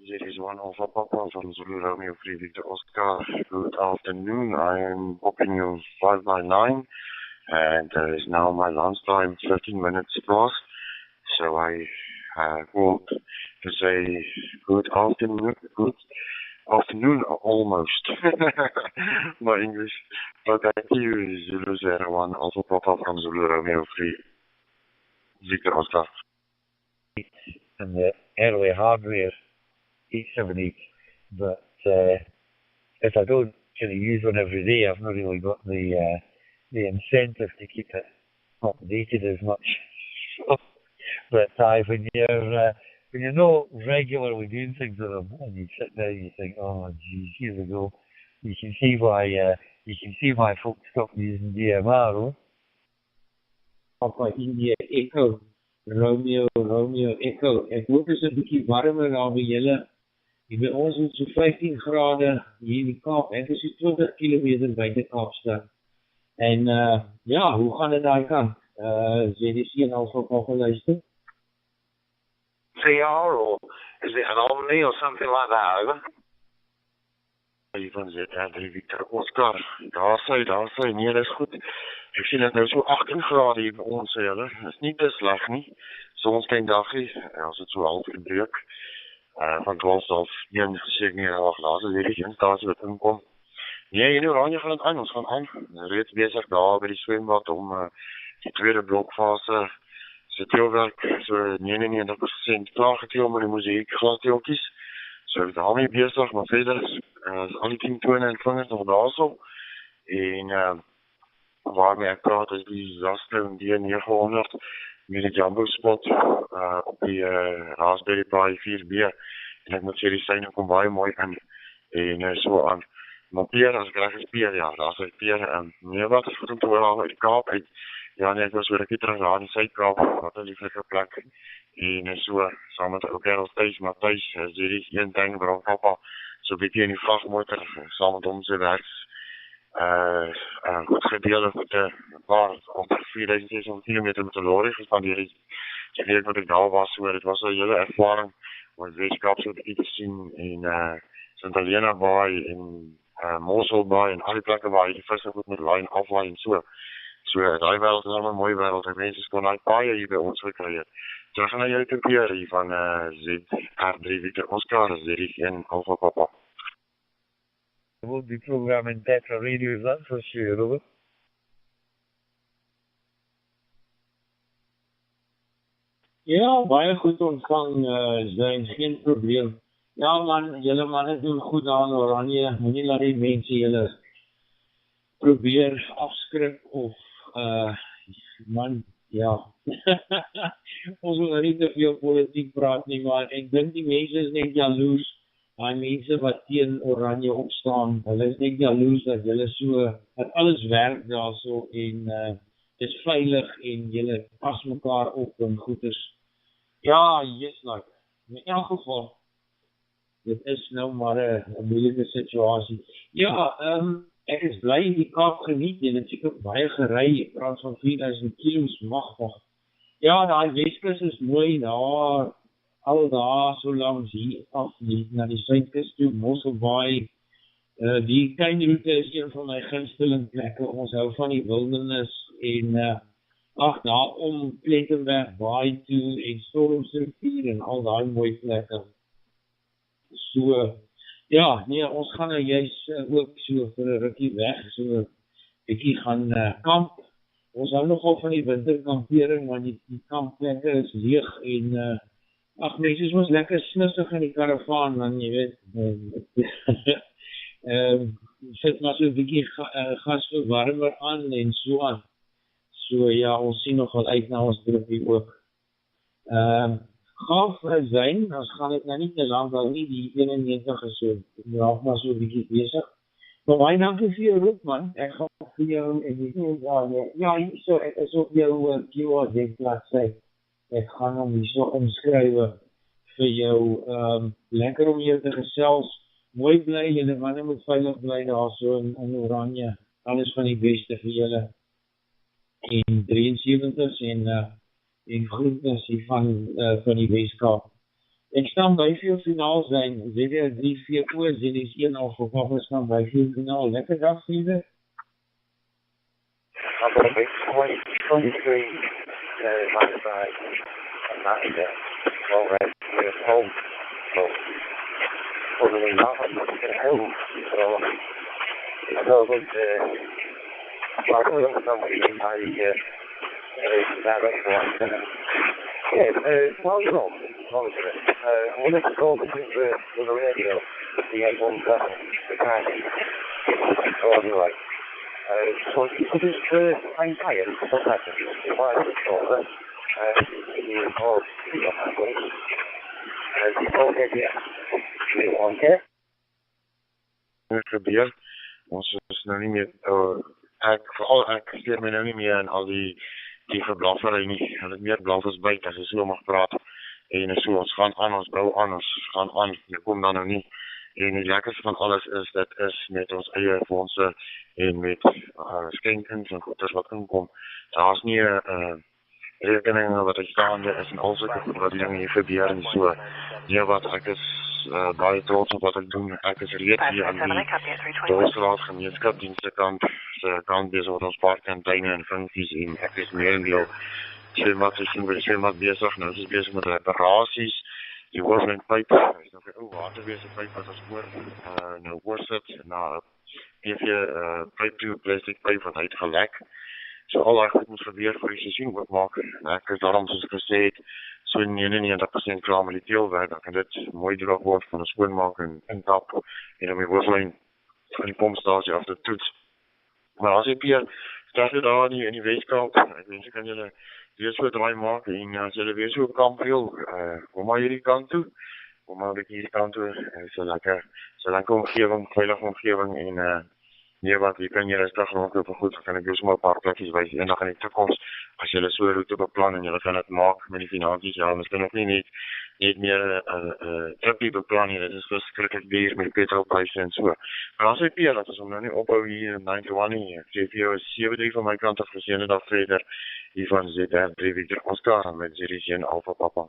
There is one Alpha Papa from Zulu Romeo 3 Victor Oscar. Good afternoon. I am popping you 5 by 9, and is now my lunchtime, 13 minutes past. So I called to say good afternoon almost. My English. But thank you, Zulu 01 Alpha Papa from Zulu Romeo 3 Victor Oscar. And the early hardware 878, but if I don't kind of use one every day, I've not really got the incentive to keep it updated as much. But when you're not regularly doing things with them, and you sit down and you think, oh geez, here we go. You can see why folks stopped using DMR, hoor. Papa India Echo, Romeo Echo. Ek hoop is 'n bietjie warmer daar by julle. Hier by ons is so 15 grade hier in die Kaap. Ek is so 20 km buite Kaapstad. En ja, hoe gaan dit daai kant? Jy die sien al van geluister? CR, or is it an Omni or something like that, over? Van ZR3 Victor Oscar. Daar sê, nee, dat is goed. Ek sien het nou so 18 grade hier by ons, julle. Dat is nie te sleg nie. Soms kan daggie, as het so half gebreek. Van 12 tot 1, seker nie, laat is hier die instasie wat inkom. Nee, in Oranje gaan het aan, ons gaan aan. Reeds bezig daar by die swembad om die tweede blokfase se teelwerk, so 99% klaar geteel met die muziek, glasdeeltjies. So daarmee bezig, maar verder al die 10 tone en vingers nog daar so. En waarmee ek praat is die Zastro D900 met die jumbo spot op die Raspberry Pi 4B. En ek moet sê die syne kom baie mooi in. En so aan. Maar Peer, as ek reg is Peer, ja, daar is Peer. Nee, wat is goed om te hoor uit die Kaap uit. Ja, nee, ek was weer 'n keer terug daar in Suid-Kaap, wat 'n lieflike plek. En so, saam met ou kerels thuis, maar thuis is hierdie een ding waar Papa so 'n bietjie in die vragmotor saam met hom se werk. Goed gedeelde met 'n paar op 4600 km met 'n lorry gespandeer. Ek weet wat ek daar was, so dit was 'n hele ervaring om Weskaap so 'n bietjie te sien en Sint Helena Baai en Mossel Baai en al die plekke waar jy die visse goed met lyn aflaai en so. So, daai wêreld is al 'n mooi wêreld. Ek mense kon daai paai hier by ons gekry het. Terug na jou te keer hier van ZR3 Victor Oscar, ZR1 Alpha Papa. There won't be programming Tetra radios, that's for sure, Robert. Ja, baie goed ontvang, zijn geen probleem. Ja man, julle manne doen goed aan Oranje. Moenie laat die mense julle probeer afskrik of man, ja. Ons wil nie te veel politiek praat nie, maar ek dink die mense is net jaloers. Die mense wat teen Oranje opstaan, hulle is net jaloers dat julle so, dat alles werk daar so en is veilig en julle pas mekaar op en goeders. Ja, yes, like, in elk geval, dit is nou maar 'n moeilike situasie. Ja, ek is bly die Kaap geniet en het seker baie gery, ek praat van 4000 kilos magtig. Ja, daai Weskus is mooi daar, al daar so langs hier af, na die suidkus toe, Mosselbaai. Die tuinroete is een van my gunsteling plekke, ons hou van die wildernis en daar om Plettenberg Baai toe en Stormsrivier en al daai mooi plekke. So, ja, nee, ons gaan nou juist ook so vir 'n rukkie weg, so bietjie gaan kamp. Ons hou nogal van die winterkampering, want die kampplekke is leeg en mense is ons lekker snissig in die karavaan, want jy weet, sit maar so 'n bietjie gasverwarmer aan en so aan. So ja, ons sien nogal uit na ons drukkie ook. Gaaf zijn, ons gaan het nou nie te lang wel nie, die 91 is so, ek raak maar so 'n bietjie besig. Maar baie dankie vir jou roep man, ek gaan vir jou, en so, ek is op jou QRZ bladsy, ek gaan hom hier so inskrywe vir jou, lekker om jou te gesels, mooi bly, julle manne moet veilig bly daar so in Oranje, alles van die beste vir julle, en 73 en groetnis hier van die Weskaap. Ek staan by veel finaal zijn. ZR3 VO's, ZR1 al gevallen staan bij veel finaal. Lekker dag, Steven. I've got a big 23 minus by and that is already home. So other than that, I'm not getting home. So I don't think I don't understand what you mean by direct one. Well, you know, obviously. I wanted to call with the radio, the 817, the car. So anyway. So you could just hang fire and stuff like that. Why is it shorter? You call okay, yeah. Okay. Gebeur. Ons is nou nie meer ek steur my nou nie meer in al die verblaffery nie. Hulle het meer blaffers by as jy so mag praat. En so ons gaan aan, ons bou aan, ons gaan aan. Jy kom dan nou nie. En die lekkerste van alles is dit is met ons eie fondse en met skenkings en goeders wat inkom. Daar's nie rekeninge wat uitstaande is en al sulke wat die dinge hier gebeur en so. Ja, wat ek is baie trots op wat ek doen. Ek is reeds hier aan die Doosraad gemeenskapsdienste kant besig met ons parkkantyne en funksies en ek is meerendeel swemmat besig. Nou is ons besig met reparasies. Die oorwindpyp, is nog 'n ou waterwese pyp wat ons nou oorsit na 'n PV plastic pyp wat uitgelek. So al daai goed moet gebeur vir die seisoen oopmaak. Ek is daarom soos gesê het, so 99% klaar met die teelwerk, dan kan dit mooi droog word van 'n skoonmaak en intap en dan die hooflyn van die pompstasie af te toets. Maar as jy weer start daar in die Weskaap, ek wens ek kan julle weer so draai maak en as julle weer so kan veel, kom maar hierdie kant toe. Kom maar hierdie kant toe. So lekker omgewing, veilige omgewing en nee wat, jy kan jy rustig rondloop en goed, kan ek jou sommer 'n paar plekkies wys eendag in die toekoms as julle so 'n roete beplan en julle kan dit maak met die finansies. Ja, miskien nog nie net meer 'n tripie beplan nie. Dit is verskriklik duur met petrolpryse en so. Maar as ek dat ons hom nou nie ophou hier in 9-1 nie. Ek sê vir jou 7-3 van my kant af geseënde dag verder hier van ZR3 Victor Oscar met ZR1 Alpha Papa.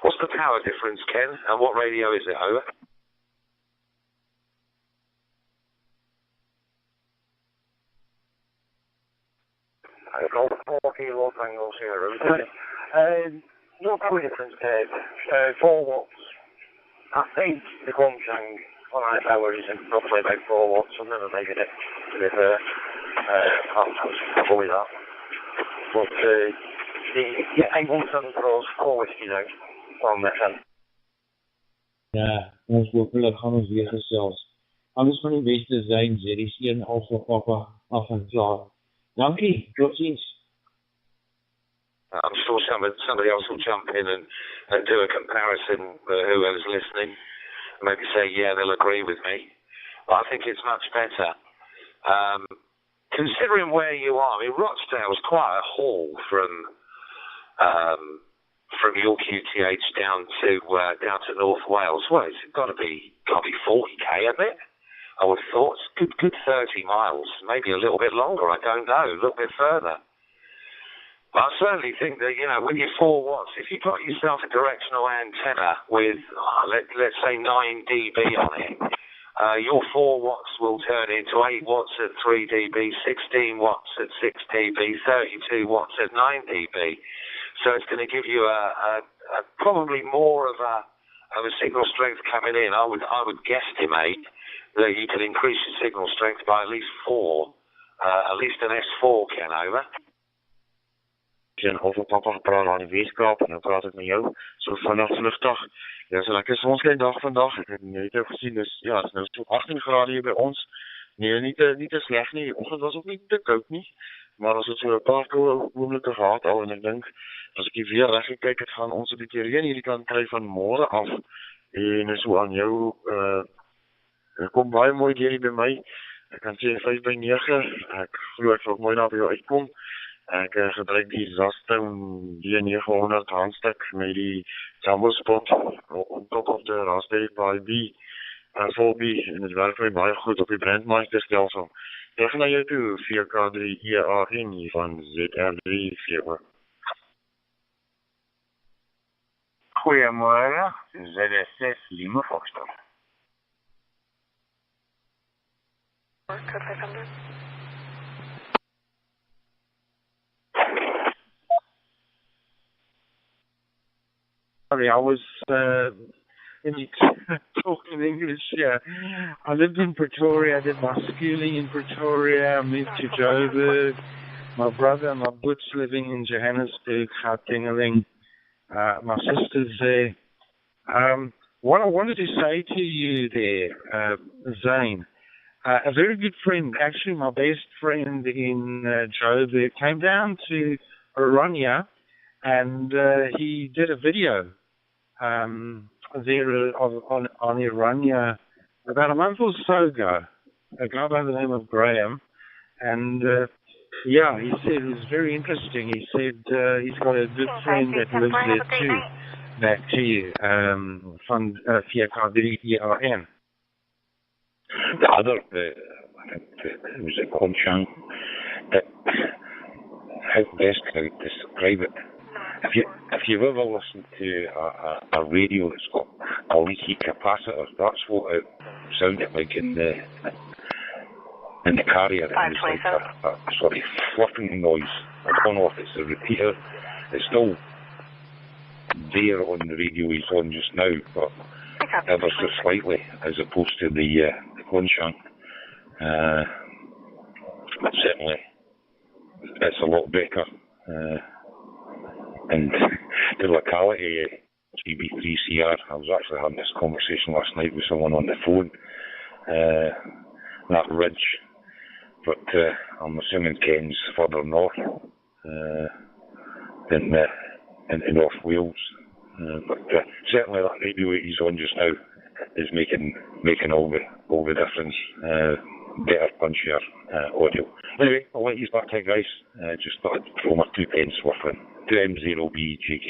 What's the power difference, Ken? And what radio is it, over? I've got 4 kilo angles here, over. No power difference, 4 watts. I think the Gumshang on high power is roughly about 4 watts. I've never measured it with I'll go with that. But the 817 throws 4 whiskey now on this end. Ja, ons hopelijk gaan ons weer gesels. Alles van die beste zijn, ZR1 Alpha Papa af en klaar. Dankie, tot ziens. I'm sure somebody else will jump in and do a comparison for whoever's listening. Maybe say, yeah, they'll agree with me. But I think it's much better. Considering where you are, I mean, Rochdale's quite a haul from your QTH down to North Wales. Well, it's got to be 40k, hasn't it? I would have thought it's good 30 miles, maybe a little bit longer. I don't know, a little bit further. But I certainly think that, you know, with your 4 watts, if you've got yourself a directional antenna with, let's say 9 dB on it, your 4 watts will turn into 8 watts at 3 dB, 16 watts at 6 dB, 32 watts at 9 dB. So it's going to give you a probably more of a signal strength coming in. I would guesstimate that you could increase your signal strength by at least 4, at least an S4, Ken, over. En over papa gepraat aan die Weskaap en nou praat ek met jou, so vanaf vlugtig. Ja, is 'n lekker sonskyn dag vandag. Ek het net gesien, dis ja, dis nou so 18 grade hier by ons. Nee, nie te sleg nie. Die oggend was ook nie te koud nie, maar ons het so 'n paar koue oomblikke gehad al en ek dink as ek weer reg gekyk het, gaan ons 'n bietjie reën hierdie kant kry van môre af. En so aan jou kom baie mooi hier by my. Ek kan sê 5/9. Ek glo ek sal mooi na by jou uitkom. Ek gebruik die Zastone D900 handstuk met die jumbo spot op top of the Raspberry Pi B en volby en dit werk vir baie goed op die brandmeister stelsel. Ek gaan na jou toe 4K3 EAN van ZR3 4. Goeiemorgen, ZS6 Lima Foxtrot. Sorry, I was talking English. Yeah, I lived in Pretoria. I did my schooling in Pretoria. I moved to Joburg. My brother and my butch living in Johannesburg, Gauteng. My sister's there. What I wanted to say to you there, Zane, a very good friend, actually my best friend in Joburg, came down to Orania and he did a video there on Orania about a month or so ago, a guy by the name of Graham, and yeah, he said it was very interesting. He said he's got a good friend that lives there too. Back to you, van 4K3ERN. The other, I think it was a Conchang, how best can I describe it? If you've ever listened to a radio that's got a leaky capacitor, that's what it sounded like in the carrier. It was like a sort of fluffing noise. I don't know if it's a repeater. It's still there on the radio he's on just now, but ever so slightly, as opposed to the Conchang. But certainly, it's a lot better. And the locality, GB3CR, I was actually having this conversation last night with someone on the phone, that ridge, but I'm assuming Ken's further north than into North Wales. But certainly that radio he's on just now is making all the difference. Better, punchier audio. Anyway, I'll let you back here, guys. Just thought I'd throw my 2 pence worth in. 2M0BJK.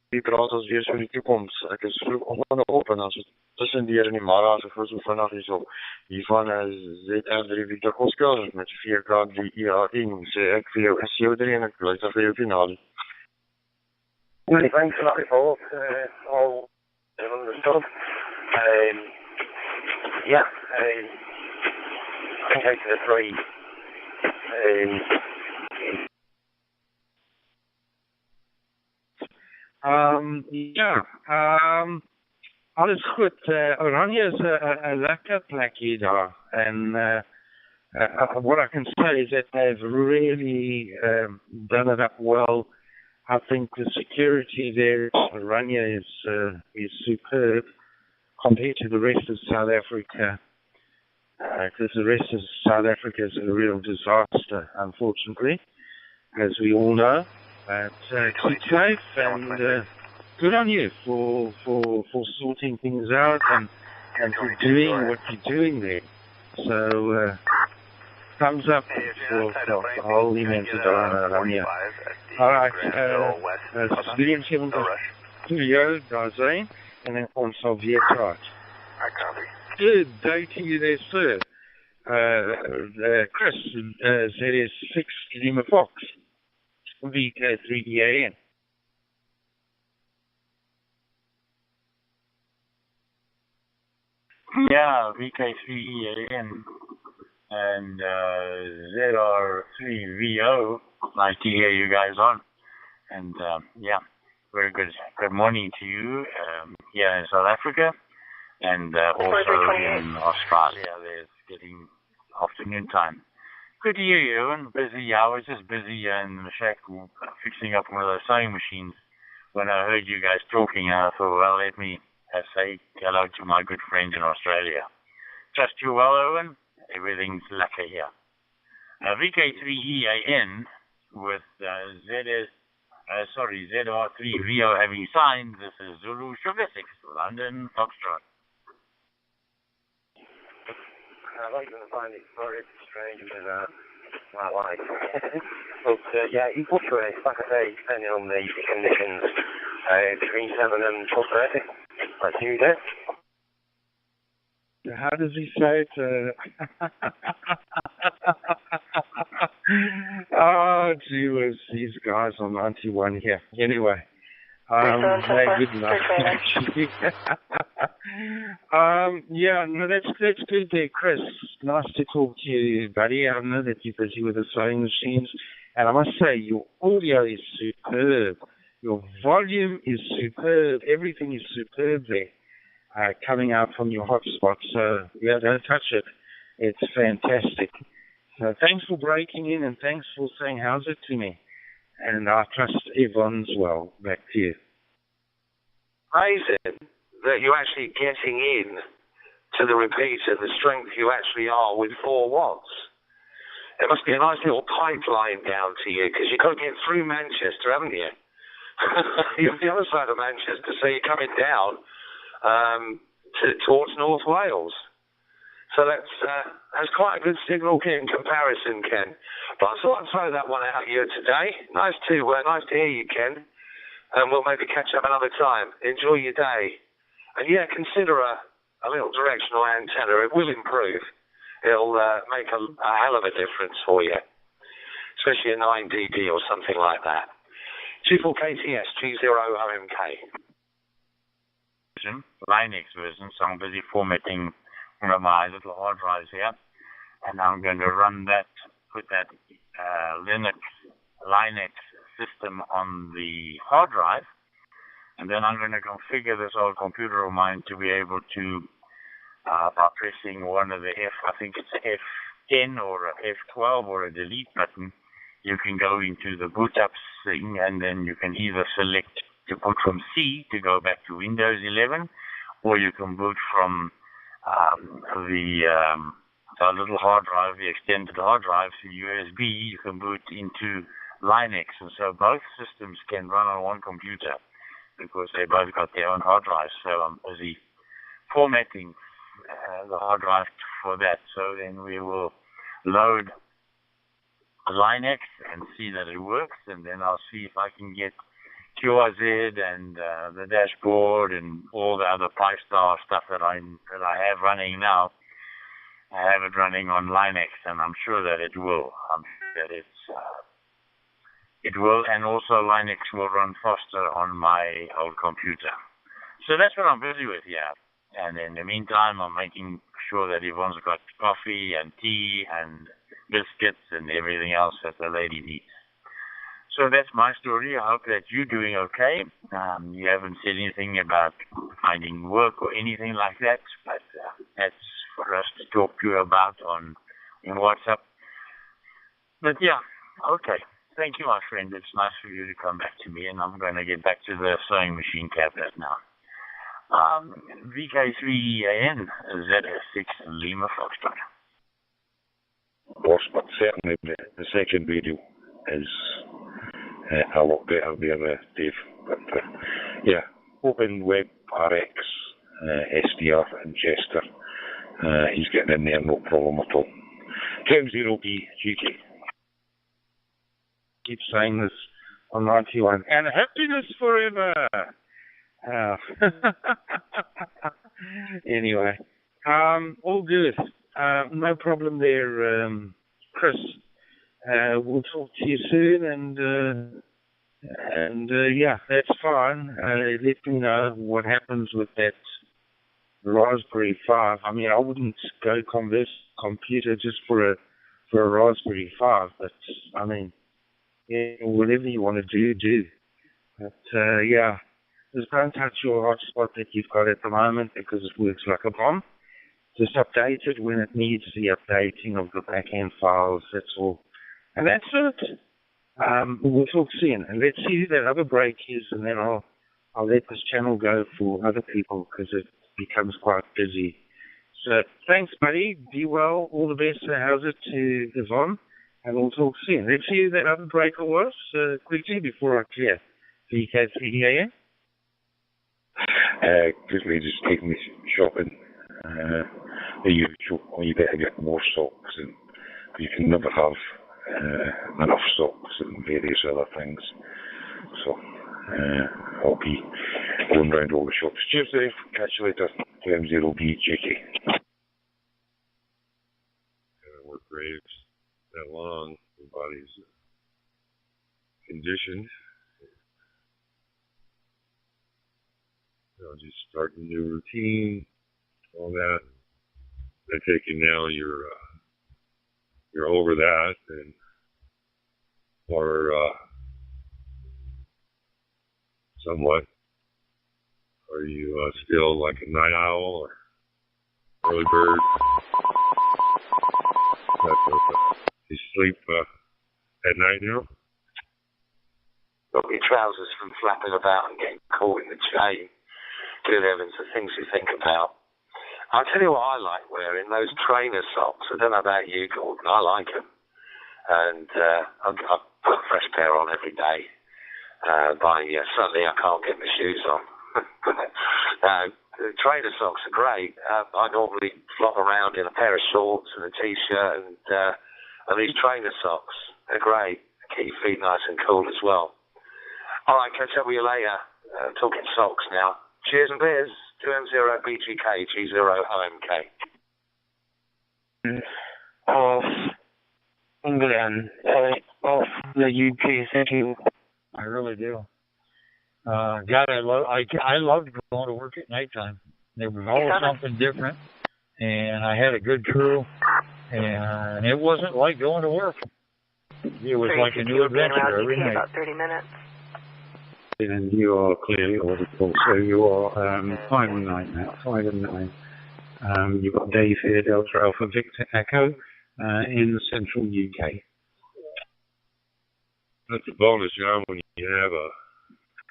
Die praat ons weer so in die toekoms. Ek is vroeg onder op en as het tussen die in die middag so voor so vinnig is op hiervan ZR3 Victor Oscar met 4K3ERN sê ek vir jou is jou drie en ek luister vir jou finaal. Many thanks for that report. All understood. Yeah, I think out of the 3. Alles goed. Oranje is a lekker plekje daar. And what I can say is that they've really done it up well. I think the security there in Oranje is superb compared to the rest of South Africa. Because the rest of South Africa is a real disaster, unfortunately, as we all know. But keep safe and good on you for sorting things out and for doing what you're doing there. So thumbs up for the whole event around here. All right, William 7 studio, Darzane, and then on Soviet chart. Good day to you there, sir. Chris, ZS6 Lima Fox, VK3EAN. Yeah, VK3EAN and ZR3VO. Nice to hear you guys on. And yeah, very good. Good morning to you here in South Africa and also in Australia. There's getting afternoon time. Good to hear you, and busy. I was just busy in the shack fixing up one of those sewing machines when I heard you guys talking. I thought, well, let me say hello to my good friend in Australia. Trust you well, Owen. Everything's lucky here. VK3EAN with ZR3 Rio having signed. This is Zulu Sugar 6, London Foxtrot. I like to find it very strange with my life. But yeah, equal choice, like I say, depending on the conditions, between 7 and 12:30. Like you do. How does he say it? Oh, gee whiz, these guys are 91 here. Anyway, Good luck, actually. Yeah, no, that's good there, Chris. Nice to talk to you, buddy. I know that you're busy with the sewing machines, and I must say, your audio is superb. Your volume is superb. Everything is superb there, coming out from your hotspot. So, yeah, don't touch it. It's fantastic. So thanks for breaking in, and thanks for saying how's it to me. And I trust Yvonne's well. Back to you. Amazing that you're actually getting in to the repeater, the strength you actually are with 4 watts. There must be a nice little pipeline down to you, because you've got to get through Manchester, haven't you? You're on the other side of Manchester, so you're coming down towards North Wales. So that's quite a good signal in comparison, Ken. But I thought I'd throw that one out at you today. Nice to hear you, Ken. And we'll maybe catch up another time. Enjoy your day. And yeah, consider a little directional antenna. It will improve. It'll make a hell of a difference for you, especially a 9dB or something like that. 24KTS, G0OMK. Linux version, so I'm busy formatting one of my little hard drives here, and I'm going to put that Linux system on the hard drive, and then I'm going to configure this old computer of mine to be able to, by pressing one of the I think it's F10 or a F12 or a delete button, you can go into the boot up thing, and then you can either select to boot from C to go back to Windows 11, or you can boot from the little hard drive, the extended hard drive, to USB. You can boot into Linux, and so both systems can run on one computer because they both got their own hard drives. So I'm busy formatting the hard drive for that. So then we will load Linux and see that it works, and then I'll see if I can get QRZ and the dashboard and all the other 5-star stuff that I have running now. I have it running on Linux, and I'm sure that it will. I'm sure that it will, and also Linux will run faster on my old computer. So that's what I'm busy with here. And in the meantime, I'm making sure that Yvonne's got coffee and tea and biscuits and everything else that the lady needs. So that's my story. I hope that you're doing okay. You haven't said anything about finding work or anything like that, but that's for us to talk to you about on WhatsApp. But yeah, okay. Thank you, my friend. It's nice for you to come back to me, and I'm going to get back to the sewing machine cabinet now. VK3EAN, ZS6 Lima Foxtrot. Of course, but certainly the second radio is a lot better there, Dave. But yeah, Open Web RX, SDR in Chester. He's getting in there, no problem at all. 10-0B GK. Keep saying this on 91. And happiness forever. Anyway, all good. No problem there, Chris. We'll talk to you soon, and yeah, that's fine. Let me know what happens with that Raspberry 5. I mean, I wouldn't go convert computer just for a Raspberry 5, but I mean, yeah, whatever you want to do. But yeah, just don't touch your hotspot that you've got at the moment because it works like a bomb. Just update it when it needs the updating of the back-end files, that's all. And that's it. We'll talk soon. And let's see who that other break is, and then I'll let this channel go for other people because it becomes quite busy. So thanks, buddy. Be well. All the best. How's it to Yvonne? And we'll talk soon. Let's see who that other breaker was quickly before I clear. VK3EAN? Good lady just taking me shopping. The usual, you better get more socks, and you can never have enough socks and various other things. So I'll be going round all the shops. Cheers, Dave. Catch you later. 10-0B JK. Work rates that long, the body's conditioned. just starting a new routine, all that. I take it now you're over that, and or somewhat. Are you still like a night owl or early bird? You sleep at night now? Got your trousers from flapping about and getting caught in the chain. Good heavens, the things you think about. I'll tell you what I like wearing, those trainer socks. I don't know about you, Gordon. I like them. And I put a fresh pair on every day. Suddenly I can't get my shoes on. The trainer socks are great. I normally flop around in a pair of shorts and a t-shirt, and these trainer socks are great. Keep your feet nice and cool as well. All right, catch up with you later. Talking socks now. Cheers and beers. 2M0BGK, G0OMK. Of England, of the UK, thank you. I really do. God, I loved going to work at nighttime. There was always something different, and I had a good crew, and it wasn't like going to work. It was like a new adventure every night. About 30 minutes. And you are clearly audible, so you are 5 and 9 now, 5 and 9. You've got Dave here, Delta Alpha Victor Echo, in the central UK. That's a bonus, John, when you have a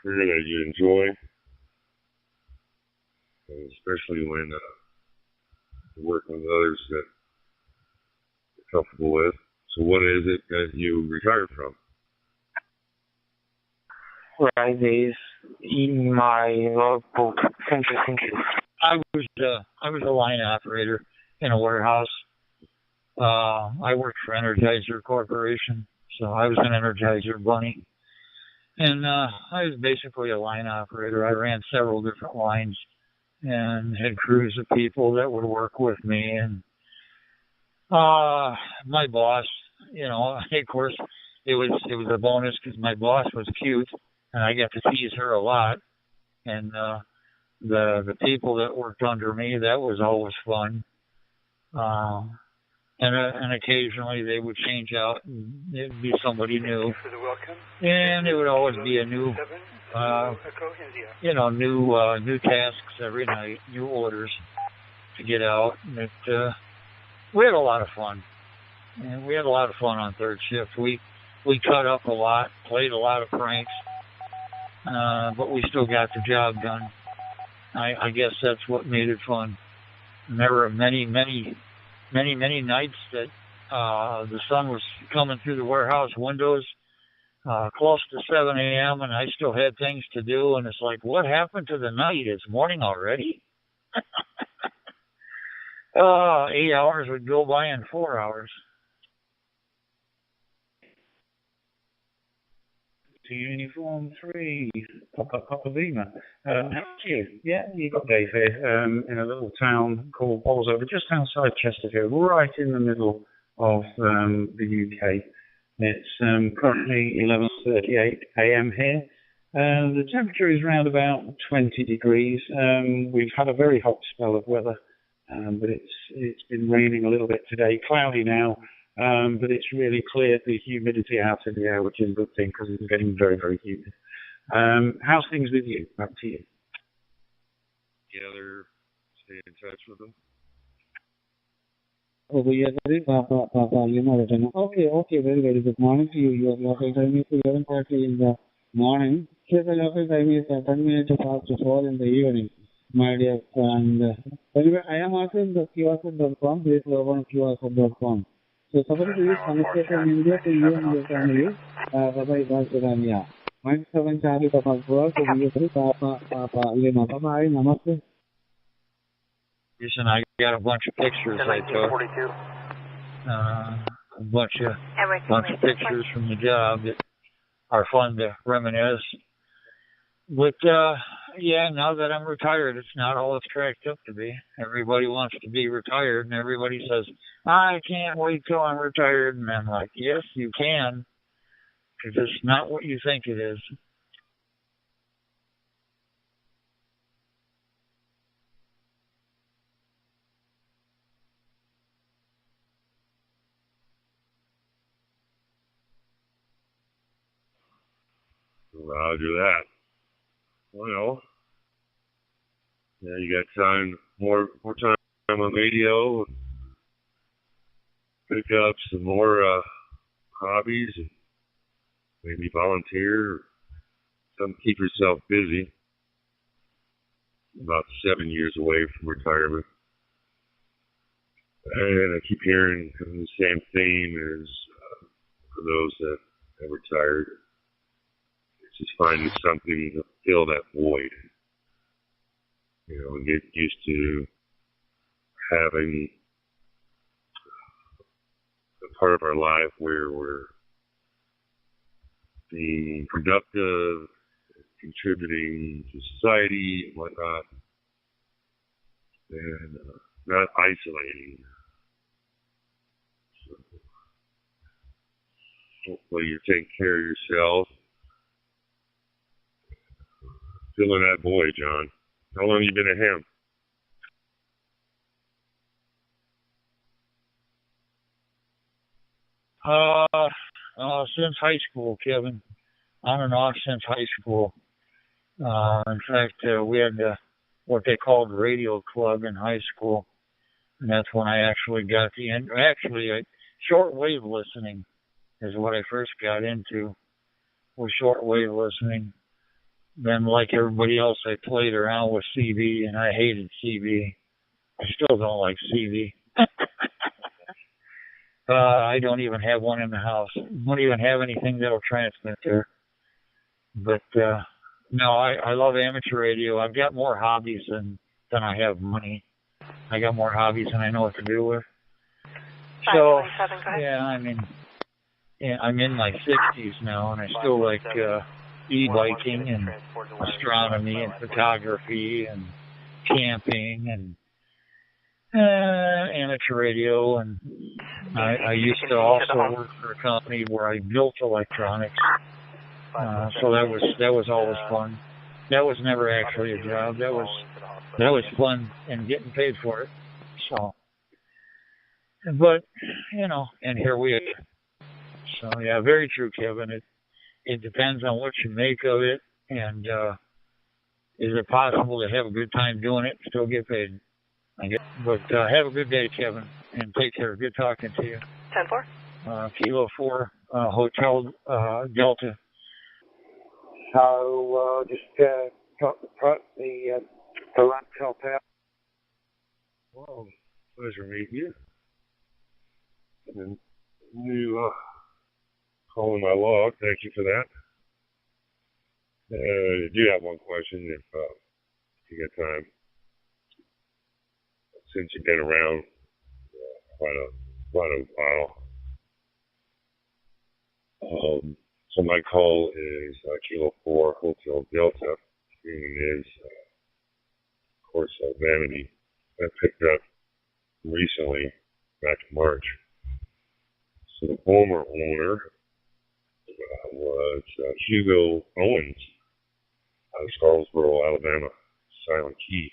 career that you enjoy, and especially when you're working with others that you're comfortable with. So what is it that you retired from? Right, is in my logbook. Thank you. I was a line operator in a warehouse. I worked for Energizer Corporation, so I was an Energizer bunny. And I was basically a line operator. I ran several different lines and had crews of people that would work with me. And my boss, of course, it was a bonus because my boss was cute. And I got to tease her a lot, and the people that worked under me, that was always fun. And occasionally they would change out, and it'd be somebody new, and it would always be a new, new tasks every night, new orders to get out. And we had a lot of fun, and we had a lot of fun on third shift. We cut up a lot, played a lot of pranks. But we still got the job done. I guess that's what made it fun. And there were many nights that the sun was coming through the warehouse windows close to 7 a.m. and I still had things to do. And it's like, what happened to the night? It's morning already. 8 hours would go by in 4 hours. To Uniform 3, Papa Lima. Yeah, you got Dave here, in a little town called Bolsover, just outside Chesterfield, right in the middle of the UK. It's currently 11:38 a.m. here. The temperature is around about 20 degrees. We've had a very hot spell of weather, but it's been raining a little bit today, cloudy now. But it's really cleared the humidity out of the air, which is a good thing because it's getting very, very humid. How's things with you? Back to you. Together, stay in touch with them. Okay, very, very good morning to you. Your local time is 11:30 in the morning. Here the local time is 10 minutes after 4 in the evening, my dear. And anyway, I am also in the qrcode.com. Please log on qrcode.com. So, somebody to use conversation in India to you and your family. Bye-bye, Bye-bye. 1-7 Charlie Papa Gua, so we use Papa, Lima. Bye-bye, namaste. Listen, I got a bunch of pictures I took. A bunch of pictures from the job that are fun to reminisce. But, now that I'm retired, it's not all it's cracked up to be. Everybody wants to be retired, and everybody says, I can't wait till I'm retired. And I'm like, yes, you can, because it's not what you think it is. Roger that. Well, yeah, you got time, more time on radio, pick up some more hobbies, and maybe volunteer, or something to keep yourself busy. About 7 years away from retirement. And I keep hearing the same theme as for those that have retired. It's just finding something to fill that void. You know, and get used to having a part of our life where we're being productive, contributing to society and whatnot, and not isolating. So hopefully you're taking care of yourself, filling that void, John. How long have you been at him? Since high school, Kevin. On and off since high school. In fact, we had what they called radio club in high school, and that's when I actually got shortwave listening is what I first got into, was shortwave listening. Then, like everybody else, I played around with CB, and I hated CB. I still don't like CB. I don't even have one in the house. Don't even have anything that'll transmit there. But no, I love amateur radio. I've got more hobbies than I have money. I got more hobbies than I know what to do with. So yeah, I'm in my 60s now, and I still like e-biking and astronomy and photography and camping and amateur radio. And I used to also work for a company where I built electronics. So that was always fun. That was never actually a job. That was fun and getting paid for it. So, but you know, and here we are. So yeah, very true, Kevin. It depends on what you make of it, and is it possible to have a good time doing it and still get paid? But have a good day, Kevin, and take care. Good talking to you. 10-4. Kilo 4, Hotel Delta. So just talk the laptop out. Well, pleasure meeting you. And you calling my log. Thank you for that. I do have one question if you got time. Since you've been around quite a while. So my call is Kilo 4 Hotel Delta. Meaning is, of course, Vanity. I picked up recently, back in March. So the former owner was Hugo Owens out of Scarsboro, Alabama, Silent Key.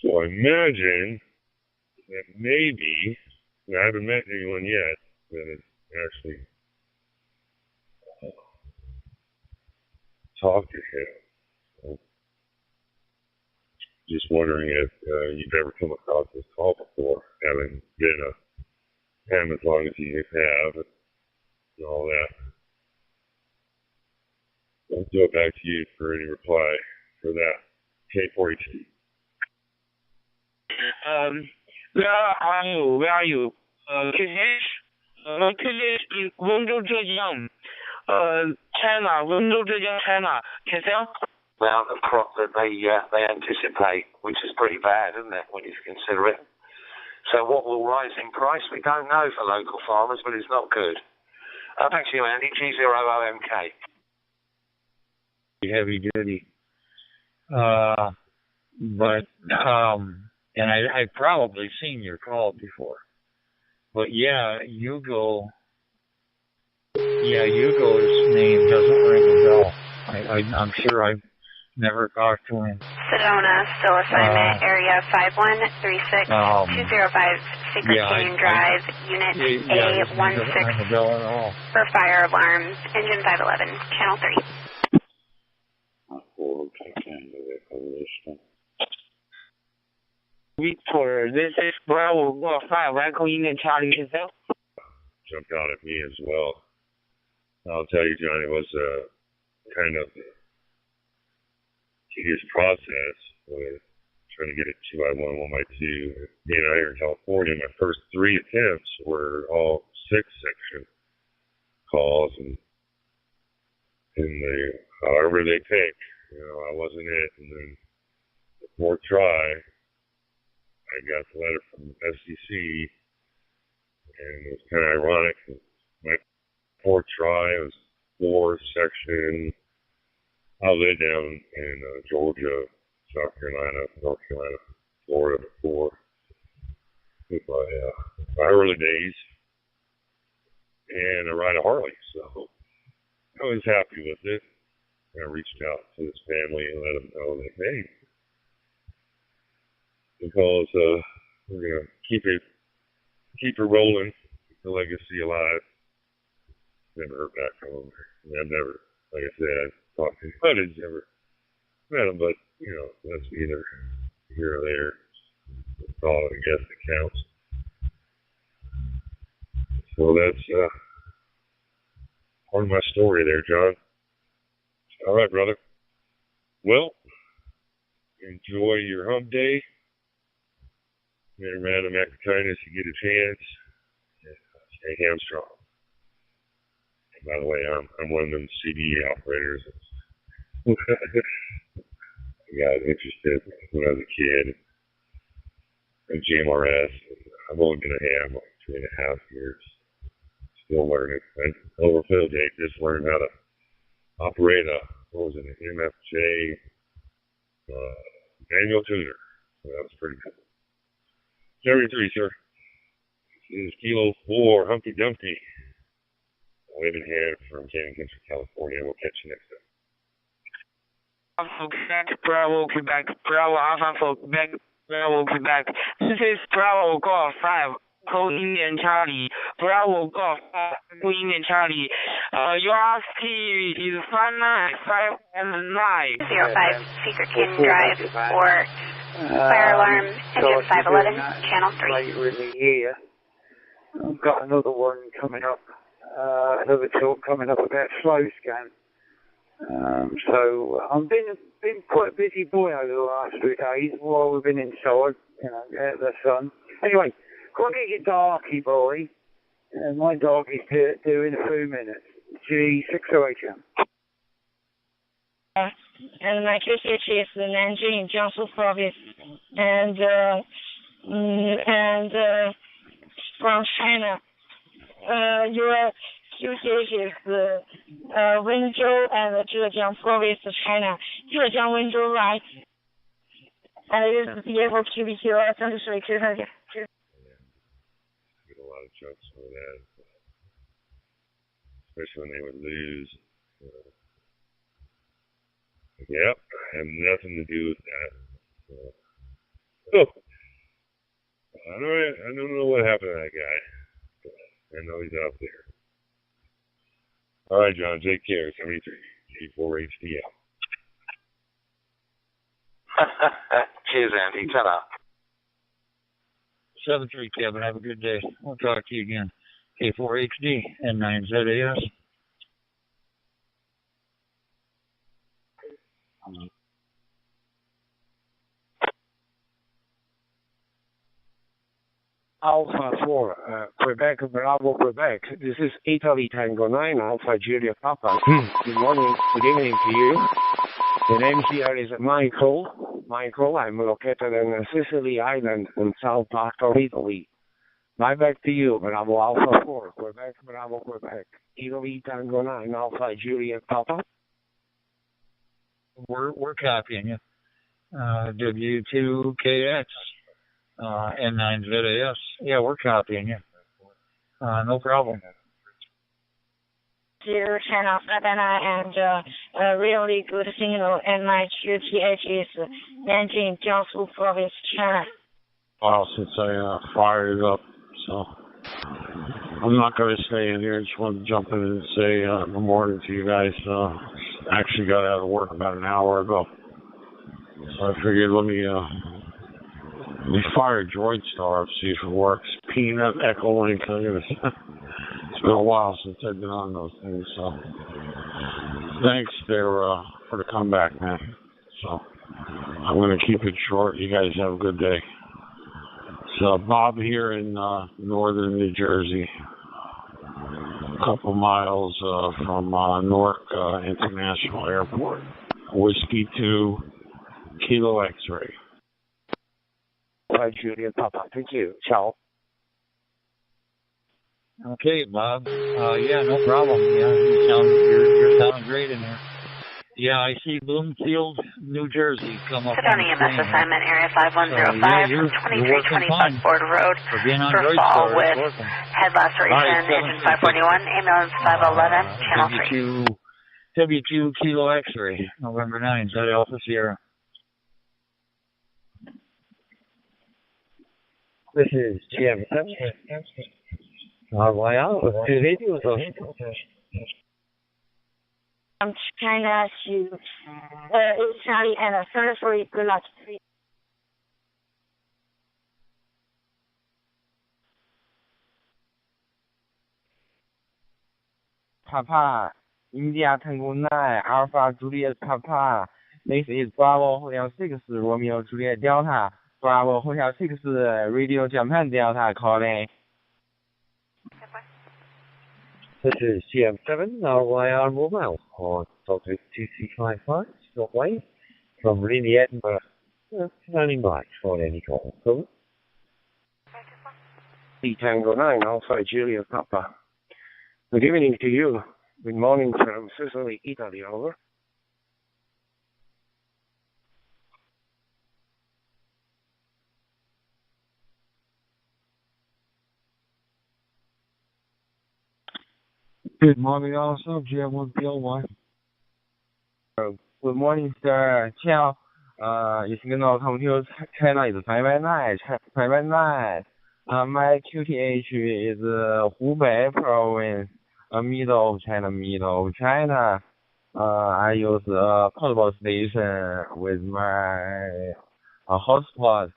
So I imagine that maybe, and I haven't met anyone yet that has actually talked to him. So just wondering if you've ever come across this call before, having been a ham as long as you have and all that. I'll throw it back to you for any reply for that. K4HT. Where are you? China. Well, the crop that they anticipate, which is pretty bad, isn't it, when you consider it? So what will rise in price? We don't know for local farmers, but it's not good. Back to you, Andy, G0OMK. Heavy duty. But and I've probably seen your call before. But yeah, Hugo's name doesn't ring a bell. I'm sure Never talked to him. Sedona, still assignment, area 5136205, Secret Canyon Drive, Unit A16 for fire alarm, engine 511, channel 3. Victor, this is Bravo Golf 5, Echo Indian Charlie yourself. Jumped out at me as well. I'll tell you, John, it was a kind of tedious process with trying to get it 2x1, 1x2. Being out here in California, my first 3 attempts were all 6-section calls, and however they pick, I wasn't it. And then the 4th try, I got the letter from SCC, and it was kind of ironic. My 4th try was 4-section. I lived down in Georgia, South Carolina, North Carolina, Florida before, with my early days, and I ride a Harley, so I was happy with it. I reached out to his family and let them know that, hey, because we're gonna keep it rolling, keep the legacy alive. Never heard back from him. I've never, like I said, I've talked to anybody's ever met him, but that's either here or there. That's all I guess that counts. So that's part of my story there, John. All right, brother. Well, enjoy your hump day. Around the McIntyre, if you get a chance, stay hamstrung. And by the way, I'm one of them CD operators. I got interested when I was a kid in GMRS. I've only been a ham like 3.5 years. Still learning. And over field day, just learned how to operate an MFJ manual tuner. So that was pretty cool. Area 3, sir. This is Kilo 4, Humpty Dumpty. Waving hand from Canyon Country, California. We'll catch you next time. Quebec, Bravo, Quebec, Bravo, Alpha for Quebec, Bravo, Quebec. This is Bravo Golf 5, Echo Indian Charlie. Bravo Golf 5, Echo Indian Charlie. Your RSP is 595 05, Secret Canyon Drive, or fire alarm, engine 511, channel 3. Later in the year, I've got another one coming up, another talk coming up about slow scan. So I've been quite a busy boy over the last 3 days while we've been inside, out the sun. Anyway, go and get your darky, boy. My dog is due in a few minutes. G608. And my QCH is the Nanjing, Jiangsu province, and from China. Your QCH is Wenzhou and Zhejiang province of China. Zhejiang, Wenzhou, right? And it is the able to be here. Thank you. Get a lot of jokes for that, especially when they would lose. Yep, I have nothing to do with that. I don't know what happened to that guy. I know he's out there. All right, John, take care. 73, 84 HDL. Cheers, Andy. Ta-da. 73, Kevin. Have a good day. We'll talk to you again. K4HD and 9ZAS. Alpha 4, Quebec, Bravo, Quebec. This is Italy Tango 9, Alpha Julia Papa. Good morning, good evening to you. The name here is Michael. Michael, I'm located in Sicily Island in south part of Italy. Right back to you, Bravo Alpha 4, Quebec, Bravo, Quebec. Italy Tango 9, Alpha Julia Papa. We're copying you. W2KX. N9ZAS. Yeah, we're copying you. No problem. to China and really good signal, and my QTH is Nanjing, Jiangsu Province, China. Wow, since I fired it up, so I'm not going to stay in here. I just wanted to jump in and say good morning to you guys. Actually got out of work about an hour ago, so I figured let me fire Droid Star up, see if it works. Peanut, Echo Link. It's been a while since I've been on those things, so thanks there for the comeback, man. So I'm going to keep it short. You guys have a good day. So Bob here in northern New Jersey, a couple miles from Newark International Airport. Whiskey 2, Kilo X-ray. Hi, Julian Papa. Thank you. Ciao. Okay, Bob. Yeah, no problem. Yeah, you're sounding great in there. Yeah, I see Bloomfield, New Jersey come up. Sedona EMS assignment area 5105, 2325 Ford Road for fall with head laceration, engine 541, ambulance 511, channel 3. W2 Kilo X-ray, November 9th, is that Alpha Sierra? This is GM7. Radios on China to Italy and Salisbury, good luck. Papa, India Tango 9, Alpha Juliet Papa. This is Bravo Hotel 6, Romeo Juliet Delta. Bravo Hotel 6, Radio Japan Delta calling. This is GM7, RYR Mobile, on Talkgroups 2355, Stopway, from Rini, Edinburgh, standing by for any call. Over. Tango 9, Alpha Juliet Papa. Good evening to you. Good morning from Sicily, Italy, over. Good morning, also, GM1PLY. Good morning, sir. Ciao. You signal come to China is Taiwan 9. Taiwan 9. My QTH is Hubei Province, middle of China. I use a portable station with my hotspot.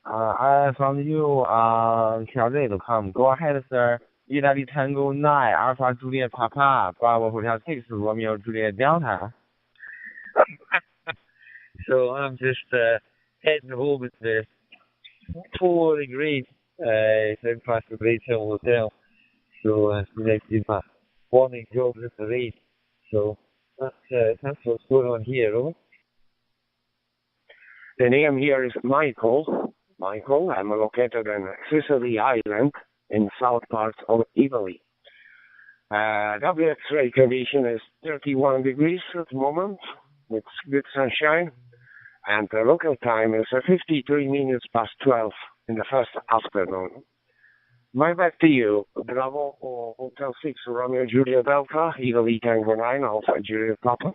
I found you on QZ.com. Go ahead, sir. Italy Tango 9, Alpha Juliet Papa, Bravo Hotel 6, Romeo Juliet Delta. So I'm just heading home at the 4 degrees, San Francisco Retail Hotel. So I did my morning job in the rain. So that's what's going on here, over. The name here is Michael. I'm located in Sicily Island, in south part of Italy. X-ray condition is 31 degrees at the moment, with good sunshine, and the local time is 53 minutes past 12 in the first afternoon. Right back to you. Bravo Hotel 6, Romeo Juliet Delta, Italy Tango 9, Alpha Juliet Papa.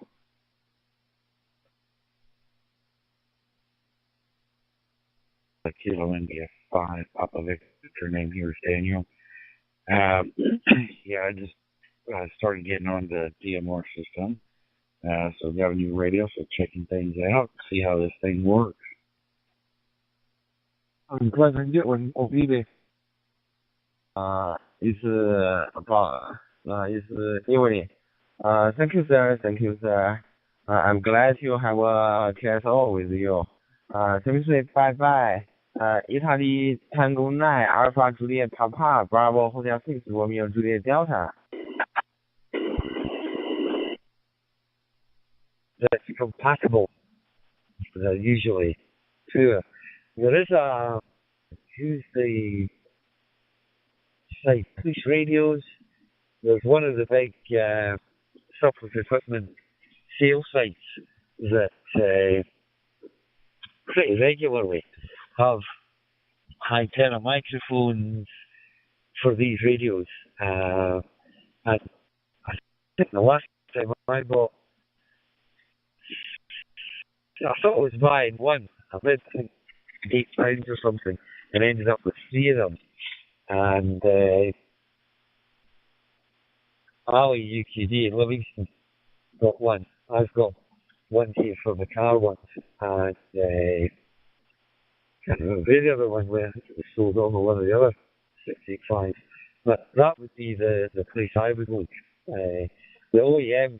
Kilo India 5, Papa Victor, name here is Daniel. Yeah, I just started getting on the DMR system. So we have a new radio, so checking things out, see how this thing works. I'm glad I can get one. Oh, eBay. It's evening. Thank you, sir. I'm glad you have a TSO with you. Simply bye-bye. Italy Tango 9, Alpha Juliet Papa, Bravo Hotel 6, Romeo Juliet Delta. That's compatible, usually. Sure. There is use the say push radios. There's one of the big surplus equipment sale sites that pretty regularly have antenna microphones for these radios. And the last time I bought, I thought I was buying one. I bet £8 or something, and ended up with 3 of them. And Ali UQD in Livingston got one. I've got one here for the car ones, and I can't remember the other one where it was sold on or one of the other 685. But that would be the place I would look. The OEM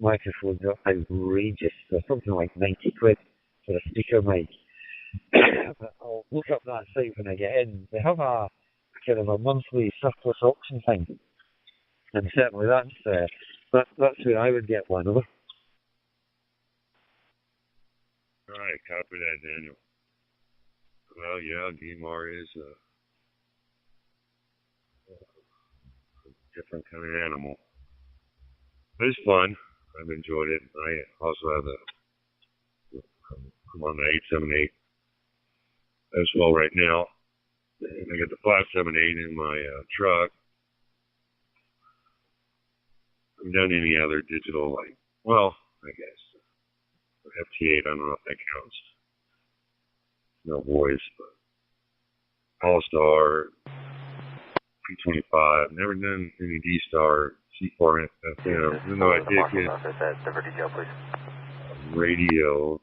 microphones are outrageous. They're something like 90 quid for a speaker mic. But I'll look up that site when I get in. They have a kind of a monthly surplus auction thing. And certainly that's where I would get one of them. All right, copy that, Daniel. Well, yeah, DMR is a different kind of animal. But it's fun. I've enjoyed it. I also have I'm on the 878 as well right now. And I got the 578 in my truck. I haven't done any other digital, I guess. FT8, I don't know if that counts. No voice, but All-Star, P25. Never done any D-Star, C4, FM. Even though I did get radio.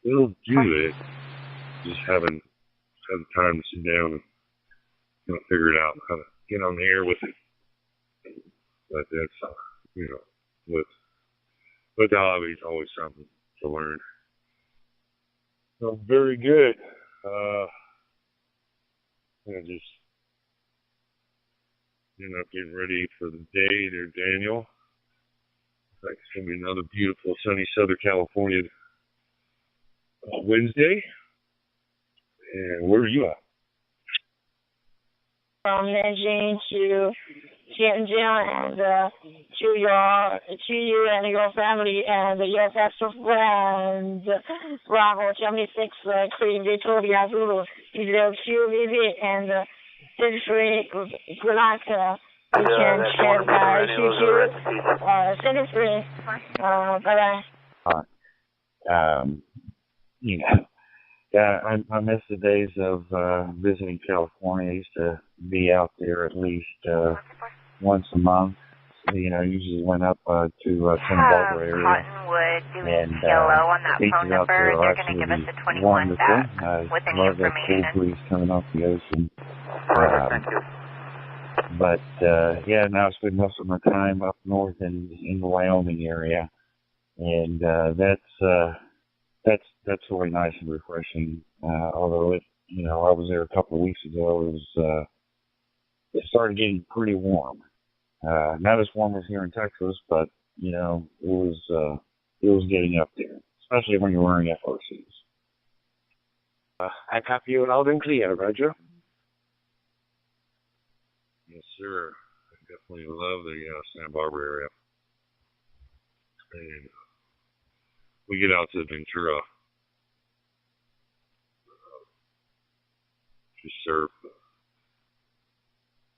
It'll do it. Just haven't had the time to sit down and figure it out, how to get on the air with it. But that's, with the hobby, it's always something to learn. So very good. Just getting ready for the day there, Daniel. It's going to be another beautiful sunny Southern California Wednesday. And where are you at? From Nanjing to Tianjin, and to you and your family and your best friend, Bravo 76, Queen Victoria Zulu, 02VV, and Century, good luck. You can check QQ, Century, bye-bye. Yeah, I miss the days of visiting California. I used to be out there at least once a month. Usually went up to Santa Barbara area. Cottonwood doing and yellow on that beaches phone out number. there are They're going to give us a 21 wonderful. back I with any love that cool information. breeze coming off the ocean. Thank you. But now I spend most of my time up north in the Wyoming area, and that's really nice and refreshing. Although I was there a couple of weeks ago, it started getting pretty warm. Not as warm as here in Texas, but it was getting up there, especially when you're wearing FRCs. I copy you loud and clear, Roger. Yes, sir. I definitely love the Santa Barbara area. And we get out to Ventura. To surf.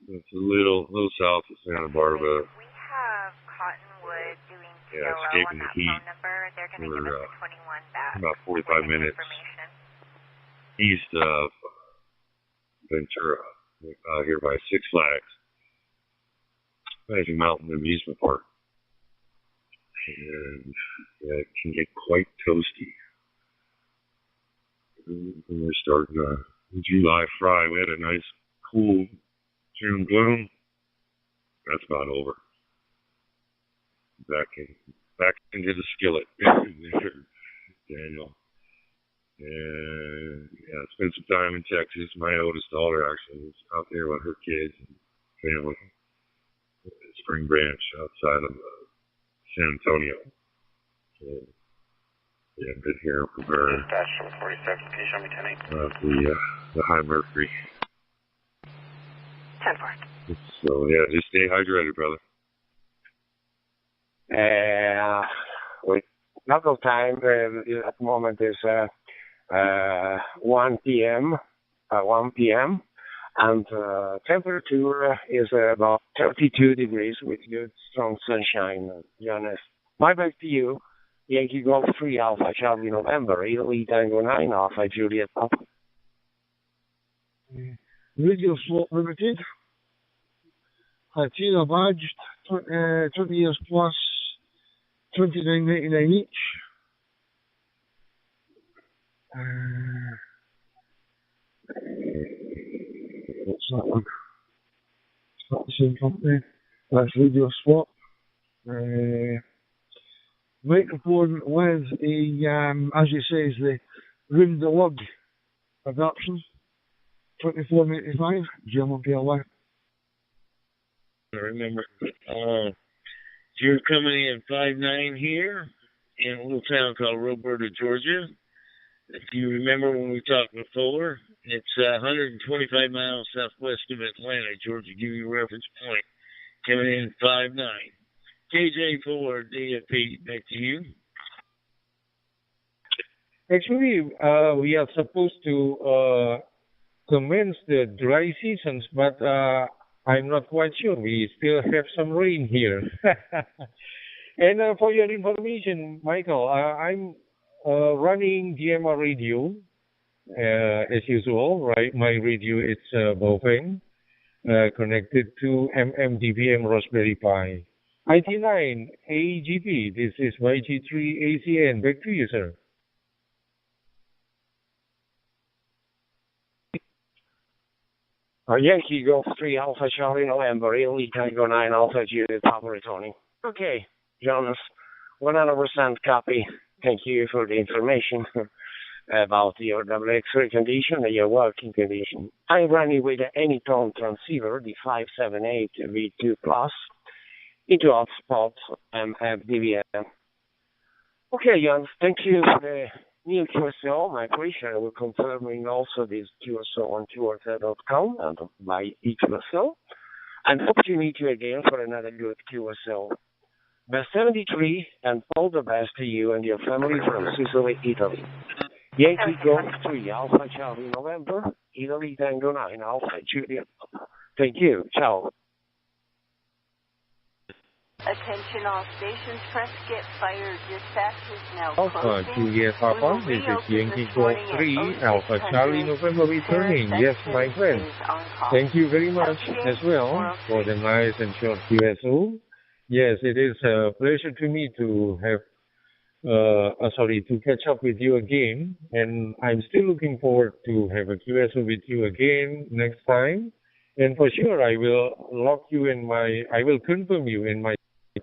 It's a little south of Santa Barbara. We have Cottonwood doing yellow escaping on that the heat. phone number. They're going to give us a 21 back. About 45 minutes east of Ventura, out here by Six Flags, Magic Mountain Amusement Park. And it can get quite toasty. When we're starting July fry, we had a nice cool June gloom. That's about over. Back into the skillet, Daniel. And spent some time in Texas. My oldest daughter actually was out there with her kids and family at Spring Branch outside of San Antonio. So, been hearing from her. Dash 47, can you show me 10-8? The high mercury. 10-4. So just stay hydrated, brother. Local time at the moment is 1 p.m. And temperature is about 32 degrees with good strong sunshine, Jonas. My back to you, Yankee Golf 3 Alpha Charlie November, Italy Tango 9 Alpha Juliet Papa. Radio slot limited. CHINO badged, 20 years plus, $29.99 each. What's that one? It's not the same company. That's Radio Swap. Microphone with a, as you say, is the room to lug adaptation. $24.95, German PLY. I remember. You're coming in 5'9" here in a little town called Roberta, Georgia. If you remember when we talked before, it's 125 miles southwest of Atlanta, Georgia. Give you a reference point. Coming in 5'9". KJ4 DFP, back to you. Actually, we are supposed to commence the dry seasons, but I'm not quite sure. We still have some rain here. And for your information, Michael, I'm running DMR radio as usual, right? My radio is Bofeng, connected to DPM Raspberry Pi. IT9 AGP, this is YG3 ACN. Back to you, sir. Yankee Golf 3 Alpha Charlie November, Italy Tango 9 Alpha Juliet Papa Tony. Okay, Jonas, 100% copy. Thank you for the information about your WX3 condition and your working condition. I run it with an Anytone transceiver, the 578 V2 Plus, into hotspot and DVM. Okay, Jonas, thank you for the new QSO. I appreciate it. We're confirming also this QSO on tourtech.com and by eQSO. And hope to meet you again for another good QSO. Best 73 and all the best to you and your family from Sicily, Italy. Yankee Golf 3 Alpha Charlie November, Italy Tango 9 Alpha Juliet. Thank you. Ciao. Attention all stations, press get fired. Dispatch is now Alpha Juliet Papa, this is Yankee Golf 3 Alpha Charlie November returning. Yes, my friend. Thank you very much as well for the nice and short QSO. Yes, it is a pleasure to me to have, to catch up with you again. And I'm still looking forward to have a QSO with you again next time. And for sure, I will confirm you in my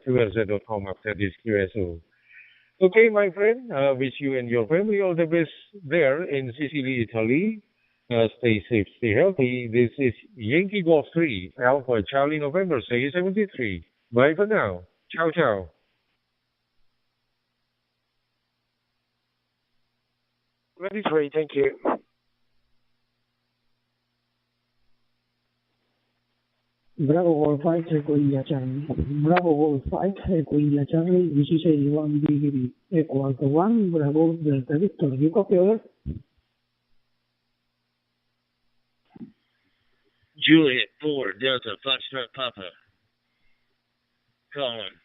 QSO.com after this QSO. Okay, my friend, wish you and your family all the best there in Sicily, Italy. Stay safe, stay healthy. This is Yankee Golf 3 Alpha Charlie November, say 73. Bye for now. Ciao, ciao. Ready for you, thank you. Bravo Wolf 5, Echo India Charlie. Bravo Wolf 5, Echo India Charlie. This is 81 degree. Echo Alpha 1, Bravo Delta Victor. You copy over? Juliet 4, Delta, Foxtrot Papa. Calling.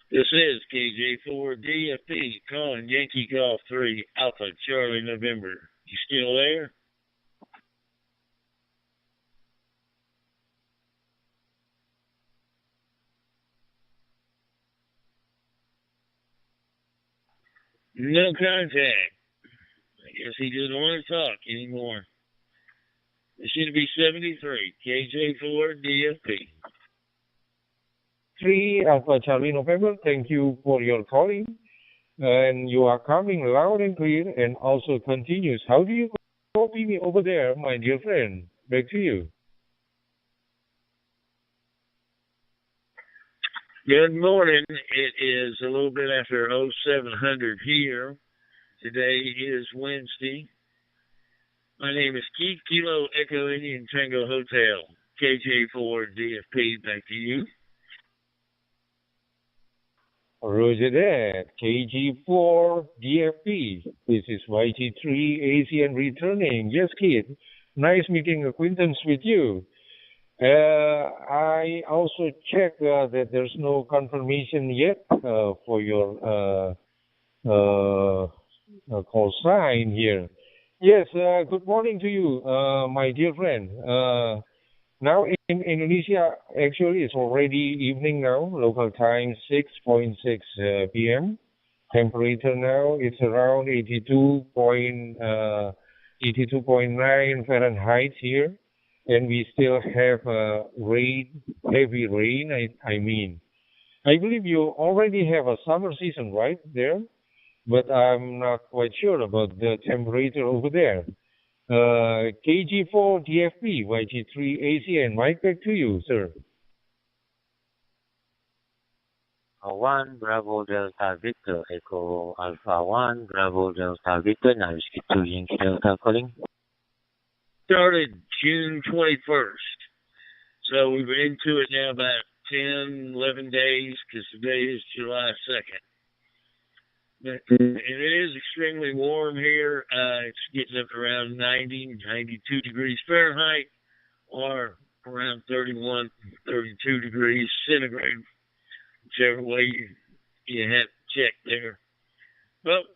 This is KJ4 DFP calling Yankee Golf 3 Alpha Charlie November. You still there? No contact. I guess he doesn't want to talk anymore. It should be 73. KJ4 DFP. 3 Alpha Charlie November, thank you for your calling. And you are coming loud and clear and also continuous. How do you copy me over there, my dear friend? Back to you. Good morning. It is a little bit after 0700 here. Today is Wednesday. My name is Keith Kilo Echo Indian Tango Hotel. KJ4 DFP, back to you. Roger that. KG4 DFP. This is YT3 ACN returning. Yes, kid. Nice making acquaintance with you. I also checked that there's no confirmation yet for your call sign here. Yes, good morning to you, my dear friend. Now in Indonesia, actually it's already evening now, local time 6:06 p.m. Temperature now it's around 82.9 Fahrenheit here. And we still have heavy rain, I mean. I believe you already have a summer season, right, there? But I'm not quite sure about the temperature over there. KG4 DFP, YG3 ACN, mic back to you, sir. 1 Bravo Delta Victor, Echo Alpha 1 Bravo Delta Victor, now is to Yankee Delta calling. Started June 21st. So we've been into it now about 10, 11 days because today is July 2nd. But it is extremely warm here. It's getting up around 90, 92 degrees Fahrenheit or around 31, 32 degrees centigrade, whichever way you have to check there. But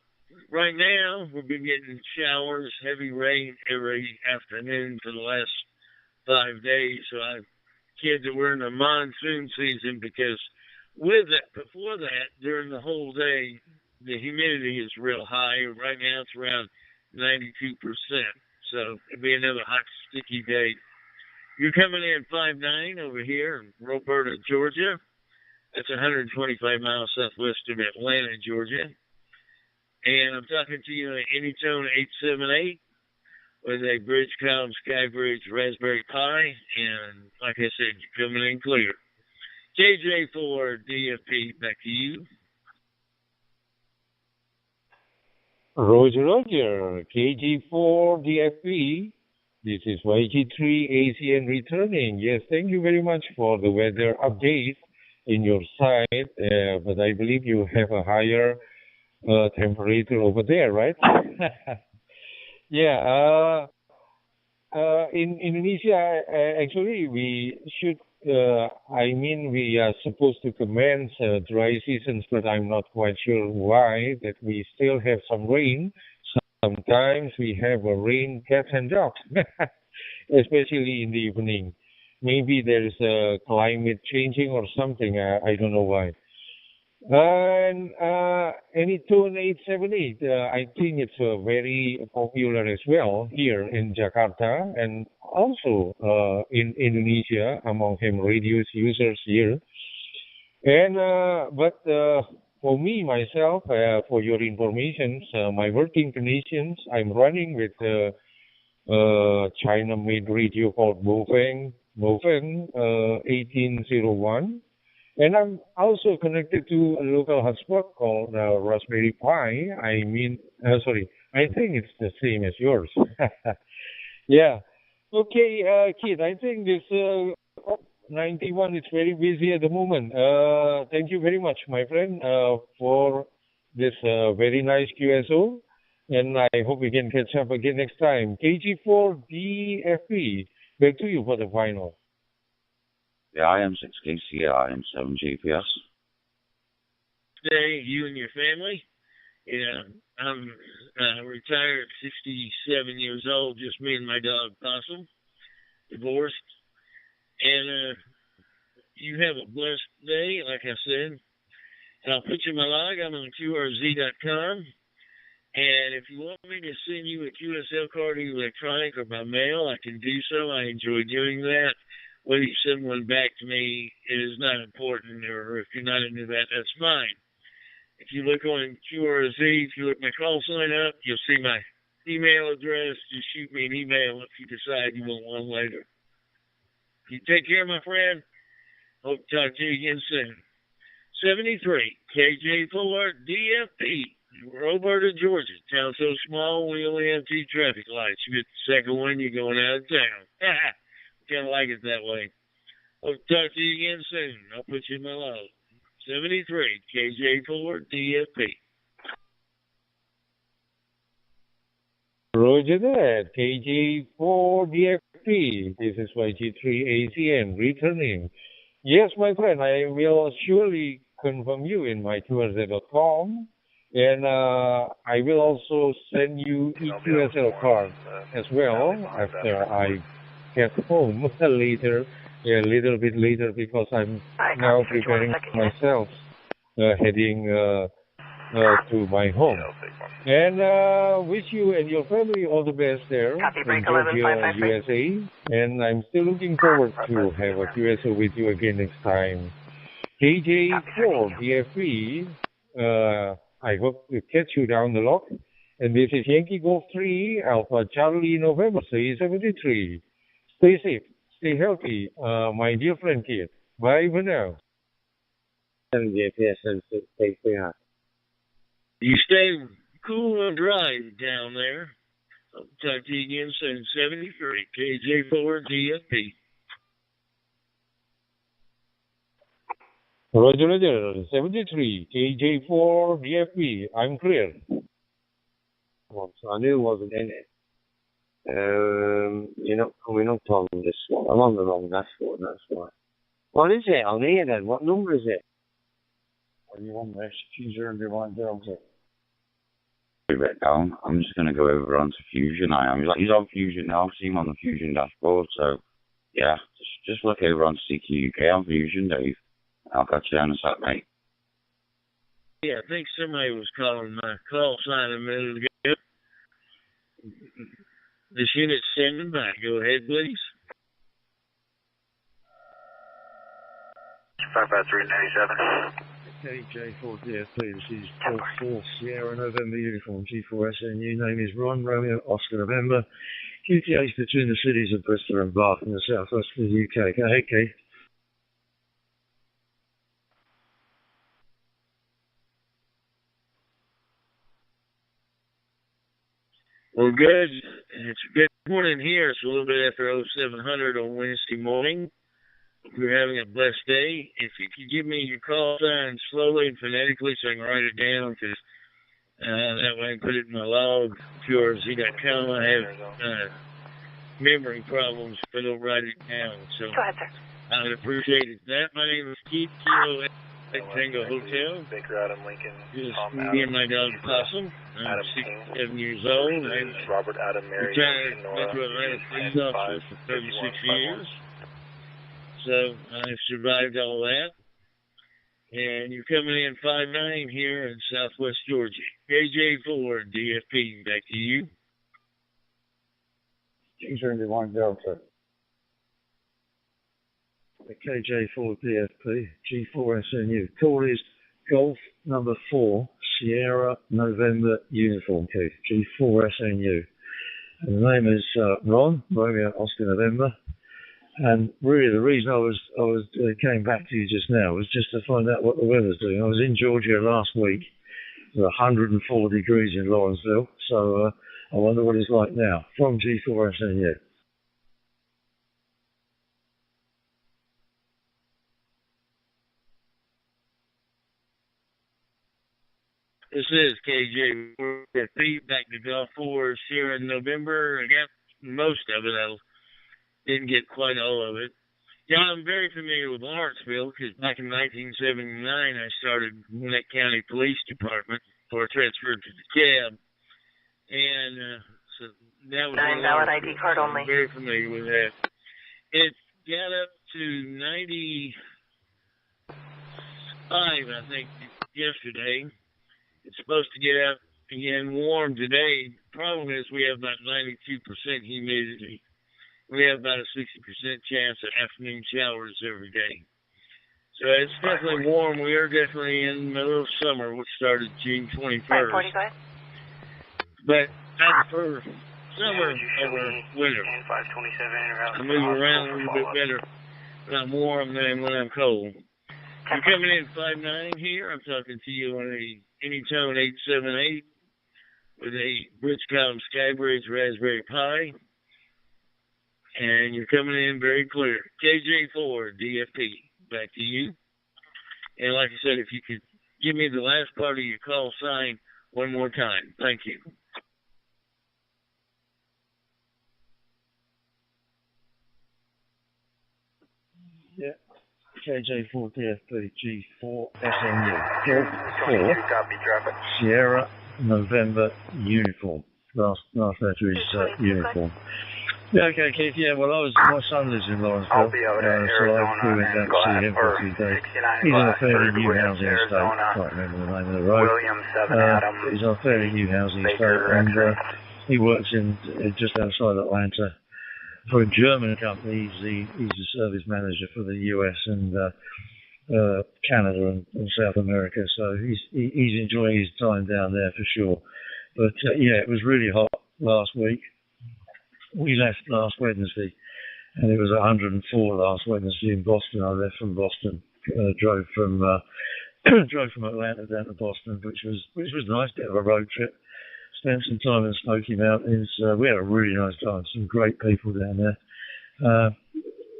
right now, we've been getting showers, heavy rain every afternoon for the last 5 days. So kids that we're in the monsoon season because with that, before that, during the whole day, the humidity is real high. Right now, it's around 92%. So it'll be another hot, sticky day. You're coming in 5'9" over here in Roberta, Georgia. That's 125 miles southwest of Atlanta, Georgia. And I'm talking to you on Anytone 878 with a Bridgecom Skybridge Raspberry Pi. And like I said, you're coming in clear. KJ4 DFP, back to you. Roger. KG4 DFP. This is YG3 ACN returning. Yes, thank you very much for the weather update in your side. But I believe you have a higher temperature over there, right? Yeah. In Indonesia, actually, we should. We are supposed to commence dry seasons, but I'm not quite sure why. That we still have some rain. Sometimes we have a rain, cats and dogs, especially in the evening. Maybe there is a climate changing or something. I don't know why. And Anytone 878, I think it's very popular as well here in Jakarta and also in Indonesia among ham radio users here. And but for me myself, for your information, my working conditions, I'm running with China-made radio called Bofeng 1801. And I'm also connected to a local hotspot called Raspberry Pi. I think it's the same as yours. Yeah. Okay, Kid, I think this 91 is very busy at the moment. Thank you very much, my friend, for this very nice QSO. And I hope we can catch up again next time. KG4 DFP, back to you for the final. Yeah, I am 6 KC, I am 7 GPS. Today, you and your family. Yeah, I'm retired at 67 years old, just me and my dog Possum, divorced. And you have a blessed day, like I said. And I'll put you in my log. I'm on QRZ.com. And if you want me to send you a QSL card, either electronic or by mail, I can do so. I enjoy doing that. Whether you send one back to me, it is not important, or if you're not into that, that's fine. If you look on QRZ, if you look my call sign up, you'll see my email address. Just shoot me an email if you decide you want one later. You take care, my friend. Hope to talk to you again soon. 73, KJ4 DFP, Roberta, Georgia. Town so small, we only have 2 traffic lights. You get the second one, you're going out of town. kind of like it that way. I'll talk to you again soon. I'll put you in my log. 73, KJ4, DFP. Roger that, KJ4DFP. This is YG3ACN returning. Yes, my friend, I will surely confirm you in my QSL.com. And I will also send you EQSL card as well after I get home later, a little bit later, because I'm now preparing myself, heading to my home. And wish you and your family all the best there in Georgia, USA. And I'm still looking forward to have a QSL with you again next time. KJ4DFP, I hope to catch you down the lock. And this is Yankee Golf 3, Alpha Charlie November 373. Stay safe, stay healthy, my dear friend kid. Bye for now. You stay cool and dry down there. I'll talk to you again soon. 73, KJ4DFP. Roger, 73, KJ4DFP. I'm clear. Well, so I knew it wasn't in it. You're not coming up on this one. I'm on the wrong dashboard, that's why. What is it on here then? What number is it? What do you want this? Q00106. Put it down. I'm just going to go over onto Fusion. He's on Fusion now. I've seen him on the Fusion dashboard. So, yeah, just look over on CQUK on Fusion, Dave. I'll catch you down a sec, mate. Yeah, I think somebody was calling my call sign a minute ago. This unit's standing by. Go ahead, please. 55397. KJ4DFP, this is 4 Sierra November uniform, G4SNU, name is Ron Romeo Oscar November, QTH between the cities of Bristol and Bath in the southwest of the UK. Go ahead, Keith. Well, good. It's a good morning here. It's a little bit after 0700 on Wednesday morning. We're having a blessed day. If you could give me your call sign slowly and phonetically so I can write it down, because that way I can put it in my log. QRZ.com. I have memory problems if I don't write it down. So I would appreciate it. My name is Keith, Kilo Tango Hotel. Baker Adam Lincoln. Just me and my dog Possum. I'm 67 years old. I'm Robert Adam Mary. Retired Metro Atlanta police officer for 36 years. So I've survived all that. And you're coming in 5'9" here in Southwest Georgia. KJ4 DFP, back to you. Q00106. KJ4DFP, G4SNU. Call is Golf number 4, Sierra November uniform, Keith. G4SNU. And the name is Ron Romeo Oscar November. And really, the reason I was came back to you just now was just to find out what the weather's doing. I was in Georgia last week. It was 104 degrees in Lawrenceville, so I wonder what it's like now. From G4SNU. This is KJ back to Golf 4 Sierra in November. I got most of it. I didn't get quite all of it. Yeah, I'm very familiar with Lawrenceville because back in 1979 I started Gwinnett County Police Department before I transferred to the cab. And so that was valid ID card only. I'm very familiar with that. It got up to 95, I think, yesterday. It's supposed to get out again warm today. The problem is we have about 92% humidity. We have about a 60% chance of afternoon showers every day. So it's definitely warm. We are definitely in the middle of summer, which started June 21st. 545. But I prefer summer over winter. I move around a little bit better when I'm warm than when I'm cold. I'm coming in 5'9" here. I'm talking to you on a Anytone 878 with a Bridgecom Skybridge Raspberry Pi. and you're coming in very clear. KJ4 DFP, back to you. And like I said, if you could give me the last part of your call sign one more time. Thank you. Yeah. KJ4 DFP G4 SNU. Golf 4 Sierra November uniform. Last letter is uniform. Yeah, okay, Keith. Yeah, well, my son lives in Lawrenceville, so I flew in down to see him for a few days. He's on a fairly new housing estate. I can't remember the name of the road. He's on a fairly new housing estate, and he works in just outside Atlanta for a German company. He's a service manager for the US and Canada and South America, so he's enjoying his time down there for sure. But yeah, it was really hot last week. We left last Wednesday, and it was 104 last Wednesday in Boston. I left from Boston, drove from Atlanta down to Boston, which was nice, bit of a road trip. Spent some time in the Smoky Mountains. We had a really nice time. Some great people down there.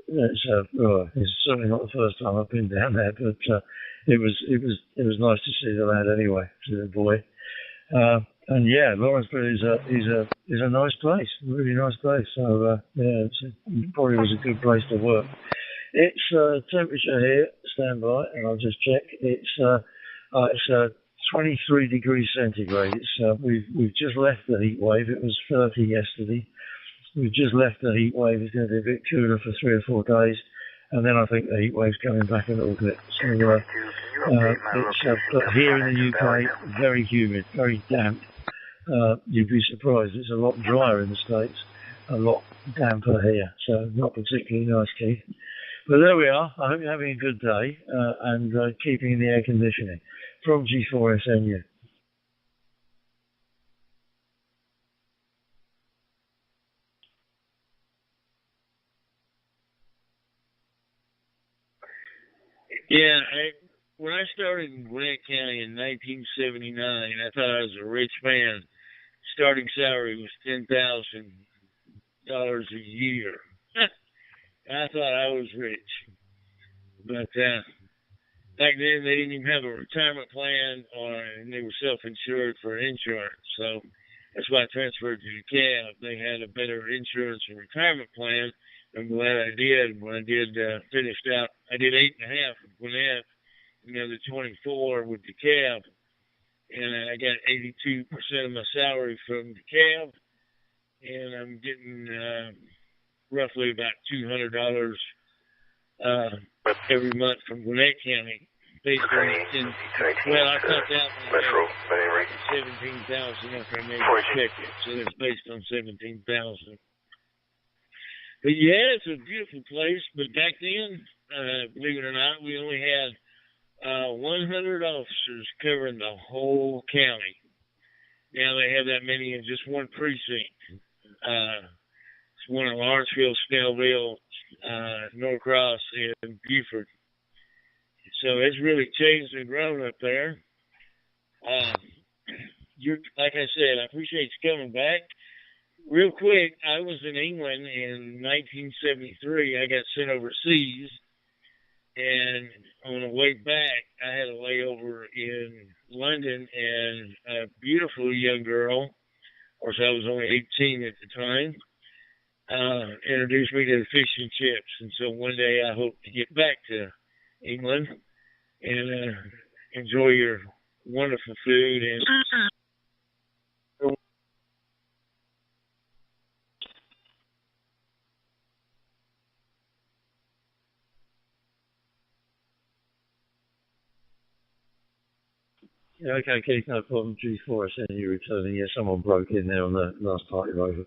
It's certainly not the first time I've been down there, but it was nice to see the land anyway, see the boy. And yeah, Lawrenceville is a nice place, a really nice place. So yeah, it probably was a good place to work. It's temperature here, stand by, and I'll just check. It's 23 degrees centigrade. We've just left the heat wave. It was 30 yesterday. We've just left the heat wave. It's going to be a bit cooler for 3 or 4 days, and then I think the heat wave's coming back a little bit. So but here in the UK, very humid, very damp. You'd be surprised. It's a lot drier in the States, a lot damper here, so not particularly nice, Keith. But there we are. I hope you're having a good day and keeping the air conditioning. From G4SNU. Yeah, when I started in Gwinnett County in 1979, I thought I was a rich man. Starting salary was $10,000 a year. I thought I was rich. But back then, they didn't even have a retirement plan, and they were self-insured for insurance. So that's why I transferred to the cab. They had a better insurance and retirement plan. I'm glad I did. When I did finished out, I did 8.5 with Gwinnett, another 24 with the cab, and I got 82% of my salary from the cab, and I'm getting roughly about $200 every month from Gwinnett County. Based on I thought that one 17,000 after I made the check it, so it's based on 17,000. But yeah, it's a beautiful place. But back then, believe it or not, we only had 100 officers covering the whole county. Now they have that many in just one precinct. It's one in Lawrenceville, Snellville, Norcross, and Buford. So it's really changed and grown up there. Like I said, I appreciate you coming back. Real quick, I was in England in 1973. I got sent overseas, and on the way back, I had a layover in London, and a beautiful young girl, of course I was only 18 at the time, introduced me to the fish and chips. And so one day I hope to get back to England and enjoy your wonderful food and Yeah, okay, Keith, no problem. G4, I sent you returning. Yeah, someone broke in there on the last party over.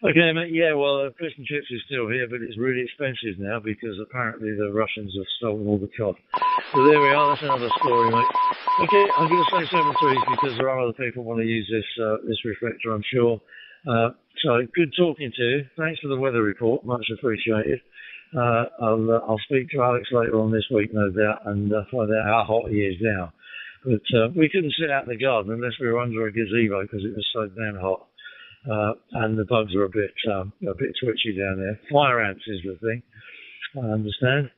Okay, mate, yeah, well, fish and chips is still here, but it's really expensive now because apparently the Russians have stolen all the cod. So there we are, that's another story, mate. Okay, I'm going to say 7 threes because there are other people who want to use this reflector, I'm sure. So, good talking to you. Thanks for the weather report, much appreciated. I'll speak to Alex later on this week, no doubt, and find out how hot he is now. But we couldn't sit out in the garden unless we were under a gazebo because it was so damn hot. and the bugs are a bit twitchy down there. Fire ants is the thing, I understand.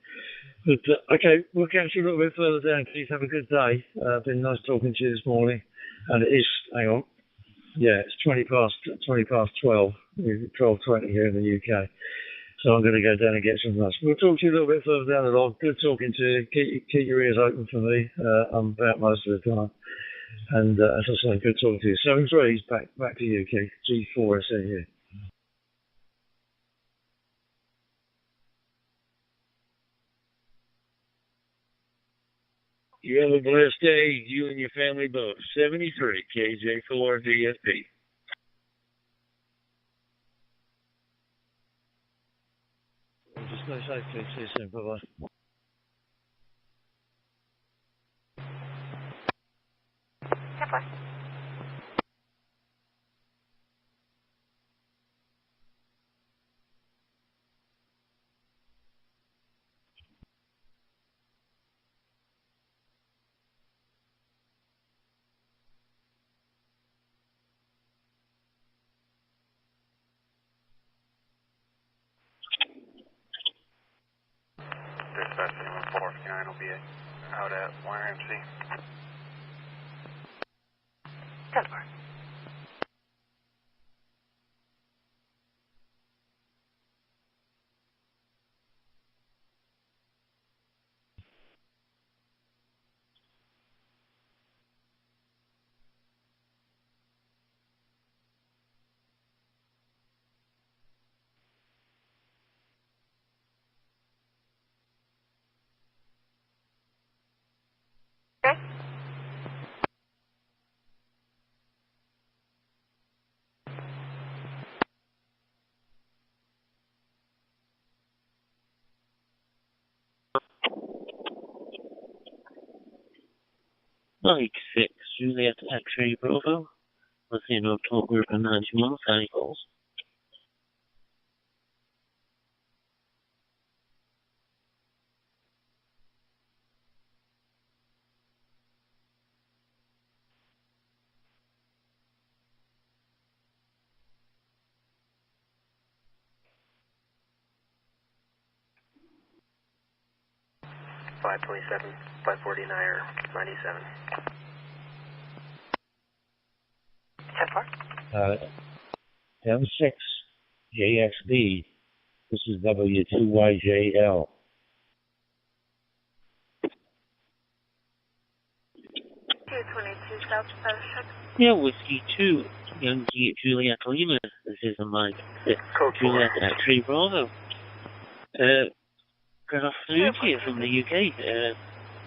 But okay, we'll catch you a little bit further down. Please have a good day. Been nice talking to you this morning. And it is, hang on, yeah, it's 20 past 12, 12:20 here in the UK. So I'm going to go down and get some lunch. We'll talk to you a little bit further down the line. Good talking to you. Keep your ears open for me. I'm about most of the time. And as I say, good talking to you. 7-3's back to you, Keith. G4SNU. You have a blessed day, you and your family both. 73 KJ4 DFP. Just go safely. See you soon. Bye-bye. Dispatch 459 will be out at YMC. 10-4. Mike 6, Juliet X-Ray Bravo. Let's see, no talk group and 90 miles, any calls. Five 27, 549 or 97. 10-4. M6 JXB. This is W2YJL. 222 South Pacific. Yeah, Whiskey 2, Yankee Juliet Lima. This is a Mike 6, Juliet X-Ray Bravo. Good afternoon to you from the UK. The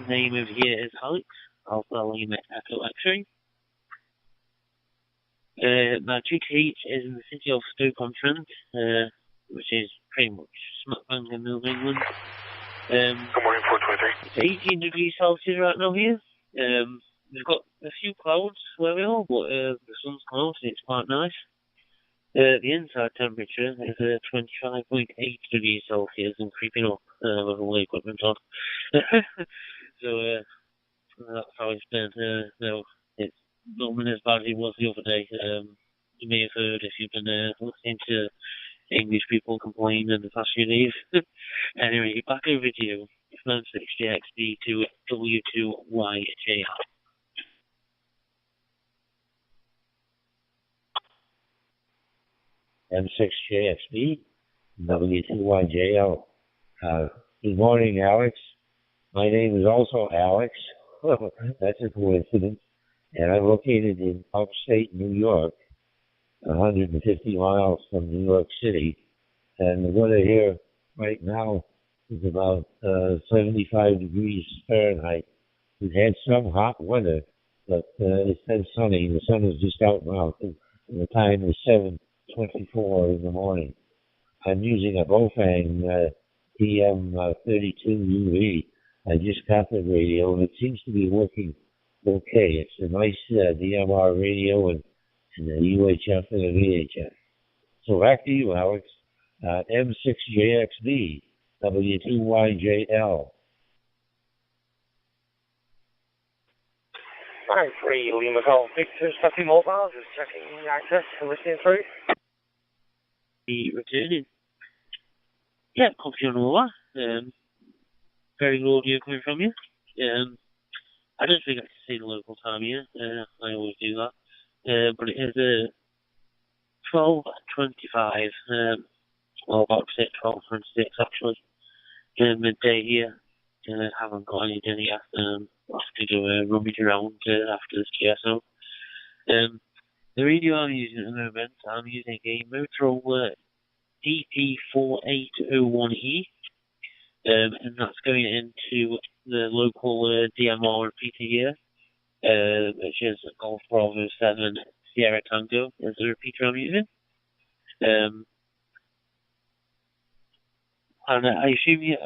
name over here is Alex, Alpha Lima Echo X-Ray. My GTH is in the city of Stoke-on-Trent, which is pretty much smack bang in the middle of England. Good morning, 423. It's 18 degrees Celsius right now here. We've got a few clouds where we are, but the sun's come out and it's quite nice. The inside temperature is 25.8 degrees Celsius and creeping up with all the equipment on. So that's how it's been. No, it's not been as bad as it was the other day. You may have heard if you've been listening to English people complain in the past few days. Anyway, back over to you. 96JXD to W2YJR. M6JXB, W2YJL. Good morning, Alex. My name is also Alex. That's a coincidence. And I'm located in upstate New York, 150 miles from New York City. And the weather here right now is about 75 degrees Fahrenheit. We've had some hot weather, but it's been sunny. The sun is just out now, and the time is 7:24 in the morning. I'm using a Bofang DM32UV. I just got the radio, and it seems to be working okay. It's a nice DMR radio and a UHF and a VHF. So back to you, Alex. M6JXB, W2YJL. 53 Lima Golf Victor, Stuffy Mobile, just checking access and listening through. Returning. Yeah, copy on all that. Very good audio coming from you. I don't think I can see the local time here. I always do that. But it is 12:25. Well, about 12:26 actually. Midday here. Haven't got any dinner yet. Have to do a rummage around after this GSO. The radio I'm using at the moment, I'm using a Motorola DP4801E. And that's going into the local DMR repeater here, which is Golf Bravo 7 Sierra Tango is the repeater I'm using. And I assume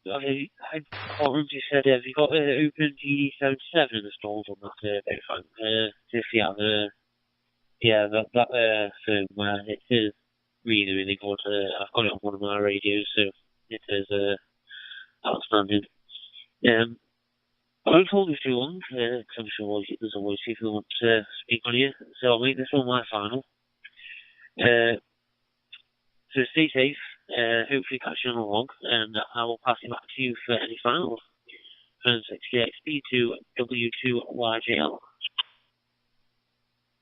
I can't remember if you said, have you got Open GD77 installed on that phone? Just that firmware, it is really, really good. I've got it on one of my radios, so it is outstanding. I won't hold you too long, because I'm sure there's always people who want to speak on you, so I'll make this one my final. So stay safe, hopefully catch you on the log, and I will pass it back to you for any finals. From 6JXP to W2YJL.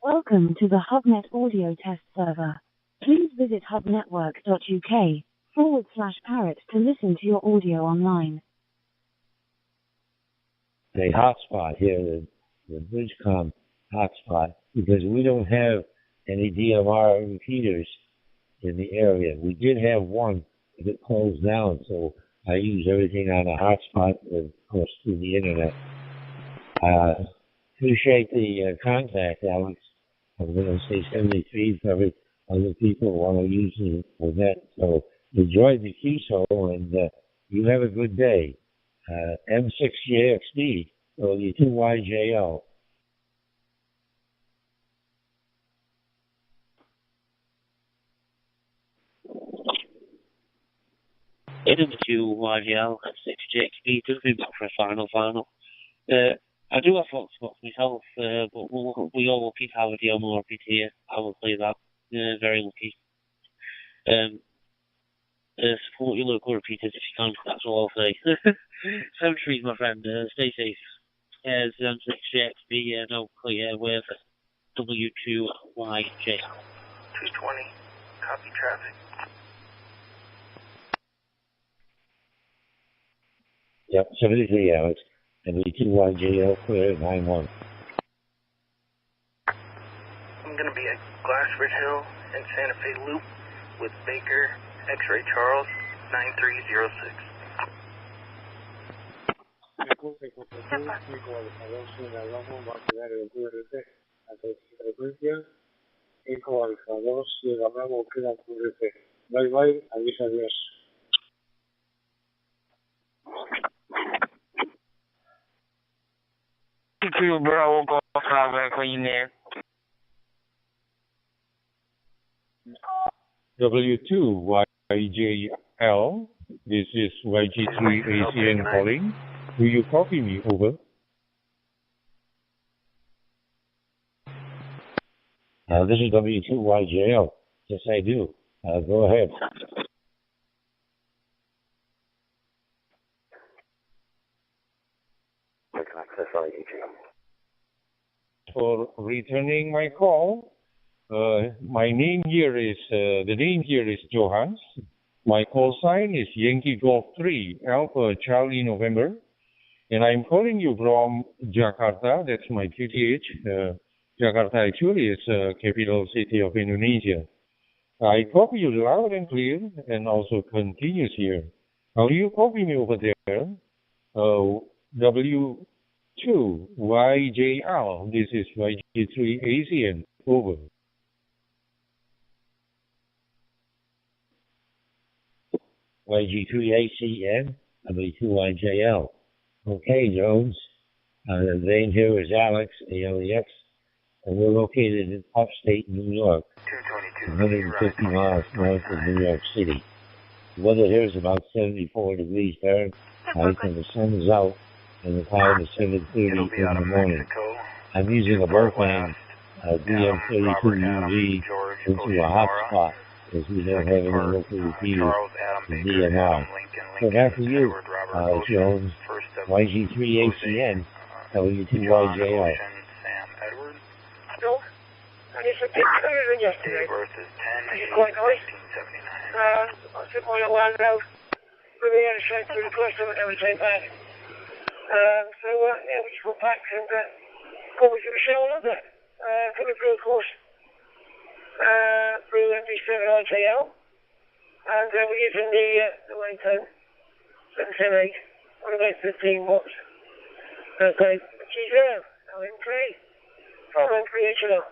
Welcome to the HubNet audio test server. Please visit hubnetwork.uk/parrot to listen to your audio online. The hotspot here, the Bridgecom hotspot, because we don't have any DMR repeaters in the area. We did have one that closed down, so I use everything on the hotspot and, of course, through the internet. Appreciate the contact, Alex. I'm going to say 73 for every other people who want to use the net. So enjoy the QSO, and you have a good day. M6JXD, W2YJL. W2YJL at 6JXD, just been back for a final. I do have Fox myself, but we all lucky to have a DMR repeater here. I will play that. Very lucky. Support your local repeaters if you can, that's all I'll say. 73, my friend, stay safe. It's M6JXB, no clear with W2YJ. 220, copy traffic. Yep, 73 Alex. W2YJL clear at 9-1. I'm going to be at Glassford Hill and Santa Fe Loop with Baker, X-Ray Charles, 9306. Bye bye, adiós. Bravo Golf Bravo, clean there. W2YJL, this is YG3ACN calling. Will you copy me, over? This is W2YJL. Yes, I do. Go ahead. For returning my call, my name here is, the name here is Johans. My call sign is Yankee Golf 3, Alpha Charlie November. And I'm calling you from Jakarta, that's my QTH. Jakarta actually is capital city of Indonesia. I copy you loud and clear and also continuous here. Now you copy me over there. W2YJL, this is YG3ACN, over. YG3ACN, W2YJL. Okay, Jones. The name here is Alex, ALEX, and we're located in upstate New York, 150 miles north of New York City. The weather here is about 74 degrees Fahrenheit, and the sun is out, and the time is 7:30 in the morning. I'm using a Berkman DM32UV into a hotspot because we don't have any local repeater in DMR. So after you, Jones, YG3ACN, W2YJL. And it's a bit cooler than yesterday. It's quite nice. I took my little hand out with the other side for the first time I ever came back. Yeah, we just got back and got to the show a little bit. Coming through, of course, through MD7IJL. And we're using the Waytone 778 on about 15 watts. Okay, G0, LM3, from M3HL.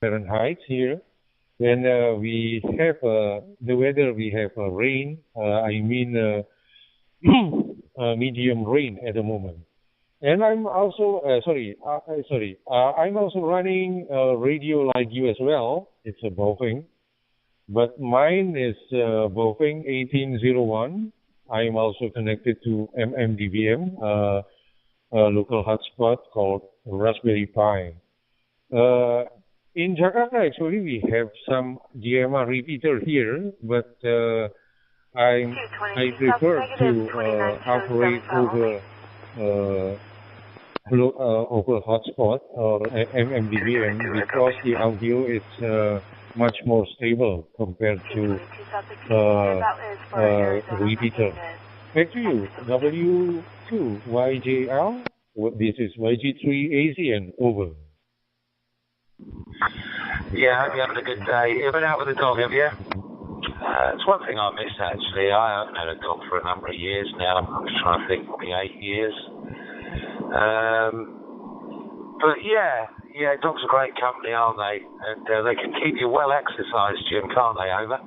Fahrenheit here. When we have the weather, we have rain. Medium rain at the moment. And I'm also I'm also running a radio like you as well. It's a Bofing, but mine is Bofing 1801. I'm also connected to MMDVM, a local hotspot called Raspberry Pi. In Jakarta, actually, we have some DMR repeater here, but I prefer to operate over hotspot or MMDVM because the audio is much more stable compared to repeater. Back to you, W2YJL. This is YG3ACN, over. Yeah, hope you're having a good day. You been out with the dog, have you? It's one thing I miss, actually. I haven't had a dog for a number of years now. I'm just trying to think, maybe 8 years. But yeah, dogs are great company, aren't they? And they can keep you well exercised, Jim, can't they, over?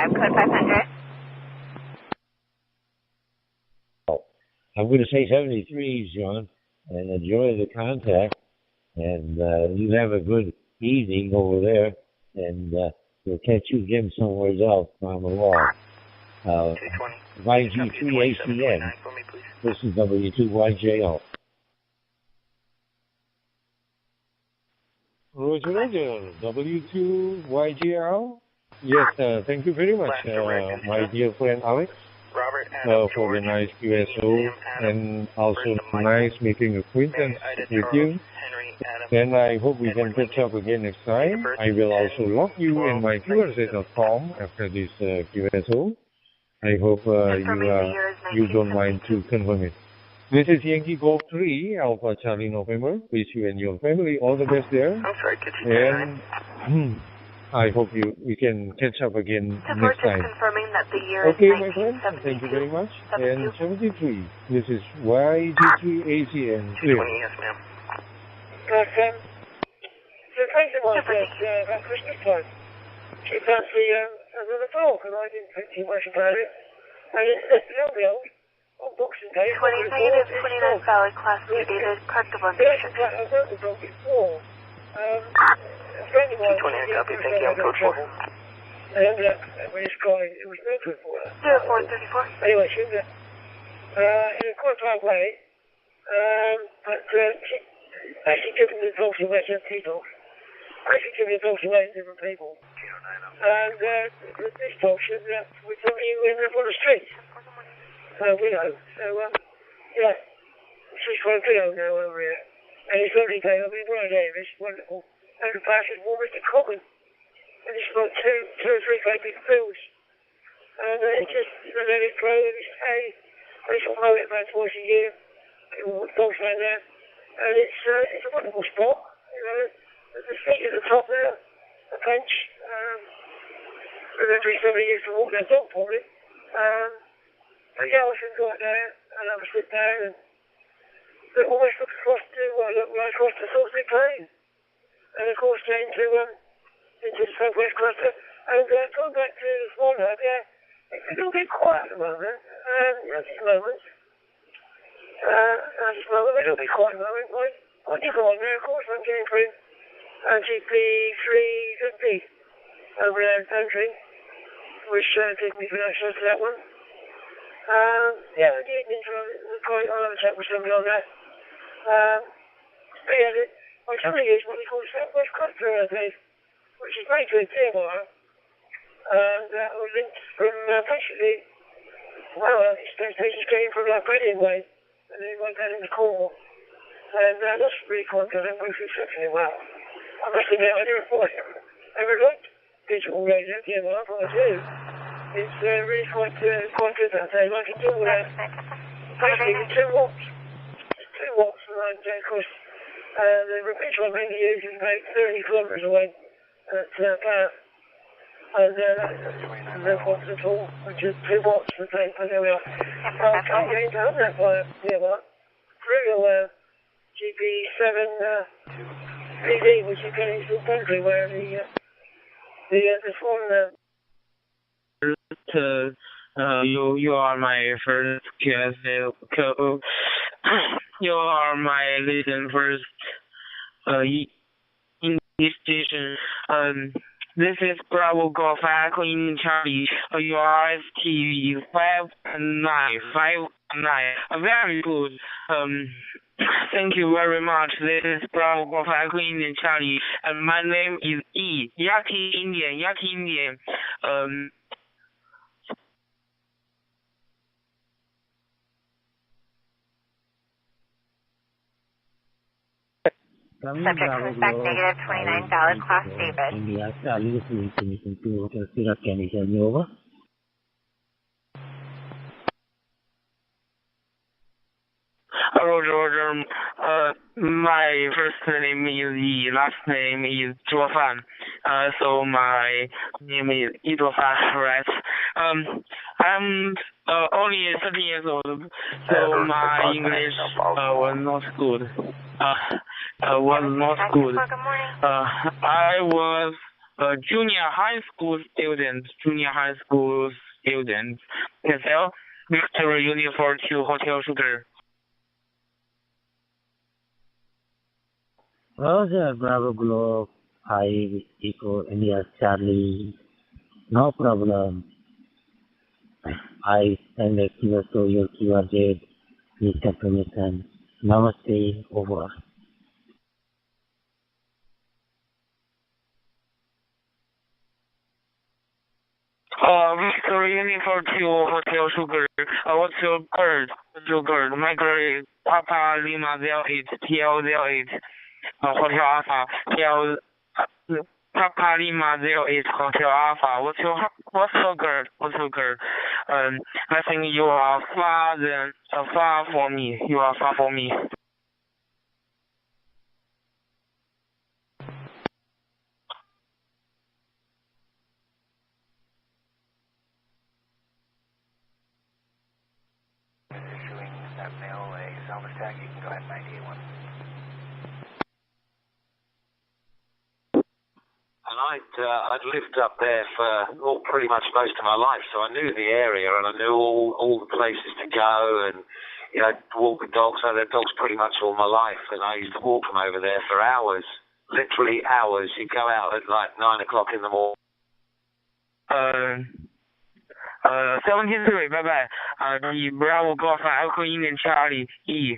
Code 500. I'm going to say 73, John, and enjoy the contact. And you have a good evening over there, and we'll catch you again somewhere else on the wall. YG3ACN. This is W2YJL. Roger, W2YJL. Yes, thank you very much, my dear friend Alex, for the nice QSO, and also nice making acquaintance with you. And I hope we can catch up again next time. I will also log you in my QRZ.com after this QSO. I hope you don't mind to confirm it. This is Yankee Golf 3, Alpha Charlie November. Wish you and your family all the best there. And I hope we can catch up again next time. Confirming that the year okay, my friend. Thank you very much. 72. And 73. This is YG3ACN. Clear. Yes, ma'am. The patient was at Christmas time. She passed another dog, and I didn't think too much about it. And it's lovely on Boxing Day. 29 valid class 2 dated, correct of location. I've got the dog before. A friend of mine, copy, thank you, I'm Code 4. I ended up with this guy, it was no good for her. 0434. Anyway, she was in a quite far away, but she actually took me to talk to people. Actually took me to talk to different people. And this talk was with somebody who lived on the street. Widow. So, yeah, she's quite a widow now over here. And his lovely guy, I mean, Brian Davis, wonderful. And the passion for Mr. Common. And it's got two or three great big fields. And it's just, they let it grow and it's hay. And it's all mow it about twice a year. People dogs around there. And it's a wonderful spot. You know, the seat at the top there, a bench. Remember somebody used to walk their dog for it. And yeah, I should go out there and have a sit down and almost look across right across the Salisbury Plain. And of course into the southwest cluster. And going back to the Swan Hub, yeah, it's a little bit quiet at the moment. At this moment. A little bit quiet at the moment. I do go on there, of course, I'm getting through GP350 over there in country, which took me for access to that one. Yeah, I did I'll have a chat with somebody on that. I'll tell you what we call Southwest Cross-Trail, which is made with DMR. That was linked from basically, its stations came from like Reading Way, and then it went down in the core. And that's really quite good, and works exceptionally well. I must admit, I never liked digital radio, DMR, but I do. It's really quite good that day. I can do basically with 2 watts. 2 watts, and of course, the repeater I'm mainly using is about 30 kilometres away at Bath. And no watts at all, which is 2 watts per day. But there we are. I can't get into that via DMR. Through GP7 PD, which is getting to the country where this one. You are my first you are my first English station. This is Bravo Golf Echo in Charlie. You are STV 595. Very good. Thank you very much. This is Bravo Golf Echo in Charlie, and my name is E. Yaki Indian. Subject comes back negative $29, Class David. India, Charlie, Finishing 2 Hotel Sierra, can you hear me over? Roger. My first name is Yi, last name is Zhuofan. So my name is Yi Zhuofan, right? I'm only 13 years old, so my English was not good. I was a junior high school student. Hotel Victory Uniform 2 Hotel Sugar. Roger, Bravo Globe, 5 Echo India Charlie, no problem. I send a QR to your QRZ, please confirmation. Namaste, over. Victory Uniform 2 Hotel Sugar. What's your girl? My girl is Papa Lima 08 TL08 Hotel Alpha TL Papa Lima 08 Hotel Alpha. What's your girl? I think you are far for me. You are far for me. Issuing that mail a salvage tag, you can go ahead and 981. And I'd lived up there for pretty much most of my life, so I knew the area and I knew all the places to go, and walk the dogs. I had dogs pretty much all my life, and I used to walk them over there for hours, literally hours. You go out at like 9 o'clock in the morning. 73, bye bye. The Bravo Golf Echo Indian Charlie E.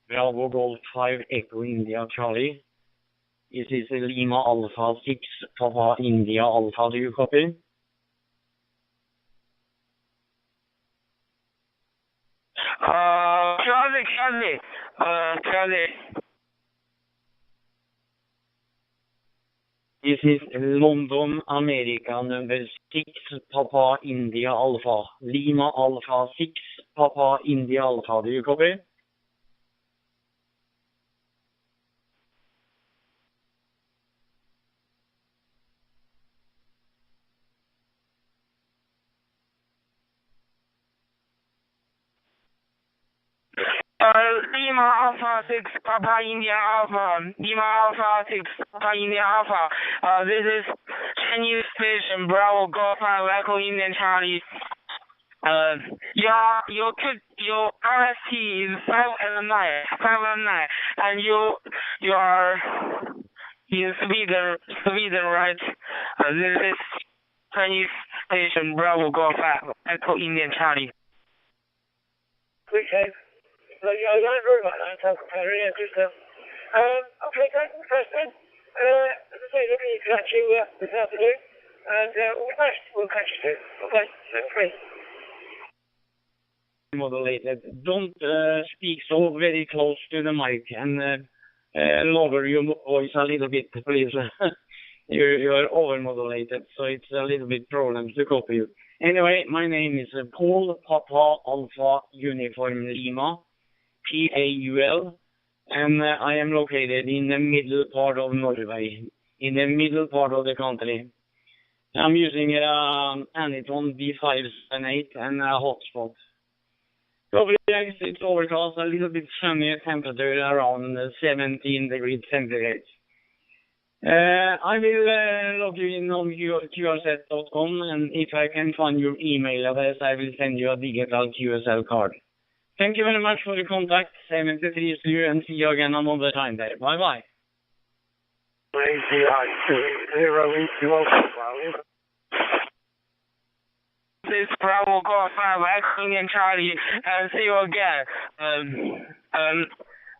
Bravo Golf 5 Echo India Charlie. This is Lima Alpha 6 Papa India Alpha. Do you copy? Charlie. This is London, America, number 6 Papa India Alpha. Lima Alpha 6 Papa India Alpha. Do you copy? Lima Alpha 6, Papa India Alpha, Lima Alpha 6, Papa India Alpha. This is Chinese station, Bravo Golf 5, Echo Indian Charlie. Your RST is 519, and you are in Sweden, right? This is Chinese station, Bravo Golf 5, Echo Indian Charlie. Okay. So yeah, I don't worry about that. I really understand. Okay, thank you, Preston. As I say, looking to catch you this afternoon, and we'll catch you soon. Okay, thanks, mate. Modulated. Don't speak so very close to the mic and lower your voice a little bit, please. You are over-modulated, so it's a little bit problem to copy you. Anyway, my name is Paul Papa Alpha Uniform Lima, PAUL, and I am located in the middle part of Norway, in the middle part of the country. I'm using Anyton B578 and a hotspot. Probably it's overcast, a little bit sunny, temperature around 17 degrees centigrade. I will log you in on qrset.com, and if I can find your email address, I will send you a digital QSL card. Thank you very much for the contact. 73 to you, and see you again another time there. Bye-bye. This is Bravo Golf 5, Echo Indian Charlie, and see you again.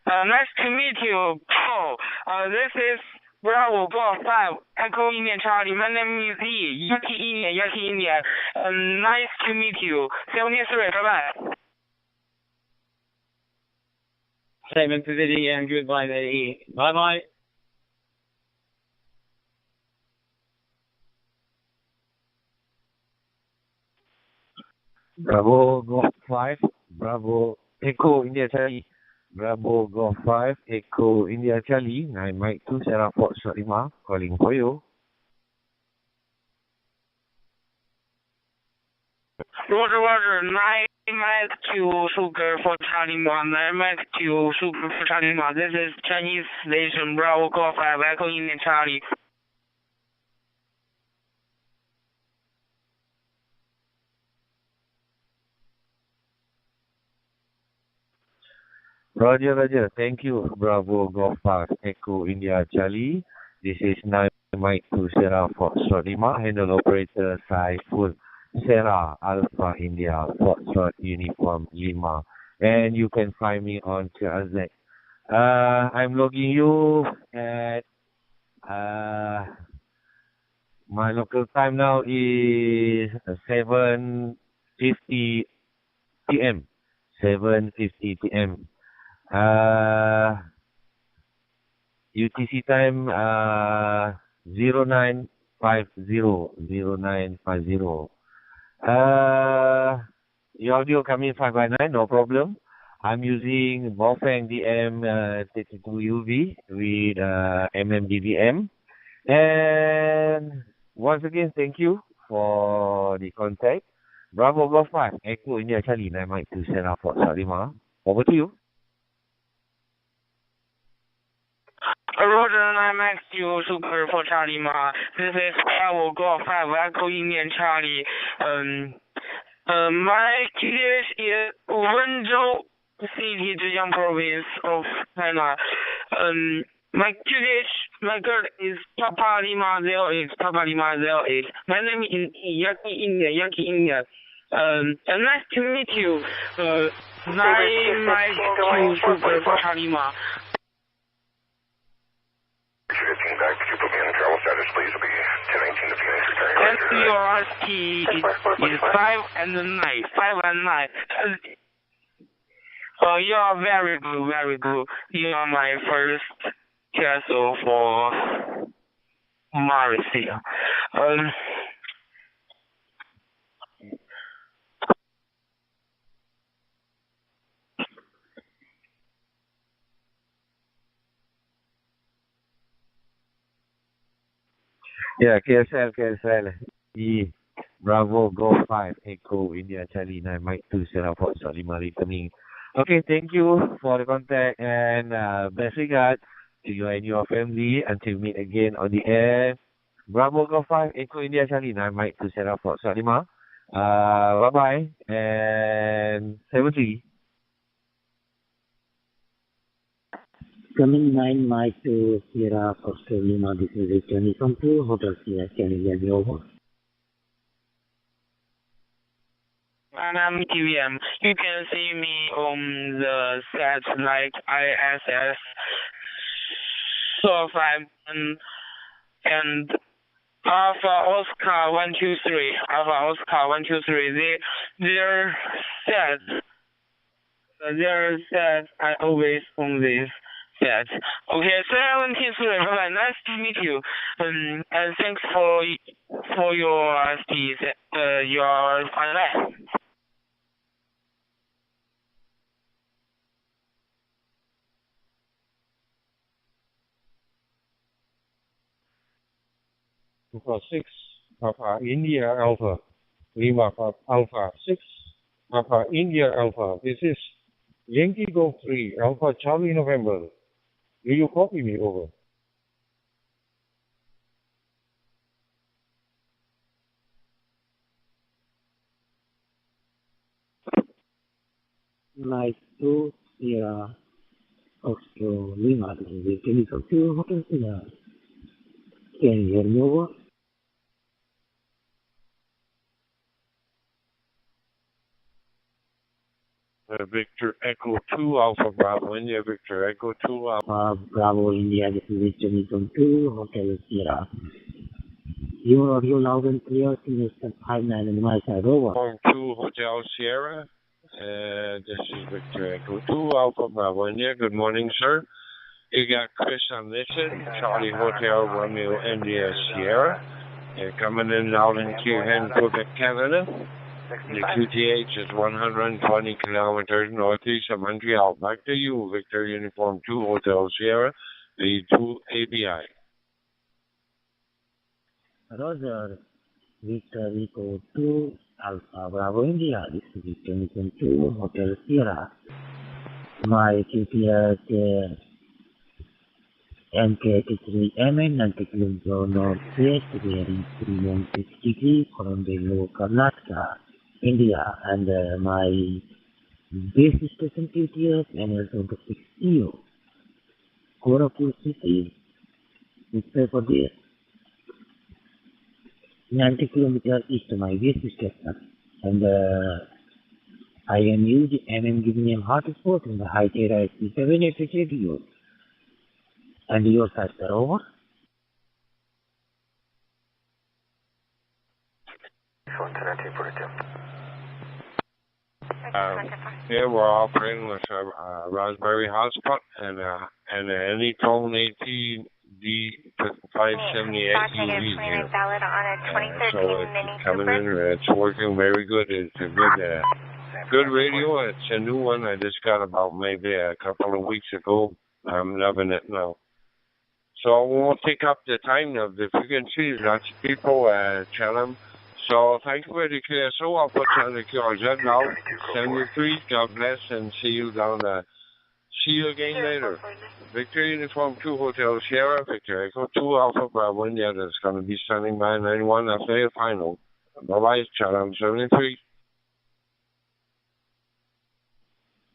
Nice to meet you, Paul. This is Bravo Golf 5, Echo Indian Charlie. My name is Yaki India. Nice to meet you. 73, bye-bye. 73 and goodbye, there. Bye-bye. Bravo Golf 5, Bravo Echo India Charlie, Bravo Golf 5, Echo India Charlie, 9 Mike 2 Sarah Fort Shot 5, calling for you. Roger, 9 Mike 2 Sugar for Charlie 1, 9 Mike 2 Sugar for Charlie 1. This is Chinese station, Bravo Golf 5, Echo Indian Charlie. Roger. Thank you. Bravo Golf 5, Echo India Charlie. This is 9 Mike 2 Sarah Fort Shot 5, handle operator Saiful Sarah Alpha India Fort Shot Uniform Lima. And you can find me on QRZ. I'm logging you at my local time now is 7:50 p.m. 7:50 p.m. UTC time 0950. Your audio coming 5x9, no problem. I'm using Baofeng DM32UV with MMDVM. And once again, thank you for the contact. Bravo Golf 5, Echo India Charlie, 9 Mike 2 Sarah Fort Shot 5. Over to you. Roger, 9 Mike 2 Super for Charlie Ma. This is Bravo Golf 5, Echo Indian Charlie. My QTH is Wenzhou City, Zhejiang Province of China. My QTH, my girl is Papa Lima 08, Papa Lima 08. My name is Yaki India. Nice to meet you. 9 Mike 2 Super for Charlie Ma. 15 back, could you put me on the travel status, please? It'll be 10:19 to Phoenix, returning. And your RST is 5 and 9. 5 and 9. You are very good. You are my first castle for Marcy. Yeah, KSL. Bravo Golf 5, Echo India Charlie 9 Mike 2 Sarah Fort Shot 5 returning. Okay, thank you for the contact and best regards to you and your family until meet again on the air. Bravo Golf 5, Echo India Charlie 9 Mike to set up for Salima. Bye-bye and 73. Coming 9 Mike to Sierra for Salima, this is a journey from 2 Hotel Sierra, can you get me over? And I'm TVM. You can see me on the set like ISS 45 and Alpha Oscar 123. Alpha Oscar 123. Their set I always on this set. Okay, 73. Bye. Nice to meet you. And thanks for your speech. Your fine. 6 Alpha India Alpha Lima Alpha 6 Alpha India Alpha. This is Yankee Golf 3 Alpha Charlie November. Do you copy me? Over. Nice to Sierra Oscar Lima, this is a journey from 2 Hotel Sierra. Can you hear me over? Victor Echo 2 Alpha Bravo India, Victor Echo 2 Alpha Bravo India, this is Johnny from 2 Hotel Sierra. Your audio loud and clear, signal 59 on my side, over. Form 2 Hotel Sierra, this is Victor Echo 2 Alpha Bravo India. Good morning, sir. You got Chris on this end, Charlie Hotel Romeo India Sierra. You're coming in loud and clear here in Quebec, Canada. The QTH is 120 kilometers northeast of Montreal. Back to you, Victor Uniform 2 Hotel Sierra, the 2 ABI. Roger, Victor Echo 2 Alpha Bravo India. This is Victor Uniform 2 Hotel Sierra. My QTH NK83MN 90 km northwest, bearing 316 degrees, Colombo, Karnataka, India, and my base station QTS NL26EU, Gorakhpur City, Uttar Pradesh, 90 kilometers east of my base station, and I am using giving hotspot in the high terrace 780 radio. And your side, sir, over? Here we're operating with a Raspberry hotspot and any phone AT D578 UV here. So it's coming in, it's working very good. It's a good radio. It's a new one I just got about maybe a couple of weeks ago. I'm loving it now. So I won't take up the time of the frequency. Lots of people tell them. So thank you for the QSO. I'll put you on the QRZ now. 73. God bless and see you down there. See you again later. Victor Uniform 2 Hotel Sierra, Victor Echo 2 Alpha Bravo India. That's going to be standing by 91 after the final. Bye-bye, Chalam 73.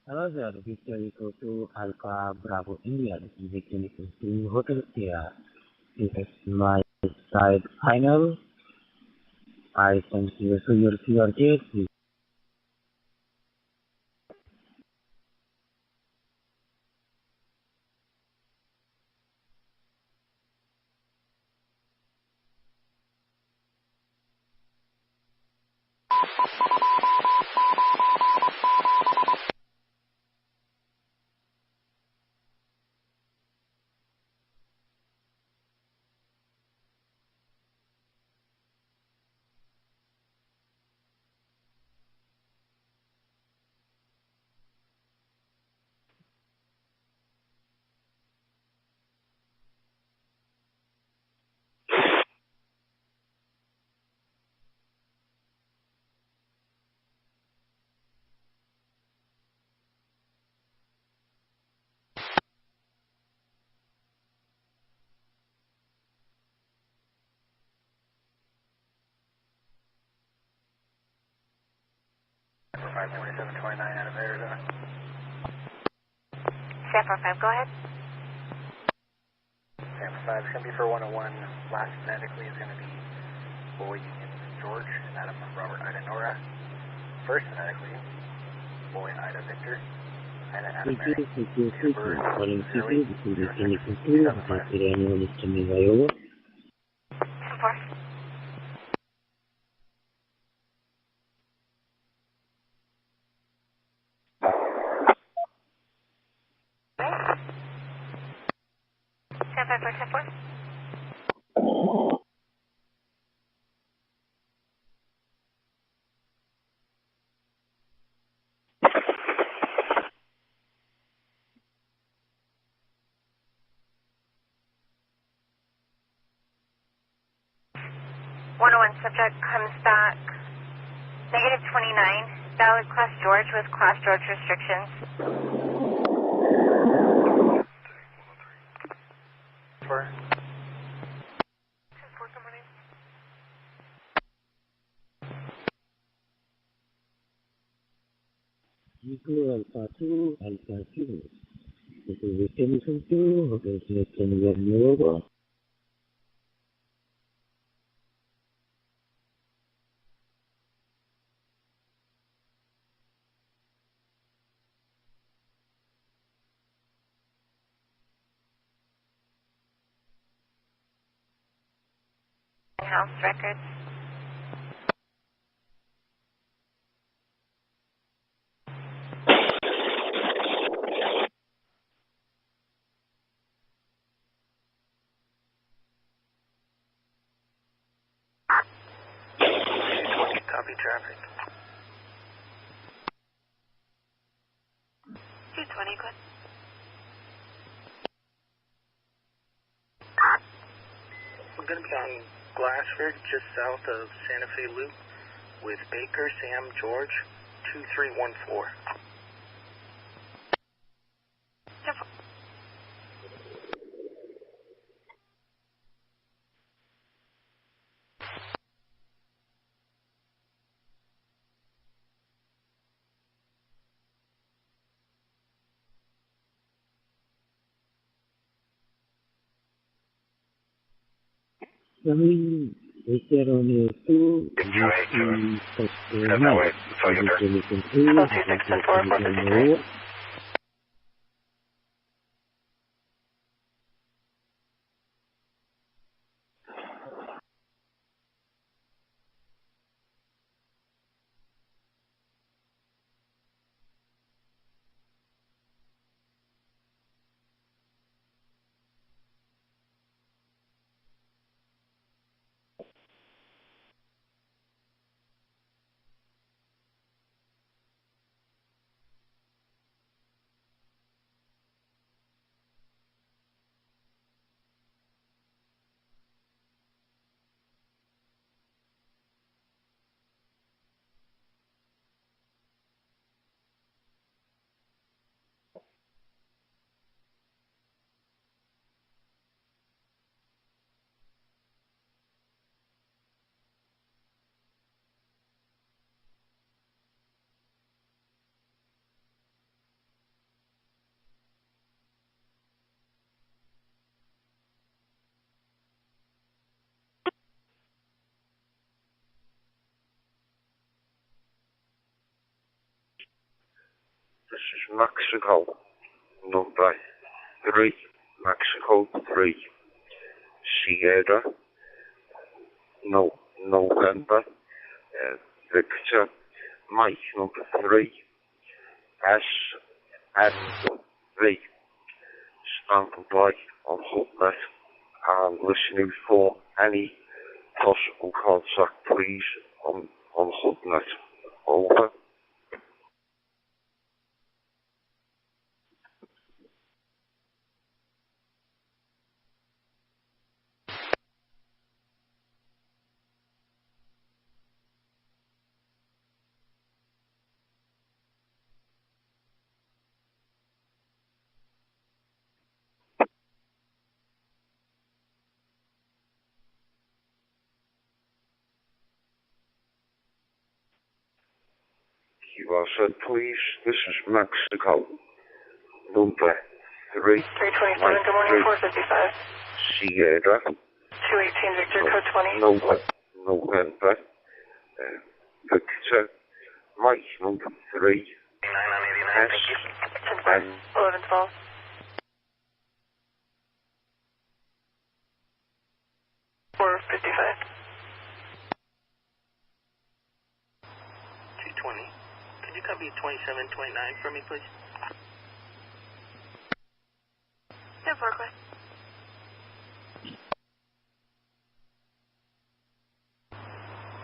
Hello there, Victor Echo 2 Alpha Bravo India. This is Victor Echo 2 Hotel Sierra. This is my side final. I send you to your QRZ. Please. 52729 out of Arizona. San 45, go ahead. San 5 is going to be for 101. Last phonetically is going to be Boy Union George and Adam Robert Ida Nora. First phonetically, Boy Ida Victor. Ida Adam Mary. Calling CQ, this is the Phoenix 2, anyone is to me Iowa. 4. San 5 for 10 4. Subject comes back negative 29, valid class George with class George restrictions. For Eagle Alpha 2, Alpha 2. This is the Phoenix 2, okay, so it's going to get me over. House records. copy traffic. 220, good. We're going to be on Glassford, just south of Santa Fe Loop, with Baker, Sam, George, 2314. Is there only two? That way. That's all you get. This is Mexico, number 3, Mexico 3, Sierra, November, Victor, Mike number 3, SV, standing by on Hotnet and listening for any possible contact, please, on Hotnet. Over. Kilo said, please, this is Mexico. Number 3. 327, good morning, 455. Sierra. 218 Victor, code 20. November. Victor. Mike, number 3. 9989, thank you. 1112. Could you copy 2729 for me, please? Yeah, Parkway.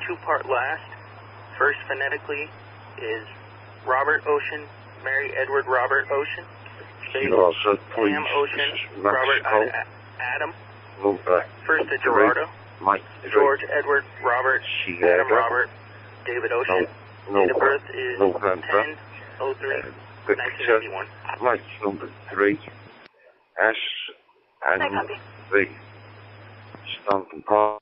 Two-part last. First phonetically is Robert Ocean, Mary Edward Robert Ocean. Kilo said, please, Sam Ocean, this is Robert Mexico. Adam. Number First to Gerardo. Mike, George Edward Robert Sierra. Adam Robert David Ocean. Date of birth is November. 10/03/1991. Mike, number 3. S and V. Stanton Park.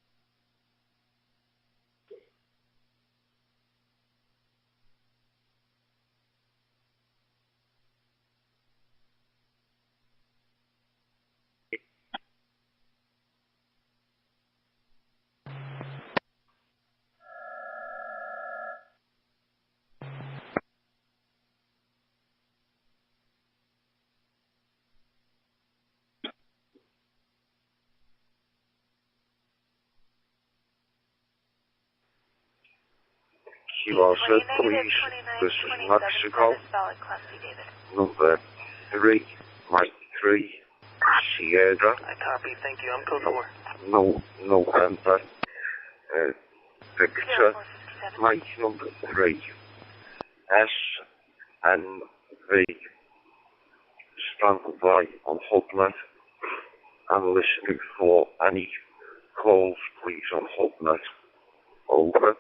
Kilo said, please, this is Mexico. Number 3, Mike 3, Sierra. I copy, thank you. I'm code 4. November. Victor. Mike number 3. S and V. Stand by on HubNet. I'm listening for any calls, please, on HubNet. Over.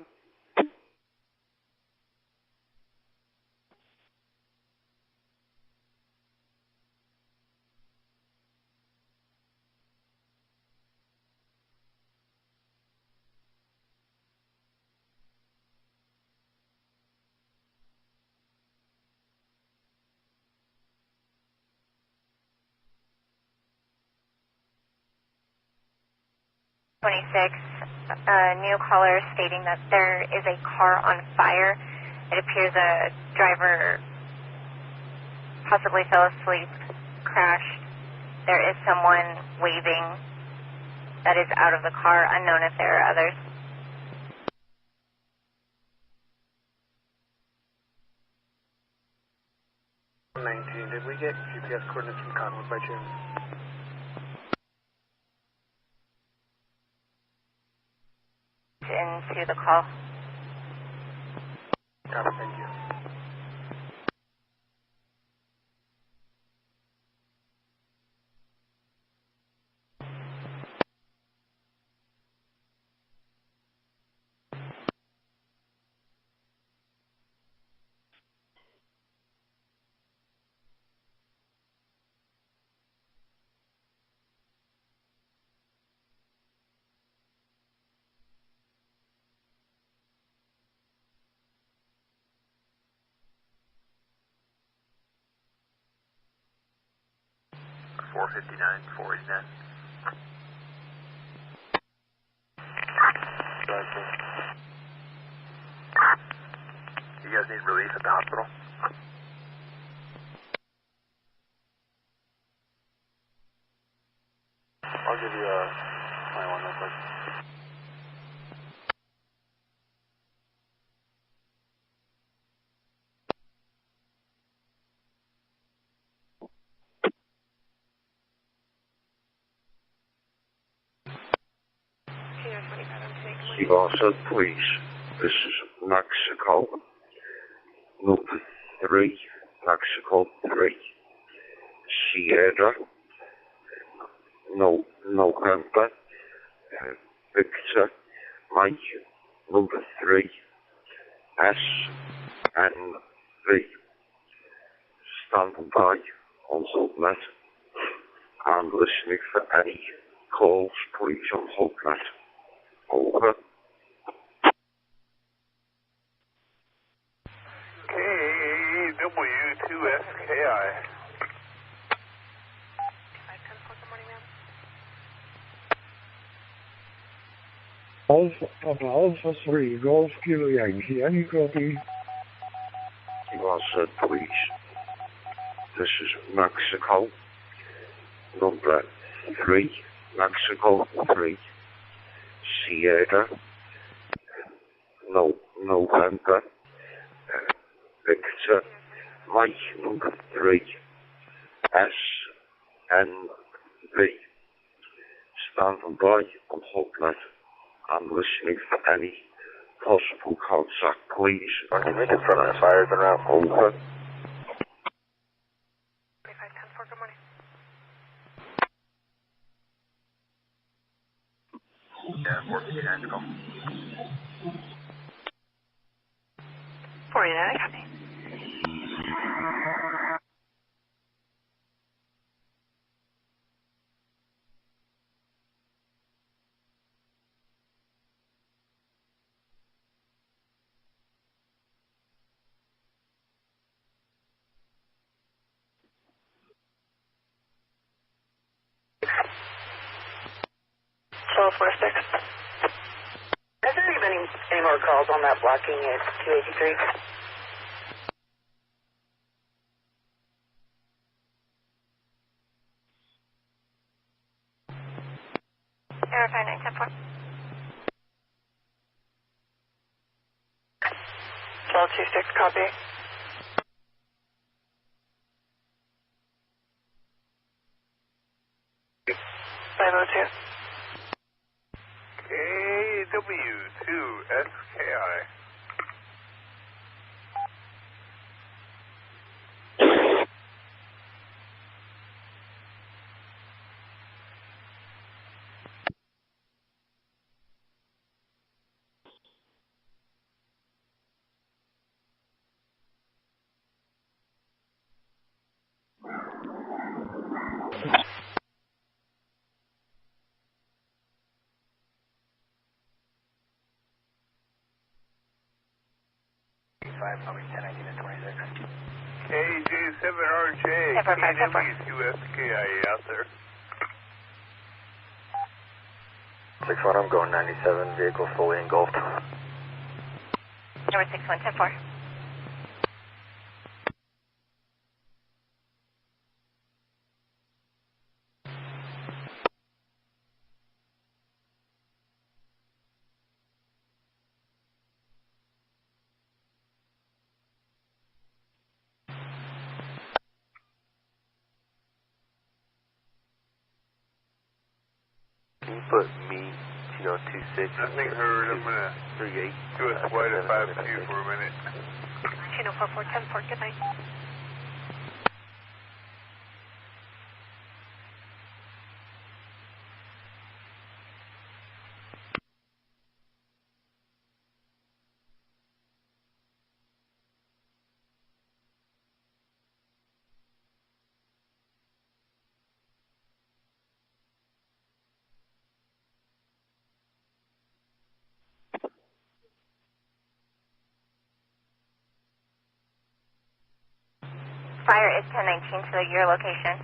New caller stating that there is a car on fire. It appears a driver possibly fell asleep, crashed. There is someone waving that is out of the car, unknown if there are others. Did we get GPS coordinates from Conwood by chance? Into the call. Copy, thank you. You guys need relief at the hospital? I'll give you a 21 real quick. Kilo said, please, this is Mexico. Number 3, Mexico 3. Sierra. November. Victor. Mike. Number 3. S and V. Standing by on HubNet. I'm listening for any calls, please, on HubNet. Over. Okay, W2SKI. Alpha 3, Golf Kilo Yankee, any copy? Well said, please. This is Mexico, number 3, Mexico 3, Sierra, November, Victor, Mike number 3, SNV. Standing by on Hotnet and listening for any possible contact, please. Can we confirm the fires en route? Over. Yeah, 14 go. 49, copy. Has there been any more calls on that blocking at 283? Verify 974. 1226, copy. KW2SKI. Probably 10, 19, and 26. KJ7RJ, KW2SKI out there. 61, I'm going 97, vehicle fully engulfed. Number 6174. Can you put me, Chino 26? Nothing heard. I'm going to 38. Do us wide at 5-2 for a minute. Chino 4410, good night. Fire is 1019 to your location.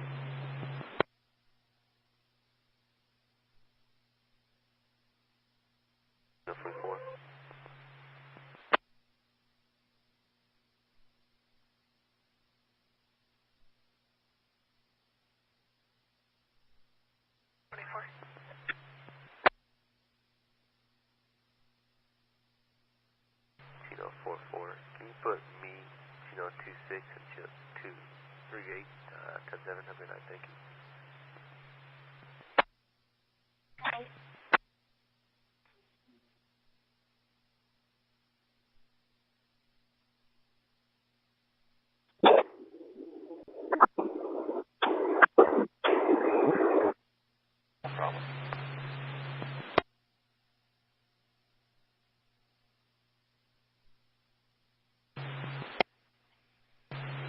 Chino 44. Can you put me, Chino 26, and Chino 238, 10-7, have a good night. Thank you. No problem.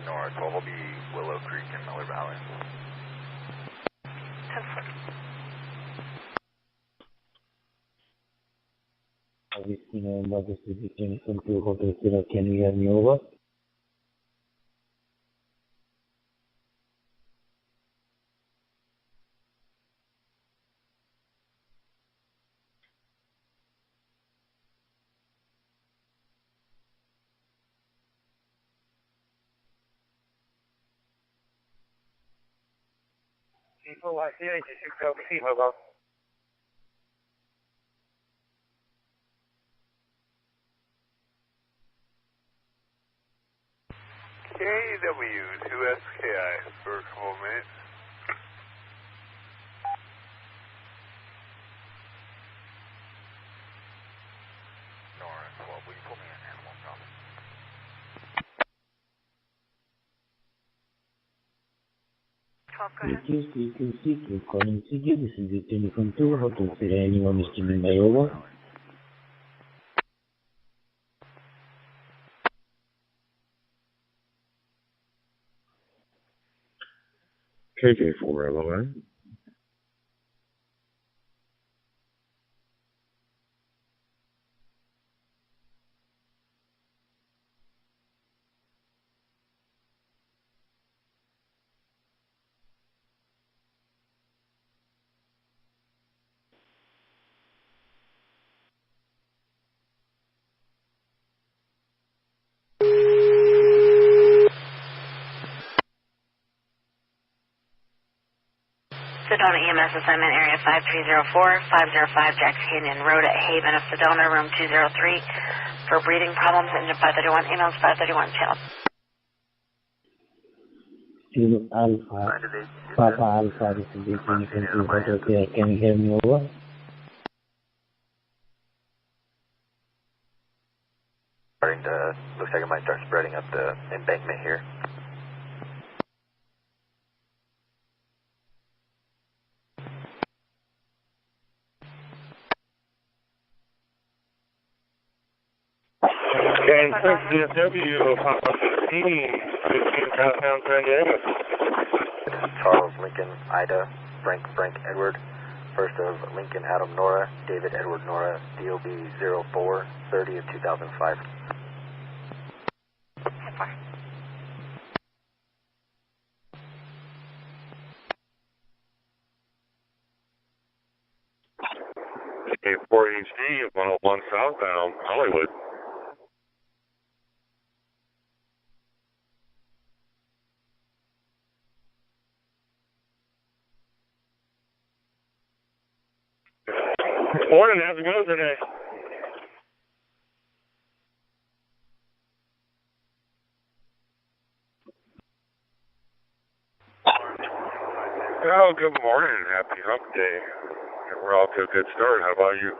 North 12 will be Willow Creek and Miller Valley. 10-4. Can you hear me over? C4YC86LC, mobile. KW2SKI for a couple of minutes. Nora 12, will you pull me in animal problem? Reduce frequency to calling Figure. This is the telephone 2, Hotel Sierra anyone is coming by over. KK4 LOA. Sedona EMS assignment area 5304, 505 Jacks Canyon Road at Haven of Sedona, room 203. For breathing problems, engine 531, ambulance 531, channel. Kilo Alpha, Papa Alpha, this is the telephone 2, Hotel Sierra. Can you hear me over? Starting to, looks like it might start spreading up the embankment here. And 6 DFW, Papa 15, downtown San Diego. Charles, Lincoln, Ida, Frank, Edward. First of Lincoln, Adam, Nora, David, Edward, Nora, DOB 04, 30 of 2005. K4HD, 101 southbound, Hollywood. Morning, how's it going today? Oh, good morning. Happy hump day. We're off to a good start. How about you?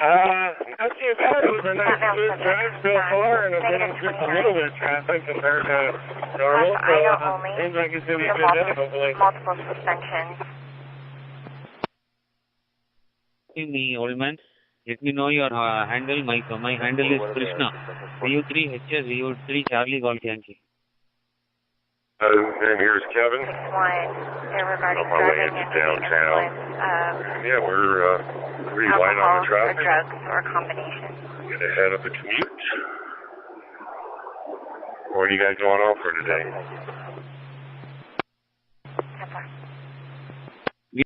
Not too bad. It was a nice smooth drive so far, and I've been in just a little bit of traffic compared to normal, so seems like it's going to be a good day, hopefully. Multiple suspensions. Me, old man. Let me know your handle. My handle is Krishna. VU3 HS, VU3 Charlie Golf Yankee. And here's Kevin. They're regarding on my way into downtown. Yeah, we're pretty light on the traffic. Or drugs or a combination. Get ahead of the commute. What are you guys going on for today?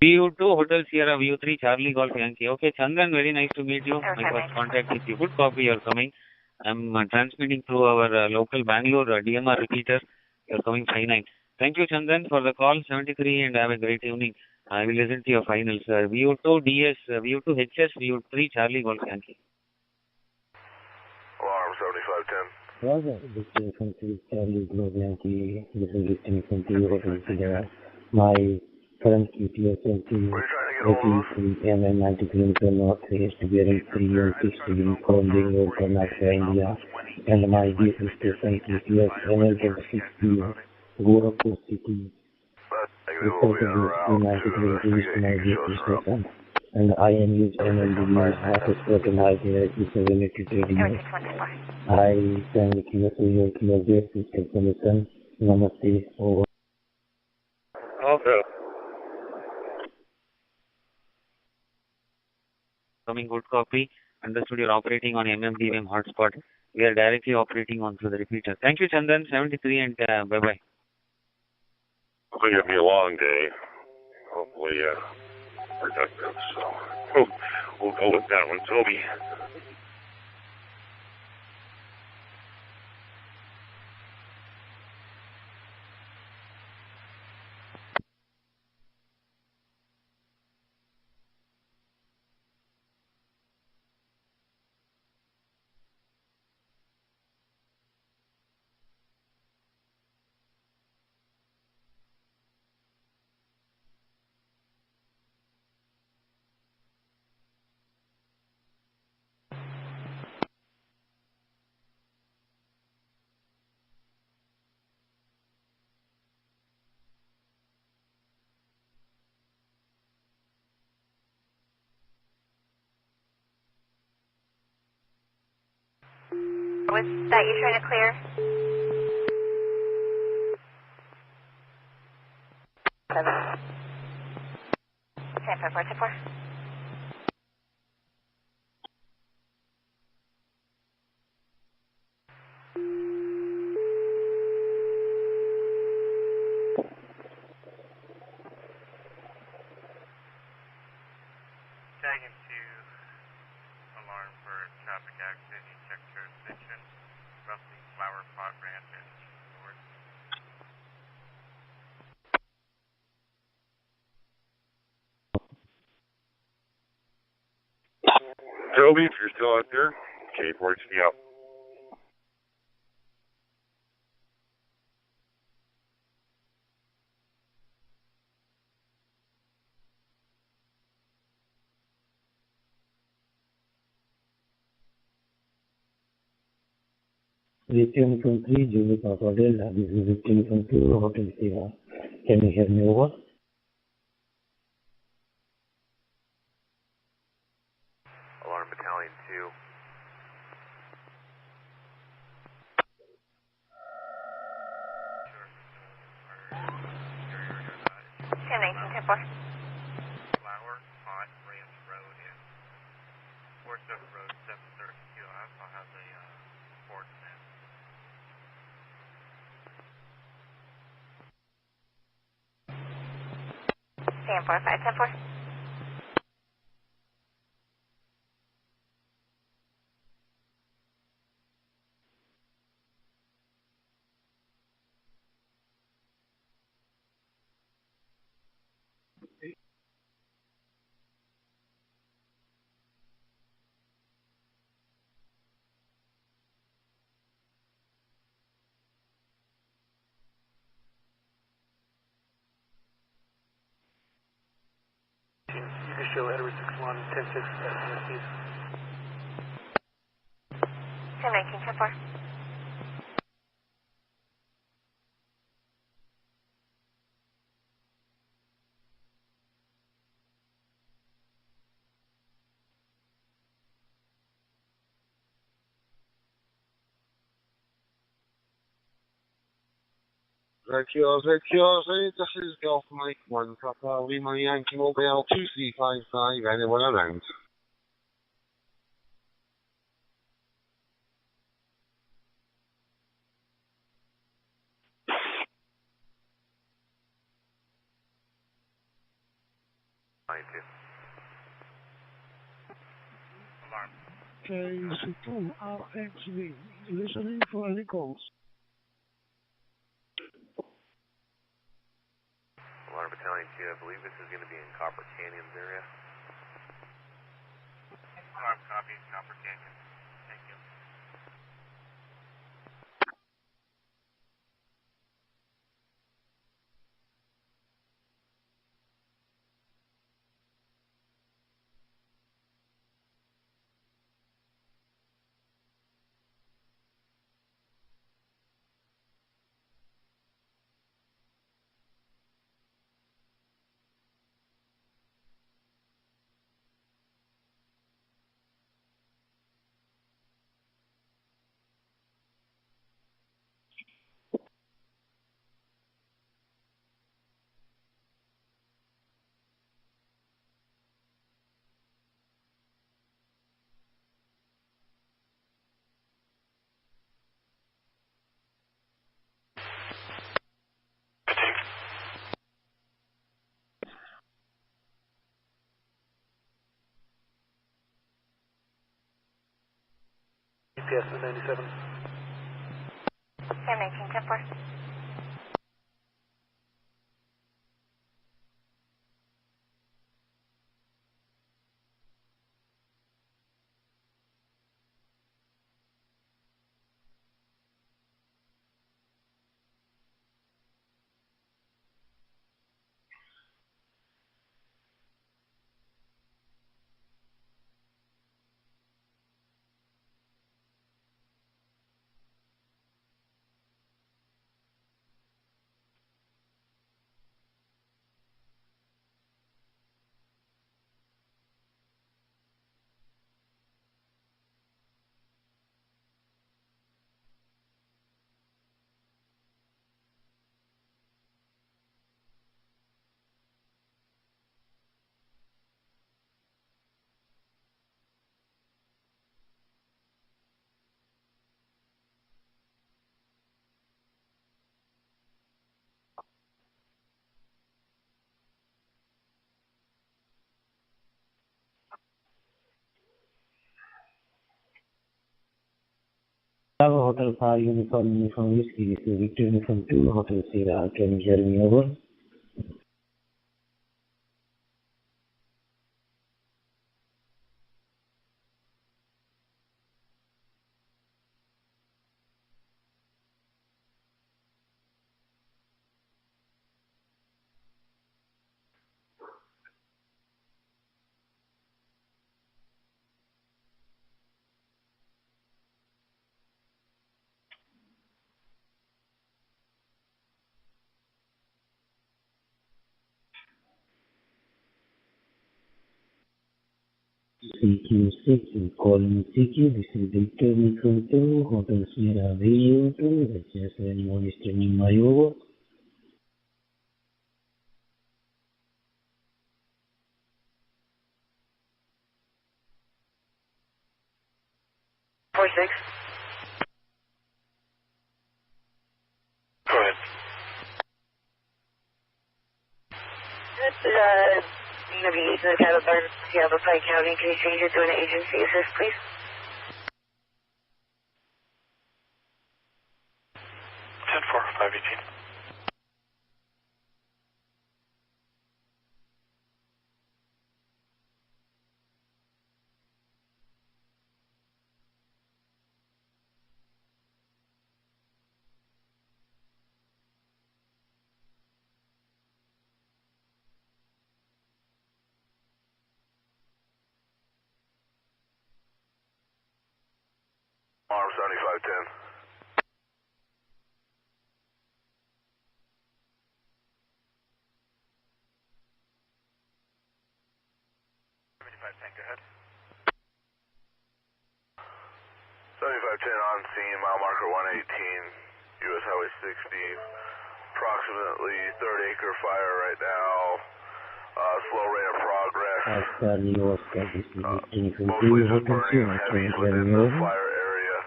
VU2 Hotel Sierra, VU3 Charlie Golf Yankee. Okay, Chandan, very nice to meet you. My first contact with you. Good copy, you're coming. I'm transmitting through our local Bangalore DMR repeater. You're coming 59. Thank you, Chandan, for the call 73, and have a great evening. I will listen to your finals. VU2 DS, VU2 HS, VU3 Charlie Golf Yankee. Alarm 7510. Roger, this is telephone 2, Charlie Golf Yankee. This is the telephone 2, Hotel Sierra. My current QTS is 83 and 90 km northwest, bearing 3 and 6 degree from Bangalore, Karnataka, India. And my vehicle station QTS NL6P, Gorakhpur City. Reportedly 90 km east my vehicle station. And I am using NLDB hotspot and IP-782 radio. I send the QSO your QSO information. Namaste, over. Okay. Coming good copy. Understood you're operating on MMDM hotspot. We are directly operating on through the repeater. Thank you, Chandan. 73 and bye-bye. It's going to be a long day. Hopefully productive. So we'll go with that one, Toby. Was that you trying to clear? 10-4. Tagging to alarm for a traffic accident. You check jurisdiction, roughly Flower Pot Ranch and north. Toby, if you're still out there, K-Port's me up. Victim from 3, Julie Papa Delta. This is victim from 2, Hotel Sierra. Can you hear me over? Alarm Battalion 2. 10-4. Flower Pot Ranch Road in Forsyth Road 732. I also have the coordinates. 10-4. You can show Edward 61, 10-6, SNSPs. 10-4. Security, this is Golf Mike 1, Papa Lima Yankee Mobile 2355, anyone around? Alarm. KC2 RXV, listening for any calls. Alarm Battalion 2, I believe this is going to be in Copper Canyons area. Alarm copy, Copper Canyon. Thank you. GPS 97. 10-4. Bravo Hotel 5 Uniform Whiskey, this is Victor Uniform 2, Hotel Sierra. Can you hear me over? CQ6 is calling CQ, this is Victor Uniform 2, Hotel Sierra Radio 2, that's just anyone is turning my over. 46. Go ahead. Navigation of YAVAPAI County, can you change it to an agency assist, please? 10-4, 518. Arm 7510. Go ahead. 7510 on scene, mile marker 118, US Highway 60. Approximately third acre fire right now. Slow rate of progress. Oscar, New Oscar, this is Victor Uniform 2, Mostly just Hotel burning Sierra. Can heavy you hear within me the over? fire area.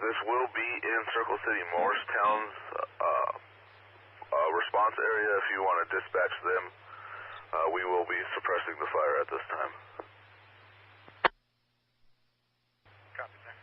This will be in Circle City Morristown's response area. If you want to dispatch them, we will be suppressing the fire at this time. Copy, sir.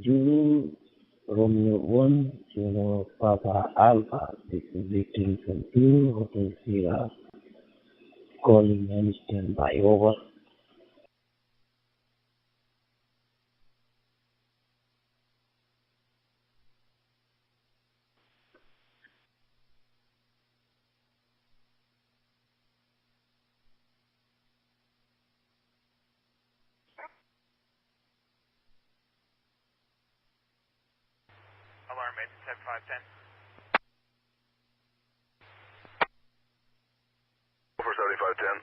Zulu Romeo 1, Juno Papa Alpha, this is Victor Uniform 2, Hotel Sierra. Calling and standby over. Alarm 8-10-510. For 7510.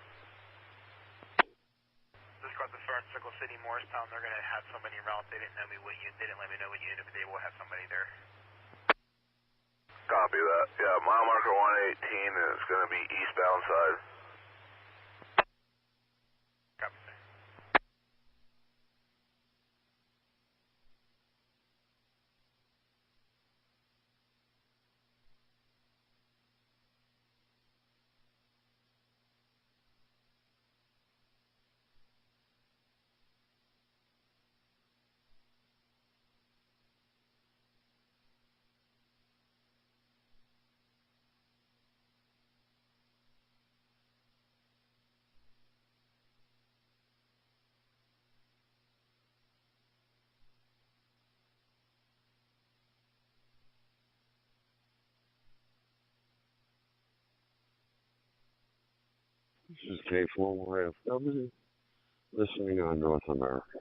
Just got the start Circle City Morristown. They're gonna have somebody around. They didn't let me know what unit, but they will have somebody there. Copy that. Yeah, mile marker 118, and it's going to be eastbound side. Copy, sir. This is K4YFW, listening on North America.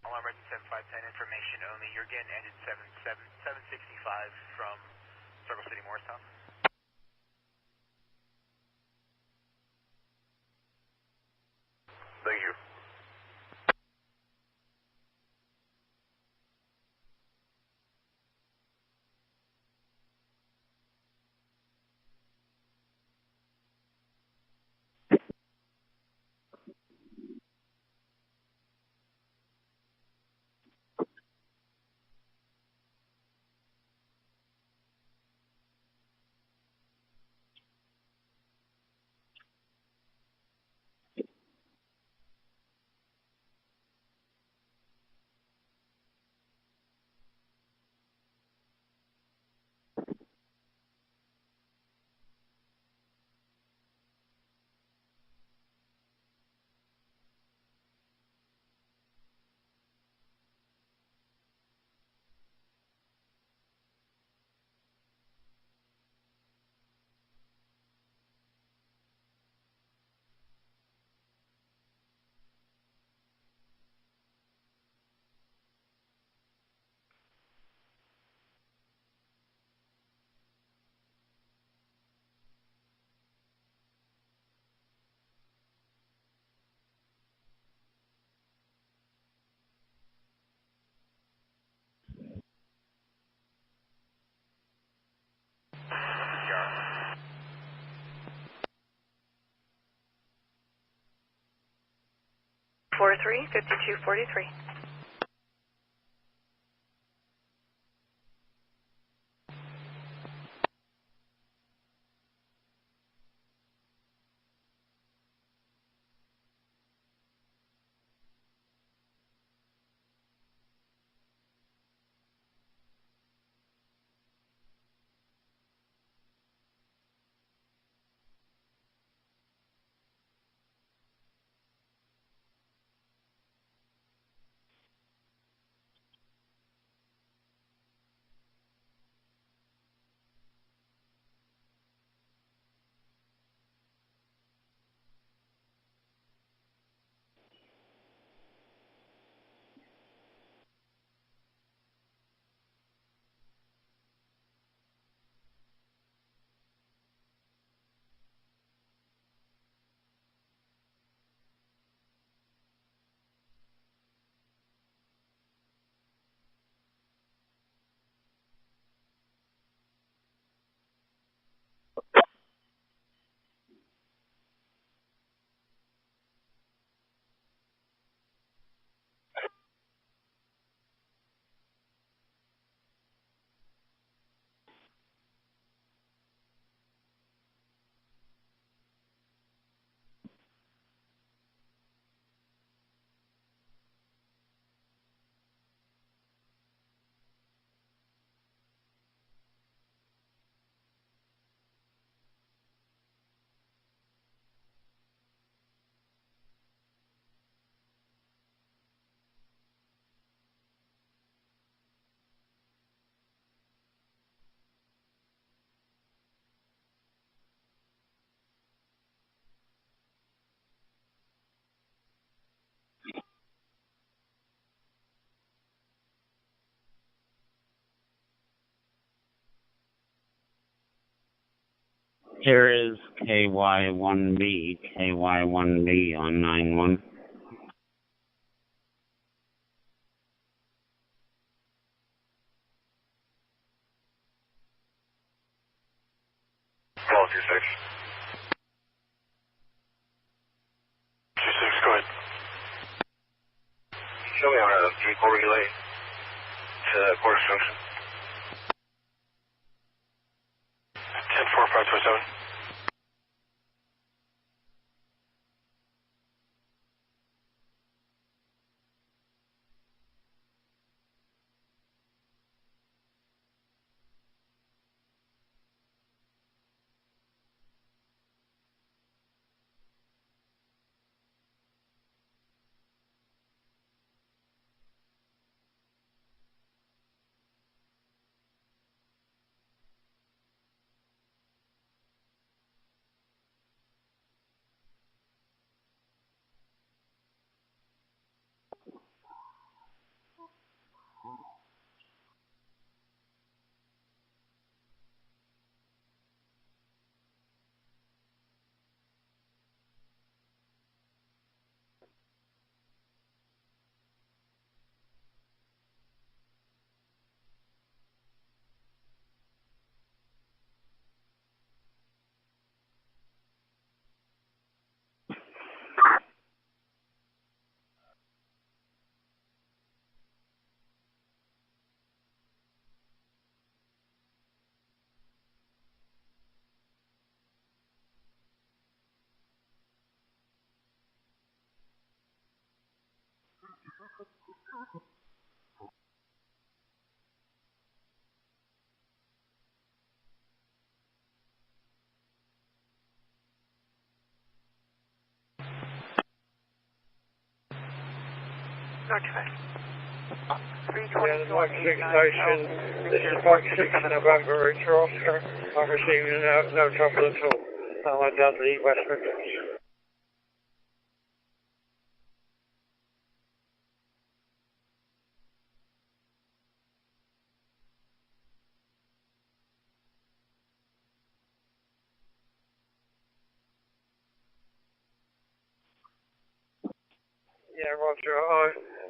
Alarm 7510, information only. You're getting ended 765 from Circle City, Morristown. Thank you. .43, 5243. Here is KY1B, KY1B on 9-1. Call 26. 26, go ahead. Show me on a 3-4 relay. Quarters Junction. 10-4-5-4-7. Yeah, the Mike 6 Station, this is Mike 6 November, it's Oscar. I'm receiving no trouble at all. I'm at Dudley, West Midlands. Yeah, Roger.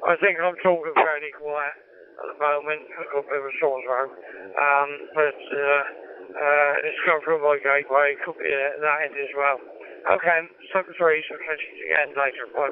I think I'm talking fairly quiet at the moment. I've got a bit of a sore throat. But it's come from my gateway. Could be that end as well. Okay, 7-3, so catch you again later. Bye.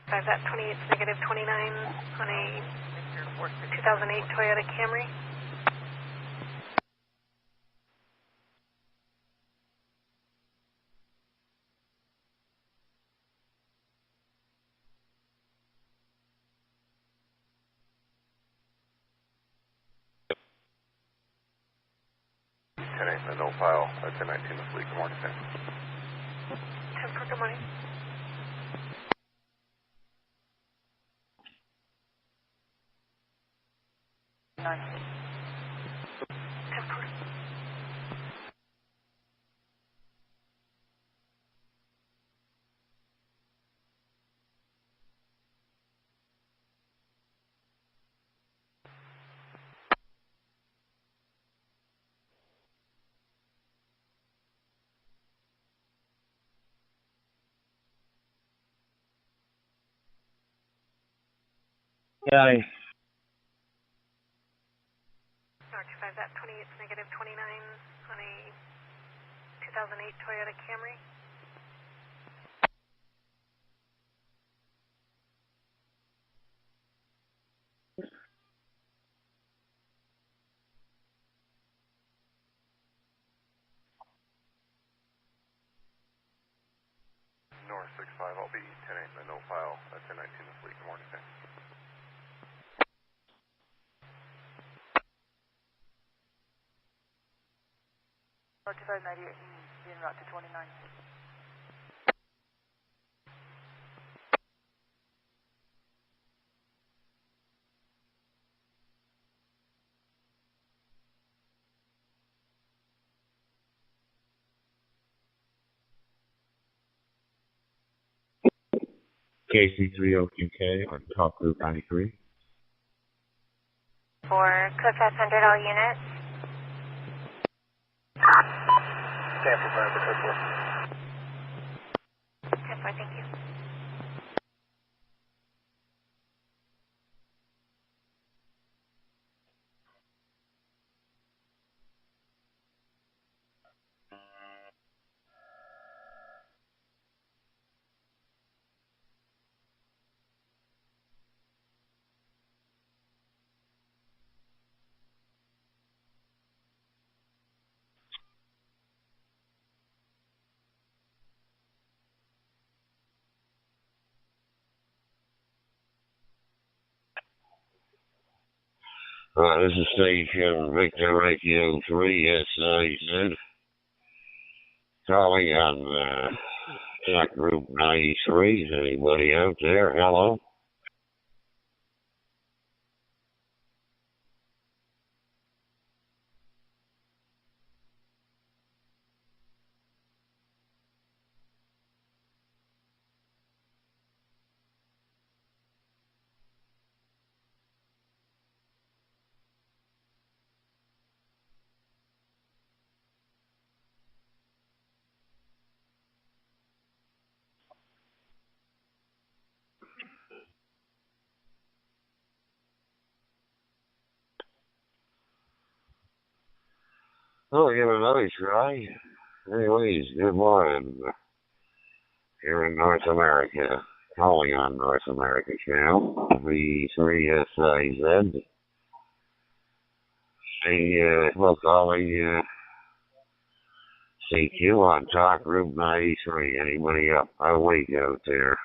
I've got 28 negative 29 on a 2008 Toyota Camry. No file. That's 10-19 the fleet. Good morning, 10-4, good morning. Yeah. I've got 28 negative 29 on a 2008 Toyota Camry. North 65, I'll be 10-8, no file. That's 10-19 the fleet. Good morning, North 598, being route to 29. KC30QK on top group 93. For Cook S100 all units. Stanford, Cook 10-4, thank you. This is station Victor Radio 3 SIZ. Calling on talk group 93. Is anybody out there? Hello? Oh, give it another try. Anyways, good morning. Here in North America, calling on North America channel, V3SIZ. We'll calling CQ on Talk Group 93. Anybody up? Awake out there?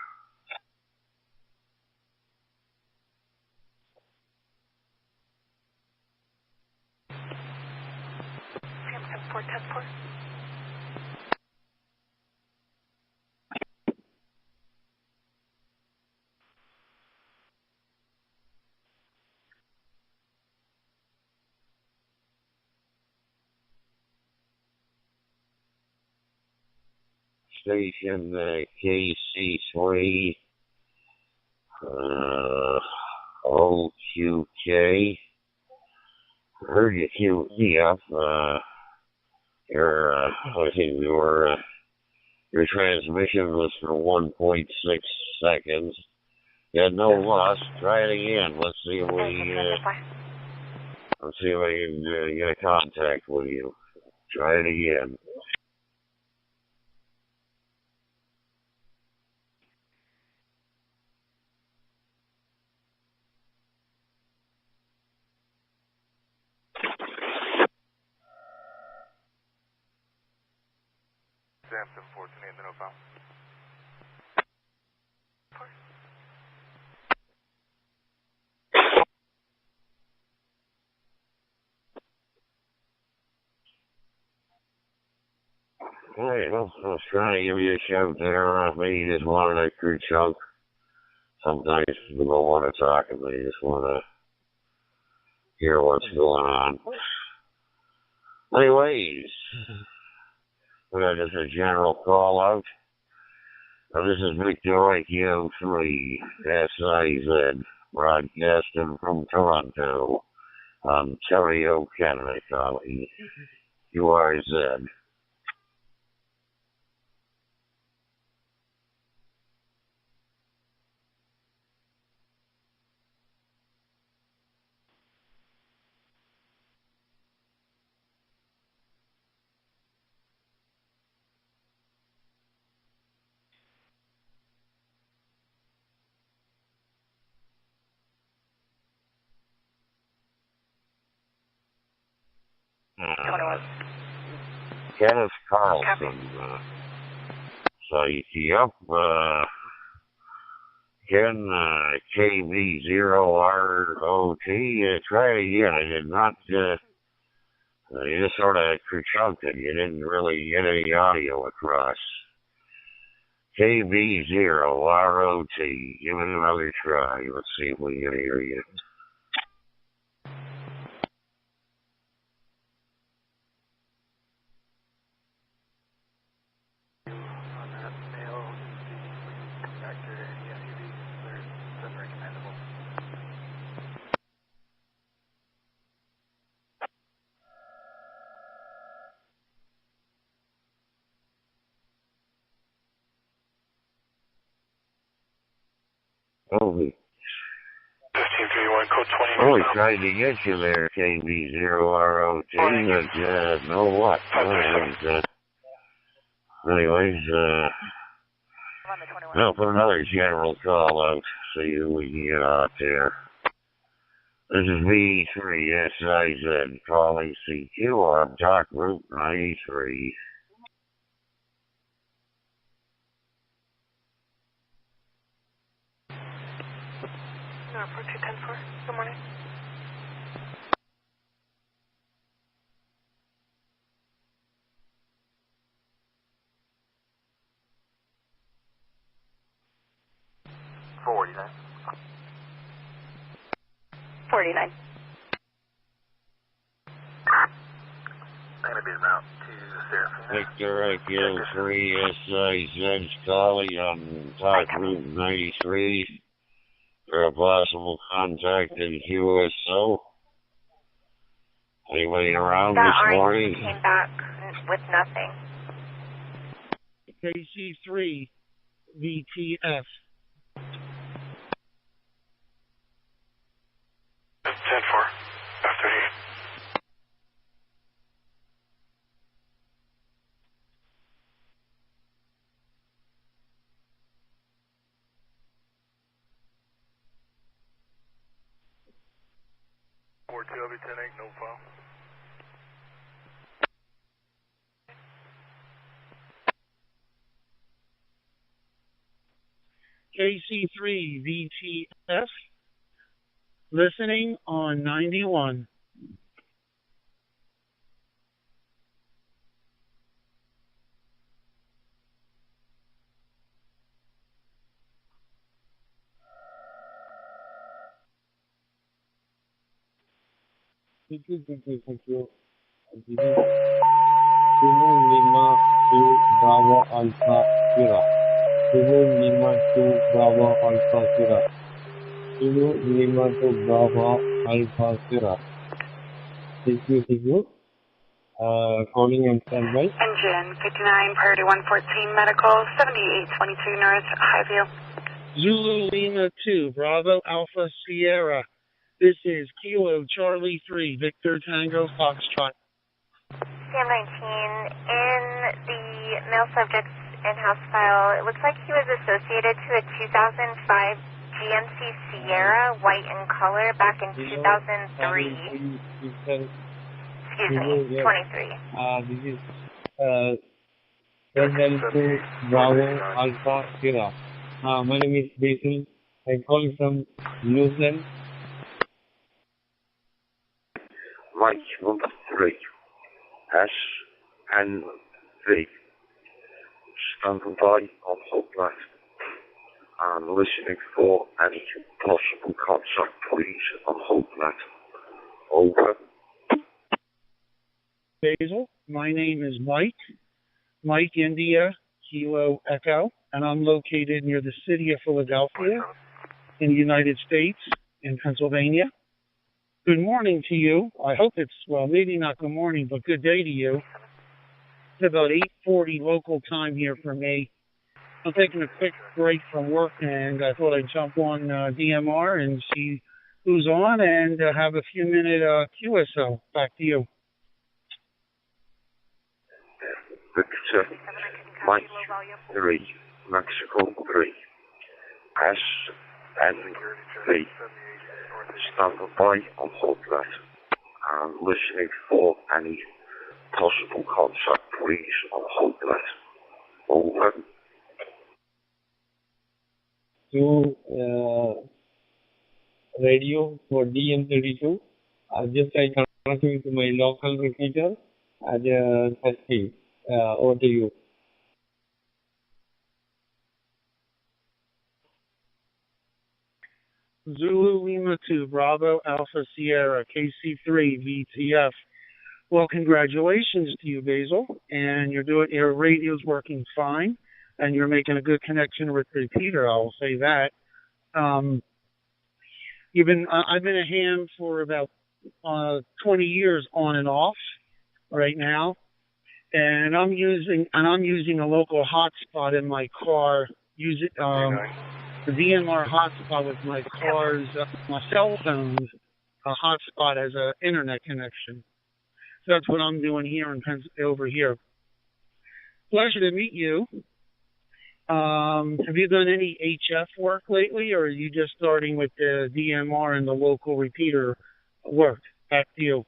Station KC3 OQK. Heard you QE up. Your transmission was for 1.6 seconds. You had no loss. Try it again. Let's see if I can get a contact with you. Try it again. Samson 14 in the file. Hey, I was trying to give you a shout there. Maybe you just wanted a crew chunk. Sometimes people don't want to talk and they just want to hear what's going on. Anyways, we got just a general call out. This is Victor Radio 3 SIZ, broadcasting from Toronto, Ontario, Canada, calling URZ. Kenneth Carlson, so yep, Ken, KB0ROT, try it again. I did not, you just sort of chunked it. You didn't really get any audio across. KB0ROT, give it another try. Let's see if we can hear you. Over. 1531, code 20. Really tried to get you there, KB0ROT, but, no luck. Anyways, I'll put another general call out, see who we can get out there. This is V3SIZ calling CQ on Talk Route 93. Airport 210-4. Good morning. $49. 49. Gonna be about to Serafina. Victor Echo 3SIZ calling on Talk Route 93 for a possible contact in QSO. Anybody around this morning? Came back with nothing. KC3 VTF. 10-4, after 8. I'll be 10-8, no file. KC3 VTF. Listening on 91. Thank you. Lima 2 Bravo Alpha Sierra. Lima 2 Bravo Alpha Sierra. Lima 2 Bravo Alpha Sierra. Thank you. Calling and standby. Engine 59, priority 114, medical 7822 North Highview. Zulu Lima 2, Bravo Alpha Sierra. This is Kilo Charlie 3, Victor Tango Foxtrot. CM19, in the male subject's in-house file, it looks like he was associated to a 2005 GMC Sierra, white in color, back in 2003. Excuse me, 23. This is L2 Bravo Alpha Sierra. My name is Basil. I'm calling from Luzern. Mike number 3, S and V. Standing by on hotline and listening for any possible contact, please, on hotline. Over. Basil, my name is Mike India, Kilo Echo, and I'm located near the city of Philadelphia in the United States, in Pennsylvania. Good morning to you. I hope it's, well, maybe not good morning, but good day to you. It's about 8:40 local time here for me. I'm taking a quick break from work, and I thought I'd jump on DMR and see who's on and have a few minute QSO. Back to you. Victor, Mike 3, Mexico 3, S and V. Standing by on hotline and listening for any possible contact, please, on hotline. Over. To radio for DM32. Just I connect with my local repeater as a testing. Over to you. Zulu Lima 2, Bravo Alpha Sierra, KC3 VTF. Well, congratulations to you, Basil, and your radio's working fine, and you're making a good connection with the repeater. I'll say that. I've been a ham for about 20 years on and off right now, and I'm using a local hotspot in my car. the DMR hotspot with my car's, my cell phone's hotspot as an internet connection. So that's what I'm doing here over here. Pleasure to meet you. Have you done any HF work lately, or are you just starting with the DMR and the local repeater work? Back to you.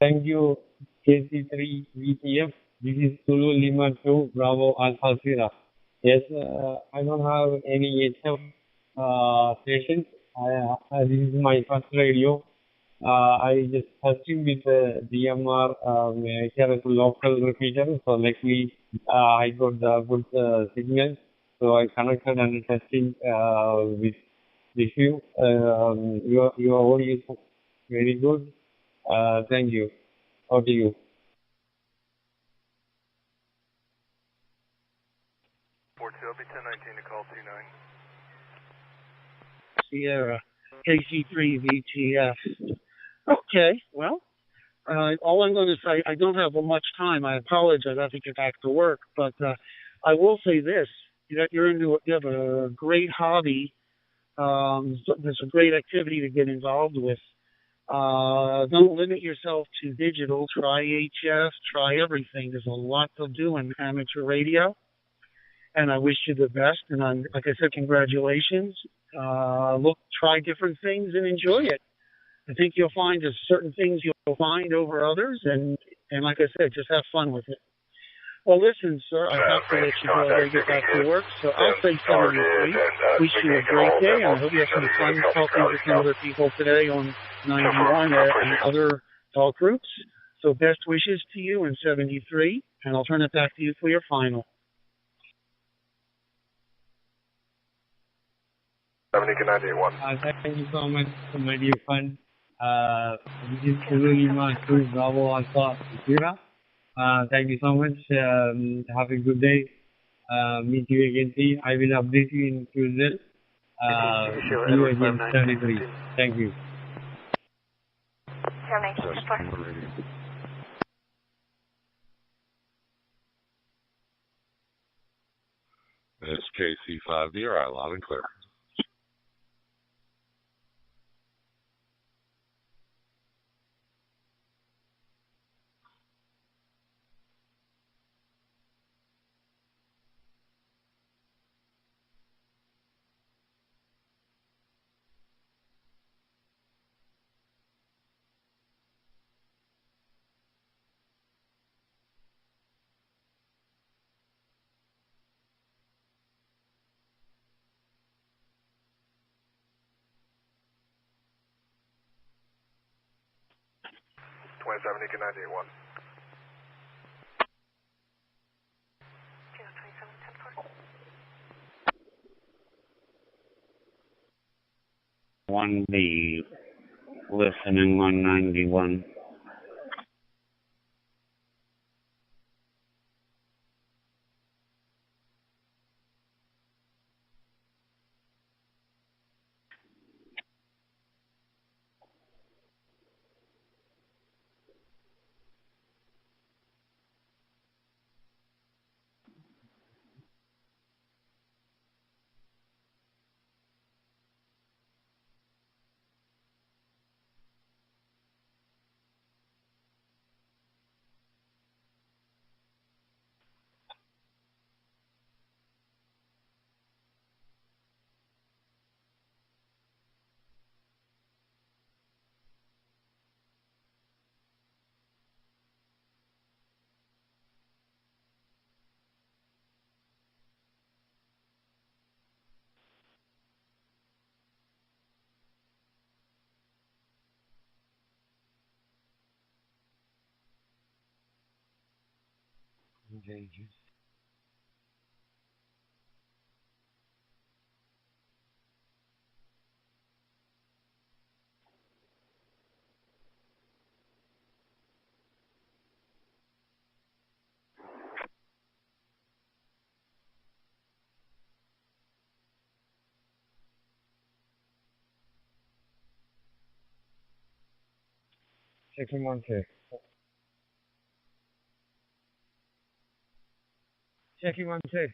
Thank you, KC3 VTF. This is Zulu Lima 2 Bravo Alpha Sierra. Yes, I don't have any HF stations. This is my first radio. I just testing with the DMR. I have a local repeater, so luckily I got the good signal. So I connected and testing with you. Your audio is very good. Thank you. Over to you. I'll be 1019 to call 29. Sierra, KC3 VTF. Okay, well, all I'm going to say, I don't have much time. I apologize. I have to get back to work. But I will say this. You have a great hobby. There's a great activity to get involved with. Don't limit yourself to digital. Try HF. Try everything. There's a lot to do in amateur radio. And I wish you the best. And like I said, congratulations. Try different things and enjoy it. I think you'll find there's certain things you'll find over others, and like I said, just have fun with it. Well, listen, sir, I have to let you go. I got to get back to work, so I'll say 73. Wish you a great day, and I hope you have some fun talking to some other people today on 91 and other talk groups. So best wishes to you in 73, and I'll turn it back to you for your final. 70-91. Thank you so much, my dear friend. This is Zulu Lima 2 Bravo Alpha Sierra. Thank you so much. Have a good day. Meet you again. See, I will update you in Tuesday. See you again 73. Thank you. It's KC5DRI, loud and clear. .91. One B, listening 191. Engages. Checking 1 2. Checking 1, 2. 0.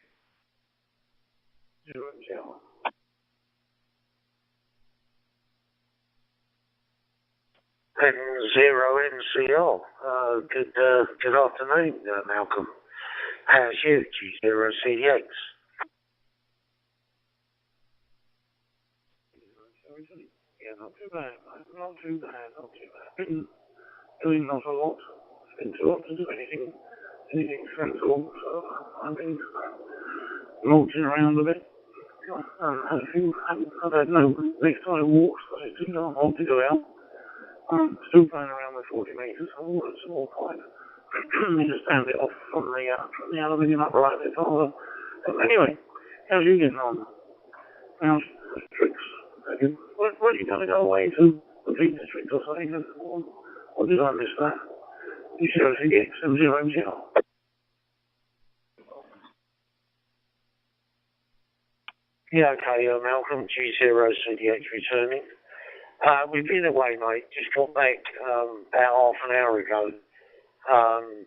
N0NCL. Good afternoon, Malcolm. How's you, G0CDX? Yeah, not too bad, mate. Not too bad. Been doing not a lot. Been too hot to do anything sensible, so I've been launching around a bit. I've had no exciting walks, but it's too hard to go out. I'm still going around with 40 metres. I want a small pipe. You just stand it off from the aluminium upright bit farther. Anyway, how's you getting on? How's the tricks? What are you going to go away to? The Peak District or something? Or did I miss that? You seriously get 700? Yeah, okay, Malcolm, G0CDX returning. We've been away, mate. Just got back about half an hour ago. And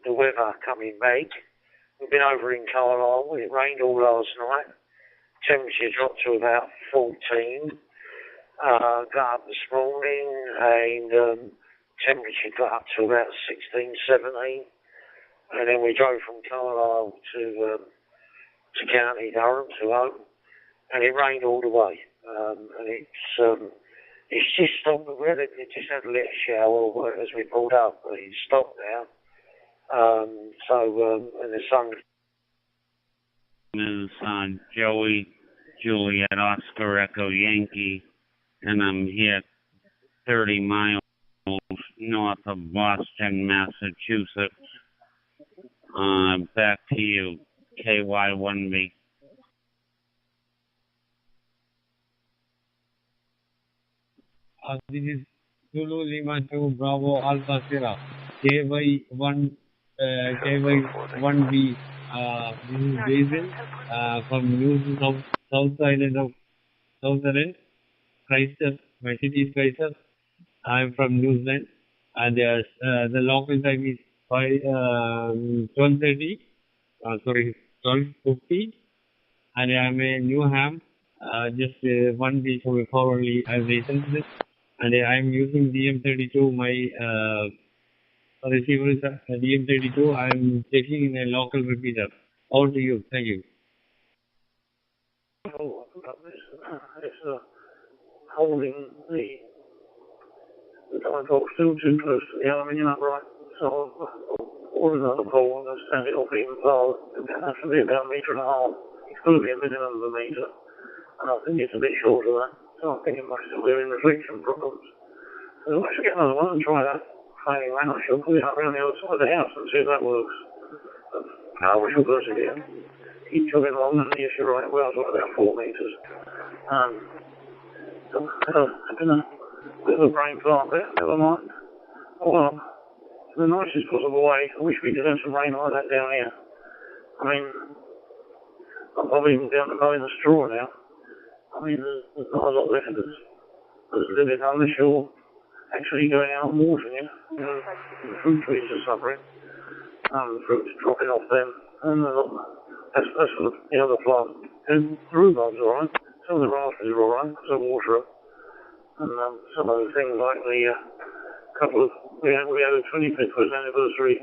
the weather coming back. We've been over in Carlisle. It rained all last night. Temperature dropped to about 14. Got up this morning and temperature got up to about 16, 17. And then we drove from Carlisle to County Durham, to home. And it rained all the way. And it's just stopped. It just had a little shower as we pulled up, but it stopped now. And the sun is Joey Juliet Oscar Echo Yankee, and I'm here 30 miles north of Boston, Massachusetts. Back to you, KY1B. This is Zulu Lima 2 Bravo Alpha Sierra. KY1B. This is Basil from New South Island, Christchurch. My city is Christchurch. I'm from New Zealand, and the local time is 12:30. 12:50, and I'm in New Ham. Just 1 week before only I listened to this, and I'm using DM32. My receiver is DM32. I'm checking in a local repeater. All to you. Thank you. Oh, it's holding the dialogue still too close to the aluminium upright, so or another pole, I'll stand it off even farther. It has to be about 1.5 meters. It's going to be a minimum of 1 metre. And I think it's a bit short of that. So I think it must still be in reflection problems. So I should get another one and try that. Failing that, I shall put it up around the other side of the house and see if that works. We shall persevere. Keep chugging along, and yes, you're right, well, it's about 4 metres. So I've been a bit of a brain fart there, never mind. Oh well, in the nicest possible way, I wish we could have some rain like that down here. I mean, I'm probably even down to mowing the straw now. I mean, there's not a lot left of us that's living on the shore, actually going out and watering it. You know, the fruit trees are suffering, the fruit's dropping off them, and that's for the other plant. And the rhubarb's alright, some of the raspberries are alright, because I water it. And some of the things like the we had a 25th anniversary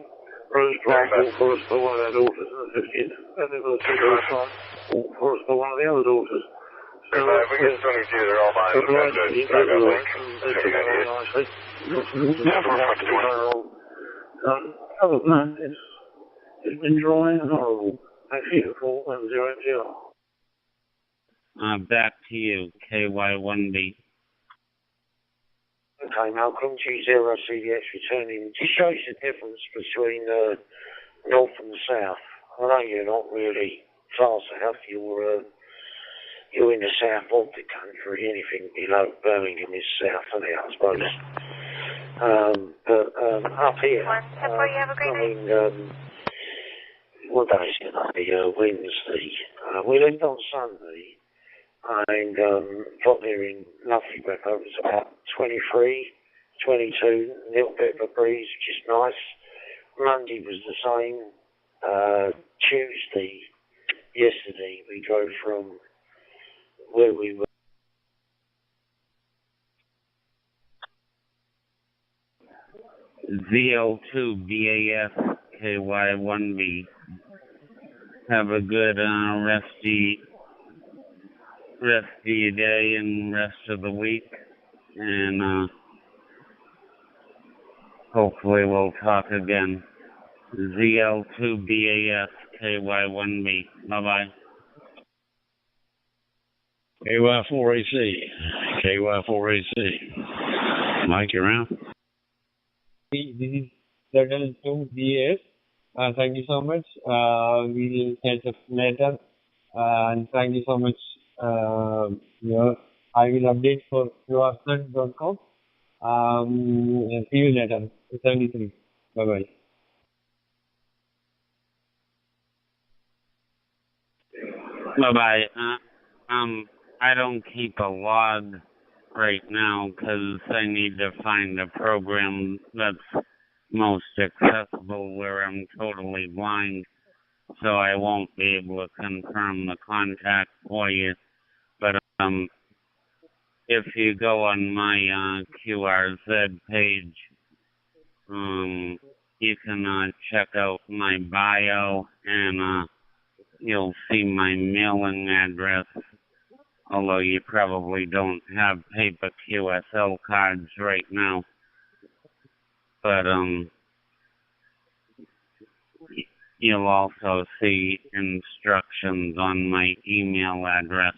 rose plant walk for us for one of our daughters, and the 50th anniversary rose plant walk for us for one of the other daughters. So if we get 22, they're all mine. Other than that, it's been dry and horrible. Actually, for 10-0. Back to you, KY1B. Okay, Malcolm, G0CDX returning. Just shows the difference between north and the south. I know you're not really far south. You're in the south of the country. Anything below Birmingham is south of it, I suppose. But up here, what day is it? Wednesday. We left on Sunday. And got there in lovely weather. It was about 23, 22, a little bit of a breeze, which is nice. Monday was the same. Tuesday, yesterday, we drove from where we were. ZL2BAF KY1B. Have a good resty day and rest of the week, and hopefully we'll talk again. ZL2BAF KY1B. Bye-bye. KY4AC. KY4AC. Mike, you around? This is ZL2BAF. Thank you so much. We will catch up later. And thank you so much. I will update for yourself.com. See you later. 73. Bye-bye. Bye-bye. I don't keep a log right now because I need to find a program that's most accessible where I'm totally blind, so I won't be able to confirm the contact for you. But if you go on my QRZ page, you can check out my bio, and you'll see my mailing address, although you probably don't have paper QSL cards right now. But you'll also see instructions on my email address.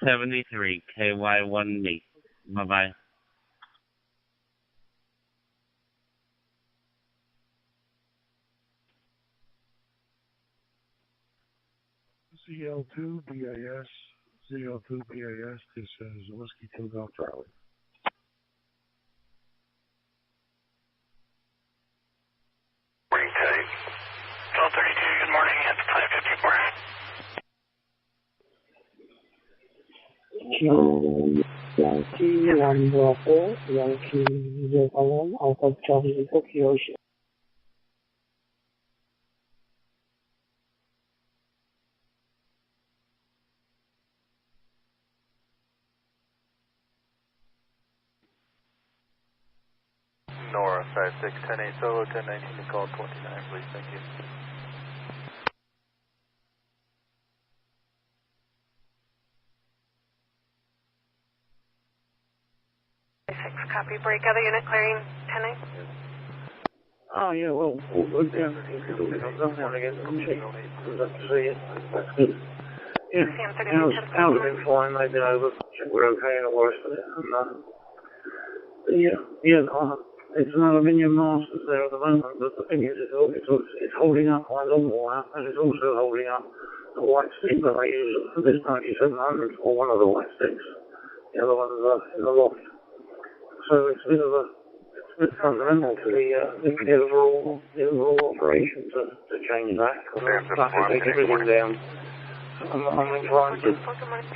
73 KY1B. Bye-bye. ZL2BAS, ZL2BAS, this is Whiskey 2 Golf Charlie. Morning, Teddy. Phil 32, good morning, it's 554. Yankee 104, Yankee 01, Alpha Charlie Tokyo. Nora 5610 Solo 1019 to call 29, please, thank you. Copy, break, other unit clearing 10-8. Oh, yeah, well, good down. I'm down again. That's to see it. That's good. Yeah, how's it been flying? They've been over. We're okay and all the rest of it. It's not a Vineyard Masters there at the moment, but the thing is, it's holding up quite a long while, and it's also holding up the white stick that I use for this 9700, or one of the white sticks. The other one's in the loft. So it's a bit fundamental to the overall operation to change that. I can take everything down. I'm inclined to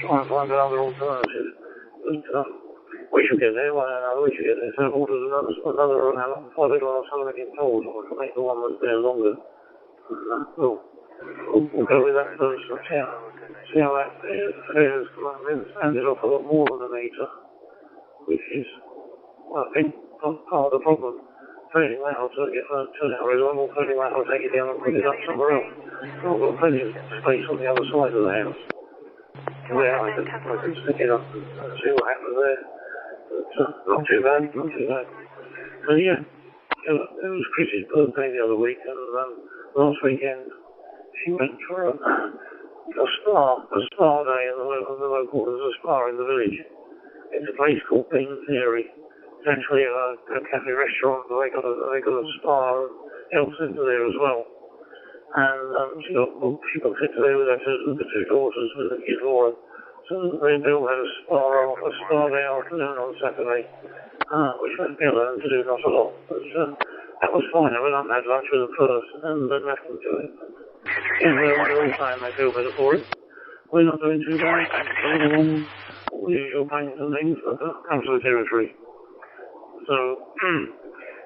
try and find another alternative. But, we should get there one another. We should get there. So order another pilot or something I get told, or make the one that's there longer. We'll go with that first. See how that fares. I've been standing off a lot more than a metre, which is, I think, part of the problem. Failing that, I'll turn out reliable. Failing that, I'll take it down and put it up somewhere else. I've got plenty of space on the other side of the house. Where I can stick it up and see what happens there. Not too bad. But yeah, it was Chris's birthday the other week, and last weekend she went for a spa day in the local, there's a spa in the village. It's a place called Bean Theory. It's actually a cafe restaurant, but they got a spa and health centre there as well. And she got fit there with her two daughters, with the kid Laura. So they all had a spa day afternoon on Saturday, which I learned to do not a lot. But that was fine. I went up and had lunch with them first, and then left them to it. Yeah, they're all saying they feel better for it. We're not doing too bad. All the usual pains and things, but that comes to the territory. So,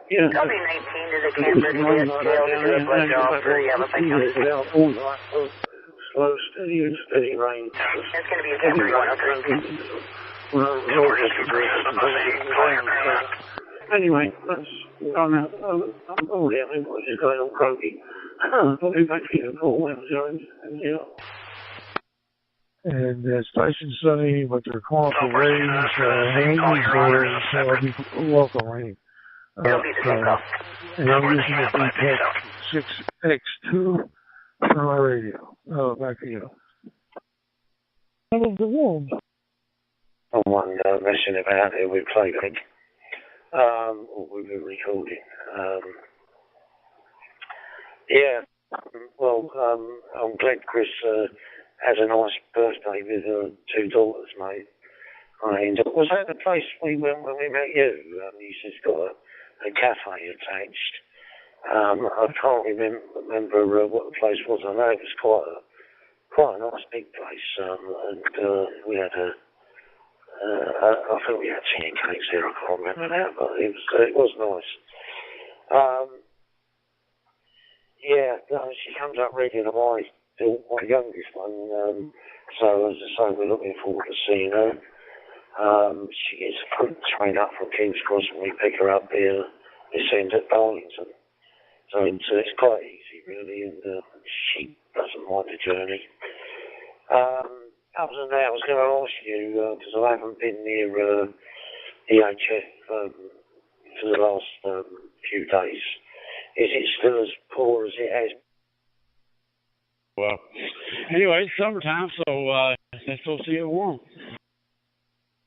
Yeah. Copy 19 to the Kansas City scale to the blood draw for YAVAPI County. Slow, steady, and steady rain. It's going to be a temporary 103. Anyway, that's I'm all down there, which is going all croaky. I'll be back here in 4 hours, yeah. And station sunny, but they're calling for rain, so I'll be welcome rain. And I'm using the DTEC 6X2 for my radio. Back to you. Hello, the world. Someone messing about here with playback. We've been recording. I'm glad Chris has a nice birthday with her 2 daughters, mate. And was that the place we went when we met you? You said it's got a cafe attached. I can't remember what the place was. I know it was quite a nice big place, and we had I think we had tea and cakes there. I can't remember that, but it was nice. She comes up regular, my youngest one. So as I say, we're looking forward to seeing her. She gets a train up from King's Cross, and we pick her up here. This end at Darlington. So it's quite easy, really, and she doesn't mind the journey. Other than that, I was going to ask you, because I haven't been near EHF for the last few days. Is it still as poor as it has? Well, anyway, it's summertime, so let's go see it warm.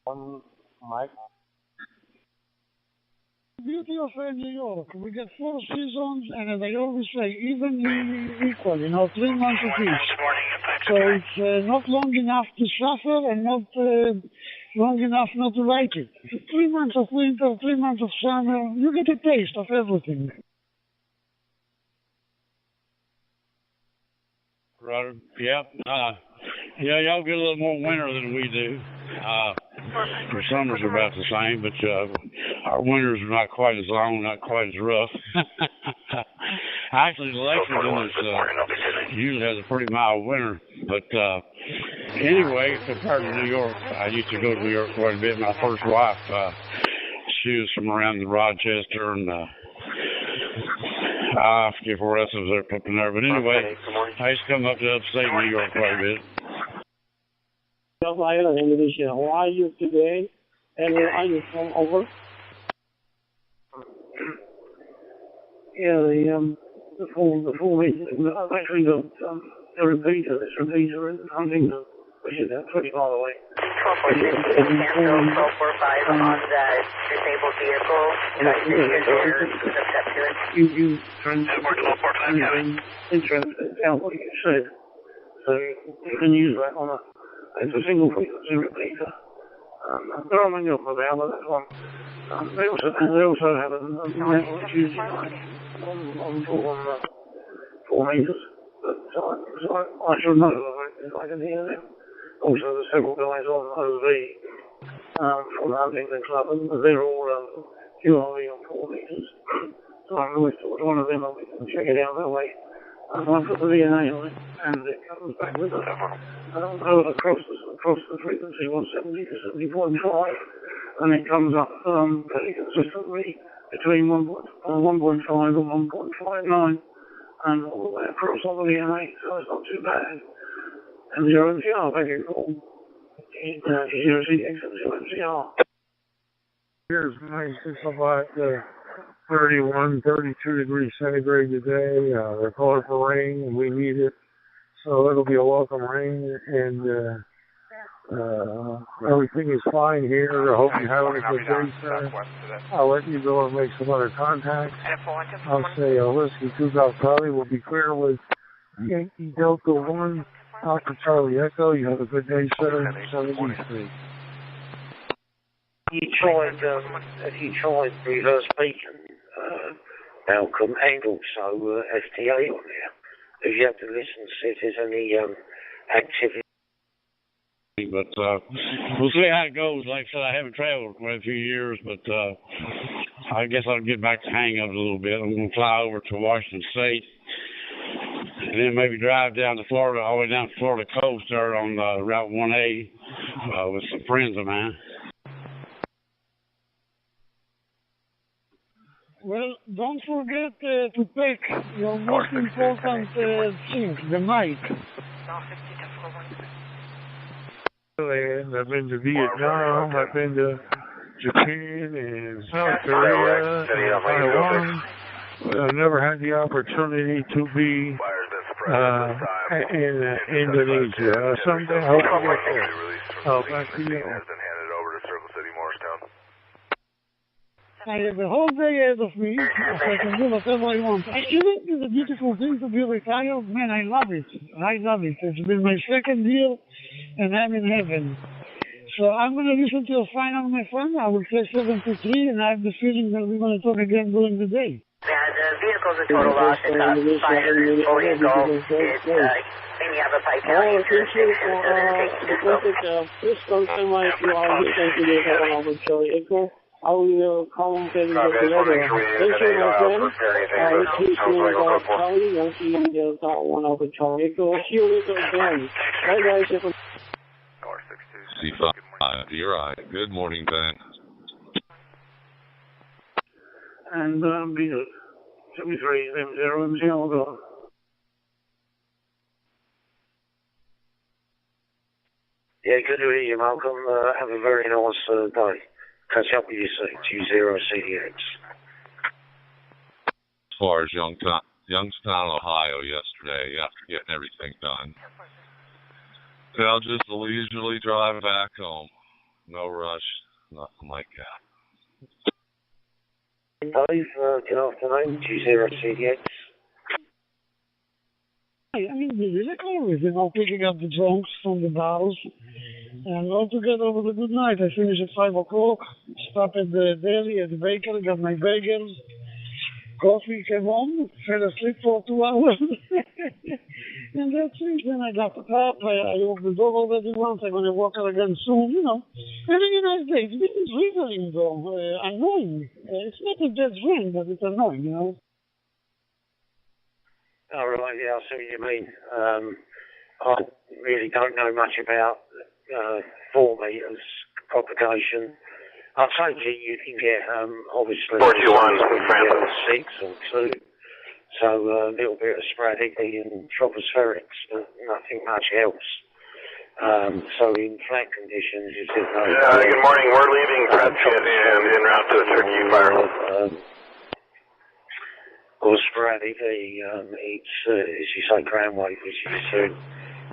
Mike? Beauty of New York, we get 4 seasons, and as I always say, even equal, 3 months of each. So it's not long enough to suffer and not long enough not to like it. 3 months of winter, 3 months of summer, you get a taste of everything. Roger, yeah. Y'all get a little more winter than we do. Our summers are about the same, but our winters are not quite as long, not quite as rough. Actually, the Lexington usually has a pretty mild winter, but anyway, compared to New York, I used to go to New York quite a bit. My first wife, she was from around the Rochester, and I forget where else was up in there, but anyway, I used to come up to upstate New York quite a bit. How are you today? And where are you from? Over? Yeah, the full meeting. I've actually got the repeater in Huntington, which is pretty far away. 1245 on the disabled vehicle. You translate out what you said. So you can use that on it's a single frequency repeater. They're on the upper bound of that one. They also have a network using on 4 meters. So I should know if I can hear them. Also, there's several guys on OV from the Huntington Club, and they're all QRV on 4 meters. So I always thought one of them, I can check it out that way. And I put the DNA on it, and it comes back with it. Across the frequency 170 to 70.5, and it comes up pretty consistently between 1.5 and 1.59, and all the way across all the DNA, so it's not too bad. And 0MCR, very cool. 0CX and 0MCR. Here's nice. It's about 31, 32 degrees centigrade today. They're calling for rain, and we need it. So it'll be a welcome rain, and everything is fine here. I hope you're having a good day, sir. I'll let you go and make some other contacts. I'll say Whiskey 2 Golf Charlie will be clear with Yankee Delta 1, Alpha Charlie Echo. You have a good day, sir. 73. Have you tried reverse beacon, Malcolm, and also FTA on there? If you have to listen to see if there's any activity. But we'll see how it goes. Like I said, I haven't traveled for quite a few years, but I guess I'll get back to hang up a little bit. I'm going to fly over to Washington State and then maybe drive down to Florida, all the way down to Florida coast there on Route 1A with some friends of mine. Well, don't forget to pick your most important thing, the mic. I've been to Vietnam, I've been to Japan and South Korea and Taiwan. I've never had the opportunity to be in Indonesia. Someday I hope to get there. Oh, back to you. I have the whole day ahead of me, so I can do whatever I want. Isn't it a beautiful thing to be retired? Man, I love it. I love it. It's been my second year, and I'm in heaven. So I'm going to listen to your final, my friend. I will play 723, and I have the feeling that we're going to talk again during the day. Yeah, the vehicle's a total loss. It's fire, fully engulfed. It's in YAVAPAI County. I appreciate the perfect system so much. You all thank you for one over Charlie Echo. I will call him to the other. Thank you, my friend. Please about Charlie. Don't see you got one over Charlie Echo. See you later again. Bye, guys. C5, you're right. Good morning, Ben. And Beetle, 73, M0, go. Yeah, good to hear you, Malcolm. Have a very nice day. Catch up with you soon, 20 CDX. As far as Youngstown, Ohio yesterday, after getting everything done, I'll just leisurely drive back home. No rush, nothing like that. Dave, good afternoon, 20 CDX. I mean, the vehicle is picking up the drums from the bottles. And altogether, it was a good night. I finished at 5 o'clock, stopped at the deli, at the bakery, got my bagels, coffee, came home, fell asleep for 2 hours. And that's it. Then I got up, I opened the door already once, I'm going to walk out again soon, you know. Having a nice day. It's drizzling, though, annoying. It's not a dead rain, but it's annoying, you know. Oh, right, yeah, I see what you mean. I really don't know much about 4 meters propagation. I take it you can get, obviously, 421, 6 or 2. So a little bit of sporadic and tropospherics, but nothing much else. So in flat conditions, you said no. Good morning. We're leaving Prescott and en route to Turkey Fire. Or sporadically, it's, as you say, ground wave, which is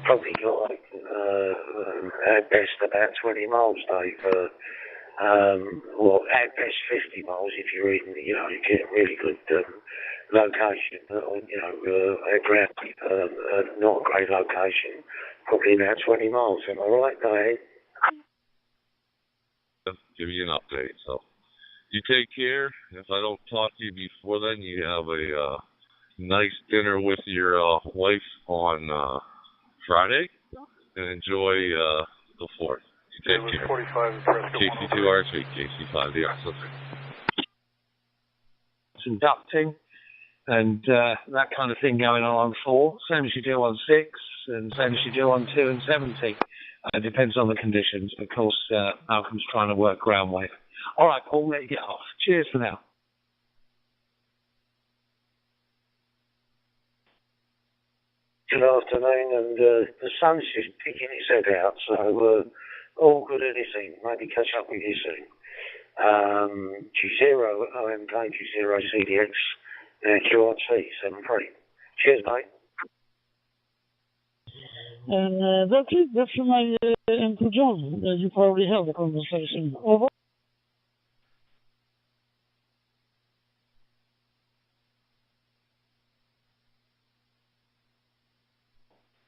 probably got like, at best about 20 miles, Dave. Or at best 50 miles if you're in, you know, you get a really good location, you know, at ground wave, not a great location, probably about 20 miles. Am I right, Dave? Give you an update, so. You take care. If I don't talk to you before then, you have a nice dinner with your wife on Friday, and enjoy the 4th. You take care. KC2RC, KC5DR. Inducting and that kind of thing going on 4, same as you do on 6, and same as you do on 2 and 70. It depends on the conditions. Of course, Malcolm's trying to work ground wave. All right, Paul, let you get off. Cheers for now. Good afternoon, and the sun's just picking its head out, so all good anything. Maybe catch up with you soon. G0, OMK, G0, CDX, QRT, 73. Cheers, mate. And that's it. That's my Uncle John. You probably held the conversation. Over.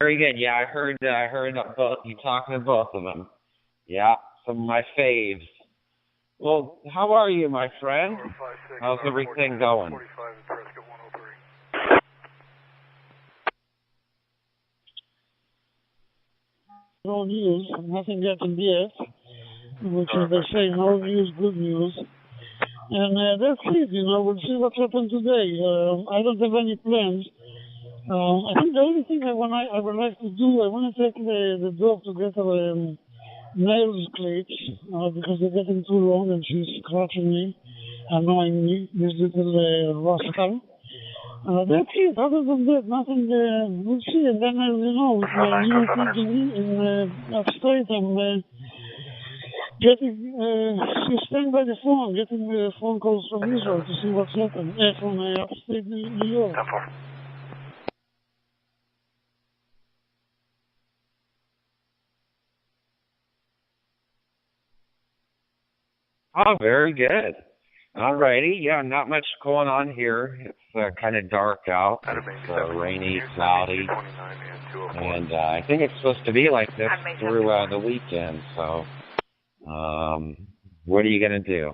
Very good. Yeah, I heard both you talking to both of them. Yeah, some of my faves. Well, how are you, my friend? How's everything going? No news, nothing happened yet, which is they say no news, good news. And that's it, we'll see what happens today. I don't have any plans. I think the only thing I would like to do, I want to take the dog to get her nails clipped because they're getting too long and she's scratching me, annoying me, this little rascal. That's it. Other than that, nothing. We'll see. And then, with my new thing in upstate, I'm getting, stand by the phone, getting phone calls from Israel to see what's happening, from upstate New York. Oh, very good. Alrighty, yeah, not much going on here. It's kind of dark out. It's rainy, cloudy, and I think it's supposed to be like this through the weekend. So, what are you gonna do?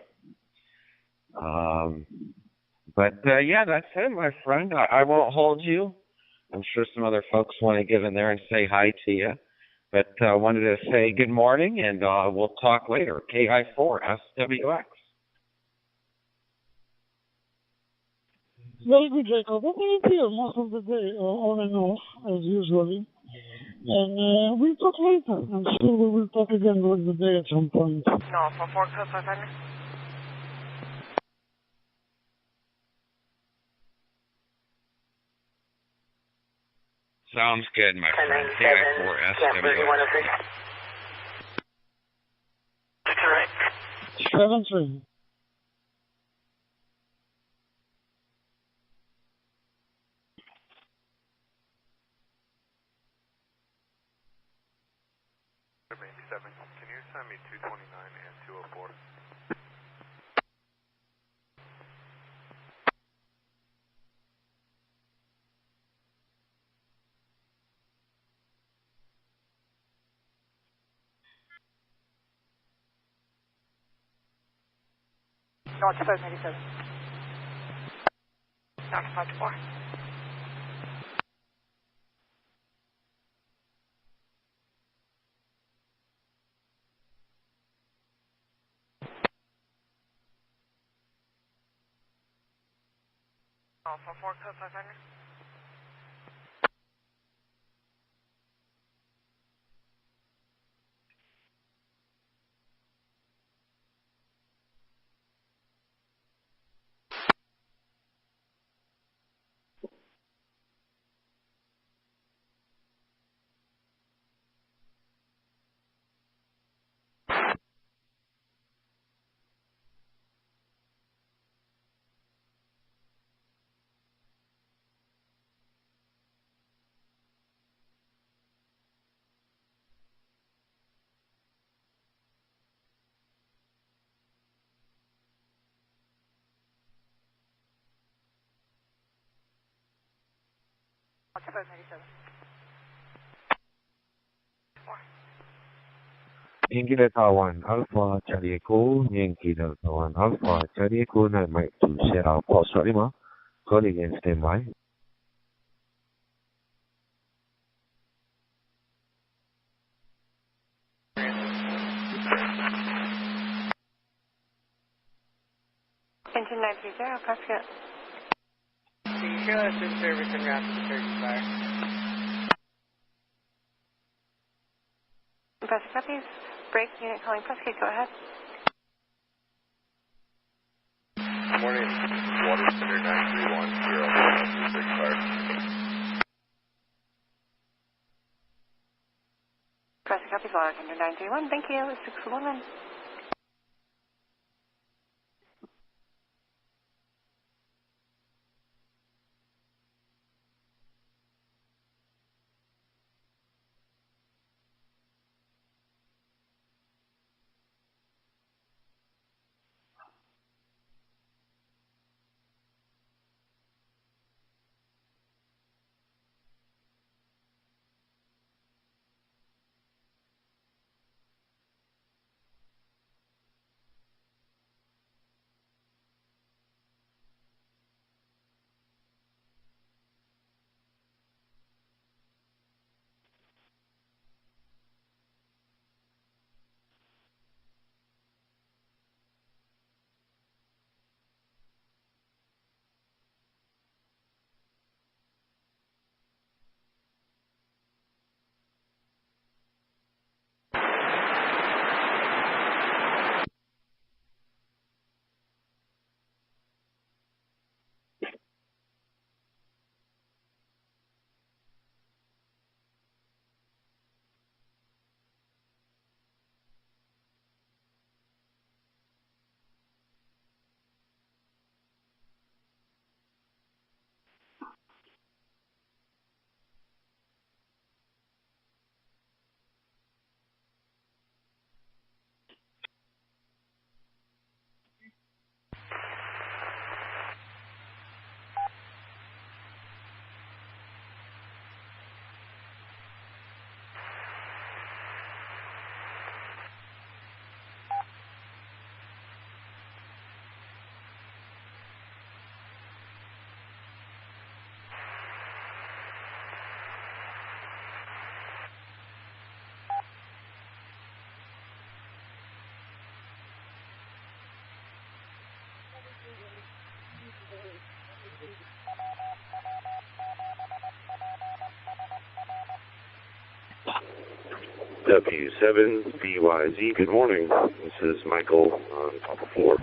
But yeah, that's it, my friend. I won't hold you. I'm sure some other folks want to get in there and say hi to you. But I wanted to say good morning, and we'll talk later. KI4 SWX. Very good, Jacob. I'm going to be here most of the day, on and off, as usually. And we'll talk later. I'm sure we will talk again during the day at some point. No, for 4 code 500. Sounds good, my friend. KI4 SWX. 7-3. Can you send me 229 and 204? North 597. North 524. Oh, for 4 code 500. North 597. Yankee Delta 1 Alpha Charlie Echo, Yankee Delta 1 Alpha Charlie Echo, 9 Mike to Sierra Pulse Lima, calling again, stand by. Engine 930, Prescott. Show us in service and route to the search fire. Prescott copies. Break unit calling Prescott. Go ahead. Good morning. Water Center 931 0 fire. Prescott copies. Water Center 931. Thank you. 611. W7BYZ, good morning. This is Michael on top of floor.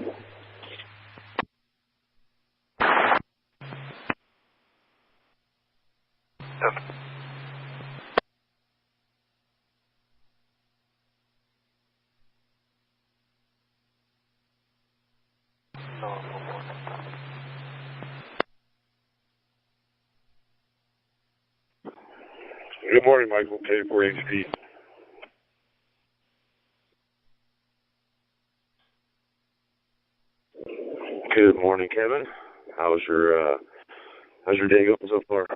Good morning, Michael, K4HD. Good morning, Kevin. How's your day going so far?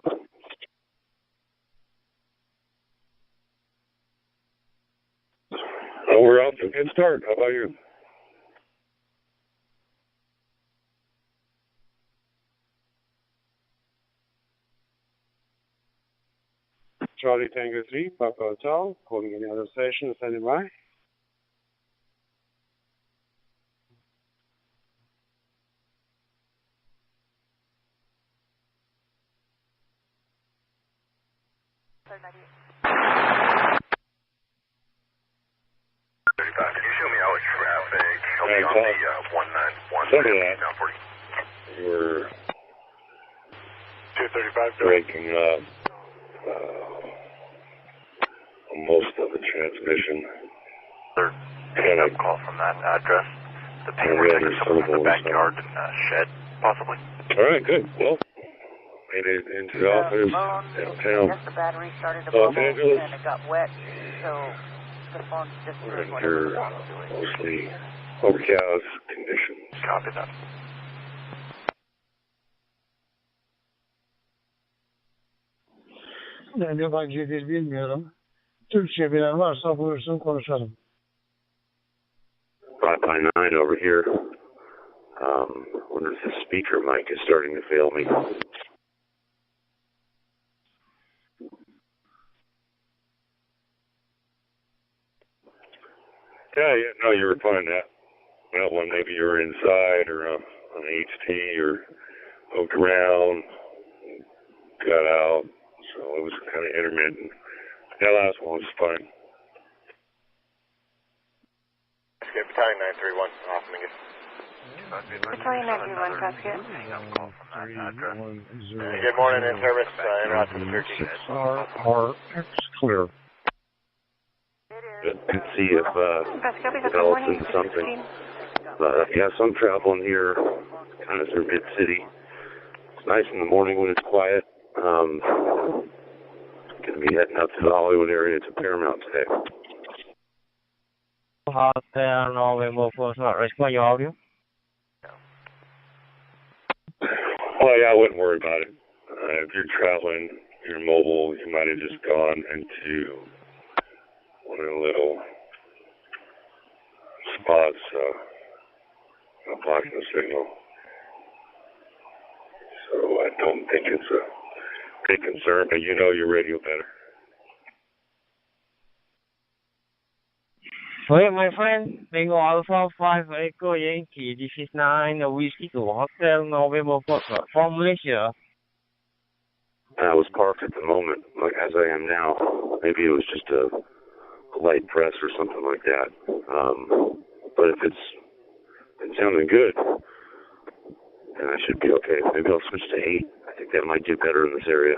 Oh, we're off to a good start. How about you? Charlie Tango 3, Papa Hotel, calling any other station, standing by. Can you show me how it's traffic? Help me on the 191 now for you. We're 235 breaking up most of the transmission. Picking up call from that address. The ping was taking someone in the backyard and shed, possibly. All right, good. Well, made it into the office downtown The battery started to Los bubble Angeles. and it got wet, so the phone just We're under mostly overcast conditions. Copy that. Ne yabancı dil bilmiyorum. Türkçe bilen varsa buyursun konuşalım. 5x9 over here. Wonder if the speaker mic is starting to fail me. Yeah, no, you were fine that. Well, when maybe you were inside or on HT or moved around, got out, so it was kind of intermittent. That last one was fine. Escape Battalion 931, off Mingus. Battalion 931, Prescott. Good morning, in service, interrupted 13. RRX clear. Could see if develops into something. Yeah, some traveling here, kind of through mid-city. It's nice in the morning when it's quiet. Gonna be heading up to the Hollywood area to Paramount today. Hotel November 4, respond your audio. Well, yeah, I wouldn't worry about it. If you're traveling, you're mobile, you might have just gone into one of the little spots blocking the signal. So I don't think it's a big concern, but you know your radio better. Wait, my friend, Bingo Alpha 5 Echo Yankee, this is 9 Whiskey to Hotel November 4 from Malaysia. I was parked at the moment, like as I am now. Maybe it was just a light press or something like that. But if it's sounding good, then I should be okay. Maybe I'll switch to 8. I think that might do better in this area.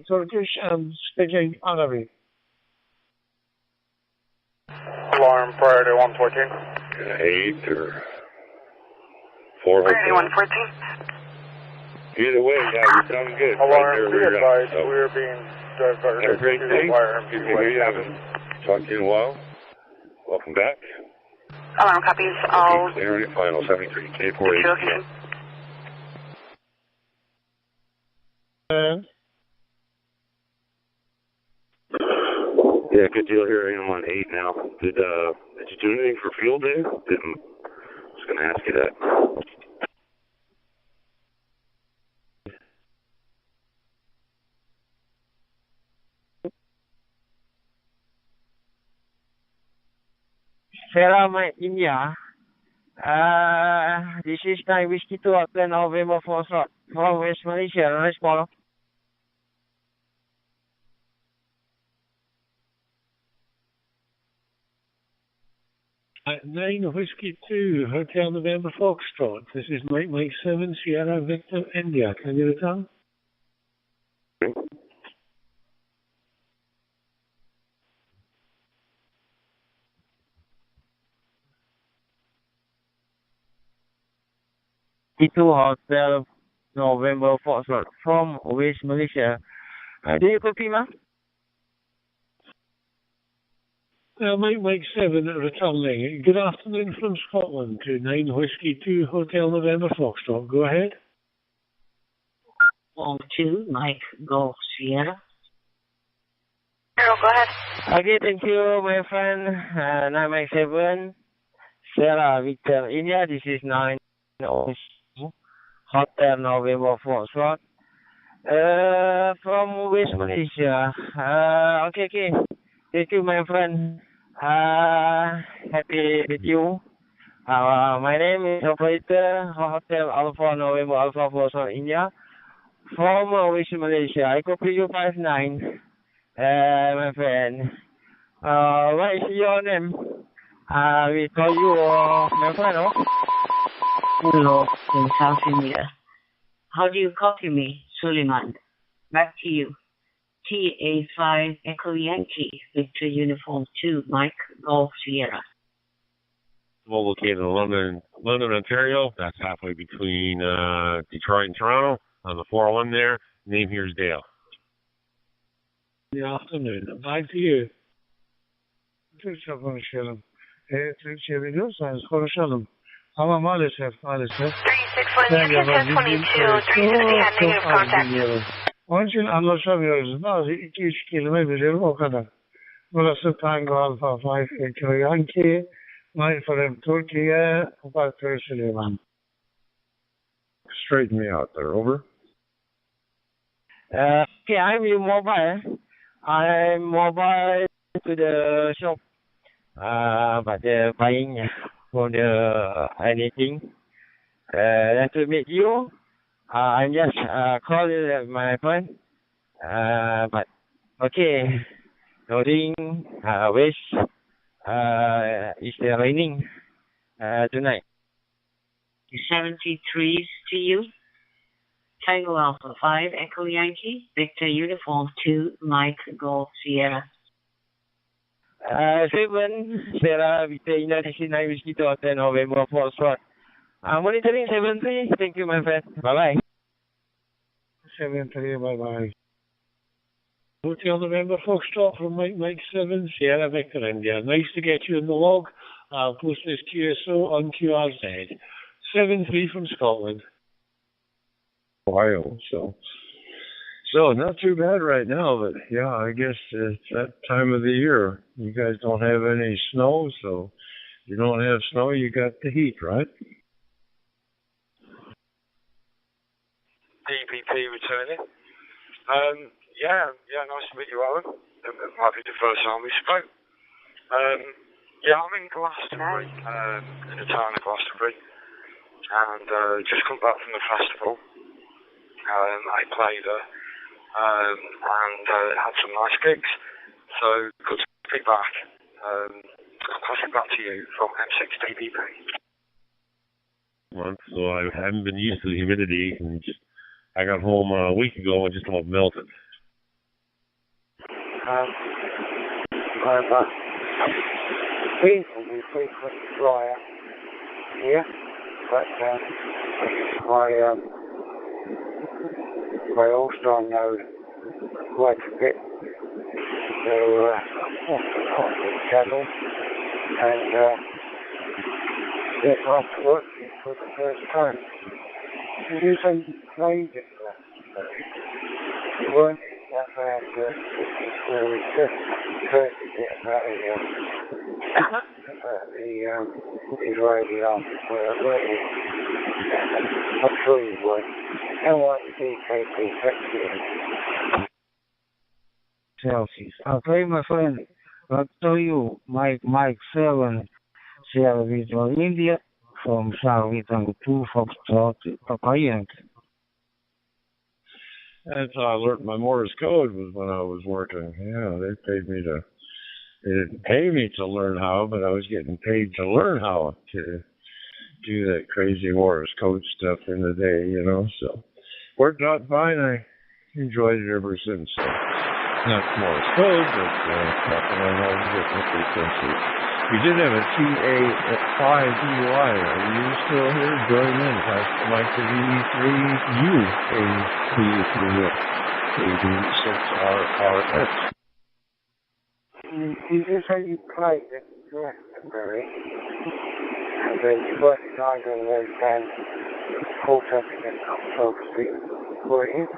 Turkish speaking Arabic. Alarm prior to 114. 8 or 4. Priority 114. Either way, yeah, you sound good. Alarm, be advised, so. we are being diverted Have a great to day. YRMC Good to hear you. Haven't talked to you in a while. Welcome back. Alarm copies all. Clear your final 73 K4. Yeah, good deal here. I am on 8 now. Did you do anything for field day? Didn't. I was going to ask you that. Sarah, India. This is 9 Whiskey to Hotel November 4 from West Malaysia. Respond. At 9 Whiskey 2, Hotel November Foxtrot. This is Mike 7, Sierra Victor, India. Can you return? T2 Hotel November Foxtrot from West Malaysia. Do you copy, ma'am? Mike 7 returning. Good afternoon from Scotland to 9 Whiskey 2 Hotel November Foxtrot. Go ahead. 2 Mike Golf Sierra. Go ahead. Okay, thank you, my friend. 9 Mike 7 Sierra Victor India. This is 9 Hotel November Foxtrot. From West Malaysia. Okay. Thank you, my friend. Happy with you. My name is Operator Hotel Alpha November Alpha Foxtrot India. From West Malaysia. I copy you 59. My friend. What is your name? We call you my friend, no? Hello, in South India. How do you copy me, Suleiman? Back to you. TA5 Echo Yankee, Victor Uniform 2, Mike Golf Sierra. Well, located in London, Ontario. That's halfway between Detroit and Toronto. On the 401 there. Name here is Dale. Good afternoon. Back to you. I'm a Malisef. 361 Houston 22, 360 had negative contact. Onçin anlaşamıyoruz. Bazı 2-3 kelime biliyorum o kadar. Burası Tango Alpha 5 Echo Yankee. My from Türkiye, Operatör Süleyman. Straighten me out there, over. Okay, I'm your mobile. I'm mobile to the shop. But buying for the anything. Nice to meet you. I'm just calling my friend. But okay, nothing. Wish. It's raining tonight. 73s to you. Tango Alpha 5 Echo Yankee, Victor Uniform 2, Mike Golf Sierra. 7 Sierra Victor India Taxi 9 Whiskey to Hotel November Foxtrot. Monitoring 73. Thank you, my friend. Bye-bye. 73, bye-bye. Hotel November Foxtrot from Mike 7, Sierra Victor India. Nice to get you in the log. I'll post this QSO on QRZ. 7-3 from Scotland. Ohio, so not too bad right now, but yeah, I guess it's that time of the year. You guys don't have any snow, so you don't have snow, you got the heat, right? DPP returning. Yeah, nice to meet you, Alan. It might be the first time we spoke. I'm in Glastonbury, in the town of Glastonbury, and just come back from the festival. I played and had some nice gigs, so good to be back. I'll pass it back to you from M6DPP. So I haven't been used to the humidity, and I got home a week ago and just about melted. Reasonably frequent flyer here, but I also know quite a bit. So cattle and get off work for the first time. It is a major one. I've had very good about the radio working. I'm sure you would. Celsius. Okay, my friend. I'll tell you, Mike 7, Sierra Visual India, from Charlie Tango 2, Foxtrot, Papa Yankee. That's how I learned my Morse code was when I was working. Yeah, they paid me to They didn't pay me to learn how, but I was getting paid to learn how to do that crazy Morse code stuff in the day, you know. So worked out fine. I enjoyed it ever since. So not Morse code, but talking on all the different frequencies. We did have a TA5EY. Are you still here? Join in. Pass the mic to VE3U. 86RRS. You just said you played it Glastonbury, and then you worked either of those bands caught up in October Street, were you?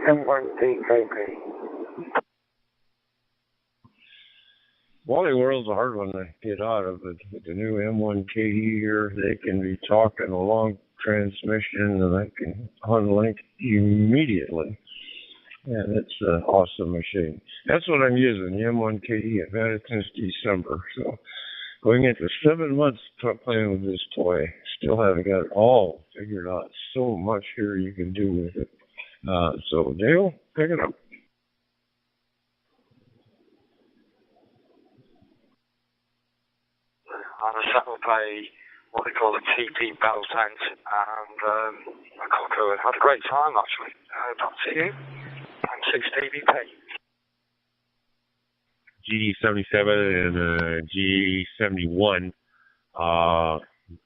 M1 DKP. Wally World's a hard one to get out of, but with the new M1KE here, they can be talking a long transmission, and I can unlink immediately. And it's an awesome machine. That's what I'm using, the M1KE. I've had it since December. So going into 7 months playing with this toy. Still haven't got it all figured out. So much here you can do with it. So Dale, pick it up. On a YAVAPI, what they call a TP bell tent, and a cocker, and had a great time actually. Back to you. I'm 6 dBp. GD77 and G71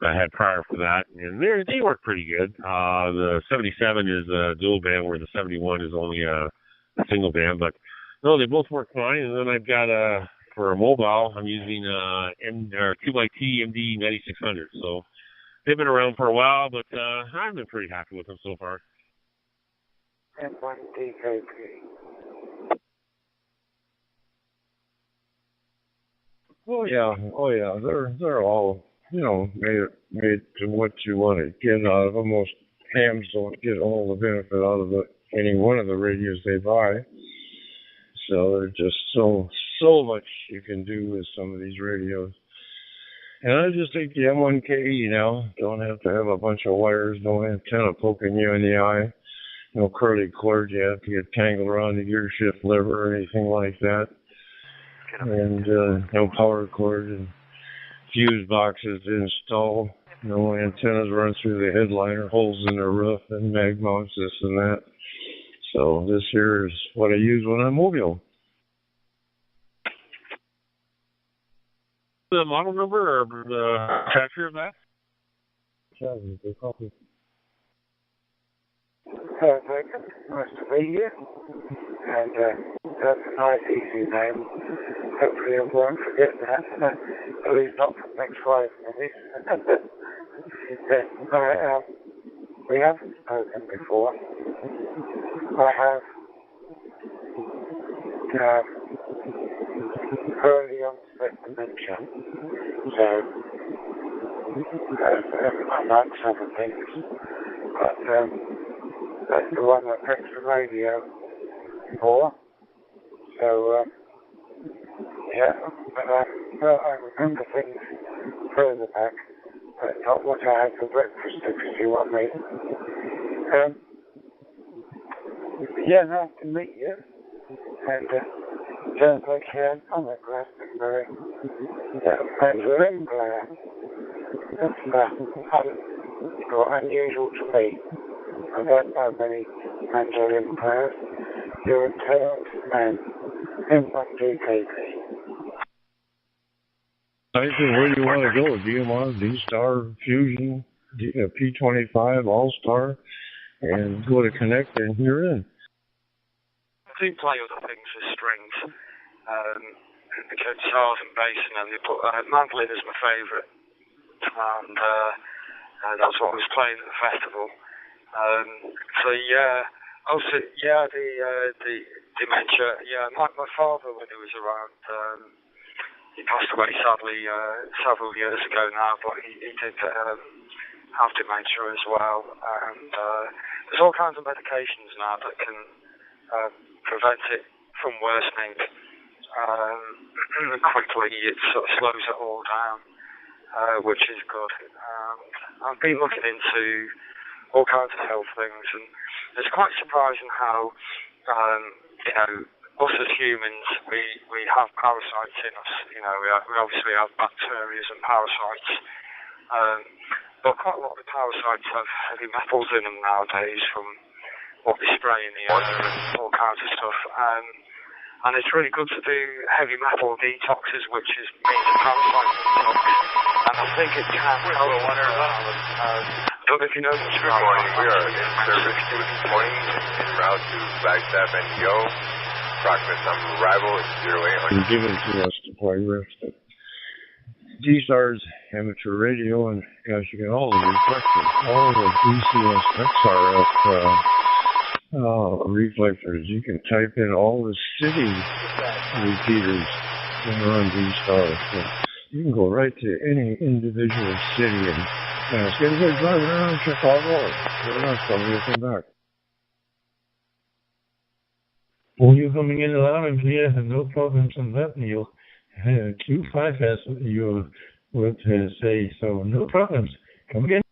I had prior for that, and they work pretty good. The 77 is a dual band, where the 71 is only a single band, but no, they both work fine. And then I've got for a mobile, I'm using 2x2 MD 9600. So they've been around for a while, but I've been pretty happy with them so far. M1 DKP. Oh yeah, they're all, you know, made to what you want to get out of them. Most hams don't get all the benefit out of any one of the radios they buy. So there's just so much you can do with some of these radios. And I just take the M1KE now. Don't have to have a bunch of wires, no antenna poking you in the eye. No curly cord you have to get tangled around the gear shift lever or anything like that. And no power cord and fuse boxes to install. No antennas run through the headliner, holes in the roof, and mag mounts, this and that. So this here is what I use when I'm mobile. The model number or the factory of that? Perfect. Nice to meet you. And that's a nice, easy name. Hopefully I won't forget that. At least not for the next 5 minutes. We haven't spoken before. I have early onset dementia. So I like some things. But that's the one that picks the radio for. So, yeah, but I remember things further back, but not what I had for breakfast, if you see what I mean. Yeah, nice to meet you. And sounds like I'm at Glastonbury. Thanks for England. That's unusual to me. I don't know many mandolin players. You're a talented man. M1 DKP. I think where do you want to go? DMR, D-Star, Fusion, P25, All-Star, and go to connect and you're in. I do play other things with strings, the guitars and bass and everything, but mandolin is my favourite, and that's what I was playing at the festival. So yeah, also the dementia. Yeah, my father, when he was around, he passed away sadly several years ago now, but he did have dementia as well, and there's all kinds of medications now that can prevent it from worsening quickly. It sort of slows it all down, which is good. I've been looking into all kinds of health things, and it's quite surprising how us as humans, we have parasites in us. You know, we obviously have bacteria and parasites. But quite a lot of the parasites have heavy metals in them nowadays from what they spray in the air and all kinds of stuff. And it's really good to do heavy metal detoxes, which means a parasite detox. And I think it can help. I don't know if you know this. Good morning. We are in service 220 en route to Flagstaff NGO. Approximate number of arrival is 0800. Given to us to play with. DSTARS amateur radio, and guys, you get all the reflectors, all the DCS XRF reflectors. You can type in all the city repeaters that are on DSTARS. So you can go right to any individual city and ask anybody driving around Chicago. They're not somebody will come back. Well, you're coming in loud and clear, no problems on that, Neil. Q5 has your word to say, so no problems. Come again.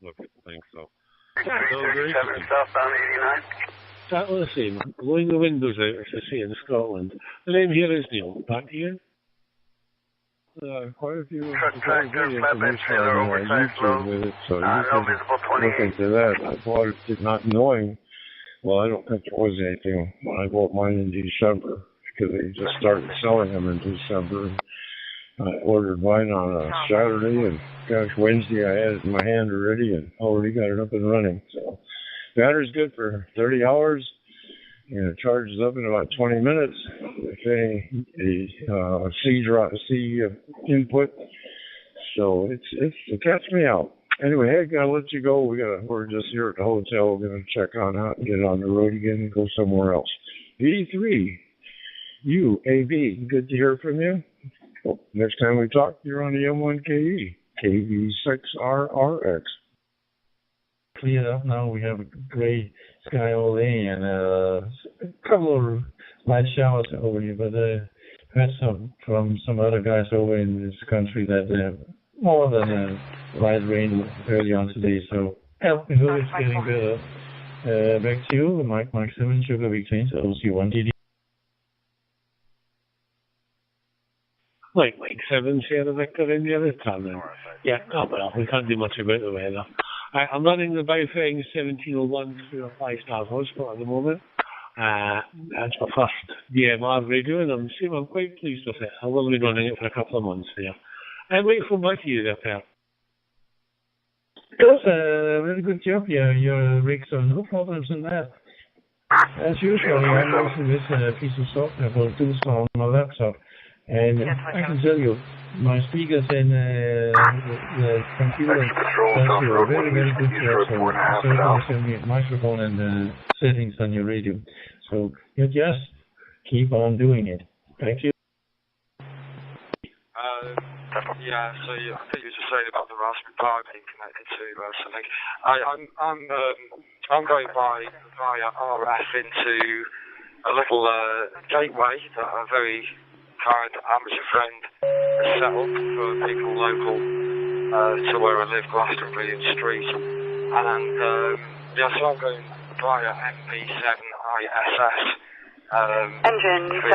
Look, I think so. 37 southbound 89. Let's see, blowing the windows out, as I say in Scotland. The name here is Neil. Back to you. Quite a few Tractor, flatbed trailer, oversized load. with it, so you No can visible look 28. into that. I bought it not knowing. Well, I don't think there was anything when I bought mine in December, because they just started selling them in December. I ordered mine on a Saturday, and gosh, Wednesday I had it in my hand already, and already got it up and running. So, battery's good for 30 hours, and it charges up in about 20 minutes. If any C input, so it catch me out. Anyway, hey, gotta let you go. We're just here at the hotel. We're gonna check on out and get on the road again and go somewhere else. 83 UAV. Good to hear from you. Well, next time we talk, you're on the M1KE KV6RRX. Cleared up now. We have a gray sky all day and a couple of light showers over here, but I heard from some other guys over in this country that more than light rain early on today. So I hope it's getting better. Back to you, Mike 7 Sugar Victor, OC1 DD. Like 7 Sierra Victor in the other time then. Yeah, oh well, we can't do much about the weather. I'm running the Baofeng 1701 through a 5-star hotspot at the moment. That's my first DMR radio, and I'm quite pleased with it. I will be running it for a couple of months there. And wait for back to you there, pal. Does a very good job, your rig, so no problems in that. As usual, I'm using this piece of software called Tools on my laptop, and I can tell you, my speakers and the computer does do a very, very good job. So certainly send me a microphone and settings on your radio. So you just keep on doing it. Thank you. Yeah, so I think you were just saying about the Raspberry Pi being connected to something. I'm going via RF into a little gateway that a very kind amateur friend has set up for people local to where I live, Glastonbury Street. And yeah, so I'm going via MP7 ISS. Engine 72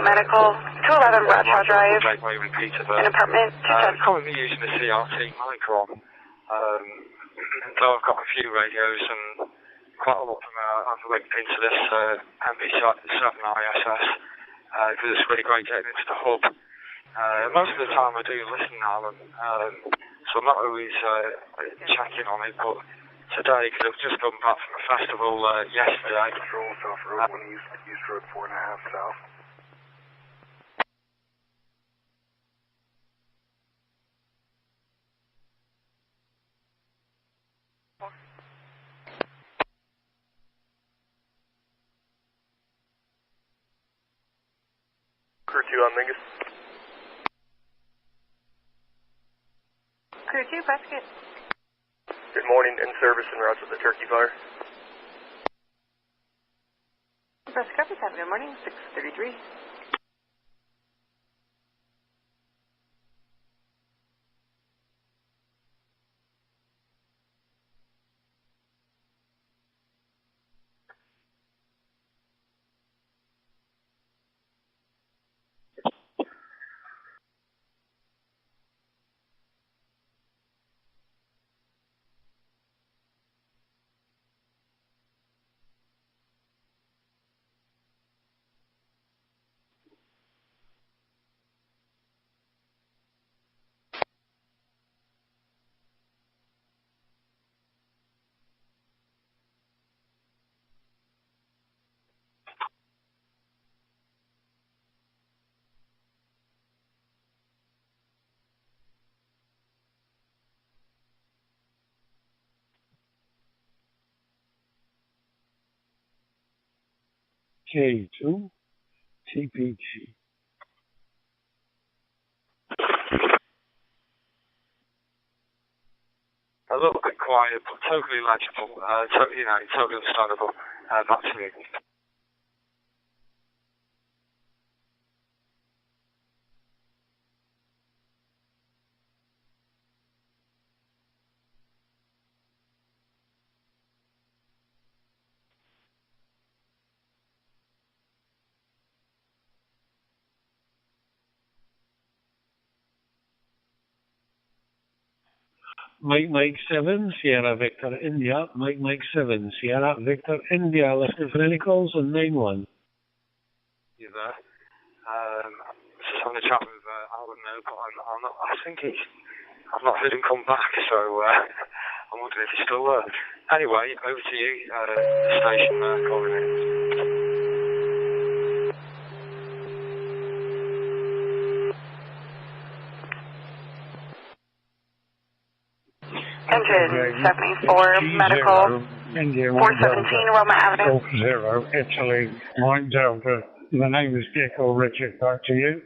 Medical, 211 Bradshaw Drive, an apartment, currently using the CRT Micron. So I've got a few radios and quite a lot of them I've linked into this MP7 ISS because it's really great getting into the hub. Most of the time I do listen now, so I'm not always checking on it, but today, because I've just come back from a festival yesterday. Control South Road 1 East Road 4.5 South. Crew 2 on Mingus. Crew 2, Prescott. Good morning, in service and route to the Turkey Fire. Prescott, good morning, 633. K2 TPG. A little bit quiet, but totally legible. Totally understandable. Back to you. Mike 7, Sierra Victor India. Mike 7, Sierra Victor India. Listening for any calls on 91. You there? Just having a chat with Alan now, but I'm not. I've not heard him come back, so I'm wondering if he's still there. Anyway, over to you, the station calling in. Engine 74, medical, 417 Roma Avenue. Zero, Italy, Mike Delta. The name is Gecko Richard. Back to you.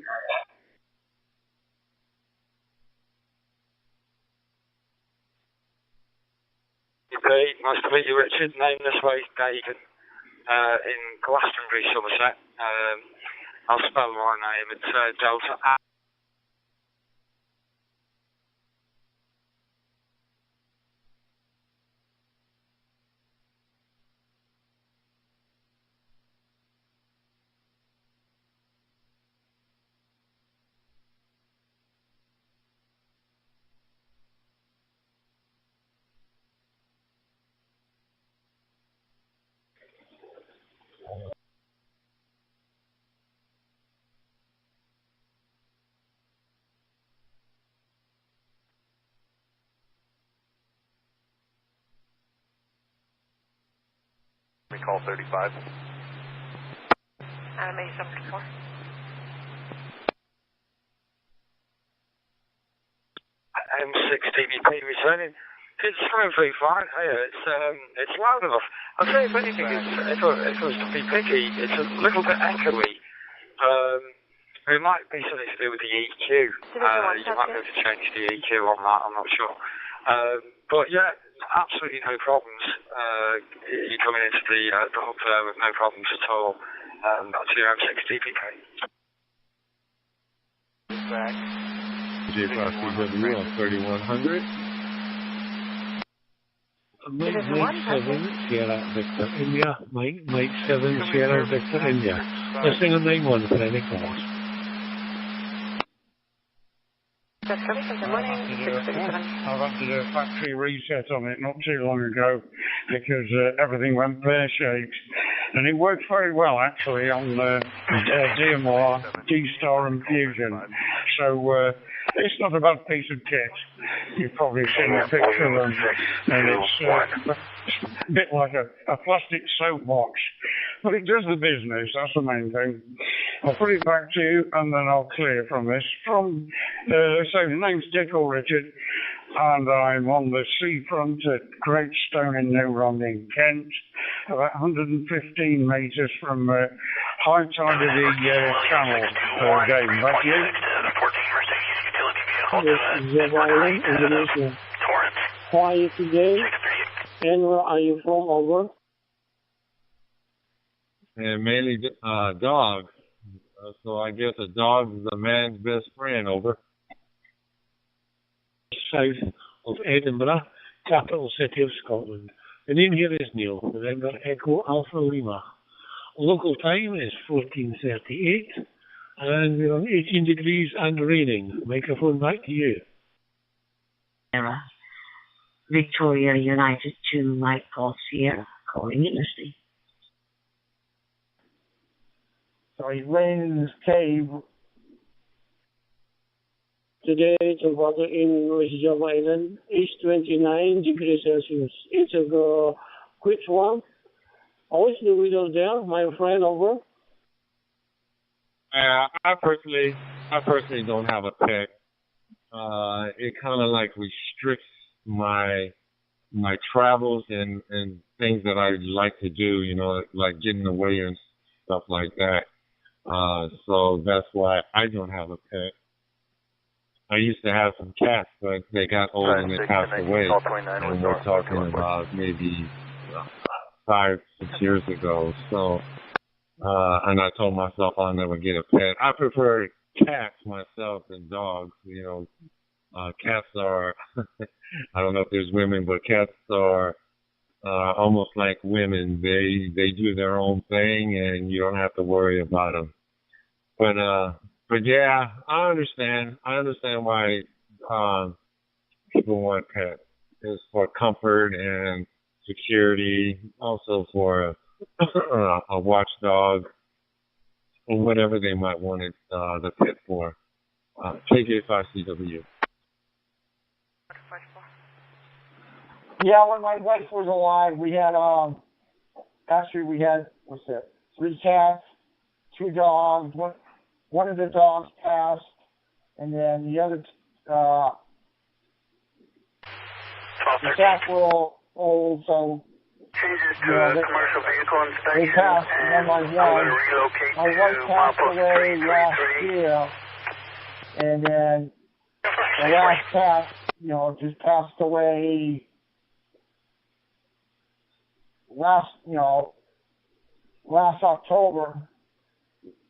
Okay, nice to meet you, Richard. Name this way, Gagan. In Glastonbury, Somerset. I'll spell my name. It's Delta A. Call 35. Animation 74. M6 TVP returning. It's coming through fine. Hey, it's loud enough. I'd say if anything, if I was to be picky, it's a little bit echoey. It might be something to do with the EQ. You might be able to change the EQ on that. I'm not sure. But yeah, absolutely no problems. You're coming into the hub there with no problems at all. That's your M6 TPK. Back. J5CW on 3100. Mike 7, Sierra Victor India. Mike 7, Sierra Victor India. Listening on 91 for any calls. Good morning. I've had to do a factory reset on it not too long ago because everything went pear-shaped. And it worked very well, actually, on DMR, D-Star and Fusion. So it's not a bad piece of kit. You've probably seen a picture of them. And it's a bit like a plastic soapbox. But it does the business, that's the main thing. I'll put it back to you and then I'll clear from this. So the name's Dickel Richard and I'm on the seafront at Great Stone in Newron in Kent, about 115 metres from high tide of the channel game. Back to you. This is YAVAPI, Indonesia. How are you today? And where are you from? Over. And mainly dog. So I guess a dog is a man's best friend. Over. South of Edinburgh, capital city of Scotland. The name here is Neil, November Echo Alpha Lima. Local time is 14:38, and we're on 18 degrees and raining. Microphone back to you. Victoria United 2, Mike Paul Sierra, calling it listening. Sorry, rains cave. Today the weather in West Java Island is 29 degrees Celsius. It's a quick one. Always the weather there, my friend. Over. I personally don't have a pet. It kind of like restricts my travels and things that I like to do. You know, like getting away stuff like that. So that's why I don't have a pet. I used to have some cats, but they got old and they passed away. And we're talking about maybe 5, 6 years ago. So, and I told myself I'll never get a pet. I prefer cats myself than dogs. You know, cats are, I don't know if there's women, but cats are almost like women. They do their own thing and you don't have to worry about them. But yeah, I understand. I understand why people want pets. It's for comfort and security, also for a watchdog or whatever they might want it, the pet for. KJ5CW. Yeah, when my wife was alive, we had we had 3 cats, 2 dogs. One of the dogs passed, and then the other the cats were all old, so commercial vehicle inspection. They passed, and then my wife passed away last year, and then the last cat, just passed away last October.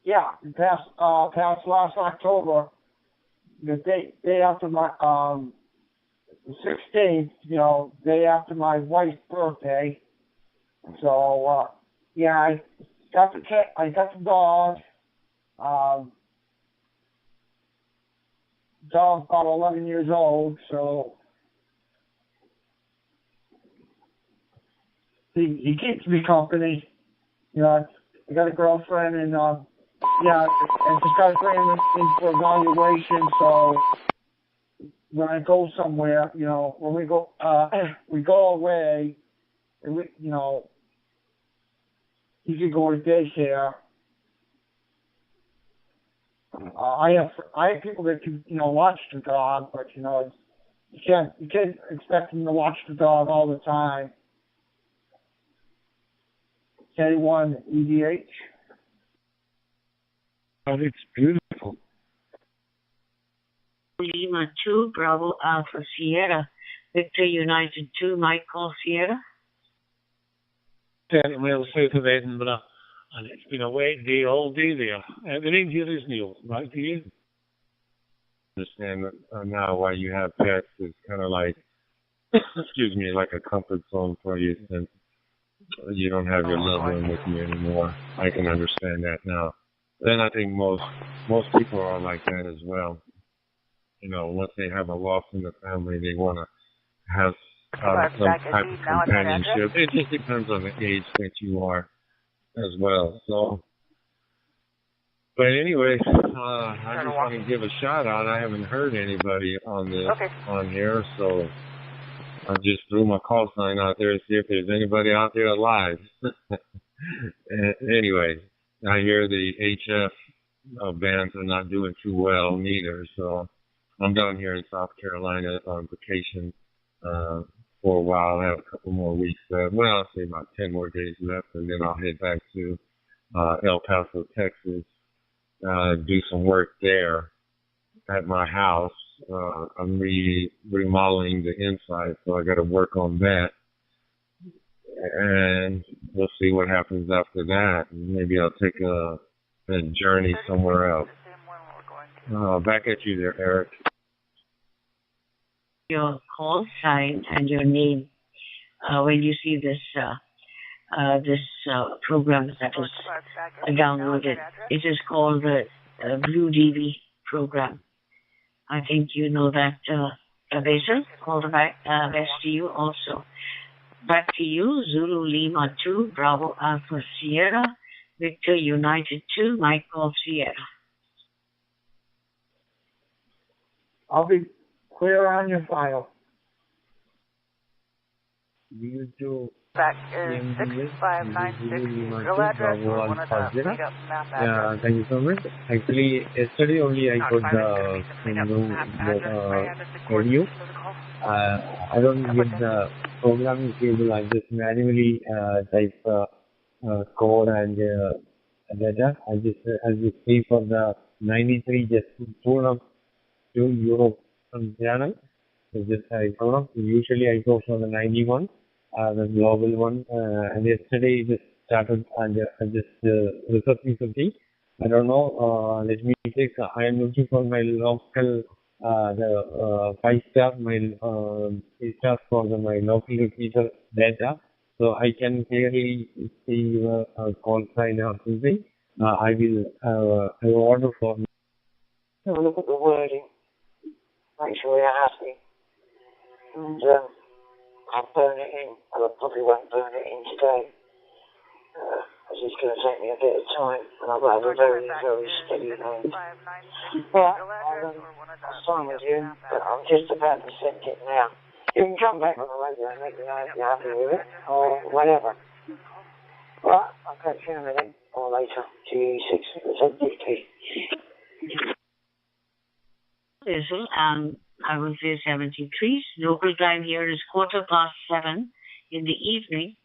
Yeah, passed last October. The day after my the 16th, day after my wife's birthday. So yeah, I got the cat. I got the dog. Dog's about 11 years old, so he keeps me company. I got a girlfriend, and and just got to bring him in for evaluation. So when I go somewhere, when we go away, and he can go to daycare. I have people that can watch the dog, but you can't expect them to watch the dog all the time. K1 EDH. But it's beautiful. Lima 2, Bravo Alpha Sierra, Victor United 2, Michael Sierra. Well, south of Edinburgh, and it's been a wet day all day there. Everything here is new, right? Do you understand now why you have pets? It's kind of like, excuse me, like a comfort zone for you since you don't have your loved one with you anymore. I can understand that now. Then I think most people are like that as well. Once they have a loss in the family, they want to have some type of companionship. It just depends on the age that you are as well. So, but anyway, I just want to give a shout out. I haven't heard anybody on here, so I just threw my call sign out there to see if there's anybody out there alive. Anyway, I hear the HF bands are not doing too well neither, so I'm down here in South Carolina on vacation for a while. I have a couple more weeks left. Well, I'll say about 10 more days left, and then I'll head back to El Paso, Texas, do some work there at my house. I'm remodeling the inside, so I got to work on that. And we'll see what happens after that. Maybe I'll take a journey somewhere else. Back at you there, Eric. Your call sign and your name when you see this program that is downloaded. It is called the Blue DV program. I think you know that, Basil. All the best to you also. Back to you, Zulu Lima 2, Bravo Alpha Sierra, Victor United 2, Michael Sierra. I'll be clear on your file. You do. Back is 6596. Real address or one of the made up map address? Yeah, thank you so much. Actually, yesterday only I got the audio. I don't get the programming cable. I just manually type code and data. I just pay for the 93 just to turn up to Europe from channel. So just I turn up. Usually I go for the 91, the global one. And yesterday just started and just researching something. I don't know. Let me check. I am looking for my local the 5-star, my 3-star for my local repeater data. So I can clearly see your call sign or something. I will order for me. Have a look at the wording. Make sure you're happy. And I'll burn it in. I probably won't burn it in today. Because it's going to take me a bit of time. And I've got a very, very steady hand. Right, I'll sign with you. But I'm just about to send it now. You can come back on the radio and let me know if you're happy with it, or whatever. Right, I'll catch you in a minute, or later. G670T. I will say 73. Local time here is 7:15 in the evening,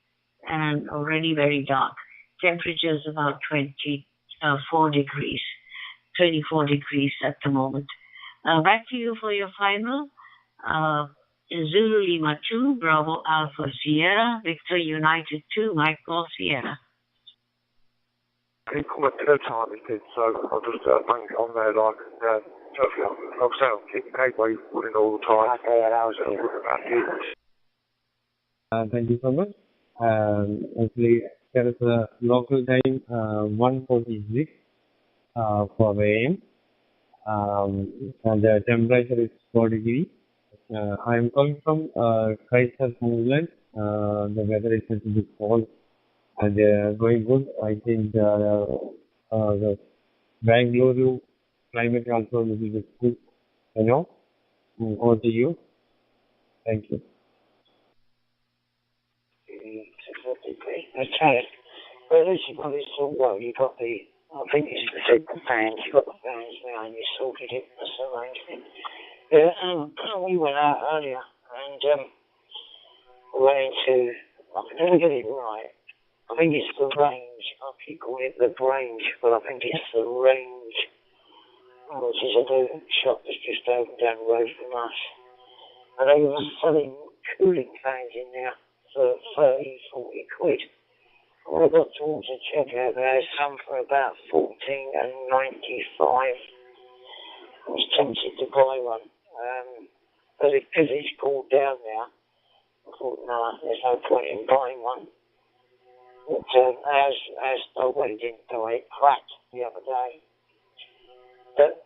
and already very dark. Temperature is about 24 degrees, 24 degrees at the moment. Back to you for your final. Zulu Lima 2, Bravo Alpha Sierra, Victor United 2, Mike Golf Sierra. I didn't call it third time he did, so I'll just bang it on there like, I'll say I'll keep the gateway running all the time. Okay, that was it. Thank you so much. Actually, there is a local time 1:46 for AM, and the temperature is 4 degrees. I am calling from Christchurch, England. The weather is a little bit cold and going good. I think the Bangalore climate also a little bit good. You know, over to you. Thank you. Okay. Well, at least you've got this all well. You've got the, I think it's the fans. You've got the fans now and you sorted it. That's arrangement. We went out earlier and went into, I didn't get it right. I think it's the range. I keep calling it the range, but I think it's the range, which is a new shop that's just opened down the road from us. And they were selling cooling fans in there for 30, 40 quid. When I got towards the checkout, there's some for about 14 and 95. I was tempted to buy one. But because it's cooled down now, I thought, no, there's no point in buying one. But as I went into it, cracked the other day. But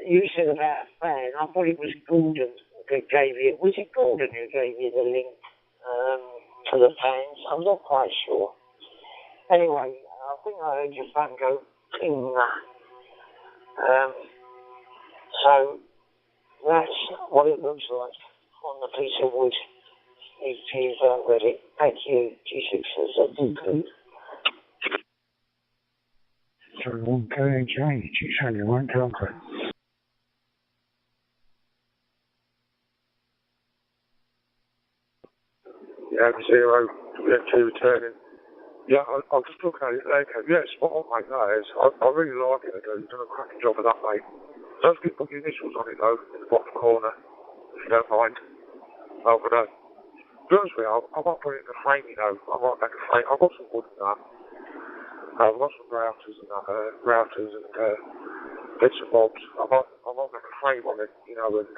you said about a fan, I thought it was Gordon who gave you, was it Gordon who gave you the link to the fans? I'm not quite sure. Anyway, I think I heard your phone go ping. So that's what it looks like on the piece of wood. He's ready. Thank you, G670. So it won't go and change. You certainly won't conquer. Yeah, 0, two returning. Yeah, I'll just look at it later. Yeah, spot on, mate, that is. I really like it. You've done a cracking job of that, mate. Don't get put your initials on it, though, in the bottom corner, if you don't mind. Oh, but to be honest with you, I might put it in the frame, you know. I might make a frame. I've got some wood in that. I've got some routers and that, routers and bits and bobs. I might make a frame on it, you know, and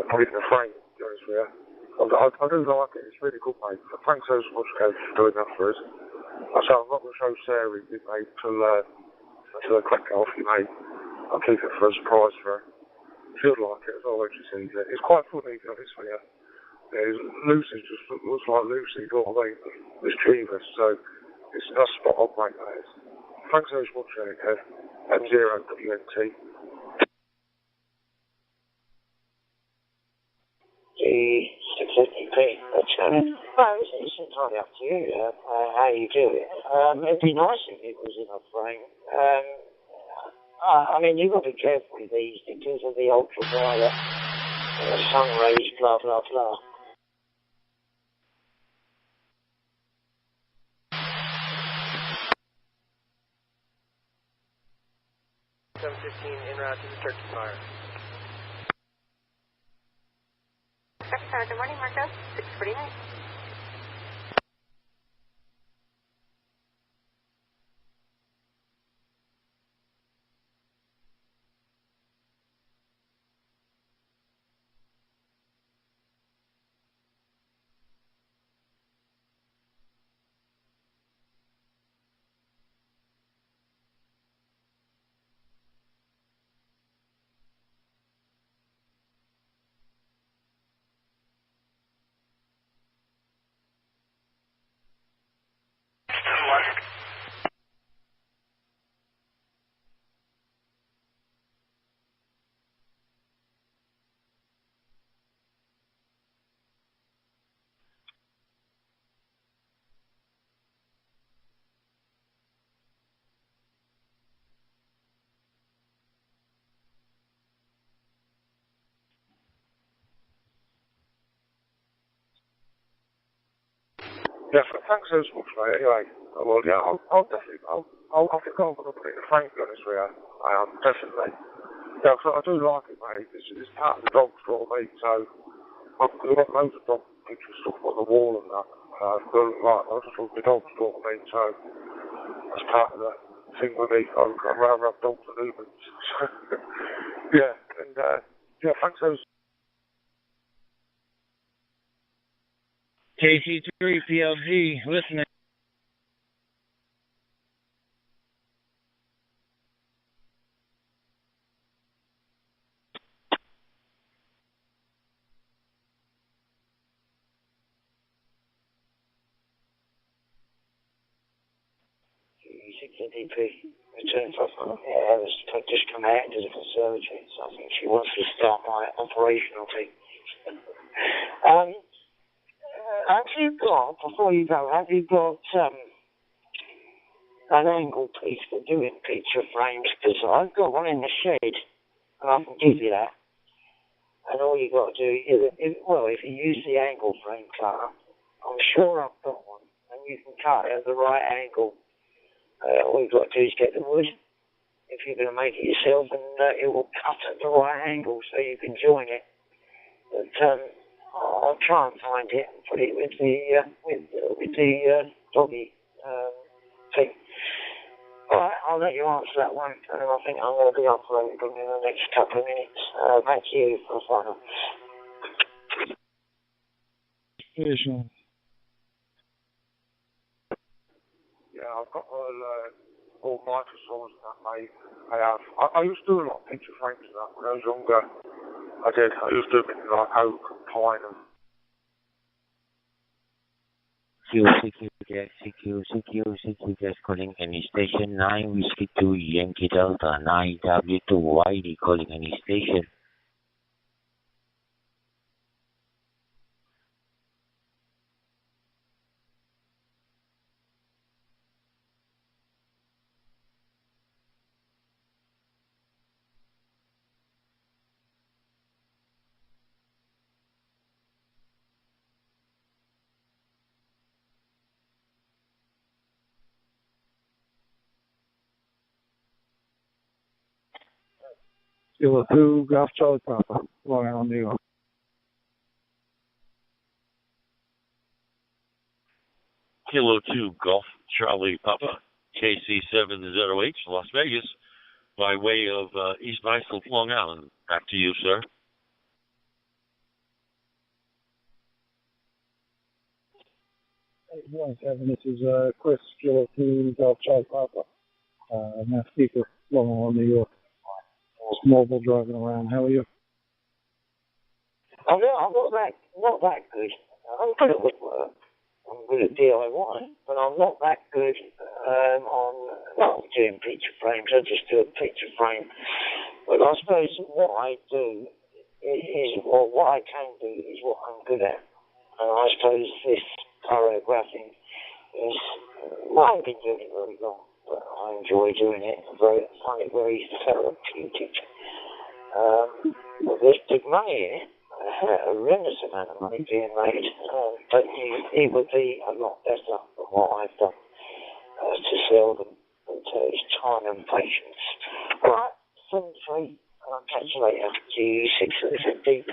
put it in a frame, to be honest with you. I do like it. It's really good, mate. Thanks so much, Coach, for doing that for us. So I'm not going to show Sarah, mate, till the click off, mate. I'll keep it for a surprise for her. She'll like it as well when she sees it. It's quite funny, to be honest with you. Lucy just looks like Lucy, you know what I mean? It's Jeeves, so that's spot on, mate, that is. Thanks so much, Kev. M0WNT. G650P. Well, it's entirely up to you how you do it. It'd be nice if it was in a frame. I mean, you've got to be careful with these because of the ultraviolet, sun rays, blah, blah, blah. en route to the Turkey Fire. Good morning, Marco. 649. Yeah, thanks so much, mate. Anyway, well, yeah, I'll definitely, I'll think I'm going to put it in Frank, to be honest with you. I am, definitely. Yeah, because I do like it, mate. It's part of the dog store, mate, so I've got loads of dog picture stuff on the wall and that. I just love the dog store, mate, so that's part of the thing with me. I'd rather have dogs than humans. Yeah, and, yeah, thanks so much. KC3 PLG, listening. DP return from yeah, was just come out into the conservatory, so I think she wants to start my operational team. Have you got, before you go, have you got an angle piece for doing picture frames? Because I've got one in the shed, and I can give you that. And all you got to do is, if you use the angle frame cutter, I'm sure I've got one, and you can cut it at the right angle. All you've got to do is get the wood, if you're going to make it yourself, and it will cut at the right angle so you can join it. But I'll try and find it and put it with the doggy thing. Alright, I'll let you answer that one, and I think I'm going to be operating in the next couple of minutes. Back to you for the final. Yeah, I've got all microsaws and that, mate. I have. I used to do a lot of picture frames and that when I was younger. I did. I used to do it like oak and pine and... CQ, just calling any station 9 Whiskey 2 Yankee Delta 9W2 calling any station. Kilo 2, Golf Charlie Papa, Long Island, New York. Kilo 2, Golf Charlie Papa, KC708, Las Vegas, by way of East Islip, Long Island. Back to you, sir. This is Chris, Kilo 2, Golf Charlie Papa, Mass Speaker, Long Island, New York. Just mobile driving around. How are you? I'm not that good. I'm good at woodwork. I'm good at DIY, but I'm not that good on doing picture frames. I just do a picture frame. But I suppose what I do what I can do is what I'm good at. And I suppose this choreographing is, I haven't been doing it very long, but I enjoy doing it. I find it very therapeutic. There's big money in it, a horrendous amount of money being made, but it would be a lot better than what I've done to sell them. But it's time and patience. Right, 73. I'll catch you later. G6DP.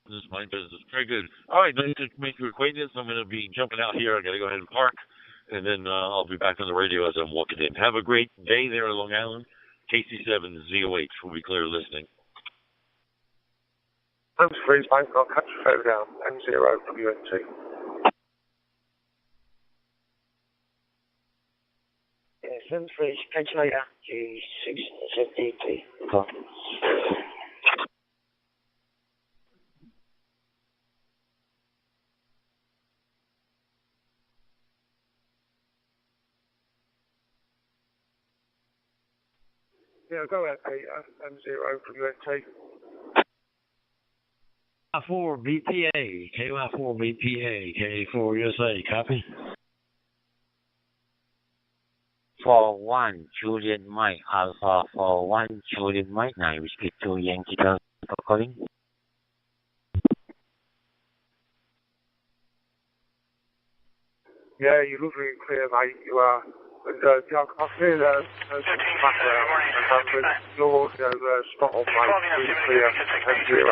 This is my business. Very good. All right, nice to make your acquaintance. I'm going to be jumping out here. I got to go ahead and park, and then I'll be back on the radio as I'm walking in. Have a great day there in Long Island. KC7ZOH will be clear listening. I'm Freeze Bank. I'll catch you further down. M0WNT. Yeah, 73. Catch you later. G6DP. Yeah, go ahead, Peter. M0WNT. KY4 BPA, KY4 BPA, K4 USA, copy. 41 Juliet Mike, Alpha 41 Juliet Mike, 9 Whiskey 2 Yankee Delta calling. Yeah, you look really clear, mate. You are. And I feel background, and you're spot on, mate. Really clear. M0WNT.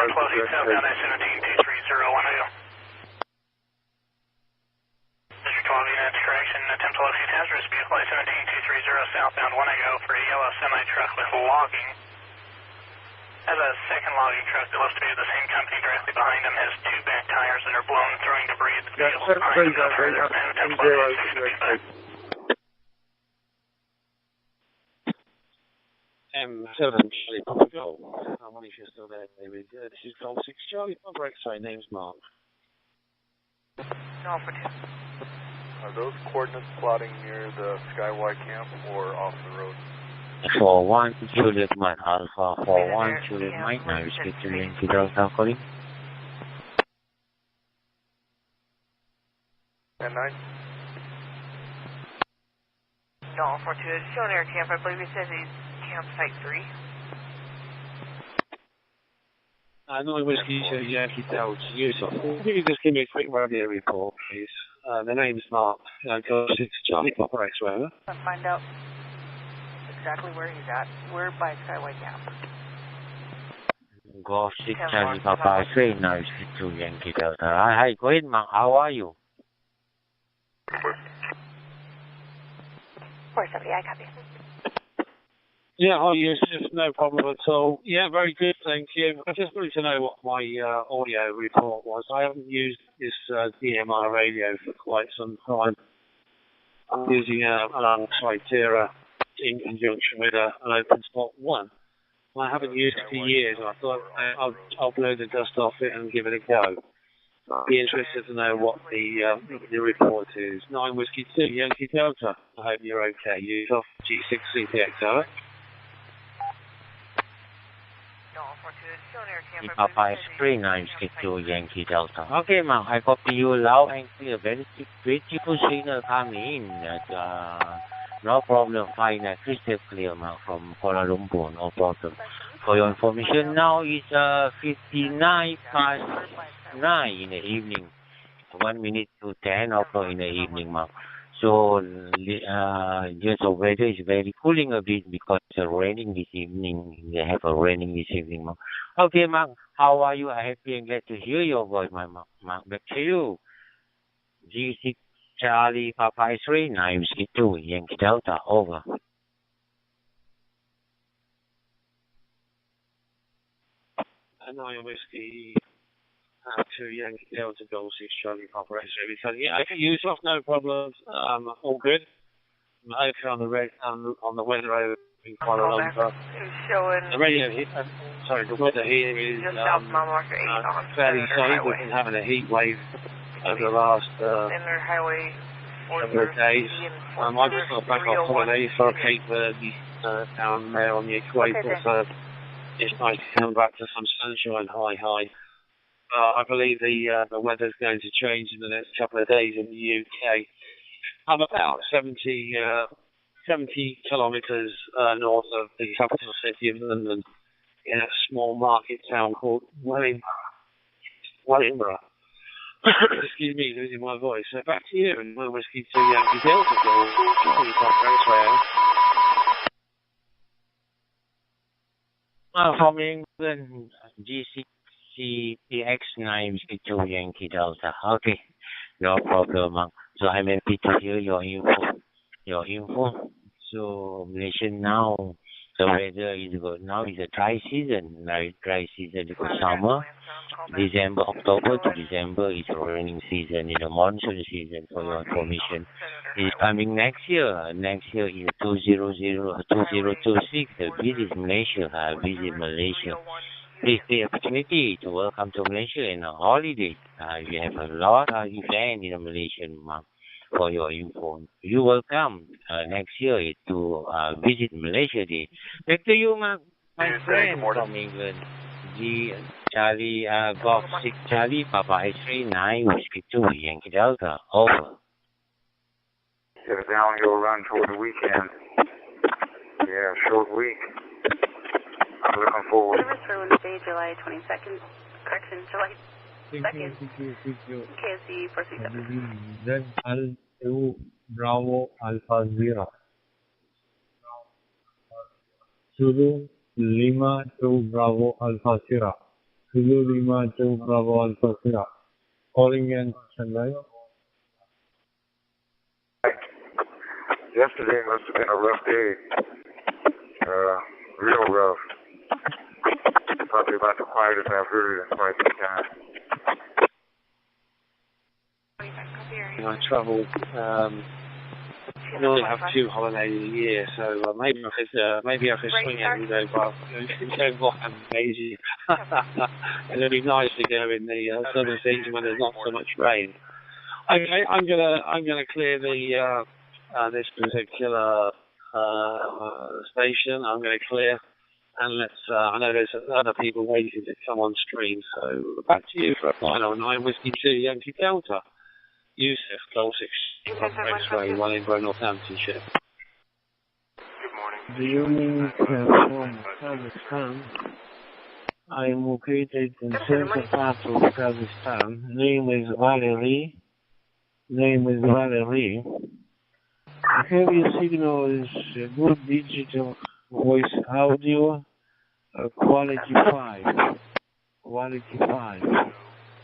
Correction, attempt to locate hazardous vehicle I-17-230 southbound 1 go for a yellow semi-truck with logging. Has a second logging truck that looks to be the same company directly behind him, has 2 back tires that are blown, throwing debris at the vehicle behind him. M7 Charlie Papa Golf. I wonder if you're still there, David. This is Golf 6 Charlie Papa X-ray. Name's Mark. No, for 2. Are those coordinates plotting near the Skyway camp or off the road? 41 Juliet Mike, Alpha 41 Juliet Mike, 9 Whiskey 2 Yankee Delta calling. And 9? No, 42 is showing air camp. I believe he says he's campsite 3. 9 Whiskey 2 Yankee Delta, Utah. Can you just give me a quick radio report, please? The name's Mark. Golf 6 Charlie Papa X-ray. I'll find out exactly where he's at. We're by Skyway Camp. Golf 6 Charlie Papa X-ray, 9 Whiskey 2 Yankee Delta. Hi, go ahead, Mark. How are you? 470, I copy. Yeah, hi, Yusuf. No problem at all. Yeah, very good, thank you. I just wanted to know what my audio report was. I haven't used this DMR radio for quite some time. I'm using an Cytera in conjunction with an OpenSpot 1. I haven't used it for years, and I thought I'll blow the dust off it and give it a go. I'd be interested to know what the report is. 9 Whiskey 2 Yankee Delta. I hope you're okay. Use off G6CPX, alright? Papa X-ray, 9 Whiskey 2 Yankee Delta. Okay, ma'am, I copy you loud and clear. Very beautiful signal coming in. No problem, fine, crystal clear, ma'am, from Kuala Lumpur, no problem. For your information, now it's 59 past 9 in the evening. 1 minute to 10 o'clock in the evening, ma'am. So, just the weather is very cooling a bit because it's raining this evening. They have a raining this evening, ma'am. Okay, ma'am, how are you? I'm happy and glad to hear your voice, ma'am. Back to you. G6 Charlie Papa X-ray, 9 Whiskey 2 Yankee Delta, over. 9 Whiskey 2 Yankee Delta Golf 6 Charlie Papa X-ray. Yeah, I can use off, no problems. All good. I'm okay on the weather over in Kuala Lumpur. The radio here, the weather here is fairly safe. We've been having a heat wave over the last couple of days. I just got back off holiday for Cape Verde down there on the equator, so it's nice to come back to some sunshine. High. I believe the weather's going to change in the next couple of days in the UK. I'm about 70 kilometres north of the capital city of London, in a small market town called Wellingborough. Excuse me, losing my voice. So back to you, and 9 Whiskey 2 Yankee Delta. From England, GCPX9 to Yankee Delta. Okay, no problem. So I'm happy to hear your info. So Malaysian now, the weather is good. Now is a dry season. Dry season is summer. December, October to December is raining season, monsoon season for your information. It's coming next year. Next year is 2026. Visit Malaysia. Please take the opportunity to welcome to Malaysia in a holiday. We have a lot of events in Malaysia for your info. You welcome next year to visit Malaysia Day. Back to you, my friend from England. Charlie, Golf 6 Charlie, Papa X-ray 9, Whiskey 2, Yankee Delta. Over. Get a downhill run toward the weekend. Yeah, short week. I'm looking forward. Service for Wednesday, July 22nd. Correction, July 2nd. Thank you. KSC 437. Z-Al-2 Bravo Alpha 0. Zulu Lima 2 Bravo Alpha Sierra. Zulu Lima 2 Bravo Alpha Sierra. Calling in Chennai. Yesterday must have been a rough day. Real rough. Probably about the quietest I've heard in quite some time. I travel. I only have 2 holidays a year, so maybe I could swing it and go back and Asia. It'd be nice to go in the southern season when there's not so much rain. Okay, I'm gonna clear the this particular station. I'm gonna clear, and I know there's other people waiting to come on stream. So back to you for a final 9 Whiskey 2 Yankee Delta. Yusuf, Goal 6, X-ray, 1 in Northamptonshire. Do you mean from Kazakhstan? I am located in central part of Kazakhstan. Name is Valerie. Heavy signal is good digital voice audio, quality 5.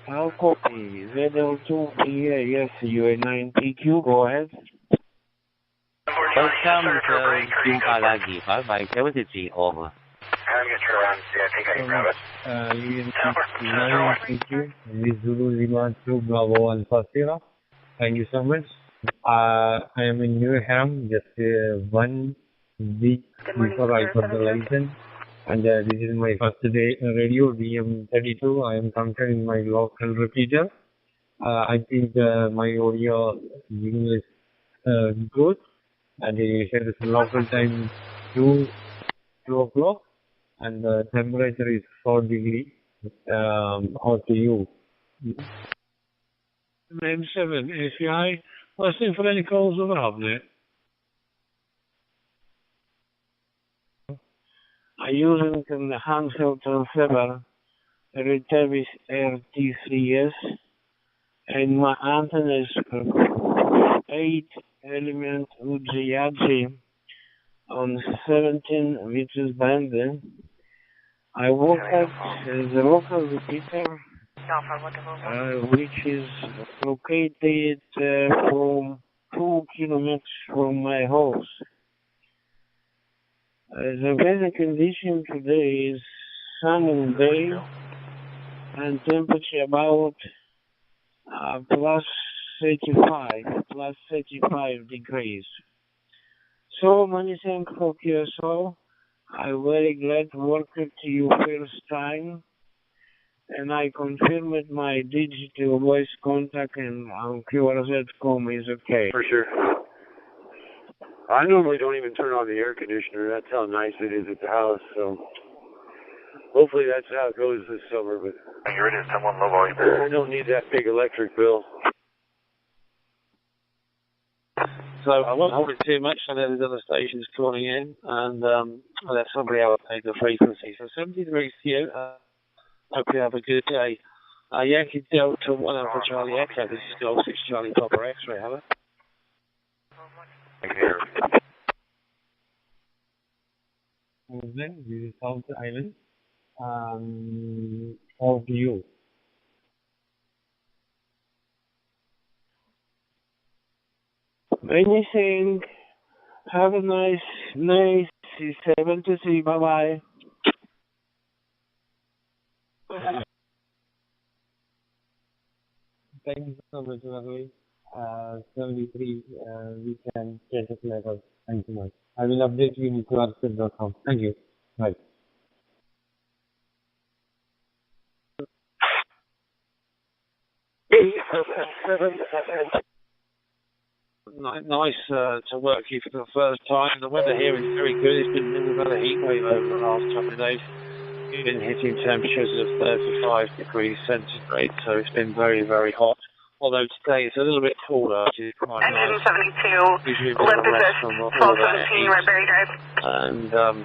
I'll copy. ZL2 PA, UA9 PQ, go ahead. Welcome to Jumpa lagi, by 73, over. I'm going to turn around and see. I think I can grab it. UA9 PQ, Zulu Lima 2 Bravo Alpha Sierra. Thank you so much. I am in Newham, just 1 week before I got the license. And this is my first day radio, DM32. I am controlling my local repeater. I think my audio is good. And it says local time 2 o'clock. And the temperature is 4 degrees. How to you? Name 7, ACI. Listening for any calls around it. I use it in the handheld transceiver, Retevis RT3S, and my antenna is 8-element UJAG on 17 meters band. I work at the local repeater, which is located from 2 kilometers from my house. The weather condition today is sunny day and temperature about plus 35 degrees. So many thanks for QSO. I'm very glad to work with you first time, and I confirmed my digital voice contact and QRZ.com is okay. For sure. I normally don't even turn on the air conditioner. That's how nice it is at the house. So hopefully that's how it goes this summer. But you're ready to someone low volume. I don't need that big electric bill. So I won't hold it too much. I know there's other stations calling in, and I'll let somebody else take the frequency. So 70 degrees to you. Hope you have a good day. Yankee Delta 1 Alpha Charlie Echo. This is Goal 6 Charlie Papa X-ray. Have it? Here. Then this is South Island. All to you. Anything. Have a nice night. 7 to 3. Bye bye. Thank you so much, Ravi. 73, we can get it later. Thank you much. I will update you in QRScript.com. Thank you. Bye. Nice to work here for the first time. The weather here is very good. It's been a little bit of a heat wave over the last couple of days. We've been hitting temperatures of 35 degrees centigrade, so it's been very, very hot. Although today it's a little bit cooler, which is quite nice. Engine 72, Usually a bit lift of a rest assist, from all that 1217 heat. Redberry Drive. And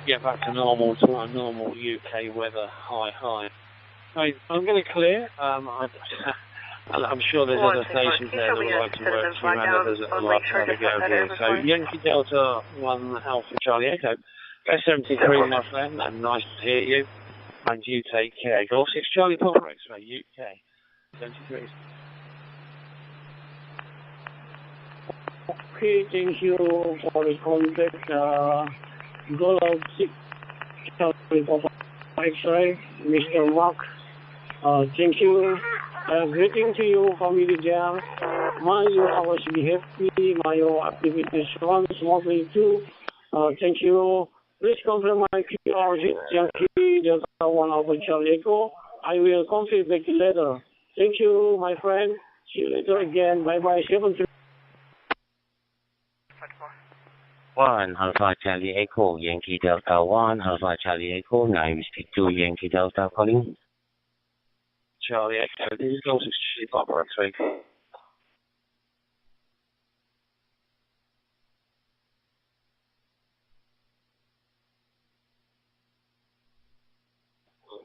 get back to normal, to our normal UK weather. Hi. I'm going to clear. I'm sure there's other stations there that would like to work to you, and others that would like to have a go here. So Yankee Delta 1 Alpha Charlie Echo. S73, my friend, and nice to hear you. And you take care. Golf 6 Charlie Papa X-Ray, UK. 73. Okay, thank you for the contact. Golf 6 Charlie Papa X-Ray, Mr. Mark. Thank you. Greeting to you, family there. May you always be happy. May your activities run smoothly too. Thank you. Please confirm my QR Yankee Delta 1 Alpha Charlie Echo. I will confirm back later. Thank you, my friend. See you later again. Bye bye. 73. 1 Alpha Charlie Echo, Yankee Delta 1 Alpha Charlie Echo, 962 Yankee Delta calling. Charlie Echo, this is Golf 6 Charlie Papa X-Ray.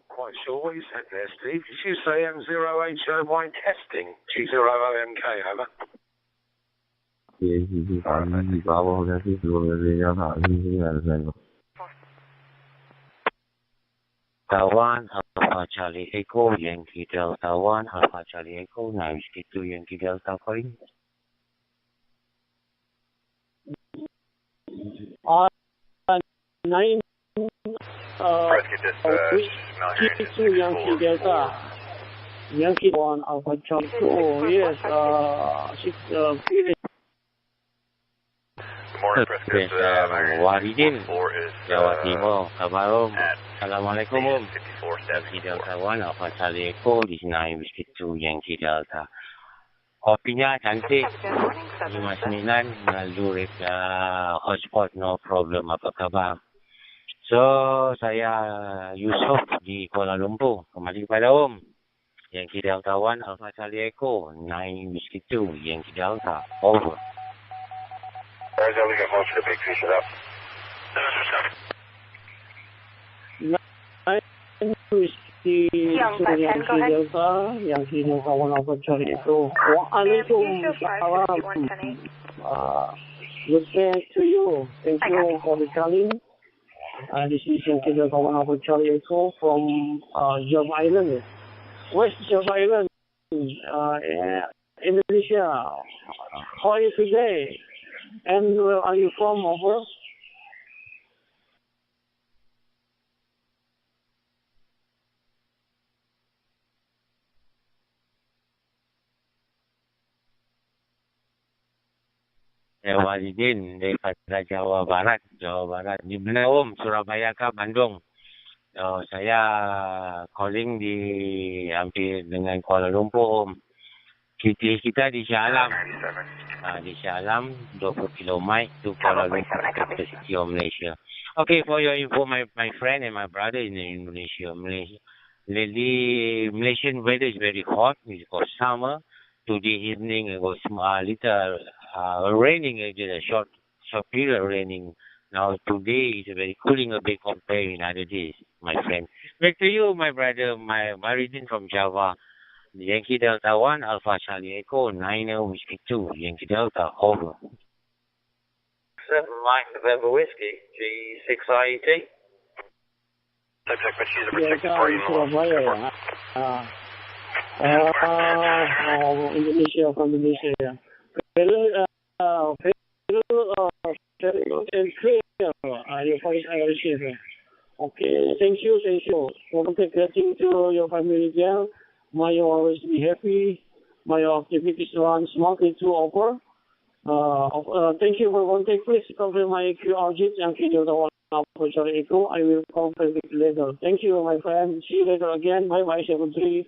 Quite sure what you said there, Steve. Did you say M0HO testing? G0OMK, over. Delta 1 Alpha Charlie Echo, Yankee Delta 1 Alpha Charlie Echo, 962 Yankee Delta calling. 9 Yankee Delta. Yankee 1 Alpha Charlie. Oh, yes. 6 Morning, Prescott. Waridin, Floor is Jawa Timur, kabar Om. Assalamualaikum Om. 54 Yankee Delta 1 Alpha Charlie Echo, this is 962 Yankee Delta. Kopinya cantik, 59 melalui hotspot, no problem, apa kabar? So, saya Yusuf di Kuala Lumpur. Kembali kepada Om. Yankee Delta 1 Alpha Charlie Echo, 962 Yankee Delta, over. Alright, we got most of the big fish up. Yankee Delta 1 Alpha Charlie Echo. Waalaikumsalam. Good day to you. Thank you for the calling. This is Yankee Delta 1 Alpha Charlie Echo from Java Island. West Java Island, Indonesia. How are you today? And where are you from, over? Waridin daripada Jawa Barat. Di mana Om? Surabaya ke Bandung? Saya calling di hampir dengan Kuala Lumpur Om. Kita di Shah Alam. Di Shah Alam, 20 km to Kuala Lumpur, the city of Malaysia. Okay, for your info, my friend and my brother in Indonesia. Lately, Malaysian weather is very hot. It's got summer. Today evening, it was little raining, just a short period raining. Now today is very cooling a bit compared with other days, my friend. Back to you, my brother, my Maridin from Java. Yankee Delta 1 Alpha Charlie Echo, 9 Whiskey 2 Yankee Delta, over. Mike November Whiskey, G6IET. Subject, but she's a Yeah, protected party in the Indonesia, from Indonesia. Your voice I receive. Okay, thank you. Contact greeting to your family there. May you always be happy. May your activities run smoothly to over. Thank you for contact. Please confirm my QR and video the one for Echo. I will confirm it later. Thank you, my friend. See you later again. Bye-bye, 73.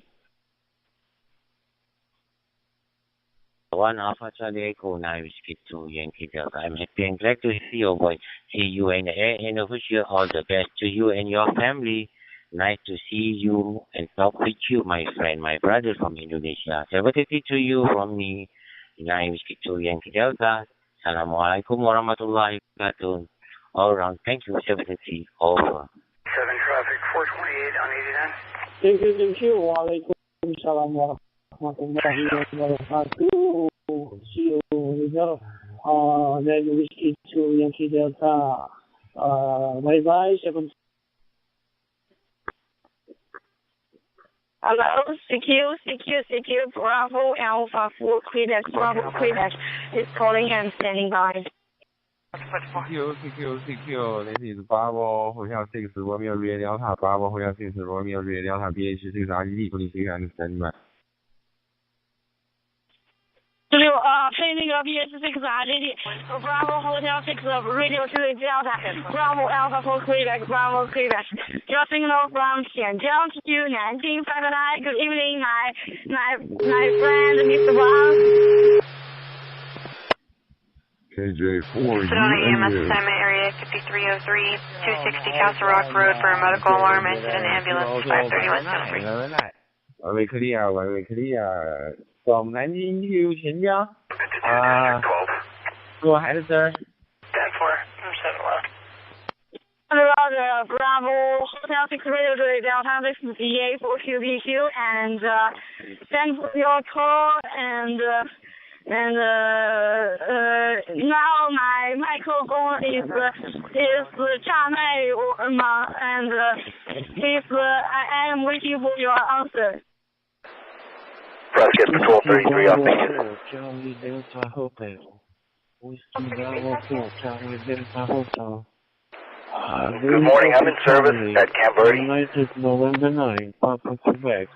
One Alpha Charlie Echo 9 Whiskey 2 Yankee Delta. I'm happy and glad to see you, boy. See you in the air and I wish you all the best to you and your family. Nice to see you and talk with you, my friend, my brother from Indonesia. Salutation to you from me, 9 Whiskey 2 Yankee Delta. Assalamualaikum warahmatullahi wabarakatuh. All around, thank you, 70, over. 7 traffic, 428 on 89. Thank you. Waalaikumsalam warahmatullahi wabarakatuh. See you later. Then Whiskey 2 Yankee Delta. Bye-bye, 70. Hello, CQ, Bravo Alpha 4 Quebec, Bravo Quebec is calling and standing by. CQ, this is Bravo Hotel 6 Romeo Real Delta, Bravo Hotel 6 Romeo Real Delta, BH6 RGD, please and stand by. 飞那个 BH6 RGD, Bravo Hotel 6 Radio 2 Delta, Bravo Alpha 4 Quebec, Bravo Quebec. Just signal from Xianjiang to Nanjing. Good evening, my friend, Mr. Wang. KJ4, Sedona EMS assignment area 5303, 260 Castle Rock Road for a medical alarm incident ambulance 531 Very clear. From Nanjing to Qianjiang. Go ahead, sir. 10-4, I'm 7 left. Roger, Bravo Hotel 6 Radio 2 Delta, this is DA 4QBQ, and thanks for your call, and now my microphone is 炸麦and please I am waiting for your answer. Prescott Patrol 33 on beacon. Charlie Delta Hotel. Whiskey Bravo 4, Charlie Delta Hotel. Good morning, I'm in service at Camp Verde. United November 9, Papa Quebec.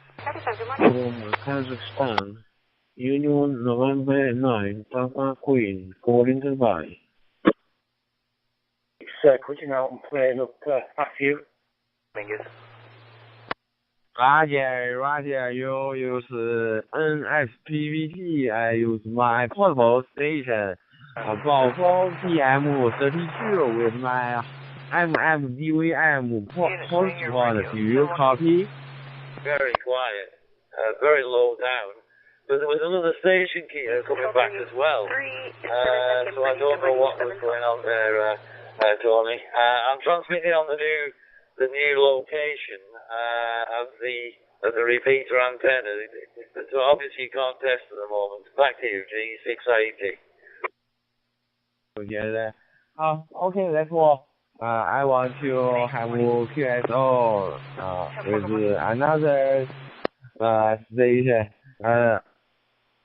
From Kazakhstan. Union November 9, Papa Queen, calling goodbye. Sir, could you now plane up Matthew? Roger, you use NSPVT, I use my portable station, Bravo DM32 with my MMDVM port. Do you copy? Very quiet, very low down. But there was another station keeper coming back as well. So I don't know what was going on there, Tony. I'm transmitting on the new location of the repeater antenna. So obviously you can't test at the moment. Back to you, G680. Okay, that's all. I want to have QSO with another station.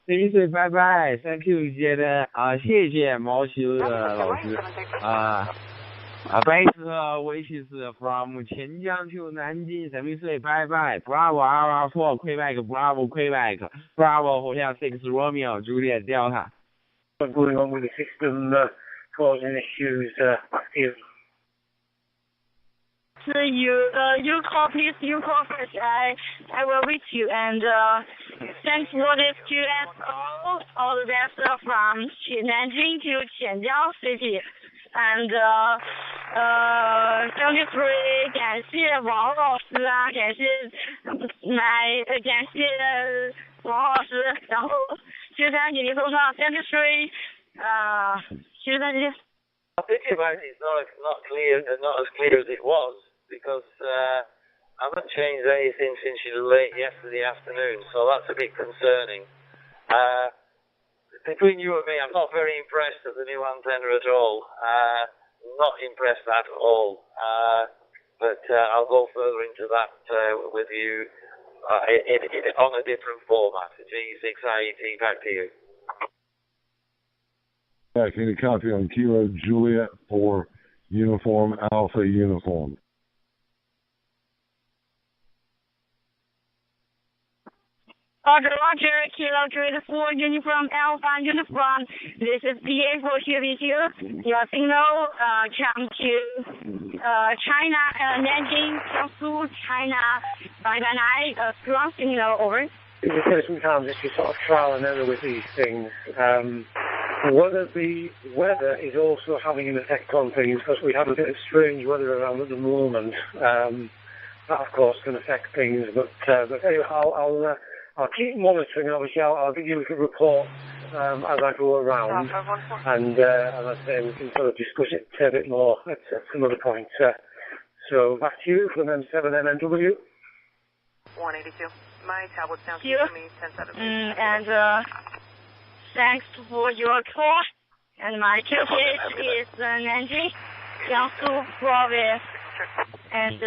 拜拜 ，Thank you， 谢谢毛球的老师贝斯维奇斯 from 钱江 to 南京，拜拜 ，Bravo Alpha 4 Quebec，Bravo Quebec，Bravo Hotel 6 Romeo Juliet Delta. What's going on with the system causing issues, Matthew? You call first. I will reach you, and thanks for this QSO. All the best from Nanjing to Qianjiang City, and 73感谢王老师啊，感谢王老师，然后93给您送上7393。I think it's not clear, not as clear as it was, because I haven't changed anything since late yesterday afternoon, so that's a bit concerning. between you and me, I'm not very impressed at the new antenna at all. Not impressed at all. But I'll go further into that with you on a different format. G6IET, back to you. Back in a copy on Kilo Juliet for Uniform Alpha Uniform. Roger, Kilo Juliet 4, Uniform Alpha Uniform. This is BA for QB2. Your signal come to China, Nanjing, Jiangsu, China, 599, strong signal, over. Sometimes it's just sort of trial and error with these things. Whether the weather is also having an effect on things, because we have a bit of strange weather around at the moment. That, of course, can affect things. But anyway, I'll keep monitoring, and obviously I'll give you a report as I go around. And as I say, we can sort of discuss it a bit more at some other point. So back to you from M7MNW. 182. My tablet sounds to me 10-7. And thanks for your call. And my QTH is Nanjing, Jiangsu province. And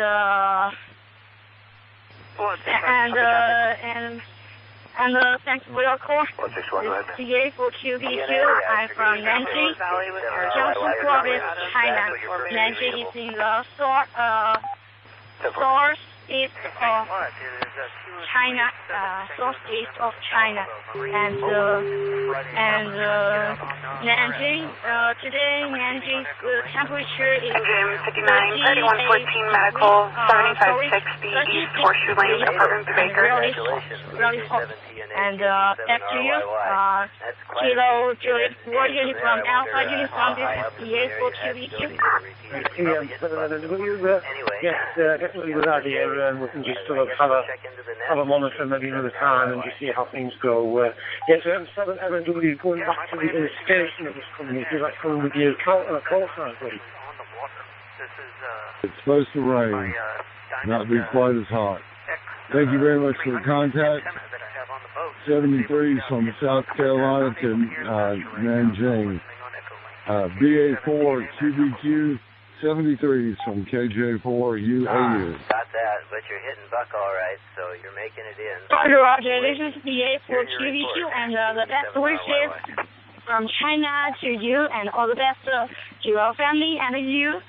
thanks for your call. It's CA for QB2. I'm from Nanjing, Jiangsu province, China. Nanjing is in the southeast of China, southeast of China, and Nanjing. Today, Nanjing's temperature is 59, 3114 medical, 7560 East Horseshoe Lane, apartment Baker. Really hot. And back to you, Kilo Juliet 4 Uniform Alpha Uniform, this is PA for QB2. Yes, definitely a good idea, and we can just sort of have a monitor maybe another time and just see how things go. Yes, M7MNW, going back to the station that was coming, is that coming with you? Call sign, please. It's supposed to rain, not be quite as hot. Thank you very much for the contact. 73s from South Carolina to Nanjing. BA4 QBQ, 73s from KJ4 UAU. Got that, but you're hitting buck all right, so you're making it in. Roger, this is BA4 QBQ, and the best wishes from China to you, and all the best to your family and you.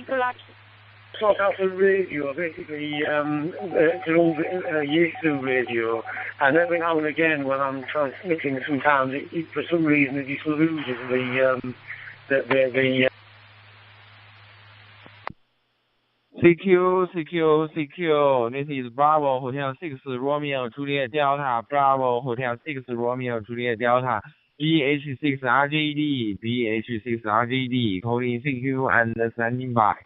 Good luck. Sort out a radio, basically, it's an old Yaesu radio, and every now and again when I'm transmitting, sometimes for some reason it just loses the CQ, this is Bravo Hotel 6 Romeo Juliet Delta, Bravo Hotel 6 Romeo Juliet Delta, BH6 RJD, calling CQ and standing by.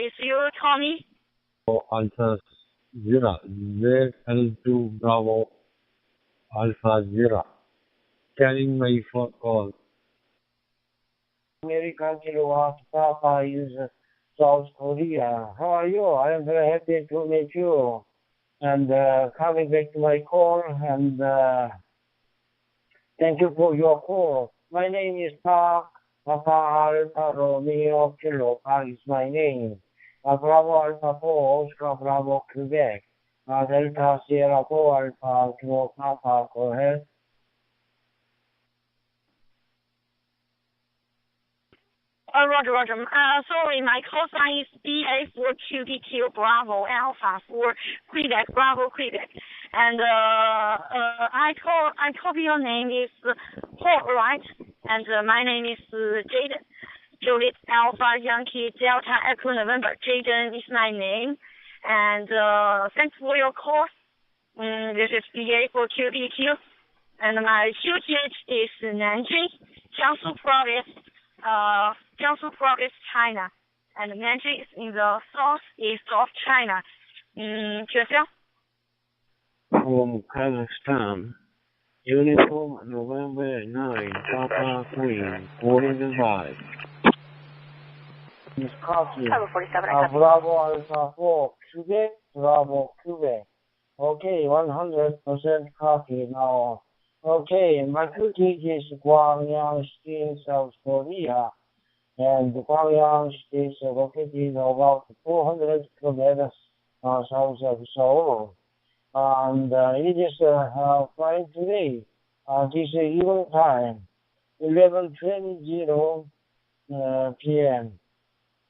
Is you Tommy? Alpha Zero, L2 Bravo Alpha Zero. Carrying my phone call. American Kilowatt Papa is South Korea. How are you? I am very happy to meet you. And coming back to my call, and thank you for your call. My name is Park. Papa Alpha Romeo Kilo is my name. Bravo Alpha 4, Oscar Bravo Quebec. Delta Sierra 4 Alpha Kilo Papa, go ahead. Roger. Sorry, my call sign is BA4QBQ Bravo Alpha 4 Quebec, Bravo Quebec. And I copy your name is Paul, right? And my name is Jaden. Juliet Alpha Yankee Delta Echo November. Jaden is my name. And thanks for your call. This is BA for QBQ. And my QTH is Nanjing, Jiangsu Province, China. And Nanjing is in the southeast of China. QSL? From Kazakhstan. Uniform November 9, Papa Queen, 45. This copy. 47, I copy. Bravo Alpha 4, Quebec, Bravo, Quebec. Okay, 100% copy now. Okay, my QTH is Gwangyang State, South Korea. And Gwangyang State is located about 400 kilometers south of Seoul. And it is fine today. This is evening time, 11:20 p.m.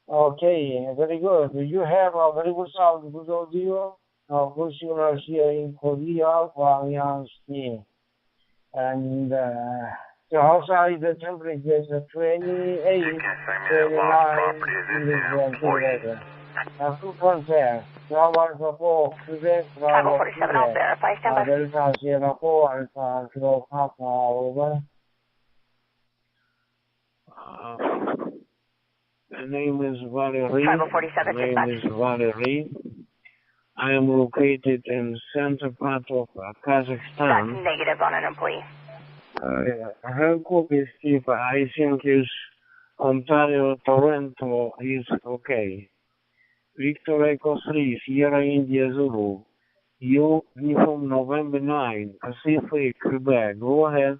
Okay, very good. You have a very good sound, good audio. Listeners here in Korea, Gwangyang State. And the outside the temperature is 28, 29 degrees centigrade. 2.10. Bravo Alpha 4, Quebec, Bravo, 47, I'll verify. Stand by. Delta Sierra 4, Alpha Kilo Papa, over. The name is Valerie. 47, The name is Valerie. I am located in center part of Kazakhstan. That's negative on an employee. Her copy, Steve, I think is Ontario, Toronto is okay. Victor Echo 3, Sierra India Zulu. Uniform November 9, Pacific, Quebec. Go ahead.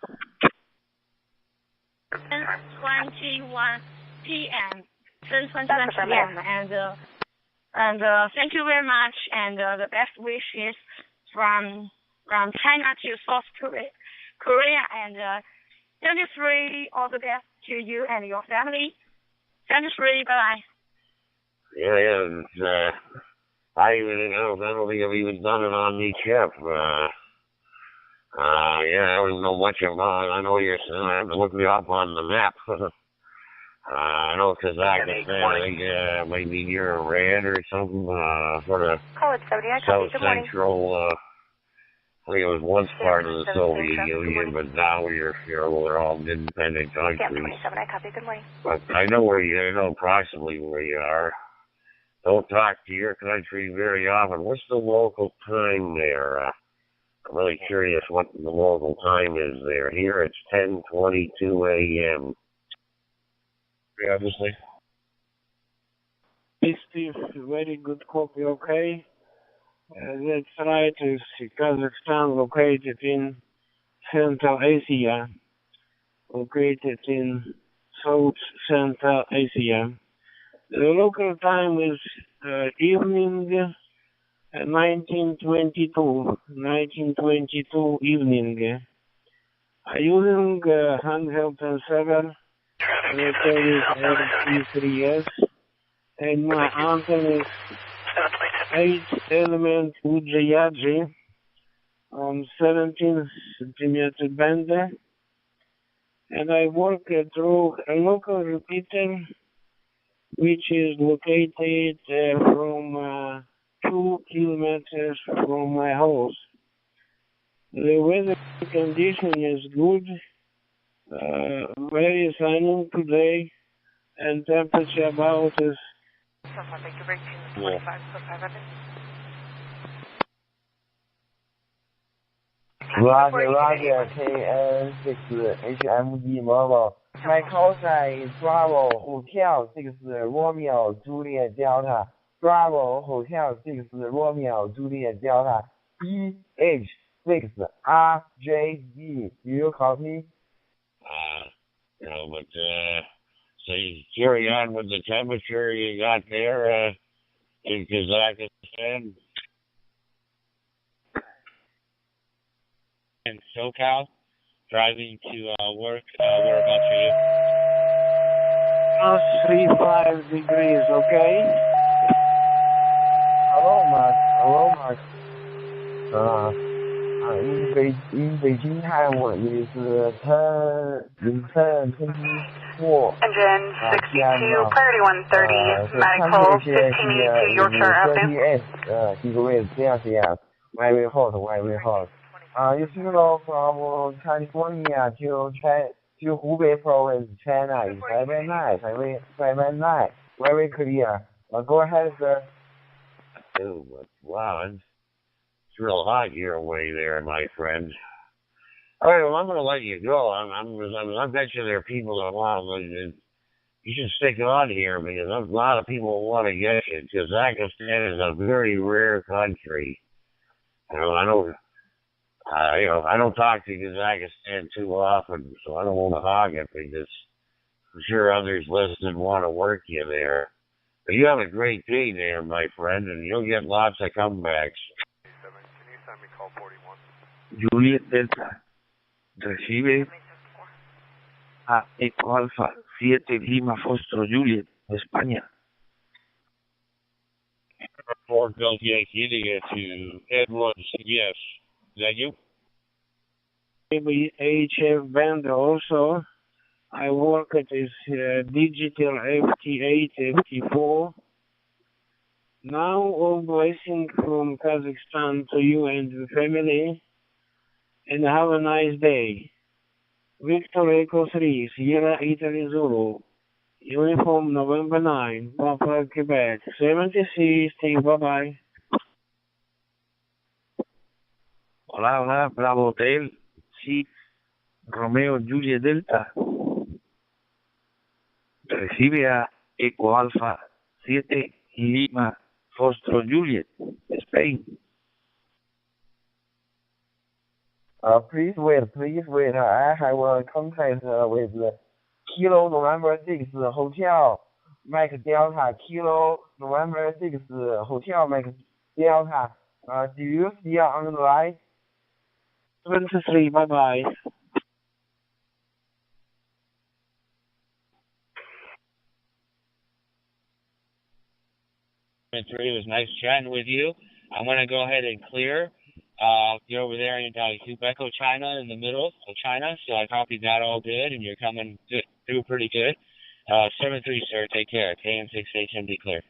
10:21 p.m. 10:21 p.m. And thank you very much. And the best wishes from China to South Korea. And 23, all the best to you and your family. 23, bye. Yeah. I don't think I've even done it on the chip. I don't even know much about it. I know you're saying I have to look me up on the map. I know Kazakhstan, I think maybe near Iran or something, sort of south central. I think it was once part of the Soviet Union, but now we're all independent countries. 27, I copy. Good morning. But I know approximately where you are. Don't talk to your country very often. What's the local time there? I'm really curious what the local time is there. Here it's 10:22 a.m. Obviously. Hey, Steve, very good copy, okay? That's right, it's Kazakhstan located in Central Asia, located in South Central Asia. The local time is evening 1922 evening. Using handheld transceiver, LT3S, and my antenna is 8-element UJRG on 17 centimeter band, and I work through a local repeater which is located from 2 kilometers from my house. The weather condition is good, very sunny today, and temperature about is Roger, KN6HMD Mobile. My call sign is Bravo Hotel 6 Romeo Juliet Delta. Bravo Hotel 6 Romeo Juliet Delta. EH6 RJD. Do you copy? But so you carry on with the temperature you got there in Kazakhstan. In SoCal, driving to work, whereabouts are you? +35 degrees, okay? Hello, Mark. In Beijing time is 10:24. Engine 62, priority 130, medical, 1582, Yorkshire Avenue. 38 degrees Celsius. very hot, very hot. You know, from California to Hubei province, China is very nice, very nice, very clear. Go ahead, sir. Oh, wow, it's real hot your way there, my friend. All right, well, I'm going to let you go. I bet you there are people that want to. You should stick on here because a lot of people want to get you. Kazakhstan is a very rare country. You know, I don't talk to Kazakhstan too often, so I don't want to hog it because I'm sure others listening want to work you there. But you have a great day there, my friend, and you'll get lots of comebacks. Can you send me call 41? Juliet Delta recibe a Eco Alfa 7 Lima Fostro Juliet, España. Fort Yankee India to Edward CBS. Is that you? HF band also. I work at this digital FT8, FT4. Now all blessing from Kazakhstan to you and the family. And have a nice day. Victor Echo 3, Sierra Italy Zulu. Uniform November 9, Papa Quebec. 76, bye-bye. Hola, Bravo Hotel. Sí, Romeo Juliet Delta. Recibe a Eco Alfa 7 Lima Fostro Juliet, Spain. Please wait. I have a contact with Kilo November 6 Hotel, Mike Delta, Kilo November 6 Hotel, Mike Delta. Do you see on the line? 23, bye-bye. It was nice chatting with you. I'm going to go ahead and clear. You're over there in Quebeco, China, in the middle of China, so I copied that all good, and you're coming through pretty good. 73, sir, take care. KM6HMD clear.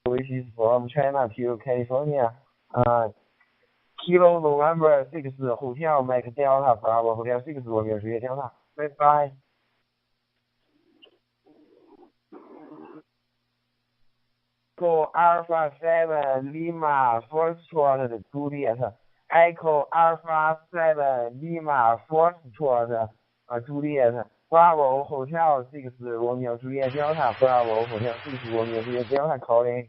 Which is from China to California. Kilo November 6 Hotel, Mike Delta, Bravo Hotel 6, Romeo Juliet Delta. Bye-bye. Echo Alpha 7 Lima Foxtrot Juliet. Echo Alpha 7 Lima Foxtrot Juliet. Bravo Hotel 6 Romeo Juliet Delta. Bravo Hotel 6 Romeo Juliet Delta calling.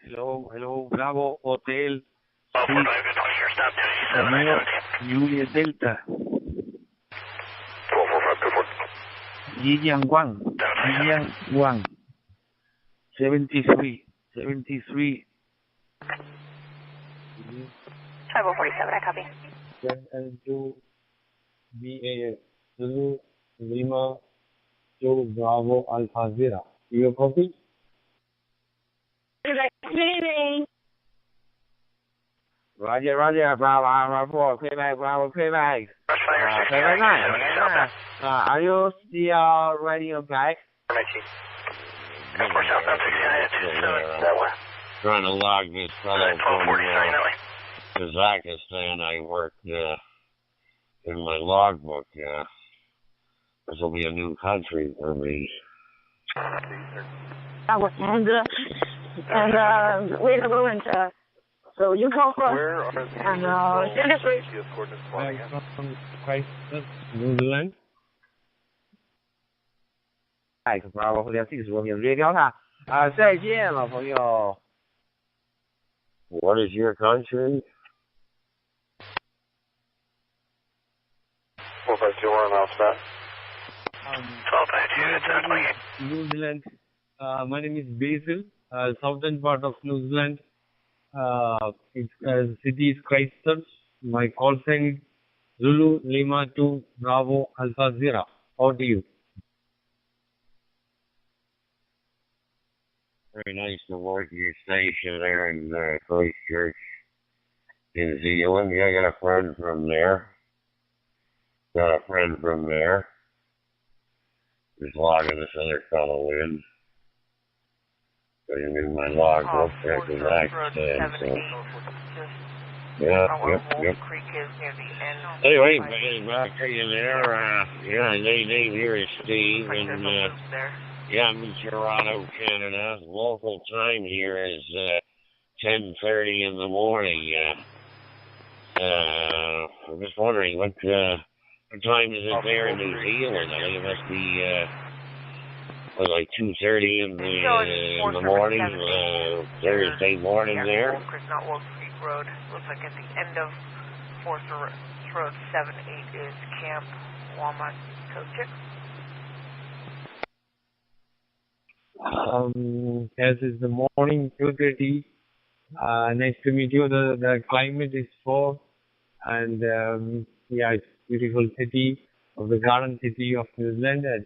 Hello, Bravo Hotel. Sí, Romeo Juliet Delta. Yiyan Wang. 73. 547, I copy. L2 BAS Zulu Lima 2 Bravo Alpha Zero. You copy? Good evening. Roger, Bravo 4, Quebec, Bravo, Quebec. Very nice. Are you still riding back? Trying to log this fellow from Kazakhstan. I worked in my logbook. This will be a new country for me. And wait a moment. So you call for and seriously. New Zealand. Bravo Hotel 6 Romeo Juliet Delta. 再见了，朋友。What is your country? 451 Alphabet. 1252, New Zealand. My name is Basil. Southern part of New Zealand. Its city is Christchurch. My call sign is Zulu Lima 2 Bravo Alpha Zero. How do you? Very nice to work your station there in Christchurch, New Zealand. Yeah, I got a friend from there. got a friend from there. Just logging this other fellow in. So you need my logbook, check his accent, so. Yeah, yep. Anyway, back to you there. Yeah, name here is Steve, and yeah, I'm in Toronto, Canada. Local time here is 10:30 in the morning. I'm just wondering what time is it there in New Zealand? I think it must be like 2:30 in the morning, Thursday morning there. Not Wolf Creek Road. Looks like at the end of Forster Road 7-8 is Camp Walmart Coach. As is the morning, 2:30. Nice to meet you. The climate is fall, and yeah, it's beautiful city of the garden city of New Zealand. I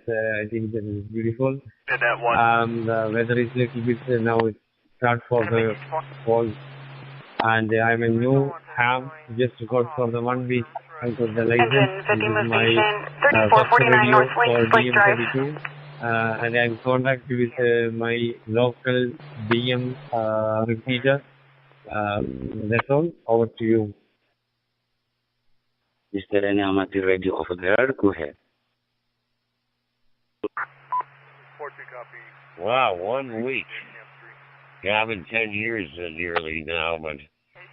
think that is beautiful. The weather is a little bit now. It's start for the fall, and I'm a new ham. Just got for the 1 week. I got the license. This is my first radio for DM32. And I'm contacted with my local DM repeater. That's all. Over to you. Is there any amateur radio over there? Go ahead. Wow, 1 week. Yeah, I've been 10 years nearly now, but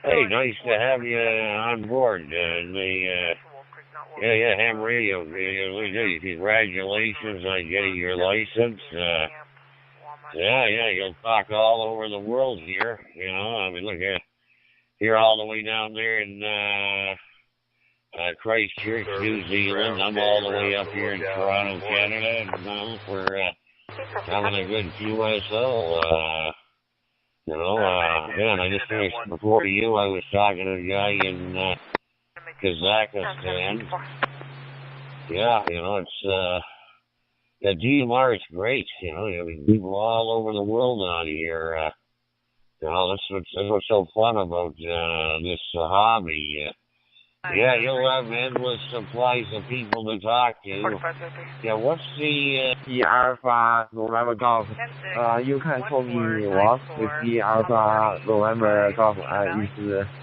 hey, nice to have you on board. Yeah, ham radio. Congratulations on getting your license. Yeah, you'll talk all over the world here. You know, I mean, look here all the way down there in Christchurch, New Zealand. I'm all the way up here in Toronto, Canada, and we're having a good QSO. Yeah, and I just finished before you. I was talking to a guy in Kazakhstan. Yeah, it's the DMR is great. I mean, people all over the world on here. That's what's so fun about this hobby. Yeah, you'll have endless supplies of people to talk to. Yeah, what's the Alpha November Golf? You can call me what? With the Alpha November Golf is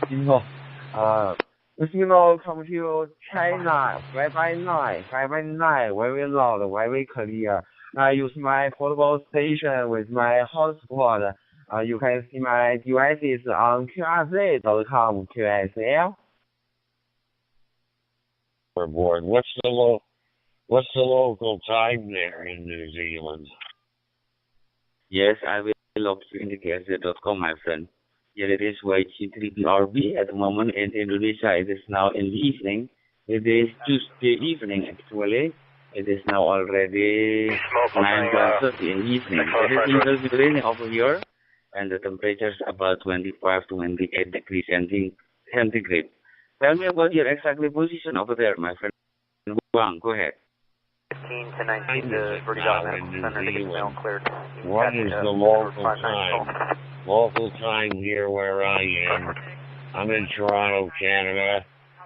CHINO. CHINO come to China 5x9, very loud, very clear. I use my portable station with my hotspot. You can see my devices on qrz.com QSL. Board. What's the local time there in New Zealand? Yes, I will log to indicators.com, my friend. Here it is YT3PRB at the moment in Indonesia. It is now in the evening. It is Tuesday evening actually. It is now already 9:30 in the evening. It is a little bit raining over here, and the temperature is about 25 to 28 degrees centigrade. Tell me about your exactly position over there, my friend. Wang, go ahead. 15 to 19 to Birdie Dog Medical Center to get mail cleared. What is the local time? Local time here where I am. I'm in Toronto, Canada.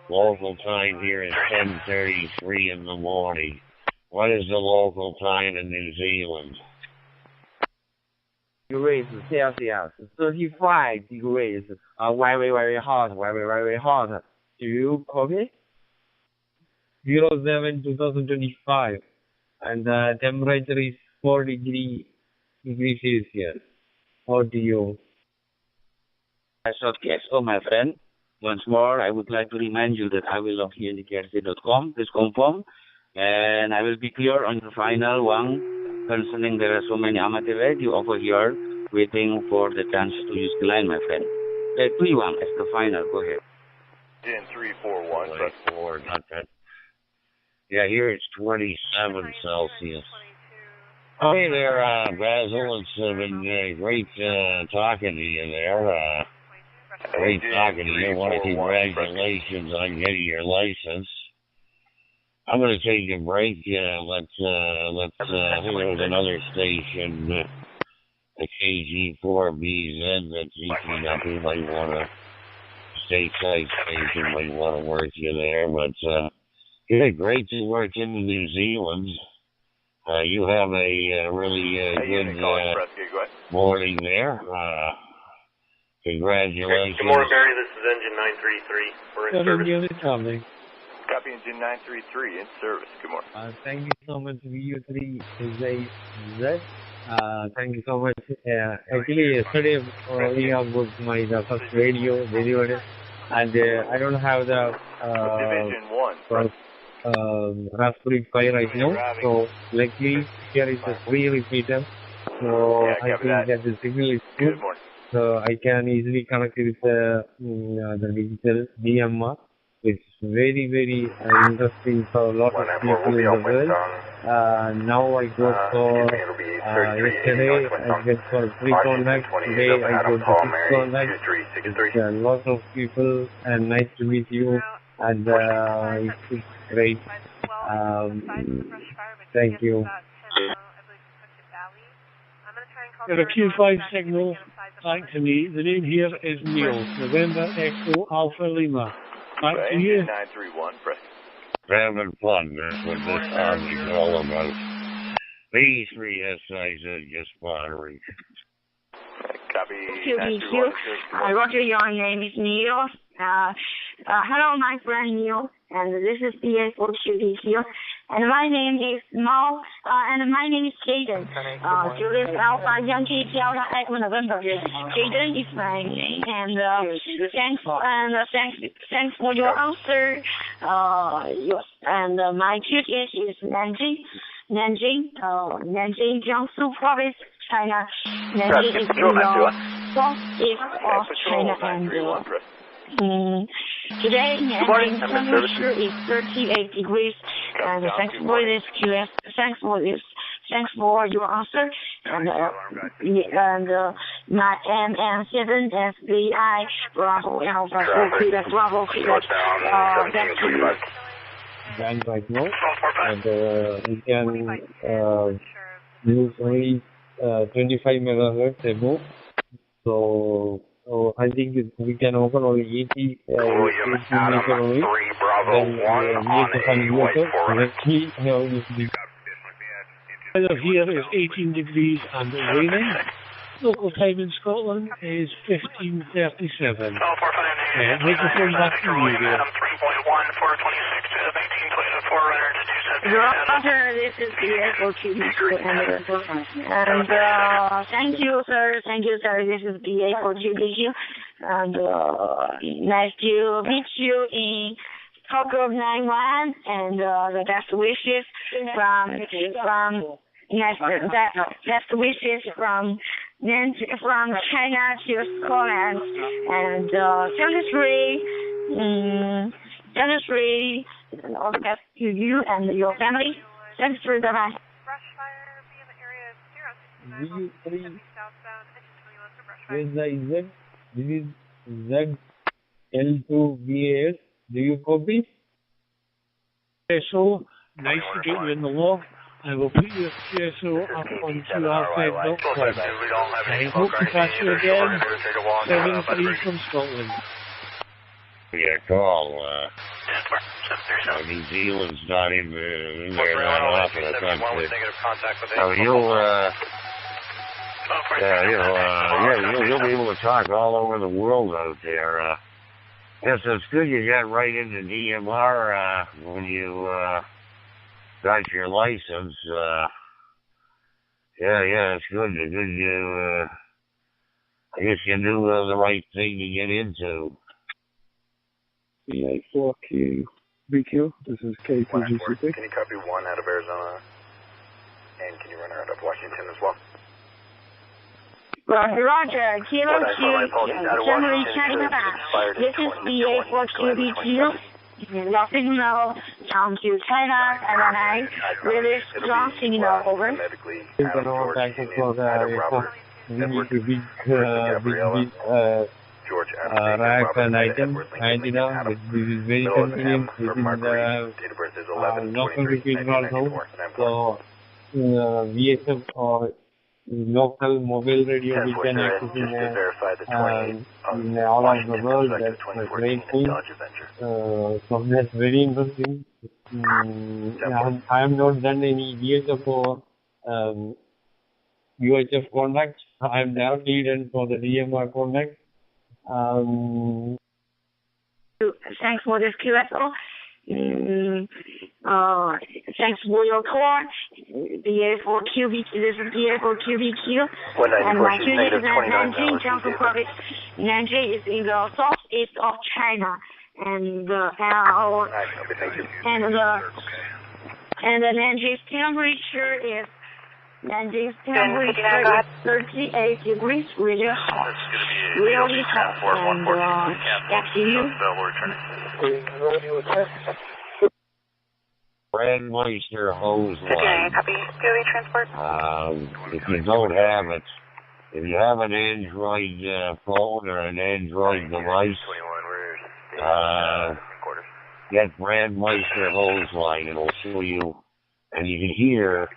Local time here is 10:33 in the morning. What is the local time in New Zealand? Degrees Celsius, 35 degrees. Very, very hot, very, very hot. Do you copy? 07 2025, and the temperature is 4 degrees Celsius. How do you? So, my friend, once more, I would like to remind you that I will log here in indicators.com. Please confirm, and I will be clear on the final one concerning there are so many amateur radio over here waiting for the chance to use the line, my friend. 3-1 as the final. Go ahead. In 341. 4, not that. Yeah, here it's 27 Celsius. Hey there, Basil. It's been great talking to you there. Great talking to you. Want to congratulations on getting your license. I'm going to take a break. Let's. I think there was another station, the KG4BZ that's reaching up. You might want to stateside station. Might want to work you there, but Yeah, great to work in New Zealand. You have a really good morning there. Congratulations. Good morning, Barry. This is Engine 933. We're in service. Copy Engine 933 in service. Good morning. Thank you so much, VU3ZZ. Thank you so much. Actually, yesterday we have booked my first radio delivered, and I don't have the Division 1. Raspberry Pi right now. So luckily here is a free repeater. So I think that the signal is good. So I can easily connect it with the digital DMR. It's very, very interesting for a lot of people in the world. Now I go for yesterday I went for 3 contacts. Today I go to 6 contacts. It's a lot of people, and nice to meet you. And it's great. Thank you. Got a Q5 signal back to me. The name here is Neil. November Echo Alpha Lima. Back to you. 931, press. Having fun. That's what this Army's all about. B3SIZ just firing. Copy. Roger, your name is Neil. Hello, my friend Neil, and this is BA4QDQ, and my name is Mao, and my name is Jaden. Julius Alpha Yankee Delta Echo November. Jaden is my name, and thanks for your answer. And my QTH is Nanjing, Jiangsu Province, China. Nanjing is in the southeast of China, and today Nanjing temperature is 38 degrees, and thanks for this QS, thanks for your answer, and my MN7 FBI Bravo Alpha Quebec Bravo Quebec back to you. Band right now, and we can use only 25 megahertz above. So I think we can open only 80 meter only. Then we need to find water. Directly, the weather here is 18 degrees and raining. Local time in Scotland is 15:37. Microphone back to you there. Roger, this is the BA4QDQ, and thank you, sir. This is BA4QDQ, and nice to meet you in talkgroup 91, and the best wishes from China to Scotland, and Chemistry, all the best to you and your family. Chemistry, bye-bye. This is ZL2VAS. Do you copy? So, nice to get you in the log. I will put your CSO up onto our I hope to catch you again. 7-3 from Scotland. Yeah, call. New Zealand's not in there that often. You'll be able to talk all over the world out there. Yes, it's good you got right into DMR when you got your license. It's good. I guess you knew the right thing to get into. BA4Q BQ, this is K2GCP. Can you copy 1 out of Arizona? And can you run her out of Washington as well? Roger, Kilo Q, Germany, China. This is BA4Q BQ. Nothing now, down to China, and then I really strong signal over. We need to big rack and item antenna. This is very convenient within the local repeater also. So VSF or local mobile radio we can access in all of the world. That's a great thing. So that's very interesting. I have not done any years of UHF contact. I have directly done for the DMR contact. Thanks for this QSO. Thanks for your call. BA4QBQ, this is BA4QBQ. And my QD is at Nanjing, Jiangsu Province. Nanjing is in the southeast of China. And the Nanjing's temperature is 38 degrees, really hot. Really hot. And back to you. Brand Meister hose line. Copy. Daily transport. If you don't have it, if you have an Android phone or an Android device, get Brand Meister hose line. It'll show you, and you can hear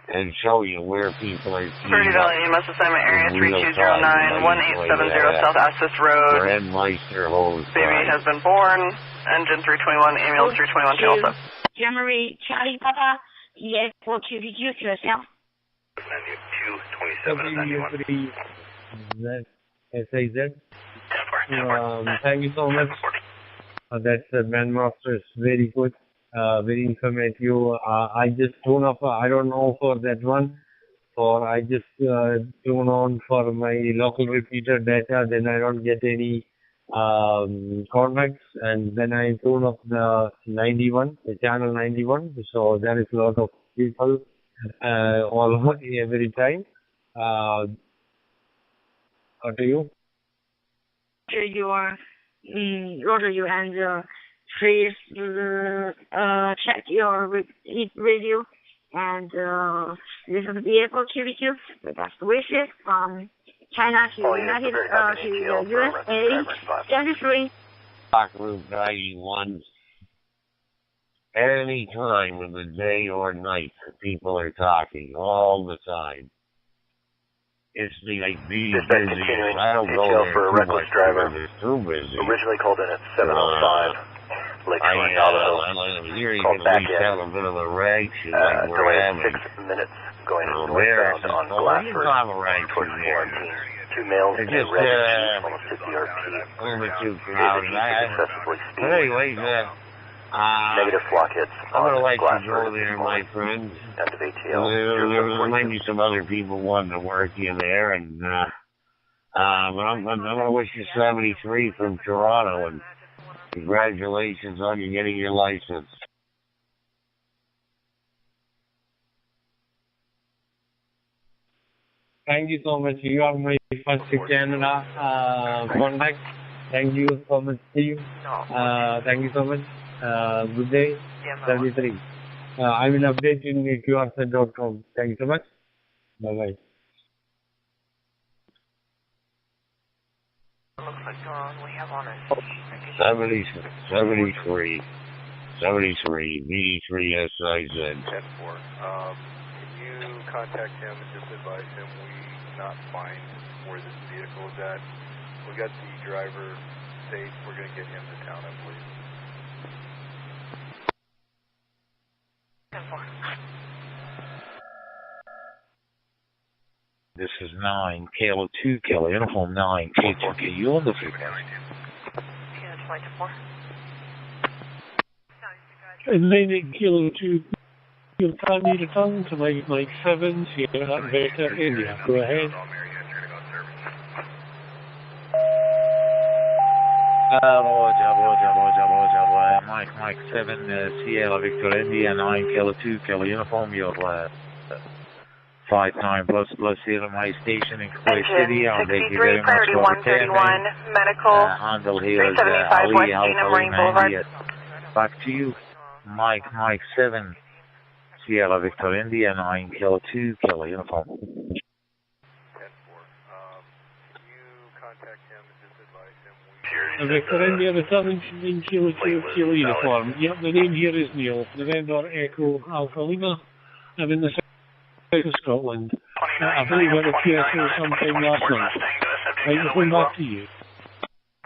and show you where people are seeing Purdy Valley EMS assignment area 3209-1870 South Access Road. Brand Meister hose Baby line. has been born. Engine 321, ambulance 321, channel 7. January Charlie Papa, EA4QBQ, QSL. 9227 SAZ. Thank you so much. That's Bandmaster. It's very good, very informative. I just tune up. I don't know for that one. Or I just tune on for my local repeater data. Then I don't get any contacts, and then I tune up the 91, the channel 91. So there is a lot of people all every time. What do you? Roger you and please check your radio. And this is the BA4QBQ. The best wishes from China to United to the USA. 73. Talkgroup 91. Any time of the day or night, people are talking all the time. It's like being busy. I don't go there for a reckless driver. It's too busy. Originally called in at 7:05. I'm hearing at least have a bit of a reaction like we're having. 6 minutes going northbound on Glassford. Have a reaction there. 2 males in red jeep, almost 50 RP. A little bit too crowded. But anyways, negative flock hits. I'm going to let you go there, my friend. End of ATL. There might be some other people wanting to work you there, and but I'm going to wish you 73 from Toronto, and congratulations on you getting your license. Thank you so much. You are my first Canada contact. Thank you so much to you. Thank you so much. Good day. 73. I will update in QRZ.com. Thank you so much. Bye-bye. Looks like we have on us. 73, BD3SIZ. 10-4. Can you contact him and just advise him we not find where this vehicle is at? We got the driver safe. We're going to get him to town, I believe. 10-4. This is 9, Kilo 2, Kilo, Uniform 9, K2, you on the frequency. And then Kilo 2, you'll tell me to tongue to make Mike 7, Sierra Beta India. Go ahead. Roger. Mike 7, Sierra Victor India, 9, Kilo 2, Kilo, Uniform, you're 5-9 plus here at my station in Kuwait City. I'll thank you very much for attending. Medical. Handle here is 375 West Alpha Marine Boulevard. Back to you, Mike 7, Sierra Victor India, 9, Kilo 2, Kilo, Uniform. 10-4. Can you contact him and just advise him Victor India, the 17 Kilo 2, Kilo Uniform. Yep, the name here is Neil. November Echo Alpha Lima. I'm in the south of Scotland. I believe I had a QSO sometime last night. I will come back to you.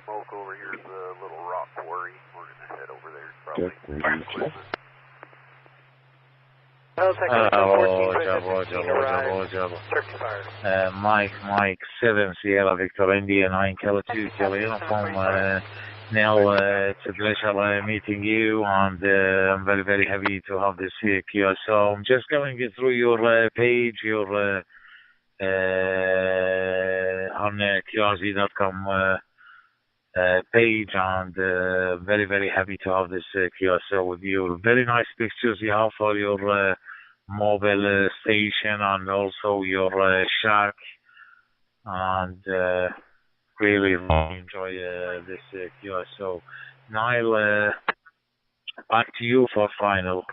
Smoke over here is a little rock quarry. We're going to head over there. Probably. Mike 7 Sierra Victor India 9 Kilo 2 Kilo Uniform. Now it's a pleasure meeting you, and I'm very, very happy to have this here. So I'm just going through your page, your on QRZ.com page, and very, very happy to have this QSO with you. Very nice pictures you have for your mobile station, and also your shack, and really enjoy this QSO. Niall, back to you for final.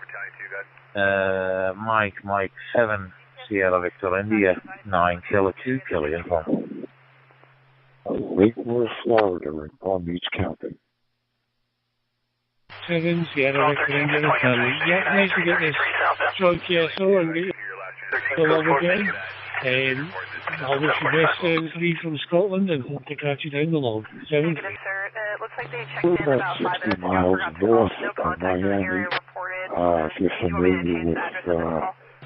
Mike 7 Sierra Victor India 9 Kilo 2 Kilo Uniform. Lake Worth, Florida, in Palm Beach County. 7 Sierra Victor India County. Yeah, nice to get this strong QSO and get the love again. I'll wish you best leave from Scotland and hope to catch you down the log. 7. It looks like they checked in about 5 minutes ago. Miles north of Miami. If you're familiar with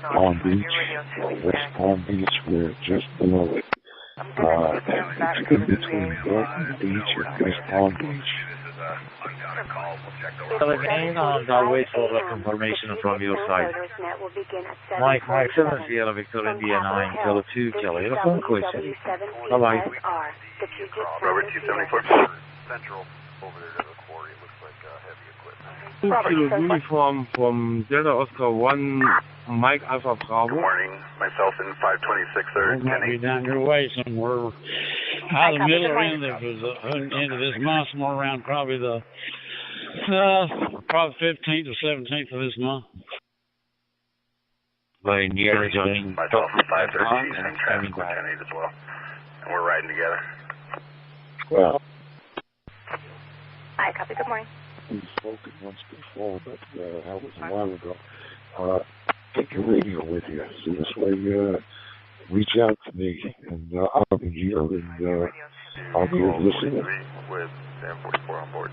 Palm Beach, West Palm Beach, we're just below it. It's in between North Beach and West Palm Beach. So again, and I'll wait for the confirmation from your side. Mike 7 Sierra Victor India 9 Kilo 2 Kilo Uniform question. Bye-bye. Robert 274 Central over there to the quarry. It looks like heavy equipment. Uniform from Delta Oscar 1, Mike Alpha Bravo. Good morning. Myself in 526 It might be down your way somewhere. Out of the middle or end of this month, somewhere around probably the 15th or 17th of this month. Very near joining myself in 513 and traffic with 10-8 as well. And we're riding together. Well, Hi, copy. Good morning. we've spoken once before, but that was a while ago. Take your radio with you. So this way, reach out to me, and I'll be here, and I'll be listening. With M44 on board.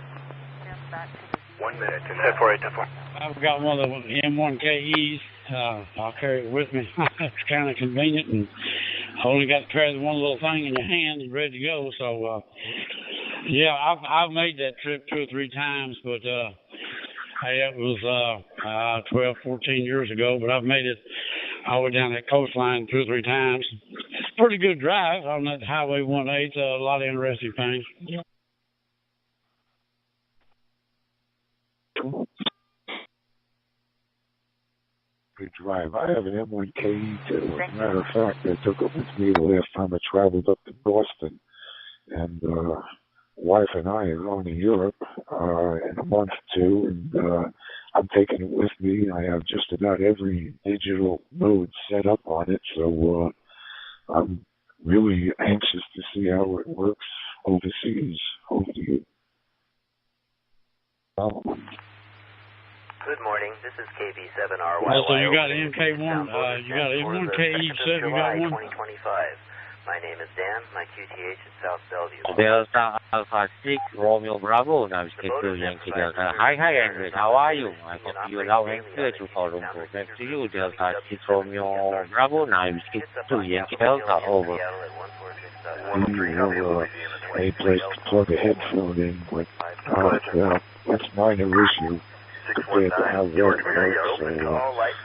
1 minute. 10-4. I've got one of the M1KEs. I'll carry it with me. It's kind of convenient, and only got to carry the one little thing in your hand and ready to go. So, yeah, I've made that trip 2 or 3 times, but it was 12, 14 years ago. But I've made it all the way down that coastline 2 or 3 times. It's a pretty good drive on that Highway 1-8. A lot of interesting things. Yeah. Good drive. I have an M1KE too. As a matter of fact, I took it with me the last time I traveled up to Boston. And wife and I are going to Europe in a month or 2, and I'm taking it with me. I have just about every digital mode set up on it, so I'm really anxious to see how it works overseas. Over to you. Good morning. This is KB7RYY. So you got MK1, you got M1KE7, you got one. 2025. My name is Dan. My QTH is South Bellevue. Delta Alpha 6 Romeo Bravo. Now schedule Yankee Delta. Hi, Andrew. How are you? I hope you allow and clear to follow back to you. Delta 6 Romeo Bravo. Now schedule Yankee Delta. Over. We have a place to plug a headphone in, but that's minor issue compared to how well it works, so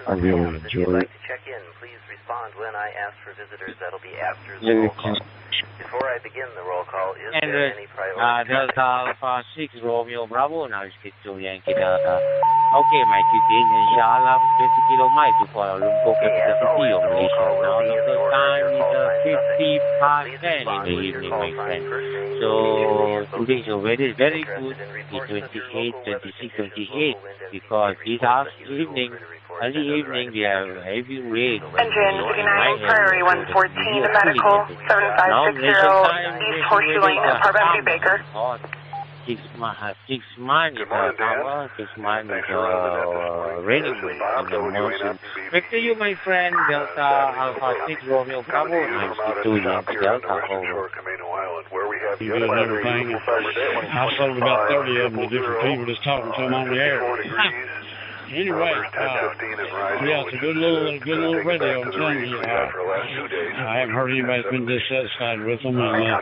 I really enjoy it. Check in. Please respond when I ask for visitors. That'll be after the roll call. Before I begin the roll call, is there any priority? Delta Alpha 6 Romeo Bravo. Now schedule Yankee Delta. Okay, my QTH, inshallah, 20 kilometers to Kuala Lumpur, capital city of Malaysia. Now local time is 50 past 10 in the evening, my friend. So today's weather is very good. It's 28, 26, 28, because this evening, early evening, we have heavy rain. Engine 59, Prairie 114, medical 7560, East Horseshoe Lane, apartment 2 Baker. 6 months is power, 6 months is raining in the monsoon. Back to you, my friend, Delta Alpha 6 Romeo Bravo 962 Yankee Delta, over. You doing everything. I sold about 30 of them to different people just talking to them on the air. Anyway, yeah, it's a good little radio, I'm telling you. I haven't heard anybody that's been dissatisfied with them. And,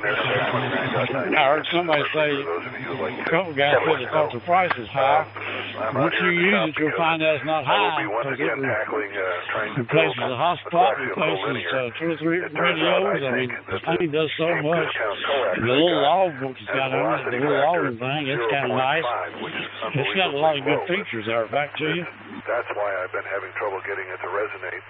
I heard somebody say, a couple guys said they thought the price was high. Once you use it, you'll find out it's not high, because it replaces a hotspot, replaces 2 or 3 radios. I mean, the thing does so much. The little log book it's got on it, the little logging thing, it's kind of nice. It's got a lot of good features there. Back to you. That's why I've been having trouble getting it to resonate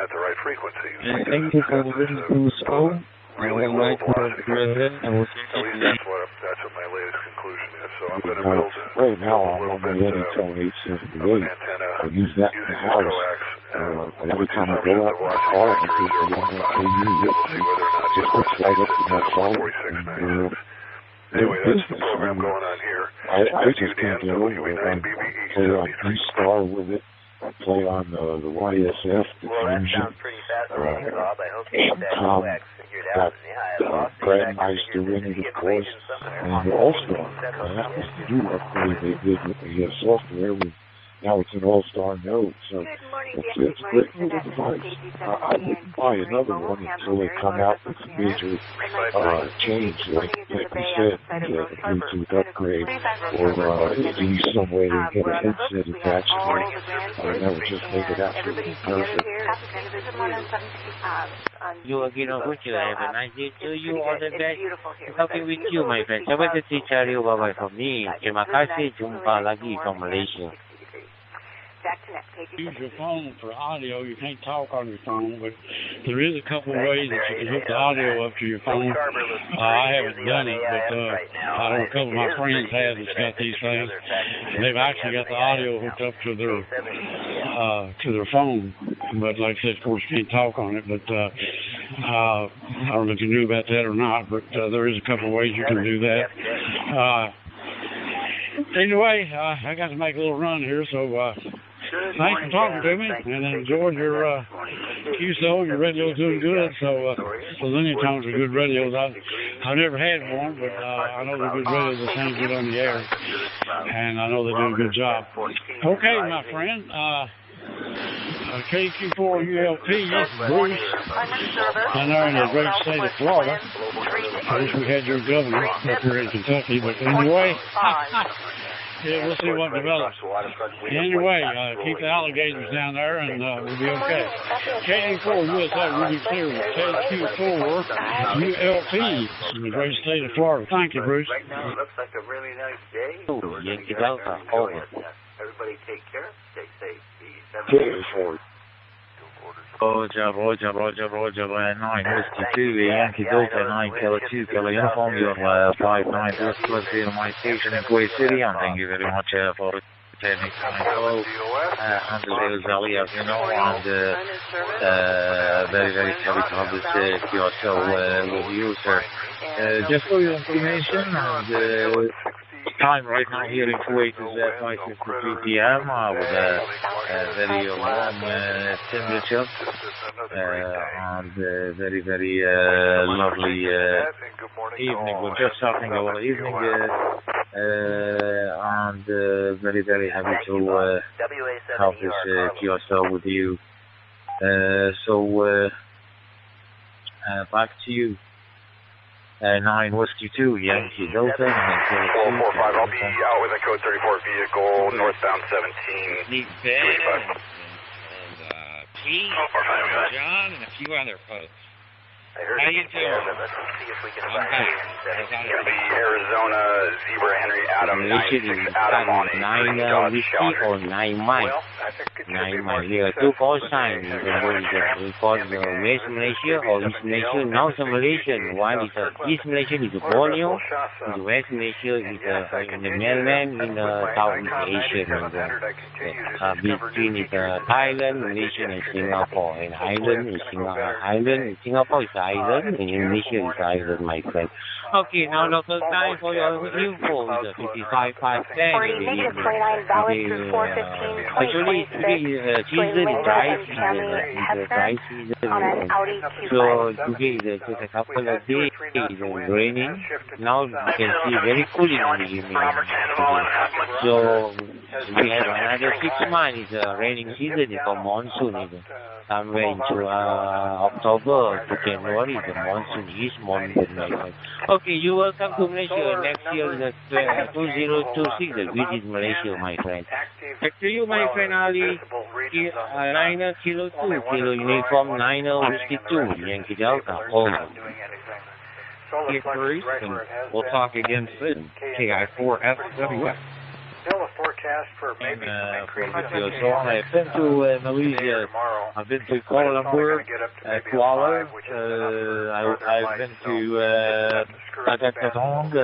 at the right frequency. Thank you for listening to the show. Really low velocity. At least that's what my latest conclusion is. So I'm going to build right now I'm on my Anytone 878. I use that in the house. Every time I go out in the car, I use it. It just hooks right up to my phone. Anyway, that's the program going on here. I just can't get over it. I play on D-Star with it. I play on the YSF, the Fusion. Tom got Grandmeister in it, of course. And All-Star. That was the new upgrade they did with the software. Now it's an all-star node, so it's a great little device. I wouldn't buy another one until they come out with a major change, like we said, the Bluetooth upgrade, or at least some way to get a headset attached to it. That would just make it absolutely perfect. You again on good, you have a nice day to you, all the best. Talking with you, my friend. Sampai ketemu bye-bye from me. Terima kasih, jumpa lagi from Malaysia. Use your phone for audio. You can't talk on your phone, but there is a couple of ways that you can hook the audio up to your phone. I haven't done it, but I know a couple of my friends have that's got these things. They've actually got the audio hooked up to their phone. But like I said, of course, you can't talk on it. But I don't know if you knew about that or not, but there is a couple of ways you can do that. Anyway, I got to make a little run here, so thanks for talking to me, and enjoyed your QSO. Your radio's doing good, so linear tones are good radios. I've never had one, but I know they're good radios. They sound good on the air, and I know they do a good job. Okay, my friend. KQ4 ULP, Bruce, down there in the great state of Florida. I wish we had your governor up here in Kentucky, but anyway, yeah, we'll see what develops. Anyway, keep the alligators down there, and we'll be okay. KQ4 USA, we'll be clear with KQ4 ULP in the great state of Florida. Thank you, Bruce. Right now, it looks like a really nice day. Yankee Delta, over. Everybody take care, stay safe. Roger, 9, Whiskey 2, Yankee Delta, 9, Kilo 2, Kilo Uniform, you're 5-9, plus in my station in Kuwait City, and thank you very much for attending my call. And the Little Valley, as you know, and very, very happy to have this your show with you, sir. Just for your information, and time right now here in Kuwait is 5:53 p.m. With a very warm temperature and very, very lovely evening. We're just starting our evening and very, very happy to have this QSL with you. So back to you. 9 Whiskey 2, Yankee Delta, and 445, I'll be out with a code 34 vehicle, northbound 17. And Pete, John, and a few other folks. How you doing? Let's see if we can I'm back. It's going to be Arizona, Zebra, Henry, Adam, 96, Adam on 9 Whiskey or 9 Mike. 9 Mike. There are 2 call signs. We call West Malaysia or East Malaysia. Now it's Malaysia. One is East Malaysia is Borneo. West Malaysia is in the mainland in Southeast Asia. And between Thailand, Malaysia, and Singapore. And Island is Singapore is Island, initial Island, my friend. Okay, now local time for your info is 55:10. Actually, today season dry season, it's dry season. So today there's just a couple of days and raining. Now you can see very cool in the evening. So we have another 6 months raining season for monsoon. Somewhere into October to January, the monsoon is monsoon. Okay, you welcome to Malaysia next year, 2026, visit Malaysia, my friend. Back to you, my friend Ali. Niner Kilo 2, Kilo Uniform 9052, Yankee Delta, over. Here, Bruce, and we'll talk again soon. KI4FWF. Still a forecast for maybe So I've been to Malaysia. I've been to Kuala Lumpur, Kuala. I've been to Patong,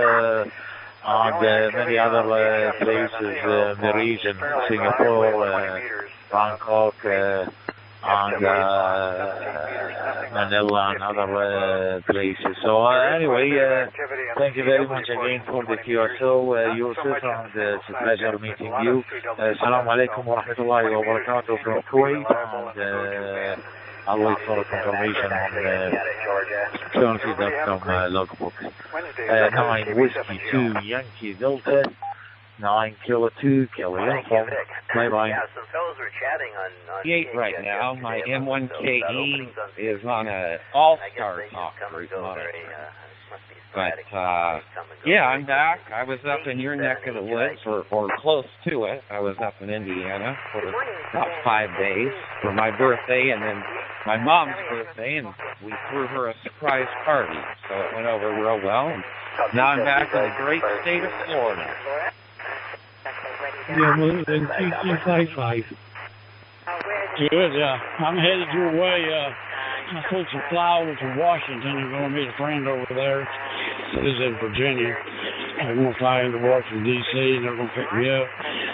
and many other places in the region, Singapore, Bangkok, and Manila and other places. So anyway, thank you very much again for the QSO, Yusuf, and it's a pleasure meeting you. Assalamu alaikum wa rahmatullahi wa barakatuh from Kuwait, and I'll wait for confirmation on the currency.com logbook. 9 Whiskey 2 Yankee Delta, 9 Kilo 2 Kilo Uniform. Bye-bye. Yeah, some fellows were chatting on 8 right now. My M1KE is on a all-star talk group. But, yeah, I'm back. I was up in your neck of the woods, or close to it. I was up in Indiana for about 5 days for my birthday, and then my mom's birthday, and we threw her a surprise party. So it went over real well. And now I'm back in the great state of Florida. Yeah, well, in 255. Good, I'm headed your way. I'm supposed to fly over to Washington and go meet a friend over there. This is in Virginia. I'm going to fly into Washington, D.C., and they're going to pick me up.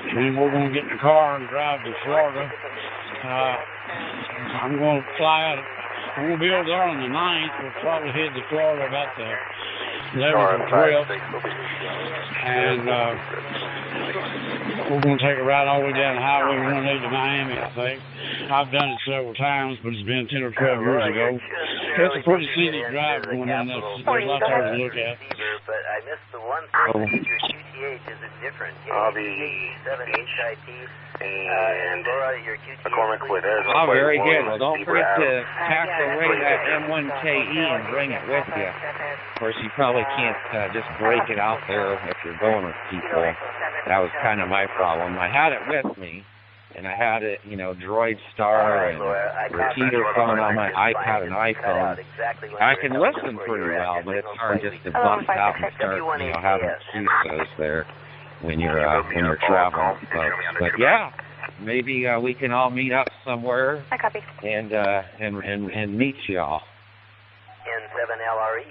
And then we're going to get in the car and drive to Florida. I'm going to fly out. I'm going to be over there on the 9th. We'll probably head to Florida about the 11th or 12th. And we're going to take a ride all the way down the highway 180 to Miami, I think. I've done it several times, but it's been 10 or 12 years ago. It's a pretty scenic drive going down there. There's a lot there to look at. But I missed the one thing. Your QTH, is it different? QTH7HIT. And your QTH. Oh, very good. Well, don't forget to pack away that M1KE and bring it with you. Of course, you probably can't just break it out there if you're going with people. That was kind of my problem. I had it with me, and I had it, Droid Star and repeater phone on my iPad and iPhone. I can listen pretty well, but it's hard just to bust out and start, having CISOs there when you're traveling. But yeah, maybe we can all meet up somewhere and meet y'all. N7LRE.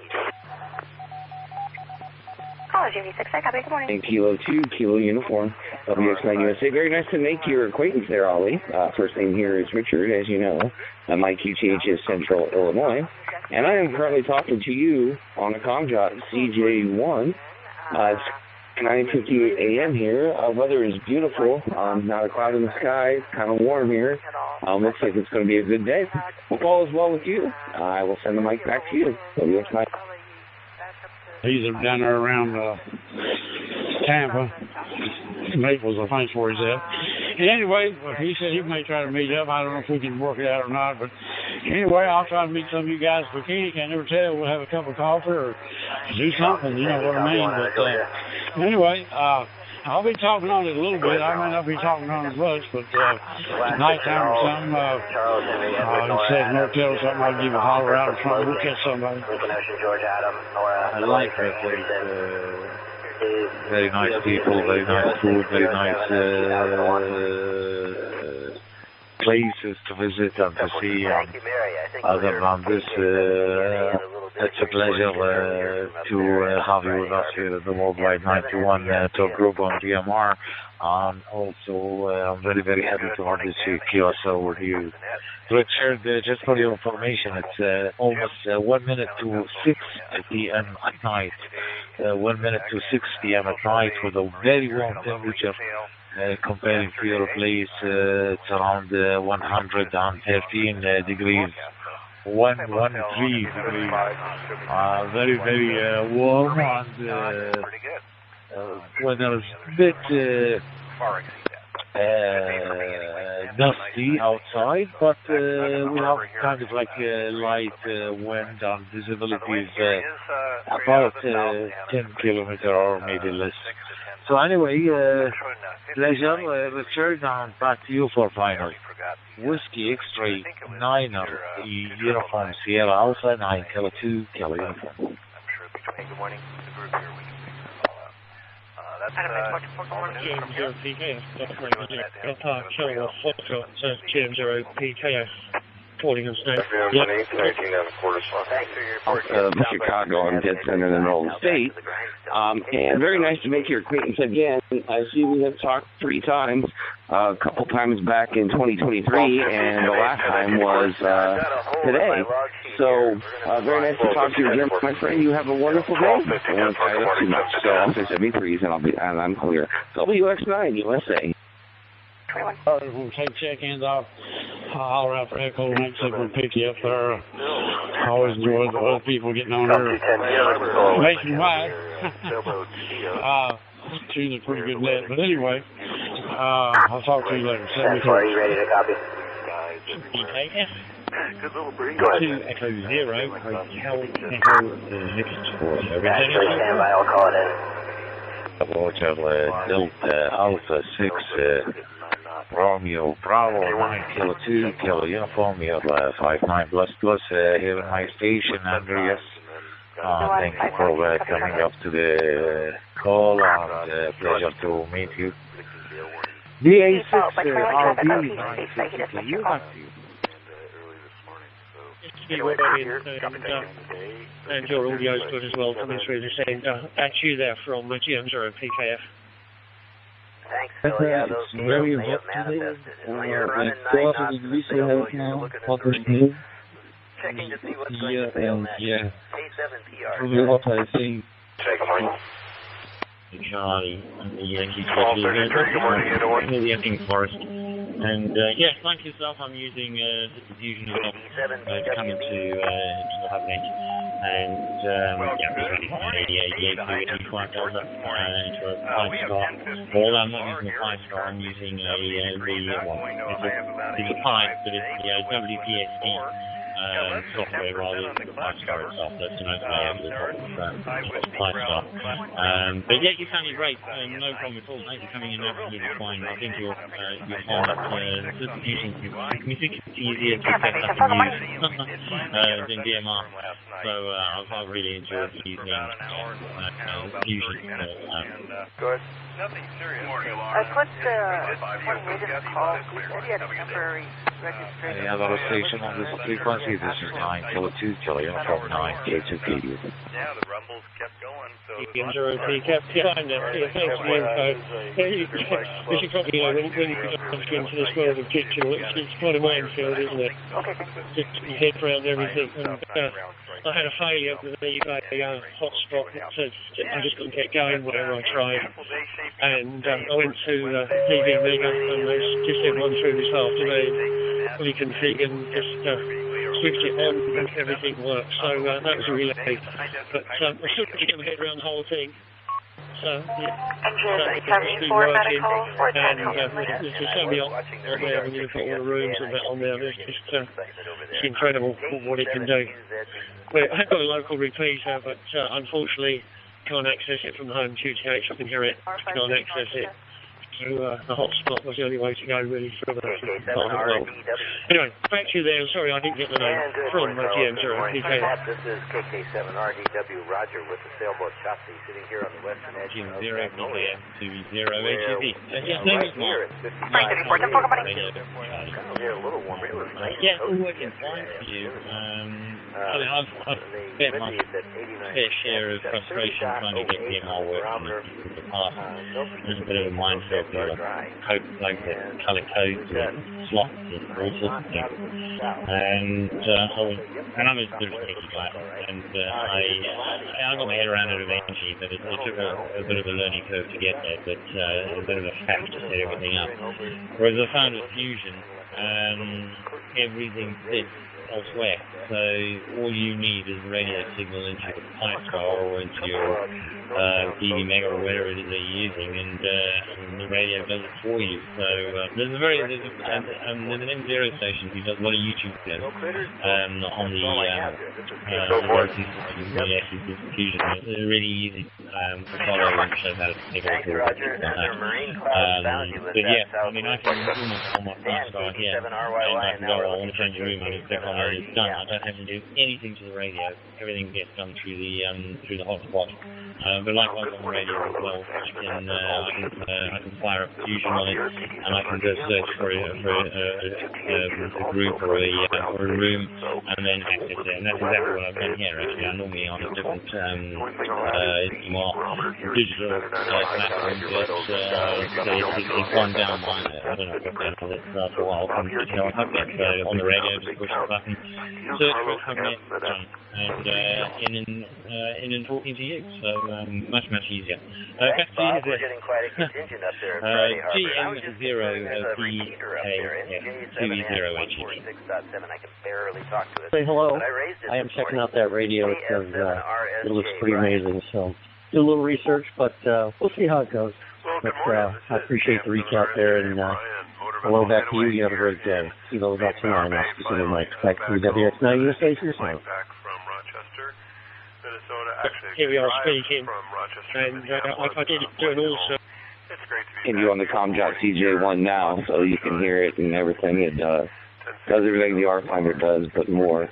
College UV6, I copy. Good morning. Kilo 2, Kilo Uniform, WX9 USA. Very nice to make your acquaintance there, Ollie. First name here is Richard, as you know. My QTH is Central Illinois. And I am currently talking to you on the ComJot CJ1. It's 9:58 a.m. here. Weather is beautiful. Not a cloud in the sky. It's kind of warm here. Looks like it's going to be a good day. Hope all is well with you. I will send the mic back to you. WX9. He's down there around Tampa. Naples, I think, where he's at. And anyway, he said he may try to meet up. I don't know if we can work it out or not. But anyway, I'll try to meet some of you guys if we can. Can't never tell. We'll have a cup of coffee or do something. You know what I mean? But anyway, I'll be talking on it a little bit. I may not be talking on it much, but nighttime or something, he said Nortel or something, I'll give a holler out in front. We'll catch somebody. I like that place. Very nice people, very nice food, very nice places to visit and to see. Other than this It's a pleasure to have you with us here at the Worldwide 91 talk group on DMR. Also, I'm very, very happy to have this QSL with you. Richard, just for your information, it's almost 1 minute to 6 p.m. at night. 1 minute to 6 p.m. at night with a very warm temperature. Comparing to your place, it's around 113 degrees. 113 degrees. Very, very warm, and weather is a bit dusty outside, but we have kind of like light wind, and visibility is about 10 kilometers or maybe less. So anyway, pleasure, Richard, and back to you for final. Whiskey X-ray 9 Uniform Sierra Alpha 9 Kilo 2 Kilo Uniform. Good morning. The group here, we can pick this all up. That's James 0 PKS. Calling us now. Chicago, I'm dead center in the middle of the state. And very nice to make your acquaintance again. I see we have talked 3 times, a couple times back in 2023, and the last time was today. So, very nice to talk to you again, my friend. You have a wonderful day. I won't tie it up too much, so I'll say 73s and I'm clear. WX9, USA. We'll take check-ins off. I'll wrap for Echo next up and pick you up there. I always enjoy the other people getting on there. Nationwide. Choose a pretty good net. But anyway, I'll talk to you later. 73. Are you ready to copy? Good little breeze. 2 Echo 0. Echo everything. Stand by, I'll call it in. Hotel Delta Alpha 6 Romeo Bravo 9 Kilo 2 Kilo Uniform. You have 59 plus here in my station, Andreas. Thank you for coming up to the call, and pleasure to meet you. DA6 RB 9 and your audio is good as well, coming through the same. That's you there from GM0 PKF. Thanks, Phil. Yeah, those very may have manifested. You're running 9 checking to see what's going to fail next. K7PR. What I think. Charlie and the Yankee Forest. And yes, like yourself, I'm using the diffusion of coming to the hubnet. And yeah, 85 Delta into a 5-star. Although I'm not using a 5-star, I'm using it's a 5, but it's the WPSD. Software rather than the 5-star itself. That's a nice way of the 5-star. But yeah, you sounded great. No problem at all. Thanks for coming in. Absolutely fine. I think you'll find that certification significantly easier to set up and use than DMR. So I've really enjoyed using Fusion. Good. Nothing serious. I put the 28 in the call. We said you had a temporary registration. Any other station on this frequency? This is 9 Kilo 2 Kilo Uniform 9 K2 PD. Yeah, the rumbles kept going. So GM0 kept fine now. Thanks for the info. You should probably, when you come into this world of digital, it's quite a minefield, isn't it? Okay. Just head around everything. And, I had a failure with a hotspot that said I just couldn't get going whatever I tried. And I went to TV Mega, and they just did one through this afternoon, fully configured, and just switched it on and everything worked. So that was a relief. But I still couldn't get my head around the whole thing. So, yeah. So it's working, and there's so many out there, and you've got all the rooms and that on there. It's incredible what it can do. I've got a local repeater, but unfortunately can't access it from home. QTH, I can hear it, can't access it. through the hotspot was the only way to go really from the KK7RDW. Anyway, back to you there. Sorry, I didn't get the name from GM0. This is KK7RDW Roger with the sailboat Chopsy sitting here on the western edge of GM0 DKM to 0HEV. Yes, name is Mark. Yeah, all working fine for you. I mean, I've had my fair share of frustration trying to get DMR working in the past. There's a bit of a mindset there, like the colour codes and slots and all sorts of things. And I'm a bit of a techie guy, and I got my head around it eventually, but it took a bit of a learning curve to get there, but a bit of a fact to set everything up. Whereas I found with Fusion, everything fits elsewhere. So all you need is a radio signal into your PyStar or into your DD Mega or whatever it is that you're using, and the radio does it for you. So there's an M0 station who does a lot of YouTube videos on the royalty system, the SEC Fusion. It's really easy to follow and shows how to take it over. But yeah, I mean, I can almost on my PyStar here, and I can go, I want to change your room, and click on it, it's done. I don't have to do anything to the radio. Everything gets done through the hotspot. But likewise on the radio as well, I can fire up Fusion on it, and I can go search for a group or a room, and then access it. And that's exactly what I've done here. Actually, I'm normally on a different DMR digital platform, but it's gone down my. I don't know what that is for a while. From HubNet, so on the radio, just push the button, search for HubNet, and then talking to you. So much easier. Back to you. We're getting quite a contingent up there. I can barely talk to it. Say hello. I am checking out that radio. It looks pretty amazing. So do a little research, but we'll see how it goes. But I appreciate the reach out there, and hello back to you. You have a great day. Kilo Delta 9, Austin Mike. Back to WX9 USA Station. Here we are speaking, and I did do it also. And you're on the ComJock CJ1 now, so you can hear it and everything. It does everything the R-Finder does, but more.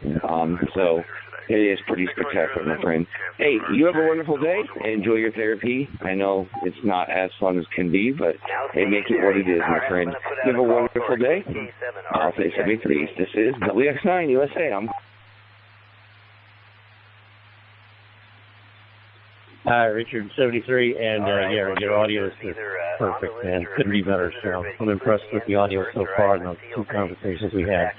So it is pretty spectacular, my friend. Hey, you have a wonderful day. Enjoy your therapy. I know it's not as fun as can be, but they make it what it is, my friend. You have a wonderful day. I'll say 73. This is WX9 USA. Hi, Richard, 73, and yeah, your audio is perfect, man. Couldn't be better, so I'm impressed with the audio so far in those two conversations we had.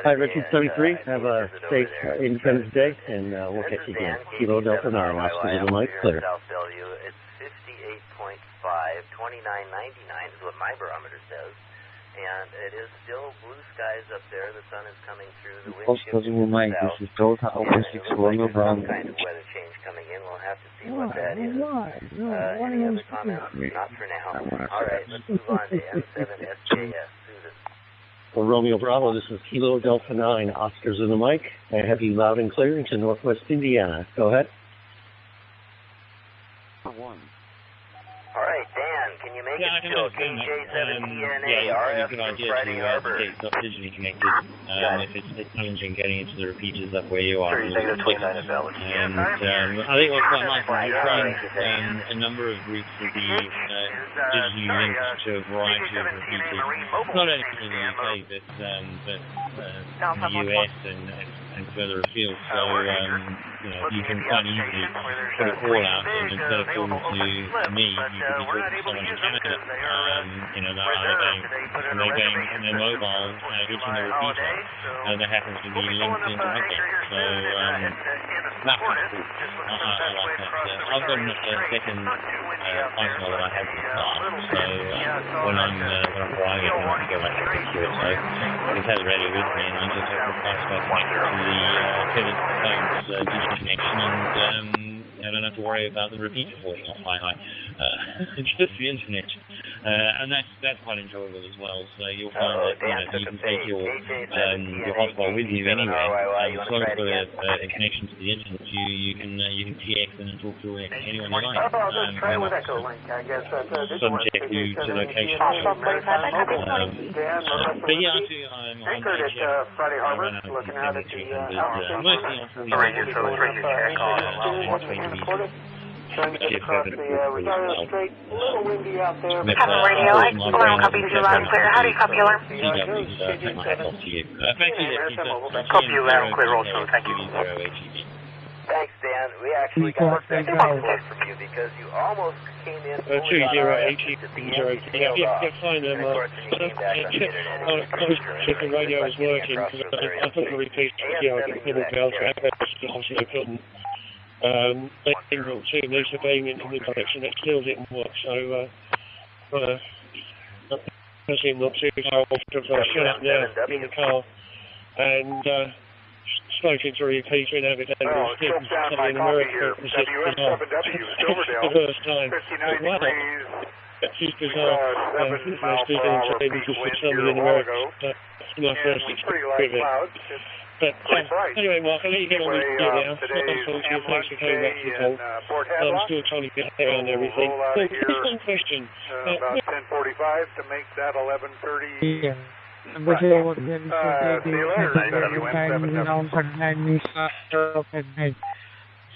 Hi, Richard, 73, have a safe Independence Day, and we'll catch you again. Kilo Delta 9, Austin Mike, clear. It's 58.5, 29.99 is what my barometer says. And it is still blue skies up there. The sun is coming through the windshield. This is Delta Alpha 6 Romeo Bravo. Kind of weather change coming in. We'll have to see what that is. Any other comments? Not for now. All right, let's move on to M7SJS. Susan. Well, Romeo Bravo, this is Kilo Delta 9, Oscars in the mic. I have you loud and clear into Northwest Indiana. Go ahead. All right, Dan, can you make it still? KJ7TNA, RF from Friday Harbor. It's not digitally connected. If it's challenging getting into the repeaters up where you are. Sure, you think the 29 is valid. And I think what's quite nice is you're trying a number of groups to be digitally linked to a variety of repeaters. Not only in the UK, but the US and further afield. So you can quite easily put a call out, and instead of calling to me, you can be talking to someone in Canada. They're going on their mobile, hitting the repeater, and that happens to be linked into HubNet. So that's kind of cool. I like that. I've got a second PyStar that I have in the car, so when I'm driving, I want to go back to it. So I just have the radio with me, and I just have the PyStar connected to the tethered phone's digital connection, and I don't have to worry about the repeater falling off. Just the internet. And that's quite enjoyable as well. So you'll find that you can take your hotspot with you anyway. As long as you've got a connection to the internet, you can TX and talk to anyone you like. Subject to location. But yeah, I'm Friday Harbor, looking out at the radio show radio check on trying to get across the Rosario Strait. A little windy out there. Captain Radio, alarm copy to loud and clear. How do you copy alarm? Thank you. Copy you loud and clear also. Thank you. Thanks, Dan. We actually got a second text from you because you almost came in. 2080. Yeah, fine then, Mark. I was checking radio was working because I put the repeat. Yeah, I couldn't be able to obviously I couldn't. They signal to me for being in the direction that still didn't work, so I seem not too far off to shut up now in the car and spoken to repeater and evidently something in America was just bizarre. The first time. Wow. That's just bizarre. Speaking to maybe just for somebody in America. That's my first experience with it. But anyway, Mark, I'll let you get on with it now. Thanks for coming back to the call. I'm still trying to get ahead on everything. Just one question. About 10:45 to make that 11:30. Yeah.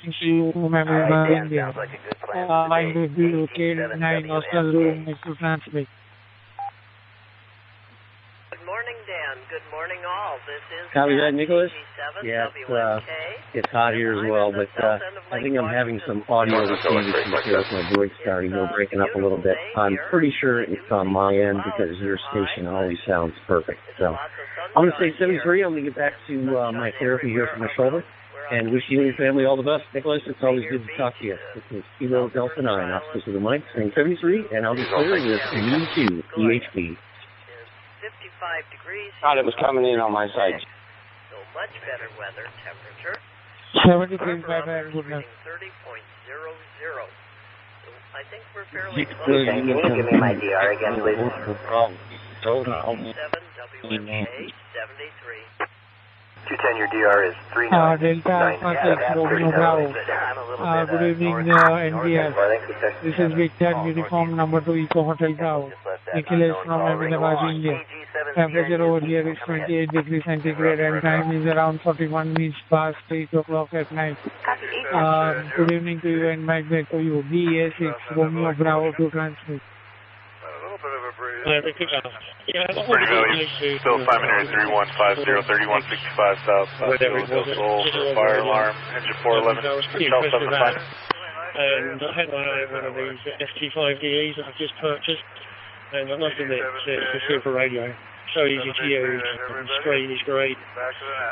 Since you remember about India, I will be located in 9 hostel room to translate. Good morning, Dan. Good morning, all. This is Copy that, Nicholas? Yeah, it's hot here as well, but I think I'm having some audio issues with my voice starting to breaking up a little bit. I'm pretty sure it's on my end because your station always sounds perfect. So I'm going to say 73. I'm going to get back to my therapy here for my shoulder and wish you and your family all the best. Nicholas, it's always good to talk to you. This is Kilo Delta 9, officer of the mic, saying 73, and I'll be clearing this U2 EHP. 55 degrees. Thought it was coming in on my side. So much better weather temperature. 73, bye-bye, good night. 30.00. I think we're fairly close. Can you give me my DR again, please? 7WK 73. 210, your DR is 39. Delta Alpha 6, Romeo Bravo. Good evening, NDS. This is Victor, uniform number 2, Eco Hotel Bravo. Nicholas from Ahmedabad, India. Temperature over here is 28 degrees centigrade and time is around 41 minutes past 8 o'clock at night. Good evening to you and Mike back to you. BS6, Romeo Bravo to transmit. Still Simon here, 3150, 3165 south. Fire alarm, engine 411. And I had one of these FT5DEs that I've just purchased, and I must admit, it's a super radio. So easy to use, the screen is great.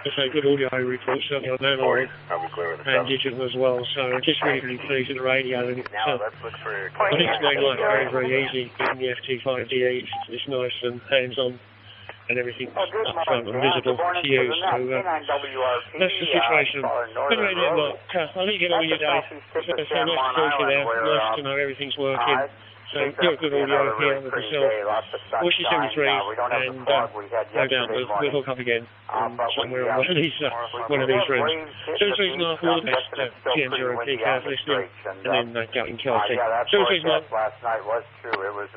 It's a good audio report, certainly on analog and digital as well. So I'm just really pleased with the radio. And it's, I think it's made life very, very easy getting the FT5DE. It's nice and hands-on and everything up front and visible to use. So that's the situation. Anyway, Mark, I'll let you get on with your day. So nice to talk to you there. Nice to know everything's working. So you're a good audio here with yourself. Wish you 73, and no doubt we'll hook up again somewhere on one of these rooms. 73's Mark, all the best. TM0 PCAF listening, and then Captain Kelsey. 73's Mark. Last night was true. It was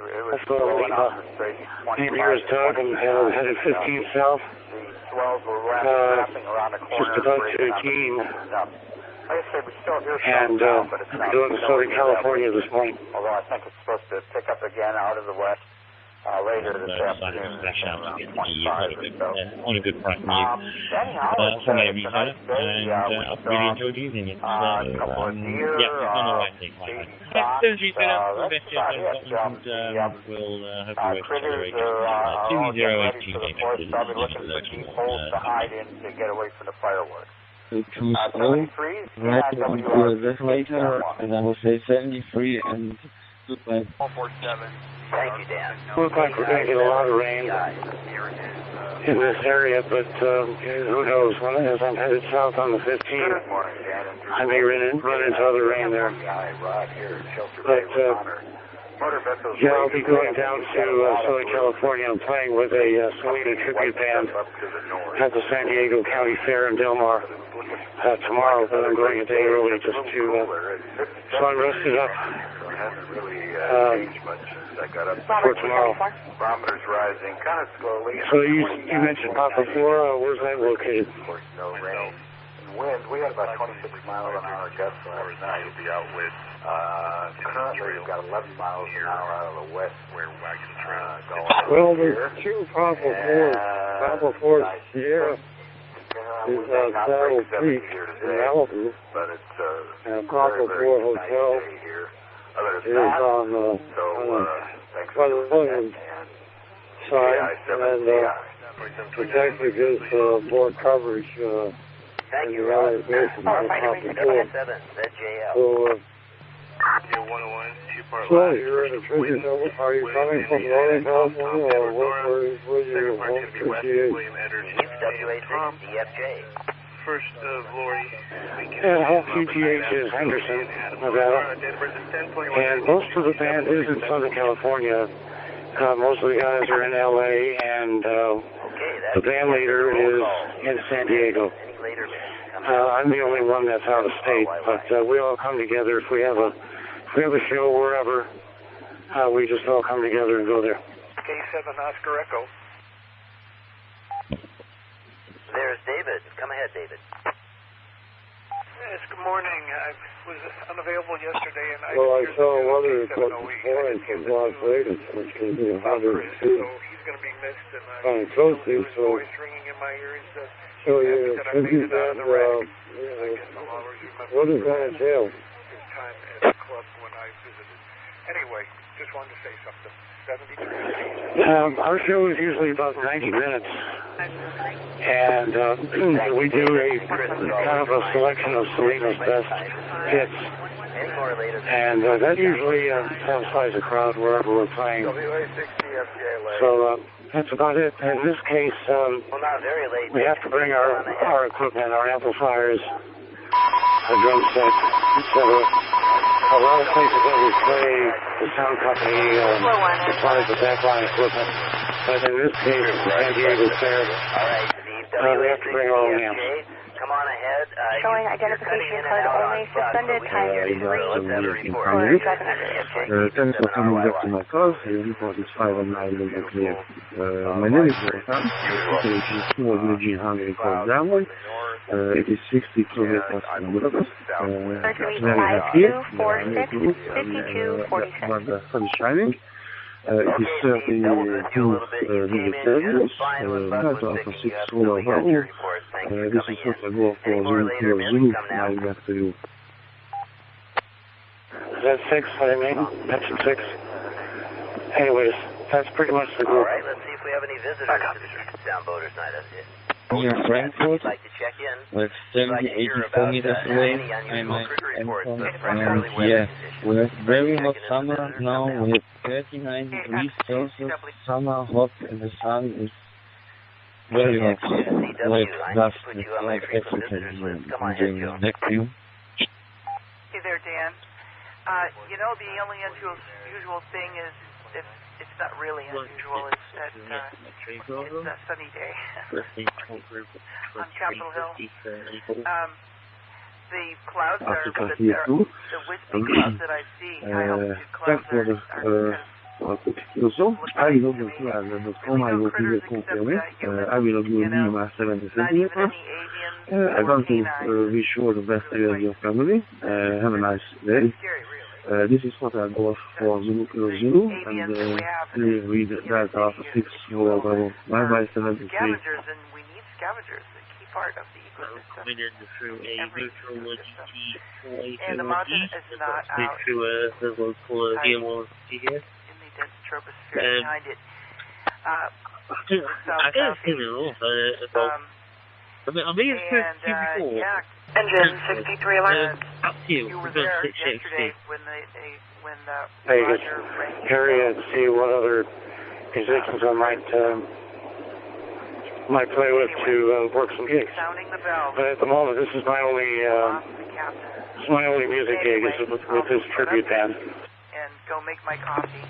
blowing off the straight. Here's Doug, and headed 15 south. The swells were wrapping around the corner. Just about 13. Like I said, we still hear and but it's not doing Southern California this morning. Although I think it's supposed to pick up again out of the west later this afternoon. On a good price from you. From Arizona, and I've really enjoyed using it. So, yeah, it's on the right thing. As you said, we'll hopefully work together again. 2018 to hide in to get away from the fireworks. It comes slow, right into this later, and I will say 73 and goodbye. 447. Thank you, Dan. Looks like we're going to get a lot of rain in this area, but who knows? As I'm headed south on the 15th, I may run into other rain there. But Yeah, I'll be going down to Southern California. I'm playing with a Selena tribute band at the San Diego County Fair in Del Mar tomorrow, but I'm going a day early just to, so I'm rested up for tomorrow. Barometer's rising kind of slowly. So you mentioned Papa 4, where's that located? No rain. Wind, we had about 26 miles an hour gust last night. You'll be out with currently we've got 11 miles an hour out of the west where wagons going. Well, there's two Papa 4s. Papa 4 Sierra is Saddle Creek in Malibu, and Papa 4 Hotel is on the Williams side, and Protective is more coverage in the elevation of Papa 4. So, you're in a tribute zone. Are you coming from Northern California, or where you home QTH? First Lori. Yeah, home QTH is Henderson, Nevada. And most of the band is in Southern California. Most of the guys are in LA, and the band leader is in San Diego. I'm the only one that's out of state, but we all come together if we have a show wherever. We just all come together and go there. K7 Oscar Echo. There's David. Come ahead, David. Yes, good morning. I was unavailable yesterday, and I saw weather report this morning from Las Vegas, which can be 102. So he's going to be missed, and I'm close to you, so. Voice ringing in my ears. So you tribute that, what does that entail? His time at the club when I visited. Anyway, just wanted to say something. 73. Our show is usually about 90 minutes, and we do a kind of a selection of Selena's best hits, and that usually satisfies the crowd wherever we're playing. So that's about it. In this case, we have to bring our equipment, our amplifiers, a drum set, etc. A lot of places that we play, the sound company supplies the backline equipment, but in this case, the San Diego Fair, we have to bring our own amps. Come on ahead. Showing identification card only, suspended time 3 for 700. Thanks for coming back to my call. The report is 519 and clear. My name is Stefan. It is 4 Virgin Hungary called downward. It is 60 kilometers from Budapest. Very happy. But the sun is shining. It is 32 visitors. That's also 6 solar valve. This is what I go for Zulu. Now back to you. That's 6, I mean. That's 6. Anyways, that's pretty much the group. All right, let's see if we have any visitors to the Downboater tonight. Near Frankfurt, like 70-84 meters away, and yeah, we have very hot summer now. We have 39 degrees Celsius, summer hot, and the sun is very hot, like dust, like Africa. Back to you. Hey there, Dan. You know, the only unusual thing is, if it's not really unusual, is that it's a sunny day on Capitol Hill. The clouds are the wispy clouds that I see. I hope the clouds I will go to I will give you my 70 centimeters. I want to wish you all the best to your family. Have a nice day. This is what I go for Zulu Zulu, and please read that after 6 for YAVAPI 73. Scavengers, and we need scavengers, the key part of the ecosystem. And the mountain is not out in the dense troposphere behind it. Engine 6311. You were there yesterday when Roger rang. Area and see what other musicians I might play with to work some gigs. But at the moment, this is my only music gig. Is with this tribute band. go make my coffee.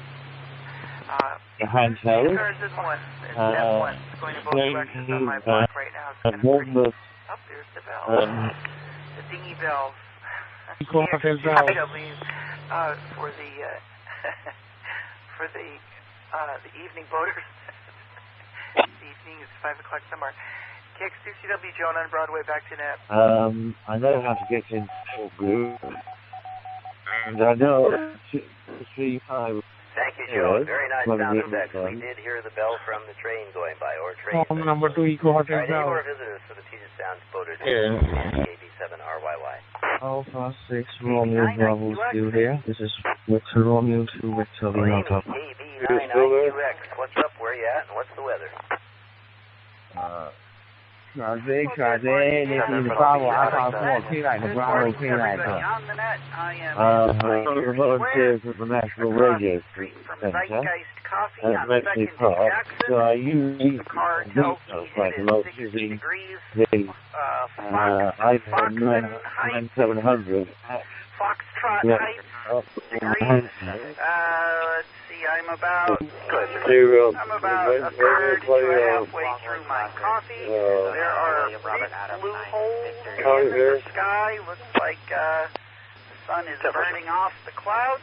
The handheld. Cars in one. It's F1. It's going to both directions on my block right now. It's kind of pretty. Oh, there's the bell. The dingy bells. For the for the evening boaters. The evening is 5 o'clock somewhere. KX2CW Joan on Broadway, back to net. I know how to get in group, and I know 235. Thank you, Joan. Very nice sound effects. We did hear the bell from the train going by, or train. Number 2 Eco Hotel. Any more visitors for the Puget Sound Boater Day? AB7RYY. Alpha 6 Romeo Bravo still here. This is Victor Romeo 2 Victor Lima Papa. AB99QX. What's up? Where you at? And what's the weather? Traffic, this is Bravo Alpha 4 P-Line, Bravo P-Line. Volunteers at the National Radio Center at Bletchley Park. So I use these details quite a lot using the iPhone 9700. Foxtrot height. Let's see, I'm about a third to halfway through my coffee. There are big blue holes in the sky. Looks like the sun is burning off the clouds.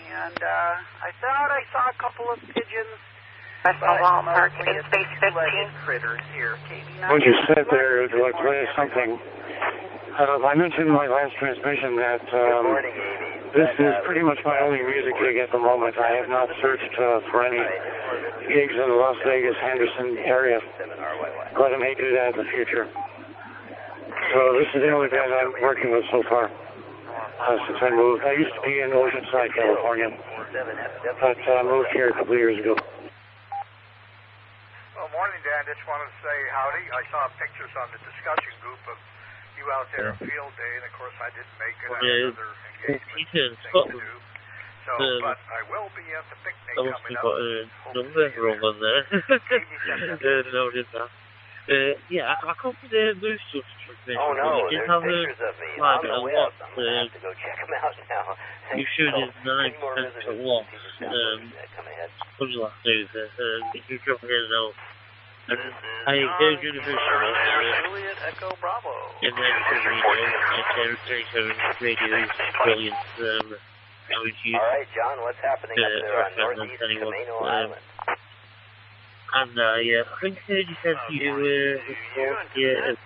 And I thought I saw a couple of pigeons. But mostly it's two-legged critters here. When you said there, would you like to say something? I mentioned in my last transmission that this is pretty much my only music gig at the moment. I have not searched for any gigs in the Las Vegas, Henderson area, but I may do that in the future. So this is the only band I'm working with so far since I moved. I used to be in Oceanside, California, but I moved here a couple of years ago. Well, morning, Dan. Just wanted to say howdy. I saw pictures on the discussion group of you out there on field day, and of course I didn't make it. I had other engagements to do. So, but I will be at the picnic coming up. Yeah, I copied those sorts of transmissions. Oh no, you there's have pictures of me on the web. I'm going to have to go check them out now. You showed his 9% loss. Something like over. If you drop it out. I go University. Juliet Echo Bravo. And then radio is brilliant. Alright, John, what's happening up there on Northeast Camino Island? And I think you said you were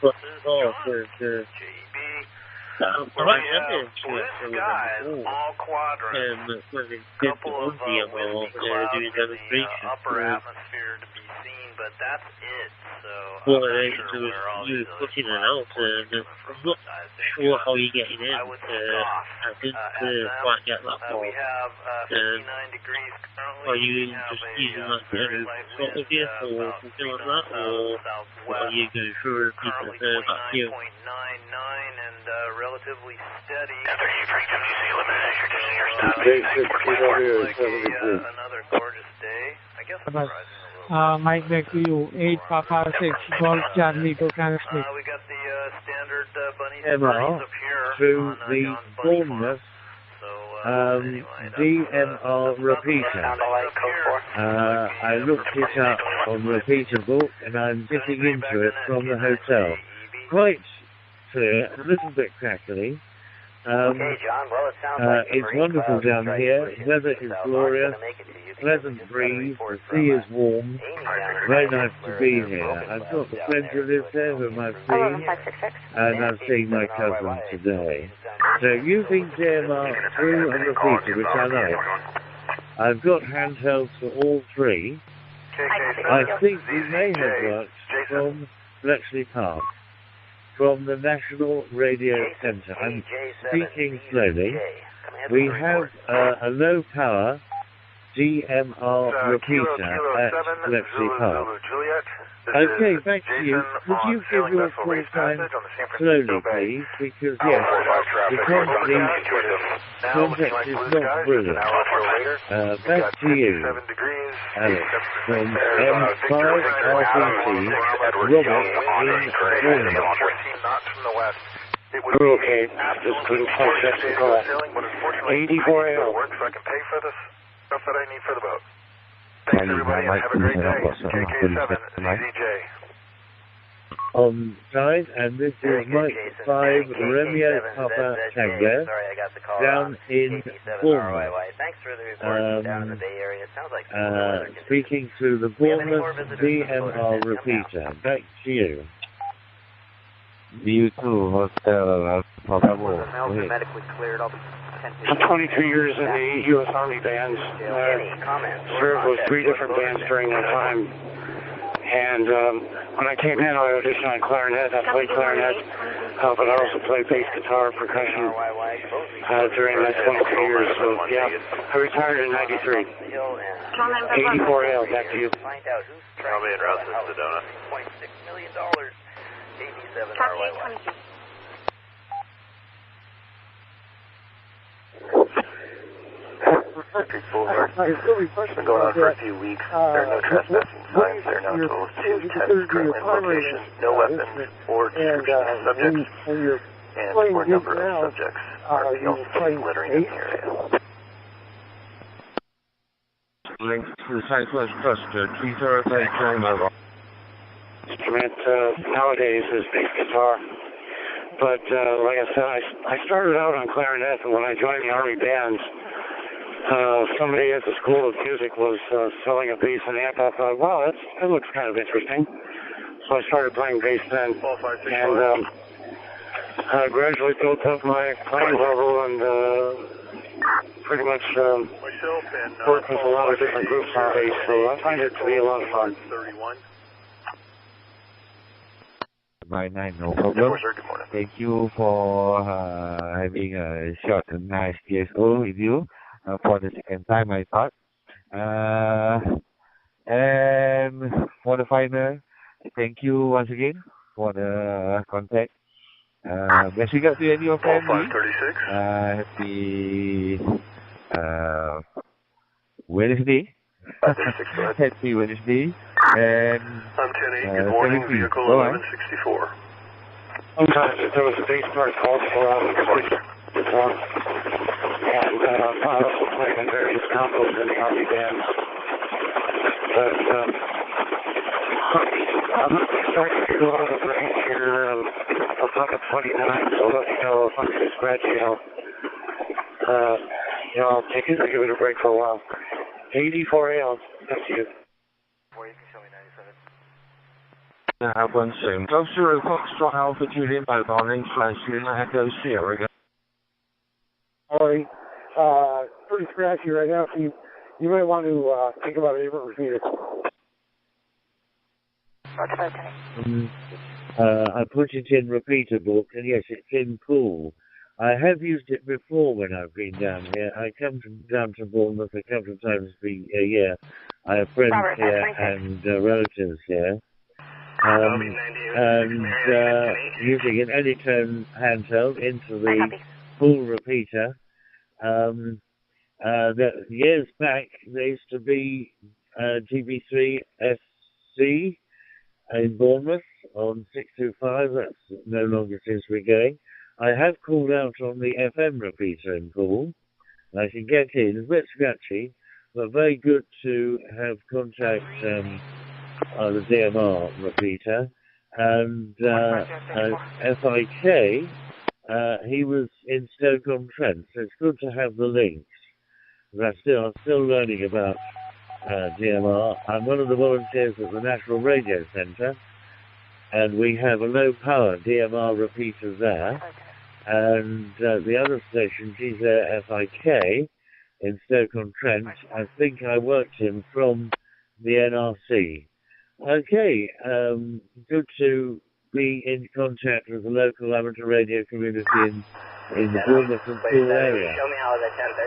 plus 4 for the all quadrants. Couple of doing demonstration. Upper atmosphere to be seen, but that's it. So well, you putting it out, and I'm not sure how you're getting in. I didn't quite get that far. We have 59 degrees currently. Are you just using that to sort of you, or something like that, or are you going through people back here? 9.99 and relatively steady. Another gorgeous day. I guess Mike, back to you. 8 Papa 6 Golf Charlie to transmit. We got the standard bunny DMR up here through the Bournemouth DMR repeater. I looked it up on Repeater Book and I'm getting into it from the hotel. Quite clear, a little bit crackly. Okay, John. Well, it sounds like it's wonderful down here. Weather is glorious. Pleasant breeze. The sea is warm. Very nice to be here. I've got a friend who lives there whom I've seen, and I'm seeing my cousin today. So using DMR through a repeater, which I like. I've got handhelds for all three. I think we may have worked from Bletchley Park, from the National Radio Center. I'm speaking slowly. We have a low power DMR repeater at Bletchley Park. Okay, back to you. Could you give your call time slowly, please? Because, yes, because the context is not brilliant. Back to you, Alex, from M5 RPC, Robert in Bournemouth. Okay, just couldn't quite catch the call. 84 AO. So I can pay for this. Stuff that I need for the boat. Thanks, everybody, and have a great day. KK7, ZJ. On side, and this is Mike 5 Romeo Papa Tango down in Bournemouth. Speaking to the Bournemouth DMR repeater. Back to you. You too, Hotel Bravo. I'm 22 years in the U.S. Army bands. Served with 3 different bands during that time. And when I came in, I auditioned on clarinet. I played clarinet, but I also played bass guitar, percussion during that 22 years. So, yeah, I retired in 93. 84L, back to you. I'll be in route to Sedona. $6 million. 87 RYY. Street Boulevard. It's been going on for a few weeks. There are no trespassing signs. There are no tools to test currently location. No weapons or description of subjects. And or number of subjects are also littering in the area. Link to the Southwest Cluster, 335 Chino. Instrument nowadays is bass guitar. But like I said, I started out on clarinet, and when I joined the Army bands, somebody at the School of Music was selling a bass and amp. I thought, wow, that looks kind of interesting. So I started playing bass then, and I gradually built up my playing level and pretty much worked with a lot of different groups on bass. So I find it to be a lot of fun. Right now, no problem. Thank you for having a short and nice DSO with you for the second time, I thought. And for the final, thank you once again for the contact. Best regards to any of your family. Happy Wednesday. Happy Wednesday. And I'm 10-8, good morning, vehicle 1164. Sometimes there was a bass part called for out of the guitar. And I also played in various combos in the Army band. But I'm starting to go out of the range here. I'll talk at 29, so let me know if I'm going to scratch I'll take it and give it a break for a while. 84L, that's you. One soon. Go through Foxtrot Alpha Julian Mobile and Flashing Echo Sierra. Sorry, pretty scratchy right now. So you might want to think about it and repeat it. I put it in repeater book, and yes, it's in pool. I have used it before when I've been down here. I come down to Bournemouth a couple of times a year. I have friends here and relatives here. Using an Anytone handheld into the pool repeater. Years back, there used to be GB3 SC in Bournemouth on 625. That's no longer seems to be going. I have called out on the FM repeater in pool. I can get in. It's a bit scratchy, but very good to have contact the DMR repeater. And FIK, he was in Stoke-on-Trent, so it's good to have the links. But I'm still learning about DMR. I'm one of the volunteers at the National Radio Centre, and we have a low-power DMR repeater there. And the other station, GZFIK, in Stoke-on-Trent, I think I worked him from the NRC. Okay, good to be in contact with the local amateur radio community in the Bournemouth and Poole area.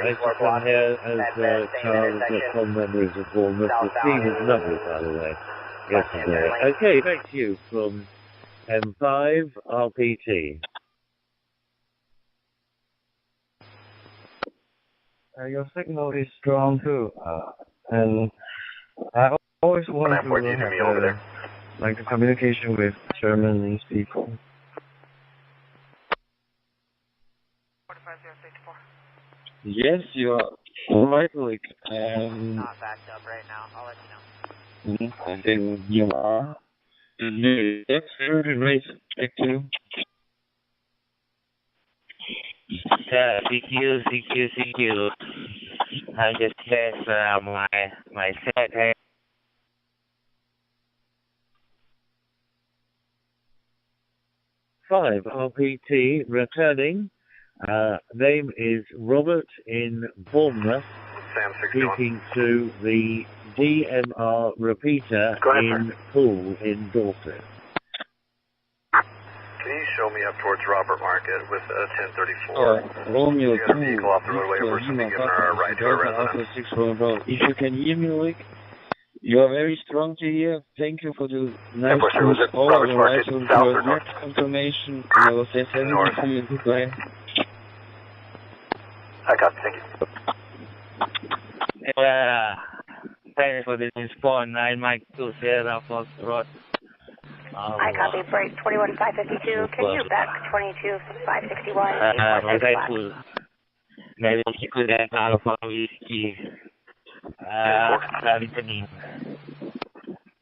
I used to come here as a child and get fond memories of Bournemouth. The scene is lovely, by the way, yesterday. Okay, back to you from M5 RPT. Your signal is strong too, and I always want to have like a communication with German people. Yes, your Alright, like, Not backed up right now. I'll let you know. and then you are. And that's very right. Thank you. CQ. I just test my set. 5 RPT returning. Name is Robert in Bournemouth, speaking to the DMR repeater in Poole in Dorset. Can you show me up towards Robert Market with 1034? Romeo 2, vehicle off the roadway. We're giving our right to our residence. If you can hear me, like, you are very strong to hear. Thank you for the nice call. I will write on your net confirmation. And I will say 70 to you. Goodbye. I got it. Thank you. Thanks for the response. 9 Mike 2 Sierra Fox Road. I copy. Break 21552. Can you back 22561? Grateful. Maybe you could have Alpha Whiskey. Listening.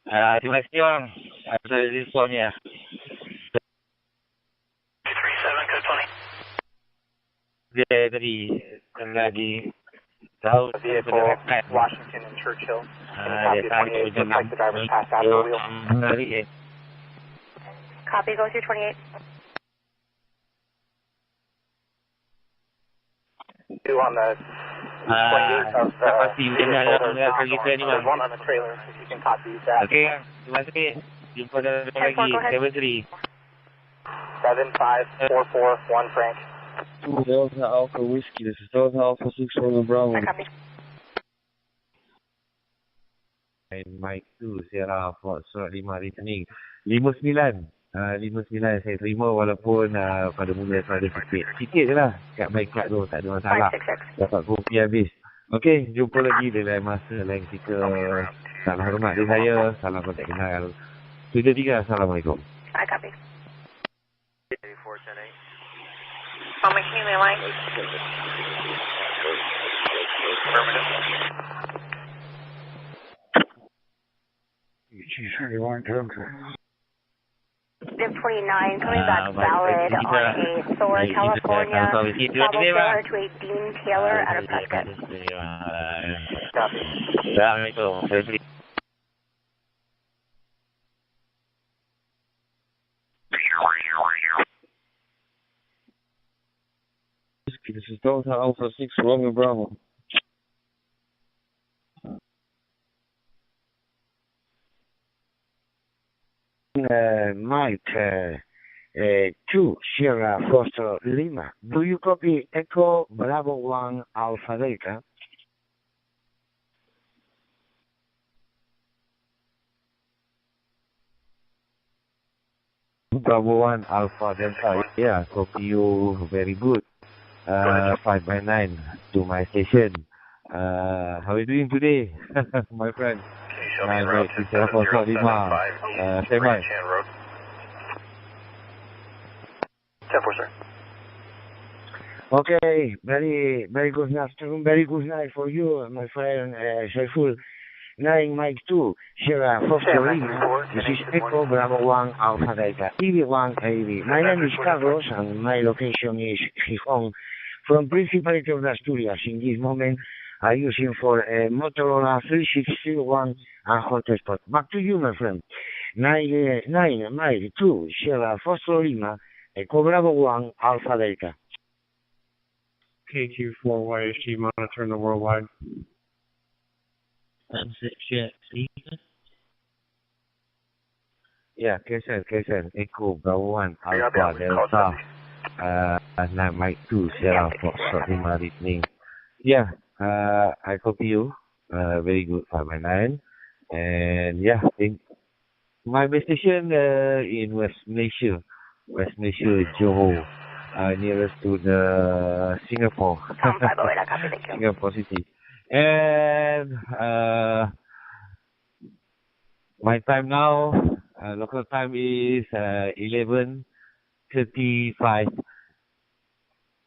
Terima kasih Bang. Ada responnya. 37 code 20. Dia lagi tahu vehicle Washington and Churchill. Copy 28. Looks like the driver passed out of the wheel. Copy. Go through 28. Two on the 28 of the there's one on the trailer, if you can copy that. Okay, terima kasih. Jumpa lagi. 75441 Frank. Delta Alpha Whiskey, this is Delta Alpha 6 Roman Bravo. Mike 2 Sierra Fox Road 5 returning 59 saya terima walaupun pada mula ada sikit je lah kat bike club tu, tak ada masalah, dapat kopi habis. Okey, jumpa lagi di lain masa, lain ketika. Salam hormat dari saya, salam kontak kenal 73. Assalamualaikum. I copy. 410-8. On my Canadian line. Div 29 coming back valid on a Thor, California, Bravo Taylor to a Dean Taylor out of Prescott. Assalamualaikum. This is Delta Alpha 6 Romeo Bravo. Mike 2 Sierra Foster Lima. Do you copy Echo Bravo 1 Alpha Delta? Bravo 1 Alpha Delta. Yeah, copy you very good. 5x9 to my station. How are you doing today, my friend? My right, it's Alpha Lima. Say bye. 10-4, sir. Okay, very good afternoon, very good night for you, my friend Shaiful. 9 Mike 2, Sierra Foster Lima. This is Echo Bravo 1 Alpha Delta, EV1 AV. My name is Carlos and my location is Gijón. From Principality of Asturias, in this moment, I'm using for a Motorola 3601 and hotspot. Back to you, my friend. 9 Mike 2, Sierra Foster Lima, Echo Bravo 1 Alpha Delta. KQ4YHG monitoring the worldwide. Yeah, Keshan, Echo Bravo 1 Alpha Delta. 9 Mike 2 Sierra Fox Road 5 returning. Yeah, I copy you. Very good 5x9. And yeah, in my base station in West Malaysia, Johor, nearest to the Singapore, Singapore city. And my time now, local time is 11:35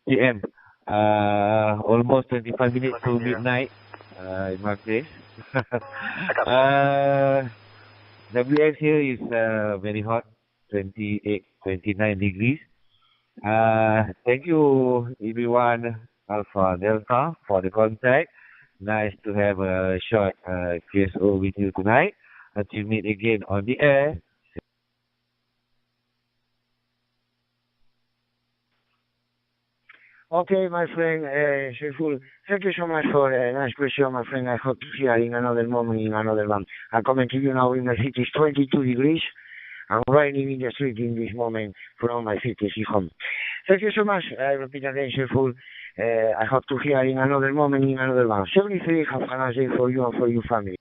p.m. Almost 25 minutes to midnight in my place. WX here is very hot, 28, 29 degrees. Thank you, everyone, Alpha Delta, for the contact. Nice to have a short QSO with you tonight. Until meet again on the air. Okay, my friend, Sheful, thank you so much for a nice question, my friend. I hope to see you in another moment in another one. I'm coming to you now in the city, 22 degrees. I'm riding in the street in this moment from my city home. Thank you so much. I repeat again, Sheful. I hope to hear in another moment in another one. 73, have a nice day for you and for your family.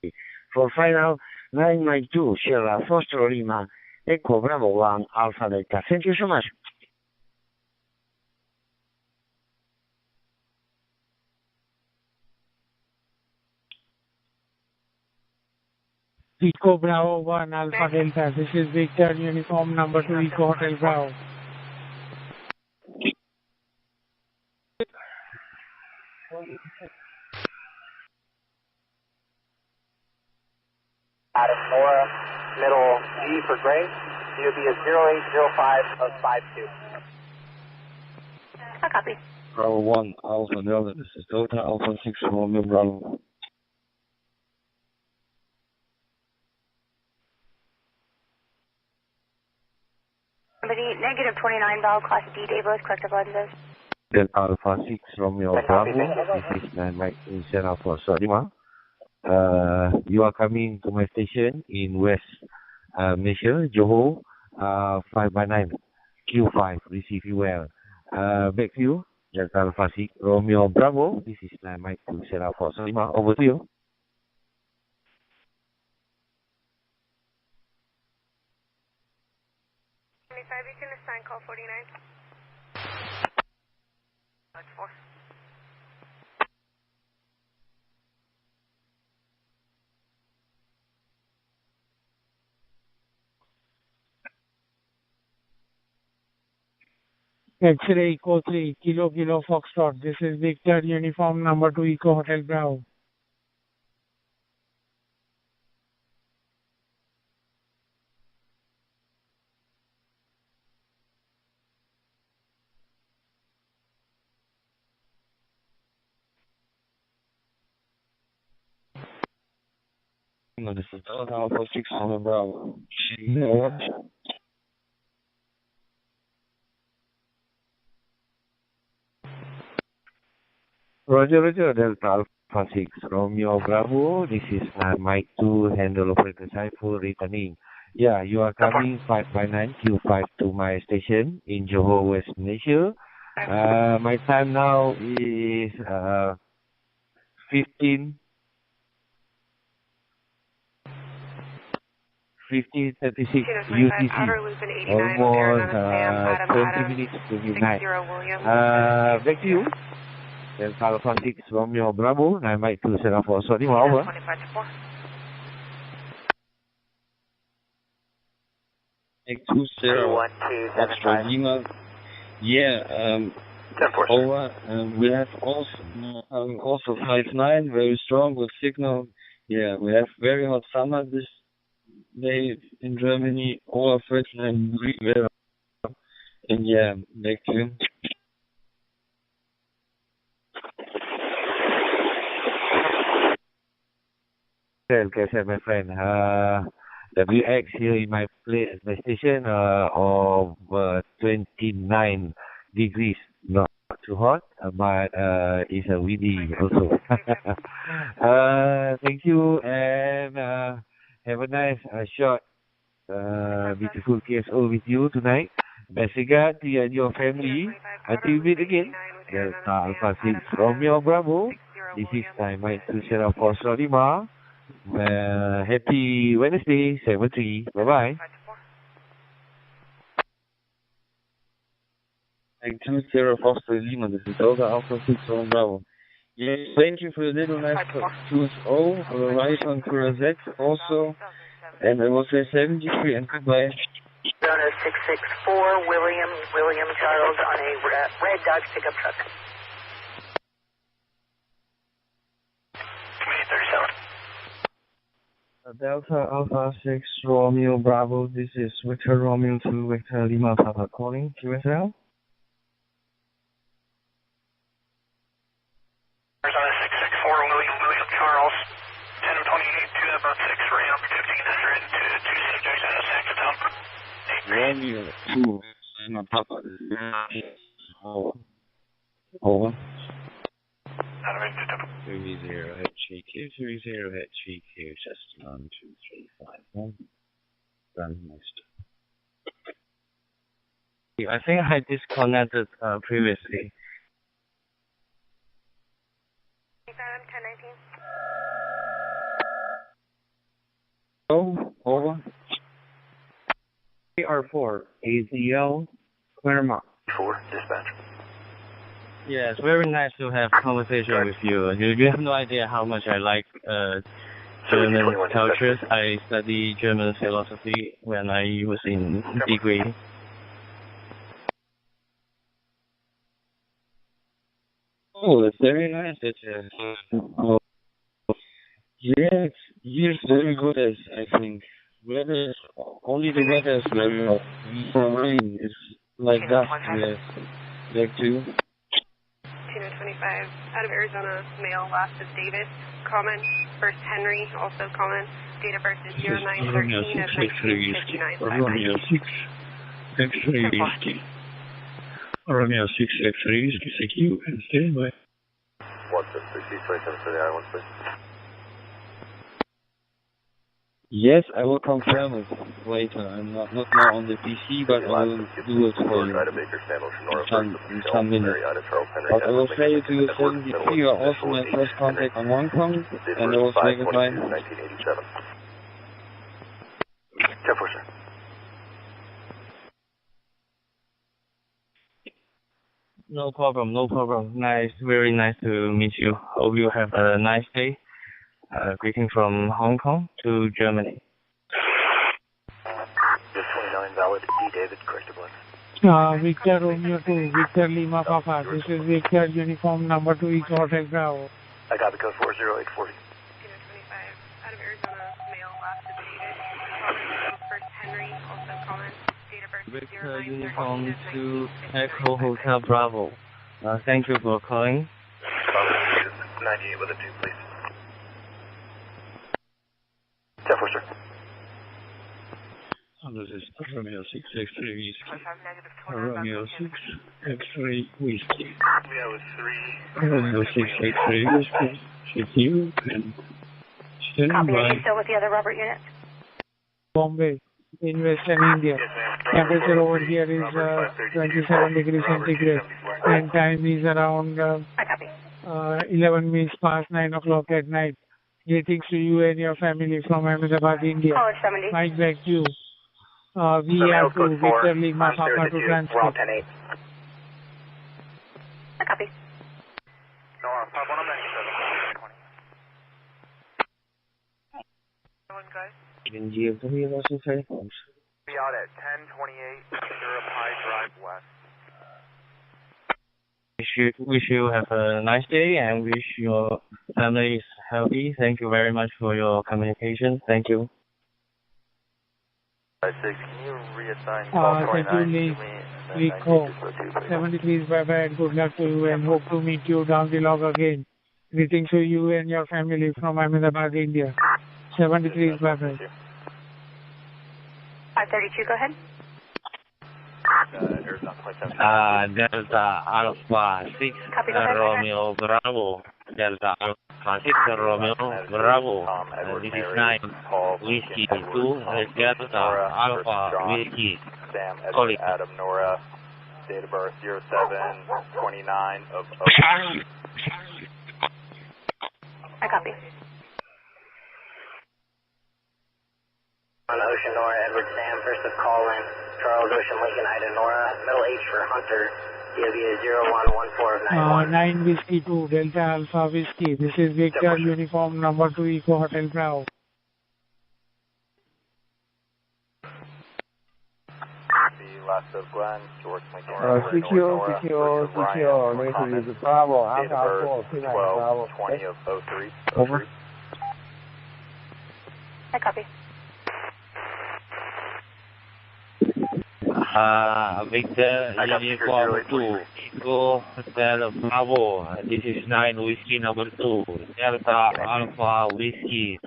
For final, 992, Sierra Foster Lima, Echo Bravo 1, Alpha Delta. Thank you so much. Eco Bravo 1 Alpha Delta. This is Victor Uniform number 2 Eco Hotel Bravo. Adam Nora, middle G for Gray. DOB is 080552. I copy. Bravo 1 Alpha Delta. This is Delta Alpha 6 Romeo Bravo. Somebody, negative 29 Bell, Class D, Davis, corrective lenses. Delta Alpha 6 Romeo Bravo. This is Mike in Sierra Foster Lima. You are coming to my station in West Malaysia, Johor, 5x9, Q5, receive you well. Back to you, Delta Alpha 6 Romeo Bravo. This is Mike in Sierra Foster Lima. Over to you. 25, you can assign call 49. That's 4. X-ray Eco 3, Kilo Kilo Foxtrot. This is Victor Uniform number 2 Eco Hotel Bravo. No, this is Delta Alpha 6 Romeo Bravo. No. Roger, Delta Alpha 6 Romeo Bravo. This is Mike 2, handle operator Saiful returning. Yeah, you are coming 5x9 Q5 to my station in Johor, West Malaysia. My time now is 15:36 UTC. Almost 20 minutes to midnight. Back to you. Delta Alpha 6 Romeo Bravo, 9 Mike 2 Sierra Foster Lima, over. X2 Sierra Foster Lima. Yeah, over. We have also 5-9, very strong with signal. Yeah, we have very hot summer this day in Germany, over 39 degrees weather. And yeah, back to you. Okay, my friend. WX here in my place, my station of 29 degrees. Not too hot, but it's a windy also. Thank you, and have a nice, short, beautiful KSO with you tonight. Best regard to you and your family. Until we meet again, Delta Alpha 6 Romeo Bravo. This is time Mike to Sierra Foster Lima. Happy Wednesday, 7-3. Bye-bye. Thank you, Sierra Foster Lima. This is Delta Alpha 6 Romeo Bravo. Yeah, thank you for the little nice QSO, for the right on Kurazek also. And I will say 73 and goodbye. Zona 664, William Charles on a red Dodge pickup truck. Delta Alpha 6 Romeo Bravo, this is Victor Romeo 2 Victor Lima Papa calling QSL. Arizona 664 William Charles, 1028 to about 6 ramp, 1500 to 2 subjects in the sector dump. Romeo 2 Lima Papa. Over. 30 HGQ, 30 HGQ, just 1, 2, 3, 5, 1. Done next. I think I disconnected previously. 1019. Oh, over. AR4, AZL, Claremont. 4, dispatch. Yeah, it's very nice to have conversation with you. You have no idea how much I like German cultures. I study German philosophy when I was in degree. Oh, that's very nice. Yes, very good. I think weather, only the weather is very hot. Rain is like that. Yes, there too. 25 out of Arizona, male, last is Davis, common, first Henry, also common, date of birth is 0913 of 1959. Romeo 6, X-ray whiskey. Romeo 6, X-ray whiskey, CQ, and stand by. What's the 627 for the island, please? Yes, I will confirm it later. I'm not now on the PC, but I will do it for you in some minutes. But I will say to you 73, you are also my first contact on Hong Kong, and I will say goodbye. 1987. 10-4, sir. No problem, no problem. Nice, very nice to meet you. Hope you have a nice day. Greeting from Hong Kong to Germany. Just 29 valid. D. David, corrected one. Victor Romeo 2, Victor Lima Papa. This is Victor Uniform number 2 Eco Hotel Bravo. I got the code 40840. 25 out of Arizona, male, last is David, common, first Henry, also common, date of birth is 0913 Victor Uniform of 2 Echo Hotel Bravo. Thank you for calling. 98 with a 2, please. 10-4, sir. This is Romeo 6, X-ray whiskey. Romeo 6, X-ray whiskey. Romeo 6, X-ray whiskey. CQ, and stand Copy, by. are you still with the other Robert unit? Bombay, in Western India. Temperature over here is 27 degrees centigrade, and time is around 11 minutes past 9 o'clock at night. Greetings to you and your family from Ahmedabad, India. Mike back to you. We have to Victor Lima Papa to transfer. Copy. No, Papa, I'm 97. In GFW, what's your say? Be out at 1028 YAVAPAI Drive West. Wish you have a nice day and wish your family is healthy. Thank you very much for your communication. Thank you. 6, can you reassign Thank you, Lee. We call 73 bye-bye and good luck to you and hope to meet you down the log again. Greetings to you and your family from Ahmedabad, India. 73 bye-bye. 532, go ahead. Delta Alpha 6 Romeo Bravo. Delta Alpha 6 Romeo Bravo. This is 9 Whiskey 2 Delta Alpha Whiskey. Sam, Adam, Nora, date of birth 0729 of I copy. On Ocean Nora, Edward Sam, first of call in, Charles Ocean Lincoln, Ida Nora, middle H for Hunter, DW 0114 of 91. 9 Whiskey 2, Delta Alpha Whiskey. This is Victor Uniform number 2 Eco Hotel Bravo. The last of Glenn, George Lincoln, CQ, native is Bravo, Alpha 4, 12, 20 of 03. Over. I copy. Victor, Uniform 2, Echo Hotel Bravo. This is 9 Whiskey number 2, Delta Alpha Whiskey.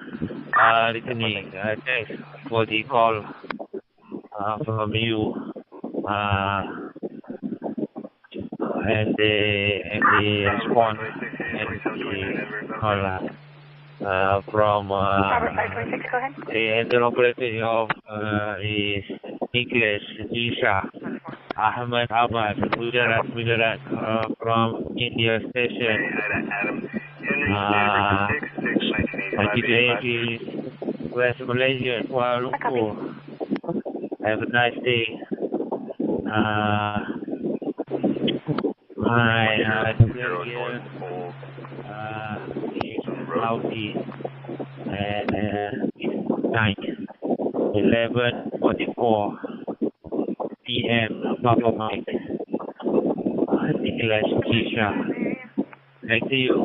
Returning. Thanks for the call from you. And the response and the call from the interoperator of is Nicholas Isha Ahmed Ahmad Gujarat from India Station. West Malaysia, Kuala Lumpur. Have a nice day. My cloudy and night 11:44 p.m. Papa Mike Nicholas Tisha. Thank you.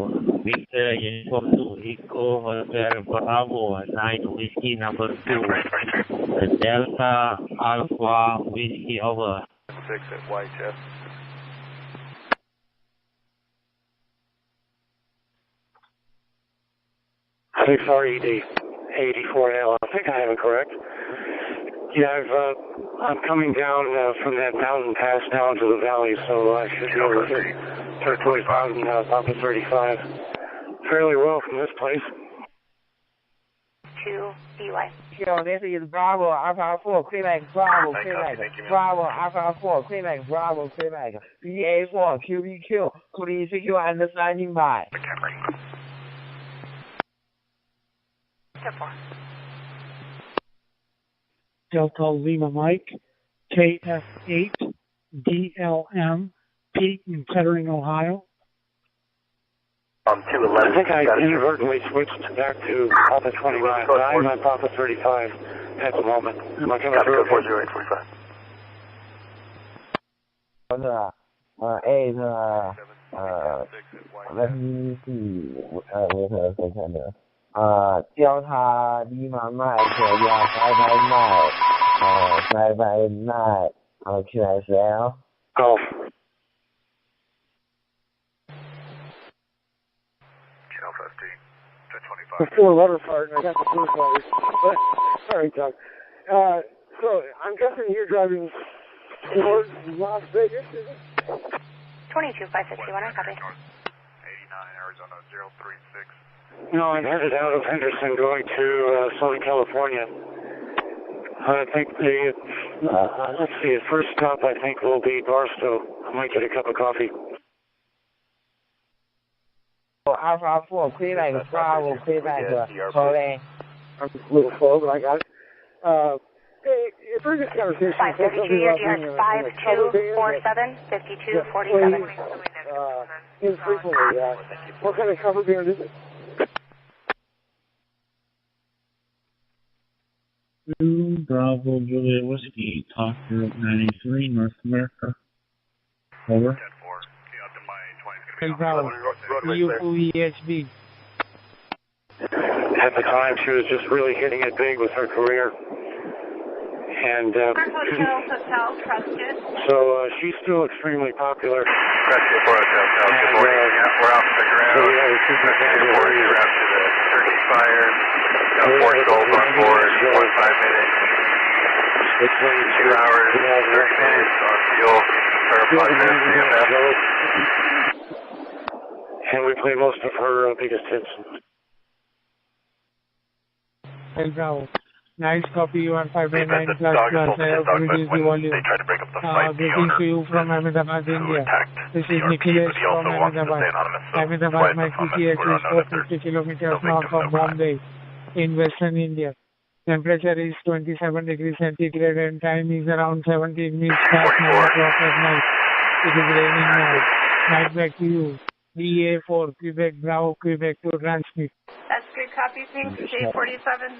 Victor Uniform 2 Echo Hotel Bravo 9 Whiskey number 2 Delta Alpha Whiskey over 6 at Whitechapel. RED 84L. I think I have it correct. Yeah, I'm coming down from that mountain pass down to the valley, so I should be able to hit Territory Mountain, Papa 35. Fairly well from this place. 2 BY. Yo, this is Bravo Alpha 4 Quebec Bravo Quebec Bravo Alpha 4 Quebec Bravo Quebec BA4 QBQ. Please you understanding by. Delta Lima Mike, KF8 DLM, Pete in Kettering, Ohio. 211. I think I inadvertently switched back to Papa 29. I'm on Papa 35 at the moment. Am I coming through? 40845. Let me see. Wait a second. Delta Lima Mike, yeah, 559, QSL. Golf. Channel 15, 1025. Before letter part, I got the first letter. Sorry, Doug. So, I'm guessing you're driving towards Las Vegas, is it? 22561, I copy. 89, Arizona 036. No, I'm headed out of Henderson going to Southern California. I think let's see, the first stop I think will be Barstow. I might get a cup of coffee. Alpha 4 Quebec Bravo Quebec. Sorry. I'm a little slow, but I got it. Hey, previous conversation. 532, your GR 5247, 5247. Infrequently, what kind of cover band is it? 2 Bravo Juliet Whiskey, Talk Group 93, North America. Over. Bravo, UEHB. At the time, she was just really hitting it big with her career. And so she's still extremely popular. Prescott 407, good morning. We're out to the ground. So we have a super reporting around to the turkey fire. Got 4 skulls on board, 45 minutes. 2 hours, 30 minutes on fuel. And we play most of her biggest hits. Hey, Bravo. Nice copy, you on 599 plus. I have reduced the volume. Greetings to you from Ahmedabad, India. This is Nicholas from Ahmedabad. Ahmedabad, my PTX is 450 kilometers north of Bombay in western India. Temperature is 27 degrees centigrade and time is around 17 minutes past 9 o'clock at night. It is raining now. Night back to you. DA4, Quebec, Bravo, Quebec to transmit. That's good copy, thanks. J47.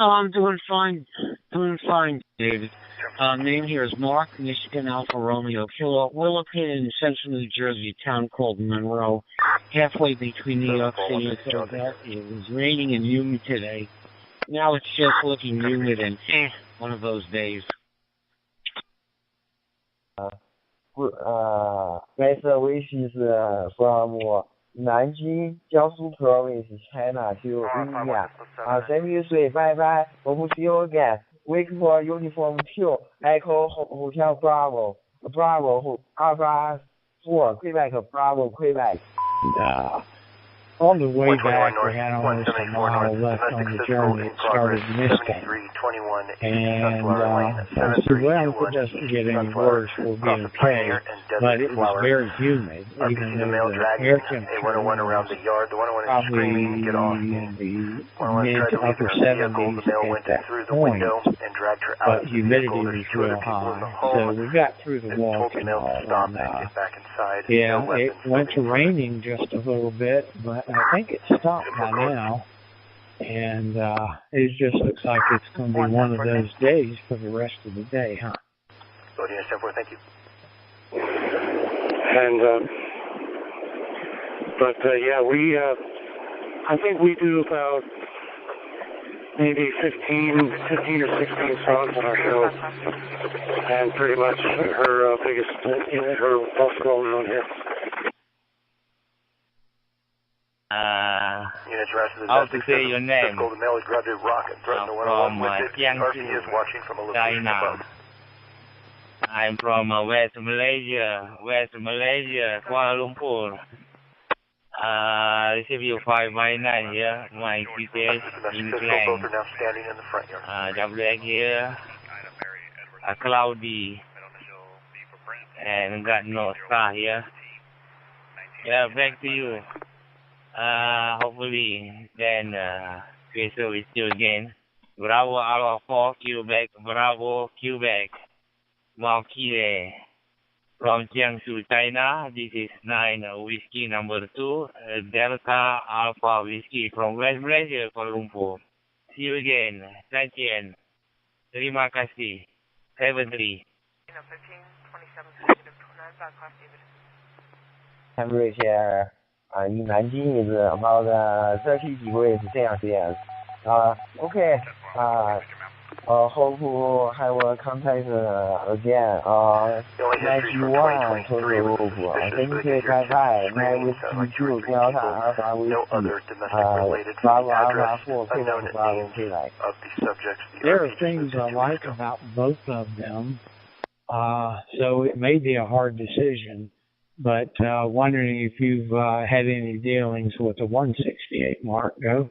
Oh, I'm doing fine, David. Name here is Mark, Michigan Alpha Romeo Kilo. We're located in central New Jersey, a town called Monroe. halfway between New York City and Philadelphia. It was raining and humid today. Now it's just looking humid and one of those days. Best wishes from Nanjing, Jiangsu Province, China to India. Same you say, bye bye. Hope to see you again. Wait for uniform 2, Echo Hotel Bravo. Bravo, Alpha 4, Quebec, Bravo, Quebec. On the way back, we had almost a mile left on the journey. It started misting. And I said, well, if it doesn't get any worse, we'll be okay. But it was very humid, even though the air temperature was probably in the mid to upper 70s at that point. But humidity was real high. So we got through the walk and all. And, yeah, it went to raining just a little bit, but I think it stopped by now, and it just looks like it's going to be one of those days for the rest of the day, huh? Thank you. And, yeah, I think we do about maybe 15 or 16 songs on our show, and pretty much her biggest, her most well-known hit. How to say your name? I'm from Jiangsu, China. I'm from West Malaysia, Kuala Lumpur. Receive you 519 here, my details in blank. WX here, cloudy, and got no star here. Yeah, back to you. Hopefully, then we service you again. Bravo Alpha 4, Quebec, Bravo, Quebec, Malkile. From Jiangsu, China, this is 9 Whiskey number 2, Delta Alpha Whiskey from West Malaysia, Kuala Lumpur. See you again. 再见. Terima kasih. 73. Temperature in Nanjing is about 30 degrees Celsius. Okay. Hope to have contact again. 91 total group. Thank you, bye-bye. Now with you, Delta Alpha Whiskey. Bravo Alpha 4, Quebec, Bravo, Quebec. There are things I like about both of them, so it may be a hard decision, but wondering if you've had any dealings with the 168 mark. Go.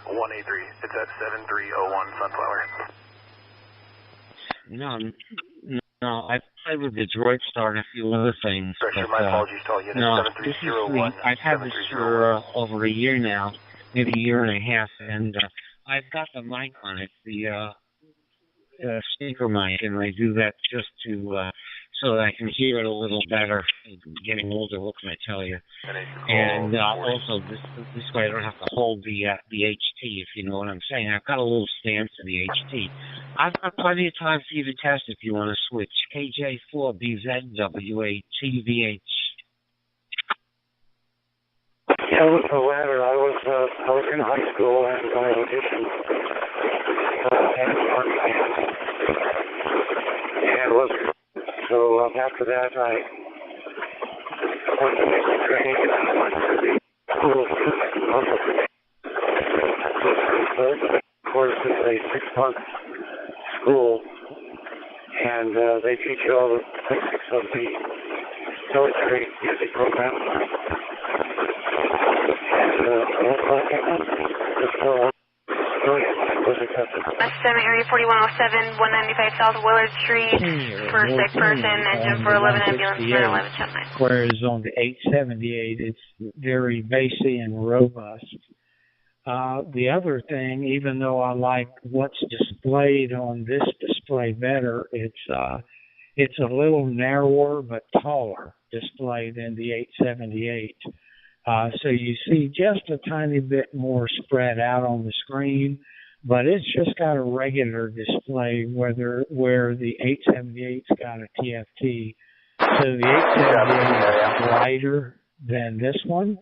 183. It's at 7301 Sunflower. No, I played with the Droid Star and a few other things. But, my apologies to all units. This is I've had this for over a year now, maybe a year and a half, and I've got the mic on it, the speaker mic, and I do that just to so that I can hear it a little better. I'm getting older, what can I tell you? And also, this way I don't have to hold the HT, if you know what I'm saying. I've got a little stand for the HT. I've got plenty of time for you to test if you want to switch. KJ4BZWATVH. Yeah, with the latter, I was in high school and I auditioned. And it was... So after that, I went to training. Of course, it's a 6-month school, and they teach you all the basics of the military music program. Estimate area 4107, 195 South Willard Street, for a sick person, engine for 11 ambulance for 11 10. Whereas on the 878, it's very bassy and robust. The other thing, even though I like what's displayed on this display better, it's a little narrower but taller display than the 878. So you see just a tiny bit more spread out on the screen, but it's just got a regular display where the 878's got a TFT So the 878 is lighter than this one.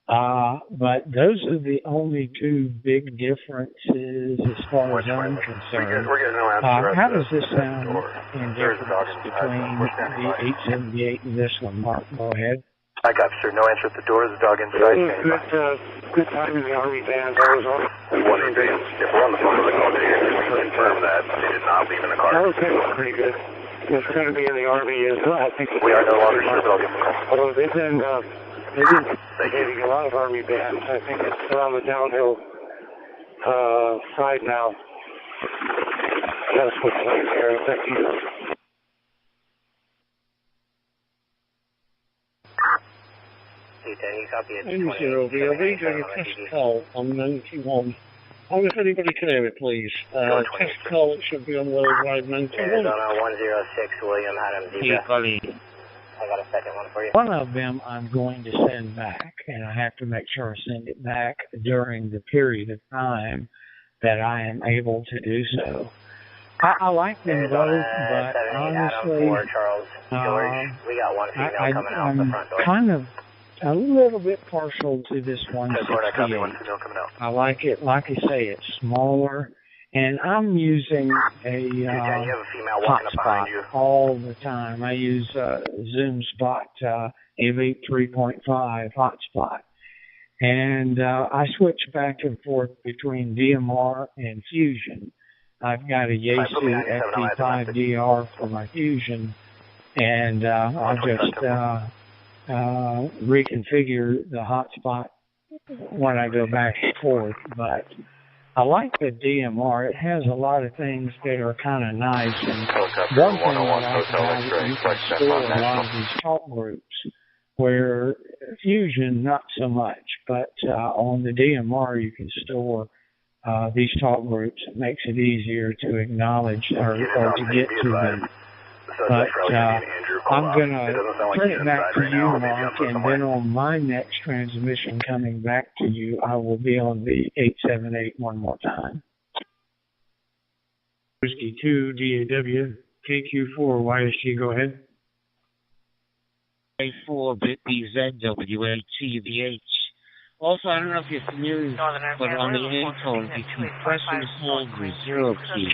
But those are the only two big differences as far as I'm concerned. How does this sound in difference between the 878 and this one, Mark? Go ahead. I got you, sir. No answer at the door. There's a dog inside. Good time in the Army band. I was on. If we're on the phone with the call, they can confirm that they did not leave in the car. Okay, pretty good. It's going to be in the Army as well. I think we are no longer sure. I'll give them a call. Although they've been getting a lot of Army bands. I think it's on the downhill side now. That's what's like there. Thank you. N0 VLV, doing a test call on 91. If anybody can hear it, please. Test call, it should be on worldwide 91. Arizona 106, William Adam Zebra. I got a second one for you. One of them I'm going to send back, and I have to make sure I send it back during the period of time that I am able to do so. I like them both, but honestly, I'm kind of a little bit partial to this 168. I like it, like I say, it's smaller, and I'm using a hotspot all the time. I use Zoom Spot AV 3.5 hotspot, and I switch back and forth between DMR and Fusion. I've got a Yaesu FD5DR for my Fusion, and I'll just reconfigure the hotspot when I go back and forth. But I like the DMR. It has a lot of things that are kind of nice. And one thing I like about it, you can store a lot of these talk groups, where Fusion, not so much. But on the DMR, you can store these talk groups. It makes it easier to acknowledge or to get to them. But I'm going to turn it back to you, Mark, and then on my next transmission coming back to you, I will be on the 878 one more time. Whiskey 2, DAW, KQ4, YSG, go ahead. A4, BZWATVH. Also, I don't know if you're familiar, but on the endtone, if you press and hold the 0 key,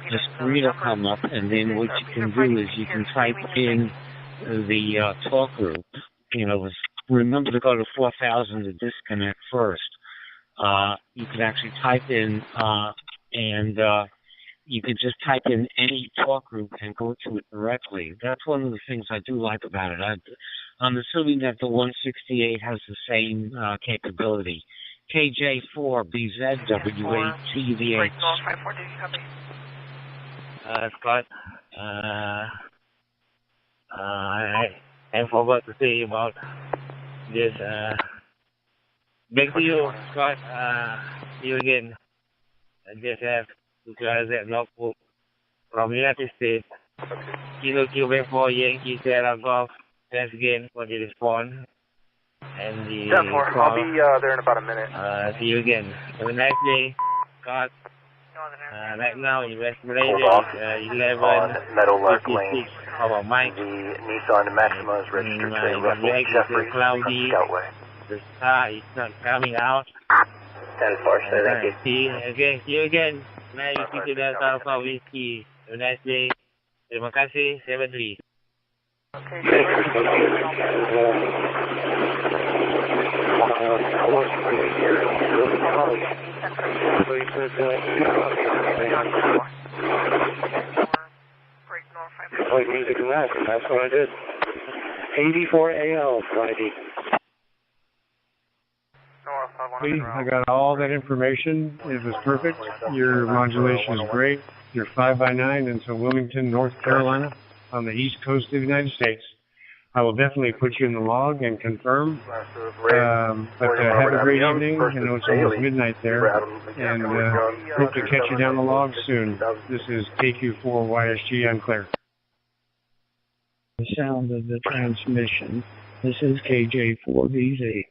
the screen will come up, and then what you can do is you can type in the talk group. You know, remember to go to 4000 to disconnect first. You can actually type in, and you can just type in any talk group and go to it directly. That's one of the things I do like about it. I'm assuming that the 168 has the same capability. KJ4 BZWATVH. Scott, I forgot to say about this. Back to you, Scott. See you again. I just have to try that logbook from United States. Kilo Quebec 4 Yankee Sierra Golf. Thanks again for the response and the call. I'll be there in about a minute. See you again. Have a nice day, Scott. Right now, investigated 11:56. How about Mike? The Nissan Maxima is registered to Russell Jeffrey, cloudy. The star is not coming out. 10-4, say thank you. See you again. Nice to meet you, Alpha Whiskey. Have a nice day. Terima kasih, 73. Okay, Play music and that. That's what I did. 84 AL Friday. I got all that information. It was perfect. Your modulation is great. You're 5x9 into Wilmington, North Carolina, on the east coast of the United States. I will definitely put you in the log and confirm. But have a great evening. I know it's almost midnight there. And hope to catch you down the log soon. This is KQ4 YSG. I'm Claire. The sound of the transmission. This is KJ4VZ.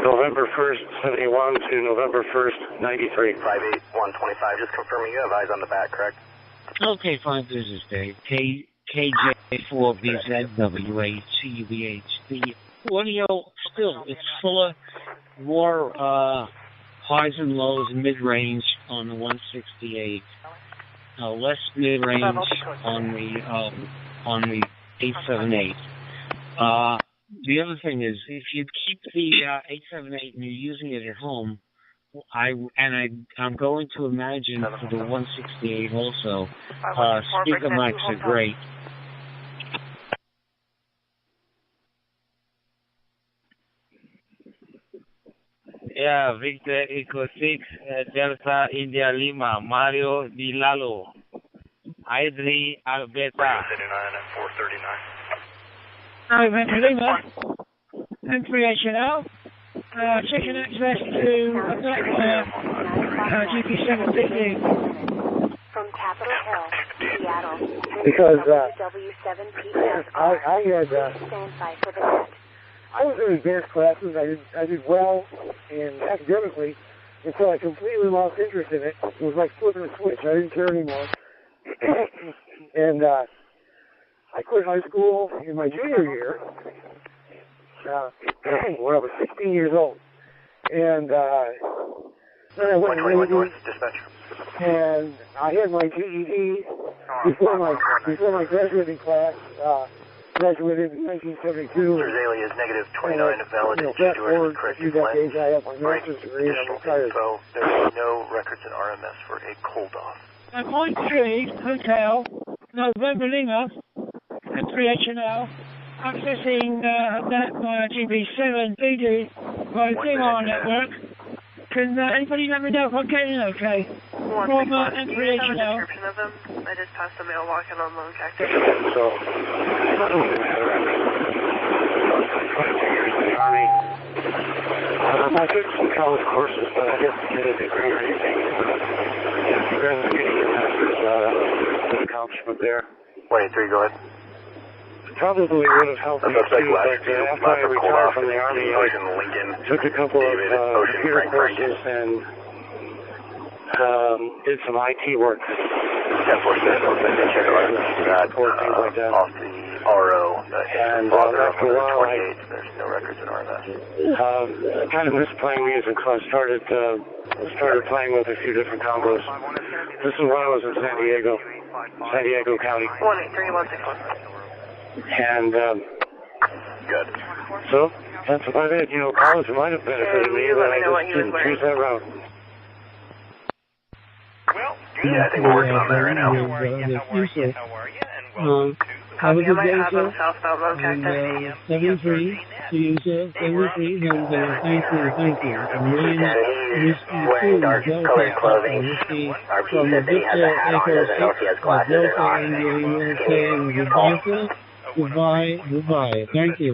November 1st, 71 to November 1st, 93. 58125, just confirming you have eyes on the back, correct? Okay, fine business day. KJ4BZWHCVH. The audio still, it's full of more highs and lows, mid-range on the 168. Less mid-range on the 878. The other thing is, if you keep the 878 and you're using it at home, I'm going to imagine for the 168 also, speaker mics are great. Yeah, Victor Echo 6, Delta India Lima, Mario Di Lalo, Idri Albeta. 439. Hi, Victor Lima, M3HNL, checking access to GP750. From Capitol Hill, Seattle. Because W7PSR. I had Stand by for the net. I was in advanced classes. I did well in academically until I completely lost interest in it. It was like flipping a switch. I didn't care anymore. And I quit high school in my junior year when I was 16 years old. And then I went to Navy, and I had my GED before my graduating class. Graduated in 1972. Azalea is negative 29 of valid and due to correct decades, I have my master's degree and I'm retired. There are no records in RMS for a cold off. Point 3, Hotel, November Lima, M3HNL, accessing that via GB7PD by DMR network. Can anybody let me know if I'm getting okay? From M3HNL. Description of them. I just passed a male walking on Lone Cactus. So, Army. I took some college courses, but I didn't get a degree or anything. This accomplishment there. 23, go ahead. Probably would have helped me too, but after I retired from the Army, I took a couple of computer courses and did some IT work. Yeah, for sure. Things like that. Off the RO. And after a while, there's no records in RMS. I kind of missed playing music, so I started playing with a few different combos. This is when I was in San Diego County. 183-161. And good. So that's about it. You know, college might have benefited me, but I just didn't choose that route. Well, yeah, I think we're working on that right now. Have a good day, sir. And 73 to you, sir. 73, no, thank you. And then Whiskey 2, Delta Whiskey from the Victor Echo 6, Delta India Lima, saying goodbye, sir. Goodbye. Thank you.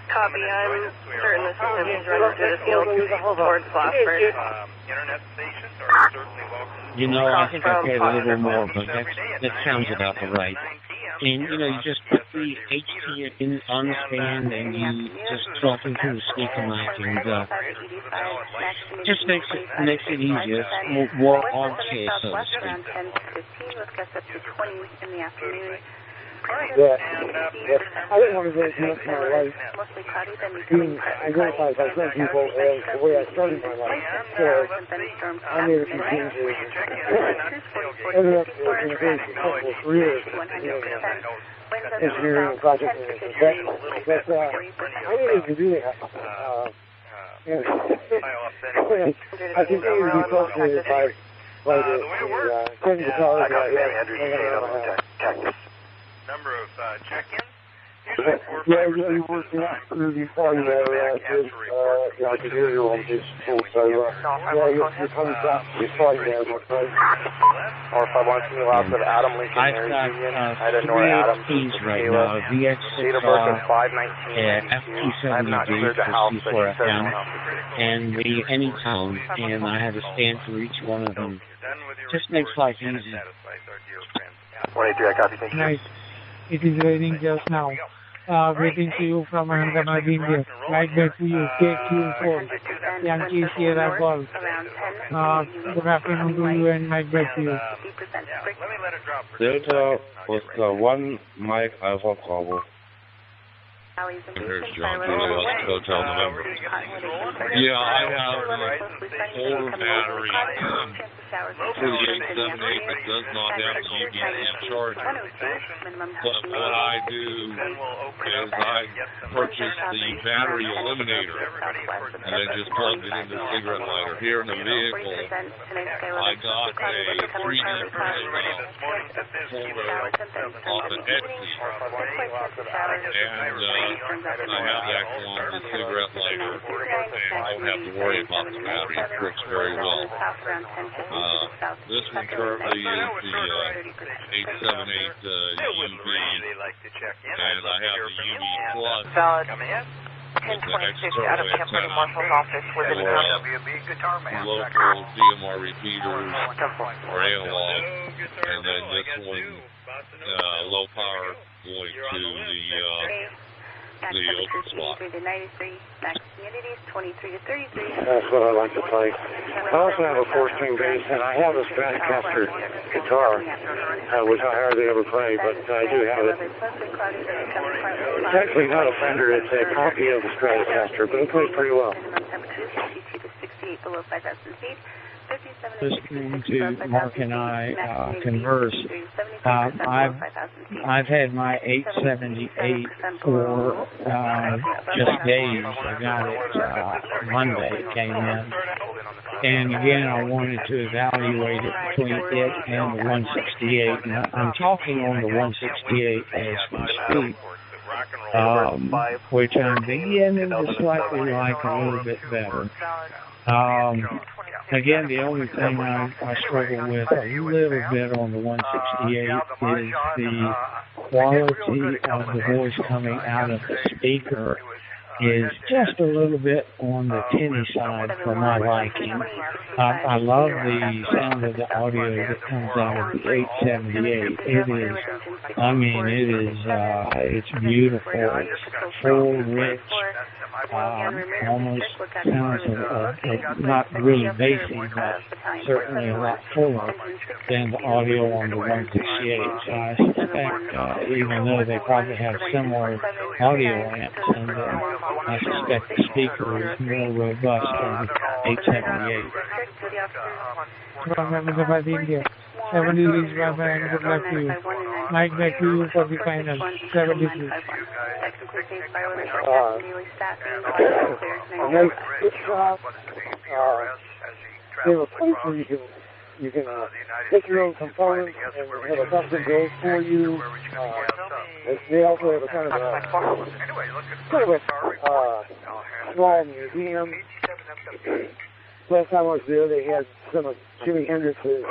Copy. I'm certain the system is running through the field towards Glassford. You know, I think I paid a little more, but that sounds about right. And, you know, you just put the HT in on the stand and you just talk into the speaker mic and just makes it easier. It's more armchair, so to speak. Let's get up to 20 in the afternoon. Yeah. I didn't want to go too much of my life being identified by some people as the way I started my life. So I made a few changes and ended up in a very successful career in engineering and project management. But I needed to do that. I continue to be frustrated by the technical powers that I have. Number of check-ins. Yeah, you worked really fun there. I could hear you on this full, so you're coming back. You're fine there, my friend. Or if I want to allow for Adam Lincoln Mary Union, I don't know Adam. I've got 3 right now, VX6R, FT70B for C4FM, and the Anytown, and I have a stand for each one of them. Just makes life easy. 183, I copy, thank you. Nice. It is raining just now. Waiting to you from Ahmedabad, India. Right back to you, KQ4. Yankee Sierra Golf. Good afternoon to you and Mike back to you. Delta Oscar 1, Mike Alpha Bravo. Here's John Julius, Hotel November. Yeah, I have an older battery for the 878 that does not have the UVC charger. But what I do is I purchase the battery eliminator and then just plug it into the cigarette lighter. Here in the vehicle, I got a 3D printed folder off an Etsy, and I have that going on the cigarette lighter, and I don't have to worry about the battery. It works very well. This one currently is the 878 UV, and I have the UV Plus. Valid. 1026 out of Temple Marshal's office with an local DMR repeaters or analog, and then this one low power going to the open slot. That's what I like to play. I also have a 4-string bass, and I have a Stratocaster guitar, which I hardly ever play, but I do have it. It's actually not a Fender, it's a copy of the Stratocaster, but it plays pretty well. Listening to Mark and I converse, I've had my 878 for just days. I got it Monday, it came in. And again, I wanted to evaluate it between it and the 168. And I'm talking on the 168 as we speak, which I'm beginning to slightly like a little bit better. Again, the only thing I struggle with a little bit on the 168 is the quality of the voice coming out of the speaker is just a little bit on the tinny side for my liking. I love the sound of the audio that comes out of the 878. It's beautiful. It's full, rich, almost sounds not really bassy, but certainly a lot fuller than the audio on the 168. So I suspect, even though they probably have similar audio amps, and I suspect the speaker is more robust on the 878. From India, 70 degrees YAVAPAI, and good luck to you. Mike, back to you for the final. 70 degrees. They have a place where you can take your own components and have a custom built for you. They also have a kind of a small museum. Last time I was there, they had some of Jimi Hendrix's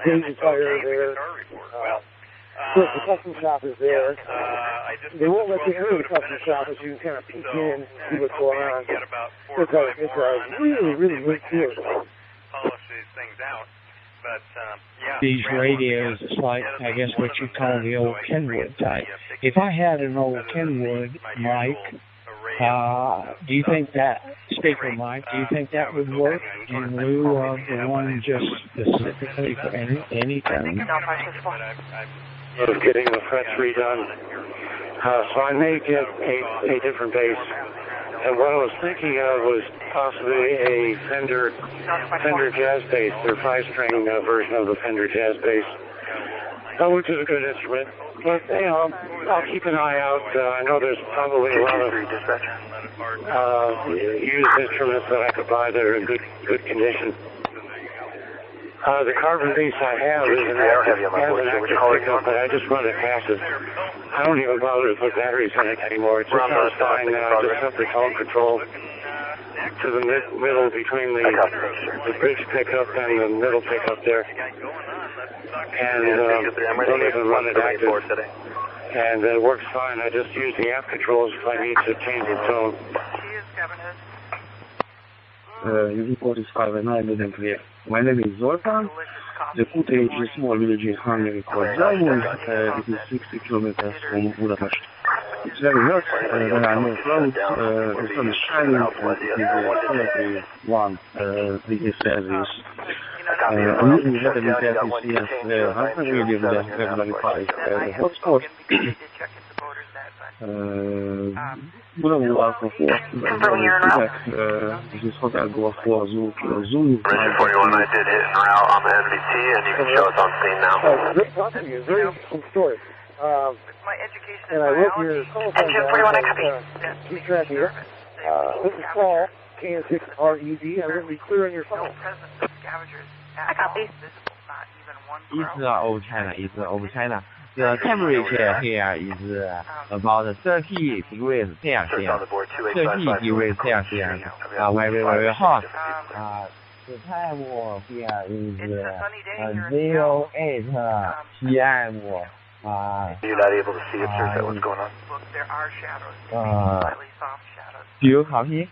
stage attire there. The custom shop is there. They won't let you enter the custom shop, but you can kind of peek in and see what's going on. It's a really, really neat theater. These radios, it's like, I guess, what you call the old Kenwood type. If I had an old Kenwood mic, do you think that, speaker mic, do you think that would work in lieu of the one just specifically for anything? Of getting the frets redone. So I may get a different bass. And what I was thinking of was possibly a Fender Jazz bass, their 5-string version of the Fender Jazz bass, which is a good instrument. But, I'll keep an eye out. I know there's probably a lot of used instruments that I could buy that are in good condition. The carbon bass I have is an active pickup, but I just run it passive. I don't even bother to put batteries in it anymore. It just sounds fine now. I just have the tone control to the middle between the bridge pickup and the middle pickup there. And don't even run it active. And it works fine. I just use the amp controls if I need to change the tone. UV45 and 9 didn't clear. My name is Zoltan. The footage is small village in Hungary called Zalmon. It is 60 kilometers from Budapest. it's very hot, there are no clouds, the sun is shining, and it is currently 1 degree Celsius. Immediately ahead of me there we see as Hunter Radio with February 5, the hotspot. Uramul Alpha 4, this is hot Alpha 4, Zulu. Bridge 41, I did hit and route on the NVT, and you can show us on scene now. Great talking to you, very interesting story. And I wrote your telephone Engine 41, I copy. Keep track here. This is Paul, KN6RED. I'm going to be clear on your phone. I copy. It's old China. It's old China. The temperature here is about 30 degrees Celsius. 30 degrees Celsius. Very, very hot. The time here is 08 p.m. You're not able to see it, sir, what's going on? Look, there are shadows. Slightly soft shadows. Do you copy?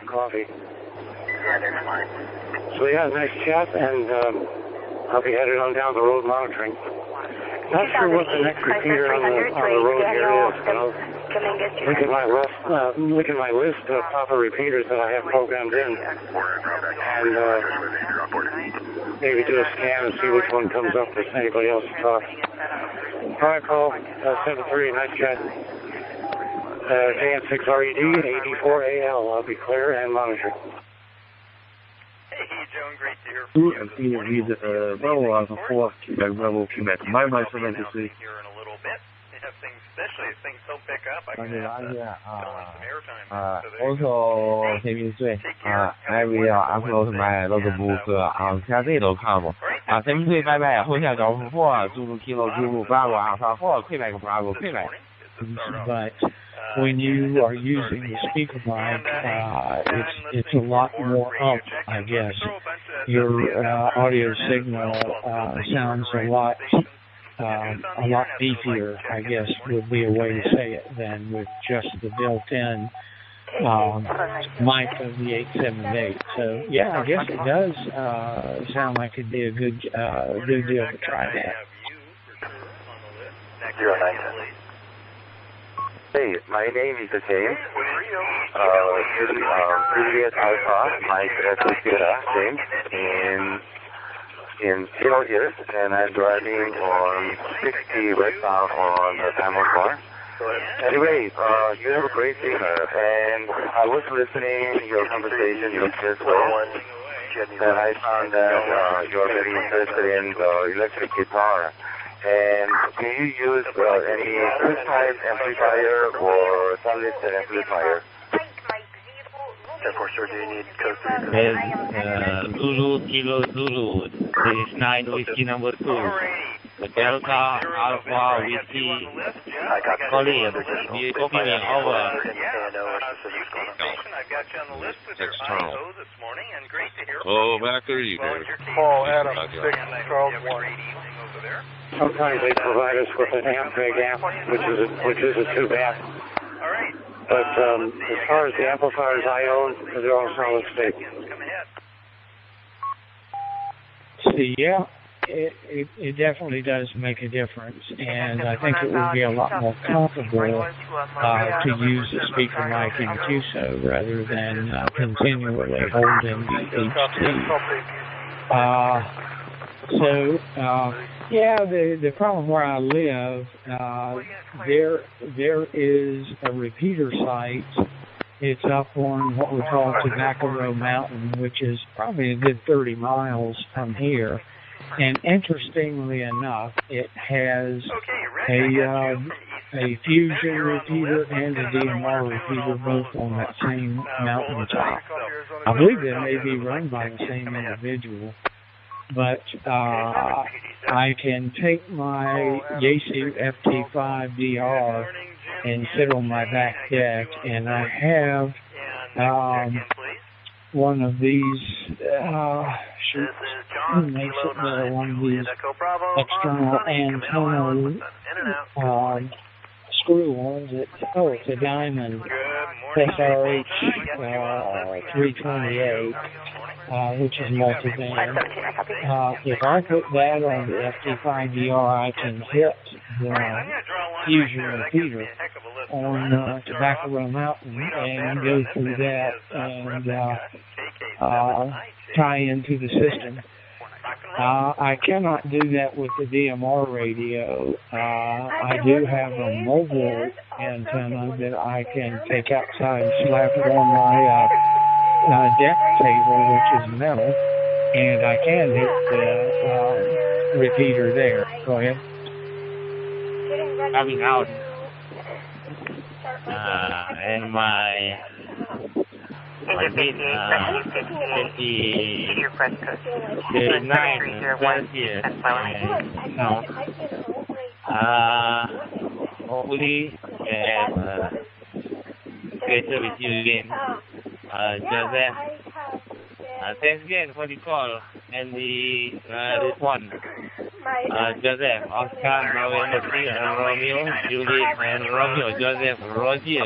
Coffee. Yeah, they're fine. So yeah, nice chat, and I'll be headed on down the road monitoring. Not sure what the next repeater on the road here is, but I'll look at my list of proper repeaters that I have programmed in, and maybe do a scan and see which one comes up if anybody else talks. All right, Paul, 7-3, nice chat. KN6RED, 84AL, I'll be clear and monitor. Hey, Joan, great to hear from you. And here read Bravo Alpha 4, Quebec, Bravo, Quebec. Bye-bye, 73. Here in a little bit. Especially if things don't pick up, I can also, 73, I will upload my logbook on Saturday.com. 73, bye-bye, 后下找付货 Zulu Kilo Zulu Bravo Alpha 4, Quebec, Bravo, Quebec. But when you are using the speaker mic, it's a lot more up, I guess. Your audio signal sounds a lot beefier, I guess would be a way to say it, than with just the built-in mic of the 878. So yeah, I guess it does sound like it'd be a good deal to try that. 0910. Hey, my name is James. Previous Alpha, my computer James in 0 years, and I'm driving on 60 westbound on the Diamond car. Anyway, you have a great singer, and I was listening to your conversation, your kids and I found that you're very interested in the electric guitar. And can you use any two-type amplifier or solid-state amplifier? Therefore, sir, do you need code 3? Zulu, Kilo, Zulu. This is 9 whiskey number 2. The Delta, Alpha, Whiskey, Colin, do you copy me over? External. Oh, back there you go. Paul, Adam, 6, Charles 1. Sometimes they provide us with an amp-big amp, which is a two-back. But as far as the amplifiers I own, they're all solid state. See, yeah, it definitely does make a difference, and I think it would be a lot more comfortable to use a speaker mic in QSO rather than continually holding the HT. Yeah, the problem where I live, there is a repeater site. It's up on what we call Tobacco Row Mountain, which is probably a good 30 miles from here. And interestingly enough, it has a fusion repeater and a DMR repeater both on that same mountain top. I believe they may be run by the same individual. But I can take my Yaesu FT5DR and sit on my back deck, and I have one of these one of these external antenna screw ones. It's a Diamond SRH 328. Which is multi-band. If I put that on the FT5DR, I can hit the fusion repeater on Tobacco Mountain and go through that and tie into the system. I cannot do that with the DMR radio. I do have a mobile antenna that I can take outside and slap it on my deck table, which is metal, and I can hit the repeater there. Go ahead. Coming out and my bid 59 years now. Hopefully better with you again. Joseph, thanks again for the call and the response. Joseph, Oscar, November 3, Romeo, Juliet, and Romeo, Joseph, Roger,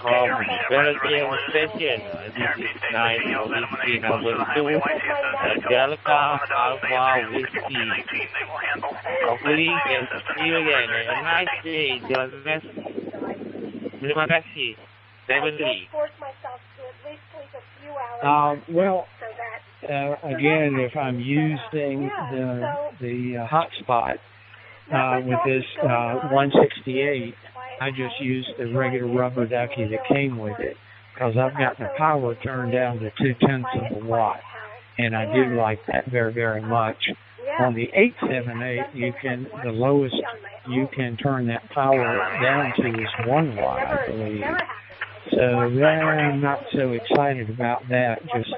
from Belgium Station. This is 9 Whiskey number 2, Delta Alpha Whiskey. Hopefully, can see you again. Have a nice day, Joseph. Terima kasih. 73. Well, again, if I'm using the hotspot with this 168, I just use the regular rubber ducky that came with it because I've got the power turned down to 0.2 of a watt, and I do like that very, very much. On the 878, the lowest you can turn that power down to is 1 watt, I believe. So I'm not so excited about that, just,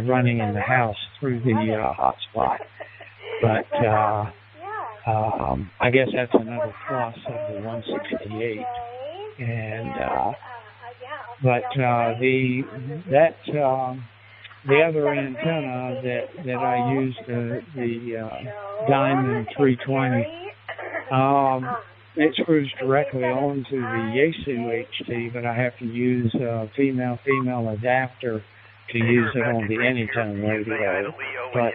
running in the house through the hotspot. But I guess that's another plus of the 168. And the other antenna that I used, the Diamond 320, it screws directly onto the Yaesu HT, but I have to use a female-female adapter to use it on the Anytone radio. But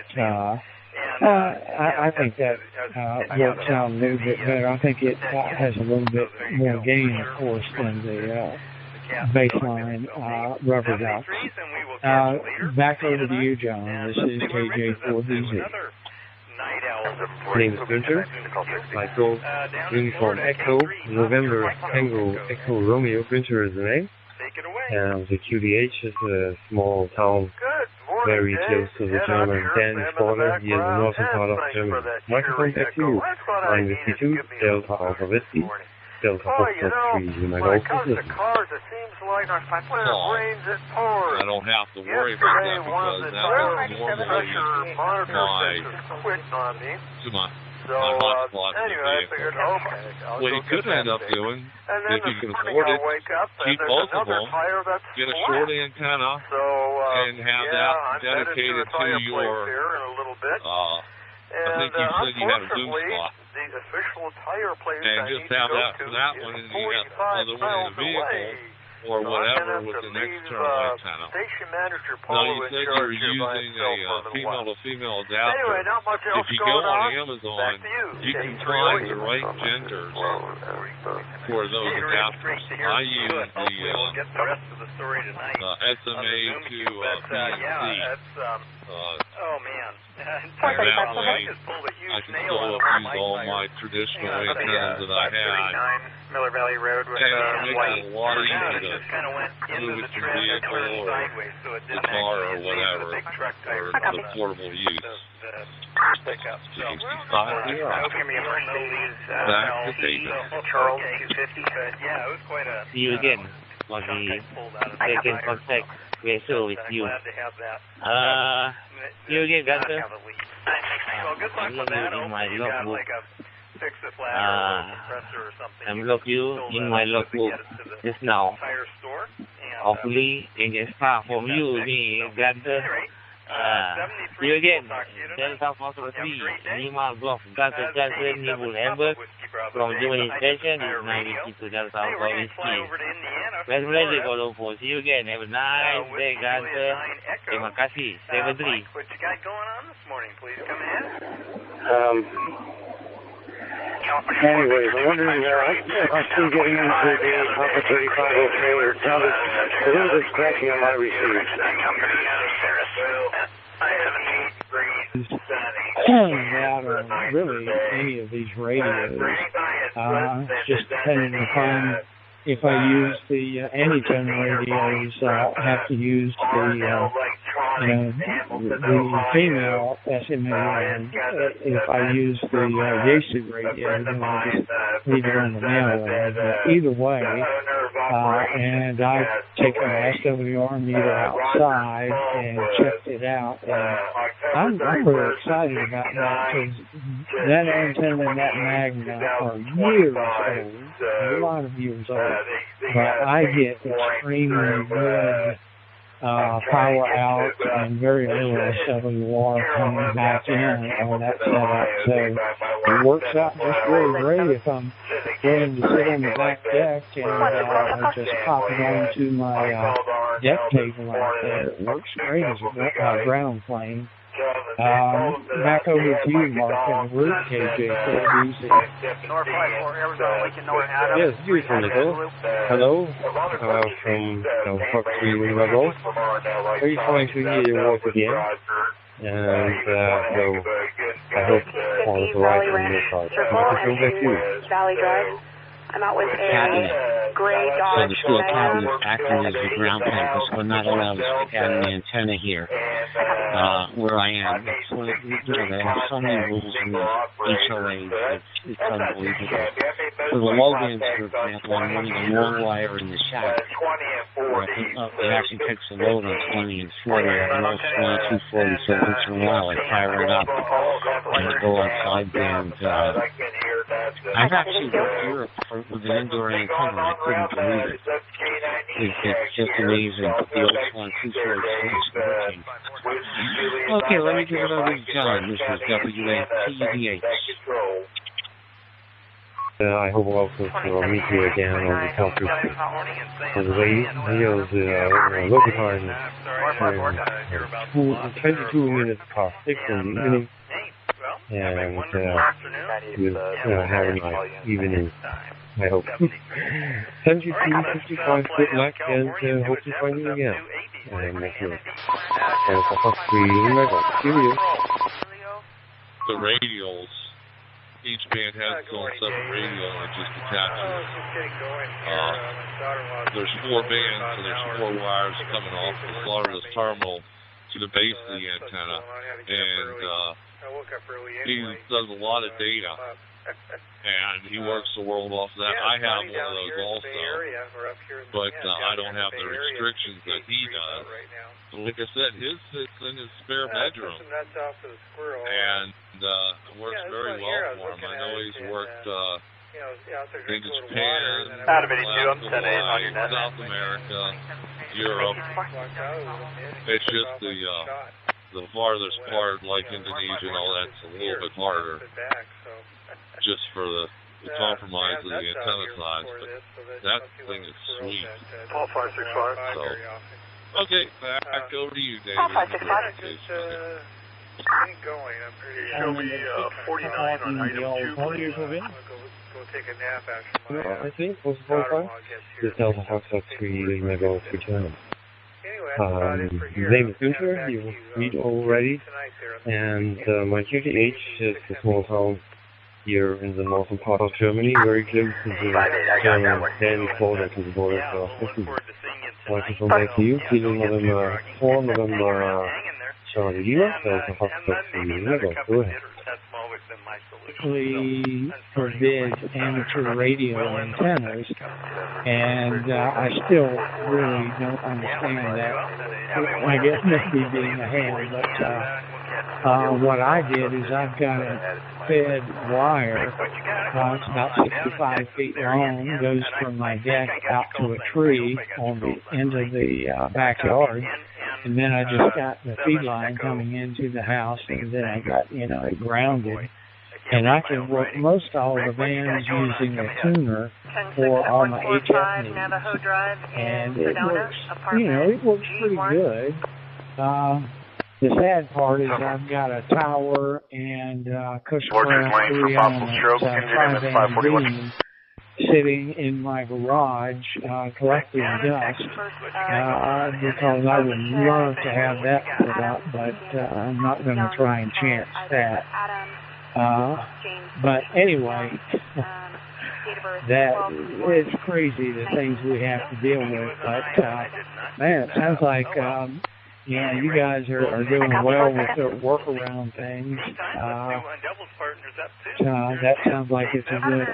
I think that works out a little bit better. I think it has a little bit more gain, of course, than the baseline rubber ducks. Back over to you, John. This is KJ4VZ. Name is Gunther. Michael, Uniform Echo, November Tango Echo Romeo. Gunther is the name. And the QDH is a small town very close to the German-Danish border here in the northern part of Germany. Microphone back to you. 952, Delta Alpha Whiskey. Delta Foxtrot 3, my golf position. I don't have to worry about that because that was normally my hotspot in the vehicle. What you could end up doing, if you can afford it, keep both of them, get a short antenna, and have that dedicated to your, I think you said you had a Zoom spot. And just have that one, and you got the other one in the vehicle, or whatever with an external antenna. Now, you said you were using a female-to-female adapter. If you go on Amazon, you can find the right genders for those adapters. I use the SMA to PNC. That way, I can still use all my traditional antennas that I had. Miller Valley Road with and it makes it a lot easier to move it to vehicle or the car or whatever for the portable use. Back to David. Charles 250. Yeah, it was quite a. See you again for the second contact vessel with you. See you again, Gunther. I'm looking in my logbook. I'm looking in my logbook just now. Hopefully, it gets far from you, me, Gunther. See you again. Delta Foxtrot 3, Lima Golf, Gunther Johnson, Nibble Hamburg, from Germany Station, is 92 Delta Alpha Whiskey. West Valley, Colombo. See you again. Have a nice day, Gunther. Terima kasih. 73. What you got going on this morning? Please come in. Anyways, I'm wondering, I'm still getting into the Papa 35 okay, or it sounded a little bit scratchy on my receive. Out on really any of these radios, just depending upon if I use the anytone radios, I'll have to use the female SMA, and if I use the Yaesu radio, then I'll just leave it on the male end. Either way, and I've taken my SWR meter outside and checked it out, and I'm really excited about that, because that antenna and that magnet are years old, a lot of years old, but I get extremely good power out and very little SWR coming back in on that setup, so it works out just really great if I'm willing to sit on the back deck and just pop it onto my deck table out there. It works great as a ground plane. Back over to you, Mark, and the route, KJ, easy. Yes, beautiful, Nicole. Hello, from Fox 3 Lima Golf. Very fine to hear your voice again. And so I hope all is right on your side. Microphone back to you. Valley Drive. I'm out with a gray Dodge. So the school academy is acting as a ground plane because we're not allowed to stick out an antenna here where I am. So, they have so many rules in the HOA, it's unbelievable. For the low bands, for example, I'm running a long wire in the shack. It actually takes a load on 20 and 40. I have 2240, so once in a while I fire it up and go on sideband. I've actually worked Europe with an indoor antenna. I couldn't believe it. It's just amazing. The old Swan 246 is working. Okay, let me give it over to John. This is WATDH. I hope also to meet you again on the talkgroups for the radios local time 22 minutes past 6 in the evening. And with have a nice evening, I hope. Send you 55 good luck, and hope to find you again. And next year. And for Fox 3 cheerio. The radios, each band has its own separate radio, and it just attaches. There's 4 bands, so there's 4 wires coming off the Florida's terminal to the base of the antenna, and he does a lot of data, and he works the world off of that. I have one of those also, but I don't have the restrictions that he does. So like I said, his sits in his spare bedroom, and it works very well for him. I know he's worked in Japan, South America, Europe. It's just the farthest part, like Indonesia and all that's a little bit harder, just for the compromise of the antenna size, but that thing is sweet. Paul 565. So, okay, back over to you, David. Paul 565. Going. I'm pretty sure. Show me 49 on item 2. Go take a nap after my I think it was 45. Just tell the Fox 3 Mega return. His name is Günther, you meet already, and my QTH is a small town here in the northern part of Germany, very close to the German border, to the border of Britain. Microphone back to you, Kilo November 4, November Charlie Lima, so the Fox 3 Mega, go ahead. Forbids amateur radio antennas, and I still really don't understand that. I guess maybe being a hand, but what I did is I've got a fed wire. It's about 65 feet long, goes from my deck out to a tree on the end of the backyard. And then I just got the feed line coming into the house, and then I got, it grounded. And I can work most all the bands using a tuner for all my HF needs. And it works, it works pretty good. The sad part is I've got a tower and Cushcraft 3 elements, 5 beam sitting in my garage collecting dust because I would love to have that put up, but I'm not going to try and chance that. But anyway, that it's crazy the things we have to deal with. But man, it sounds like you guys are doing well with the workaround things. That sounds like it's a good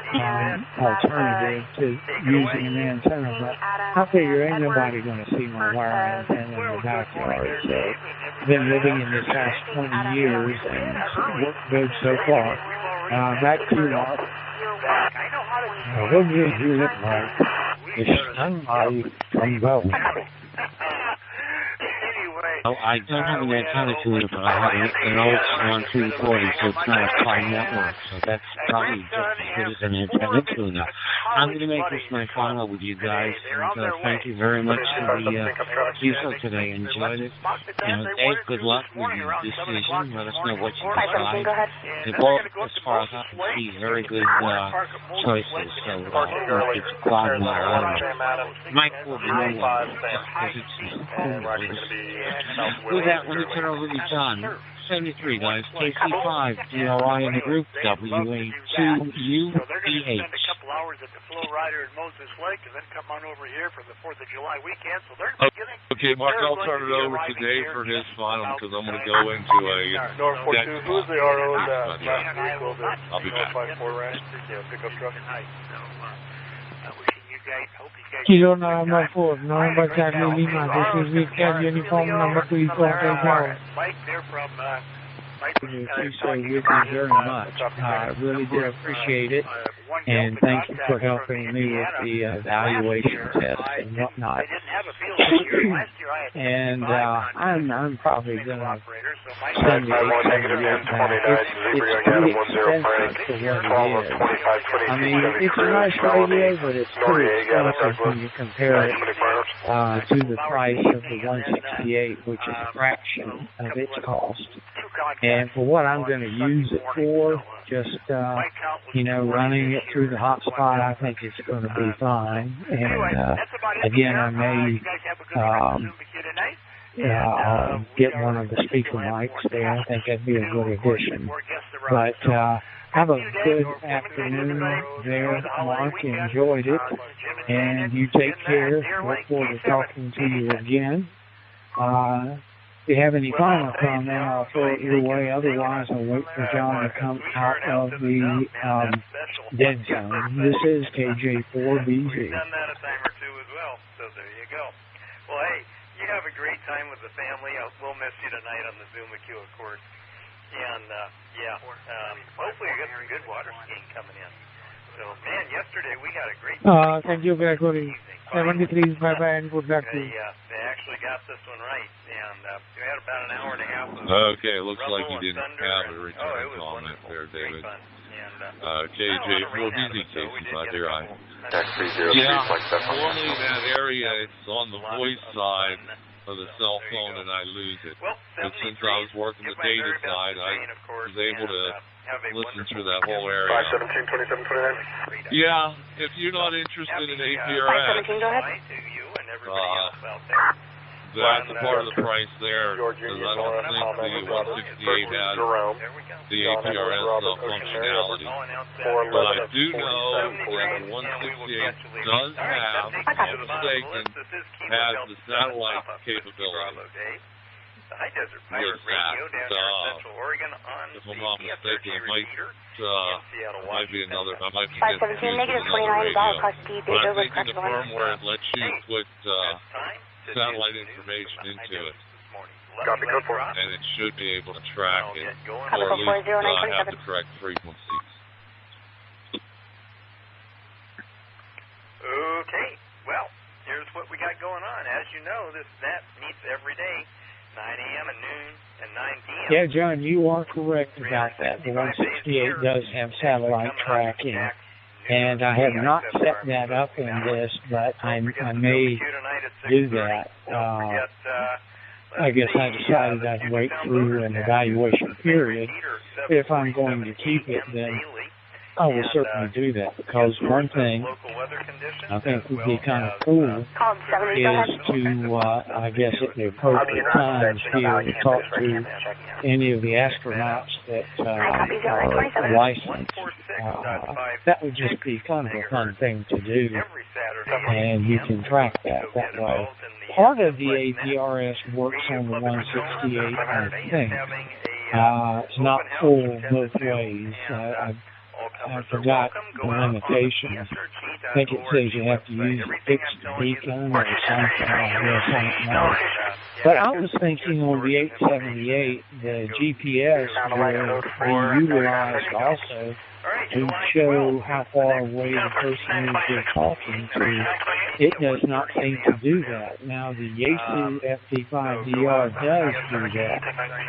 alternative to using an antenna. But I figure ain't nobody going to see my wire antenna in the backyard. So I've been living in this house 20 years and it's worked good so far. Back to you, Mark. What do you look like? It's sunlight from both. Oh, I don't have an antenna tuner, but I have an old Swan 240, so it's not a fine network, so that's probably just as good as an antenna tuner. I'm going to make this my final with you guys, and thank you very much for the QSO today. Enjoyed it. Dave, good luck with your decision. Let us know what you decide. They both, as far as I can see, very good choices, so it's a cloud now. Mike will be no one, just because it's with that, let me turn over to John. 73, guys. KC5, DRI in the group, WA2UPH. So they're going to spend a couple hours at the Flow Rider in Moses Lake and then come on over here for the 4th of July weekend. So they're beginning. Okay, Mark, I'll turn it over to Dave for his final because I'm going to go into a... Who's the RO that I'll be back. Pickup truck? Kilo number 4, November Charlie Lima. This is Victor uniform number 3 Hotel. Thank you so with you very much. I really do appreciate it, and thank you for helping me with the evaluation test and whatnot. And I'm probably going to send the 878 back. It's pretty expensive for what it is. I mean, it's a nice radio, but it's pretty expensive when you compare it to the price of the 168, which is a fraction of its cost. And for what I'm going to use it for, just, running it through the hotspot, I think it's going to be fine. And, again, I may get one of the speaker mics there. I think that'd be a good addition. But have a good afternoon there, Mark. Enjoyed it. And you take care. Look forward to talking to you again. If you have any final comment, I'll throw it your way. Otherwise, I'll wait for John to come out of the dead zone. This is KJ4BZ. We've done that a time or two as well, so there you go. Well, hey, you have a great time with the family. We'll miss you tonight on the Zoom queue, of course. And, hopefully you get some good water skiing coming in. So, man, yesterday we had a great thank you, Gregory. 73 bye-bye and good luck to you. They actually got this one right, and we had about an hour and a half of okay, looks like you didn't have a return comment there, David. KJ4BZ, KC5, there I. Normally that area, it's on the voice side of the cell phone, and I lose it. But since I was working the data side, I was able to listen through that whole area. 517-2729. Yeah, if you're not interested in APRS, that's a part of the price there, because I don't think the 168 has the APRS functionality. But I do know that the 168 does have, if I'm not mistaken, has the satellite capability. The High Desert Pirate Radio down here in Central Oregon on if I'm not mistaken, it might be another, I might be 517 negative 29 Golf Course D. But I think in the firmware it lets you put satellite information into it. And it should be able to track it, or at least have the correct frequencies. Okay, well, here's what we got going on. As you know, this net meets every day. 9 a.m. and noon and 9 p.m. Yeah, John, you are correct about that. The 168 does have satellite tracking, and I have not set that up in this, but I may do that. I guess I decided I'd wait through an evaluation period. If I'm going to keep it, then I will certainly do that, because one thing I think would be kind of cool is to, I guess at the appropriate times, be able to talk to any of the astronauts that are licensed. That would just be kind of a fun thing to do, and you can track that way. Part of the APRS works on the 168, I think. It's not full both ways. I forgot the limitations. I think it says you have to use a fixed beacon or something. I don't know. But I was thinking on the 878, the GPS will be utilized also to show how far away the person is you're talking to. It does not seem to do that. Now, the Yaesu FT5DR does do that,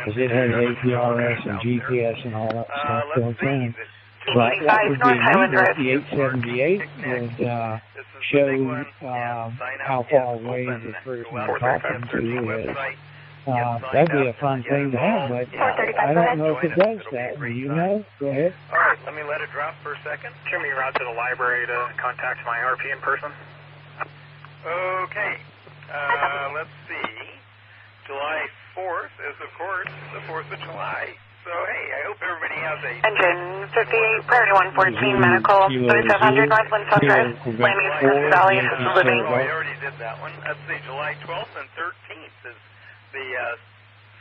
because it has APRS and GPS and all that stuff built in. But that would be neat if the 878 would show how far away the person you're talking to is. That'd be a fun thing to have, but I don't know if it does that. Do you know? Go ahead. All right, let me let it drop for a second. Show me your route to the library to contact my RP in person. Okay, let's see. July 4th is, of course, the 4th of July. So, hey, I hope everybody has a... Engine 58, priority 114, medical, 3700 Northland South Drive, landing at Smith Valley, assisted living. Oh, I already did that one. Let's see, July 12th and 13th is the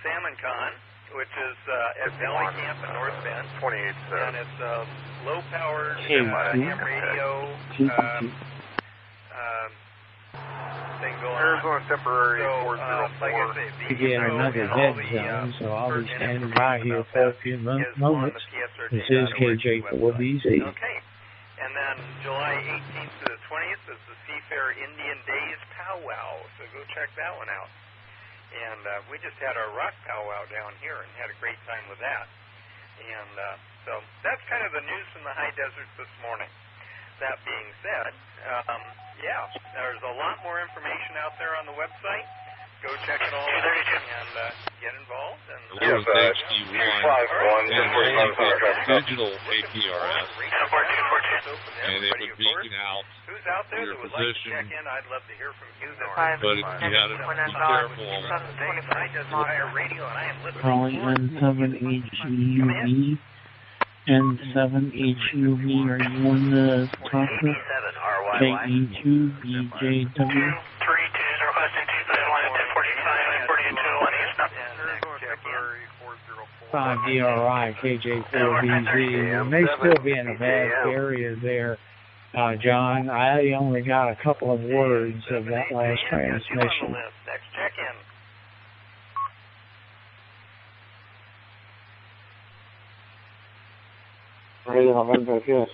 Salmon Con, which is at Valley Camp in North Bend. 28, and it's low-powered ham radio thing going on. Arizona temporary 404. Like I say, Again, another dead zone, so I'll be standing by here for a few moments. This is KJ4BZ. Okay. And then July 18th to the 20th is the Seafair Indian Days Powwow, so go check that one out. And we just had our rock powwow down here and had a great time with that. And so that's kind of the news from the high desert this morning. That being said, yeah, there's a lot more information out there on the website. Go check it all out and get involved. And There was HD1 and digital APRS, and it would beacon out your position, but you had to be careful Calling N7HUV. N7HUV, are you on the talker? KE2BJW. 5DRI, KJ4BZ. You may still be in a bad area there, John. I only got a couple of words of that last transmission. Next check-in. November, yes.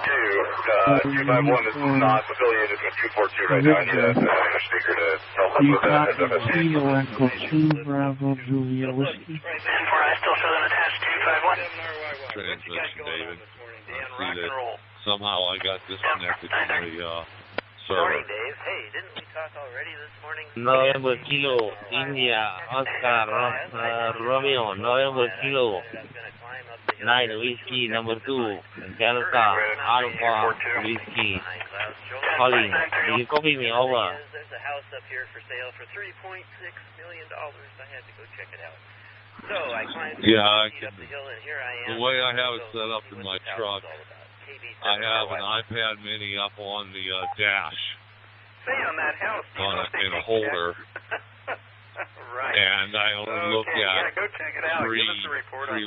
251, this is not affiliated with 242 right now. I need a speaker to help us with that. CHINO Echo 2, Bravo, Julia, Whiskey. I still show them attached 251. transmission, David. I see that somehow I got disconnected from the server. Morning, Dave. Hey, didn't we talk already this morning? November Kilo, India, Oscar, Romeo, November Kilo, 9 Whiskey, number 2, Delta, Alpha, Whiskey, calling. Will you copy me over? There's a house up here for sale for $3.6 million. I had to go check it out. So I climbed up the hill, and here I am. The way I have it set up in my truck, I have an iPad mini up on the dash. Say on that house, in a holder. Right. And I only look at go check it out. three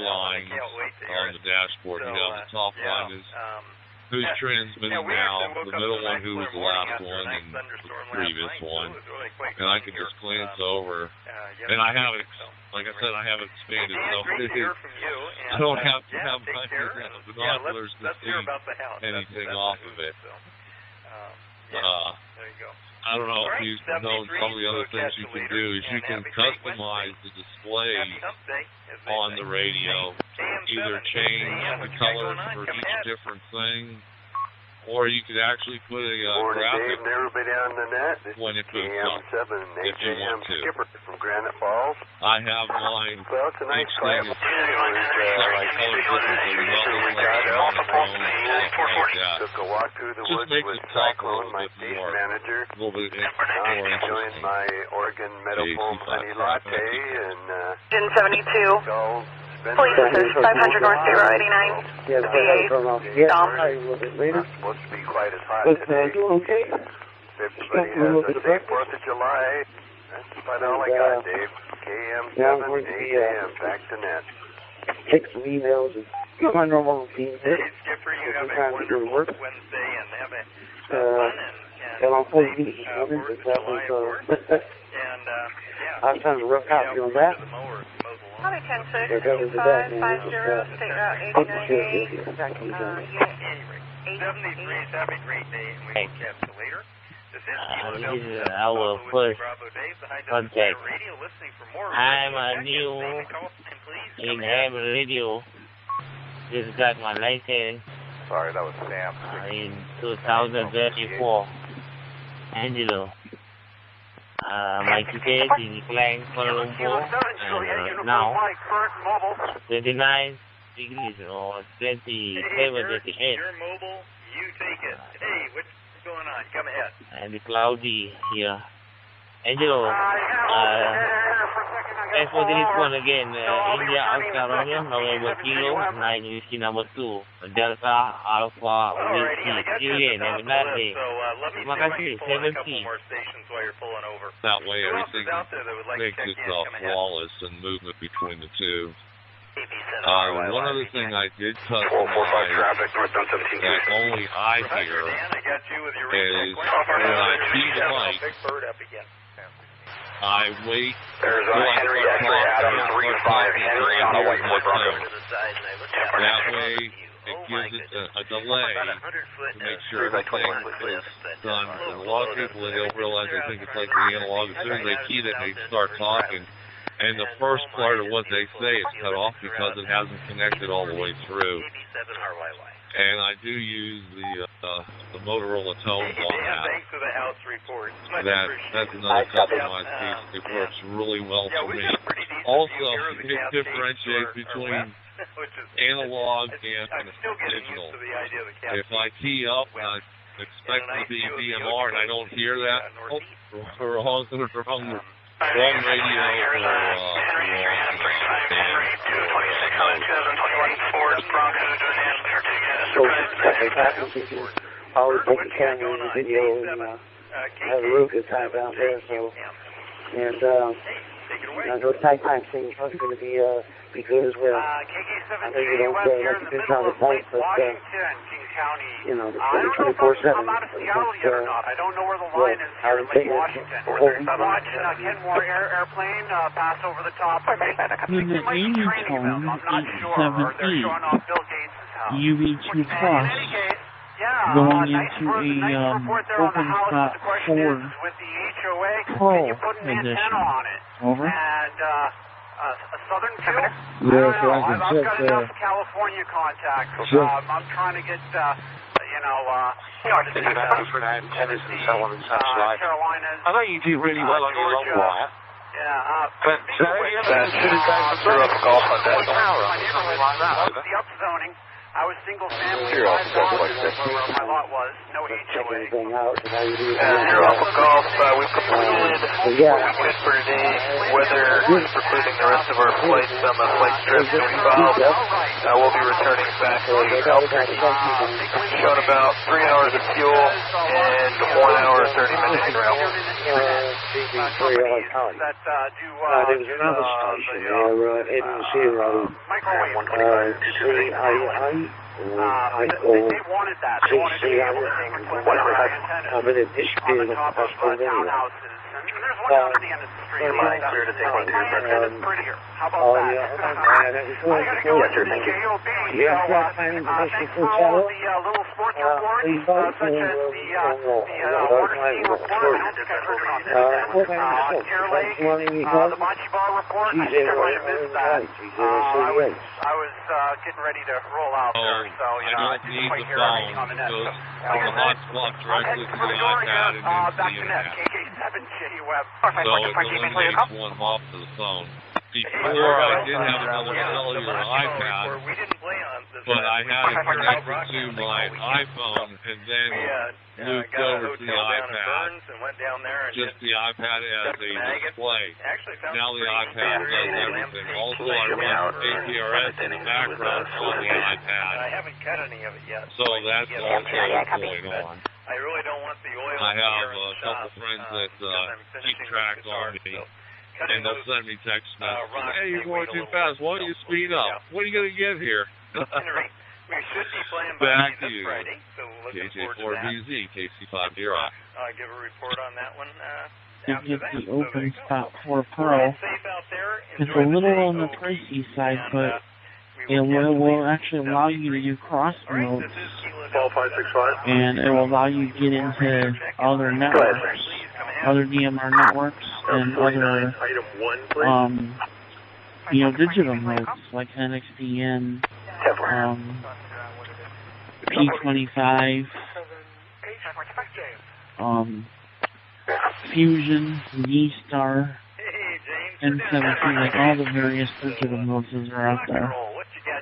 lines on the dashboard. You know, the top line is who's transmitting now, the middle one who was the last one, and the previous one. And I can just glance over. And I have it, like I said, I have it expanded. So I don't have to have my binoculars to see anything off of it. I don't know if you know some of the other things you can do is you can customize the displays on the radio, either change the colors for each different thing, Or you could actually put a graphic Dave, never been down the net. when it boots up, if you want to. Skipper from Granite Falls. I have mine. Well, it's a nice Each thing is separate color different, so you know it's like a monochrome and stuff like that. Took a walk through the Just woods makes with it talk a Cyclone, little my bit station more, manager. a little bit more Enjoying interesting. my Oregon Meadowfoam honey latte and Engine 72. Police assist 500 North State Road 89. Yeah, Dom. a little bit later. Supposed to be quite as hot But today. doing okay. Everybody has a safe 4th of July. That's about all I got, Dave. Yeah, I'm going to be, KM7 back to net. take some emails and do my normal routine. Skipper, you have a wonderful Wednesday and have a fun and I'm supposed to be eating but that was, I was trying to rough out doing that. Probably 10-6, Yeah, that was the best, 550, man. State Route 89A. 73, have a great day, and we will catch you later. This is our first contact. I'm a new in ham radio. Just got my license. Sorry, that was Sam. In 2034. Angelo. My ticket in Klang, Kuala Lumpur. And now, 29 degrees or 27, 28. You're mobile, you take it. Hey, what's going on? Come ahead. And it's cloudy here. Angelo, thanks for this one again. India, Australia, November Kilo, 9 Whiskey number 2, Delta, Alpha, Whiskey, Julian, have a nice day. Terima kasih, 70. That way everything makes itself flawless and movement between the two. One other thing I did customize that only I hear is when I key the mic, I wait until I start talking until I hear my tone. That way it gives it a delay to make sure everything is done. And a lot of people, they don't realize they think it's like the analog. As soon as they key it, they start talking. And the first part of what they say is cut off because it hasn't connected all the way through. And I do use the Motorola tones on that. That's another customized piece. It works really well for me. Also, it differentiates between analog and digital. If I key up and I expect it to be DMR and I don't hear that, wrong radio always take a camera and a video and have a real good time out there. So, and those nighttime things are going to be good as well. I know you don't like to do on the night, but you know, it's 24/7. I don't know where the line is here in Lake Washington. I'm watching a Kenmore airplane pass over the top of me. With the 80 tone 878, you reach your cross going into a open spot 4 Pro edition. Over. And a Southern Tier? Yeah, so I can I've check got enough California contacts. Sure. I'm trying to get, for that antennas and so on and such like. Carolinas. I know you do really well on your long wire. Yeah, But that's golf on that. the upzoning. I was single family, 5 houses where my lot was, no HOA. You're off of golf. We've completed what we did for today. Weather is precluding the rest of our flights on the flight strip 25. We'll be returning back to Albuquerque. Showing about 3 hours of fuel and 1 hour 30 minutes in rail. There was another station there, NC Road. They wanted that. They wanted to be able to take and put different antennas on the top of townhouses. And there's one down at the end of the street. My antenna's prettier. How about that? I gotta go into the JOB. Thanks for all of the little sports reports, such as the water skiing report. I don't think I heard it on this. Deer Lake, the Bocce Ball report. I think I might have missed that. I was getting ready to roll out there. I don't need the phone. It goes from the hotspot directly to the iPad and into the internet. So it eliminates one hop to the phone. Before, I did have another cellular iPad, but I had it connected to my iPhone and then moved over to the iPad. Just the iPad as a display. Now the iPad does everything. Also, I run APRS in the background on the iPad. So that's also going on. I really don't want the oil. I have a couple friends that keep track on me. And they'll send me text messages. Hey, you're going too fast. Why don't you speed up? What are you going to get here? We should be playing back to you. Friday, so KJ4BZ, KC50. Give a report on that one. To get the Open Spot 4 Pro, it's a little on the pricey side, but it will actually allow you to do cross modes, and it will allow you to get into other networks, other DMR networks, and other, digital modes like NXDN, P25, Fusion, V-Star, N17, like all the various digital modes that are out there.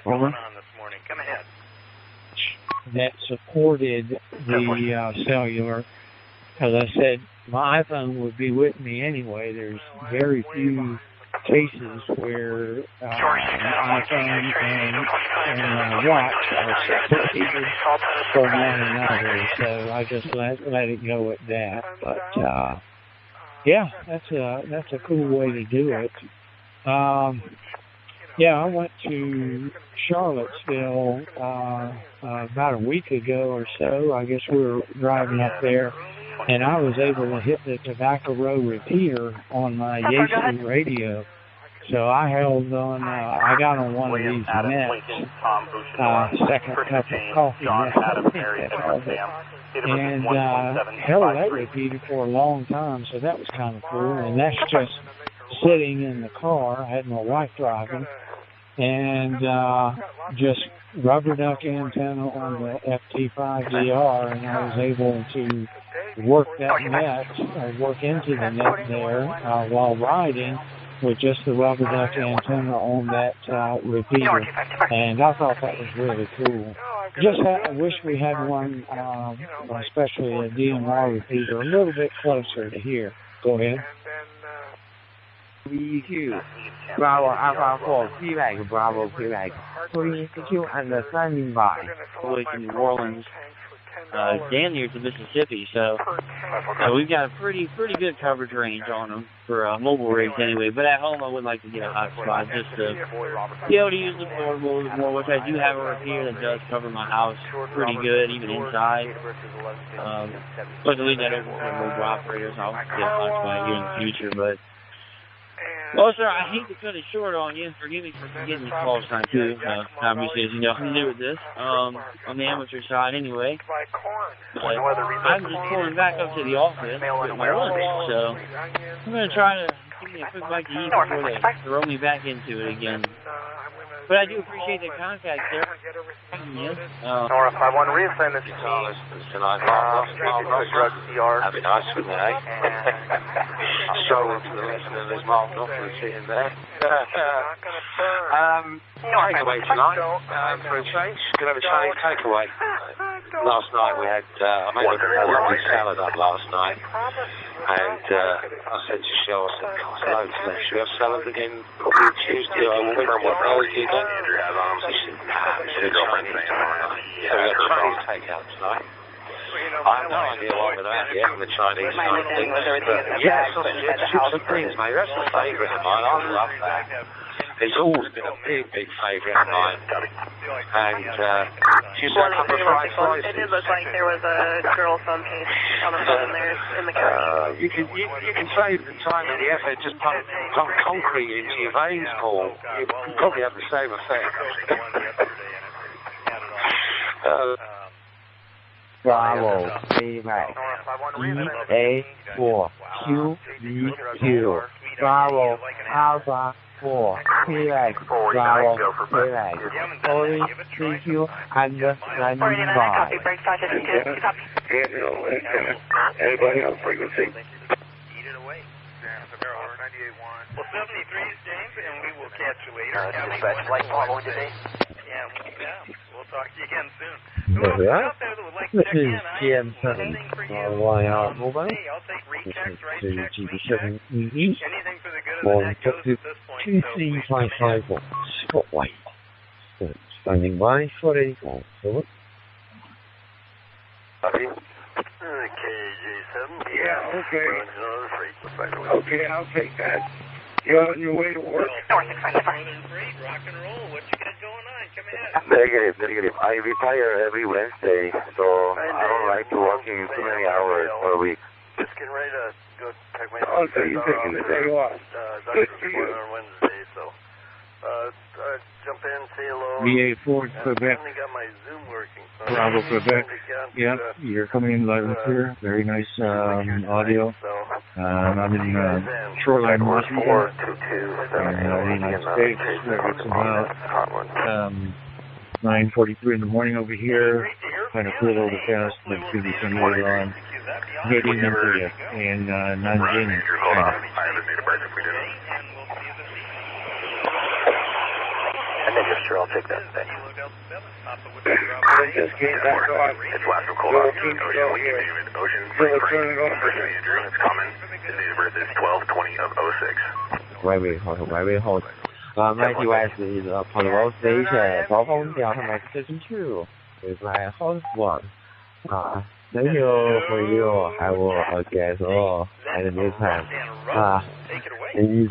Over. That supported the cellular. As I said, my iPhone would be with me anyway. There's very few cases where an iPhone and watch are separated from one another. So I just let it go at that. But yeah, that's a cool way to do it. I went to Charlottesville about a week ago or so. I guess we were driving up there, and I was able to hit the Tobacco Road repeater on my YAVAPI radio. So I held on, I got on one of these nets, second cup of coffee, and held that repeater for a long time, so that was kind of cool. And that's just sitting in the car. I had my wife driving, and just rubber duck antenna on the FT5DR, and I was able to work that net, or work into the net there while riding with just the rubber duck antenna on that repeater, and I thought that was really cool. I wish we had one, especially a DMR repeater, a little bit closer to here. Go ahead. VQ, Bravo Alpha 4, Quebec, Bravo Quebec, 362 and the standing by. We're in New Orleans, down here to Mississippi, so we've got a pretty good coverage range on them for mobile rigs anyway. But at home, I would like to get a hotspot just to be able to use the portable more, which I do have a repeater that does cover my house pretty good, even inside. But to leave that open for mobile operators, I'll get a hotspot here in the future, but. Well, sir, I hate to cut it short on you. Forgive me for getting the call sign, too. Obviously, as you know, I'm new with this, on the amateur side anyway. But I'm just pulling back up to the office with my lunch, so I'm going to try to give me a quick bite to eat before they throw me back into it again. But I do appreciate the contact, sir. Nora 51, reassign this to me. Tonight, have a nice one, eh? Strolling to the left, and then there's Mark Knopfler sitting there. Takeaway tonight, for a change. Could have a Chinese takeaway. Last night we had, I made a lovely salad up last night. And I said to Cheryl, I said, God, loads of that. Should we have salad again probably Tuesday or Thursday again? She said, nah, we should have Chinese tonight. So we got Chinese takeout tonight. I have no idea why we're out yet on the Chinese side of things. But yeah, chips and beans, mate. That's a favourite of mine. I love that. It's always been a big favourite of mine. And she's got a couple of fried slices. It did look like there was a girl someplace on the phone there in the car. You can save the time and the effort. Just pump concrete into your veins, Paul. You probably have the same effect. Bravo, Quebec, EA4, QV2, Bravo, Alpha, 4, relax, Bravo, relax. Sorry, thank you, and standing by. Anybody on frequency? Well, 73's James, and we will catch you later. Dispatch flight following today. Yeah, we'll talk to you again soon. There we are. This is GM7 YR Mobile. This is to GB7EE. One Texas 2355 volts. Spotlight. Standing by for a call. Over. Copy. KJ7. Yeah, okay. Okay, I'll take that. You're on your way to work. Rock and roll. What you got going on? Come ahead. Negative. I retire every Wednesday, so I don't like working too many hours per week. Just getting ready to go take my... Oh, so you're taking the day off. Good for you. On Wednesday, so... jump in, say hello. VA4 Quebec. I got my Zoom working. So Bravo Quebec. Yeah, you're coming in loud and clear. Very nice audio. I'm in Shoreline, Washington. In the United States. It's about 9:43 in the morning over here. Kind of cool overcast, but it's going to be sunny later on. Heading into it in Nanjing. Sure, I'll take that. Thanks. I just came back on. It's last call out. Ocean, we give you an ocean. First Andrew, it's common. His date of birth is 12/20 of 06. Very hot. My device is a portable station. Phone Delta Message 2 is my host one. Thank you for you. I will guess all at this time. It is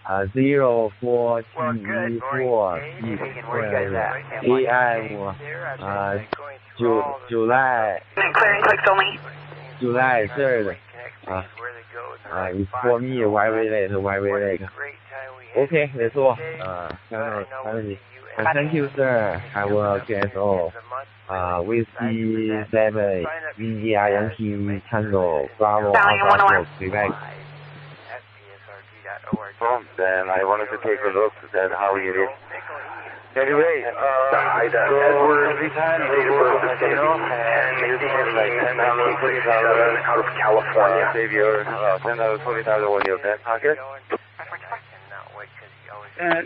04T4 AM July 3rd. It's for me, very late. Okay, that's all. Thank you, sir. I will guess all. Whiskey 7, India Yankee Tango, Bravo, Alpha, Quebec. Then I wanted to take a look at how it is. Anyway, so every time they go to the casino, and you spend like $10, $20 out of California, save your $10, $20 on your back pocket.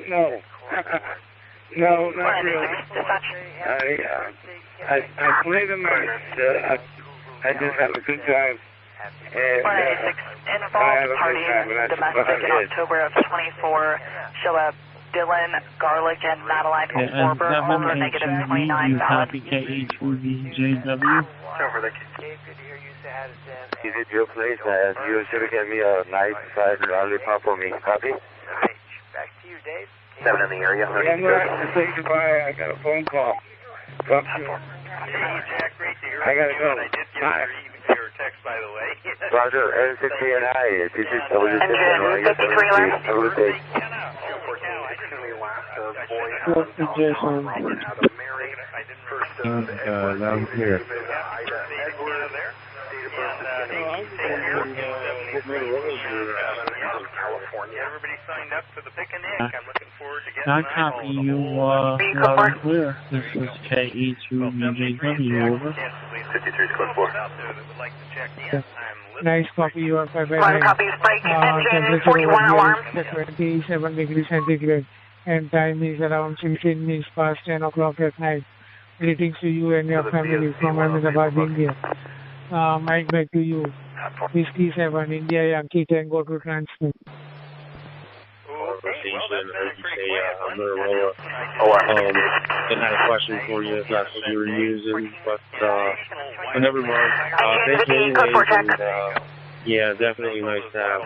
No. No, not really. I play the match. I just have a good time. Involved parties domestic in October of 24. Show up Dylan, Garlic, and Madeline Forber. All are negative 29 valid. KH4VJW. Is it your place? You should get me a nice size lollipop for me. Copy? Back to you, Dave. 7 in the area. I'm going to have to say goodbye. I got a phone call. I got to go. Bye. Your text, by the way. Roger, N6KNI. This is Jason. Down here. Everybody signed up for the picnic. I'm looking forward to getting I copy you loud and clear. This is KE2VJW, over. 53 code 4. Nice copy, you are 5 by 9. Temperature 41 alarm. 27 degrees centigrade. And time is around 16 minutes past 10 o'clock at night. Greetings to you and your family from Ahmedabad, India. Mike, back to you. Whiskey 7, India Yankee Tango to transmit. I had a question for you if that's what you were using, but never mind. Thank you anyways, and yeah, definitely nice to have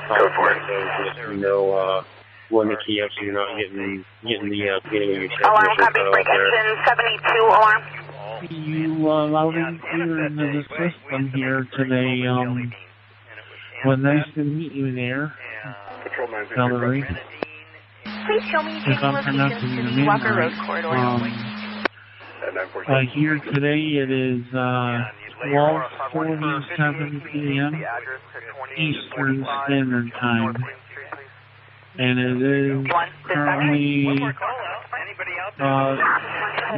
confidence so just know when the key up so you're not getting the beginning of your transmission cut off there. 72 alarm. You loud and clear into the system here today. Well, nice to meet you there, Valerie. Please show me If I'm pronouncing your name right. Here today it is 12:47 p.m. Eastern Standard Time. And it is currently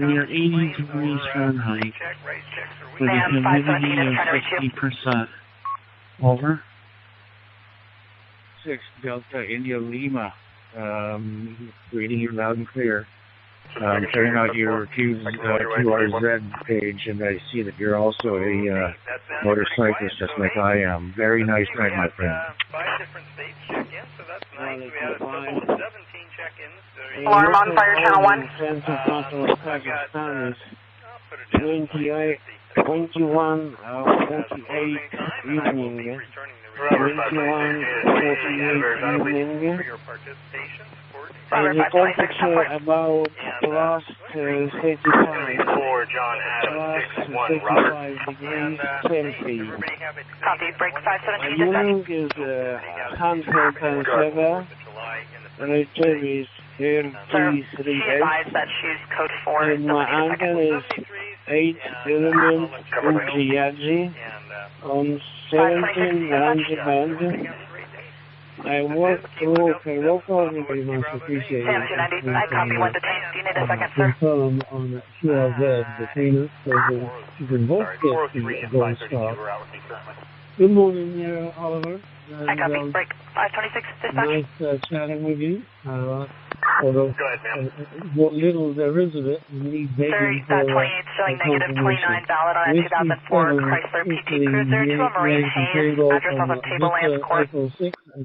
we are 80 degrees Fahrenheit with a humidity of 60%. Over. 6 Delta India Lima. Reading you loud and clear. Checking out your QRZ page, and I see that you're also a motorcyclist just like I am. Very nice night, my friend. 5 different states check-in, so that's nice. We had a total of 17 check-ins. Alarm on fire channel 1. Kazakhstan is 21, 48 evening. 21, 48 evening. And the temperature about plus 35, plus 35 degrees Celsius. Copy, break 517 Unit is handheld transceiver. Return is 33H. That shoes code 4. And my angle is 8 elements Ujiyaji on 17 range band. I work through local very much appreciated. I copy 1 detained. Do you need a second, sir? Confirm on QRZ detainer, so you can both get the gold star. Good morning there, Oliver. And, I copy. Break 526 dispatch. Nice chatting with you. Although what little there is of it, you need begging for 28 showing negative 29 valid on a 2004 Chrysler PT Cruiser to a Marine Hayes, address off of Tablelands Court.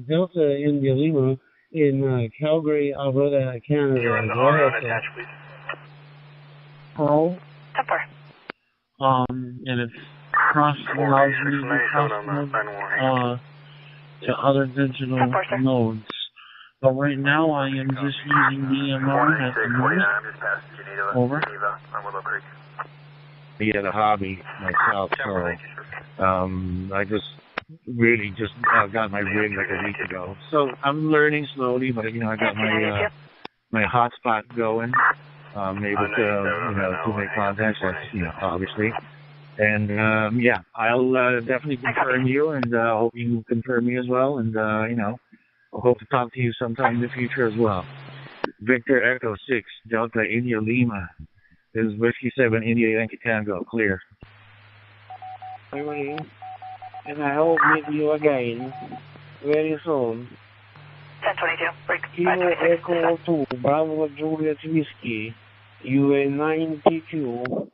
Delta India Lima in Calgary, Alberta, Canada. Go ahead, sir. Hello? And it's cross-mode to other digital nodes. But right now I am just using DMR at the moment. Over. Be at a hobby myself, so I just really just got my rig like a week ago. So I'm learning slowly, but you know I got my hotspot going. I'm able to make contacts. That's obviously. And yeah, I'll definitely confirm you, and hope you confirm me as well. And I hope to talk to you sometime in the future as well. Victor Echo 6 Delta India Lima. This is Whiskey 7 India Yankee Tango. Clear. And I hope meet you again very soon. 1022. Break. Kilo Echo 2 Bravo Juliet Whiskey. UA92.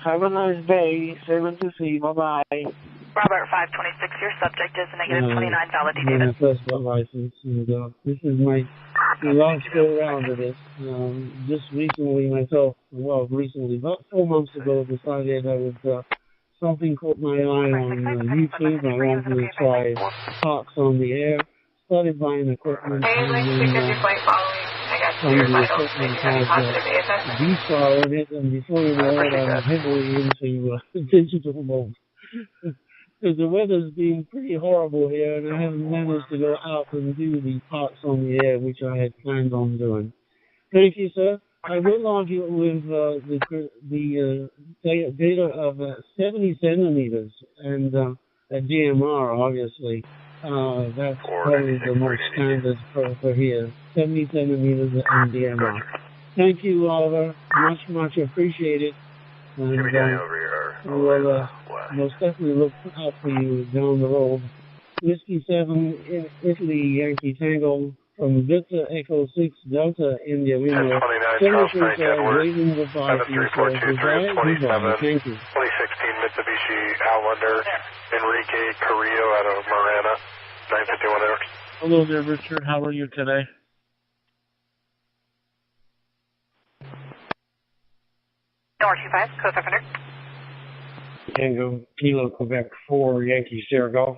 Have a nice day. 73. Bye-bye. Robert 526, your subject is negative 29 validated. My first license, and this is my last go round of this. Just recently myself, about 4 months ago, decided I would, something caught my eye on YouTube. I wanted to try talks on the air. Started buying equipment, and then some of the equipment has desoldered it, and before you know it, I'm heavily into digital mode. Because the weather's been pretty horrible here, and I haven't managed to go out and do the parts on the air, which I had planned on doing. Thank you, sir. I will argue with the data of 70 centimeters, and at DMR, obviously. That's probably the most standard for here. 70 centimeters and DMR. Thank you, Oliver. Much appreciated. And we'll most definitely look out for you down the road. Whiskey 7 Italy Yankee Tango from Victor Echo 6 Delta India Lima. Temperature waiting goodbye to you, sir. Goodbye. Thank you. 2016 Mitsubishi Outlander Enrique Carrillo out of Marana, 951 hours. Hello there, Richard. How are you today? North 25, code 500. Tango Kilo Quebec 4 Yankee Sierra Golf.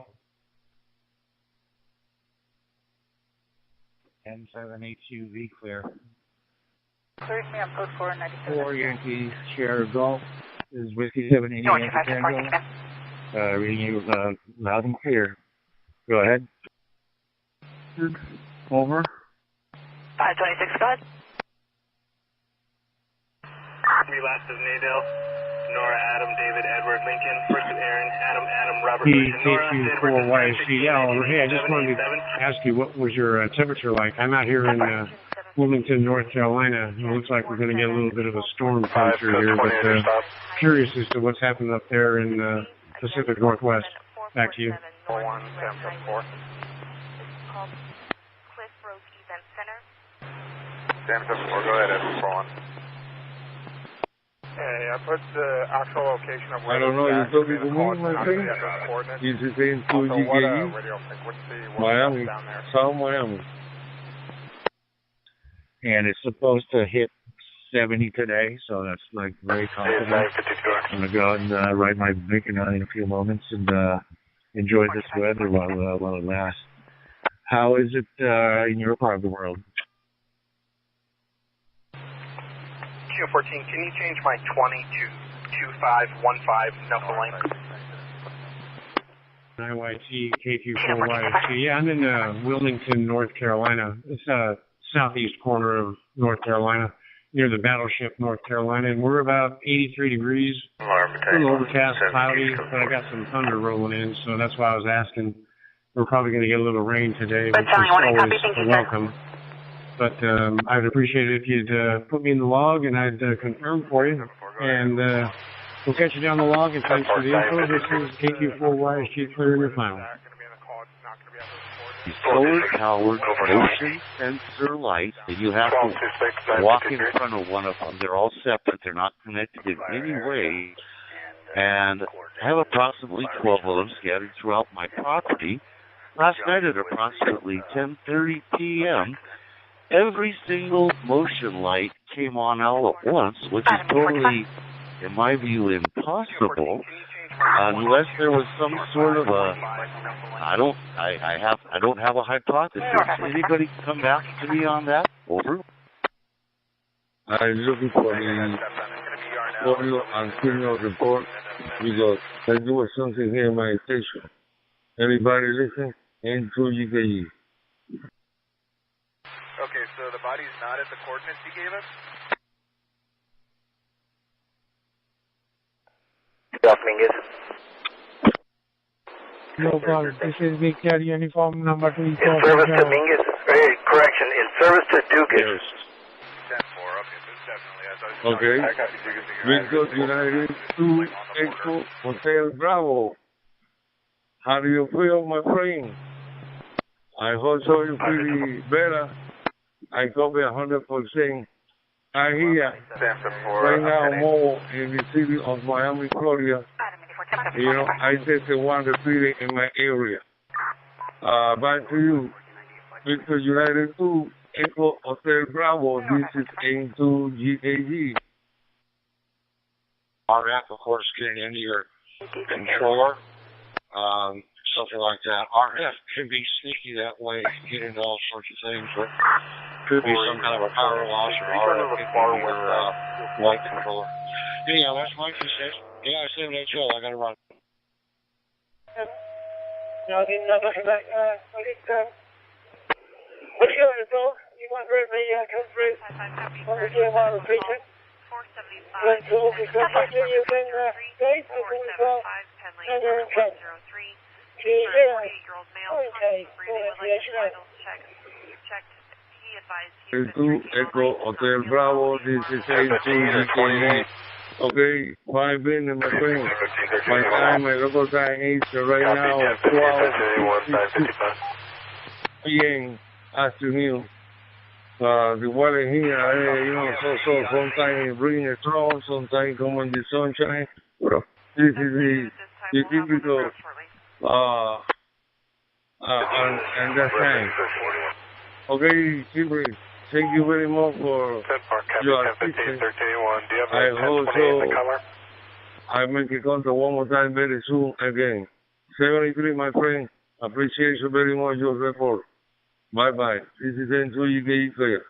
M7HUV clear. Clear me up, code 497. 4 Yankee Sierra Golf. This is Whiskey 7 Yankee Tango. Reading you loud and clear. Go ahead. Over. 526, go ahead. Relapse of Nadell, Nora, Adam, David, Edward, Lincoln, first with Aaron, Adam, Robert, KQ4YCL. Hey, I just wanted to ask you, what was your temperature like? I'm out here in Wilmington, North Carolina. It looks like we're going to get a little bit of a storm come through here, but curious as to what's happening up there in the Pacific Northwest. Back to you. 41, Sam 74, go ahead, F41. Hey, I put the actual location of where I don't know, you told me the moon, my friend. coordinates. Is it saying to Also, what radio Miami, down there? South Miami. And it's supposed to hit 70 today, so that's like very confident. I'm going to go out and ride my bacon in a few moments and enjoy this weather while it lasts. How is it in your part of the world? Q14, can you change my 20 to 2515 Knuckle Lane? IYT, KQ4YT. Yeah, I'm in Wilmington, North Carolina. It's southeast corner of North Carolina, near the battleship North Carolina, and we're about 83 degrees. A little overcast, cloudy, but I got some thunder rolling in, so that's why I was asking. We're probably going to get a little rain today, which is always welcome. But I'd appreciate it if you'd put me in the log, and I'd confirm for you. And we'll catch you down the log, and thanks for the info. This is KQ4YSG, clear in your final. Solar-powered motion sensor lights that you have to walk in front of one of them. They're all separate. They're not connected in any way. And I have approximately 12 of them scattered throughout my property. Last night at approximately 10:30 p.m., every single motion light came on all at once, which is totally, in my view, impossible, unless there was some sort of a, I don't have a hypothesis. Anybody come back to me on that? Over. I'm looking for the audio and signal report because I do something here in my station. Anybody listen? Into UKE. Okay, so the body's not at the coordinates you gave us? No problem. This is Victor, uniform number 2. In service to Mingus, correction, in service to Dugas. Okay. Victor United 2 Echo Hotel Bravo. How do you feel, my friend? I hope so you feel better. I copy 100%. I hear right now more in the city of Miami, Florida. You know, I just want to feel it in my area. Back to you. Victor United 2 Echo Hotel Bravo. This is N2GAG. RF, of course, getting into your controller. Something like that. RF can be sneaky that way, get into all sorts of things, but could be some kind of a power loss or RF in your light controller. Anyhow, that's my 2 cents. Yeah, I said that show. I got to run. What's your info? You want to come through on the DMR repeater? When told to come back in, you can stay for 45 and you're in touch. Echo Hotel Bravo, this is N2GAG. Okay, 5 minutes, my friend. My time, my local time is right now 12:52 p.m. afternoon. The weather here, you know, so sometimes bring a storm, sometimes come in the sunshine. This is the typical, and that's time. Okay, Chibri, thank you very much for your assistance. I hope so. I make a contact one more time very soon again. 73, my friend. Appreciate you very much your report. Bye-bye. This is N2GAG clear.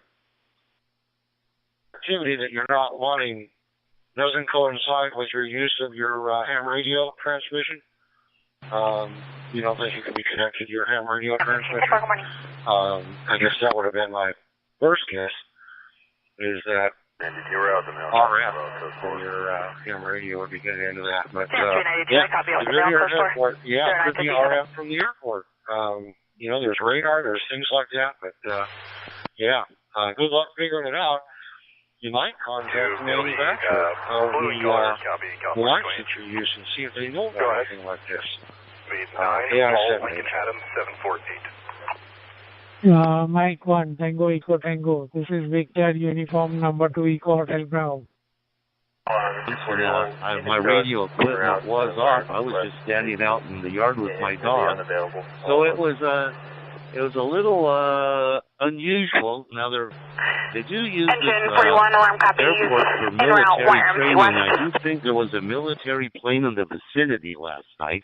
Activity that you're not wanting doesn't coincide with your use of your ham radio transmission. You don't think you can be connected to your ham radio transmission? I guess that would have been my first guess, is that RF for your ham radio if you get into that. But yeah, the Riviera Airport, yeah, could be RF from the airport. You know, there's radar, there's things like that. But yeah, good luck figuring it out. You might contact the manufacturer of the lights that you're using, see if they know about anything like this. Mike 1, Tango Eco Tango. This is Victor, uniform number 2, Eco Hotel Bravo. My radio equipment was off. I was just standing out in the yard with my dog. So it was a little unusual. Now they do use this airport for military training. I do think there was a military plane in the vicinity last night.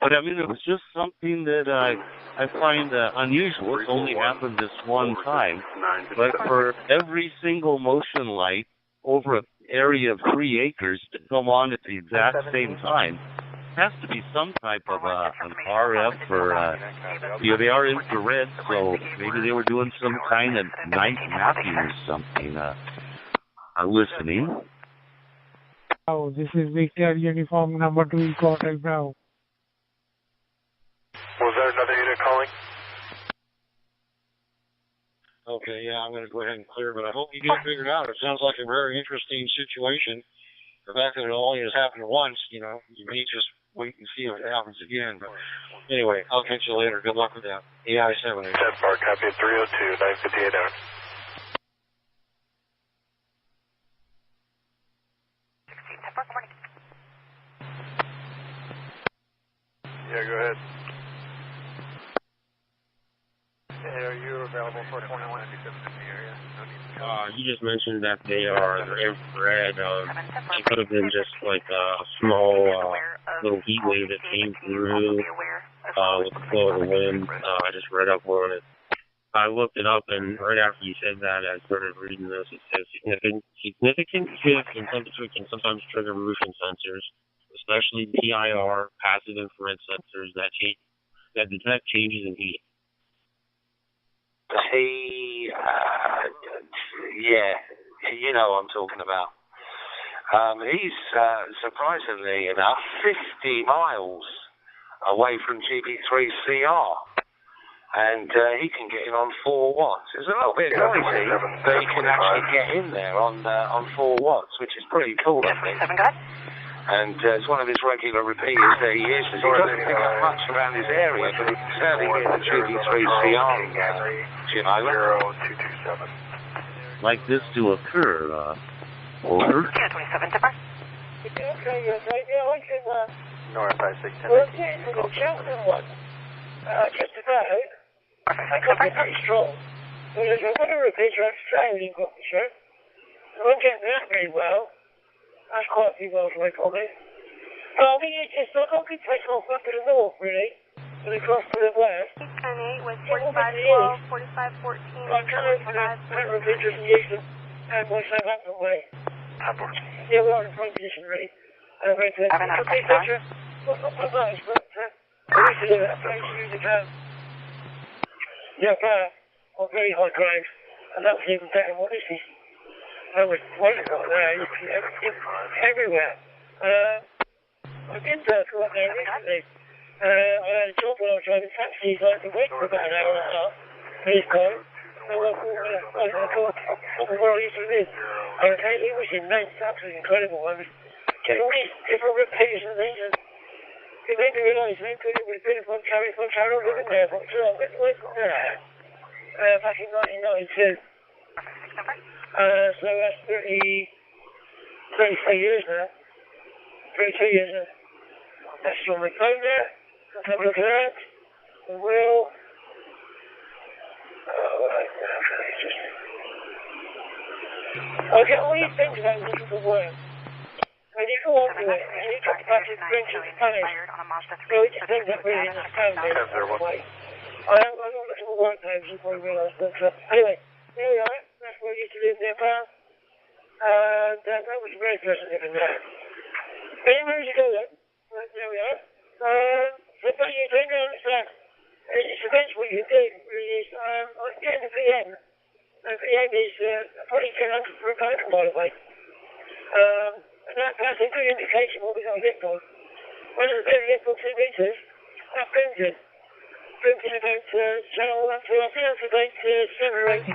But I mean, it was just something that I find unusual. It's only happened this one time. But for every single motion light over an area of 3 acres to come on at the exact same time, has to be some type of an RF or you know, they are infrared, so maybe they were doing some kind of night mapping or something. Listening. Oh, this is Victor, uniform number 2, Eco Hotel Bravo. Was there another unit calling? Okay, yeah, I'm going to go ahead and clear, but I hope you get it figured out. It sounds like a very interesting situation. The fact that it only has happened once, you know, you may just wait and see if it happens again. But anyway, I'll catch you later. Good luck with that. AI-7. Denmark, copy at 302, 958 out. Yeah, go ahead. Are you available for 2197 in the area? You just mentioned that they are infrared. It could have been just like a small little heat wave that came through with the flow of the wind. I just read up on it. I looked it up, and right after you said that, I started reading this. It says significant shift in temperature can sometimes trigger motion sensors, especially PIR, passive infrared sensors that detect changes in heat. Yeah, you know what I'm talking about. He's, surprisingly enough, 50 miles away from GB3CR. And he can get in on 4 watts. It's a little bit noisy, but he can actually get in there on 4 watts, which is pretty cool, I think. And it's one of his regular repeaters that he uses. He doesn't pick up much around his area, but he can certainly get the GB3CR. Like this to occur, over. Yeah, 27 Tipper. North I-610. Just about. I got me pretty strong. Well, there's a lot of repeater I'm saying you've got, sir. I won't get that very well. That's quite a few miles away from me. I mean, it's not going to be taken off up to the north, really, and across to the west. 8 with 4512, 4514, I'm trying to put repeaters in use and once they're up the way. Yeah, we are in front position, really. And I'm going to take a picture. Not much, but I used to do that place years ago. Yeah, on very high ground, and that was even better than what this is. That was wonderful there, you see everywhere. I've been to go up there recently. I had a job when I was driving taxis like the week for about an hour and a half, this time. So I thought, where I used to live. And it was immense, absolutely incredible. I was getting all these different repeaters and things, and it made me realise how good it would have been if I'd carried on living there. But back in 1992. So that's 33 years now. 32 years now. That's on my phone there. Let's have a look at that. The wheel. I get all these things about looking for work. When you go on to it, and you talk about this French and Spanish, so it just ends up really in the town there. I don't look at the work now, as you probably realise. But anyway, there we are. That's where I used to live there, pal. And that was very pleasant living there. Anywhere to go then? There we are. So what you think on it's eventually you did really is, I was getting the VM. Yankees pretty good for a coach, by the way. That's a good indication what we're going to get for. When it's going to get for 2 meters, that's Brinton. Brinton about channel 1 to I think that's about 7 or 8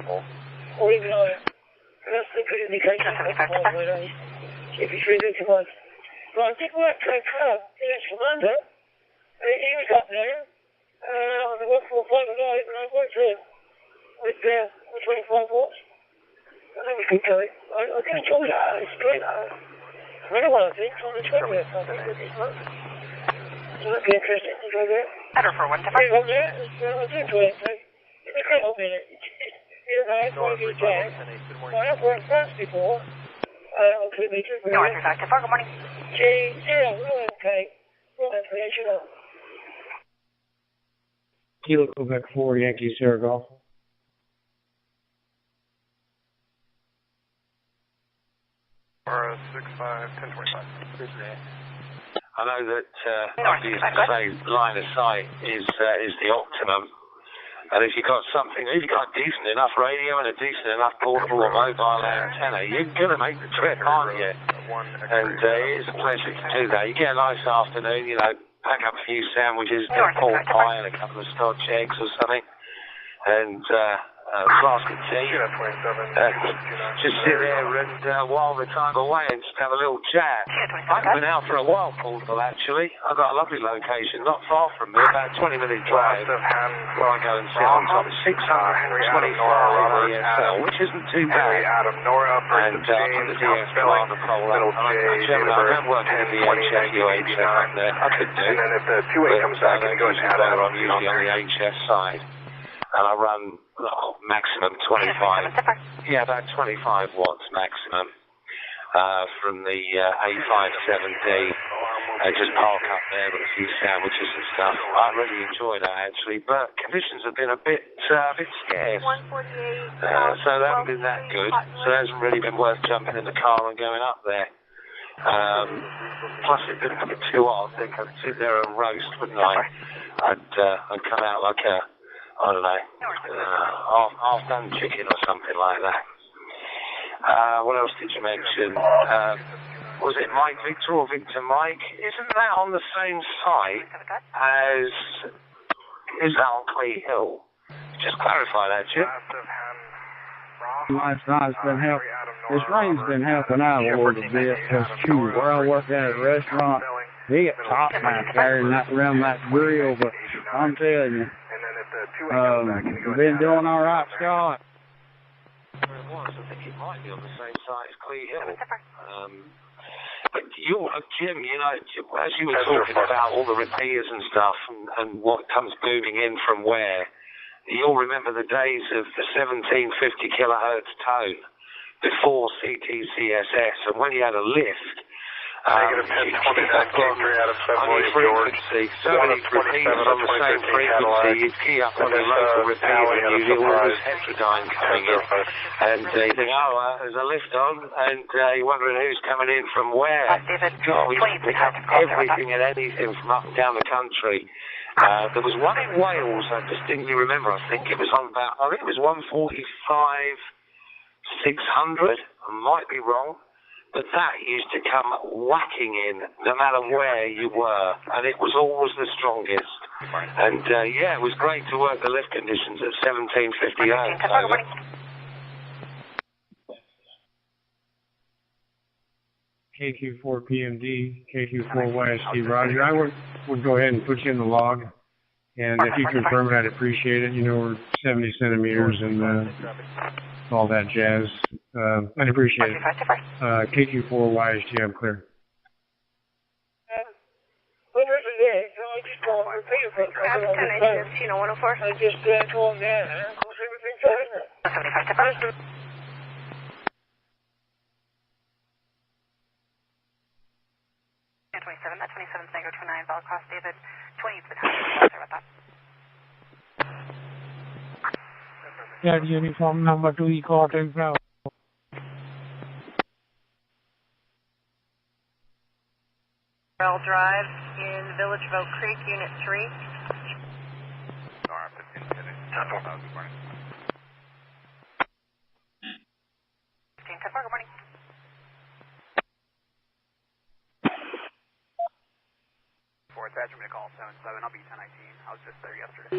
or even higher. That's a good indication of what's going on. If it's really good to watch. Well, I think what Cloud, he was from under. He was up there. On the 145 and I worked with 25 watts. I think we can do it. I didn't tell you that. It's great. Another one, I think, on the 20th, I think, this month. So that'd be interesting to go there. Better for one to find. Yeah, I do enjoy it, so it's a great old minute. You know, it's one of these jazz. Well, I've worked once before. On 2 meters. North Active 4, good morning. G0, okay. As you know. Kilo Quebec 4, Yankee Sierra Golf. Or 65, 1025. I know that obviously say line of sight is the optimum, and if you've got a decent enough radio and a decent enough portable or mobile antenna, you're going to make the trip, aren't you? And it is a pleasure to do that. You get a nice afternoon, you know, pack up a few sandwiches, get a pork pie and a couple of Scotch eggs or something, and a flask of tea, just sit there and while the time away and just have a little chat. I've been out for a while, Portable, actually. I've got a lovely location, not far from me, about a 20-minute drive, where I go and sit on top. 625 ESL, which isn't too bad. And I put the DSL on the pole up. I'm working in the HF up there. I could do. And then if the 2A comes back, I'm usually on the HS side. And I run maximum 25, about 25 watts maximum from the A57D. Just park up there with a few sandwiches and stuff. I really enjoy that actually, but conditions have been a bit scarce. So they haven't been that good. So it hasn't really been worth jumping in the car and going up there. Plus it's been a bit too hot. I think I'd sit there and roast, wouldn't I? I'd come out like a, I don't know, half-done chicken or something like that. What else did you mention? Was it Mike Victor or Victor Mike? Isn't that on the same site as... Is that on Clee Hill? Just clarify that, Chip. This rain's been helping out a little bit, because where I work at a restaurant, they get top back there and around that grill, but I'm telling you, we've been doing all right, Scott. It was. I think it might be on the same site as Clee Hill. But Jim, you know, as you were talking about all the repairs and stuff and what comes booming in from where, you'll remember the days of the 1750 kilohertz tone before CTCSS, and when you had a lift, Negative 10, 29, out of 7 on your frequency, so many repeaters on the same frequency, you'd key up on your local repeater and you'd hear all this heterodyne coming in, and you think, there's a lift on, and you're wondering who's coming in from where. God, we pick up everything and anything from up and down the country. There was one in Wales, I distinctly remember, I think it was 145, 600, I might be wrong. But that used to come whacking in, no matter where you were, and it was always the strongest. And it was great to work the lift conditions at 1750 hertz. Over. KQ4 PMD, KQ4 YST, Roger. I would go ahead and put you in the log, and if you confirm it, I'd appreciate it. You know, we're 70 centimeters and all that jazz. I'd appreciate it. KQ4 YST, I'm clear. CHINO 104. I just told him that, and of course everything's over. 75 27, that 27 Tango 29, Bell Cross David, 20 to the time. Sorry about that. That uniform number 2 Eco Hotel Bravo. Rail Drive in Village of Oak Creek, Unit 3. Good morning. For attachment to call 77, I'll be 1019. I was just there yesterday.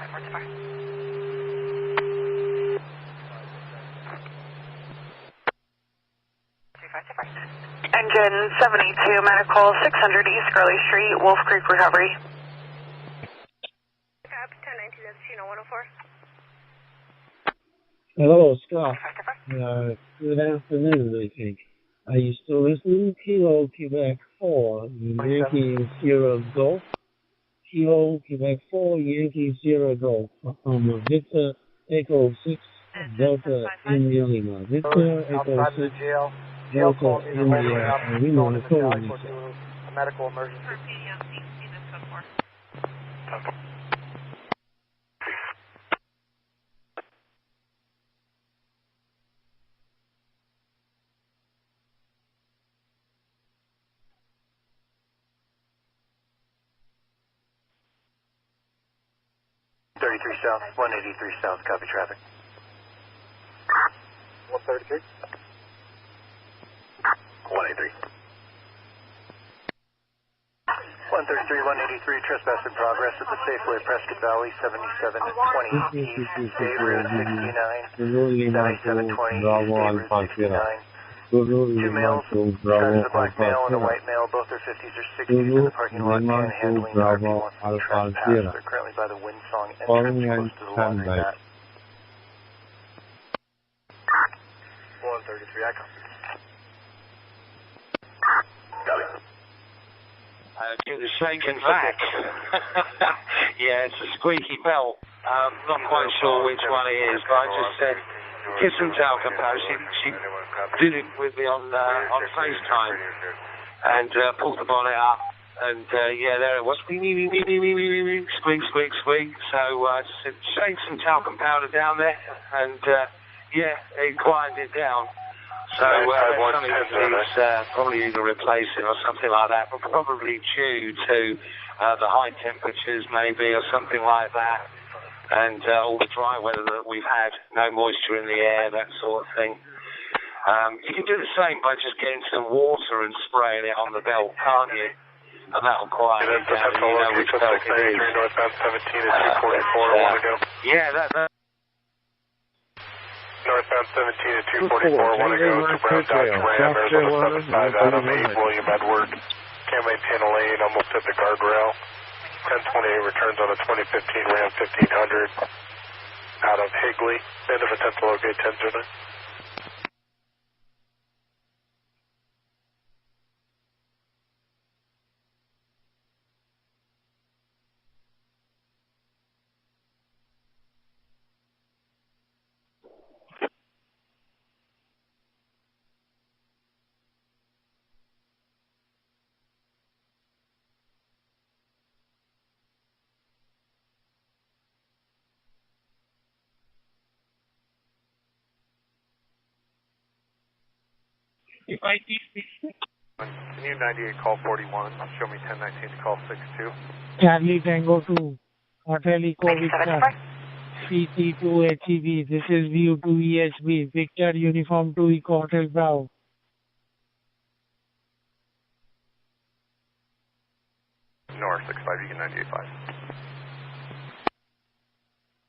545. Engine 72, medical 600 East Gurley Street, Wolf Creek Recovery. Up 1019, that's CHINO 104. Hello, Scott. Good afternoon, I think. Are you still listening? Kilo Quebec 4, Yankee Sierra Golf. Kilo Quebec 4, Yankee Sierra Golf. Victor Echo 6, Delta India Lima. Victor Echo 6, Delta India Lima. A medical emergency. For PDMC, see this code 4. 33 South, 183 South, copy traffic. 133? 183. 133, 183, trespass in progress at the Safeway, Prescott Valley, 7720 East, Bay Road 69, 7720 East, Bay Road 69. Two males, drives a black male and a white male, both their 50s or 60s in the parking lot, panhandling, RV wants to trespass. They're currently by the Windsong entrance, close to the laundry mat. 133, I copy. Got it. It was shaken back. Yeah, it's a squeaky belt. Not quite sure which one it is, but I just said, kiss and tell compassion. She did it with me on FaceTime and pulled the bonnet up, and yeah, there it was. Squeak, squeak, squeak. So I said, shake some talcum powder down there, and yeah, it quieted it down. So something needs probably either replacing or something like that, but probably due to the high temperatures maybe or something like that, and all the dry weather that we've had, no moisture in the air, that sort of thing. You can do the same by just getting some water and spraying it on the belt, can't you? And that'll quiet it down, and you know which belt it is. Northbound 17 at 244, I want to go. Yeah, that. Northbound 17 at 244, want to go to Brown Dodge Ram, Arizona 75 Adam 8, William Edward. Can't maintain a lane, almost at the guardrail. 1028 returns on a 2015 Ram 1500 out of Higley. End of attempt to locate 1029. Can you 98 call 41? Show me 1019 to call 62. Charlie Tango 2, Hotel Eco Victor, CT2 HEB, this is View 2 EHB, Victor Uniform 2 Eco Hotel Bravo. North 65, you can 98.5.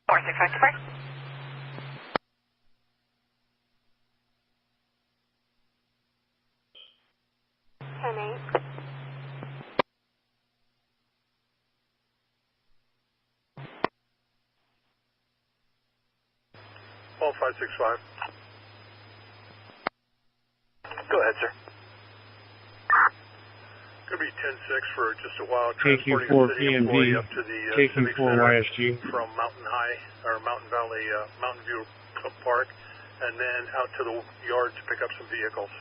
North 655. All 565. Go ahead, sir. Could be 10-6 for just a while. Transporting a city employee up to the Civic Center YSG. from Mountain High or Mountain Valley, Mountain View Park, and then out to the yard to pick up some vehicles.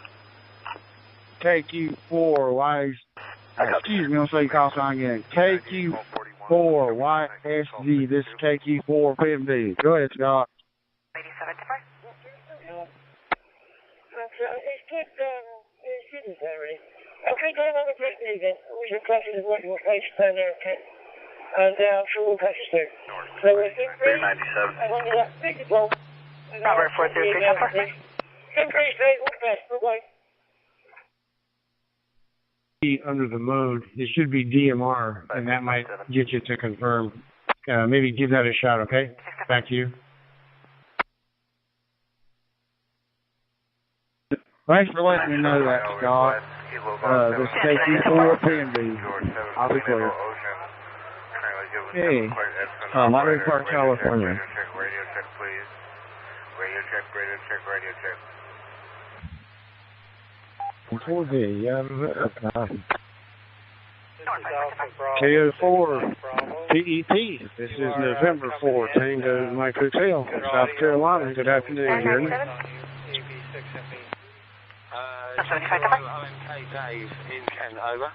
KQ4 excuse me, I'm saying call sign again. KQ4 YSG. This is KQ4 PMD. Go ahead, Scott. 87 to 5. It's just, sedentary. I think I'm on the technique that we should class it as what your face pen haircut. And I'm sure we'll catch it. So we're 397. I wanted that big bomb. Robert 403 Under the mode, it should be DMR, and that might get you to confirm. Maybe give that a shot, okay? Back to you. Thanks for letting me know that, Scott. This KQ4 PNB. I'll be clear. Hey, Monterey Park, California. Radio check, please. Radio check. KO4 PEP. This is November 4, Tango Mike Hotel, South Carolina. Good afternoon, Jeremy. 75 OMK Dave in Kent, over.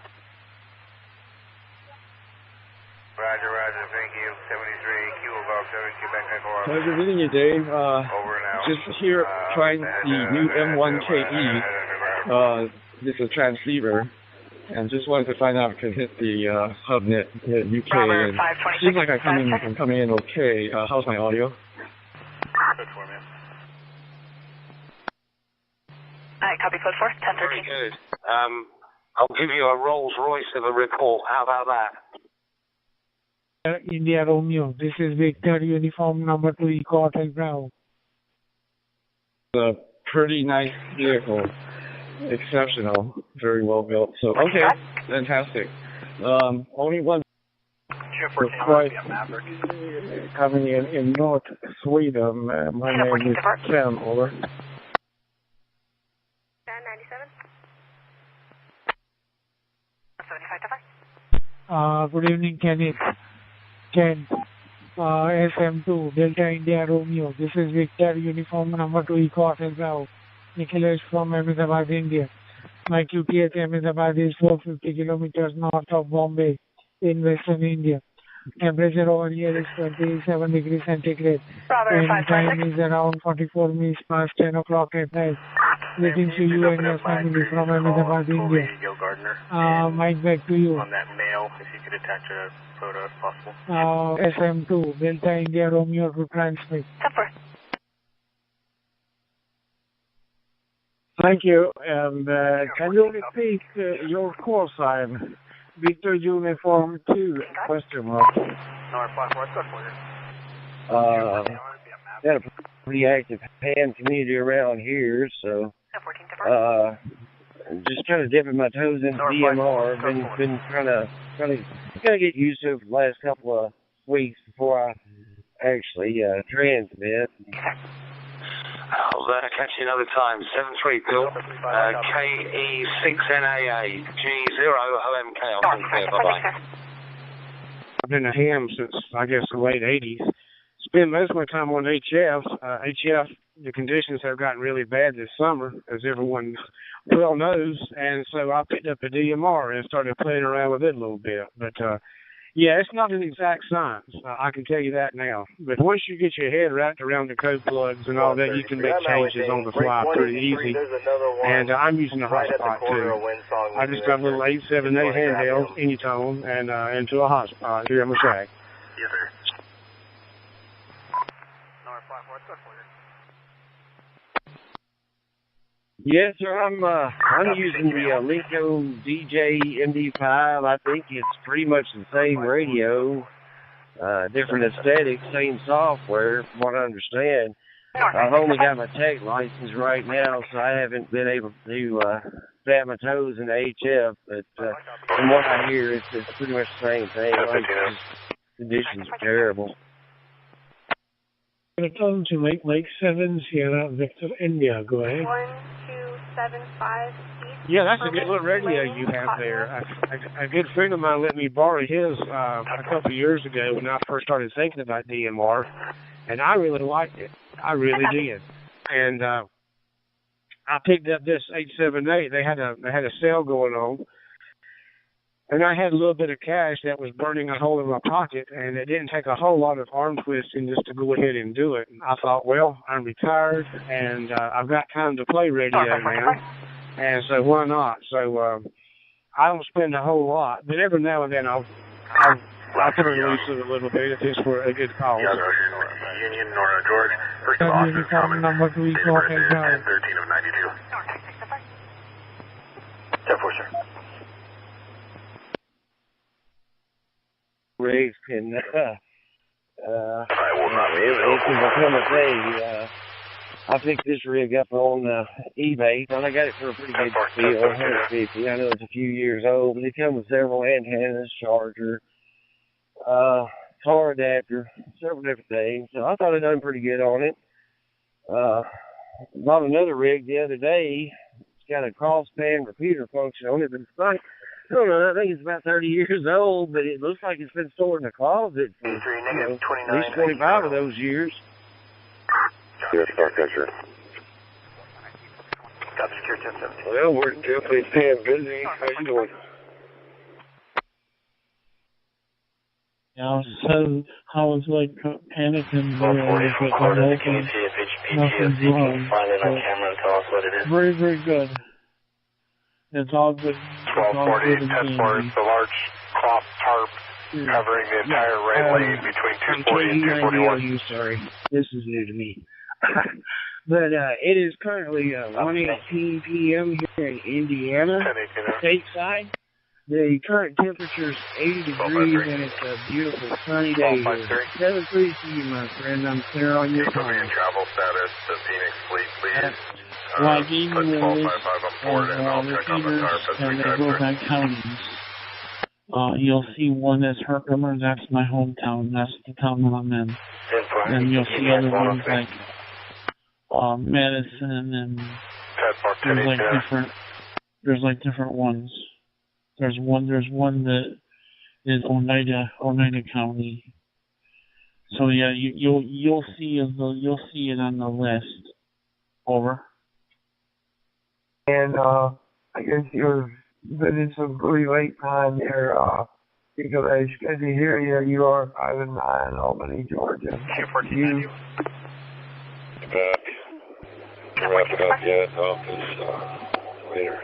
Roger, thank you. 73, Q above 7, Quebec, Echo. Pleasure meeting you, Dave. Over now. Just here trying the new M1KE. This is a transceiver. And just wanted to find out if I could hit the HubNet UK. And seems like I'm coming in okay. How's my audio? Good for me. Alright, copy code 4, 1013. Very good. I'll give you a Rolls Royce of a report. How about that? India Romeo, this is Victor Uniform number 2 Eco Hotel Bravo. A pretty nice vehicle. Exceptional. Very well built. So, okay. Fantastic. Only one request coming in North Sweden. My name is Sam, over. 97. 75 Good evening, Kenneth. Ken, SM2, Delta India Romeo. This is Victor Uniform number 2 Eco Hotel Bravo. Nicholas from Ahmedabad, India. My QTH Ahmedabad is 450 kilometers north of Bombay in western India. Temperature over here is 27 degrees centigrade. And time is around 44 minutes past 10 o'clock at night. Greetings to you and your family from Ahmedabad, India. Mike, back to you. On that mail, if you could attach a photo if possible. SM2, Delta India Romeo to transmit. Thank you. And can you repeat your call sign? Victor Uniform 2, question mark. Got a pretty active ham community around here, so just kind of dipping my toes into DMR. Been trying to get used to it for the last couple of weeks before I actually transmit. I'll catch you another time. 73 Bill, KE6NAA, G0 OMK. I'll think clear. Bye-bye. I've been a ham since, I guess, the late 80s. Spent most of my time on HF. HF, the conditions have gotten really bad this summer, as everyone well knows, and so I picked up a DMR and started playing around with it a little bit. But, yeah, it's not an exact science. I can tell you that now. But once you get your head wrapped around the code plugs and all that, you can make changes on the fly pretty easy. And I'm using a hotspot too. I just got a little 878 handheld, Anytone, and into a hotspot here in my shack. Yes, sir. Yes, sir. I'm using the Linko DJ MD5. I think it's pretty much the same radio, different aesthetics, same software, from what I understand. I've only got my tech license right now, so I haven't been able to stab my toes in HF. But from what I hear, it's pretty much the same thing. Like, conditions are terrible. Return to Lake 7 Sierra Victor India. Go ahead. 1275 East. Yeah, that's a good little radio you have there. A good friend of mine let me borrow his a couple of years ago when I first started thinking about DMR, and I really liked it. I really did. And I picked up this 878. They had a sale going on. And I had a little bit of cash that was burning a hole in my pocket, and it didn't take a whole lot of arm twisting just to go ahead and do it. I thought, well, I'm retired, and I've got time to play radio now, and so why not? So I don't spend a whole lot, but every now and then I'll I can release it a little bit if it's for a good cause. Union, Nora George, first of officers coming. Number 3, Date of birth is 10/13 of 92. 10-4, sir. Rigs can, it can become a thing. I picked this rig up on eBay, and I got it for a pretty good deal, $150. I know it's a few years old, but it comes with several antennas, charger, car adapter, several different things. So I thought I'd done pretty good on it. Bought another rig the other day. It's got a crossband repeater function on it, but it's like, I don't know, I think it's about 30 years old, but it looks like it's been stored in a closet for at least 25 of those years. Yes, Starcatcher. Got secure 1017. Well, we're definitely staying busy. How you doing? Yeah, so I was like panicking there, but I'm hoping nothing's wrong. Find it on camera and tell us what it is. Very, very good. It's all good. 1240 test for the large cloth tarp covering the entire right lane between 240 and 241. Sorry, this is new to me. But it is currently 1:18 p.m. here in Indiana, stateside. The current temperature is 80 degrees, and it's a beautiful sunny day here. 7-3 to you, my friend. I'm clear on your phone. Travel status, the Phoenix fleet, please. Well, I gave you a list of repeaters, and they go by counties. You'll see one that's Herkimer, that's my hometown, that's the town that I'm in. And you'll see other ones like Madison, and there's like different ones. There's one that is Oneida County. So yeah, you'll see it on the list. Over. And I guess you're been in some pretty late time there, because as you can hear here, you are 5-9, Albany, Georgia. You back. Wrap it up yet? Office later.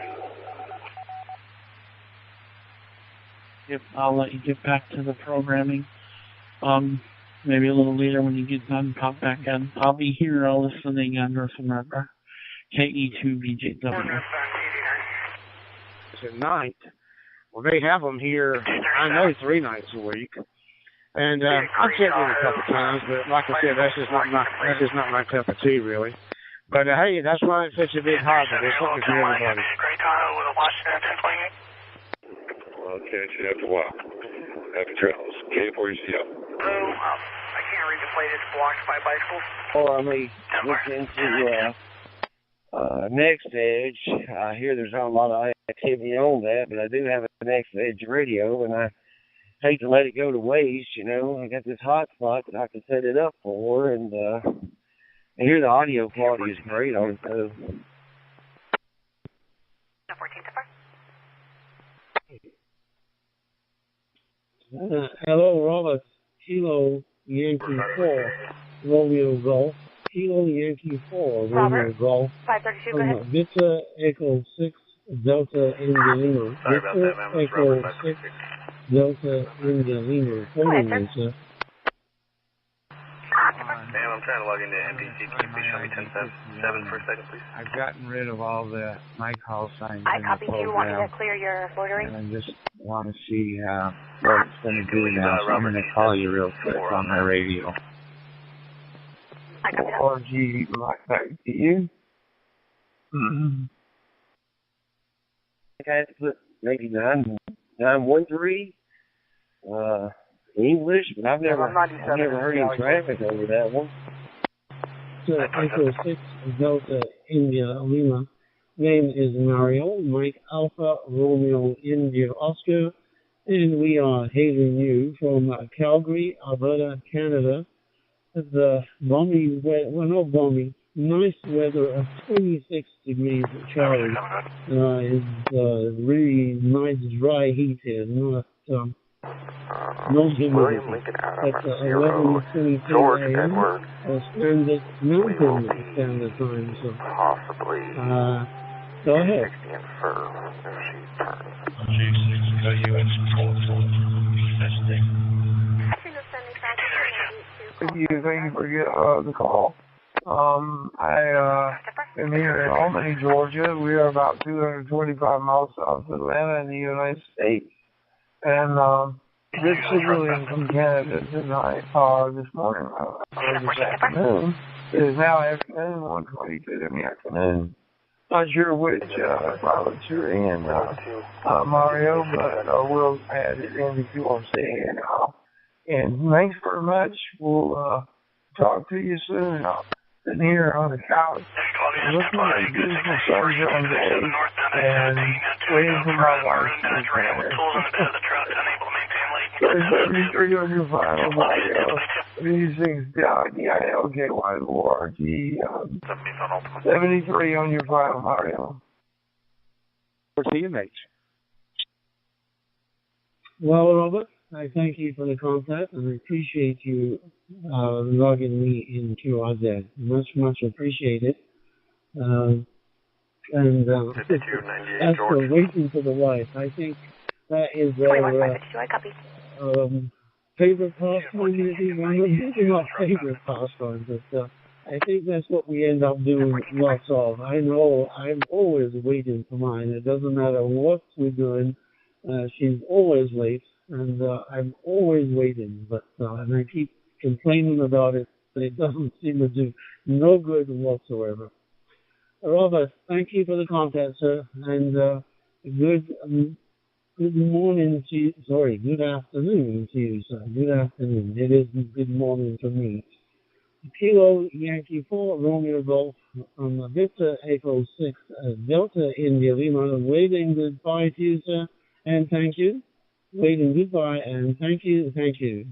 Yep, I'll let you get back to the programming. Maybe a little later when you get done, pop back in. I'll be here listening on North America. KE2BJW. Tonight, well, they have them here, I know, 3 nights a week. And I've checked it a couple times, but like I said, that's just not my cup of tea, really. But hey, that's why it's such a big hobby. There's something for everybody. Great Tahoe with a Washington 1028. I'll catch you after a while. Happy travels. K4UCL. I can't read the plate. It's blocked by bicycles. Well, I may look into Next Edge. I hear there's not a lot of activity on that, but I do have a Next Edge radio, and I hate to let it go to waste, you know. I got this hot spot that I can set it up for, and I hear the audio quality is great on it, though. Hello, Robert. Kilo Yankee 4, Romeo Golf. Kilo Yankee 4, Romeo Golf. 532, go ahead. Victor Echo 6, Delta India Lima. Victor Echo 6, Delta India Lima. Hold on, sir. Ma'am, I'm trying to log into NPC. Can you please show me 10-7 for a second, please? I've gotten rid of all the mic call signs. I copy. Do you want me to clear your loitering? And I just want to see what it's going to do now. So I'm going to call you real quick on my radio. I copy that. RG right back to you. I have to put maybe 913 English, but I've never heard any traffic over that one. So Echo 6, Delta India Lima. Name is Mario, Mike Alpha, Romeo India Oscar, and we are hailing you from Calgary, Alberta, Canada. The balmy, not balmy, nice weather of 26 degrees at Charlie. It's really nice dry heat here, not humidity. It's 11:22 a.m. Standard Mountain Standard Time. So, possibly. Go ahead. G6 US 12 testing. you. Thank you for the call. I am here in Albany, Georgia. We are about 225 miles south of Atlanta in the United States. And this civilian from Canada tonight, this morning, this afternoon. It is now afternoon, 1:22 in the afternoon. Not sure which province you're in, Mario, but we'll add it in if you want to stay here now. And thanks very much. We'll talk to you soon. Sitting here on the couch, looking at beautiful sunshine day, and waiting for my wife to return. There's 73 on your file, Mario. These things, DILKYORG. 73 on your file, Mario. What's the image? Well, Robert, I thank you for the contact, and I appreciate you logging me into RZ. Much appreciated. And as for waiting for the wife, I think that is favorite pastime. Maybe not favorite pastime, but I think that's what we end up doing lots of. I know I'm always waiting for mine. It doesn't matter what we're doing. She's always late, and I'm always waiting. But and I keep complaining about it, but it doesn't seem to do no good whatsoever. Robert, thank you for the contact, sir, and good morning to you. Sorry, good afternoon to you, sir. Good afternoon. It is good morning for me. Kilo Yankee 4, Romeo Golf, from Victor Echo 6, Delta India Lima, waving goodbye to you, sir, and thank you. Waving goodbye, and thank you, thank you.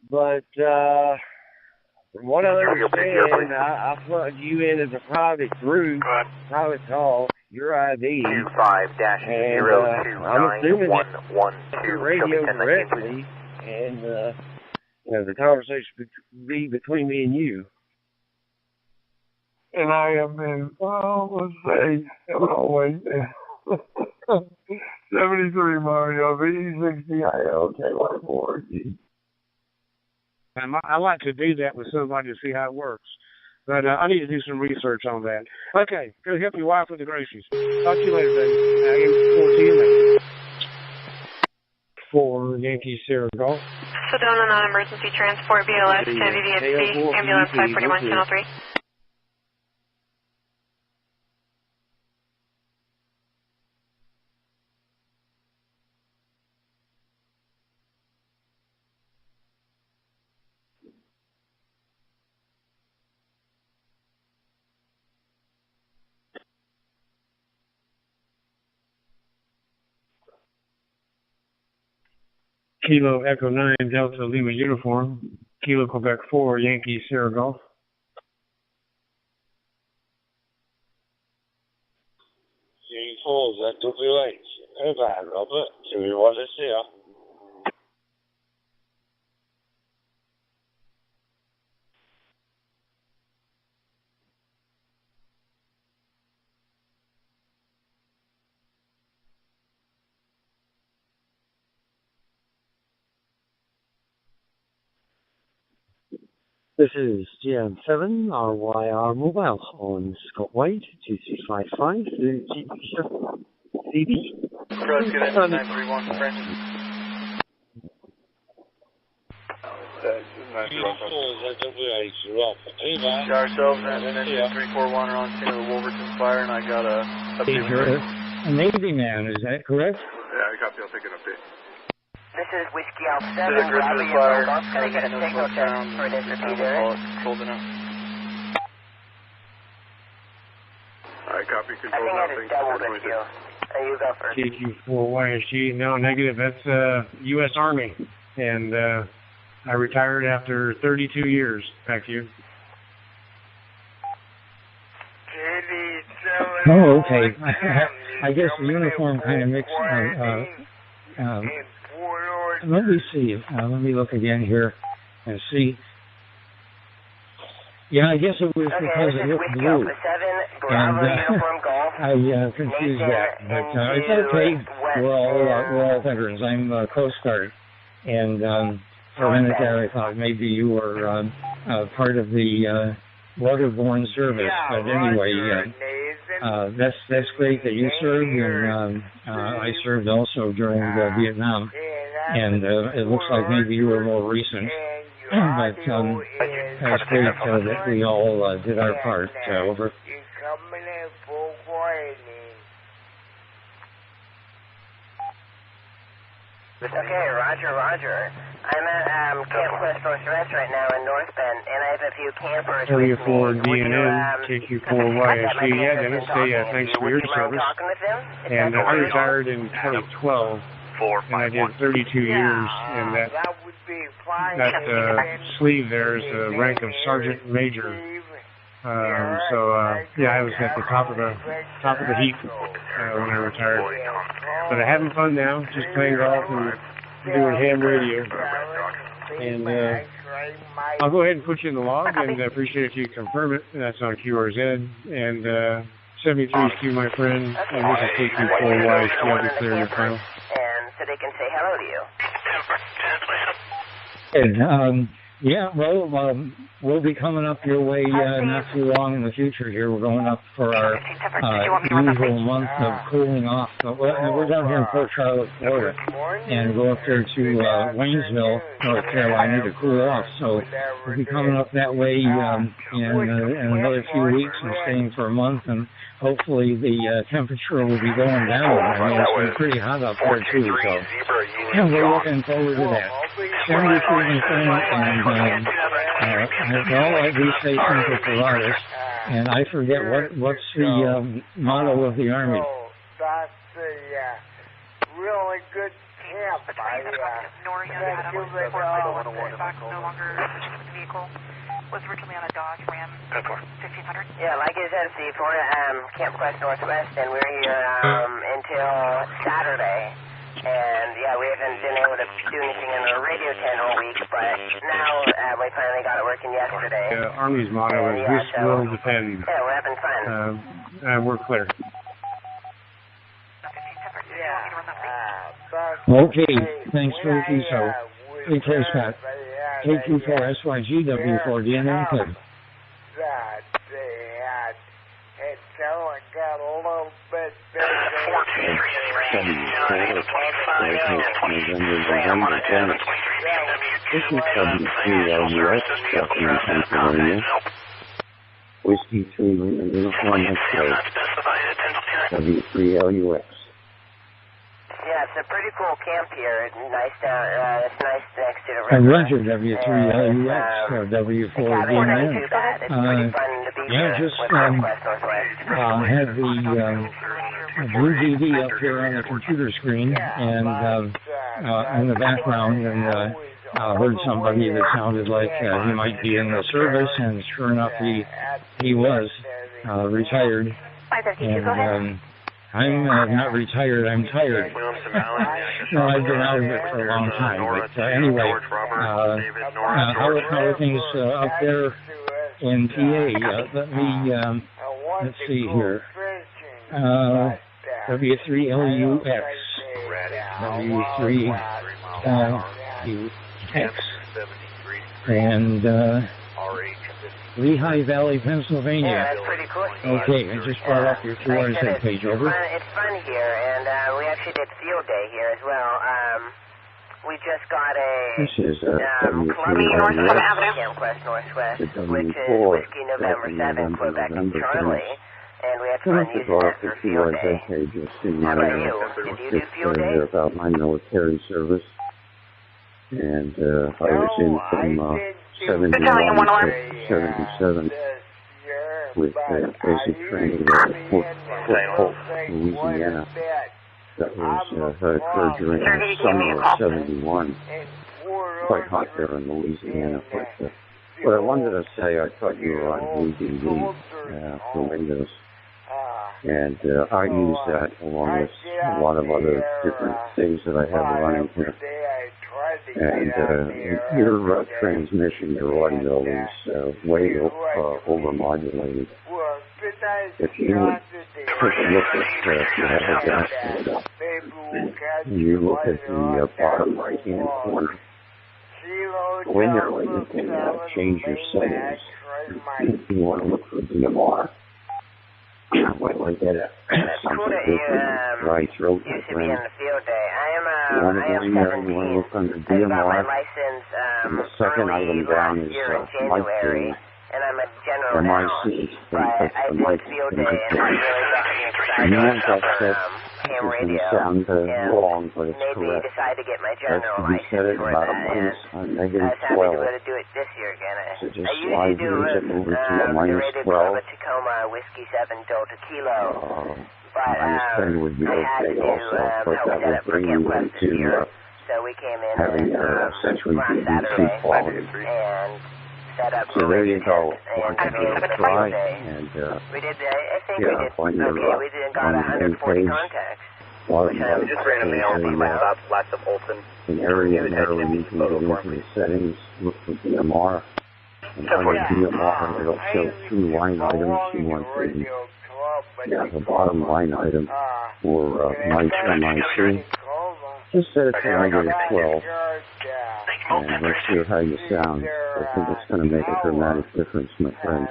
But, from what I understand, I plugged you in as a private group, private call, your ID, and I'm assuming that your radio directly, and the conversation be between me and you. And I have been, let's say, always 73 Mario, V60ILKY4G. I like to do that with somebody to see how it works. But I need to do some research on that. Okay, go help your wife with the groceries. Talk to you later, baby. For Yankee Sierra Golf. Sedona non-emergency transport, BLS to VVSC, ambulance 541 channel 3. Kilo Echo 9, Delta Lima Uniform. Kilo Quebec 4, Yankee Sierra Golf. Yankee 4, ZWH. Over, Robert. Do we want to see her? This is GM7 RYR Mobile on Scott White, 2355, CD. Cross, get in, 931, French. Ourselves and then 341 are on scene of the Wolverton fire, and I got a update. Amazing man, is that correct? Yeah, I copy. I'll take an update. This is Whiskey Alpha 7, Robbie and Robots. Can I get a signal check for this repeater? Holding up. Alright, copy. Control now. I think it is double Whiskey. You go first. KQ4YSG, no, negative. That's U.S. Army. And I retired after 32 years. Back to you. Oh, okay. I guess the uniform kind of mixed. Let me see. Let me look again here and see. Yeah, I guess it was because it looked blue. And I confused that. But it's okay. We're all veterans. I'm Coast Guard. And For a minute there, I thought maybe you were part of the waterborne service. But anyway, that's great that you served, and I served also during Vietnam. And it looks like maybe you were more recent. But that's great that we all did our part. Over. Okay, Roger. I'm at Camp Quest Northwest right now in North Bend, and I have a few campers Area with 4 me. DNN, KQ4YSG. Yeah, Dennis, thanks for your service. And I retired in 2012, and I did 32 years, and that sleeve there is the rank of Sergeant Major. Yeah, I was at the top of the heap when I retired. But I'm having fun now, just playing golf and doing ham radio. And I'll go ahead and put you in the log, and I appreciate if you confirm it. That's on QRZ. And 73 is to my friend, and this is KQ4YSG. I'll be clear in the final. And so they can say hello to you. And, yeah, well, we'll be coming up your way not too long in the future here. We're going up for our usual month of cooling off. But we're down here in Port Charlotte, Florida, and go up there to Waynesville, North Carolina to cool off. So we'll be coming up that way in another few weeks and staying for a month, and hopefully the temperature will be going down. I mean, it's been pretty hot up there too, so yeah, we're looking forward to that. Send your feeling and all of these stations are providers, and I forget what's the motto of the Army. That's a really good camp. Was originally on a Dodge Ram 1500. Yeah, like I said, Steve, we're at Camp Quest Northwest, and we're here until Saturday. And, yeah, we haven't been able to do anything in the radio tent all week, but now we finally got it working yesterday. The Army's motto is, this will depend. Yeah, we're having fun. We're clear. Okay, thanks for the so. Take care, Scott. KQ4SYG, W4 DNN Club. It's only got a little bit bigger. This is W3LUX, Dublin, Pennsylvania. Whiskey 3, Uniform X-Ray. W3LUX. Yeah, it's a pretty cool camp here. It's nice next to the river. And Roger, W3LUX, or W4 DNN. Yeah, just had the blue DD up here on the computer screen, and in the background, and heard somebody that sounded like he might be in the service, and sure enough, he was retired. And I'm not retired, I'm tired. No, I've been out of it for a long time. But anyway, how are things up there in PA? Let's see here. W3LUX. W3LUX. And Lehigh Valley, Pennsylvania. Yeah, that's pretty cool, Steve. Okay, I just brought up your QRZ page, over. It's fun here, and we actually did field day here as well. We just got This is Columbia Northwest Avenue, Camp Quest Northwest, which is Whiskey November 7, Quebec and Charlie, and we had fun using that for field day. How about you? Did you do field day? About my military service, and I was in from 71 to 77 with basic training at Fort Polk, Louisiana. That was occurred during the summer of 71. Quite hot there in Louisiana. But what I wanted to say, I thought you were on DDD for Windows. And I use that along with a lot of other different things that I have running here. And your transmission, your audio is way overmodulated. If you take a look at, if you have a dashboard up, and you look at the bottom right-hand corner, go in there where you can change your settings. If you want to look for DMR, like that, something different, dry throat, my friend. You want to go in there and you want to look under DMR, and the second item down is mic gain. For my seat, that's the mic condition. And then that set, it's going to sound wrong, but it's correct. That's to be set at about a negative 12. So just slide yours it over to a minus 12. Minus 10 would be okay also, but that would bring you into having essentially DC quality. So there you go. Give it a try, and yeah, on your main page, just ran a mail from my stops, lots of Olson. An area there where you can go into the settings, look for DMR, and under DMR it'll show 2 line items. You want the bottom line item for MIC. Just set it to negative 12. And let's hear how you sound. I think it's going to make a dramatic difference, my friend.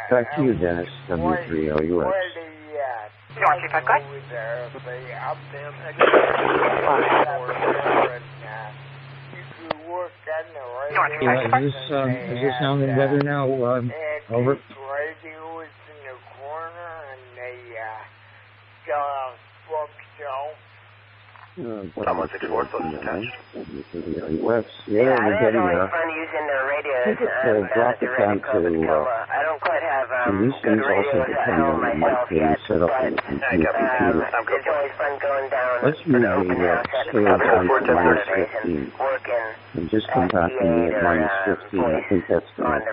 Back to you, Dennis, W3LUX. Is this sounding better now? Over. Someone 64, so it's attached. Yeah, we're getting there. I think it's drop it down to, and these things also depend on the mic being set up on the computer. Let's move the scale down to minus 15. And just come back to me at minus 15. I think that's going to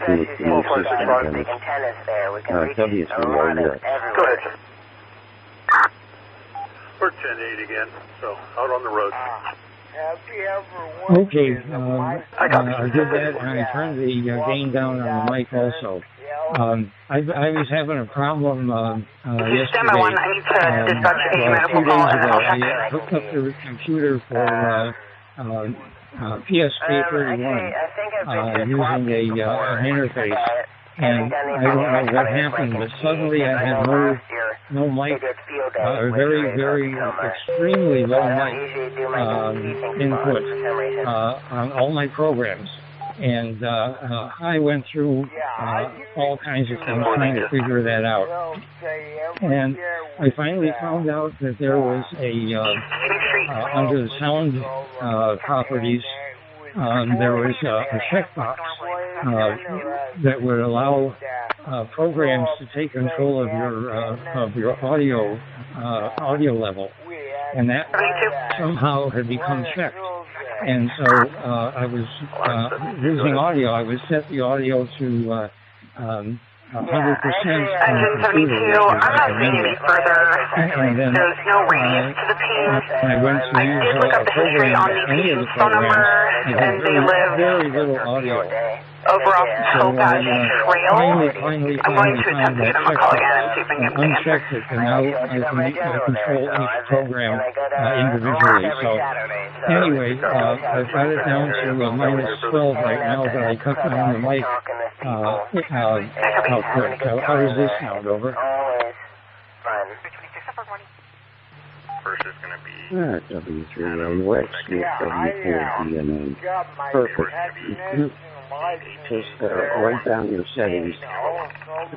do it for most systems. W3LUX. Go ahead, sir. We're 10-8 again, so out on the road. Okay, I did that, and I turned the gain down on the mic also. I was having a problem yesterday. 2 days ago, I hooked up the computer for PSK31 using an interface. And I don't know what happened, but suddenly I had no mic, very, extremely low mic input on all my programs. And I went through all kinds of things trying to figure that out. And I finally found out that there was under the sound properties, there was a checkbox that would allow programs to take control of your audio level, and that somehow had become checked. And so I was using audio. I would set the audio to 100% on the computer. I'm not seeing any further. And then there's no radius to the page. I went to use a program, any of the programs, it had very little audio. Over off the Topaz Trail. Finally I'm going to attempt to that give him a call again and see if I can get the unchecked it, and now I can control each program individually. So anyway, I've got it down to minus 12 right now, but I cut down the mic output. How does this sound? Over. First is going to be W3LUX with W4DNA. Perfect. Just write down your settings. If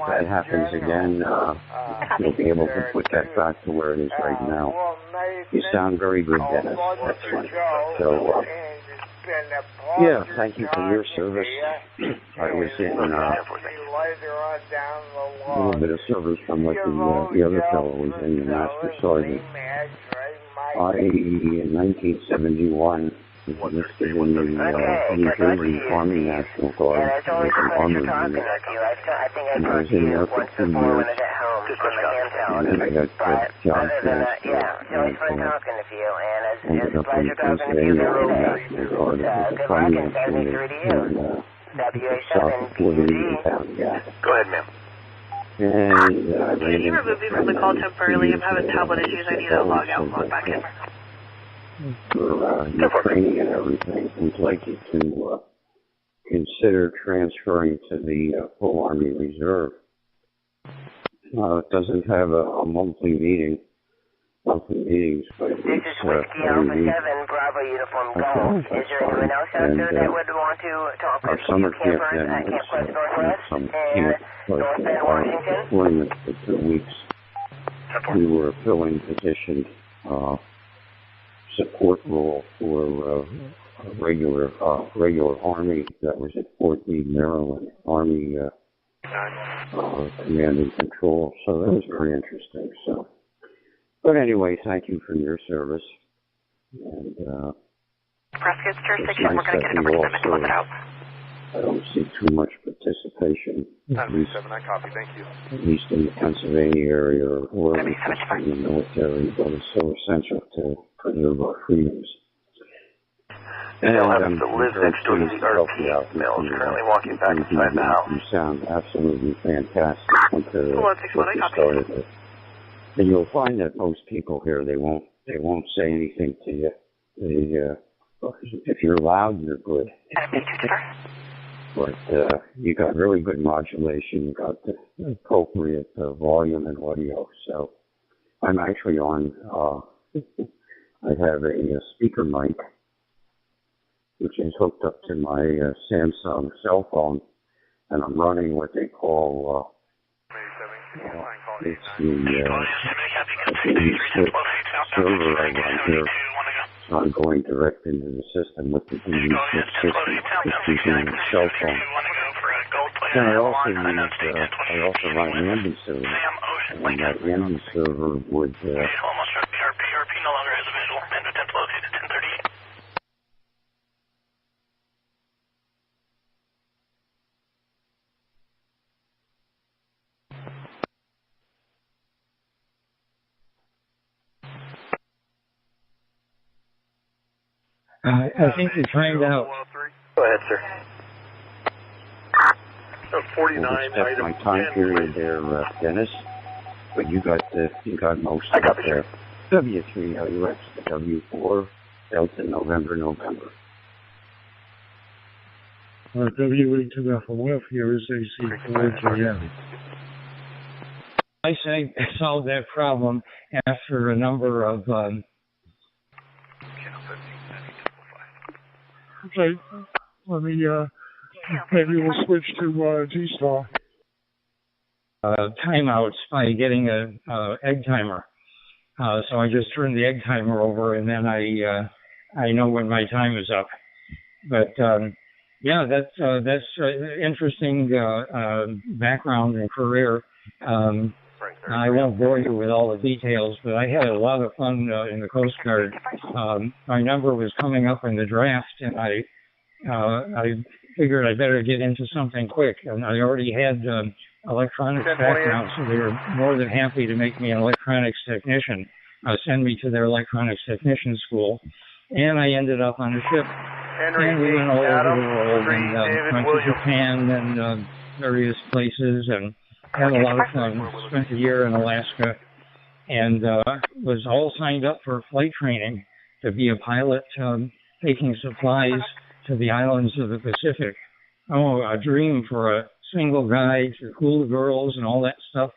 that happens again, you'll be able to put that back to where it is right now. You sound very good, Dennis. Excellent. So, yeah, thank you for your service. I was in a little bit of service from what the other fellow was in, the Master Sergeant. In 1971, listed in the New Jersey Army National Guard as an armored unit. And I was in there for 2 years. And then I got job transfer and ended up in Pennsylvania National Guard as a finance unit in South Florida County. Go ahead, ma'am. Can you remove me from the call temporarily? I'm having tablet issues. I need to log out and log back in. for your training and everything, we'd like you to consider transferring to the full Army Reserve. It doesn't have a monthly meetings, but it's Whiskey Alpha 7, Bravo Uniform Golf. Is there anyone else out there that would want to talk with summer you camp campers at Camp Quest Northwest some and camp, North Bend, Washington? deployment for 2 weeks. We were filling position support role for regular Army that was at Fort Meade, Maryland, Army Command and Control. So that was very interesting. So, but anyway, thank you for your service. And Prescott's jurisdiction, we're going to get a number 7 to flip it out. I don't see too much participation, at least, I copy, thank you. at least in the Pennsylvania area or in the military, but it's so essential to preserve our freedoms. And they'll have to live next door to the RP. Male is currently walking back inside the house. You sound absolutely fantastic compared to what you started with. And you'll find that most people here, they won't say anything to you. If you're loud, you're good. But you got really good modulation. You got the appropriate volume and audio. So I'm actually on. I have a speaker mic, which is hooked up to my Samsung cell phone, and I'm running what they call it's the server I run here. So I'm going direct into the system with the DE6 system, just using the cell phone. And I also run an Andy server, and that Andy server would I think you timed out. Go ahead, sir. 49. That's my time period there, Dennis. But you got most of it there. W3LUX, W4, Delta, November. W82FOF, here is AC4JM. I say I solved that problem after a number of Okay, let me, maybe we'll switch to G-Star. Timeouts by getting a egg timer. So I just turn the egg timer over, and then I know when my time is up. But yeah, that's interesting background and career. I won't bore you with all the details, but I had a lot of fun in the Coast Guard. My number was coming up in the draft, and I figured I better get into something quick. And I already had electronics background, so they were more than happy to make me an electronics technician, send me to their electronics technician school. And I ended up on a ship, and we went all over the world, and went to Japan and various places, and had a lot of fun. Spent a year in Alaska, and was all signed up for flight training to be a pilot, taking supplies to the islands of the Pacific. Oh, a dream for a single guy to cool the girls and all that stuff.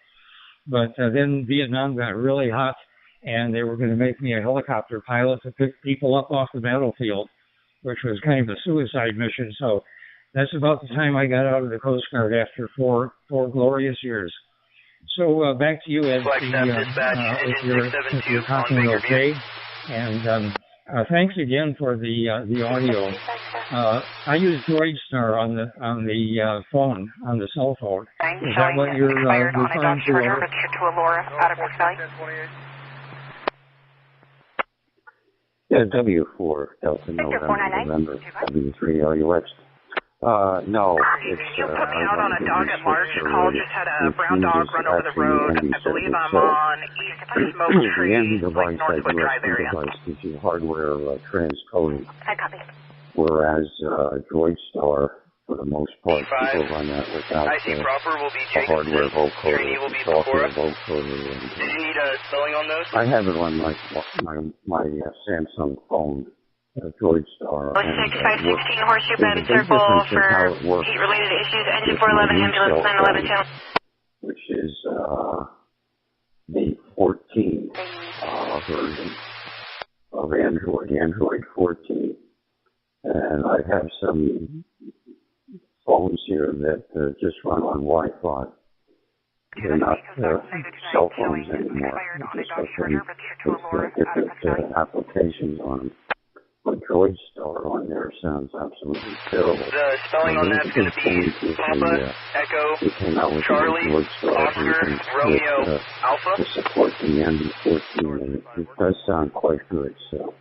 But then Vietnam got really hot, and they were going to make me a helicopter pilot to pick people up off the battlefield, which was kind of a suicide mission. So that's about the time I got out of the Coast Guard after four glorious years. So back to you, Ed, if you're talking okay. And thanks again for the audio. I use DroidStar on the phone, on the cell phone. Is that what you're referring to? Yeah, W4 Delta November W3LUX. No, it's you put me out on a dog at large call. Just had a brown dog run over the road. I believe I'm on East Smoke Tree, like Northwood Drive area. Device gives you hardware transcoding. I copy. Whereas DroidStar for the most part, people run that without IC proper will be a hardware vocoder, trainee will be software before us. vocoder. Did you need spelling on those? I have it on my Samsung phone, Droid Star. 6516 Horseshoe Bend Circle for heat-related issues, engine 411, ambulance 911 channel. Which is the 14 version of Android 14. And I have some phones here that just run on Wi-Fi. They're not cell phones anymore. They just have different applications on them. But Droid Star on there sounds absolutely terrible. The spelling on that's going to be Papa, Echo, Charlie, Oscar, Romeo, Alpha. To support the MB14, and it does sound quite good. So,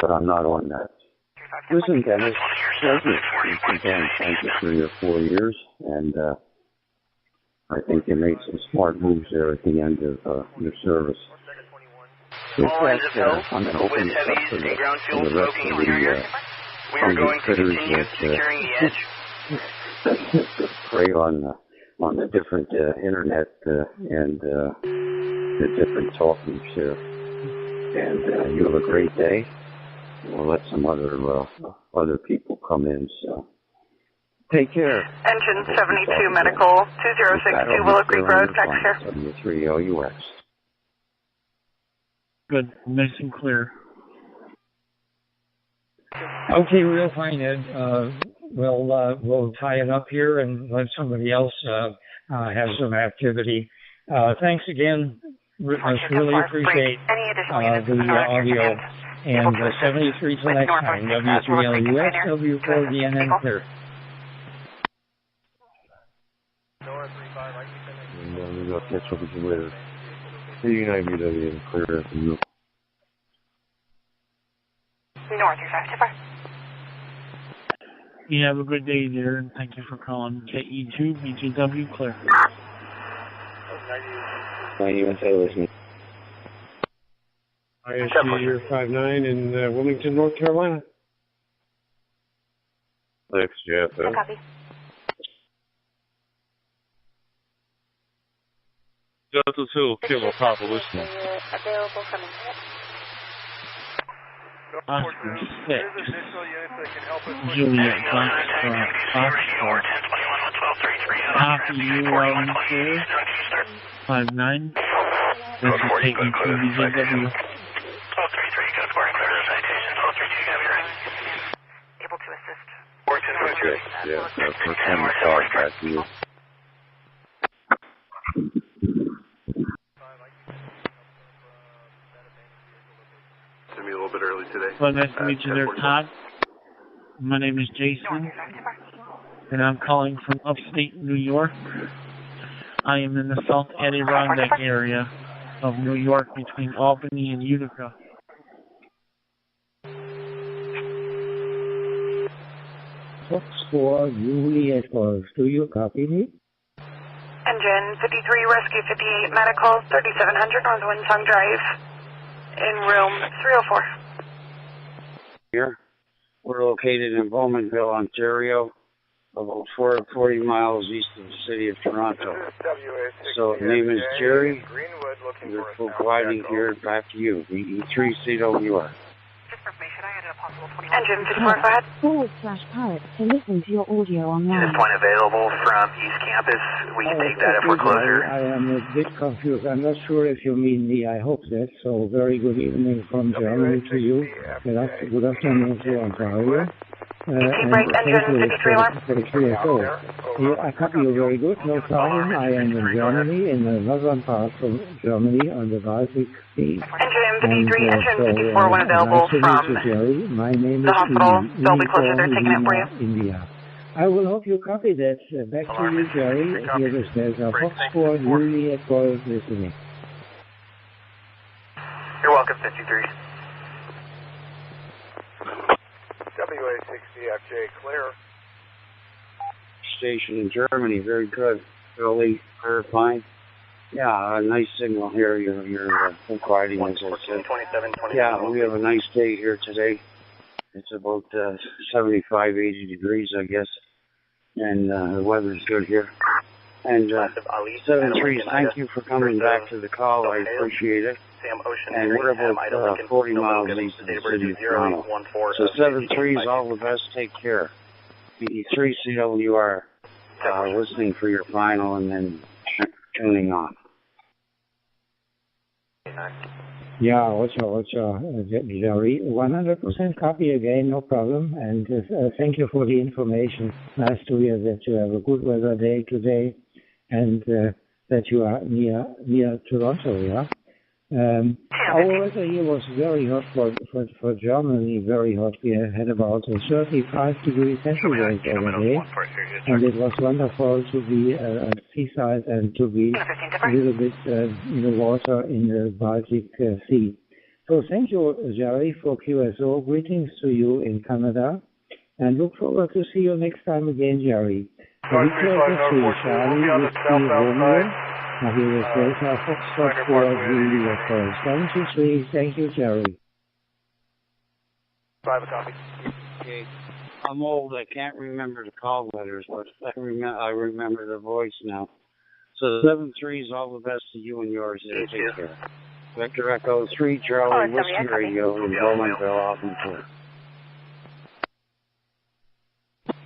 but I'm not on that. Listen, Dennis, you've been on 3 or 4 years, and I think you made some smart moves there at the end of your service. I'm going to open this up for the rest of the critters that prey on the different internet and the different talk groups here. And you have a great day. We'll let some other people come in. So take care. Engine 72 Medical 2062 Willow Creek Road, Texas. 73 LUX. Good, nice and clear. Okay, real fine, Ed. We'll tie it up here and let somebody else have some activity. Thanks again. Really appreciate the audio. And 73 till next time. W3LUX, W4DNN clear. I'll catch up with you later. UNIVW and clear after you. North, you're 525. You have a good day there, and thank you for calling KE2 BGW clear. USA listening. ISU 59 in Wilmington, North Carolina. Thanks, Jeff. Copy. Delta 2, Kilo Papa listening. Available from Oscar 6. Juliet Foxtrot. Copy you loud and clear. 59. This is taking to BGW. 1233, go to Spartan clear the citation. 1232, have your right. Able to assist. Okay, yeah, first time I saw it back to you. To me a little bit early today. Well, nice to meet you there, Todd. My name is Jason, and I'm calling from upstate New York. I am in the South Adirondack area of New York between Albany and Utica. Fox 4, Juliet Golf. Do you copy me? Engine 53, Rescue 58, Medical 3700 North Windsong Drive in room 304. Here, we're located in Bowmanville, Ontario, about 40 miles east of the city of Toronto. So, the name is Jerry. We're providing here back to you, VE3 CWR. Engine 54, go ahead. /Pirate to listen to your audio online. This point available from East Campus. We can take that if we're closer. I am a bit confused. I'm not sure if you mean me. I hope that. So, very good evening from Germany to you. Good afternoon to Ontario. And thank you for the QSO. I copy you very good, no problem. I am in Germany, in the northern part of Germany, on the Baltic Sea. Engine 53, engine 54, one available from My name the is hospital. They'll be closer. They're taking it for you. India. I will hope you copy that. Back to you, Jerry. Here is there's Fox 4, Juliet Golf listening. You're welcome, 53. WA60FJ clear. Station in Germany, very good. Early, clarifying. Yeah, a nice signal here. You're providing, as I said. Yeah, we have a nice day here today. It's about 75, 80 degrees, I guess. and the weather's good here. And 7-3, thank you for coming back to the call. I appreciate it. And we're about 40 miles east of the city of Toronto. So 7-3's all the best. Take care. BE3 CWR, listening for your final and then tuning on. Yeah, Jerry, 100% copy again, no problem. And thank you for the information. Nice to hear that you have a good weather day today and that you are near Toronto, yeah? Our weather here was very hot for Germany, very hot. We had about 35 degrees centigrade over there, and it was wonderful to be at seaside and to be a little bit in the water in the Baltic Sea. So thank you, Jerry, for QSO. Greetings to you in Canada, and look forward to see you next time again, Jerry. Charlie, now here is Delta Foxtrot for the UFOs. 723, thank you, Jerry. Private copy. Okay. I'm old, I can't remember the call letters, but I remember the voice now. So 7-3's all the best to you and yours there. Take care. Vector Echo 3, Charlie, Whiskey Radio, in Bowmanville, Alton.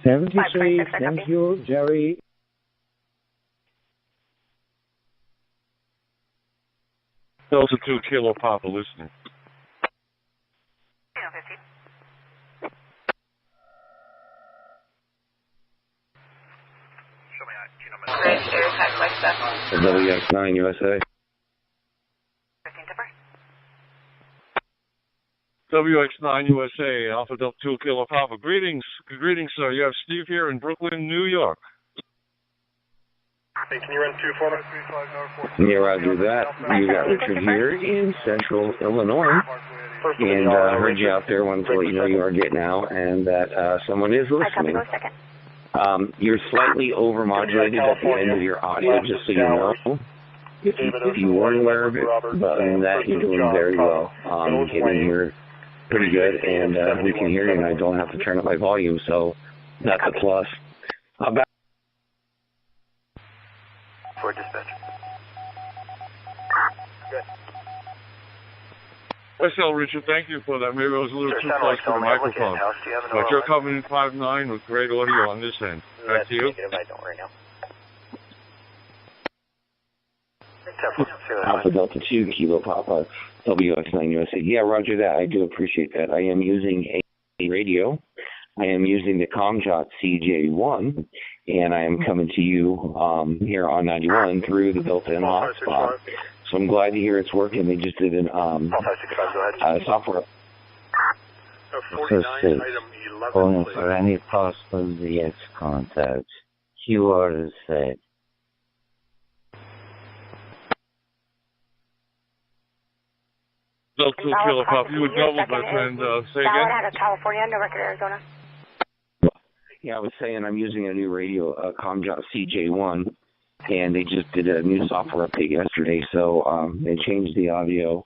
73, thank you, Jerry. Delta 2 Kilo Papa listening. WX9 USA. WX9 USA, Alpha Delta 2 Kilo Papa. Greetings, sir. You have Steve here in Brooklyn, New York. Hey, can you run 2 for me? Yeah, roger that. You got Richard here in Central Illinois. And I heard you out there, wanted to let you know you are getting out and that someone is listening. You're slightly overmodulated at the end of your audio, just so you know. If you weren't aware of it, but other than that, you're doing very well. Getting in here pretty good, and we can hear you, and I don't have to turn up my volume, so that's a plus. For dispatch. Good. Well, Richard, thank you for that. Maybe I was a little too close to the microphone. But you're coming in 5.9 with great audio on this end. Back to you. Alpha Delta 2 Kilo Papa WX9 USA. Yeah, roger that. I do appreciate that. I am using a radio. I am using the ComJot CJ1, and I am coming to you here on 91 through the built-in hotspot. So I'm glad to hear it's working. They just did an software. Calling for any possible DX contacts. QR is set. Delta 2 Kilo Papa, you would double, my friend. Say again? Out of California, no record, Arizona. Yeah, I was saying I'm using a new radio, ComJot CJ1, and they just did a new software update yesterday, so they changed the audio,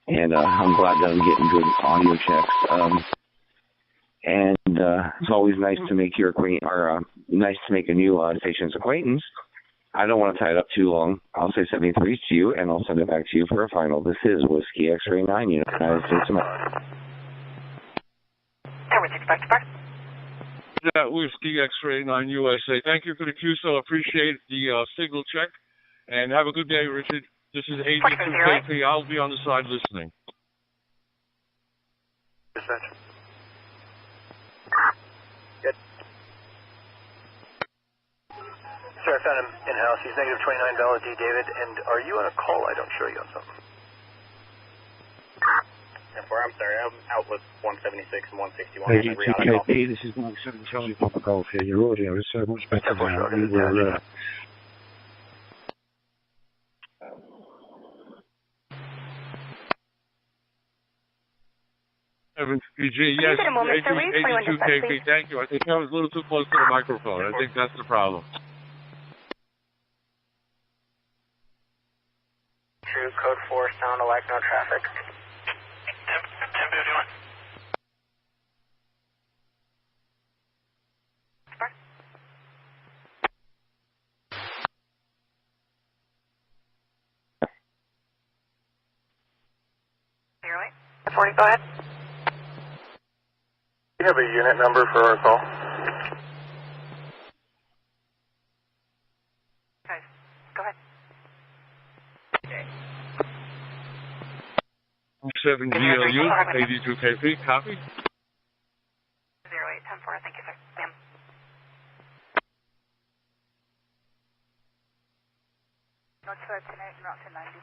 and I'm glad that I'm getting good audio checks. And it's always nice to make your nice to make a new station's acquaintance. I don't want to tie it up too long. I'll say 73 to you, and I'll send it back to you for a final. This is Whiskey X-Ray 9, United States of America. Yeah, Whiskey X-Ray 9 USA. Thank you for the QSO. Appreciate the signal check. And have a good day, Richard. This is AD2KP. I'll be on the side listening. Good. Sir, I found him in-house. He's negative 29 valid D, David. And are you on a call? I don't show you on something. I'm sorry, I'm out with 176 and 161. AD2KP, this is Mike 7 Charlie Papa Golf here. Your audio is so much better now. We were... PG, yes, AD2KP, thank you. I think I was a little too close to the microphone. I think that's the problem. True, code 4, sound alike, no traffic. 1040, go ahead. Do you have a unit number for our call? Okay, go ahead. 7 GLU, 82 KP, copy. 0810-4, thank you, sir. Ma'am. North Star 10-8 and route 1090.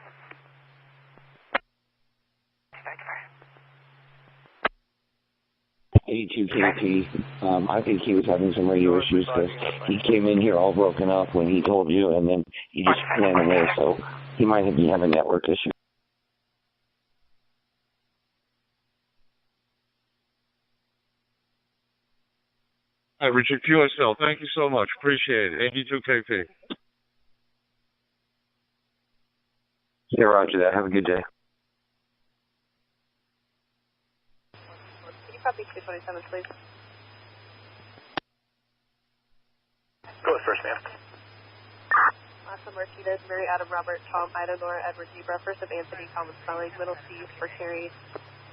Thank you, sir. 82 KP. I think he was having some radio issues because he came in here all broken up when he told you, and then he just ran away, so he might be having network issues. Hi, Richard QSL, thank you so much. Appreciate it. 82 KP. Yeah, roger that. Have a good day. Can you copy 227, please? Go with first, ma'am. Awesome, Martinez, Mary, Adam, Robert, Tom, Ida, Laura, Edward, Zebra, first of Anthony, common spelling, middle C for Terry.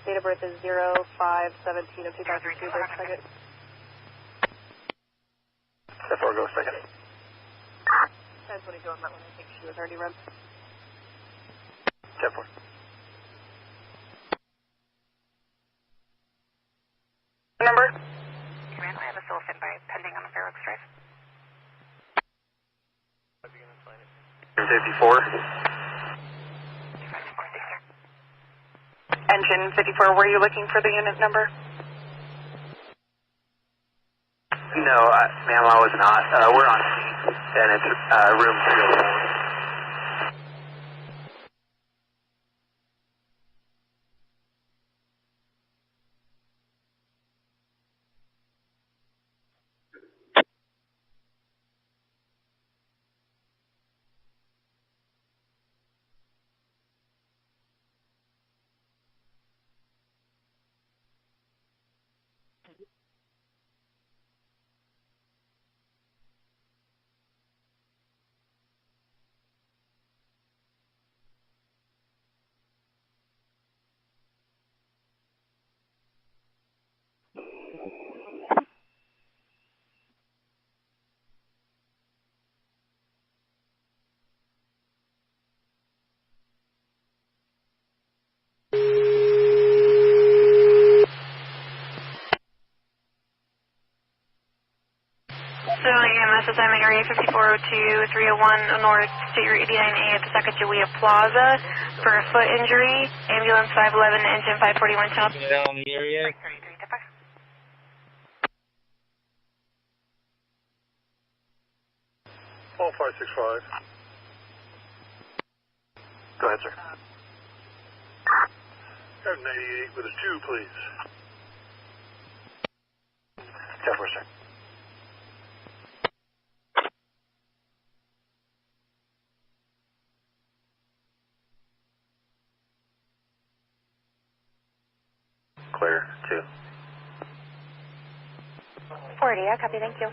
Date of birth is 05/17 of 2002, birth second. 10-4, go second. 1022 on that one, I think she was already run. 10-4. Number? Command, I have a cell by pending on the Fair Oaks Drive. 54. Engine 54, were you looking for the unit number? No, ma'am, I was not. We're on scene, and it's room 304. EMS assignment area 5402-301 North State Route 89A at the Sacagawea Plaza for a foot injury. Ambulance 511, engine 541 top. Down the area. All 565. Go ahead, sir. Got 98 with a 2, please. 10-4, sir. Clear, 2. 40, yeah, copy, thank you.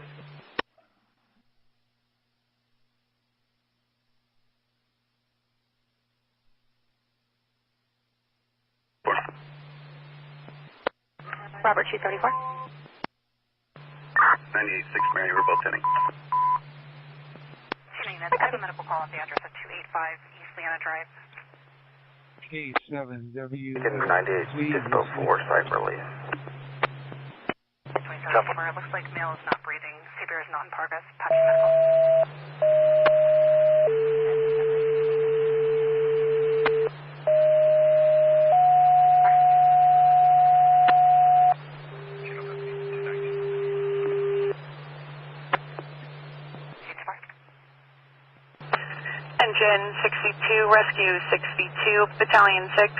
Robert, 234. 98-6, Mary, we're both tuning. Tuning, that's a medical call at the address of 285 East Leanna Drive. K7W. 98, Dispo 4, site release. 27, it looks like male is not breathing. CBR is not in progress. Patch medical. Engine 62, Rescue 62, Battalion 6,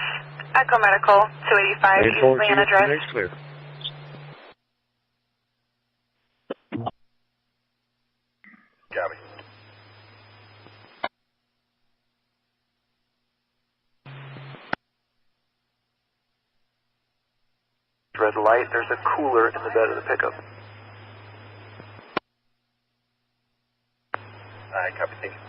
Echo Medical, 285 East Leanna Drive. Clear. Copy. Red light, there's a cooler in the bed of the pickup. Alright, copy, thank you.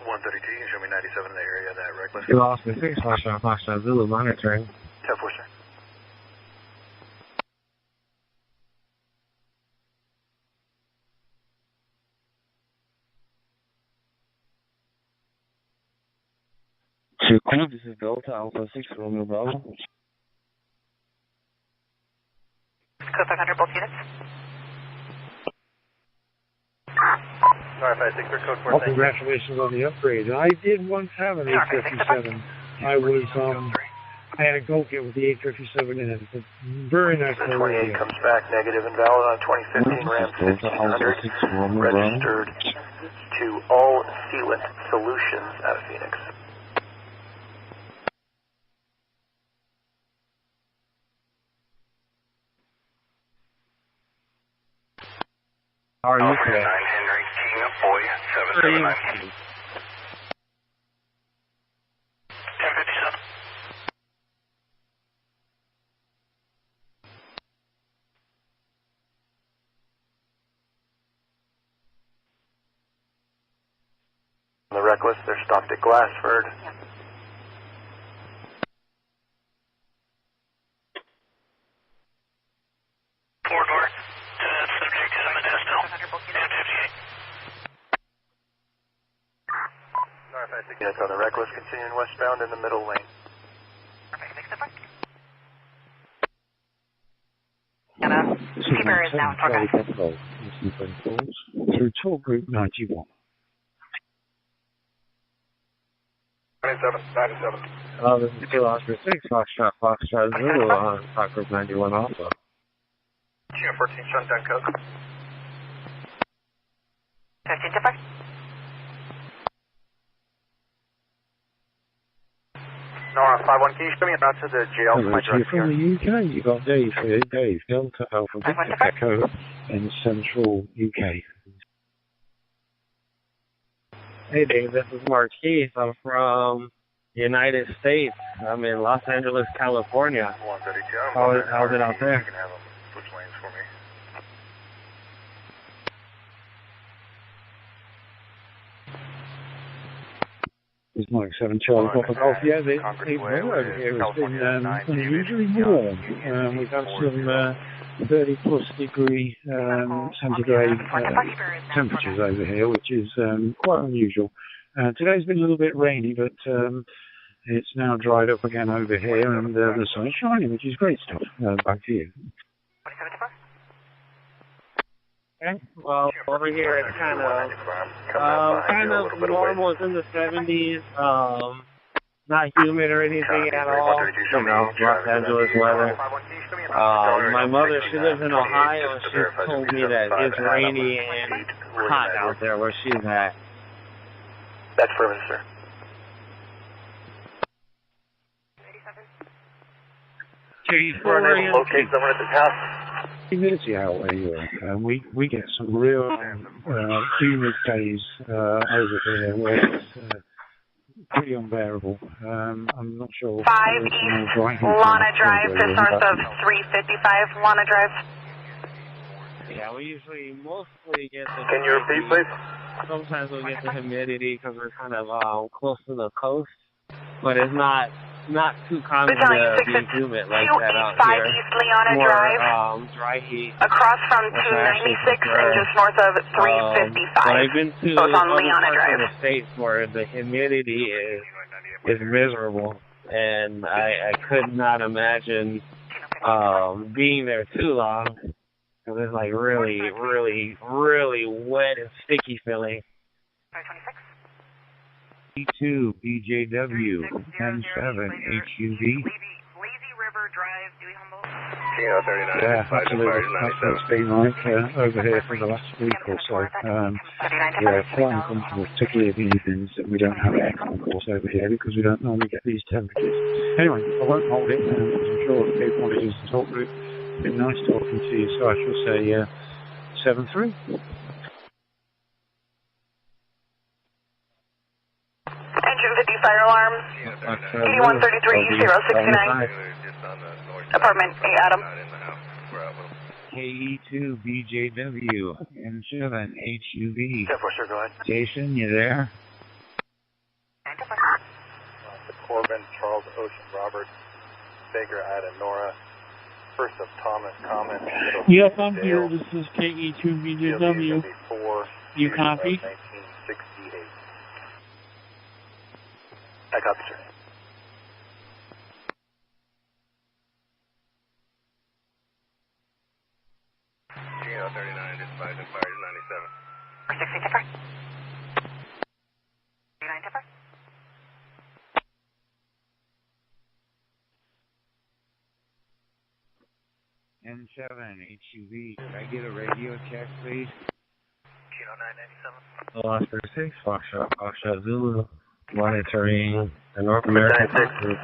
132, you can show me 97 in the area of that reckless. You lost the 6 Foxtrot Zulu monitoring. 10-4, sir. CHINO, this is Delta Alpha 6 Romeo Bravo. Code 500, both units. Alright, 5-6, code 4. Well, congratulations on the upgrade. I did once have an 857. I was, I had a go-get with the 857 in it. It's a very nice car 28 radio. comes back negative and valid on 2015 Ram 1500. Registered to All Sealant Solutions out of Phoenix. How are you today? 9 Henry, King of Boy, 779. 1057. On the reckless, they're stopped at Glassford. Four-door, subject is in the Destel, 1058. Units on the reckless, continuing westbound in the middle lane. Skipper is now in progress. Through toll group 91. 97. This is 2 Oscar 6 Foxtrot Zulu on Talk Group 91 also. Chino 14, shutdown code. 15 to 5. Nora 51, can you show me about to the jail? Hello, you're from the UK. You got Dave here. Dave, Delta Alpha Victor Echo in central UK. Hey Dave, this is Marquise. I'm from the United States. I'm in Los Angeles, California. 132. How's it out there? You can have them switch lanes for me. It's like 7 Charlie Papa Golf. Yeah, they've been over here. It's been unusually warm. We've had some 30-plus degree centigrade temperatures over here, which is quite unusual. Today's been a little bit rainy, but it's now dried up again over here, and the sun's shining, which is great stuff. Back to you. Okay. Well, over here it's kind of normal. It's in the 70s. Not humid or anything at all. You know, Los Angeles weather. My mother, she lives in Ohio, and she told me that it's rainy and hot out there where she's at. That's affirmative, sir. Locate someone at the house. Humidity out anyway. We get some real humid days over here where it's pretty unbearable. I'm not sure. 5 East Lana Drive, just north of 355 Lana Drive. Yeah, we usually mostly get the. Can you repeat, please? Sometimes we'll get the humidity because we're kind of close to the coast, but it's not too common to be humid like that out here. 5 East Leona Drive. Dry heat. Across from 296 and just north of 355. But I've been to so it's on other Leona parts Drive. of the States where the humidity is miserable, and I could not imagine being there too long because it's like really, really, really wet and sticky feeling. 2 BJW 10-7 HUV. Lazy River Drive, Dewey Humboldt. Chino 39. Yeah, absolutely. That's what it's been like over here for the last week or so. We're quite uncomfortable, particularly in the evenings, that we don't have aircon, of course, over here because we don't normally get these temperatures. Anyway, I won't hold it. I'm sure people want to do some talk group. It's been nice talking to you, so I shall say 7-3. Engine 50 fire alarms. 8133 069. Apartment A, Adam. KE2 BJW and 7 HUV. Go ahead. Jason, you there? Corbin, Charles Ocean, Robert, Baker, Ida, Nora, first of Thomas, Comment, Yes, I'm here. This is KE2BJW. You copy? 1968. I copy, sir. CHINO 39, dispatch and fire 97. 460 Tipper. 39 Tipper. N7 HUV, can I get a radio check, please? CHINO 997. Oscar 6, Foxtrot Zulu, monitoring the North American group.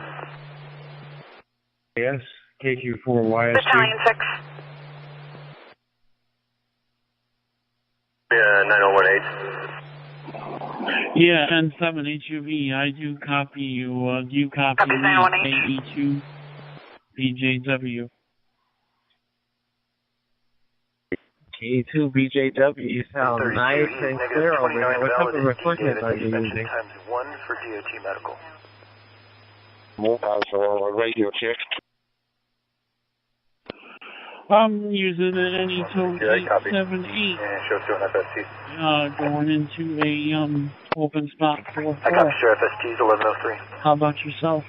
Yes, KQ4YSG. Battalion 6. 9018. Yeah, N7 HUV, I do copy you. Do you copy me? KE2BJW. K2 BJW, you sound nice and clear over here. What type of equipment are you using? Times 1 for DOT medical. Mobile or radio check. I'm using an Anytone 878. Going into a open spot 4-4. I copy, sir. FST's 1103. How about yourself?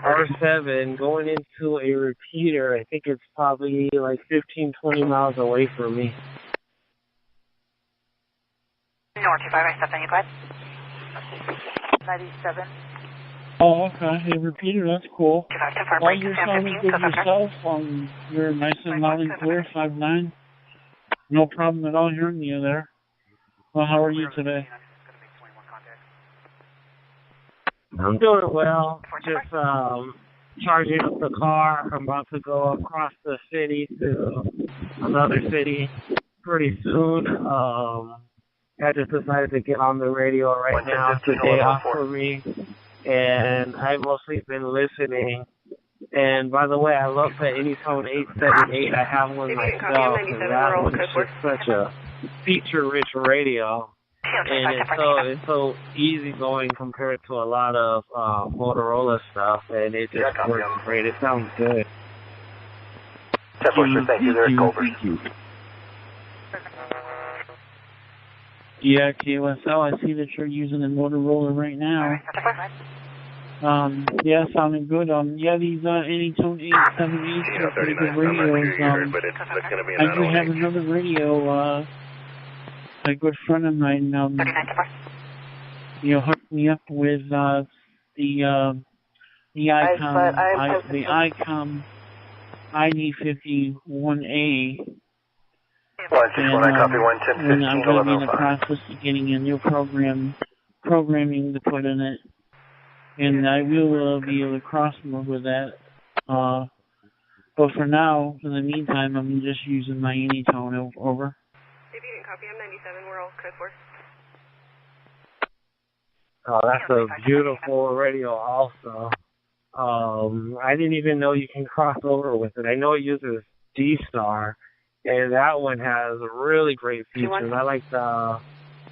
R7 going into a repeater. I think it's probably like 15-20 miles away from me. North 25, I stepped on you, go ahead. 97. Oh, okay. Hey, repeater, that's cool. 25 for Well, break you're 1015, sounding good yourself. You're nice and loud and clear, 5'9". No problem at all hearing you there. Well, how are you today? I'm doing well. Just charging up the car. I'm about to go across the city to another city pretty soon. I just decided to get on the radio right now. It's a day off for me, and I've mostly been listening. And by the way, I love the Anytone 878. I have one myself, and that one is just such a feature-rich radio. And it's so easy going compared to a lot of Motorola stuff, and it just works great. It sounds good. Thank you. There's Colbert. Yeah, KOSL, I see that you're using a Motorola right now. Yeah, sounding good. Yeah, these Anytone 878 are pretty good radios. I do have another radio, a good friend of mine, hooked me up with the ICOM ID51A. And I'm going to be in the process of getting a new programming to put in it. And I will be able to cross over with that. But for now, for the meantime, I'm just using my Anytone over. If you didn't copy, I'm 97. We're all code 4. Oh, that's a beautiful radio also. I didn't even know you can cross over with it. I know it uses D-Star, and that one has really great features. I like the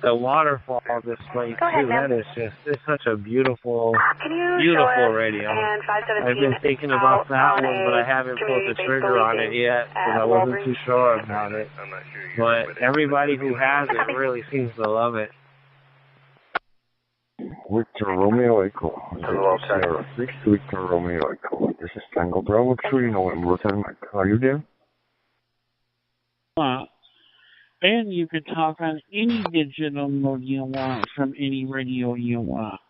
waterfall display too. That is it's such a beautiful radio. I've been thinking about that one, but I haven't pulled the trigger on it yet because I wasn't too sure about it. But everybody who has it really seems to love it. Victor Romeo Echo. Sierra 6 Victor Romeo Echo. This is Tango Bravo 3 November 10. Are you there? And you can talk on any digital mode you want from any radio you want,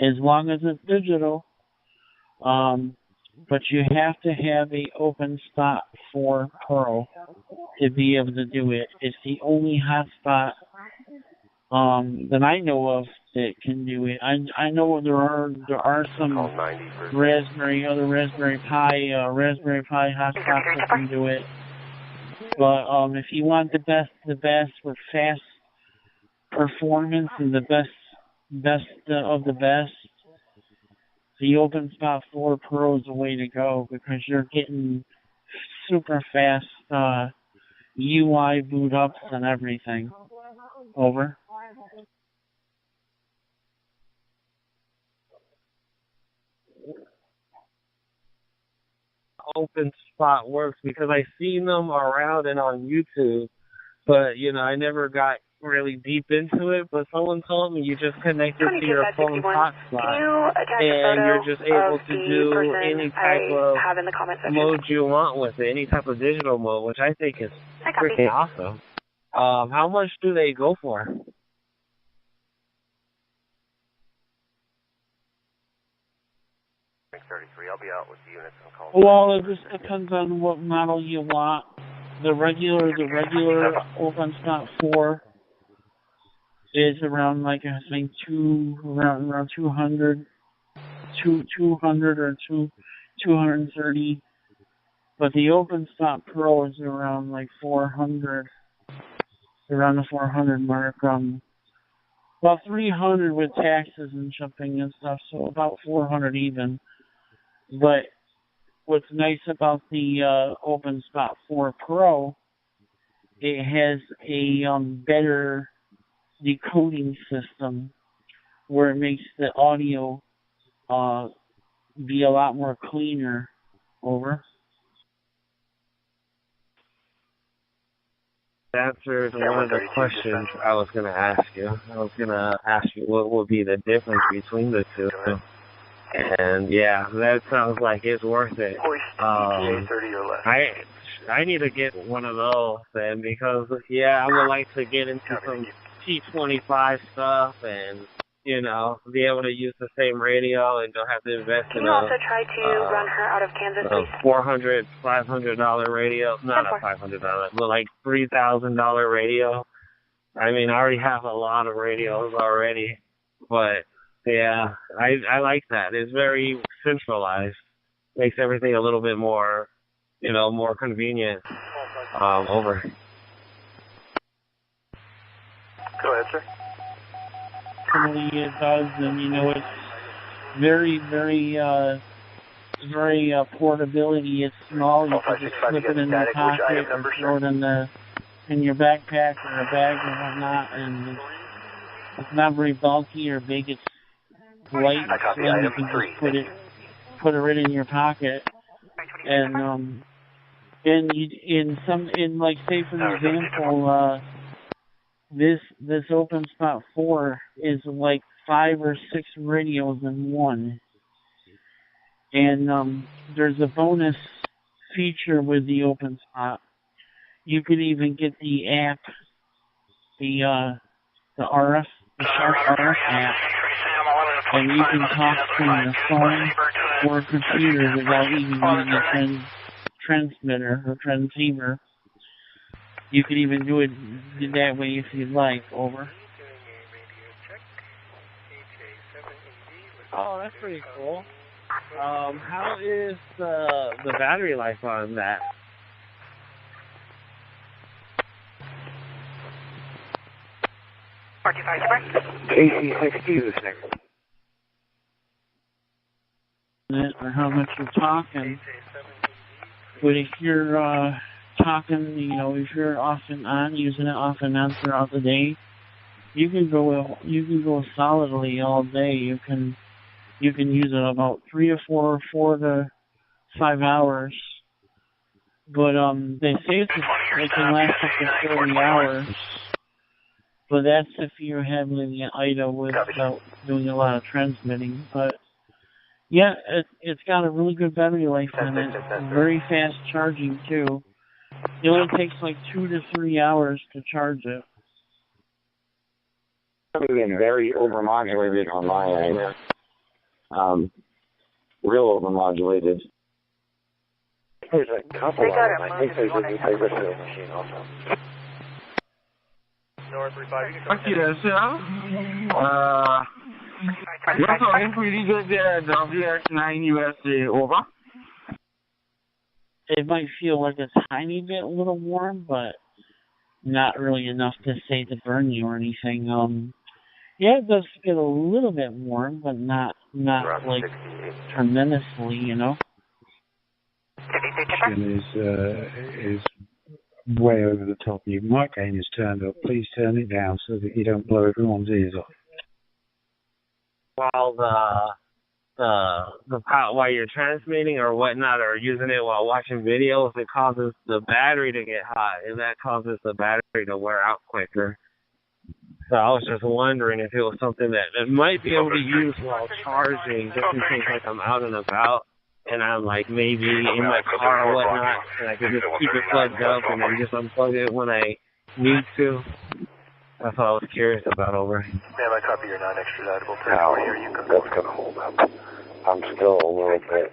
as long as it's digital. But you have to have a open spot for Pearl to be able to do it. It's the only hotspot that I know of that can do it. I know there are some Raspberry Pi hotspots that can do it. But if you want the best with fast performance and the best of the best, the Open Spot 4 Pro is the way to go because you're getting super fast UI boot ups and everything. Over. Open spot works because I've seen them around and on YouTube, but you know I never got really deep into it. But someone told me you just connect it to your phone hotspot, and you're just able to do any type of mode you want with it, any type of digital mode, which I think is freaking awesome. How much do they go for? I'll be out with the units and call. Well, it just depends on what model you want. The regular OpenSpot 4 is around like I think around 200 or 230. But the OpenSpot Pro is around like 400, around the 400 mark. About 300 with taxes and shipping and stuff, so about 400 even. But what's nice about the OpenSpot 4 Pro, it has a better decoding system where it makes the audio be a lot more cleaner. Over. Answered one of the questions I was going to ask you. I was going to ask you what would be the difference between the two. And yeah, that sounds like it's worth it. I need to get one of those then because I would like to get into some T25 stuff and you know be able to use the same radio and don't have to invest in also try to run her out of Kansas, $400, $500 radio, not a $500, but like $3,000 radio. I mean, I already have a lot of radios already, but yeah, I like that. It's very centralized. Makes everything a little bit more, more convenient. Over. Go ahead, sir. It does, and it's very, very, portability. It's small. You can just slip it in your pocket or throw it in your backpack or a bag or whatnot, and it's not very bulky or big. It's light, so you can just put it right in your pocket. And like say for example, this OpenSpot 4 is like 5 or 6 radios in one. And there's a bonus feature with the OpenSpot. You could even get the app, the RF, the Sharp RF app, and you can talk to your phone or a computer without even using a transmitter or transceiver. You can even do it that way if you'd like. Over. Oh, that's pretty cool. How is the battery life on that? AC-60 this next. Or how much you're talking. But if you're talking, if you're off and on, using it off and on throughout the day, you can go solidly all day. You can use it about 4 to 5 hours. But they say it can last up to 30 hours. But that's if you're having an IDA without doing a lot of transmitting. But yeah, it's got a really good battery life on it. Very fast charging too. It only takes like 2 to 3 hours to charge it. Been very overmodulated on my end. Real overmodulated. There's a couple of them. I think there's a new virtual machine also. Yes, sir. You're talking pretty good there, WX9 USA, over. It might feel like a tiny bit a little warm, but not really enough to say to burn you or anything. Yeah, it does get a little bit warm, but not like tremendously, Is way over the top of you. My gain is turned up. Please turn it down so that you don't blow everyone's ears off. While you're transmitting or whatnot, or using it while watching videos, it causes the battery to get hot, and that causes the battery to wear out quicker. So I was just wondering if it was something that might be able to use while charging, just in case like I'm out and about, and I'm like maybe in my car or whatnot, and I could just keep it plugged up and then just unplug it when I need to. That's what I was curious about. Over. Ma'am, I copy your non-extraditable territory. Are you that's going to hold up. I'm still a little bit,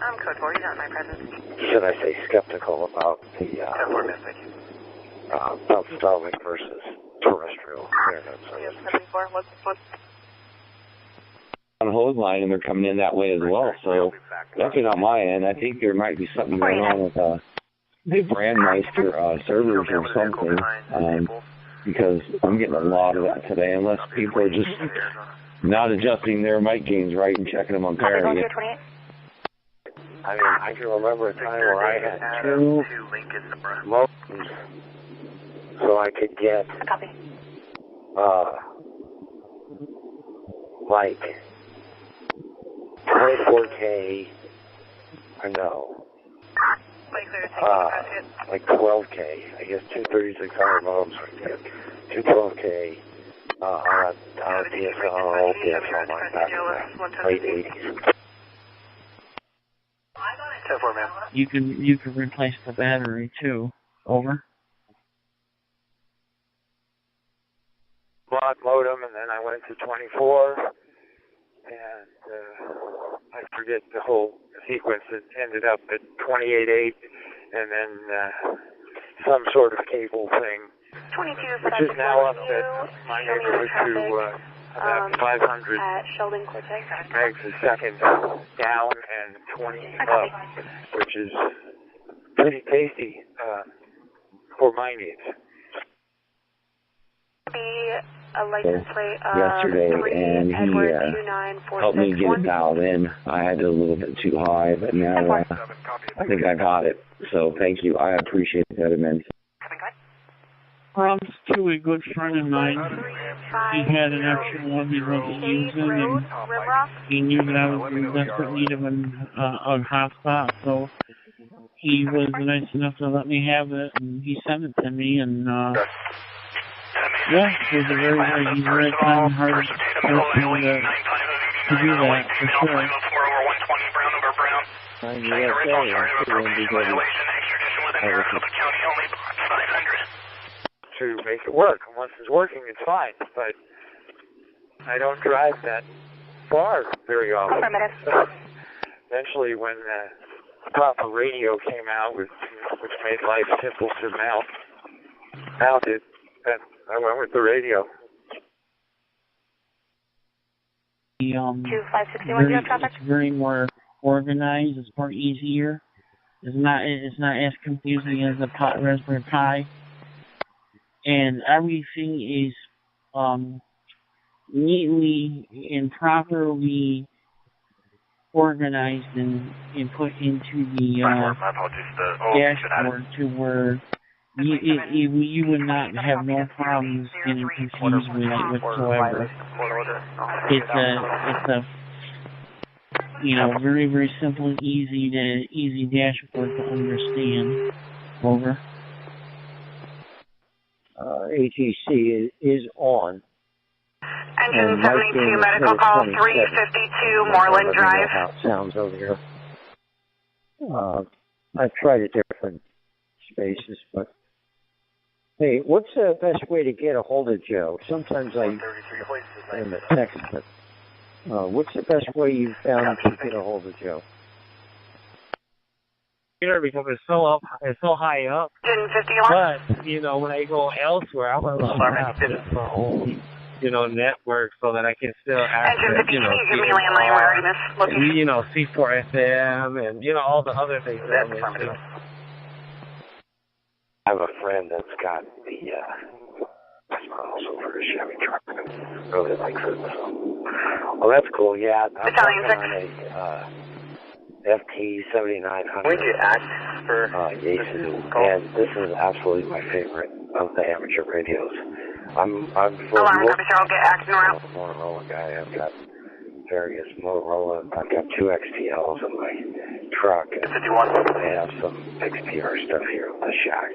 I'm code 4, you're not in my presence. should I say, skeptical about the, about Starlink versus terrestrial internet service. 74, what's on the hose line, and they're coming in that way as well. So definitely on my end, I think there might be something going on with Brandmeister servers or something, because I'm getting a lot of that today, unless people are just not adjusting their mic gains right and checking them on parity. I mean, I can remember a time where I had 2 modems so I could get like 24K, I know, like 12K, I guess 2 3600 modems I get, 2 12K on a DSL line back in the late 80s. You can replace the battery too. Over. Block modem, and then I went to 24, and I forget the whole sequence. It ended up at 28.8, and then some sort of cable thing, which is now up at my neighborhood to about 500 megs a second down and 20 up, which is pretty tasty for my needs. Yesterday, and he helped me get it dialed in. I had it a little bit too high, but now I think I got it. So thank you. I appreciate that immensely. To a good friend of mine. He had an extra one he wasn't using, and he knew that I was in desperate need of a hotspot, so he was nice enough to let me have it, and he sent it to me, and yeah, it was a very kind and hearted person to do that, for sure. To make it work. And once it's working, it's fine. But I don't drive that far very often. So eventually, when the proper radio came out, which made life simple to mount it, then I went with the radio. It's very more organized. It's more easier. It's not as confusing as the Raspberry Pi. And everything is neatly and properly organized and put into the dashboard to where you would not have no problems getting confused with it whatsoever. It's a very, very simple, easy dashboard to understand. Over. ATC is on. Engine 72, medical call 352, Moreland Drive. How it sounds over here. I've tried at different spaces, but hey, what's the best way to get a hold of Joe? Sometimes I in the text, but what's the best way you've found to get a hold of Joe? Because it's so high up. But when I go elsewhere, I want to have my own, network so that I can still access, C4 FM and all the other things that I'm into. I have a friend that's got the miles over a Chevy truck and really likes it. So. Well, that's cool. Yeah, I'm working on FT 7900. Where'd you act for Yasu, and this is absolutely my favorite of the amateur radios. I'm for Alarm, copy, sir. I'll get acting around. Motorola guy. I've got various Motorola. I've got 2 XTLs in my truck. And I have some XPR stuff here in the shack.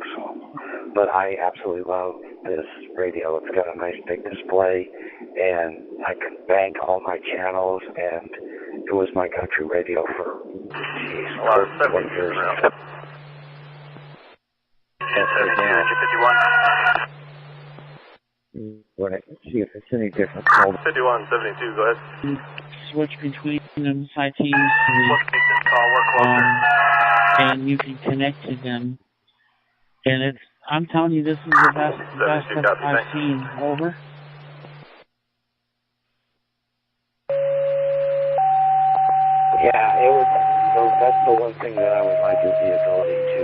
But I absolutely love this radio. It's got a nice big display, and I can bank all my channels, and it was my country radio for 20 years now. When I see if it's any different. 5172, go ahead. Switch between them simultaneously, and you can connect to them. And I'm telling you, this is the best stuff I've seen. Over. Yeah, that's the one thing that I would like is the ability to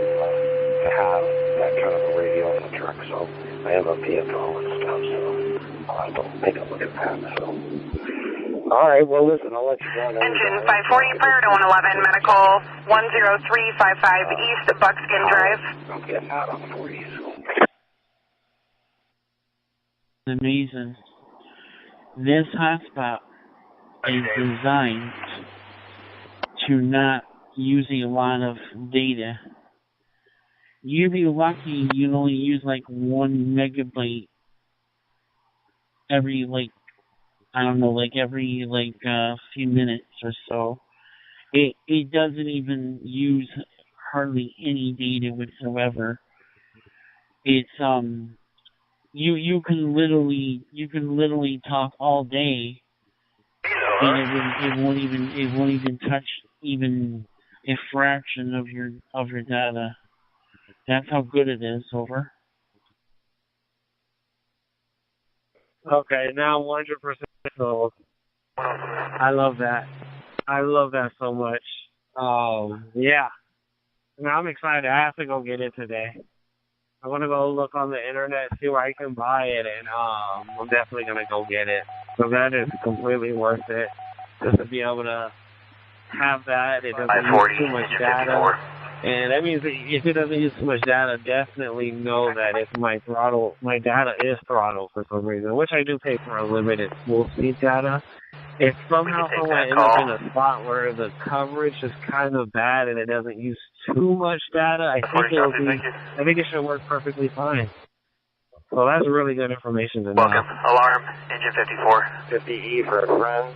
have that kind of a radio in the truck. So I have a PFO and stuff, so I'll have to take a look at that. So. All right, well, listen, I'll let you go. Engine 540, prior to 111, medical 10355 East Buckskin Drive. I'm getting out on 40, so. Amazing. This hotspot is designed to not use a lot of data. You'd be lucky you'd only use like 1 megabyte every every few minutes or so. It doesn't even use hardly any data whatsoever. It's you can literally talk all day, and it won't even touch even a fraction of your data. That's how good it is. Over. Okay, now 100% sold. I love that. I love that so much. Yeah. Now I'm excited. I have to go get it today. I want to go look on the internet, see where I can buy it, and I'm definitely going to go get it. So that is completely worth it. Just to be able to have that. It doesn't use too much data. And that means if it doesn't use too much data, definitely know that if my data is throttled for some reason, which I do pay for unlimited full speed data. If somehow I end up in a spot where the coverage is kind of bad and it doesn't use too much data, I think it should work perfectly fine. So that's really good information to know. Welcome. Alarm, engine 54. 50E for a friend.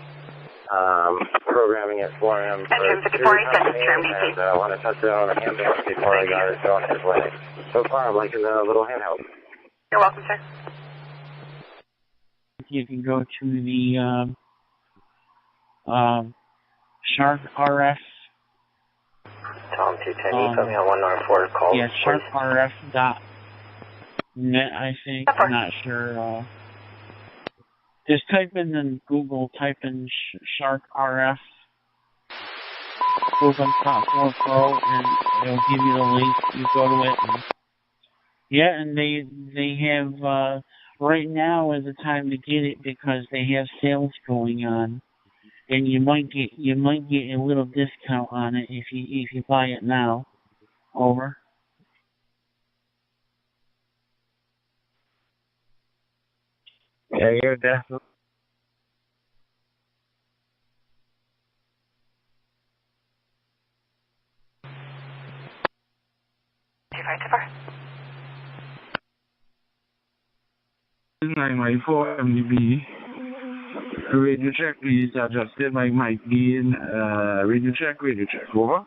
Programming at 4M. Engine 54, and I want to touch it on the handheld before I got it on his way. So far, I'm liking the little handheld. You're welcome, sir. You can go to the Shark RF. Tom 210, put me on 194 call. Yeah, sharkrf.net, I think. I'm not sure. Just type in Google, type in Shark RF, Open Platform Pro, and it'll give you the link. You go to it. And they have, right now is the time to get it because they have sales going on. And you might get a little discount on it if you buy it now. Over. Yeah, you're definitely. $994 MDB. Radio check, please. Adjusted my mic gain. Radio check, over.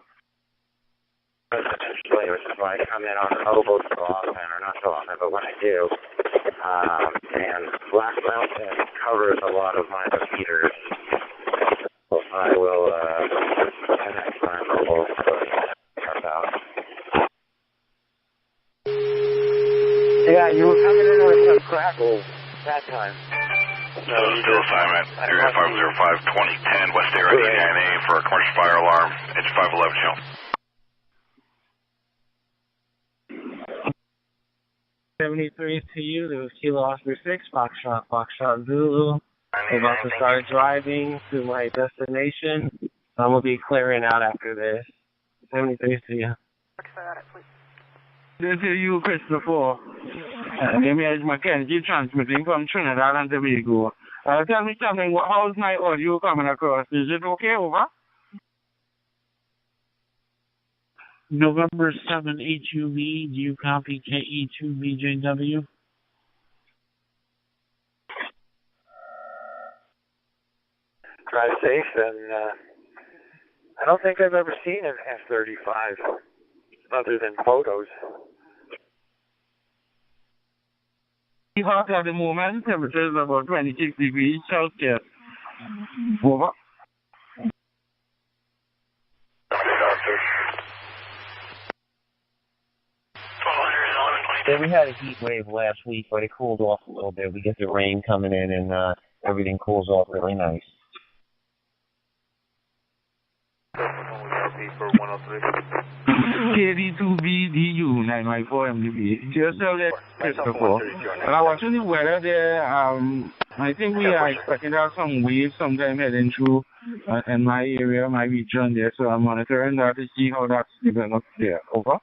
I come in on mobile so often, or not so often, but when I do, and Black Mountain covers a lot of my repeaters, so I will connect my mobile so it comes out. Yeah, you were coming in with some crackle that time. No, still assignment. Area 505 2010, West Area 89A for a commercial fire alarm, engine 511 channel. 73 to you. There was Kilo Oscar 6, Foxtrot Zulu. I'm about to start driving to my destination. I'm going to be clearing out after this. 73, see ya. This is you, Christopher. Amy Mackenzie transmitting from Trinidad and Tobago. Tell me something, how's my audio coming across? Is it okay, over? November 7 HUV, do you copy KE2BJW? Drive safe, and I don't think I've ever seen an F-35 other than photos. Hot at the moment, temperature is about 26 degrees Celsius. Over. Yeah, we had a heat wave last week, but it cooled off a little bit. We get the rain coming in, and everything cools off really nice. KD2BDU 914 MDB. Just tell that Christopher. And I watching the weather there. I think we are expecting to have some waves sometime heading through in my area, my region there. So I'm monitoring that to see how that's developed there. Over.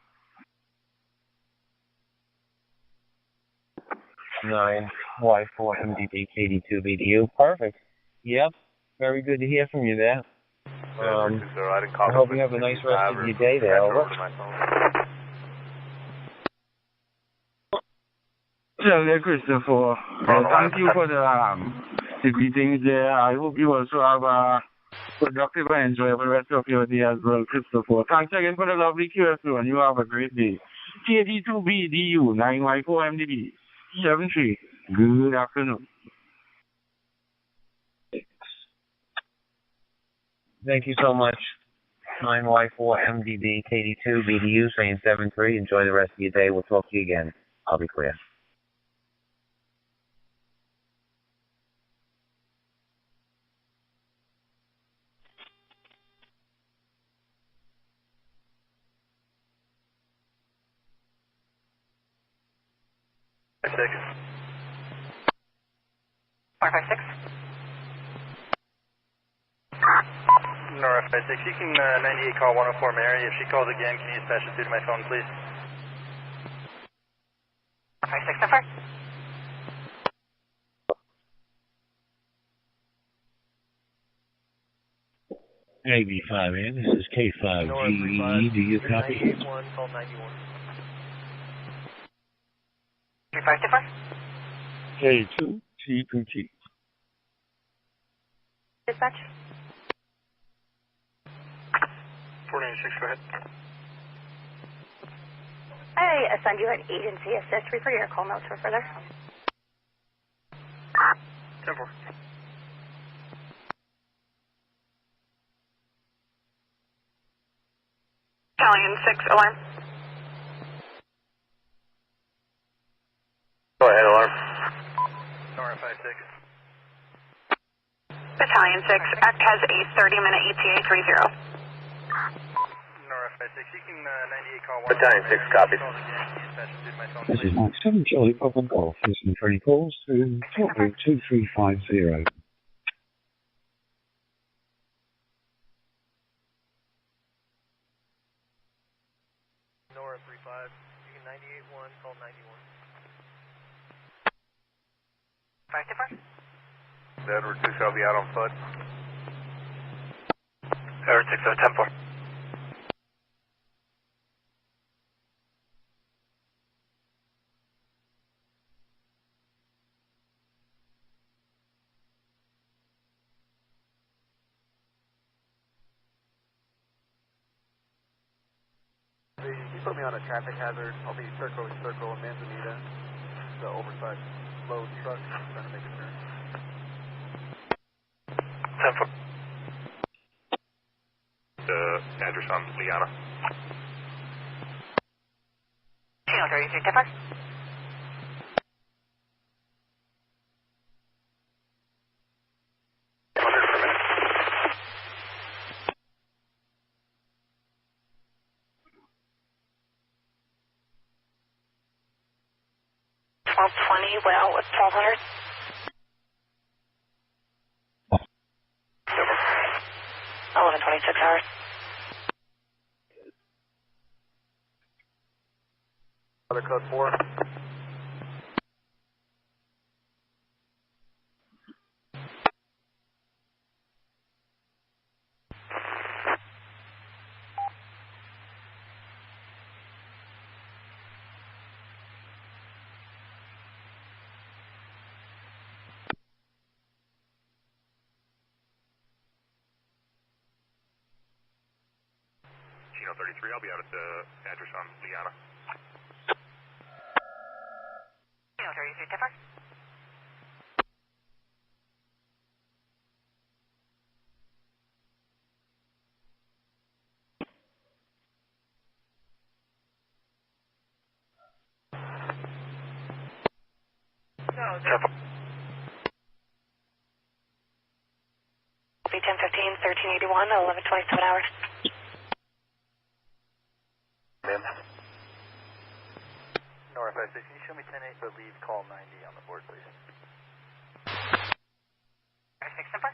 9Y4 MDB KD2BDU. Perfect. Yep. Very good to hear from you there. I hope you have a nice rest of your day there, over. Tell Christopher, thank you for the greetings there. I hope you also have a productive and enjoyable rest of your day as well, Christopher. Thanks again for the lovely QSO, and you have a great day. KD2BDU 9Y4 MDB 73. Good afternoon. Thank you so much. 9Y4 MDB KD2 BDU saying 73. Enjoy the rest of your day. We'll talk to you again. I'll be clear. Nora 56, you can 98 call 104 Mary. If she calls again, can you just patch it through to my phone, please? 56 number. AB5, this is K5GE. Do you copy? 91, call 91. 35 K2 T2T. Dispatch. 496, go ahead. I assigned you an agency assist. Refer to your call notes for further. 10-4. Battalion 6, alarm. Go ahead, alarm. Nora 56. Battalion 6, Act has a 30-minute ETA 30. Nora 56, you can 98 call 1. Battalion 6, copy. This is Mike 7 Charlie Pop and Golf. Listen for any calls to talk group 2350. Nora 35, you can 98-1, call 91. 5 Edward 6, I'll be out on foot. Edward 6, 10-4. You put me on a traffic hazard. I'll be circle Manzanita. The oversized load truck trying to make a turn. 10-4. Address on Liana. Chino 33 different. Well, with 1200. 11:26 hours. Other code 4. CHINO 33, I'll be out at the address on Liana. CHINO 33, Tipper. Careful. Be 10:15, 1381, 11:27 hours. North 56, can you show me 10-8, but leave call 90 on the board, please? 36 Simper.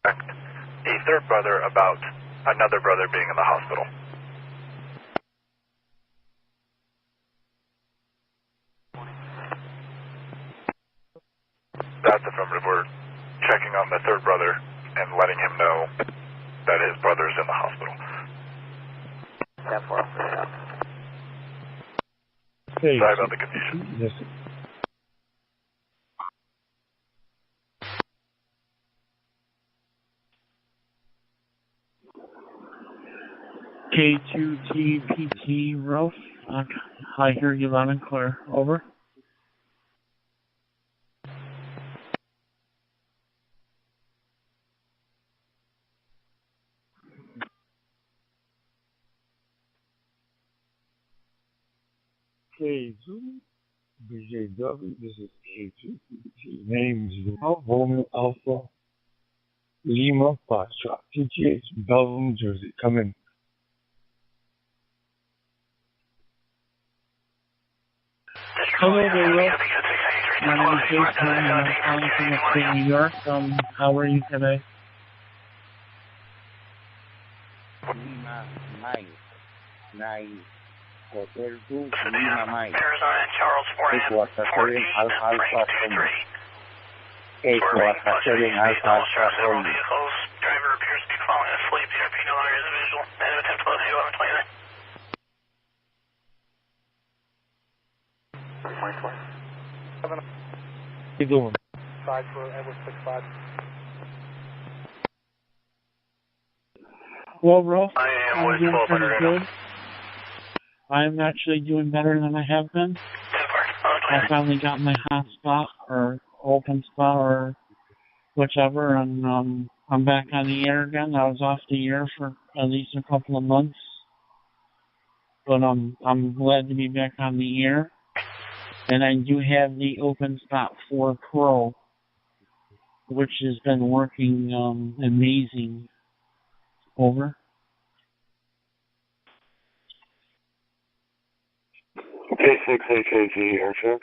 A third brother about another brother being in the hospital. That's affirmative. We're checking on the third brother and letting him know that his brother's in the hospital. That far. Sorry about the confusion. Yes. K2TPT Ralph. I hear you loud and clear. Over. K2 BJW, this is K2PT. Name is Romeo Alpha Lima Foxtrot. PTH, Belleville, New Jersey. Come in. Hello there, Will. My name is Jason, and I'm calling from upstate New York. How are you today? Lima, Mike. 9. Hotel 2, Lima, Mike. Arizona, Charles, 4 Alpha, 8 Alpha, 7 Alpha, vehicles. Driver appears to be falling asleep. CRP no longer is visual. Negative attempt to locate 1129. How you doing? 5 for Edward 65. Well, Ralph, I am I'm doing pretty right good. I'm actually doing better than I have been. I finally got my hot spot or open spot or whichever, and I'm back on the air again. I was off the air for at least a couple of months, but I'm glad to be back on the air. And I do have the open spot 4 Pro, which has been working amazing. Over. K6HAG, air check.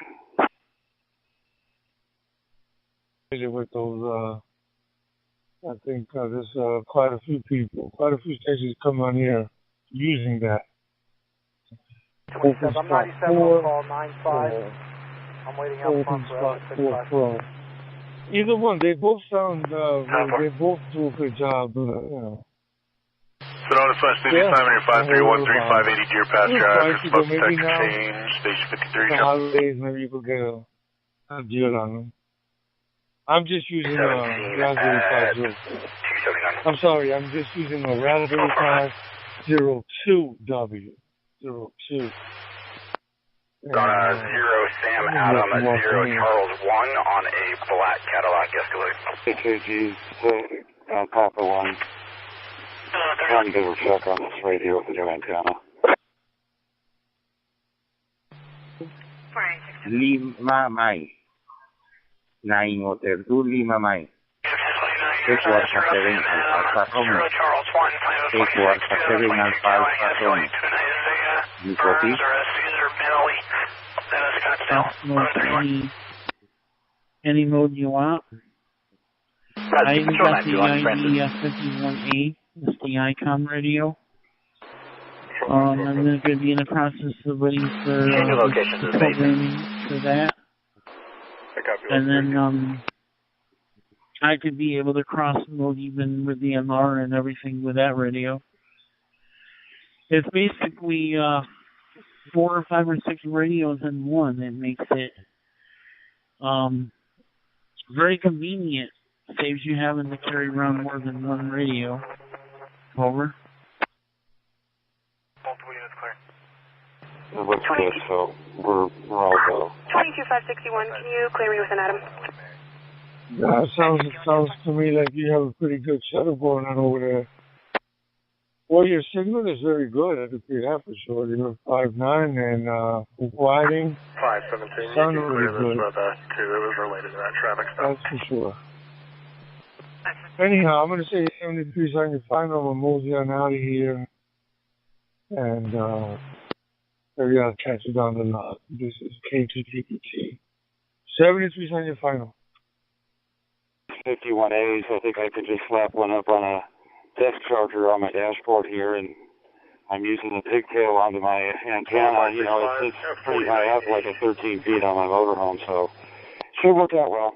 With those, I think there's quite a few stations come on here using that. 27, I'm 97 on call 95. I'm waiting out front for Spot 4 Edward 65. Pro. Either one, they both sound, they both do a good job, you know. Sonoma Slash City, Simon, your 5313, 580 Deer Pass Drive, for smoke detector change, station 53. The holidays, maybe you could get a deal on them. I'm just using a Raspberry Pi 0. I'm sorry, I'm just using a Raspberry Pi 02W. 02. On 0 Sam Adam, 0 Charles 1 on a black Cadillac Escalade. KKG, Papa 1. Trying to get a check on this radio with the new antenna. Lima, Mike. 9 Hotel 2, Lima, Mike. 6 Alpha 7 Alpha Romeo. 6 Alpha 7 Alpha Romeo. You copy? Any mode you want. I even got the ID 51A, it's the ICOM radio. I'm going to be in the process of waiting for the programming for that. And then I could be able to cross-mode even with the MR and everything with that radio. It's basically 4 or 5 or 6 radios in one that makes it very convenient. Saves you having to carry around more than one radio. Over. Multiple units clear. It looks good, so we're all go. 22561, can you clear me with an Adam? Yeah, it sounds to me like you have a pretty good setup going on over there. Well, your signal is very good. I could see that for sure. You're 5'9" and widening. 517. Sound really good. It was related to that traffic stop. That's for sure. Anyhow, I'm going to say 73 seconds final. We'll mosey on out of here. And maybe I'll catch it on the lot. This is K2TPT. 73 seconds final. 51As. I think I could just slap one up on a desk charger on my dashboard here, and I'm using the pigtail onto my antenna. You know, it's pretty high up, like at 13 feet on my motorhome, so should work out well.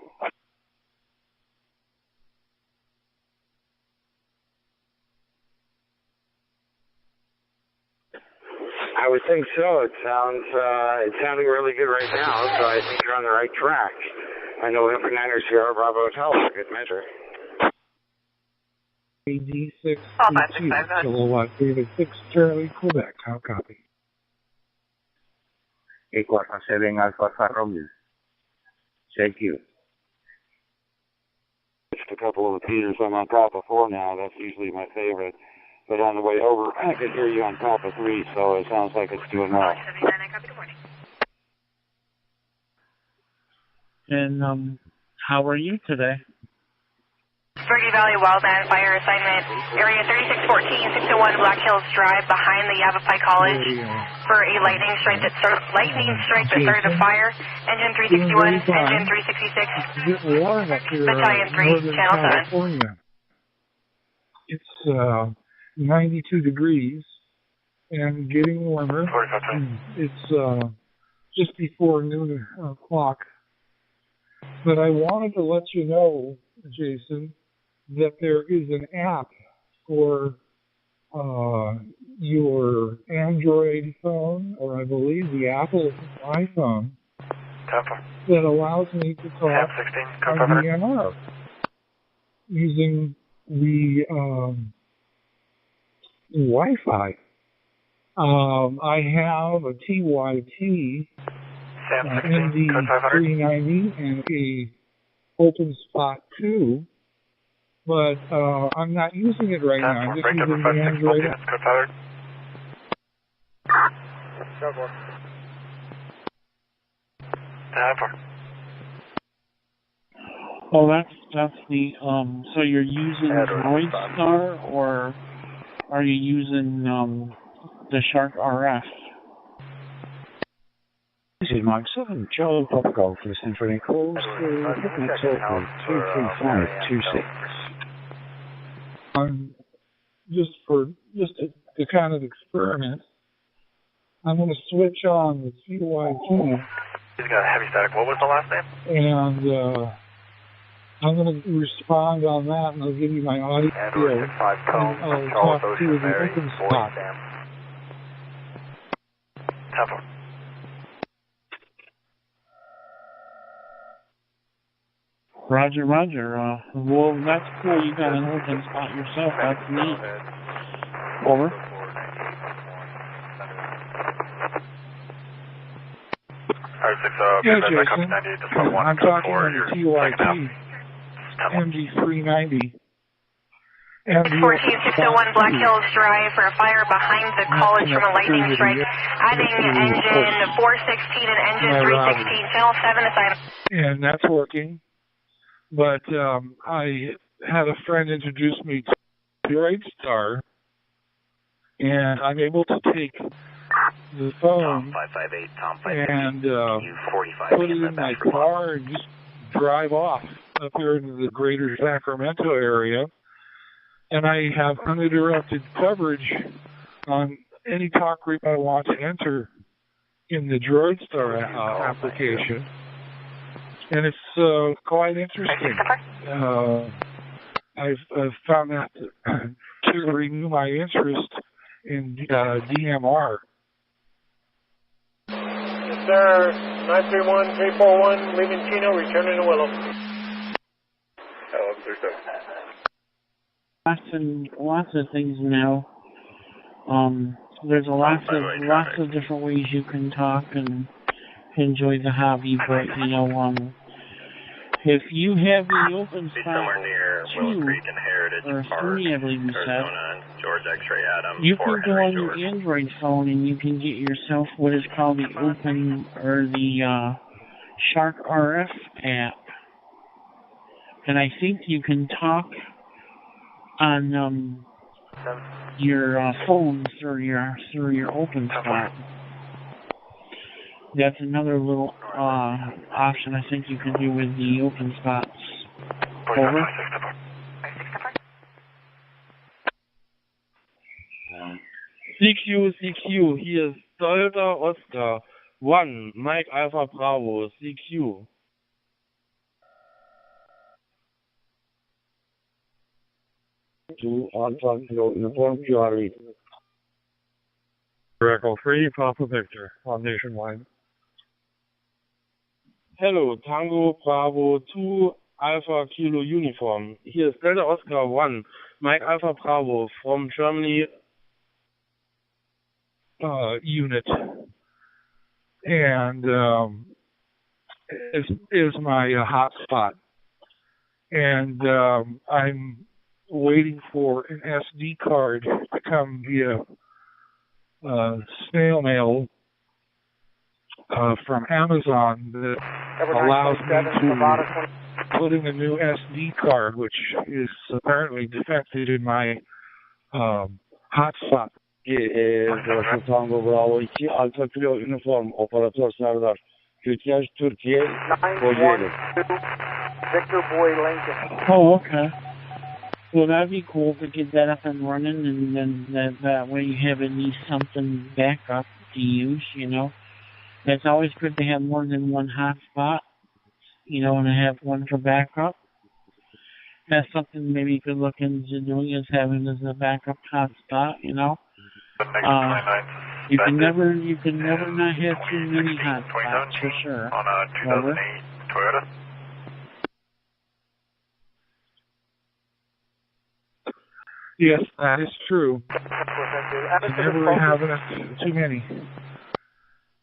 I would think so. It's sounding really good right now, so I think you're on the right track. I know Niners Sierra Bravo Hotel, good measure. AD6 kilowatt David 6 Charlie Quebec. How copy? 847 Alpha Romeo. Thank you. Just a couple of repeaters. I'm on top of 4 now. That's usually my favorite. But on the way over, I could hear you on top of 3, so it sounds like it's doing well. And how are you today? Fergie Valley Wildland Fire Assignment, Area 3614, 601 Black Hills Drive, behind the YAVAPAI College, for a lightning strike that started a fire. Engine 361, Engine 366, Battalion 3, Channel 7. It's 92 degrees and getting warmer. It's just before noon o'clock. But I wanted to let you know, Jason, that there is an app for your Android phone, or I believe the Apple iPhone, that allows me to talk on DMR using the Wi-Fi. I have a TYT MD390 and a Open Spot 2, but I'm not using it right now. I'm just using the Android app. Oh, that's the so you're using Droidstar, or are you using the Shark RF? This is Mike 7, Charlie Pop Golf, listening for any calls to Picnic Circle 23526. Just to kind of experiment, I'm going to switch on the CYT. He's got a heavy static. What was the last name? And I'm going to respond on that, and I'll give you my audio. And I'll talk to the Open Spot. Roger, Roger. Well, that's cool. You got an open spot yourself. That's neat. Over. Yeah, Jason. I'm talking on the TYT MD390. 14601 Black Hills Drive for a fire behind the college from a lightning strike. Adding engine 416 and engine 316. Channel 7 assignment. And that's working. But I had a friend introduce me to Droidstar, and I'm able to take the phone and put it in my car and just drive off up here into the greater Sacramento area, and I have uninterrupted coverage on any talk group I want to enter in the DroidStar application. And it's quite interesting. I've found that to renew my interest in DMR. Yes, sir. 931-341, leaving Chino, returning to Willow. Lots of things now. There's lots of different ways you can talk and enjoy the hobby, but you know, if you have the open spot 2 or 3, I believe you said, you can go on your Android phone and you can get yourself what is called the Open or the Shark RF app, and I think you can talk on your phone through your open spot. That's another little option I think you can do with the open spots. Over. CQ, hier ist Delta Oscar 1, Mike Alpha Bravo, CQ. To Alpha Kilo Uniform QRE. Echo 3, Papa Victor, on Nationwide. Hello, Tango Bravo 2, Alpha Kilo Uniform. Here is Delta Oscar 1, Mike Alpha Bravo from Germany unit. And is my hotspot. And I'm waiting for an SD card to come via snail mail from Amazon that allows me to put in a new SD card, which is apparently defected in my hotspot. Burası Tango Bravo 2, Alfa Kilo Uniform, Operatör Serdar. Türkiye, Kocaeli. Victor Boy Lincoln. Oh, okay. Well, that'd be cool to get that up and running, and then that way you have at least something backup to use, you know. It's always good to have more than one hotspot, you know, and to have one for backup. That's something maybe you could look into doing, is having as a backup hotspot, you know. You can never not have too many hotspots, for sure. On a 2008 Toyota. Yes, that is true. You never have enough, too many.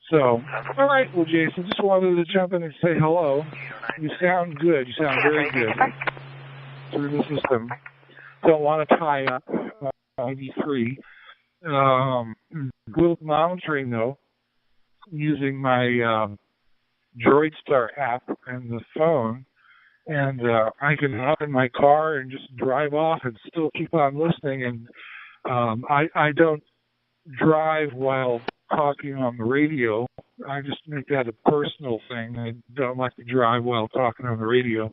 So, all right, well, Jason, just wanted to jump in and say hello. You sound good. You sound very good through the system. Don't want to tie up ID3. With monitoring, though, using my DroidStar app and the phone, and I can hop in my car and just drive off and still keep on listening. And I don't drive while talking on the radio. I just make that a personal thing. I don't like to drive while talking on the radio.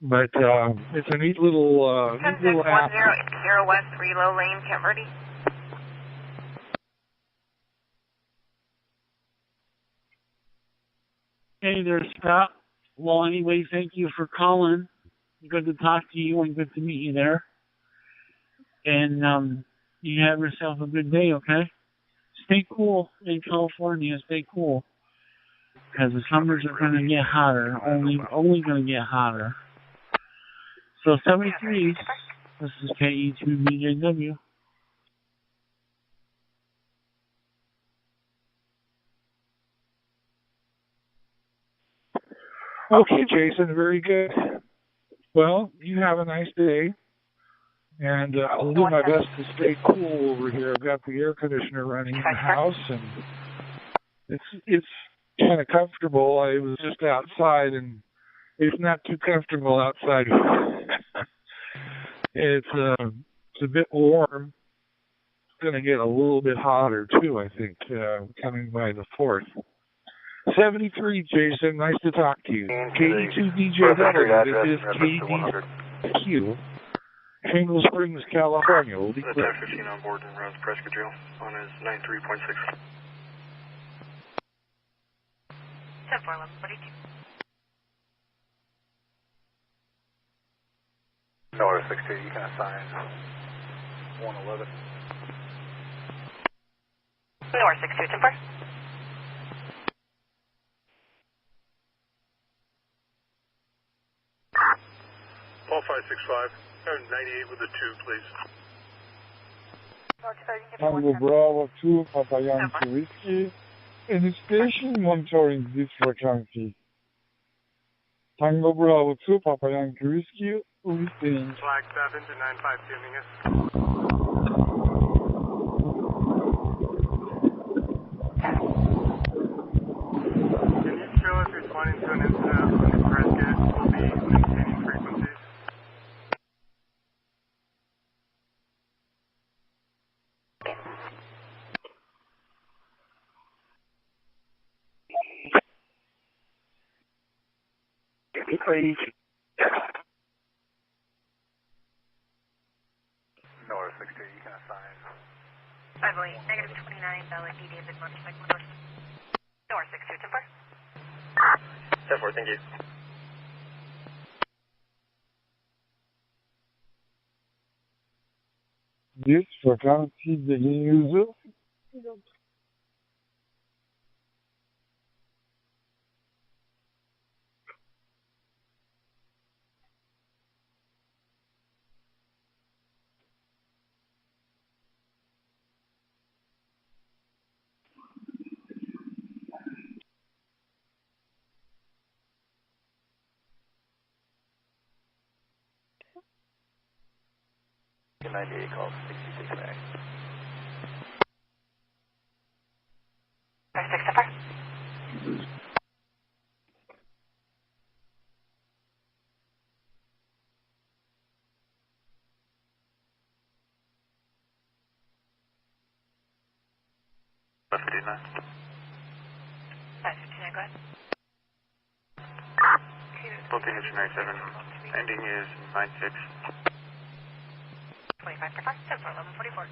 But it's a neat little app. 10-10 West, Reload Lane, Camp Verde. Hey there, Scott. Well, anyway, thank you for calling. Good to talk to you and good to meet you there. And you have yourself a good day, okay? Stay cool in California. Stay cool. Because the summers are going to get hotter. Only going to get hotter. So 73, this is KE2BJW. Okay, Jason, very good. Well, you have a nice day, and I'll do my best to stay cool over here. I've got the air conditioner running in the house, and it's kind of comfortable. I was just outside, and it's not too comfortable outside. It's a bit warm. It's going to get a little bit hotter, too, I think, coming by the 4th. 73, Jason. Nice to talk to you. KD2DJW. This is KDQ. Shingle Springs, California. We'll be clear. 15 on board and runs Prescott Drill on his 93.6. 10-4-11-42. North 62, you can assign 111. North 62, 10-4. Paul 565, 98 with a 2, please. Tango Bravo 2, Papa Yankee Whiskey. Any station monitoring this frequency? Tango Bravo 2, Papa Yankee Whiskey. Listening. Flag 7 to 952 Mingus. Can you show us responding to an incident on the Prescott? We'll be maintaining frequencies. North 62, you can assign. I believe negative 29, Bella D. David Motorcycle North. North 62, 10-4. 10-4, thank you. This frequency, the user. Good 98 calls 66 back. 6 10-4. Left 59. 559, go ahead. Booking is 97. Ending is 96. 25 for 5, 10-4-11-44.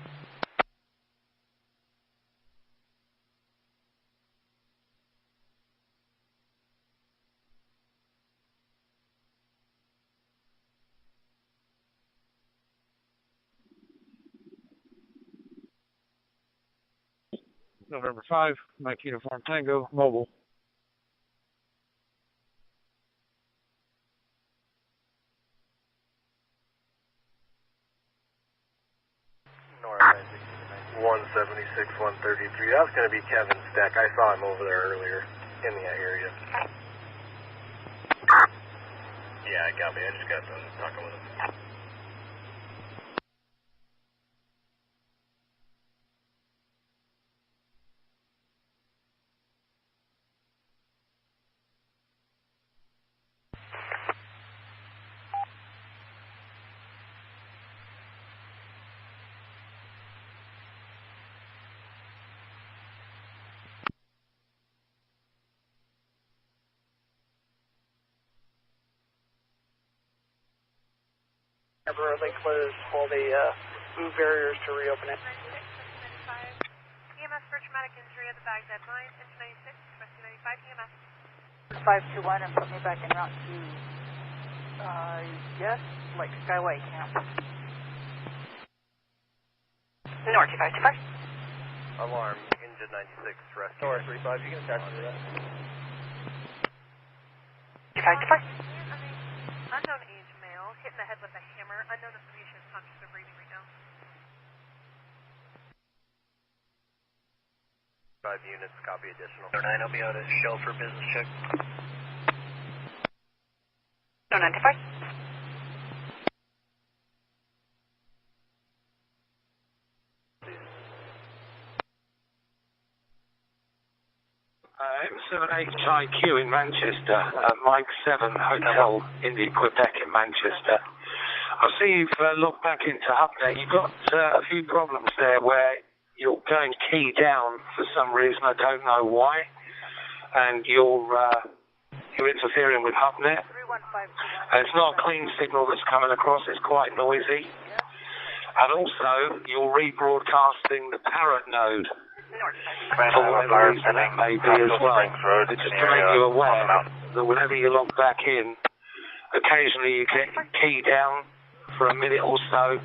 November 5, Mike Uniform Tango, mobile. North 176, 133. That's going to be Kevin's deck. I saw him over there earlier in the area. Yeah, I got me. I just got done talking with him. Temporarily closed all the move barriers to reopen it. EMS for traumatic injury of the Baghdad line, engine 96, rescue 95 EMS. 521 and put me back en route to, yes, like Skyway Camp. North 2525. Alarm, engine 96, rescue. North 35, you can attach to that. 2525. Unknown age male, hitting the head with a hammer, unknown if the patient is conscious or breathing right now. 5 units, copy additional. 9, I'll be out at Shell for business check. 925. M78 IQ in Manchester, Mike 7 Hotel Indy Quebec in Manchester. I see you've looked back into update. You've got a few problems there where you're going key down for some reason. I don't know why. and you're interfering with HubNet. And it's not a clean signal that's coming across, it's quite noisy. And also, you're rebroadcasting the parrot node for whatever reason that may be as well. It's just to make you aware that whenever you log back in, occasionally you get key down for a minute or so,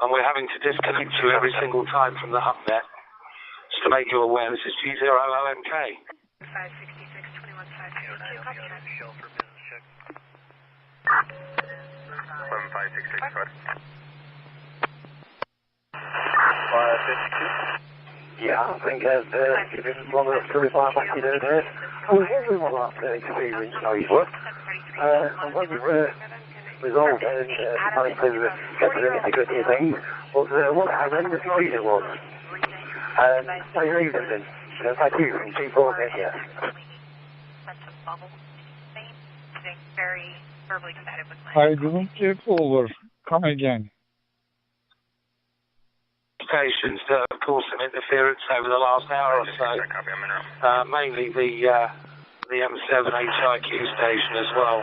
and we're having to disconnect you every single time from the HubNet. Just to make you aware, this is G0OMK. 566, yeah, I think as this is one of the 35 lucky days, I was wondering what that experience was. I wasn't resolved and trying to get to the nitty-gritty thing, but what horrendous noise it was. I really didn't. Thank you from G4 here. I didn't get over. Come again. Of course, some interference over the last hour or so. Mainly the M7 HIQ station as well,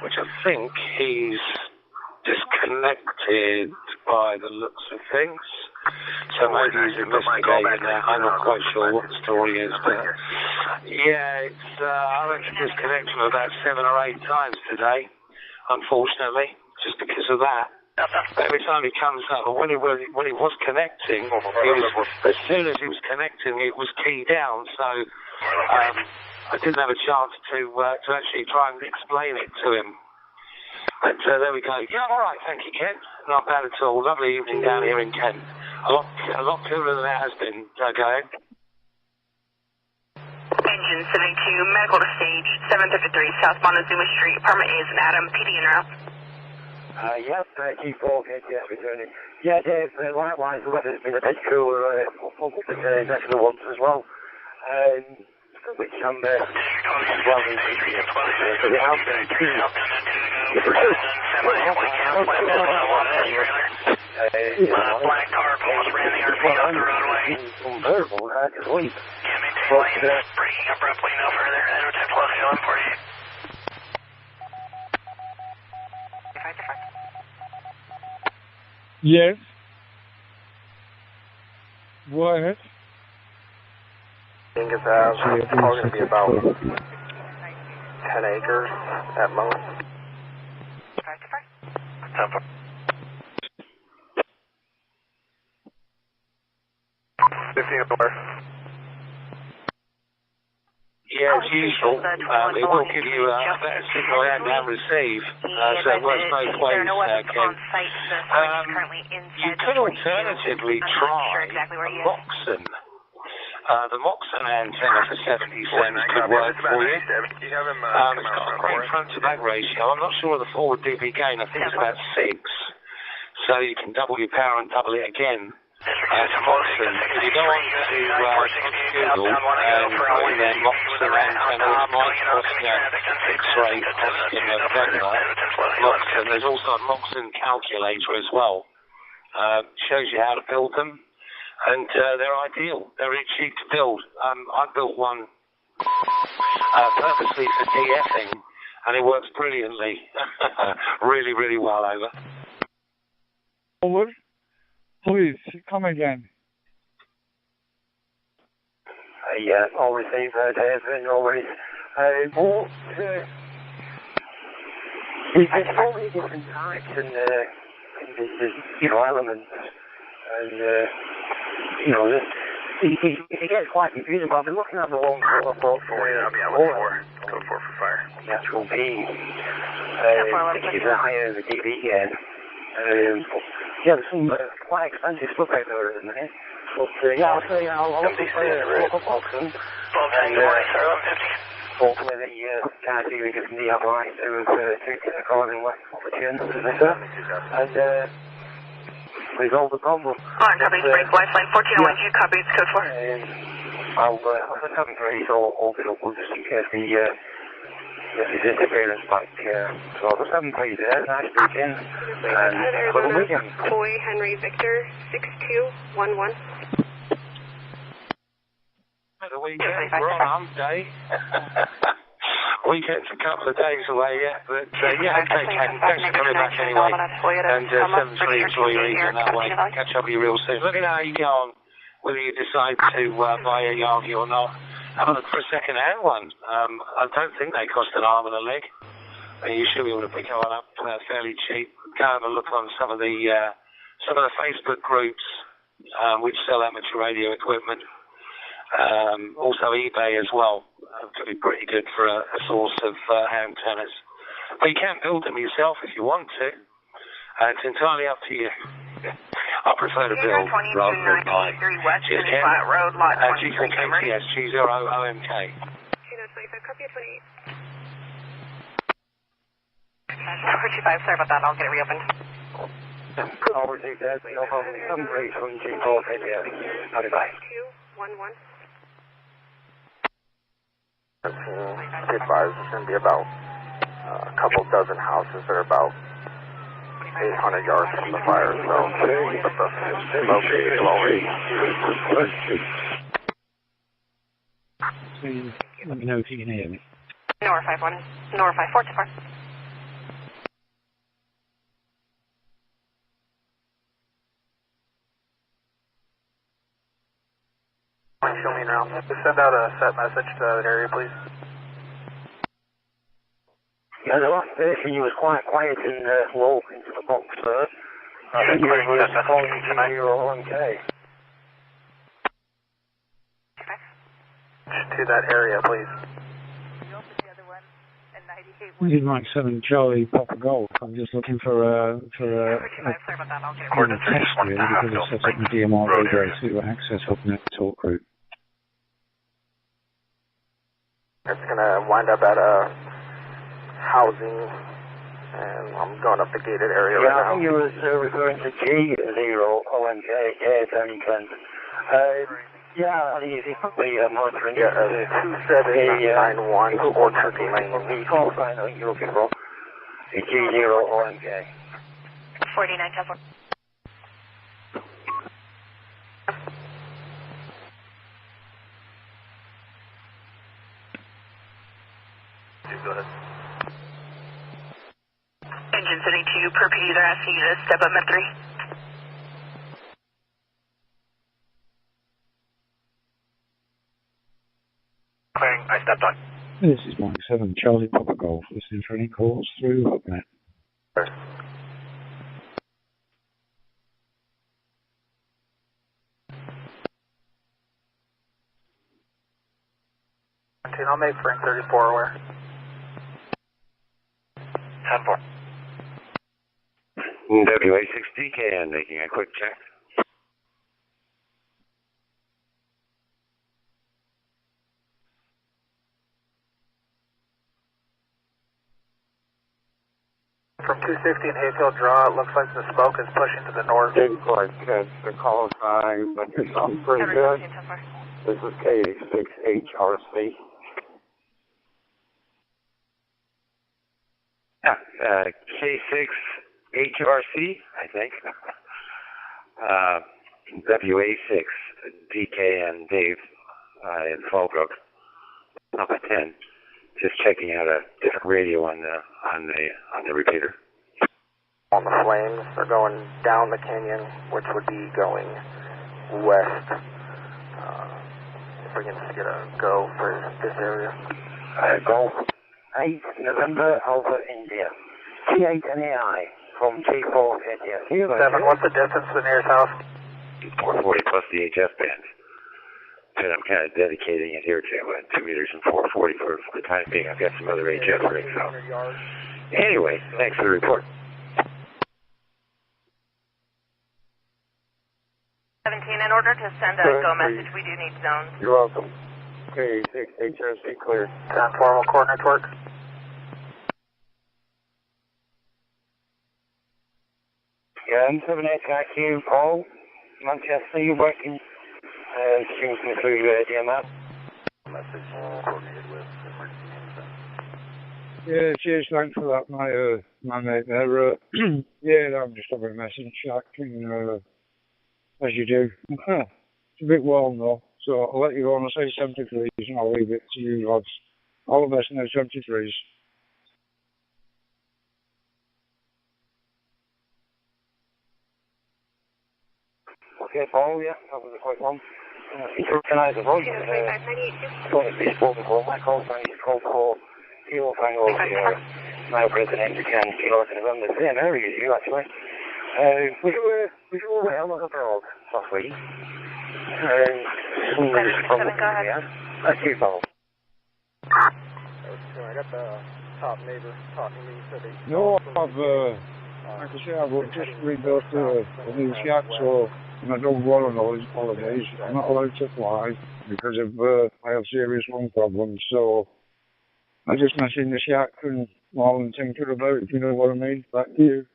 which I think he's disconnected by the looks of things. So maybe he's investigating that. I'm not quite sure what the story is, but yeah, it's I went to disconnect him about 7 or 8 times today, unfortunately, just because of that. Every time he comes up, or when he was connecting, as soon as he was connecting, it was keyed down. So I didn't have a chance to actually try and explain it to him. But there we go. Yeah, all right, thank you, Ken. Not bad at all. Lovely evening down here in Kent. A lot cooler than it has been. Go ahead. Engine 72, medical to stage 753, southbound Azuma Street, apartment A is an Adam, PD in route. Yes, G4, yes, returning. Yeah, Dave, likewise, the weather's been a bit cooler for the next ones as well. Which I'm well in so the house is black car almost ran the RV off the roadway. Unbearable, I can sleep. Yeah, maintain lane pretty abruptly no further. Edward 10 plus, going for you. Yes. Go ahead. I think it's probably going to be about 10 acres at most. 15 over. Yeah, as usual, it will give you a better signal and receive, so it works both ways, Ken. You could alternatively try Moxon. The Moxon antenna for 70 cents could work for you. It's got a great front-to-back ratio. I'm not sure of the forward dB gain. I think it's about 6. So you can double your power and double it again. Moxon. If you go on to Google and put in there Moxon antennas, might Oscar X-ray, Oscar November, Moxon. There's also a Moxon calculator as well. Shows you how to build them. And they're ideal. They're really cheap to build. I built one purposely for DFing, and it works brilliantly. Really, really well, over. Over. Please, come again. Yeah, always same has been always. There's so many different types and elements. And, it gets quite confusing, but I've been looking at the one portfolio. I'll be at 4. Code 4 for fire. The actual B. Is a higher the DB again. Yeah, there's some quite expensive stuff out there, isn't there? But, yeah, I'll say I'll look at Moxon. And, hopefully the can't even get the right to get according to opportunities, and, resolve the problem. Alright, copy, break lifeline 1401, you copy, it's code 4. I'll have a raise all the locals just in case the interference back. So I'll just have them please there, nice weekend. And weekend. Boy Henry Victor 6211. at the weekend. We're on hump day. Weekend's a couple of days away yet, but yeah, okay, Ken. Thanks for coming back anyway. And 7-3 enjoy your evening that way. Catch up with you real soon. Look at how you get on, whether you decide to buy a Yavi or not. Have a look for a second-hand one. I don't think they cost an arm and a leg. You should be able to pick one up fairly cheap. Go have a look on some of the Facebook groups which sell amateur radio equipment. Also eBay as well. Could be pretty good for a source of hand turners. But you can build them yourself if you want to. It's entirely up to you. I prefer to build rather than buy. Cheers, Ken. G4 KTS, G0OMK. CHINO 25, copy at 28. 425, sorry about that, I'll get it reopened. I'll retake that. No problem. I'm great from G4 KTS. Howdy, bye. 211. Be advised, there's going to be about a couple dozen houses that are about 800 yards from the fire, so but the smoke is blowing. Let me know if you can hear me. Nora 51, Nora 54 to 4. Show me around. Send out a set message to that area, please. Yeah, the last person you was quite quiet and low into the box, sir. I think you was calling G01K. To that area, please. This is Mike 7 Charlie Papa Golf. I'm just looking for a test really because I set up the DMR radio to access HubNet talk group. It's going to wind up at a housing, and I'm going up the gated area right now. I think you was referring to G0OMK. Yeah, it's only Ken. Yeah, he's probably monitoring 2791 Orchard Lane. The call sign I think you're looking for is G0OMK. 49 Tesla. Go ahead. Engine setting 2 per P, they're asking you to step up at 3. I stepped on. This is Mike 7 Charlie Papa Golf, listening for any calls through HubNet. I'll make frame 34 aware. 10-4. WA6DKN making a quick check. From 260 and Hayfield Draw, it looks like the smoke is pushing to the north. Looks like the call sign, but it sounds pretty good. This is K6HRC. K6HRC, I think. WA6DKN Dave in Fallbrook, up at 10. Just checking out a different radio on the repeater. On the flames, they're going down the canyon, which would be going west. If we can get a go for this area. Golf 8 November Alpha India. T8 and AI from G4 India. 7, what's the distance to the nearest house? 440 plus the HS band. And I'm kind of dedicating it here to 2 meters and 440 for the time being. I've got some other HS rigs, so. Anyway, thanks for the report. 17, in order to send a go message, we do need zones. You're welcome. K6HRC clear. 10 formal coordinate work. Yeah, M78IQ, Paul, Manchester, you're working. Excuse me through DMR. Message coordinated with emergency. Yeah, cheers, thanks for that, my mate there. Yeah, I'm just having a message, as you do. It's a bit warm though, So I'll let you go on and say 73s, and I'll leave it to you lads. All the best in those 73s. Okay, Paul, yeah, that was a quick one. It's organised as well. It's going to be spoken for. My call sign is called for Kilo Tango Sierra. Now President Can Kilo November. The same area as you, actually. We were well on the road last week. That's you, Paul. I got the top neighbor talking to me. Said they No, like I say, I've just rebuilt a new shack, so when I don't go on all these holidays, I'm not allowed to fly because of I have serious lung problems. So I just mentioned the shack and all and thinking about it, if you know what I mean. Back to you.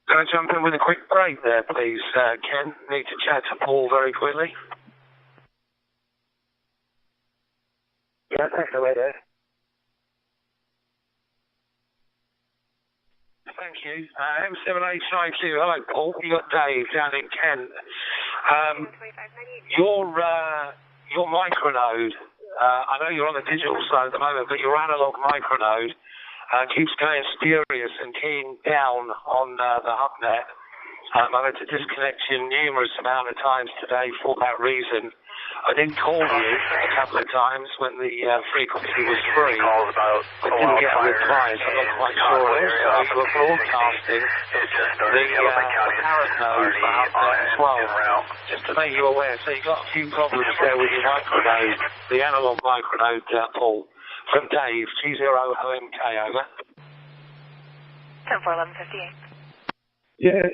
Can I jump in with a quick break there, please, Ken? Need to chat to Paul very quickly. Yeah, thanks away there. Thank you. M7852, hello Paul, you got Dave down in Kent. Your micronode, I know you're on the digital side at the moment, but your analog micronode keeps going spurious and keying down on the hubnet. I've had to disconnect you numerous amount of times today for that reason. I did call you a couple of times when the frequency was free. I didn't get a reply, so I'm not quite sure. Also, you were broadcasting the parent node for hubnet as well. Just to make you aware, so you've got a few problems there with your micronode, the analog micronode, Paul. From Dave, G0OMK, over. 10-4-11-58. Yeah,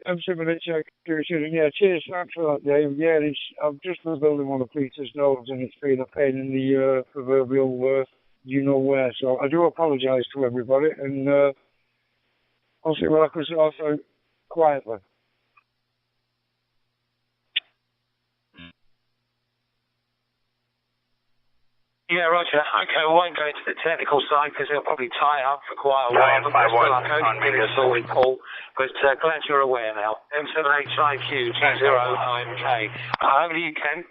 I'm similar to yeah, cheers, thanks for that, Dave. Yeah, I'm just rebuilding one of Peter's nodes and it's been a pain in the proverbial you know where, so I do apologise to everybody and I'll see what I can sort out quietly. Yeah, Roger. Okay, we won't go into the technical side because it'll probably tie up for quite a while. But still, I hope you get sorted, Paul. But glad you're aware now. M78IQ, G0OMK. Over to you, Ken.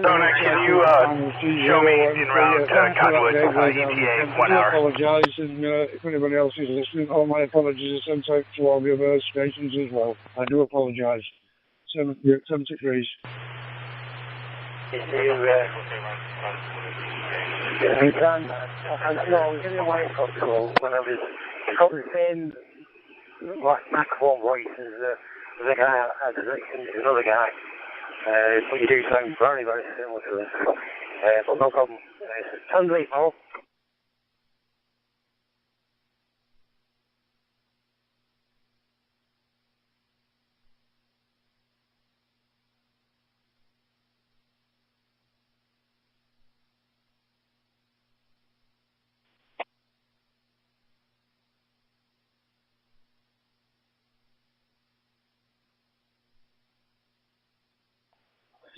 Donna, can you show me en route conduit ETA 1 hour? I apologise, and if anybody else is listening, all my apologies are sent out to all the other stations as well. I do apologise. 73s. I was in the white hospital when I was probably saying like microphone voice as the guy, as another guy. But you do sound very, very similar to this. But no problem. Sounds late, Paul.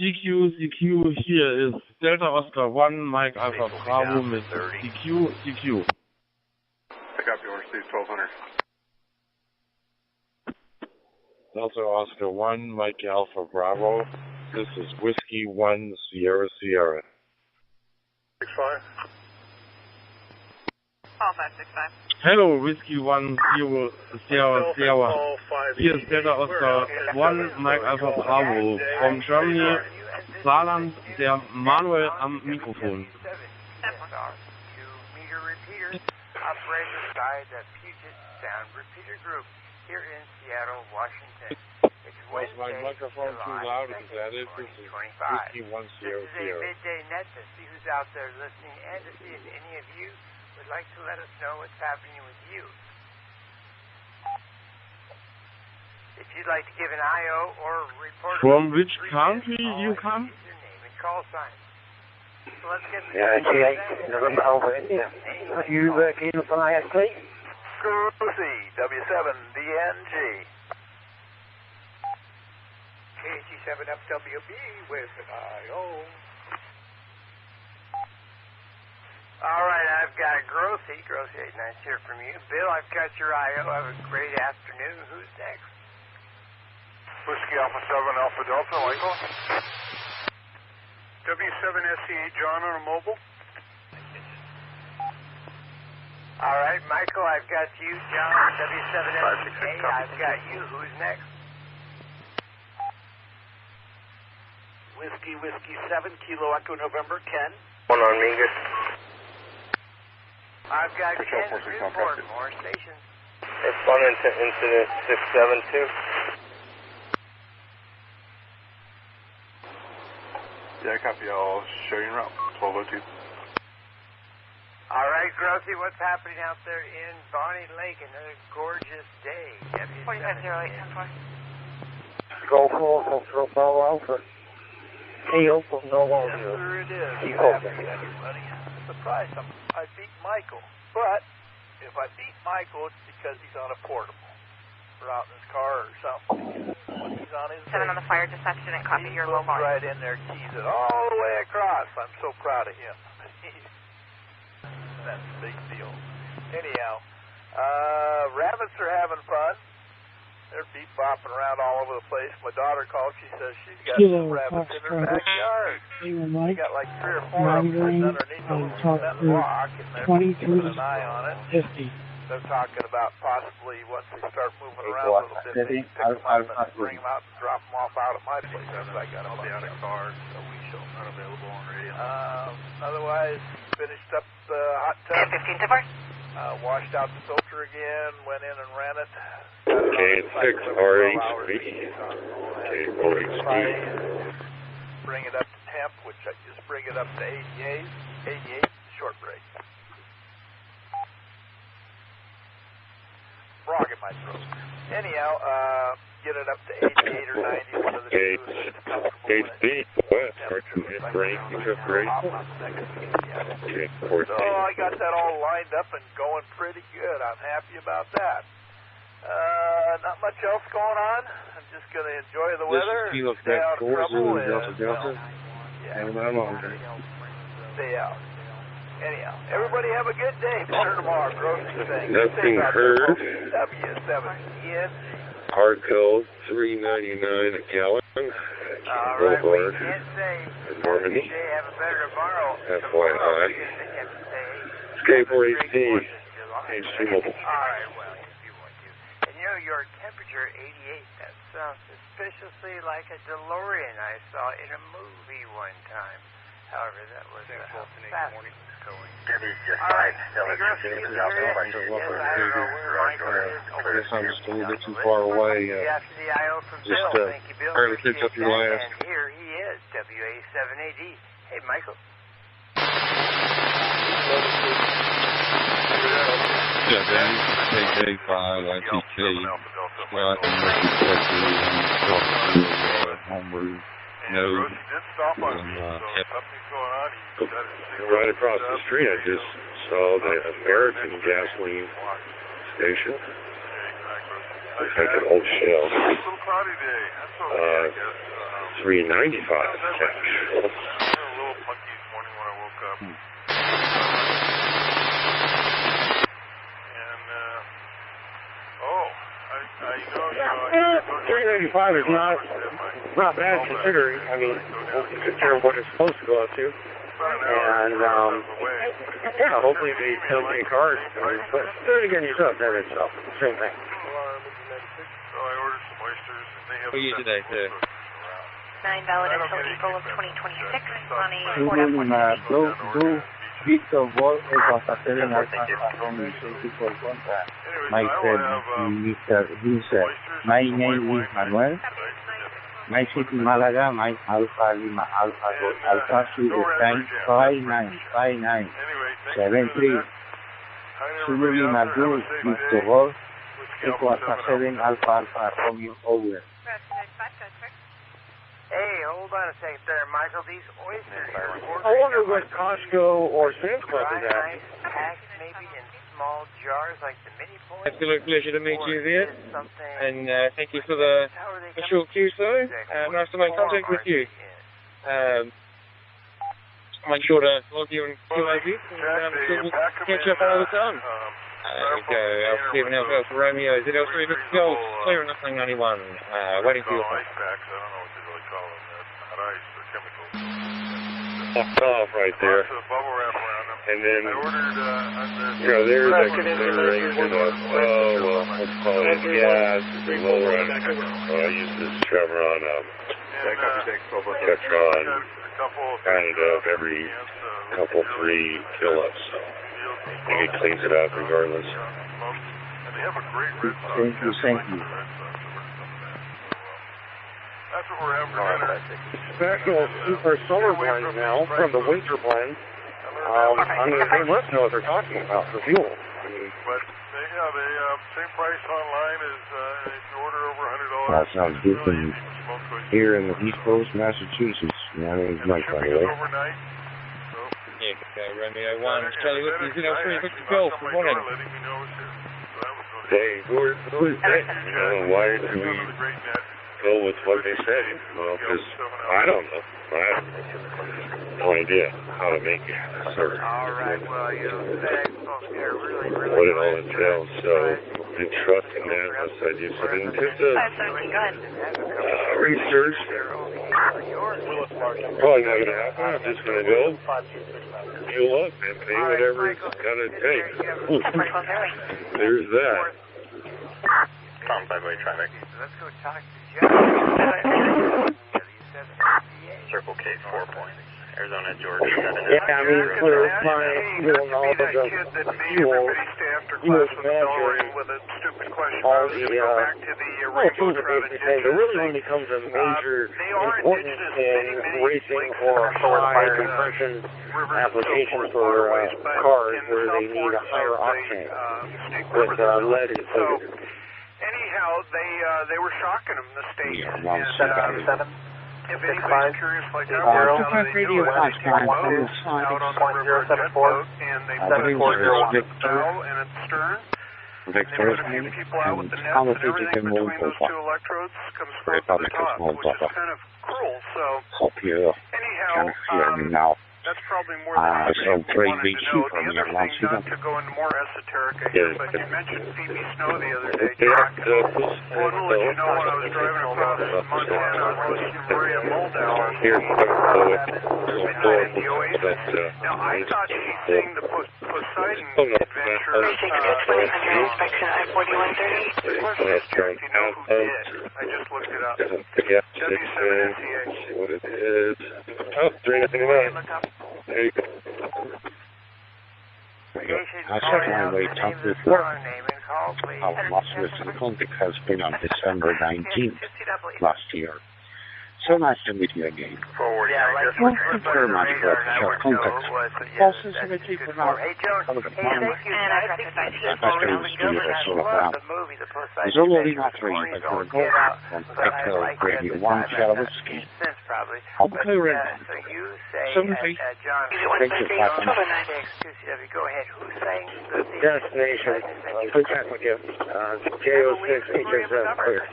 CQ here is Delta Oscar 1, Mike Alpha Bravo mit CQ. Pick up yours, Steve 1200. Delta Oscar 1, Mike Alpha Bravo. This is Whiskey 1, Sierra Sierra. 65. Call 565. Hello, Whiskey 1, Sierra Sierra. Here is Delta Oscar 1, Mike Alpha Bravo. From Germany, Saarland, der Manuel am Mikrofon. Meter repeaters, operator side of Puget Sound Repeater Group here in Seattle, Washington. Was my microphone too loud? Is that it? This is Whiskey 1, Sierra This is a midday net to see who's out there listening and to see if any of you would like to let us know what's happening with you. If you'd like to give an IO or report... From which country you come? Your name and call sign. So let's get... Yeah, G8, November Alpha India. Are you keen up on IST? Scoozy, W7DNG. KG7FWB with an IO. All right, I've got Grossi. Grossi, nice to hear from you. Bill, I've got your IO. Have a great afternoon. Who's next? Whiskey Alpha 7 Alpha Delta, Michael. W7SC8 John on a mobile. All right, Michael, I've got you. John, W7SC8. I've got you. Who's next? Whiskey 7 Kilo Echo November, Ken. One on Mingus. I've got Ken report. More stations. Responding to incident 672. Yeah, copy. I'll show you en route. 1202. All right, Grossi, what's happening out there in Bonnie Lake? Another gorgeous day. 4508, 10-4. Go for Control Power Alpha. Hey, Opal, no Yes, audio. sir, it is. Keep Good open. afternoon, everybody. Surprised I beat Michael, but if I beat Michael, it's because he's on a portable, or out in his car or something. When he's on his 7 on the fire dispatch didn't copy your low volume. right in there, keys it all the way across. I'm so proud of him. That's a big deal. Anyhow, rabbits are having fun. They're beat bopping around all over the place. My daughter called. She says she's got some rabbits in her backyard. She got like 3 or 4 of them underneath that rock, and they're keeping an eye on it. 50. They're talking about possibly once they start moving around a little bit, they pick them up and bring them out and drop them off out at my place. That's I got a bunch of cars, so we show unavailable on radio. Otherwise, finished up the hot tub. 15 to bar. Washed out the filter again, went in and ran it. K6RHB. K4HB. Bring it up to temp, which I just bring it up to 88, short break. Frog in my throat. Anyhow, get it up to 88 or 90, one of the two. HB, west, R2 break, you took break. So I got that all lined up and going pretty good. I'm happy about that. Not much else going on. I'm just going to enjoy the weather. Stay out of trouble. Stay out. Anyhow, everybody have a good day. Better tomorrow. Grocery thing. Nothing heard. W7EN. Hard code, $3.99 a gallon. All right, we can't say Harmony. have a better tomorrow. FYI. K4HB. HC mobile. All right, well, if you want to. And you know, your temperature 88, that sounds suspiciously like a DeLorean I saw in a movie one time. However, that was how fast it was going. All right, I guess I'm just a little bit too far away. Just barely picked up your last. And here he is, WA7AD. Hey, Michael. Yeah, Dan, KJ5, ITK. Well, I can make it quickly. Homebrew. No, right across the street, I just saw the American gasoline station. Looks like an old Shell. $3.95 cash. $3.95 is not bad considering. I mean, considering what it's supposed to go up to. And yeah, hopefully they don't get cars. But then again, you still have to have it itself. Same thing. What are you today, too? 9 valid until April of 2026 on a Ford Visto vos hasta hacer en alta con ese tipo de contra. Mike said, he said, my name is Manuel. My city Malaga, my Alpha Lima, Alpha Suite time 595973. Subaru Lima Blue, Visto vos, equal hasta 7 Alpha Romeo over. Hey, hold on a second there, Michael. These oysters are I wonder what Costco or Sam's Club is at. Packed maybe in small jars like the mini boys. It's been a pleasure to meet you, Viet. And thank you for the short QSO. Nice to make contact with you. make sure to log you and QAV and we'll catch up all the time. Go, L7 Alpha for Romeo, ZL3 Victor Golf, clear on nothing 91, waiting for your call. Ice packs, I don't know what you really call them. They're not ice, they're chemicals. Off right there. Bubble wrap around them. And then, I ordered, there's a consideration of, let's call it gas, the low run. I use this Chevron, Tetron, kind of every couple, 3 fill-ups. And it cleans it out regardless. And they have a great red sauce. Thank you. That's what we're having for dinner. Special super solar blends now from the winter blend. They must know what they're talking about for fuel. But they have a same price online as if you order over $100. That sounds good for you. Here in the East Coast, Massachusetts. My name is Mike, by the way. Yeah, okay, Romeo 1, Charlie Whiskey, ZL3, Victor Golf, good morning. Hey, who is that? Why did we go with what they said? Well, because I don't know. I have no idea how to make it. Sort of. What it all entails. So, I trust in that unless I do something research. Probably not going to happen. I'm just going to go fuel up and pay whatever it's going to take. There's that. Tom, by-way traffic. Let's go talk to Jeff. Circle K 4 points. Arizona, Georgia. Yeah, I mean, for my little knowledge of fuel, you must imagine all the things that basically say there really only becomes a major importance in racing or high compression applications for cars where they need a higher octane with lead included. Anyhow, they were shocking them, the state. Yeah, if anybody's curious like that, radio Foxtrot from the side. out on the river jet boat, and they put a bow and a stern. They put a few people out with the nets and everything between those 2 electrodes comes across to the top, which is kind of cruel. So, anyhow, that's probably more than I wanted to know. The other thing, not to go into more esoteric, I guess, but you mentioned Phoebe Snow the other day, Jack. Well, to let you know, when I was driving across Montana, I was listening to Maria Moldau on Midnight in the Oasis. Now, I thought she sang the Poseidon Adventure. The question is, Jack, do you know who did? I just looked it up. W7SCA. What it is. Oh, 399. There you go. I certainly wait up before. Our last written contact has been on December 19th last year. So nice to meet you again. Forward, Thank you very much for your contact. Also, so that you can now follow the plan. It's already not ready, but we're going on Echo Radio 1 Chalavisky. I'll be clear in 70. Thank you, Papa. Go ahead. Who's saying Destination. Please check with you. J06 HSF clear.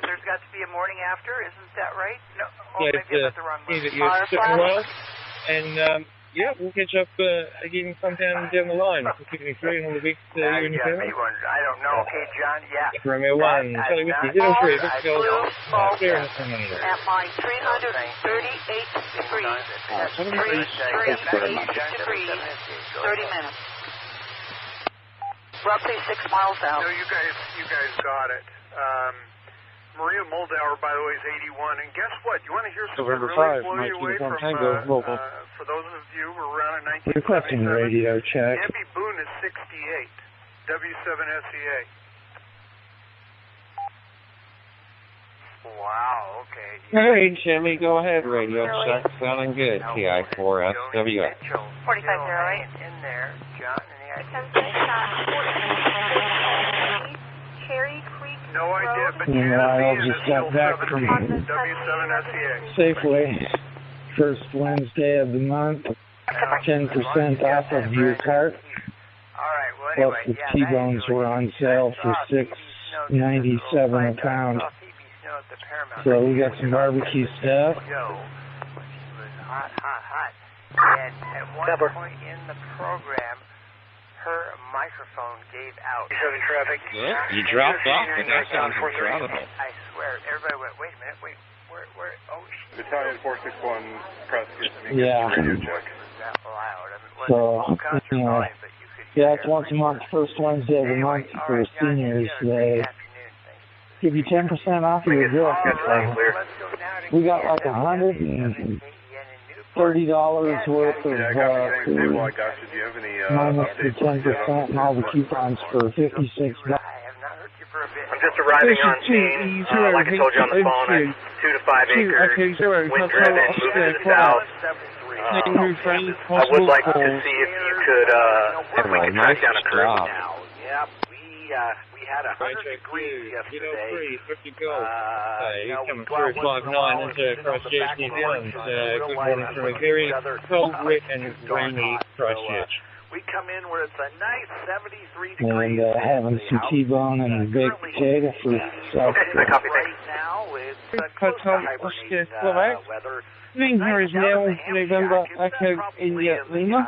There's got to be a morning after, isn't that right? No. Oh, Yeah, maybe I got the wrong one. you're sitting well. And, yeah, we'll catch up again sometime down the line. We'll keep you free in all the weeks you and your family. I don't know. Okay, John, yeah. Romeo 1, Charlie Whiskey, 03, Victor Golf, clear in the sunlight. At mine 338 degrees. 338 degrees, 30 minutes. Roughly 6 miles out. No, you guys got it. Maria Moldauer, by the way, is 81. And guess what? You want to hear something November really 5, blow you away from, Tango, local. for those of you who were around in 1977? Requesting radio check. Debbie Boone is 68. W7SEA. Wow, okay. Hey, Jimmy, go ahead. Radio check sounding good. TI4SWX. 4508 in there, John. Cherry Creek. No idea, but I just got back from W7SEA. Safeway. First Wednesday of the month. 10% off of your cart. Plus the T-bones were on sale for $6.97 a pound. So we got some barbecue stuff. Hot. And at one point in the program, her microphone gave out. Traffic. Well, you dropped off, but that sounds incredible. I swear, everybody went, wait a minute, wait, where, oh, shit. Battalion 461, press Yeah. radio check. That loud. I mean, So, anyway, yeah, it's once a month, first Wednesday of the month for seniors. They give you 10% off of your bill. We got like $130 worth of food, minus the 10% and all the coupons for $56. I'm just arriving on scene. Like I told you on the phone, 2 to 5 acres, wind driven, moving to the south. I would like to see if you could, if we could track down a crew. Yeah, we had 100 degrees yesterday. He's coming through 5-9 into Christchurch, New Zealand. Good morning from a very cold, wet and rainy Christchurch. We come in where it's a nice 73 and degrees. having some T-bone and a baked potato for South Right now, it's close to hibernate weather. Being here is now November Echo India Lima.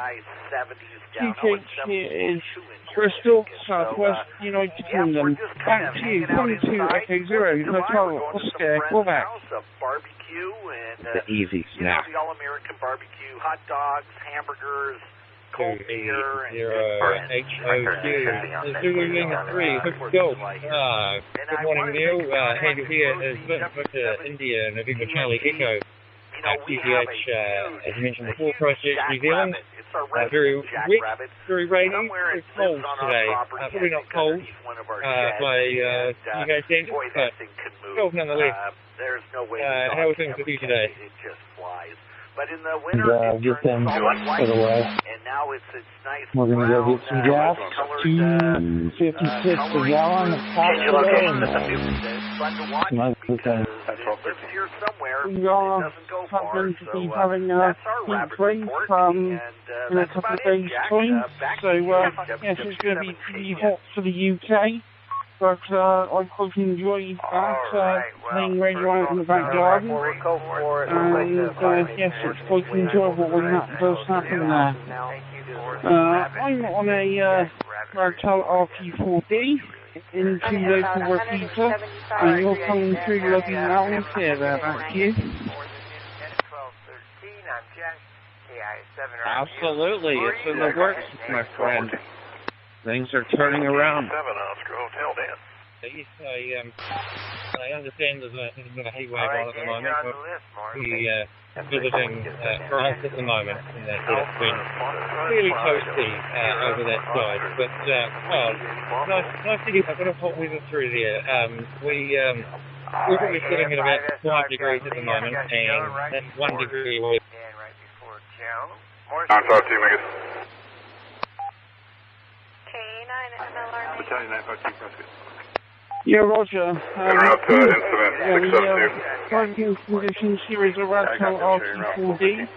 TK is Bristol, Southwest United Kingdom. Back to you, coming to Echo Zero, Hotel Oscar, Quebec. The easy snap. The All-American barbecue, hot dogs, hamburgers, cold beer, and HOQ. Zulu Lima 3, Hook Golf. Good morning, Neil. Head here is Victor India, November Charlie Echo. CTH, as you mentioned before, Christchurch, New Zealand. Very wet, very rainy, very cold today. Probably not cold by UK standards, but cold nonetheless. How are things with you today? But in the winter, get them put away. And now it's nice. We're going to go get some gas, $2.56 a gallon of top today, and some other things. We are going to be having a heat wave in a couple of days' time. So, yes, it's going to be pretty hot for the UK. But I quite enjoy that, playing radio out in the back garden. And yes, it's quite enjoyable when that does happen there. I'm on a Martel RP4D into local repeater, and you're coming through looking loud and clear there, back to you. Absolutely, it's in the works, my friend. Things are turning around. I understand there's a bit of a heat wave on at the moment, but we're visiting for us at the moment, and it's been really toasty over that side. But, well, nice to get a bit of hot weather through there. We're probably sitting at about 5 degrees at the moment, and that's 1 degree away. I'll talk to you, Megan. Battalion 952, Prescott. Yeah, Roger. Incident 672. Working conditions here is a Ratel RT4D.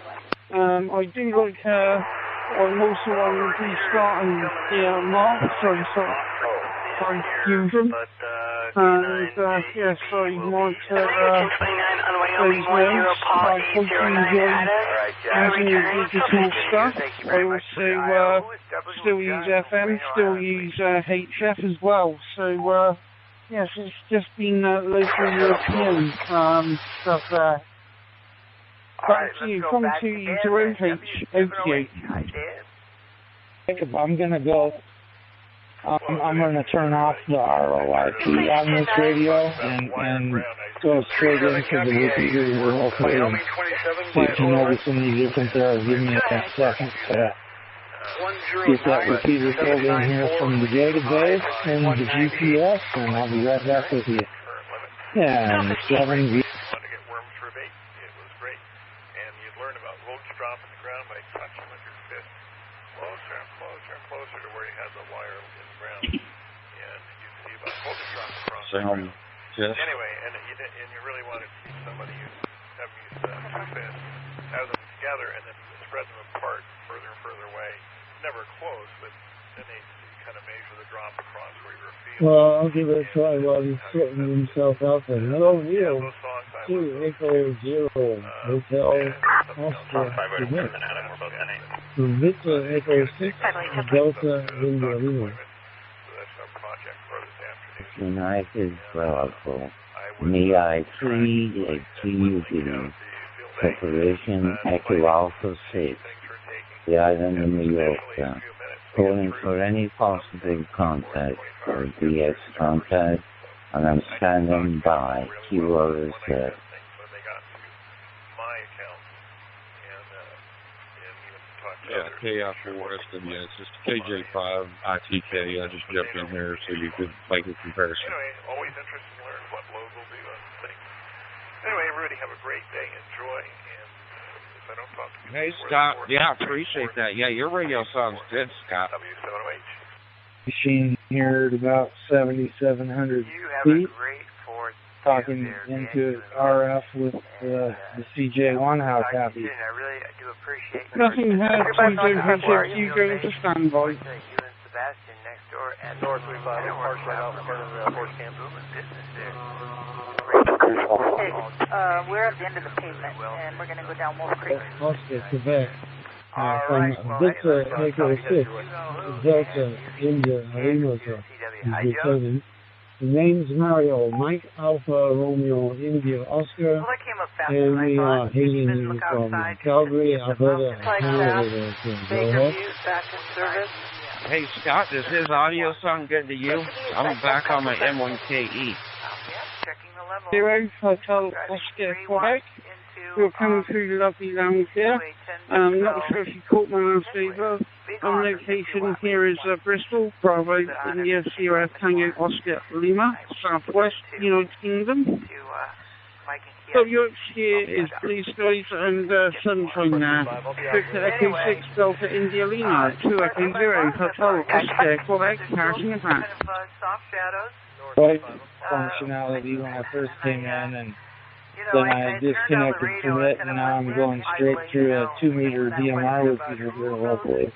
I do like, I'm also on the restart and DMR, sorry, Fusion. And, yes, I might, those names, I quite enjoy using the digital stuff. I also, still use FM, still use, HF as well. So, yes, it's just been, local European, stuff there. Back to you, come to you to OH88. I'm going to go. I'm going to turn off the ROIP on this radio and go straight into the repeater real quick and see if you notice any difference there. Give me a second to get that repeater filled in here from the database and the GPS, and I'll be right back with you. Yeah, and 7 Anyway, and you really want to see somebody have these two fists, have them together, and then spread them apart further and further away. Never close, but then they kind of measure the drop across where you're feeling. Well, I'll give it a try while he's sorting himself out there. Hello, Neil. 2 Echo 0 Hotel Oscar. From Victor Echo 6, Delta India Lima. United Bravo, MI 3 TUD, Preparation Echo Alpha 6, the island of New York, calling for any possible contact or DS contact, and I'm standing by. Keyword is there. Yeah, KI4SW, it's just KJ5 ITK. I just jumped in here so you could make a comparison. Anyway, always interested to learn what Lowe's will do and things. Anyway, everybody have a great day. Enjoy. And if I don't talk to you, hey, Scott. Yeah, I appreciate that. Yeah, your radio sounds good, Scott. W7OH. Machine here at about 7,700 feet. Talking into RF with the CJ1. How happy? Nothing had CJ you going to stand by. We're at the end of the pavement, and we're going to go down Wolf Creek. Oscar, Quebec. From Victor Echo 6, Delta India Lima, is returning. The name's Mario, Mike Alpha Romeo India Oscar, and we are hailing you from Calgary, Alberta, Canada. Go ahead. Hey, Scott, does his audio sound good to you? I'm back on my M1KE. Zero Hotel Oscar, Quebec. We're coming through the lovely lounge here. I'm not sure if you caught my last favor. Our location here is Bristol, Bravo, India, Sierra, Tango, Oscar, Lima, Southwest, United Kingdom. So Yorkshire is blue skies and sunshine now. Victor Echo 6, Delta India Lima, 2 Echo 0, Hotel Oscar, Quebec, passing it back. Right functionality when I first came in, and then I disconnected from it, and now I'm going straight through a 2-meter DMR repeater here locally.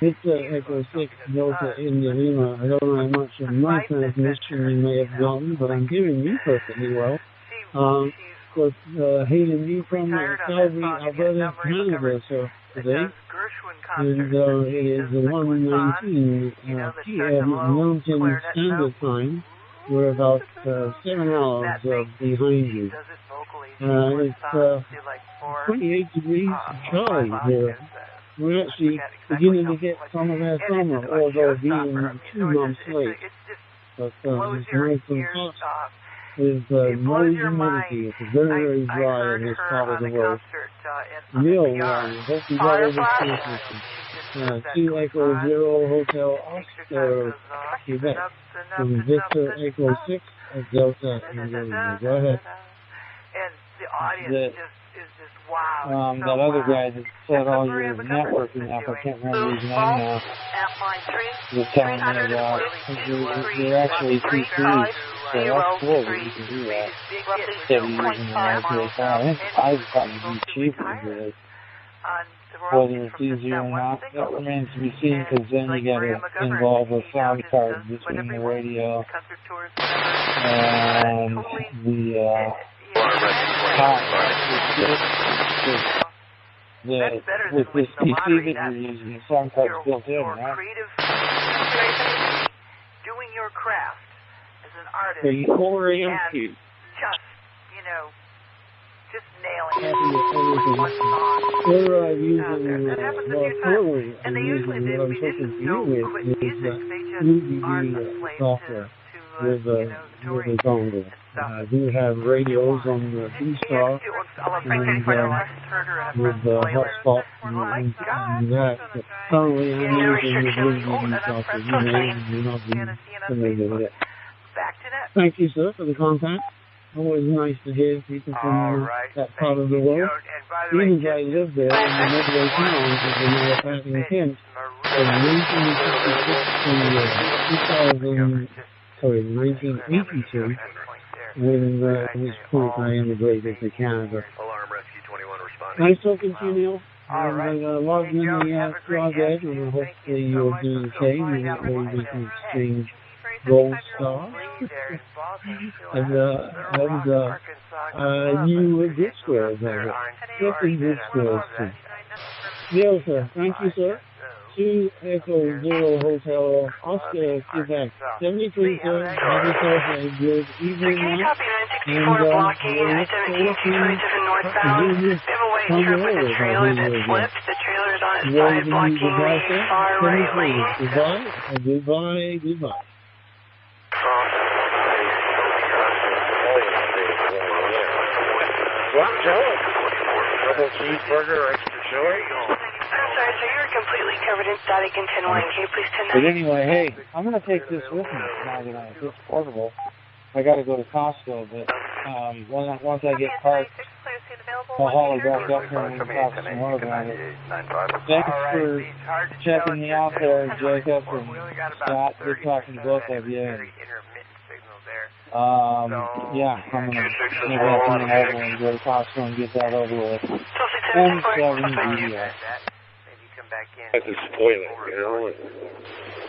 It's Echo 6 Delta India Lima. I don't know how much of my transmission you may have gotten, but I'm hearing you perfectly well. Hailing you from Calgary, Alberta, Canada, so today. And it is 1:19 p.m. Mountain Standard Time. We're about 7 hours behind you. It's 28 degrees Charlie here. We're actually beginning to get some of our summer, although being 2 months late. But it's nice and hot with no humidity. It's very, very dry in this part of the world. Neil, hope you got all this information. 2 Echo 0 Hotel Oscar, Quebec, from Victor Echo 6 at Delta India. Go ahead. That other guy that set all your networking up, I can't remember his name now, was telling me about you're actually 2 trees, so that's cool that you can do that instead of using the YPA file. I think I've gotten to be cheaper for this. Whether it's easier or not, that remains to be seen, because then you got to involve a sound card between the radio and the with this PC that you're using, the sound card's built in, right? Doing your craft as an artist, and just, just nailing it. We're using, I'm using what I'm talking to you with is UDD software with a dongle. I do have radios on the D-Star and with the hotspot and that. But currently I'm using the UDD software. You may not be familiar with it. Thank you, sir, for the contact. Always nice to hear people from that part of the world. Even as I lived there in the Midway towns of the YAVAPI in Kent, from 1982, when at this point I immigrated to Canada. Nice talking to you, Neil. And logged in the project, and hopefully you're doing the same, and that way we can exchange gold stars. And new grid squares over it. Different grid squares too. Delta, thank you, sir. 2 Echo Zero Hotel, Oscar, Quebec. 73, sir. Have yourself a good evening now. And we're looking forward to do this on the road. The trailer's on its side, blocking the far right lane. Goodbye. What, Joe? Double cheeseburger, extra chili? I'm sorry, sir, you're completely covered in static in 10-1. Can you please 10-9? But anyway, hey, I'm going to take this with me now that it's portable. I got to go to Costco, but once I get parked, I'll haul it back up here and we can talk some more about it. Thanks for checking me out there, Jacob and Scott. Good talking to both of you. Yeah, I'm going to maybe I'll turn it over and go to Costco and get that over with. 27 BDS. That's a spoiler, you know?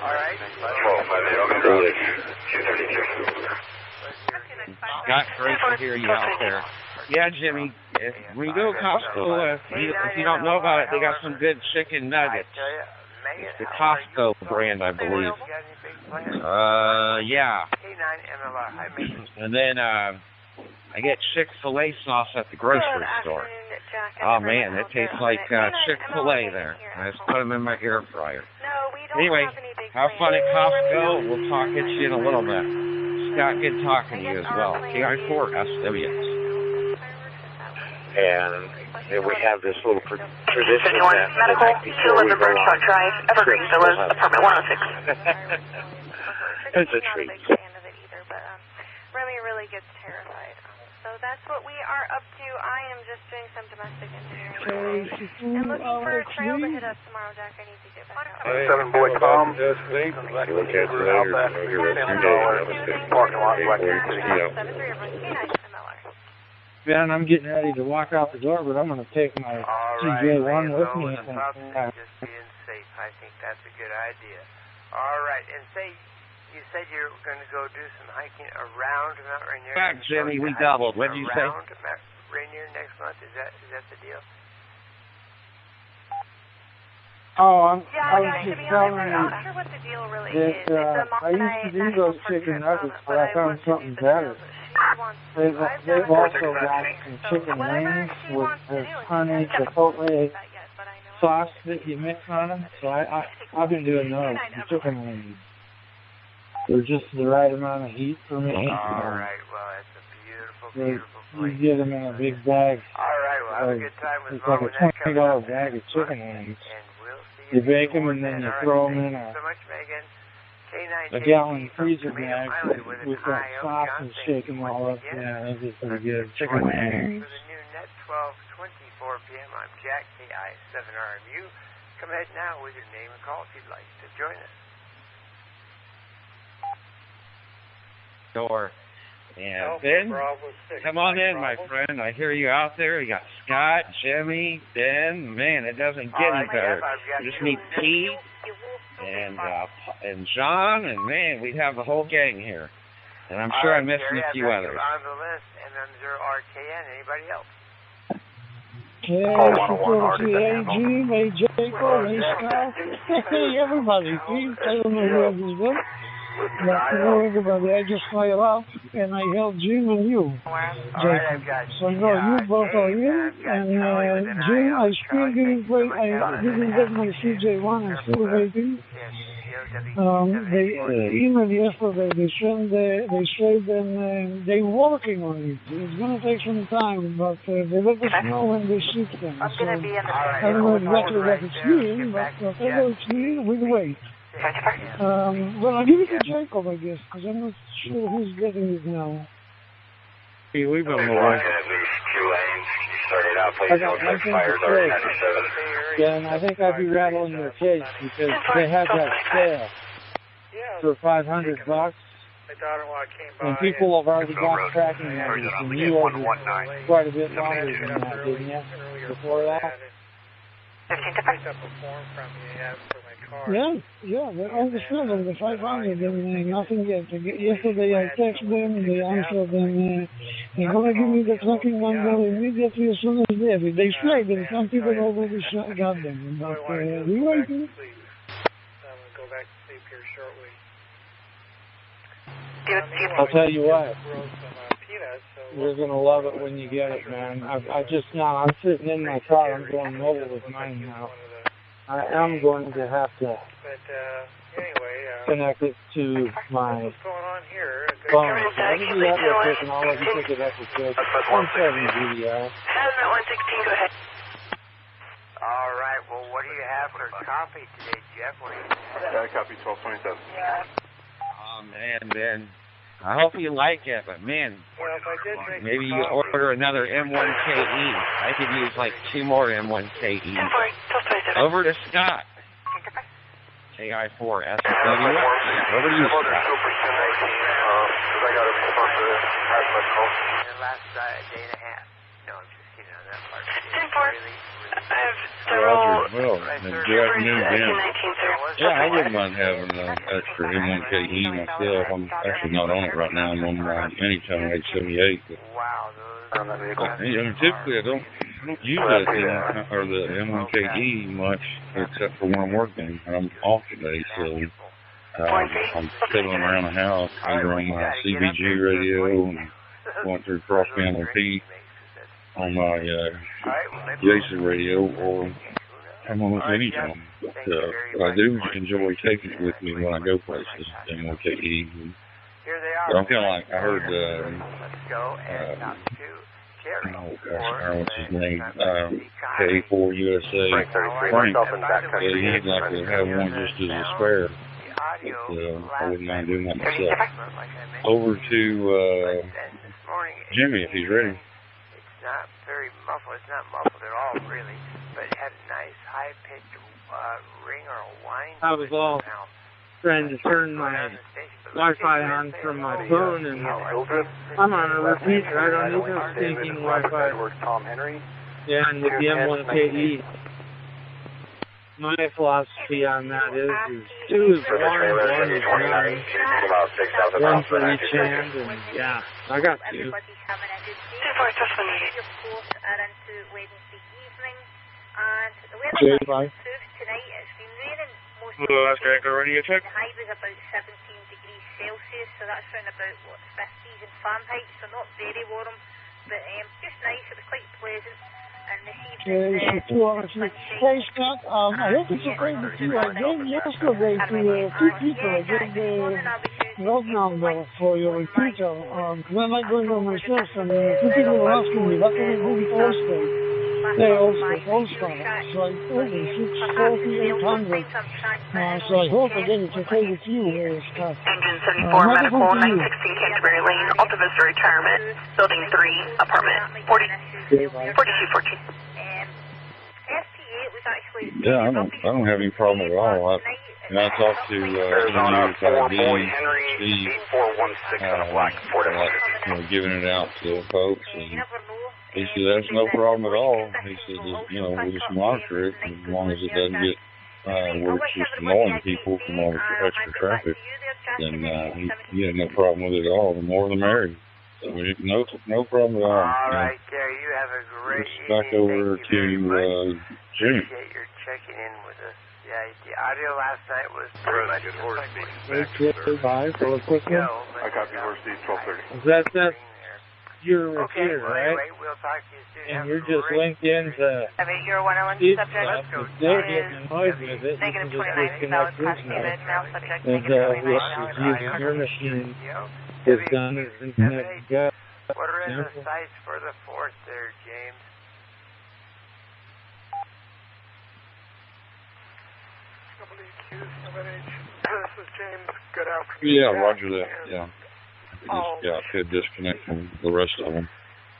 Alright. Scott, great to hear you out there. Yeah, Jimmy, when you go to Costco, if you don't know about it, they got some good chicken nuggets. It's the Costco brand, I believe. Yeah. And then I get Chick-fil-A sauce at the grocery store. Oh, man, it tastes like Chick-fil-A there. I just put them in my air fryer. Anyway, have fun at Costco. We'll talk at you in a little bit. Scott, good talking to you as well. TI4 SWS. And we have this little tradition that Medical, 211 Birdshot Drive, Evergreen Villas, apartment 106. It's a treat. Remy really gets terrified. So that's what we are up to. I am just doing some domestic engineering and looking for a trail to hit us tomorrow, Jack. I need to get back out. 7 boy Tom. Look at the parking lot right here. Yeah, and I'm getting ready to walk out the door, but I'm going to take my CJ1 with me. Just being safe. I think that's a good idea. All right, and you said you're going to go do some hiking around Mount Rainier. Back, Jimmy, we doubled. What did you say? Around Mount Rainier next month. Is that the deal? Oh, I was just telling you I'm not sure what the deal really is. I used to do those chicken nuggets, but I found something better. They've also got some chicken wings with honey, chipotle sauce that you mix on them. So I've been doing those, the chicken wings. They're just the right amount of heat for me. All right, well, that's a beautiful place. You get them in a big bag. All right, well, have a good time with it's like a $20 bag of chicken wings. You bake them and then you throw them in a gallon freezer bag with that sauce and shake them all up. Yeah, those are pretty good. Chicken wings. For the new net 12:24 p.m. I'm Jack, KI7RMU. Come ahead now with your name and call if you'd like to join us. Door. And Ben, come on in, my friend. I hear you out there. You got Scott, Jimmy, Ben. Man, it doesn't get any better. You just need Pete and John, and man, we'd have the whole gang here. And I'm sure I'm missing a few others. On the list, and then there are RKN. Anybody else? Hey, Jacob, hey, Scott. Hey, everybody. Please, I don't know where this is. Everybody, I just fired off and I held Jim and you. So no, you both are in, and Jim, I still didn't get my CJ1, I'm still waiting. They emailed yesterday, they said they're working on it. It's going to take some time, but they let us know when they ship them. So I don't know exactly what it's mean, but whatever it's mean, we'll wait. Well, I'll give it to Jacob, I guess, because I'm not sure who's getting it now. Hey, we've been away. Yeah, and I think I'd be rattling your case because they had that sale for $500, and people have already got tracking numbers, and you ordered quite a bit longer than that, didn't you? Before that? Yeah, but all the stuff, the 500 and nothing yet. Yesterday I texted them and they answered them. They're going to give me the tracking number immediately as soon as they say that some people already got them. But we're waiting. Go back to sleep here shortly. I'll tell you what. You're going to love it when you get it, man. I'm sitting in my car. I'm going mobile with mine now. I am going to have to connect it to my phone. Let me do that real quick and I'll let you pick it up with good. 17 GDI. Hazmat 116, go ahead. All right, well, what do you have for copy today, Jeff? Copy 1227. Oh, man. I hope you like it, but man, maybe you order another M1KE. I could use like 2 more M1KEs. Over to Scott. KI4SW. Over to you, Scott. The last day and a half. No, I'm just kidding on that part. 10-4. I have several. Well, good afternoon, Dan. Yeah, I wouldn't mind having an extra M1KE myself. I'm actually not on it right now. I'm on my Anytime 878. But, typically I don't use that or the M1KE much, except for when I'm working. I'm off today, so I'm fiddling around the house, either on my CBG radio and going through crossband repeat on my Jason radio, or I'm on it anytime. But I do enjoy taking it with me when I go places, M1KE. But I'm kind of like, I heard, what's his name, K4 USA, Frank, he'd like to have one just as a spare. But, I wouldn't mind doing that myself. Over to Jimmy, if he's ready. Not very muffled. It's not muffled at all, really, but it had a nice high-pitched ring or a whine. I was all trying to turn my Wi-Fi on from my phone, and I'm on a repeater. I don't need no stinking Wi-Fi. Yeah, and with the M1KE, my philosophy on that is 2 is 1, 1 is 9. 1 for each hand, and yeah, I got 2. Okay, bye. Tonight it's been raining most of the day. check. The high was about 17 degrees Celsius, so that's around about 50s in Fahrenheit, so not very warm, but just nice. It was quite pleasant. And this evening, hey Scott, I hope it's okay with you. I gave yesterday to 2 people. I gave the road number for your repeater. I'm not going on myself, and 2 people were asking me, what can I do with Allstate? They All-Star. So I told them 640, 800. So I hope again it's okay with you, Scott. Engine 74, medical, 916 Canterbury Lane, Alta Vista Retirement, Building 3, Apartment 4214. Yeah, I don't have any problem at all. I talked to Steve, giving it out to folks, and he said that's no problem at all. He said, we just monitor it as long as it doesn't get where it's just annoying people from all the extra traffic. Then he had no problem with it at all. The more the merrier. So no problem at all. All right, there. You have a great evening. Back over to Jimmy. Appreciate your checking in with us. Yeah, the audio last night was pretty much Bye for a quick one. I copy horse D 1230. That's your repeater, right? We'll talk to you soon. And you're just linked into your 101 subject. They're getting annoyed with it. You can just disconnect this now. And using your machine is done and connected. What are in the sights for the 4th there, James? This is James. Good afternoon. Yeah, roger that. Yeah. I could disconnect from the rest of them.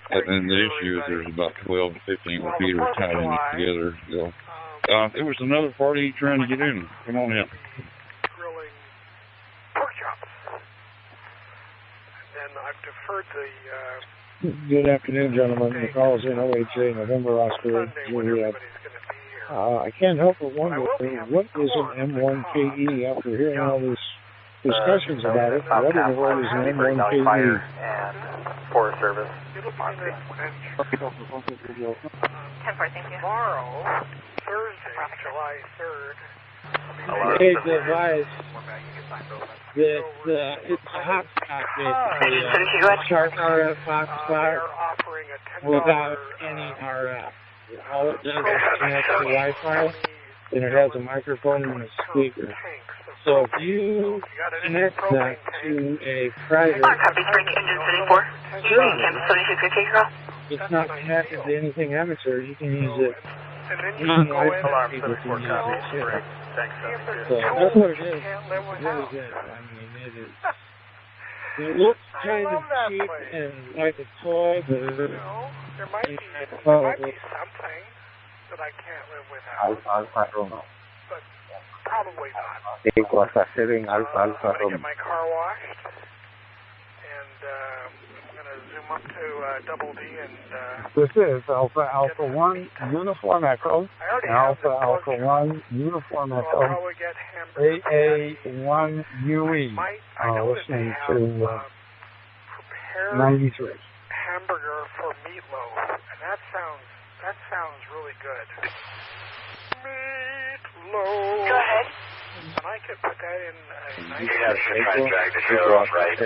And the issue is there's about 12 to 15 repeaters tied in together. So, there was another party trying to get in. Come on in. Grilling pork chops. And I've deferred the... Good afternoon, gentlemen. The call is in OHA, November Oscar, Juliet. I can't help but wonder what is an M1KE after hearing all these discussions about it. What in the world is an M1KE? And Forest Service. 10-4, thank you. Tomorrow, Thursday, July 3rd. Hey, device that it's a hotspot that chart RF hotspot without any RF. All it does is connect to Wi-Fi, and it has a microphone and a speaker. So if you connect that to a private, it's not connected to anything amateur. You can use it non-Wi-Fi people can use it too. So that's what it is. It's really good. I mean, it is. It looks kind of cheap and like a toy, but there might be something that I can't live without. I don't know. But probably not. It was a setting I'm going to get my car washed, and I'm going to zoom up to Double D and... This is Alpha 1 Uniform Echo, Alpha 1 Uniform Echo, AA1UE, listening to 93. Hamburger for meatloaf, and that sounds really good. Meatloaf. Go ahead. And I could put that in a nice... You have to try to drag the show off, right?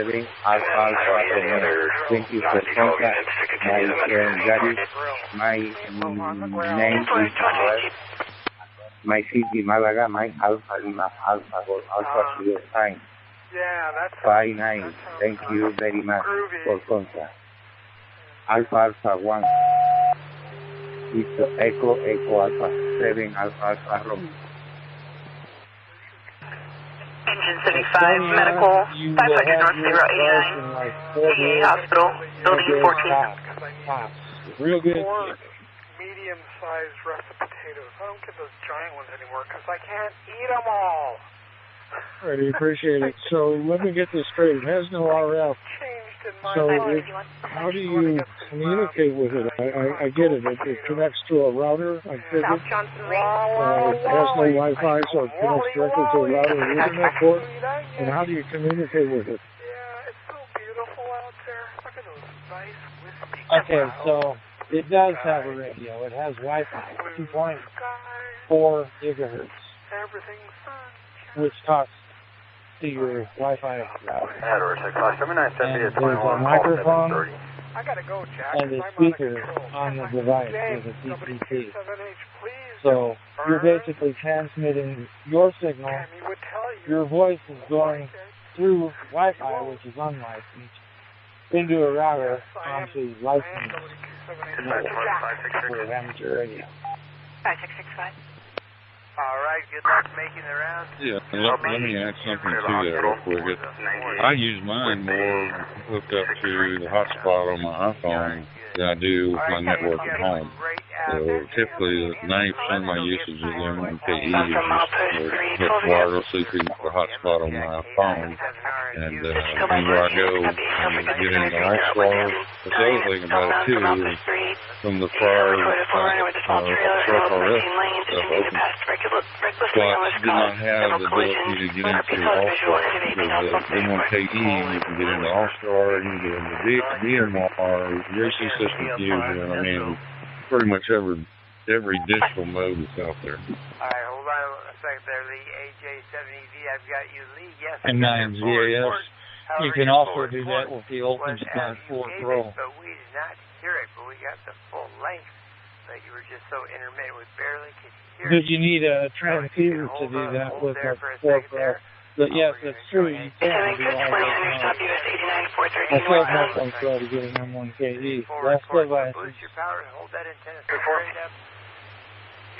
Thank you for contact. My name is my city, Malaga, my Alpha sign. Yeah, that's 59. Thank you very much for contact. Alpha 1. It's Echo Alpha 7 Alpha Romeo. Engine 75, medical, 500 North 089, VA Hospital, building 14. Real good. Medium-sized russet potatoes. I don't get those giant ones anymore because I can't eat them all. I appreciate it. So let me get this straight. It has no RF. So how do you communicate with it? I get it. It connects to a router. I figured. It has no Wi-Fi, so it connects directly to a router and Ethernet port. And how do you communicate with it? Yeah, it's so beautiful out there. Look at those nice wispy Okay, so it does have a radio. It has Wi-Fi, 2.4 gigahertz, which talks to your Wi-Fi router. And there's a microphone and a speaker on the device with a TCP. So you're basically transmitting your signal. Your voice is going through Wi-Fi, which is unlicensed, into a router onto licensed for amateur radio. 5665. All right, good luck making the round. Yeah, let me add something to that real quick. I use mine more hooked up to the hotspot on my iPhone than I do with my network at home. So typically, 90% of my usage is M1KE, which is wirelessly through the hotspot on my phone. And whenever I go and get into All-Star, the other thing about it too is from the prior RF stuff, spots did not have the ability to get into All-Star. Because M1KE, you can get into All-Star, you can get into DMR, JC system fusion, I mean, pretty much every digital mode that's out there. All right, hold on a second there, Lee. AJ70V, I've got you, Lee. Yes. And 9 VAS. You can also do that with the OpenStar 4 Pro. But we did not hear it, but we got the full length. But you were just so intermittent, we barely could hear it. But you need a transceiver to do that with a 4 Pro. But yes, that's true. You can do all that. I still have no control to get an M1KE. That's devices. Boost your power and hold that antenna straight up.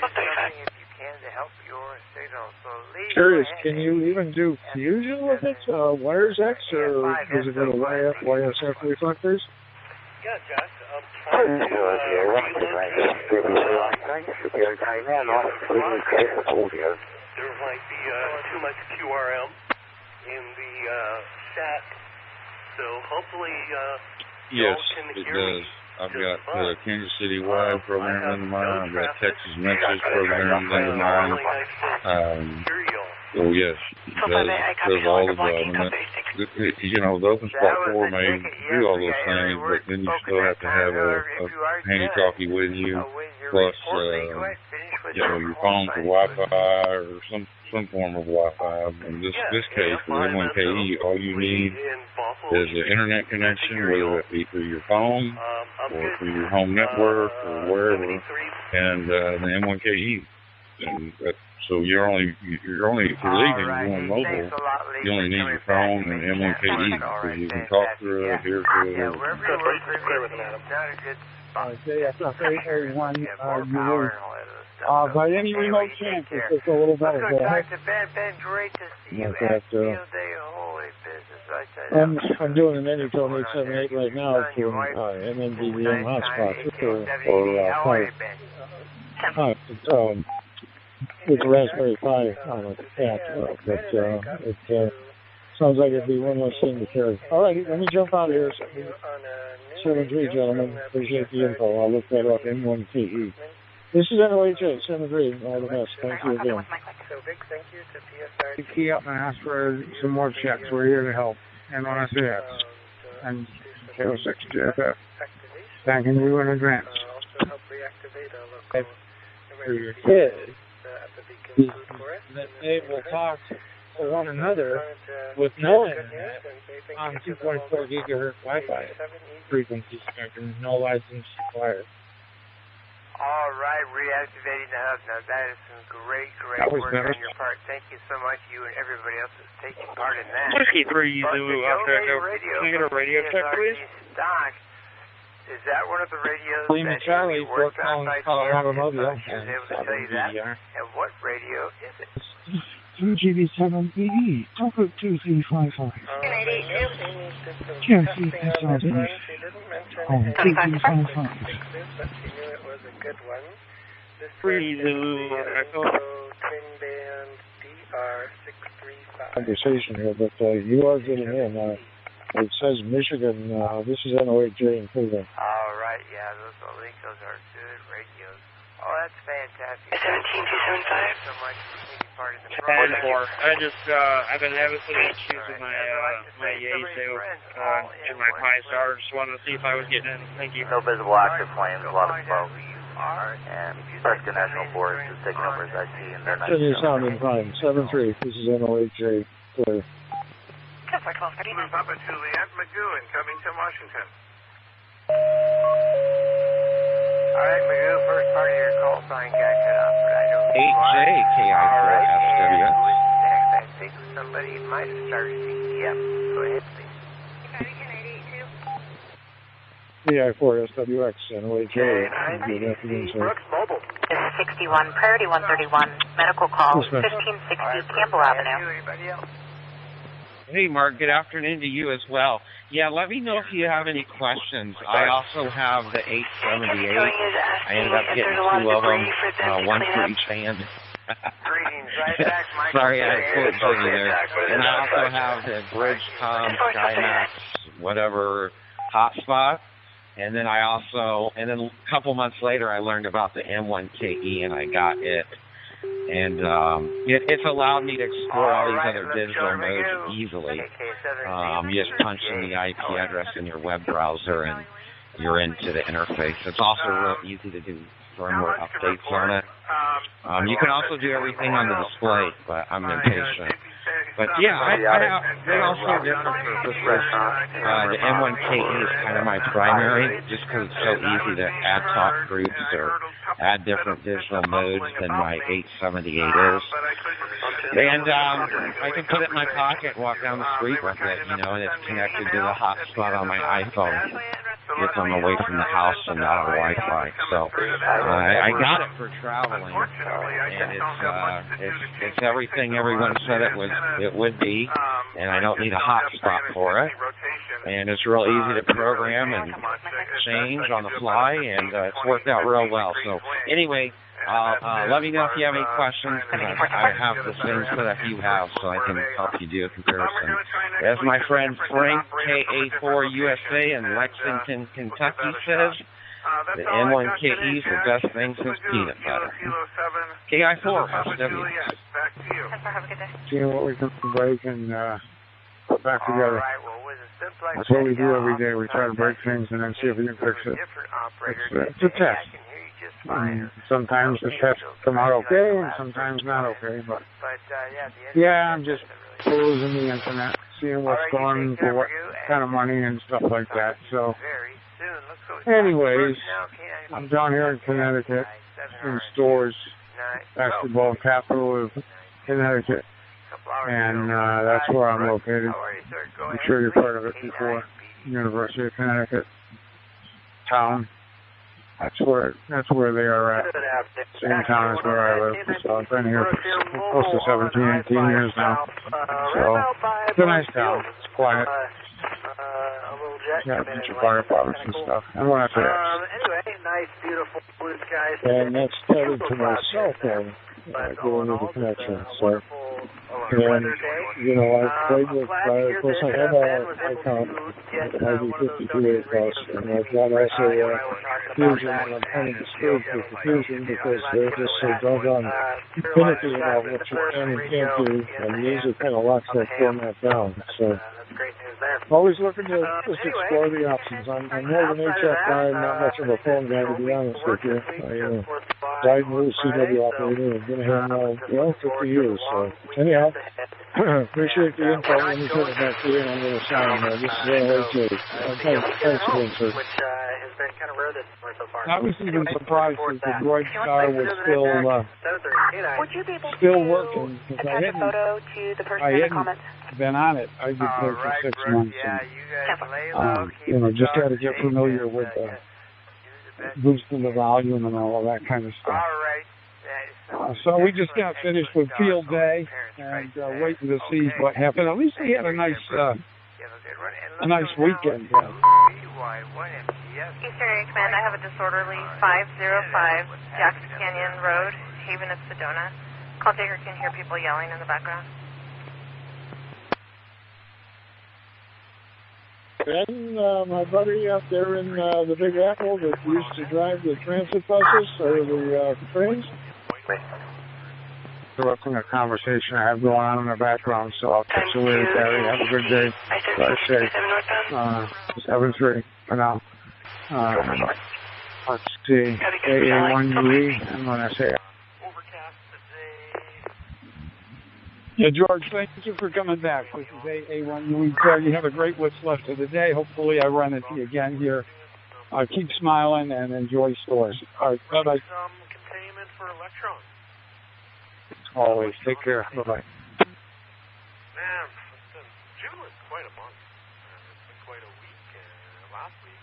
Do something if you can to help your signal. So Lee, curious, can you even do fusion with it? Wires X, or is it going to YSF reflectors? Yeah, Josh. There might be too much QRM in the chat, so hopefully yes, y'all can it hear does. me. I've got Kansas City Wide programmed into mine. I've got Texas Message programmed into mine. Oh yes, it does all of them. You know, the Open Spot 4 may do all those things, but then you still have to have a handy-talkie with you, plus you know, your phone for Wi-Fi or some form of Wi-Fi. In this case, with M1KE, all you need is an internet connection, whether it be through your phone or through your home network or wherever, and the M1KE. And so you're only if you're leaving going mobile, you only need your phone and M1KE because you can talk through it, hear through it. Yeah, it's not very everyone. By any remote chance, it's just a little better. I'm doing an Anytone 878 right now to MNDVM hotspot with a Raspberry Pi on it. But it sounds like it'd be one less thing to carry. All right, let me jump out of here. 7-3, gentlemen. Appreciate the info. I'll look that up. M1KE. This is NOHA 7-3. All the best. Thank you again. Key up and ask for some more checks. We're here to help. NOSAX and KO6 JFF. Thanking you in advance. For your kids, that they will talk to one another with no internet on 2.4 gigahertz Wi-Fi frequency spectrum, no license required. All right, reactivating the hub. Now, that is some great work on your part. Thank you so much, you and everybody else that's taking part in that. Whiskey 3 Zulu out there. Can I get a radio check, please? Stock. Is that one of the radios Lima that Charlie, you worked on site? Colorado Mobile. She was able to tell you that. And what radio is it? 2GB7BE, talkgroup 2355. Yes, that's all it is. Oh, 2355. 3 Zulu. Conversation here, but you are getting in. It says Michigan. This is NOHA in Cleveland. All right, yeah, those are good radios. Oh, that's fantastic. 17275. So much for taking part in the program. 10-4. I've been having some issues with my YAVAPI and my Pi Star. Just wanted to see if I was getting in. Thank you. No visible active flames, a lot of smoke. And Preston National Forest is taking over as IT, and they're not. You're sounding fine. 7-3. This is NOHA. Clear. Papa Juliet Magoo incoming to Washington. All right, Magoo, first part of your call sign got cut off, but I don't know. 8JKI4FWS. Next, I think somebody might have started speaking. Yep, go ahead, please. CI4SWX, NOHA. Good afternoon, sir. Mobile. This is 61, Priority 131, medical call, 1560 Campbell Avenue. Hey, Mark, good afternoon to you as well. Yeah, let me know if you have any questions. I also have the 878. I ended up getting 2 of them, one for each hand. Sorry, I quit you there. And I also have the Bridgecom, SkyMax, whatever, hotspot. And then and then a couple months later, I learned about the M1KE, and I got it. And it's allowed me to explore all these other digital modes easily. You just punch in the IP address in your web browser, and you're into the interface. It's also real easy to do firmware updates on it. You can also do everything on the display, but I'm impatient. But yeah, they also have different purposes. The M1KE is kind of my primary, just because it's so easy to add talk groups or add different digital modes than my 878 is. And I can put it in my pocket, walk down the street with it, and it's connected to the hotspot on my iPhone if I'm away from the house and not on Wi-Fi. So I got it for traveling, and it's everything everyone said it would be, and I don't need a hotspot for it. And it's real easy to program and change on the fly, and it's worked out real well. So anyway, let me know if you have any questions, because I have the same setup you have, so I can help you do a comparison. As my friend Frank, KA4USA in Lexington, Kentucky says, the N1KE is the best thing since peanut butter. KI4, SW. Seeing what we can break and put back together. That's what we do every day. We try to break things and then see if we can fix it. It's a test. Sometimes the tests come out okay and sometimes not okay. But yeah, I'm just perusing the internet, seeing what's going for what kind of money and stuff like that. So anyways, I'm down here in Connecticut in Stores, basketball capital of Connecticut. And that's where I'm located. I'm sure you've heard of it before. University of Connecticut town. That's where they are at. Same town as where I live. So I've been here for close to 17, 18 years now. So it's a nice town. It's quiet. Got a bunch of fire departments and stuff. And what I say. Anyway, nice, beautiful blue skies. And that's tethered to my cell phone. Going with the connection. So, and, you know, I played with, of course, I have an account, ID52 across, and I've got also Fusion, and I'm kind of disturbed with the Fusion because they're just so doggone finicky about what you can and can't do, and these are kind of locks that format down. So, always looking to just explore the options. I'm more of an HF guy, not much of a phone guy, to be honest with you. I died in the CW operator and been here now, 50 years. So, anyhow, appreciate the info. Let me turn it back to you, and I'm going to sign. This is AJ. Thanks again, sir. I was even surprised that the Droid Star was still working, because I hadn't been on it. I've been there for 6 months. And, just got to get familiar with boosting the volume and all of that kind of stuff. So we just got finished with field day and waiting to see what happened. At least we had a nice weekend. Eastern Area Command, I have a disorderly 505 Jackson Canyon Road, Haven of Sedona. Call taker can hear people yelling in the background. Ben, my buddy out there in the Big Apple that used to drive the transit buses or the trains. Interrupting a conversation I have going on in the background, so I'll catch you later, Gary. Have a good day. Drive safe. 7-3 for now. Let's see. AA1UE. I'm going to say. Yeah, George, thank you for coming back. This is AA1UE. You have a great what's left of the day. Hopefully I run into you again here. Keep smiling and enjoy Stores. All right, bye-bye. Containment for electrons. Always. Take care. Bye-bye. Man, June was quite a month. It's been quite a week. Last week,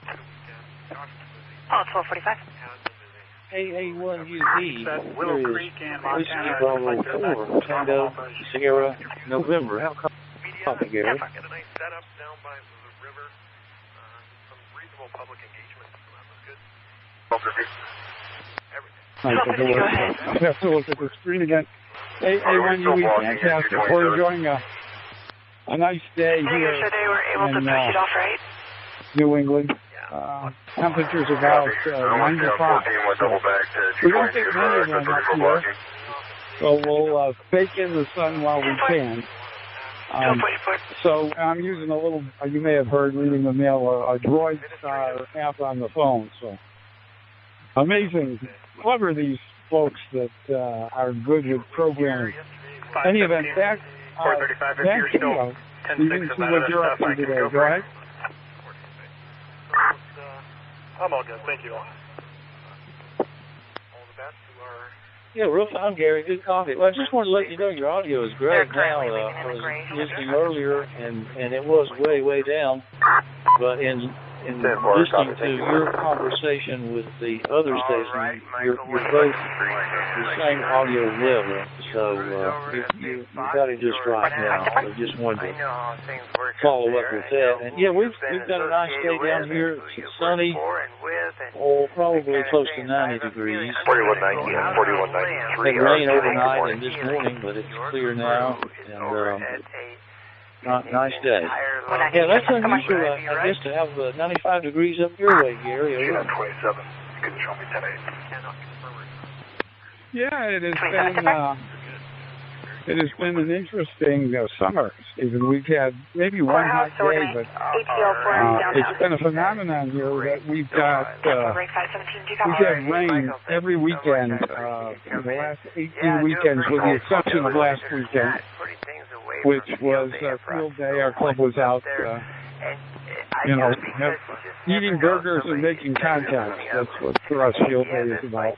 quite a weekend. Gosh, Oh, 1245. AA1UE. Willow Creek and Montana. Bravo 4, Tango, Sierra, November. How complicated? Got a nice setup down by the river. Some reasonable public engagement. So that was good. I have to look at the screen again. AA1UE, fantastic. We're enjoying a nice day here sure they were able to push it off right? New England. Temperatures about 95. We don't get many of them up here, so we'll bake in the sun while we can. So I'm using a little, you may have heard reading the mail, a Droid Star app on the phone. So amazing, clever these folks that are good with programming. Any event, back to you. You can see what you're up to today. Go ahead. I'm all good. Thank you all. All the best to our... Yeah, real fine, Gary. Good coffee. Well, I just wanted to let you know your audio is great now. I was listening earlier, and it was way, way down. But in listening to your conversation with the other station, you're both the same audio level, so you got it just right now. I just wanted to follow up with that. And yeah, we've got a nice day down here. It's sunny, probably close to 90 degrees. 4190 and 4193. It rained overnight and this morning, but it's clear now, and nice day. Yeah, that's unusual, I guess, to have 95 degrees up your way, Gary. 27. You can show me 10-8. Yeah, it has been an interesting summer, Stephen. We've had maybe one hot day, but it's been a phenomenon here that we've had rain every weekend for the last 18 weekends, with the exception of last weekend, which was a field day. Our club was out, eating burgers and making contact. That's what for us field day is about.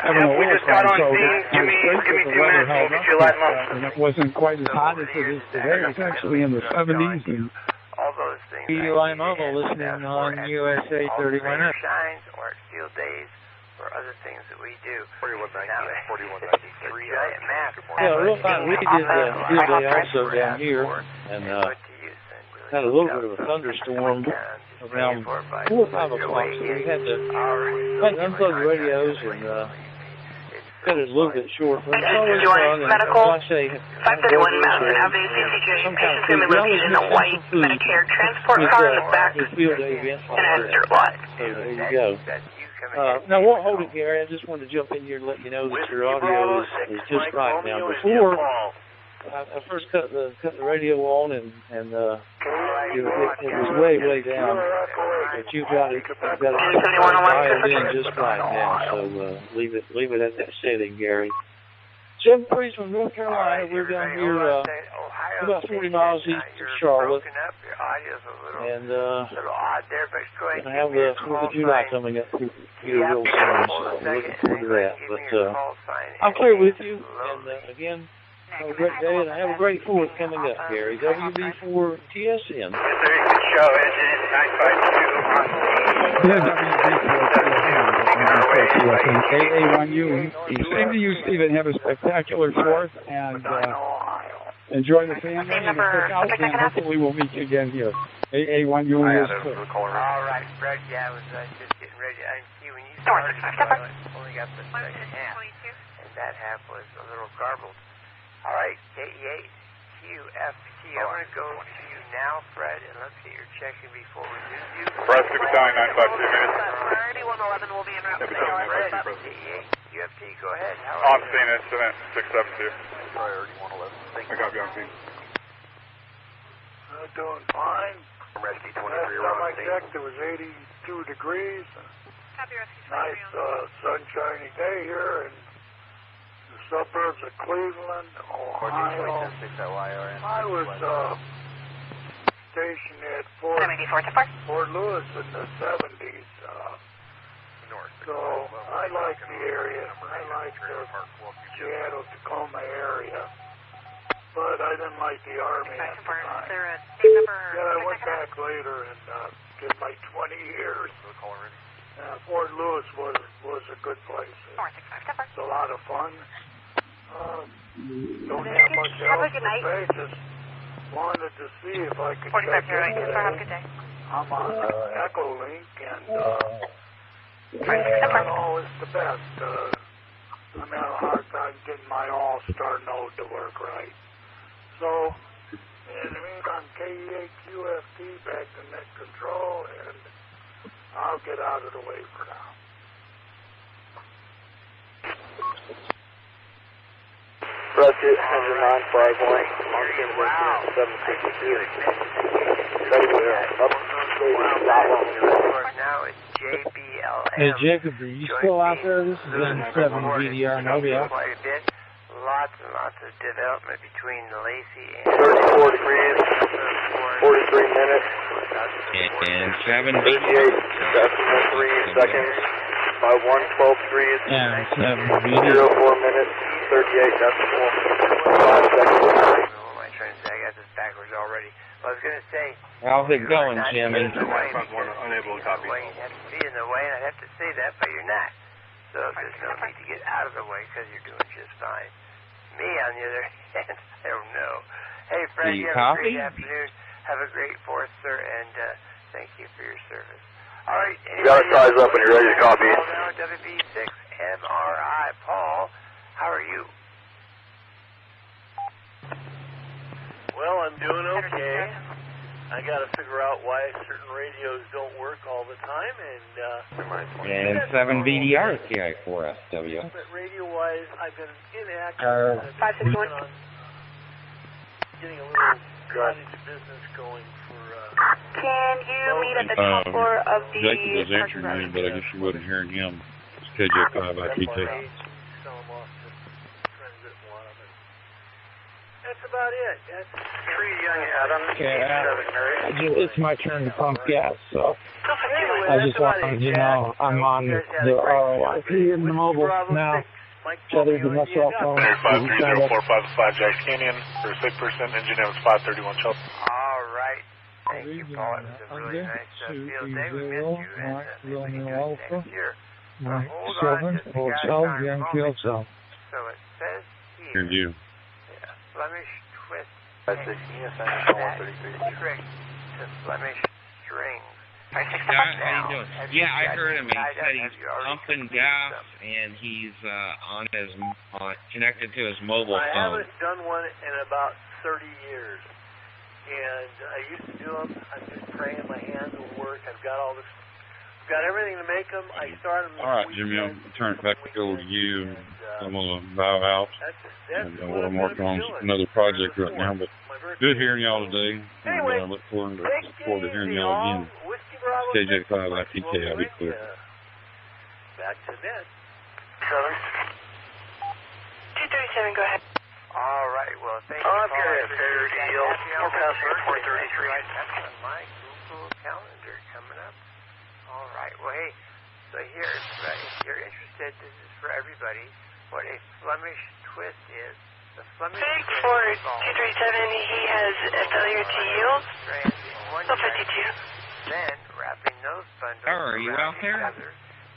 And we just got on scene. Give me 2 minutes. We'll get you live month. And it wasn't quite as hot as it is today. It's actually in the 70s. And all those things. Eli Mobile listening on USA 31F. Shines or field days or other things that we do. 4193. Yeah, real fine. We did the field day also down here, and had a little bit of a thunderstorm around 4 or 5 o'clock, so we had to unplug the radios and cut it a little bit short. But it's always fun, and I say, 531 Mountain Avenue, CCJ, patient family located in a white Medicare transport car in the back, field day event and has dirt lot. So there you go. Now, I won't hold it, Gary. I just wanted to jump in here and let you know that your audio is just right now. Before I first cut the radio on, and it was way down. But you got it dialed in just right now. So leave it at that setting, Gary. 7 Breeze from North Carolina. We're down here about 40 miles east of Charlotte, and gonna have the 4th of July coming up here real soon. So we're looking forward to that. But I'm clear with you, and again, have a great day, and I have a great 4th coming up, Gary. WB4TSN. AA1U. Same to you, Stephen. Have a spectacular 4th, and enjoy the family and the cookout, and hopefully we'll meet you again here. AA1U is clear. All right, Fred. Yeah, I was just getting ready. I see when you started, I only got the second half, and that half was a little garbled. All right, KE8, QFT. I'm going to go to you now, Fred, and let's get your check-in before we lose you. Fred, 679, 952 minutes. Priority 111 will be en route. KE8, QFT, go ahead. On scene, incident 672. Priority 111. I got you on scene. Doing fine. Rescue 23. Last time I checked, it was 82 degrees. Nice sunshiny day here, and suburbs of Cleveland, Ohio. I was stationed at Fort Lewis in the 70s. So I like the area. I like the Seattle, Tacoma area. But I didn't like the Army at the time. Yeah, I went back later and did like 20 years. Fort Lewis was a good place. It's a lot of fun. Don't have much else to say, just wanted to see if I could check in. I'm on Echo Link, and not always the best. I'm having a hard time getting my All-Star node to work right. So, in the meantime, KE8QFT back to net control, and I'll get out of the way for now. Roger, 10951. Wow. 762. Now it's JBLM. Hey, Jacob, are you still out there? This is N7 VDR Novia. Quite a bit. Lots and lots of development between the Lacey and 34 degrees, 43 minutes. And 7 38, 3 seconds. By 112 degrees. And 7 04 minutes, 38 decibels. 5 seconds. My friends, I got this backwards already. already. I was going to say... How's it going, Jimmy? Unable to copy. You have to be in the way, and I'd have to say that, but you're not. So there's no need to get out of the way because you're doing just fine. Me, on the other hand, I don't know. Hey, Fred, you have a great afternoon. Have a great 4th, sir, and thank you for your service. All right. You got to size up when you're ready to copy. WB6 MRI. Paul, how are you? Well, I'm doing okay. I got to figure out why certain radios don't work all the time, and 7 VDR TI4SW. But radio-wise, I've been inactive. I've been on getting a little cottage business going for... Can you meet at the top floor of the... Jacob was answering me, but I guess you wasn't hearing him. It's KJ5 ITK. That's about it. That's Tree Young Adam. It's my turn to pump gas, so I just wanted you to know I'm on the ROIP in the mobile now. Other than my cell phone. 53045 Jack Canyon for 6% engine in spot 31 Chelsea. All right. Thank you, Paul. It was a really nice field day. We missed you, and maybe we can do it next year. Hold on just a goddamn moment. So it says here. You. Flemish twist. That's the trick to Flemish strings. How you doing? Yeah, I heard him. He said he's pumping gas and he's connected to his mobile phone. I haven't done one in about 30 years, and I used to do them. I'm just praying my hands will work. I've got all this. Got everything to make them. I started them. All right, Jimmy, I'll turn it back over to you. I'm going to bow out. I'm working on another project right now, but good hearing y'all today. Anyway, I look forward to hearing y'all again. KJ5 ITK, I'll be clear. Back to bed. 237, go ahead. All right, well, thank you. I've got a fair deal. 4 passenger 433. That's on my Google Calendar coming up. All right. Well, hey, so here, if you're interested, this is for everybody, what a Flemish twist is. The Flemish Big twist Ford 237, he has a failure to yield. 52. Then wrapping those bundles are you out there?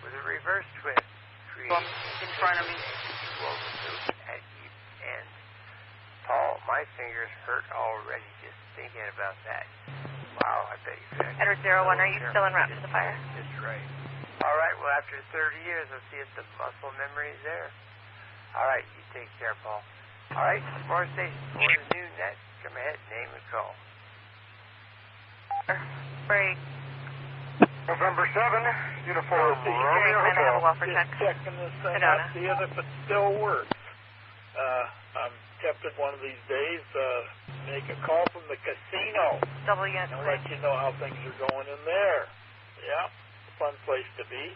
With a reverse twist. In front of me. At each end. Paul, my fingers hurt already just thinking about that. Wow, I bet you could. Edward 01, are you still en route to the fire? That's right. All right, well, after 30 years, let's see if the muscle memory is there. All right, you take care, Paul. All right, more station 4 is new net. Come ahead, name and call. Break. November 7, uniform Romeo I have a welfare check. Checking this thing out, seeing if it still works. I'm tempted one of these days make a call from the casino. Double unit. And let you know how things are going in there. Yeah, fun place to be.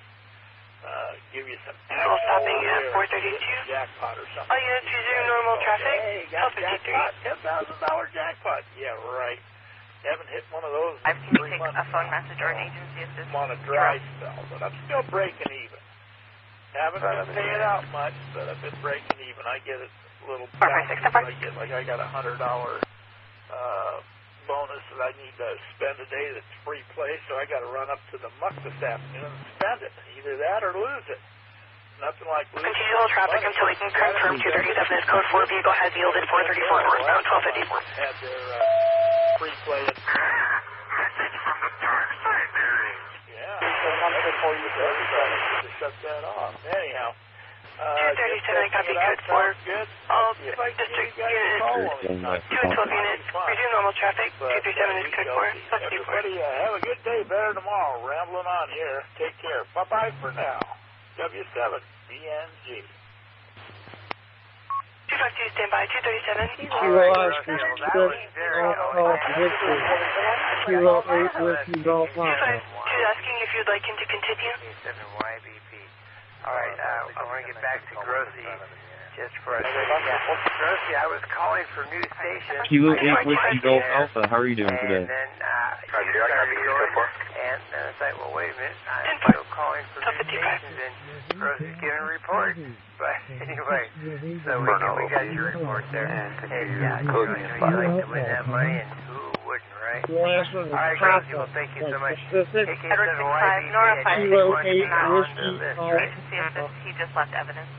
Give you some stopping at 432. Jackpot or something. All units using normal traffic. Hey, got jackpot, $10,000 jackpot. Yeah, right. Haven't hit one of those. Can you take a phone message or an agency assist? I'm on a dry spell, but I'm still breaking even. Haven't been paying out much, but I've been breaking even. I get it a little bounces. I got a $100 bonus that I need to spend a day that's free play, so I got to run up to the muck this afternoon and spend it. Either that or lose it. Nothing like losing. Continue to hold traffic until we can confirm 237 is code 4. Vehicle has yielded 434 northbound 1254. Had their free play. From the dark side, Mary. Yeah. Before you to shut that off. Anyhow. 237, copy code 4. All district units, 2 and 12 units, resume normal traffic. 237 is code 4. Everybody, have a good day. Better tomorrow. Rambling on here. Take care. Bye-bye for now. W7 BNG. 252, stand by. 237. Kilo Oscar 6, Kilo 8 with you, Golf Papa. 2 asking if you'd like him to continue. YBP. All right, I want to get back to Grossi just for a second. Grossi, I was calling for new stations. Kilo 8 with you, Golf Alpha. How are you doing today? And then you started going, and then it's like, well, wait a minute. I'm still calling for new stations, and Grossi's giving a report. But anyway, so we got your report there. Hey, yeah, you like to win that money, and who the last one. All right, Gracie, well, thank you so much. Pacific. Edward 6-5, Nora 5, Kilo 8, see Whiskey, if he just left evidence.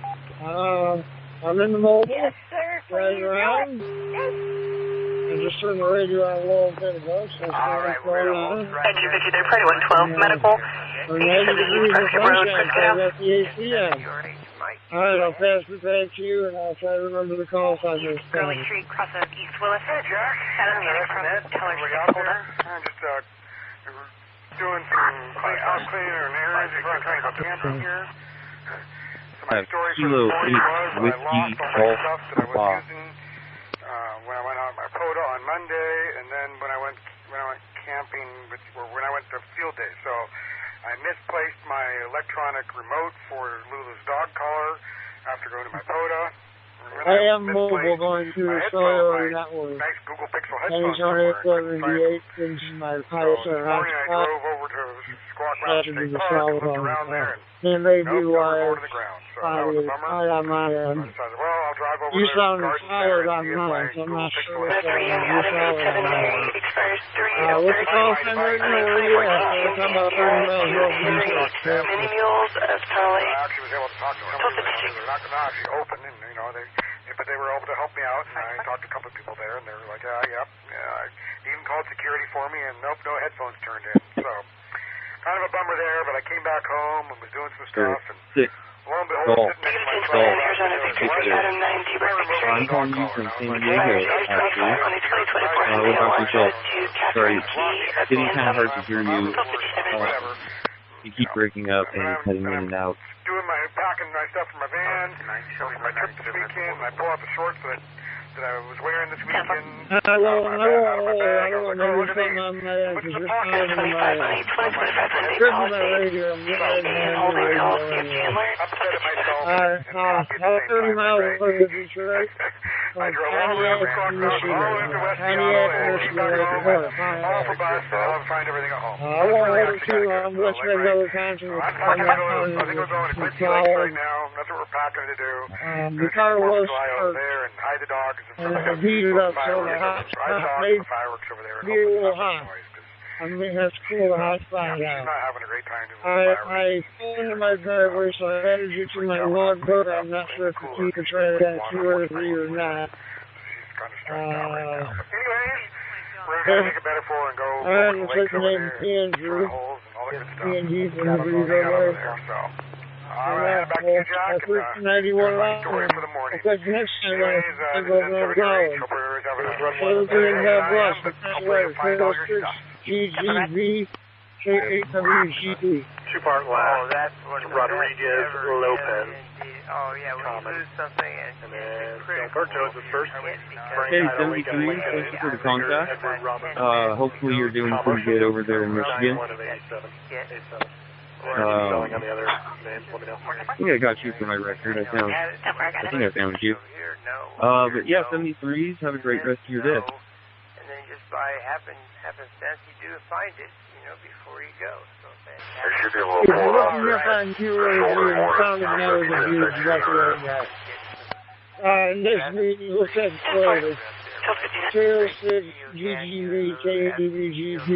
I'm in the mobile. Yes, sir. Right around. I just turned the radio on a little bit ago, so it's going on. 1953, Friday 112, medical. 90 degrees of sunshine, so I got the AC on. Alright, I'll pass it back to you, and I'll try to remember the call sign this Gurley time. Street, cross of East Willis. Hey, Jack. Shadow Unit from Teller out Stakeholder. there? Just doing some house cleaning or errands. You're trying to camping here. So my story for the morning was I lost all my stuff that I was using when I went out my POTA on Monday, and then when I went camping, when I went to field day. So I misplaced my electronic remote for Lulu's dog collar after going to my POTA. I am mobile going through the cellular network. Nice Google Pixel headphones. 78 into my Pioneer hotspot. After the solid on the and they do wires. I on my end. You sound solid on mine, so I'm not sure what's going on. You're solid on mine. What's the call sign right now? Where are you at? We're talking about 30 miles over the Mini Mules of Charlie. I actually was able to talk to them. They're not actually open, and but they were able to help me out, and I talked to a couple of people there, and they were like, yeah. I even called security for me, and nope, no headphones turned in. So, kind of a bummer there, but I came back home and was doing some stuff, and lo and behold, sitting next to my I'm calling you from San Diego, actually. What about yourself? Sorry, it's getting kind of hard to hear you. You keep breaking up and cutting in and out. Packing my stuff from my van, for my trip this weekend, and I pull out the shorts that I was wearing this weekend. I don't know something on my end, because you're calling on my end. Good on my radio, I'm getting on the radio anyway. About 30 miles over to Detroit. I drove all the way over across Michigan, all the way to West Seattle, all for bus, and I'll find everything at home. I won't hold it too long. Let's make another conference. I think we're going to Quincy Lakes right now. That's what we're packing to do. The car was there and hide the dogs and heated up so the hot spot made be a little hot. I mean, that's cool, the hot spot out. I pulled into my driveway, so I had to get to my logbook. I'm not sure if the key can try to get 2 or 3 or not. Anyways, we're going to make it better for and go. I'm taking name Andrew. PNG from the video there. Alright, back to you, Jack. I first 91 hours. I'll catch you next time I go to college. Everything God bless. Anyway, 306 GGV K8WGP. Two-part last. That's Rodriguez Lopez. Oh, yeah, when you lose something and then Alberto is the first. Hey, 73, thank you for the contact. Hopefully you're doing pretty good over there in Michigan. I think I got you for my record. I think I found you. But yeah, 73s. Have a great rest of your day. And then just by happenstance, you do find it, before you go. So there should be a little more. Next meeting, we'll set later. 206 GGV KDVGP.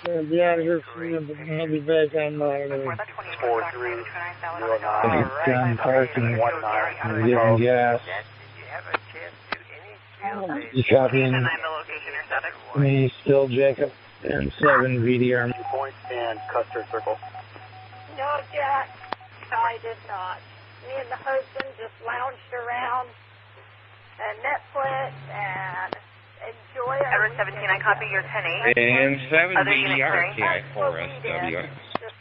I'll be out of here for you, but I'll be back on my 4309. John Carson, giving gas. You copying me, still Jacob, and 7 VDR. Point and Custer Circle. No, Jack, I did not. Me and the husband just lounged around and Netflix and enjoy it. Edward 17, I copy your 10-8. And 7 VDR TI4SW. Just,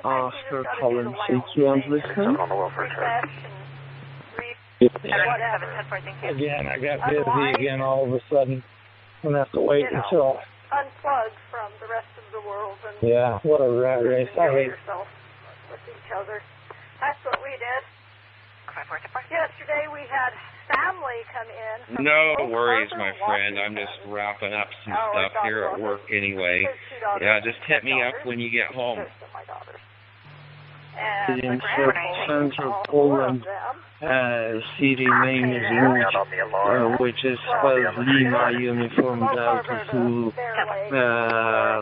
Oscar Collins, CQ on this time. Again, I got busy again all of a sudden. I'm going to have to wait until... Unplug from the rest of the world. And yeah, what a rat race. I hate yourself with each other. That's what we did. Yesterday we had family come in. No worries, my friend. I'm just wrapping up some stuff here at work anyway. Yeah, just hit me up when you get home. The concerns of Poland city name is Rouge, which is spelled Lima Uniform Delta Zulu.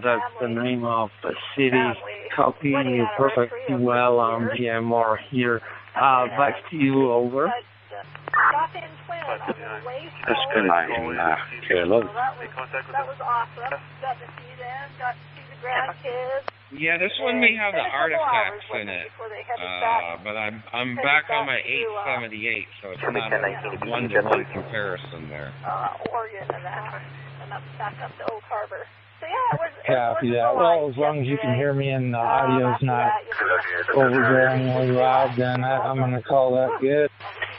That's the name of the city. Copying you perfectly well on DMR here. Back to you, over. That's good night, Caleb. That was awesome. Got to see them, got to see the grandkids. Yeah, this one may have the artifacts in it, but I'm back on my 878, so it's not a one-to-one comparison there. Oregon and that, and up back up to Oak Harbor. So yeah, it was. Copy that. Well, as long as you can hear me and the audio's not overbearingly loud, then I'm going to call that good.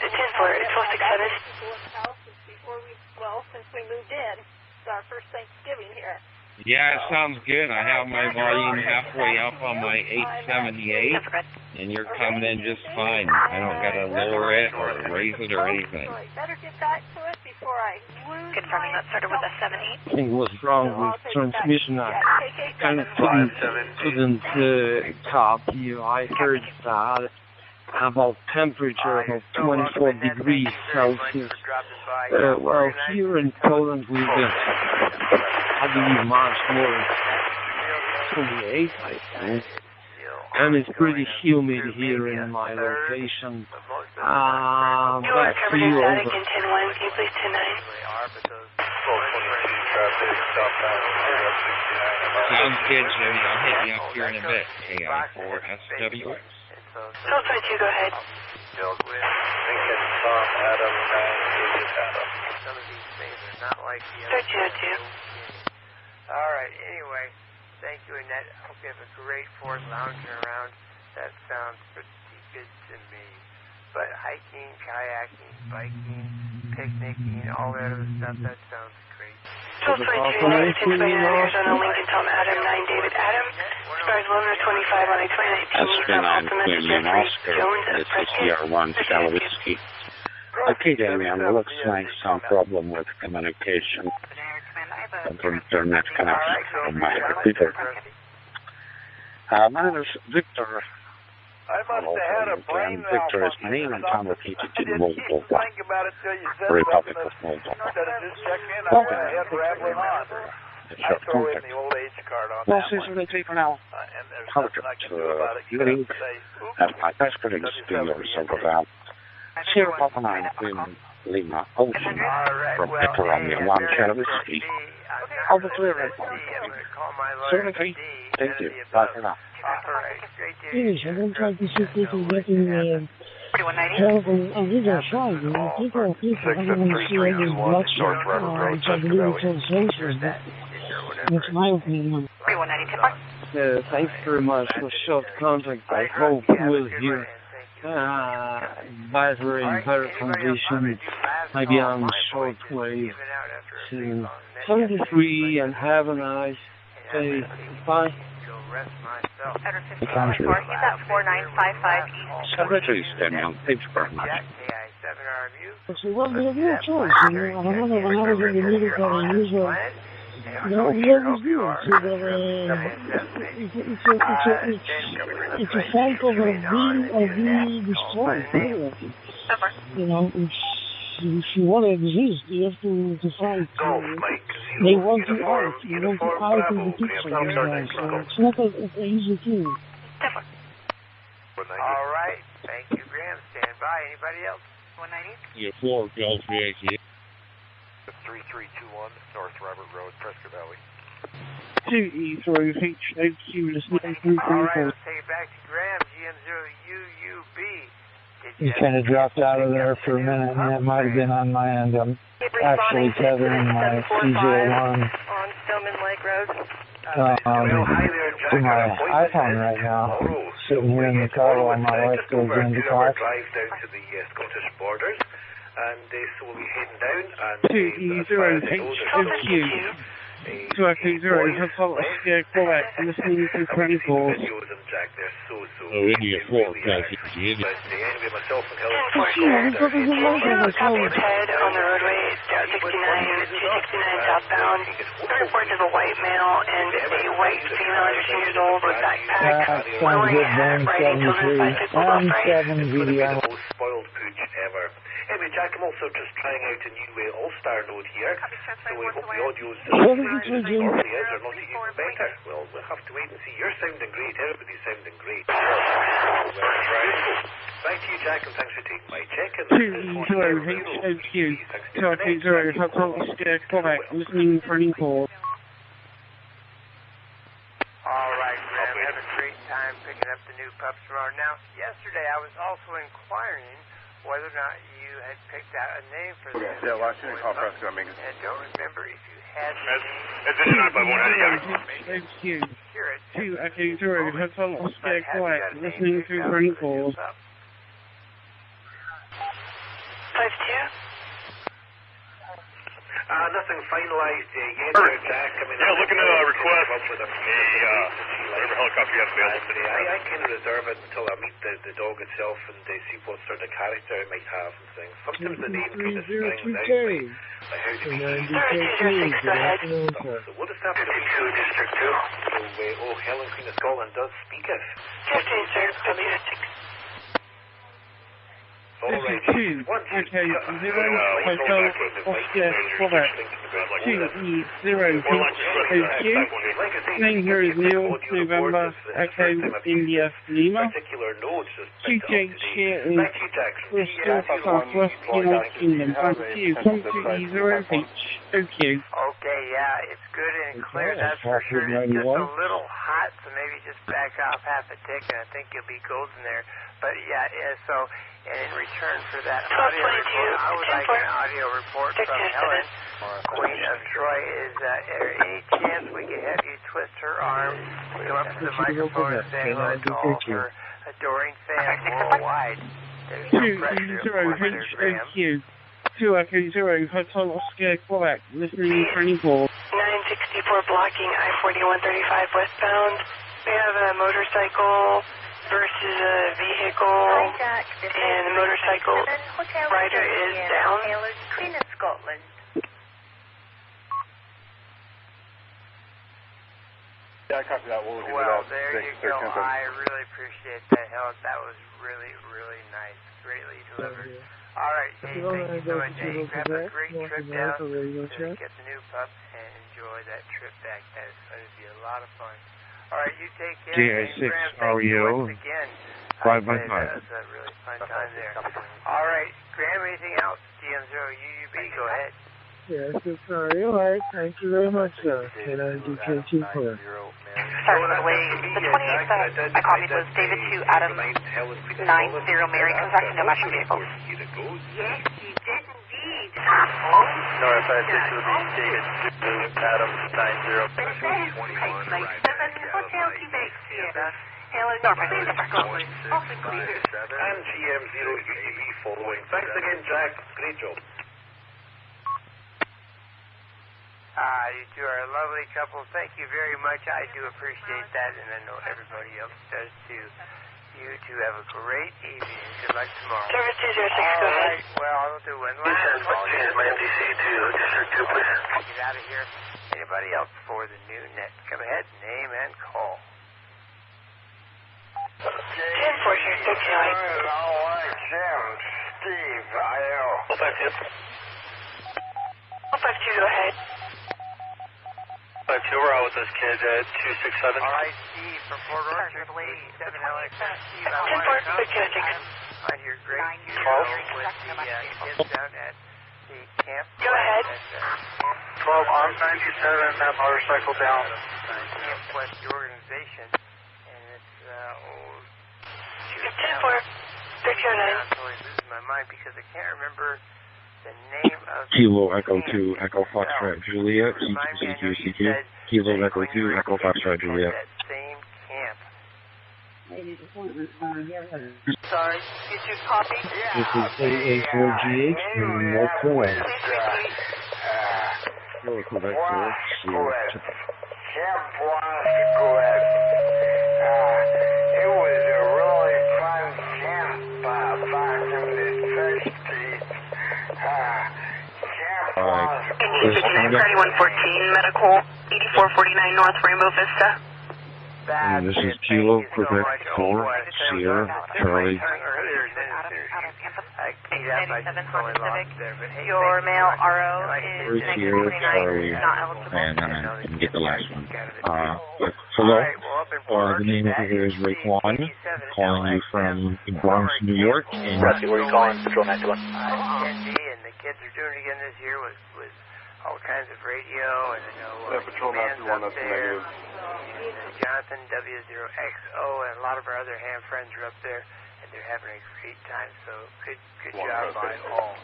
It's 467. Since we moved in, it's our first Thanksgiving here. Yeah, it sounds good. I have my volume halfway up on my 878, and you're coming in just fine. I don't got to lower it or raise it or anything. Better get back to it before I lose. Confirming that started with a 78. I think what's wrong with transmission. I kind of couldn't copy you. I heard that about temperature of 24 degrees Celsius. Well, here in Poland we get, I believe, much more 28, I think. And it's pretty humid here in my location. Back to you, over. Sounds good, Jimmy. I'll hit you up here in a bit. KI4SW. Call 22, go ahead. Lincoln, Tom, Adam, 9, Adam. Some of these things are not like the other. 3202. All right, anyway, thank you, Annette. I hope you have a great 4th lounging around. That sounds pretty good to me. But hiking, kayaking, biking, picnicking, all that other stuff, that sounds great. 1222, Arizona, Lincoln, Tom, Adam, 9, David, Adam. Stars 1125 on a 2019. That's been on Queen Oscar. This is CR1 Shalowitsky. Okay, Damian, it looks like some problem with communication. Internet connection from my computer. My name is Victor. Hello, Victor is my name, and I'm located in Moldova, Republic of Moldova. Short contact. Well, since we're taking for now, target link at my passport is still over 059 Queen Lima Ocean from Economia 1 Chervisky. Over to everyone. 73. Thank you. Bye for now. Yes, I don't try to see people getting help on either side. People, I don't want to see any bloodshed, which I believe it's all social. That's my opinion. Thanks very much for short contact. I hope we'll hear battery in better condition, maybe on shortwave soon. 73 and have a nice day. Bye. The country. Secretary Daniel, thanks very much. Well, we have no choice. I remember when I was in the military, usually, we always do it. It's a cycle of being destroyed. You know, if you want to exist, you have to fight. They want you out. You want you out of the picture. So it's not an easy thing. All right. Thank you, Graham. Stand by. Anybody else? 190? Yeah, 4 Gulf VAQ. 3321 North Robert Road, Prescott Valley. 2E3HHQ, listening through. All right, let's take it back to Graham, GM0UUB. You kind of dropped out of there for a minute, and that might have been on my end. I'm actually tethering my CJ1 to my iPhone right now, sitting here in the car while my wife goes into class. And so we'll be heading down. 2E0HHQ. 2FE0, that's all. Correct. Listening to 24. Oh, India 4, guys. India. Head on the roadway, 269 southbound. Report of a white male and a white female under 10 years old with backpack. Sounds good, Ben. 73. 7 VDR. Spoiled pooch also just trying out a new all-star node here, so we hope the audio is as normally is or not even better. Well, we'll have to wait and see. You're sounding great. Everybody's sounding great. Back to you, Jack, and thanks for taking my check-in. 2-0-H-O-Q. 2-0, Hotel Oscar, Quebec, listening for any call. All right, Graham, have a great time picking up the new pups tomorrow. Now, yesterday I was also inquiring whether or not you had picked out a name for this. Yeah, last year call press coming. And don't remember if you had HQ. 2-0, Hotel Oscar, Quebec, listening to for any call. 5-2. Nothing finalized yet, Jack. I mean, yeah, looking to request whatever helicopter you have available today. I can reserve it until I meet the dog itself and see what sort of character it might have and things. Sometimes the name kind of springs out by how do we So what is that? 52 District 2. So, Helen, Queen of Scotland does speak it. 15, sir. W6. District 2, okay, 0, Hotel Oscar, Quebec, 2E0HOQ, name here is Neil, November, Echo, India, Lima, QJ here is Bristol, Southwest, United Kingdom, thank you, come to E0HOQ. Okay, yeah, it's good and clear, that's for sure. It's just a little hot, so maybe just back off half a tick, and I think you'll be golden there. But yeah, so... And in return for that audio report, I would like an audio report from Helen, Queen of Troy. Is there any chance we could have you twist her arm, go up to the microphone and say hello to all her adoring fans worldwide? There's no pressure on her, Graham. 2-0, Hotel Oscar, Quebec, listening for any call. 964 blocking I-4135 westbound. We have a motorcycle versus a vehicle, and the motorcycle rider is down. Queen of Scotland. Yeah, I copy that. We'll look into Well, that. there you go. I really appreciate that, Helen. That was really, really nice. Greatly delivered. All right, hey, thank you so much. Hey, have a great trip down. Get the new pup and enjoy that trip back. That is going to be a lot of fun. All right, you take care. GA6 REO, 5 by 5. That was a really fun time there. All right, Graham, anything else? DM0 UUB, go ahead. Yes, it's all right. Thank you very much, sir. And I do thank you for it. Sorry, by the way, the 28th that I copied was David 2 Adam 90 Mary, construction no matching vehicles. Yes, you did indeed. North 562 will be David 2 Adam 90. 21. Hotel Quebec Theater. Helen, Norfolk, Scotland. Open clear. And GM0 UUB following. Thanks again, Jack. Great job. You two are a lovely couple. Thank you very much. I do appreciate that, and I know everybody else does too. You two have a great evening. Good luck tomorrow. Service 206, go All ahead. right, well, I'll do one last call. My MDC to District 2, please. Get out of here. Anybody else for the new net? Come ahead, name and call. 10-4 here, 6 Jim, Steve, IO. 052, go ahead. 52, we're out with this kid at 267. All right, Steve, from Fort Orchard, 7LX. Steve, I 10-4, want to tell 6 you, I hear great news with the kids down at the camp. Go ahead. 12 on 97, that motorcycle down. Camp Quest, the organization, and it's 10-4, 609. I'm totally losing my mind because I can't remember the name of Kilo Echo 2, Echo Foxtrot Juliet, CQ, Kilo Echo 2, Echo Foxtrot Juliet. that same camp. Sorry, did you copy? This is AA4GH in North Carolina. Hello, Quebec 4, Sierra. It was a really fun camp back in the 60s. Indian 59, 3114, medical, 8449 North Rainbow Vista. And this is Kilo, Quebec 4, Sierra, Charlie. Honda Civic. Your male RO is -29, not eligible. And I didn't get the last one. Hello. The name over here is Raekwon. Calling you from Bronx, New York. And Rusty, where are you calling? Patrol 921. and the kids are doing it again this year with all kinds of radio, and I know Patrol 921, that's the negative. Jonathan W0XO and a lot of our other ham friends are up there, and they're having a great time. So good job by all.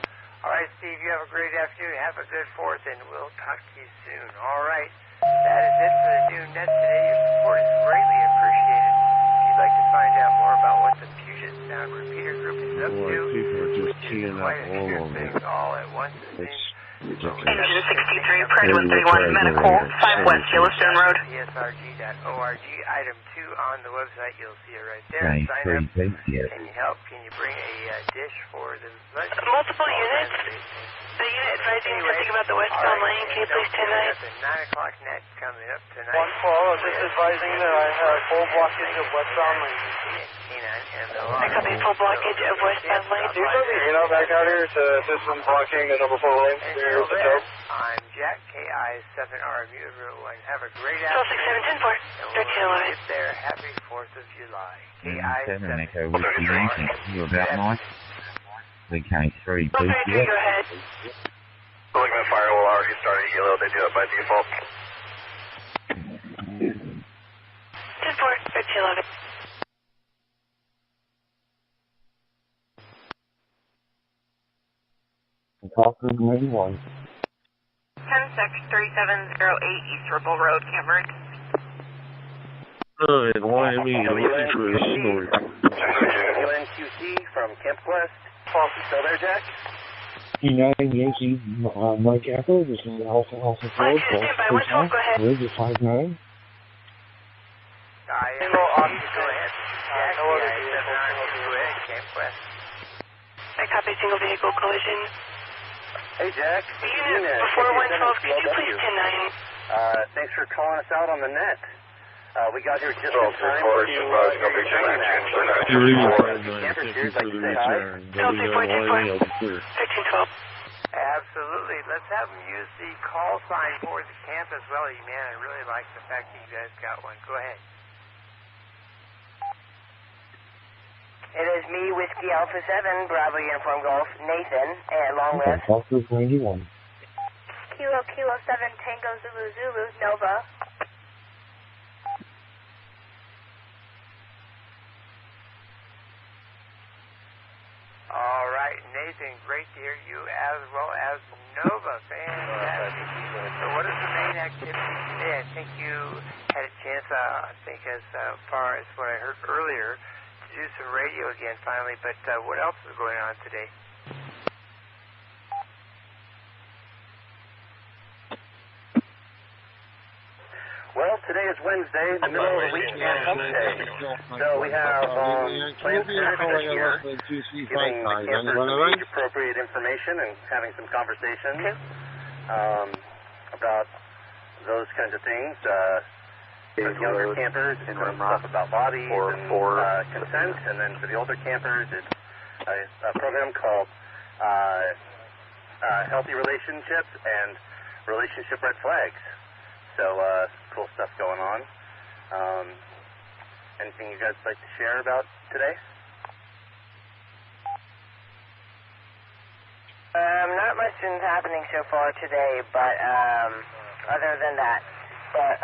All right, Steve, you have a great afternoon. Have a good 4th, and we'll talk to you soon. All right, that is it for the new net today. Your support is greatly appreciated. If you'd like to find out more about what the Puget Sound Repeater Group is up to, people are just teeing up all over things all at once. Engine 63, Pratt 131, Medical, 5 West Yellowstone Road. PSRG.org, item 2 on the website. You'll see it right there. Nice, Sign up. yes. Can you help? Can you bring a dish for the lunch? Multiple units. The unit advising something about the westbound lane. Can you please 10-9? Got the 9 o'clock net coming up tonight. 1-4, just advising that I have full blockage of westbound lane. I copy full blockage of westbound lane. Do you send me email back out here to assist in blocking the number 4 lane? I'm Jack, KI7R, Mutant 1. Have a great 126710-4, 1311. Get there. Happy 4th of July. KI7 Echo Whiskey Yankee. You about Mike? VK3, please. Go ahead. Malignant firewall already starting helo. They do that by default. 10-4, 1311. Talk group 81. 10-6-3708 East Ripple Road, Cameron. And why am I looking for a story? UNQC from Camp Quest. False, you still there, Jack? United Yankee, Mike Echo, this is Alpha Ford, Bridge is 5-9. Go ahead. Camp Quest. I copy single vehicle collision. Hey, Jack. Unit 4112, could you please 10-9? Thanks for calling us out on the net. We got here just in time to You're even trying to thank you for the return. Absolutely. Let's have them use the call sign for the camp as well. Man, I really like the fact that you guys got one. Go ahead. It is me, Whiskey Alpha 7, Bravo Uniform Golf, Nathan, and long list. Talk group 91. Kilo 7, Tango Zulu Zulu, Nova. All right, Nathan, great to hear you as well as Nova. Fantastic. So what is the main activity today? I think you had a chance, as far as what I heard earlier, to do some radio again finally, but what else is going on today? Well, today is Wednesday, the middle of the week, and hump day. So we have Planned Parenthood here giving the campers age-appropriate information and having some conversations about those kinds of things. For the younger campers, it's stuff about bodies and consent, and then for the older campers, it's a program called Healthy Relationships and Relationship Red Flags. So, cool stuff going on. Anything you guys like to share about today? Not much is happening so far today, but, other than that. But,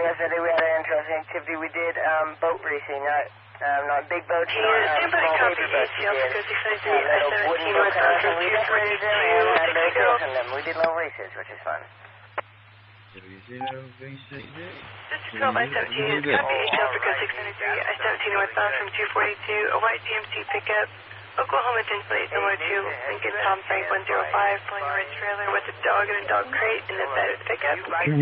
yesterday we had an interesting activity. We did, boat racing, not big boats, not small baby boats. We did little wooden boat cars, and we decorated them and had little girls in them. We did little races, which is fun. This is Control by 17, it's copy HL Africa 693, I-17 northbound from 242, a white GMC pickup, Oklahoma plate similar to Lincoln Tom Frank 105, pulling a red trailer with a dog and a dog crate in the bed of the pickup. What's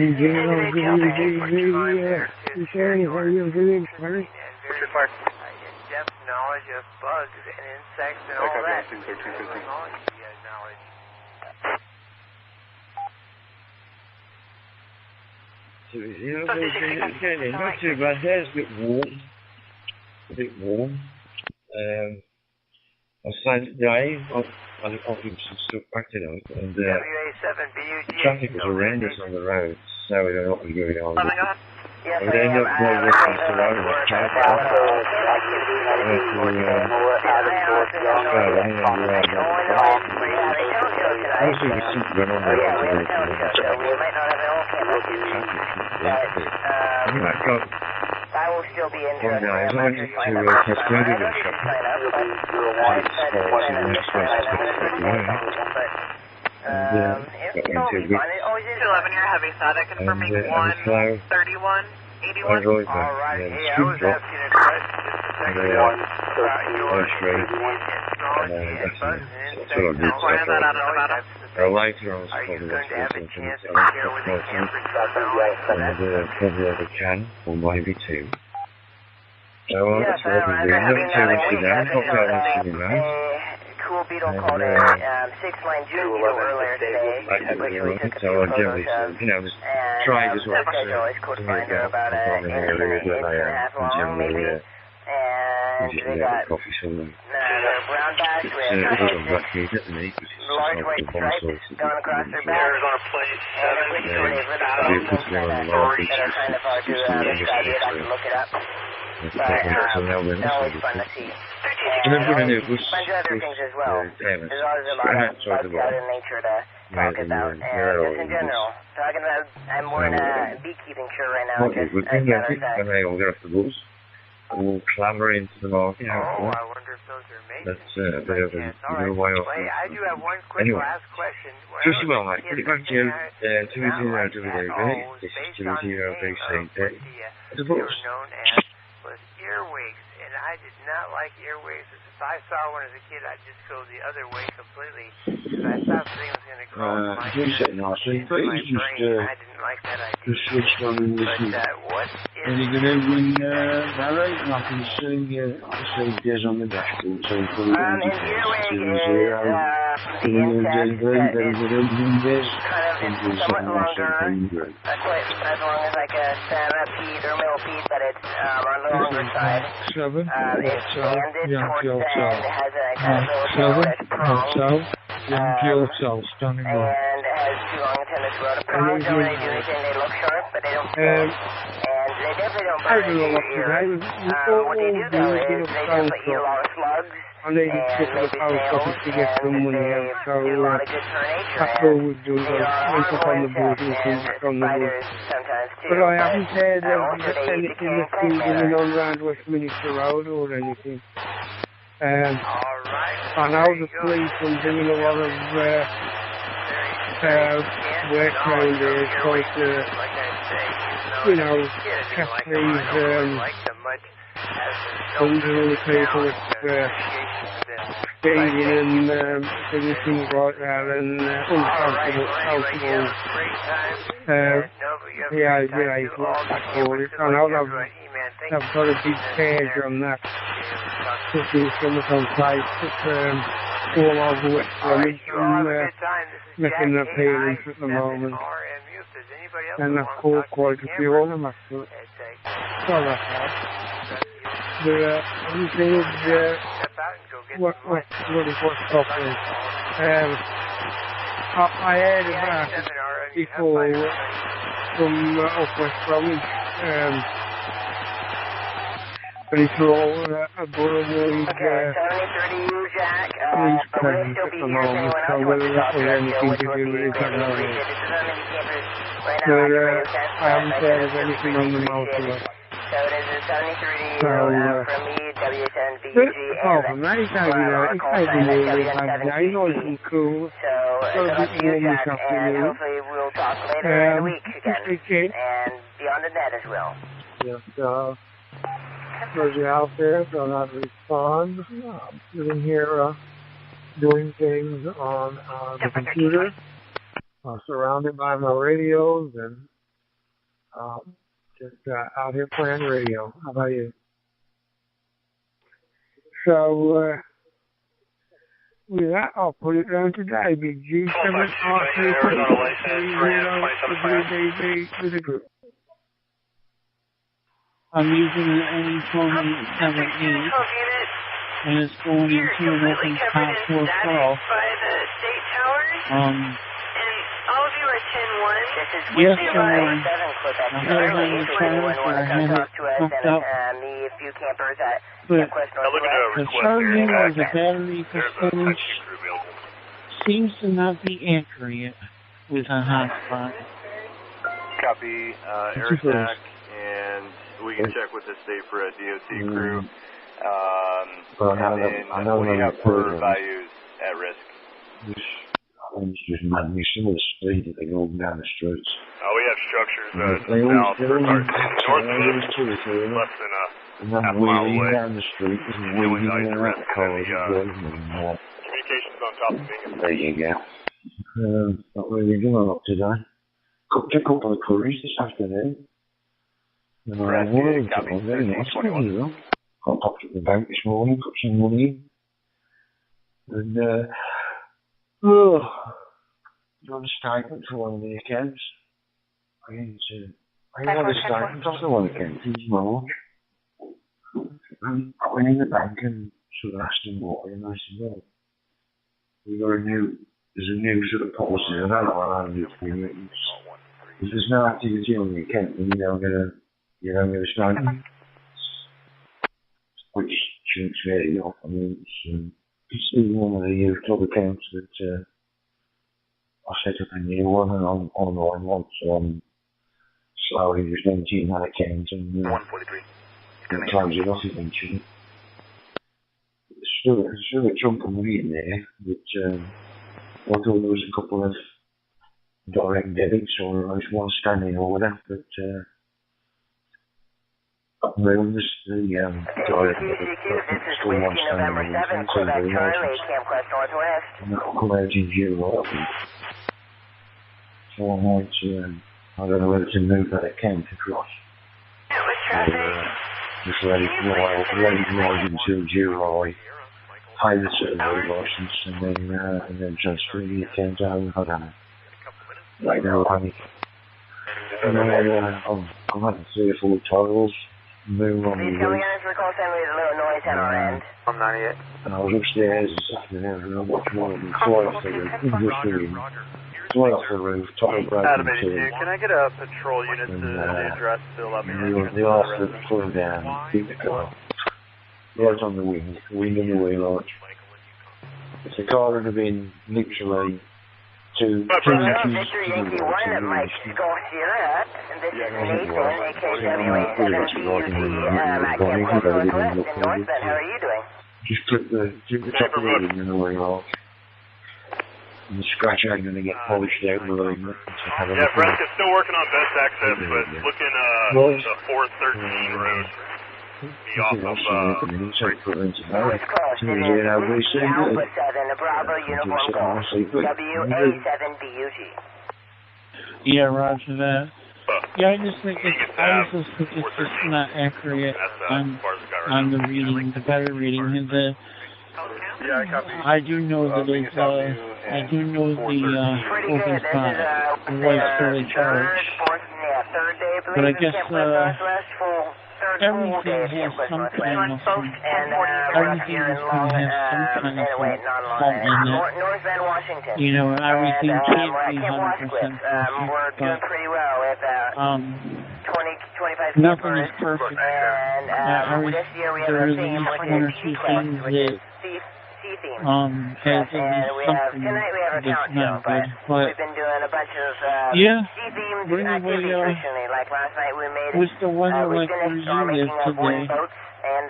your part? In-depth knowledge of bugs and insects and all that. Knowledge. Not too bad. It's a bit warm. Sunday, I'll do some stuff back to those, and the traffic was horrendous on the road, so we don't know what was going on. I would end up going across the road with traffic. Obviously, there's something going on there. I will still be interested. I wanted to test drive it in the shop. Still having your heavy SATA confirming 131. 81. Alright, yeah, I was asking a question just a second ago about your later I was probably listening to probably over 10 or maybe 2. So that's what we're doing. Not too much to them. Hope that was really nice. Cool Beetle called a 6-line June Beetle earlier today. So I generally, just try to sort of to make about an area that I generally usually have a coffee somewhere. Brown bass with large white stripes going across their back. Arizona plate 7. That are kind of hard to describe it. I can look it up. But always fun to see. And a bunch of other things as well. There's always a lot of other nature to talk about. And just in general, talking about, I'm more in a beekeeping shirt right now. Just as a matter of fact. All clamber into the market. I wonder if those are made. That's a bit of a way off. I do have one quick last question. Just well, mate. Pretty much, 2-0 WDB. This is 2-0 BCD. It's a book. Known as was earwigs, and I did not like earwigs. If I saw one as a kid, I'd just go the other way completely, because I thought the thing was going to crawl into my ear. But you just, I didn't like that idea. just switched on and listened. What is And you can open Barry, and I can see Des on the dashboard, so you put it on to 2-0. And then you'll do green, then you can open Des, and do something else on green. As long as like a centipede or millipede, but it's on the longer side. 7, It's banded towards the end. It has a kind of little 7, that's pronged. standing by. And it has 2 long antennas. Well, the prongs don't really do anything. They look sharp, but they don't and they definitely don't burn into your ear. What they do though is they definitely eat a lot of slugs. I need to get to the post office to get some money out, so that's all we do, once up on the board, we can get on the board. But I haven't heard of anything that's been going on around Westminster Road or anything. I know the police are doing a lot of work around there, trying to, catch these elderly people staying and doing things like that, and uncomfortable behaviour, what I call it. I know they've got a big page on that, putting some on Facebook, all over West Bromwich, and making an appearance at the moment. And I've called quite a few of them, actually. Sorry about that. The thing is, what is what's happening? I heard about it before from up West Bromwich, but it's all a Bromwich police presence at the moment, so whether that was anything to do with it, I don't know. But I haven't heard of anything on the motorway. So it is a 73 from me, W10BG, apart from that, it's really nice and cool. So it's a lot to use, Jack, and hopefully we'll talk later in the week again, and beyond the net as well. Yes, those are out there, so not respond. I'm sitting here doing things on the computer, surrounded by my radios, and just out here playing radio. How about you? So, with that, I'll put it down today. Big G7R3 with a group. I'm using the only phone 7E. and it's going into an open spot for a cross. By the state towers. And all of you are 10-1. Yes, I had it on the charge, or I had it hooked up. But the charging or the battery percentage seems to not be accurate with a hotspot. Copy, Airstack, and we can check with the state for a DOT crew. What do you have for values at risk? Just not me some of the speed that they go down the streets. We have structures south, north less than a half mile away. Down the street, Communications on top of me. There you go. Not really doing up today. Got a couple of curries this afternoon. Very nice. Got popped at the bank this morning, got some money in. And, you want a statement for one of the accounts? I want a statement off the one account, please, Marge. I went in the bank and sort of asked him what, and I said, well, there's a new sort of policy, I don't know what I'm doing. If there's no activity on the account, then you don't get a statement. Which shouldn't scare you off. I mean, it's even one of the club accounts that I set up a new one and I'm online once, so I'm slowly just emptying that account and close it off eventually. There's still a chunk of money in there, but I thought there was a couple of direct debits or at least one standing order, but the direct debit still one standing order. And that'll come out in July. So I might, I don't know whether to move that account across. Just let it ride until July, pay the survey license, and then transfer the account over. I don't know. Right now, I've had 3 or 4 titles move on the roof. And I was upstairs this afternoon and I watched one of them fly off the roof, fly off the roof, tile broken Adam in 2. 82, can I get a patrol unit to the address to let me know? The last that flew down, beat the car. Right on the wing and the wheel arch. If the car had been literally 2 inches to the right, just clip the top of the wing and the wheel arch. And the scratch ain't going to get polished out with it. Yeah, Fresca's still working on best access, but looking the 413 road. Be off of Yeah, roger that. Yeah, I just think it's just not accurate on the reading, the better reading. I do know that it's I do know the open spot was fully charged, but I guess everything has some kind of fault in it. You know, everything can't be 100% perfect, but nothing is perfect. There is at least 1 or 2 things that has at least something that's not good. But yeah, anyway, what's the weather like where you live today? And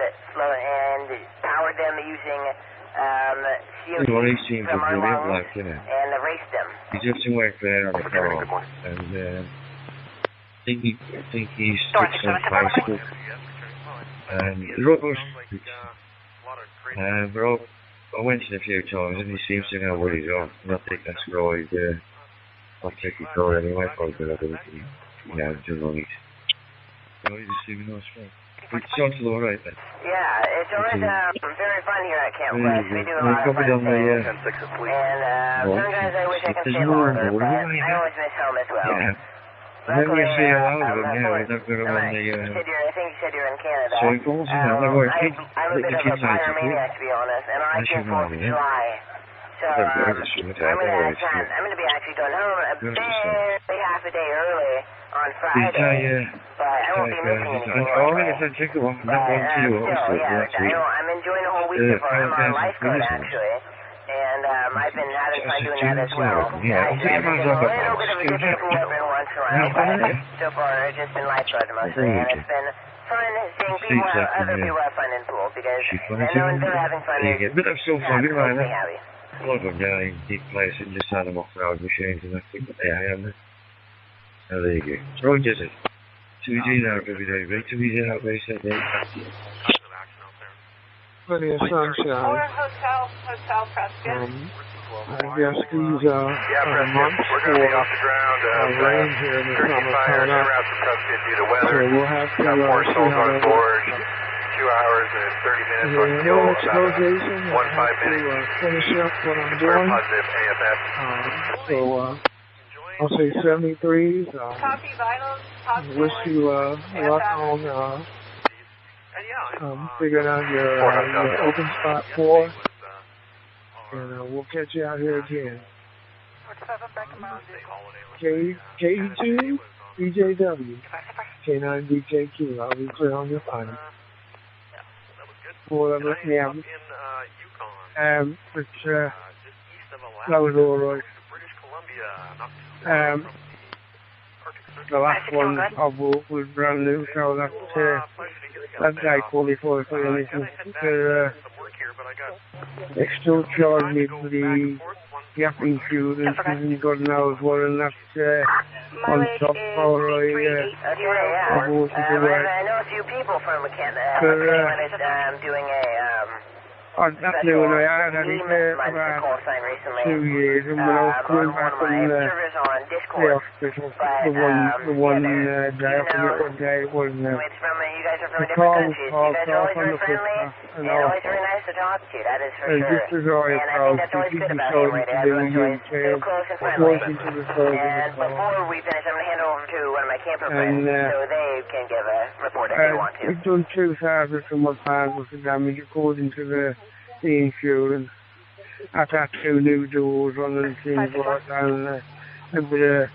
powered them using well, he seems a brilliant bloke, you know. And erased them. He just worked there on the car, and I think he's fixed on Facebook. And I went in a few times, and he seems to know what he's on. And I think that's right. I'll check his car anyway, probably, but I don't think just on it. So he's a super nice man. It sounds all right then. Yeah, it's always very fun here at Camp West. We do a lot of fun things. And some guys I wish I could stay longer, but I always miss home as well. Yeah. luckily, you see a lot of them, yeah, they're good on the, I think you said you're in Canada. cycles, you know, I'm a bit of a pyromaniac, to be honest, and I can 4th of July. So, I'm going to be actually going home barely half a day early on Friday, but I won't be missing anything. I'm enjoying the whole week so far. I'm on lifeguard, actually. And I've been having fun doing that as well. I've been a little bit of a dip in the pool every once in a while, but so far it's just been lifeguard mostly, and it's been fun seeing other people have fun in the pool, because I know when they're having fun, they're happy. A lot of them down in deep places just had them off road machines and I think that they have them. So there you go. Road Desert. 2G now, WDV. 2G now, basically. Plenty of sunshine. Hotel Prescott. I guess these months for rain here in the summer coming up. So we'll have to see how that works. 2 hours and 30 minutes on fuel, about 1 minute. Finish up what I'm doing. So I'll say 73s. Wish you luck on figuring out your open spot 4. And we'll catch you out here again. KE2, BJW, K9 BJQ. I'll be clear on your final. Yeah. Which, that was all right. The last one was brand new, so that guy qualified for anything. They still charge me for the yapping students, and God knows what, and that's on top for I know a few people from Canada doing that's new, and I had it about 2 years, and when I was coming back from the hospital, the one day after the one day, it was the car was parked off on the footpath, and it's very nice to talk to you, that is for sure. Just as I approached, he decided to do a U-turn, right into the side of the car. And before we finish, I'm going to hand over to one of my camper friends, so they can give a report if they want to. We've done 2,000 some odd pounds worth of damage according to the insurance. I've got 2 new doors on and things like that, and a bit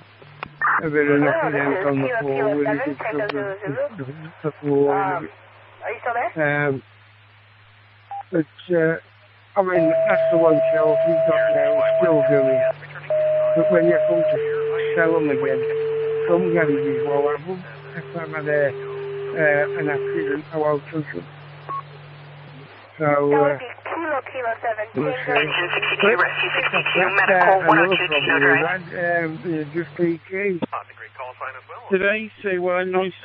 of knocking out on the floor with it, the floor. Are you still there? But, I mean, that's the one shelf you've got now, it's still going. But when you come to sell them again, some garages will have them. If I'm at an accident, I won't touch them. So, Kilo 17. Rescue 62, medical 102, Chino Drive. Just PK. Today, so nice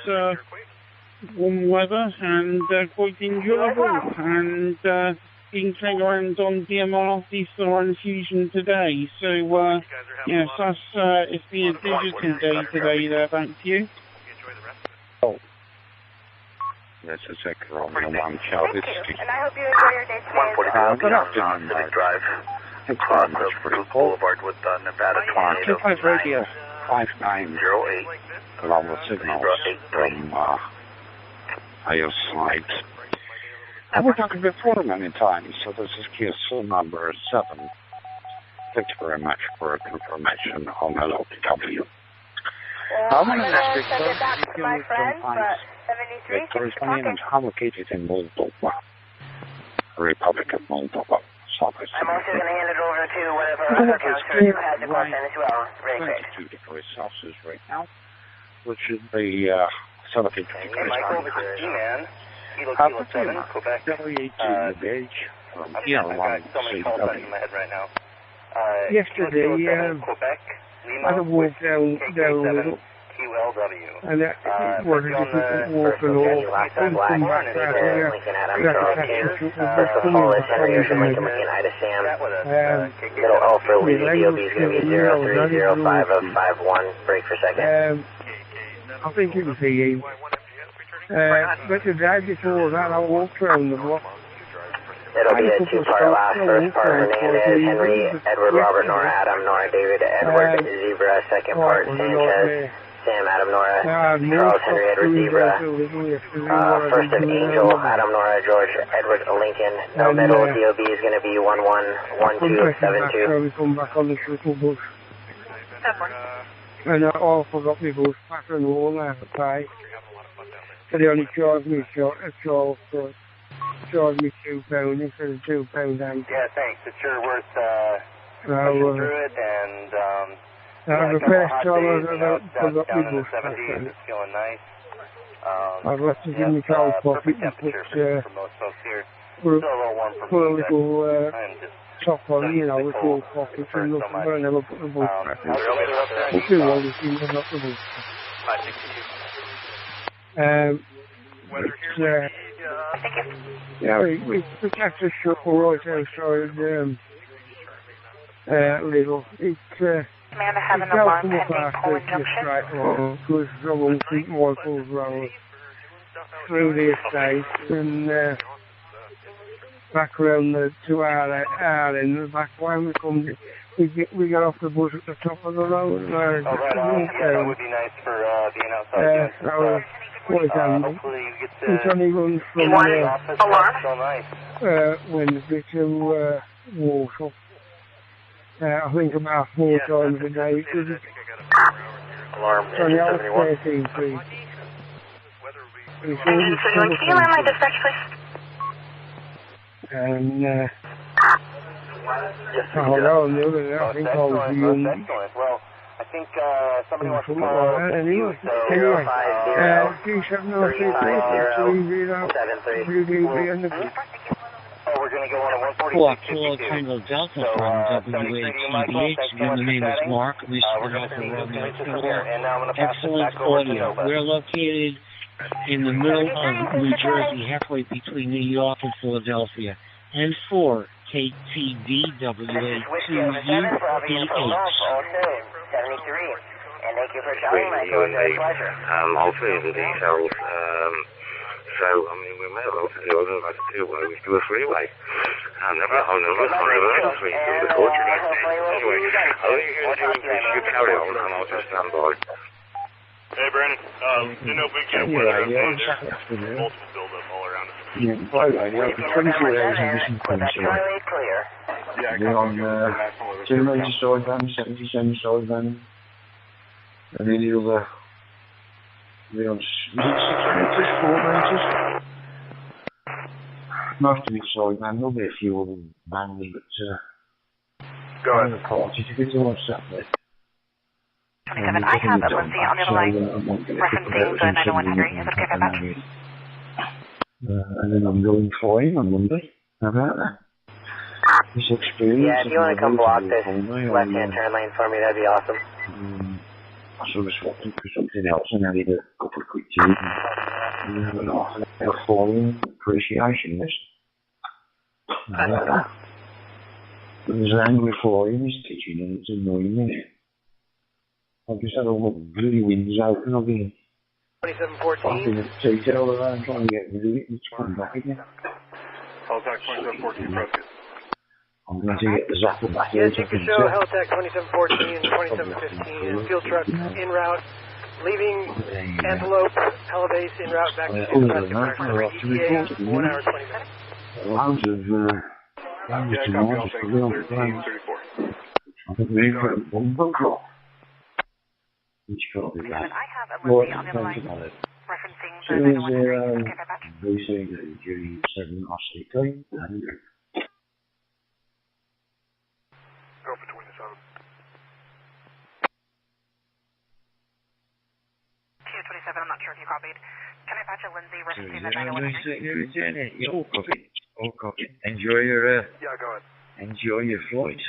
warm weather and quite enjoyable, and being playing around on DMR DIGITAL Fusion today. So, yes, that's it's been a digital day today there, thank you. Oh. That's a second wrong. And I hope you enjoy your day today. Good afternoon, Drive. Across the Boulevard with Nevada 25 Radio 5908. Global signals from IO slides. I was talking before many times, so this is QSO number 7. Thanks very much for confirmation on LOPW. I'm going to ask you my friend, but 73 corresponding and homologated in Moldova, Republic of Moldova. I'm also going to hand it over to one of our other counselors who has a question as well, very quick. 22 degrees Celsius right now, which is the 17 degrees. Hey, Michael, this is E-Man, Kilo 7, Quebec. W18 Gauge from here along so many calls out in my head right now. Yesterday, Quebec, I had walked down a little. QLW. And that wasn't just a walk and all. I couldn't come back out here. I got to catch up with the police and Middle Alpha, Levy DOB is going to be 030551, break for second. I think it was the but the day before that, I walked around the block. It'll be a 2-part last. First part, her name is Henry, Edward, Robert, Nora, Adam, Nora, David, Edward, Zebra. Second part, Sanchez, Sam, Adam Nora, Charles Henry Edward Zebra, first of Angel, Adam Nora, George Edward Lincoln, no middle, DOB is going to be 111272. Come back on this little bus. And I forgot my bus back on home, I have to pay. So they only charged me £2 instead of £2 down. Yeah, thanks. It's sure worth pushing through it, and the first time I ever forgot my down in the bus 70s, it's feeling nice. I'd like to give me cold pocket and put for most folks here. Still a little warm for put a me, little I'm just top on, you know, with little pockets and look, but I never put the bus back in. It's too old to see me not the bus back. Yeah, we kept a shuttle right outside Little. It's Amanda have an alarm pending Poland Junction. Because someone keep Michael's road through the estate and back around to our end, back when we come, we got off the bus at the top of the road. That would be nice for being outside. Quite handy. Hopefully you get It's only run from when the bit of water. I think about 4 times a day. Alarm, it's only out 13 feet. Engine 71, can you land my dispatch, please? And, hold on, the other day, I think I was young. Well, I think somebody wants to call anyway, we're going to go on a 146. Tango Delta from WATBH. Again, the name is Mark. We start off with Romeo 4. Excellent audio. We're located in the middle of New Jersey, halfway between New York and Philadelphia. And 4 KTDWA2UPH. 73. And thank you for shouting, Michael. It was a pleasure. I'll tell you the details. So, I mean, we may as well tell you over like a two-way, do a freeway. I'll never free through the court. Anyway, all you're going to do is you carry on and I'll just stand by. Hey, Brandon. No big deal. Multiple build-up all around us. Yeah, by the way, 22 hours in this sequence. We're on 2 major storage vans, 77 storage vans. And then you'll we're on 6 meters, 4 meters. Most of it's storage van, there'll be a few of them vanly, but go ahead. If it's all stuff there. 27, I have a Lindsay on the other line, referencing the 901 Henry. Is it okay if I back? And then I'm going flying on Monday. How about that? This experience. Yeah, if you want to come block this left-hand turn lane for me, that'd be awesome. I sort of swapped it for something else and I did a couple of quick teas and an half an hour flying appreciation list. How about that? There's an angry flying is teaching and it's annoying me. I've just had all the bloody windows open. I've been 2714. Detail around trying to get rid of it and it's coming back again. Halifax 2714, Prescott. I'm going to get the zapper back here. Yes, you can show Halifax 2714 and 2715 field truck en route, leaving Antelope, Halibase en route back to Prescott for ETA 1 hour 20 minutes. Loads of tomatoes for real plans. I think we've got one boat off. Which can't be that. I have a Lindsay on the other line, referencing the 901 Henry. Is it okay if I back? They say that during 7 or 6 and Go for 27. 227, I'm not sure if you copied. Can I patch a Lindsay referencing the 901 Henry? All copy. Enjoy your Yeah, go ahead. enjoy your flight.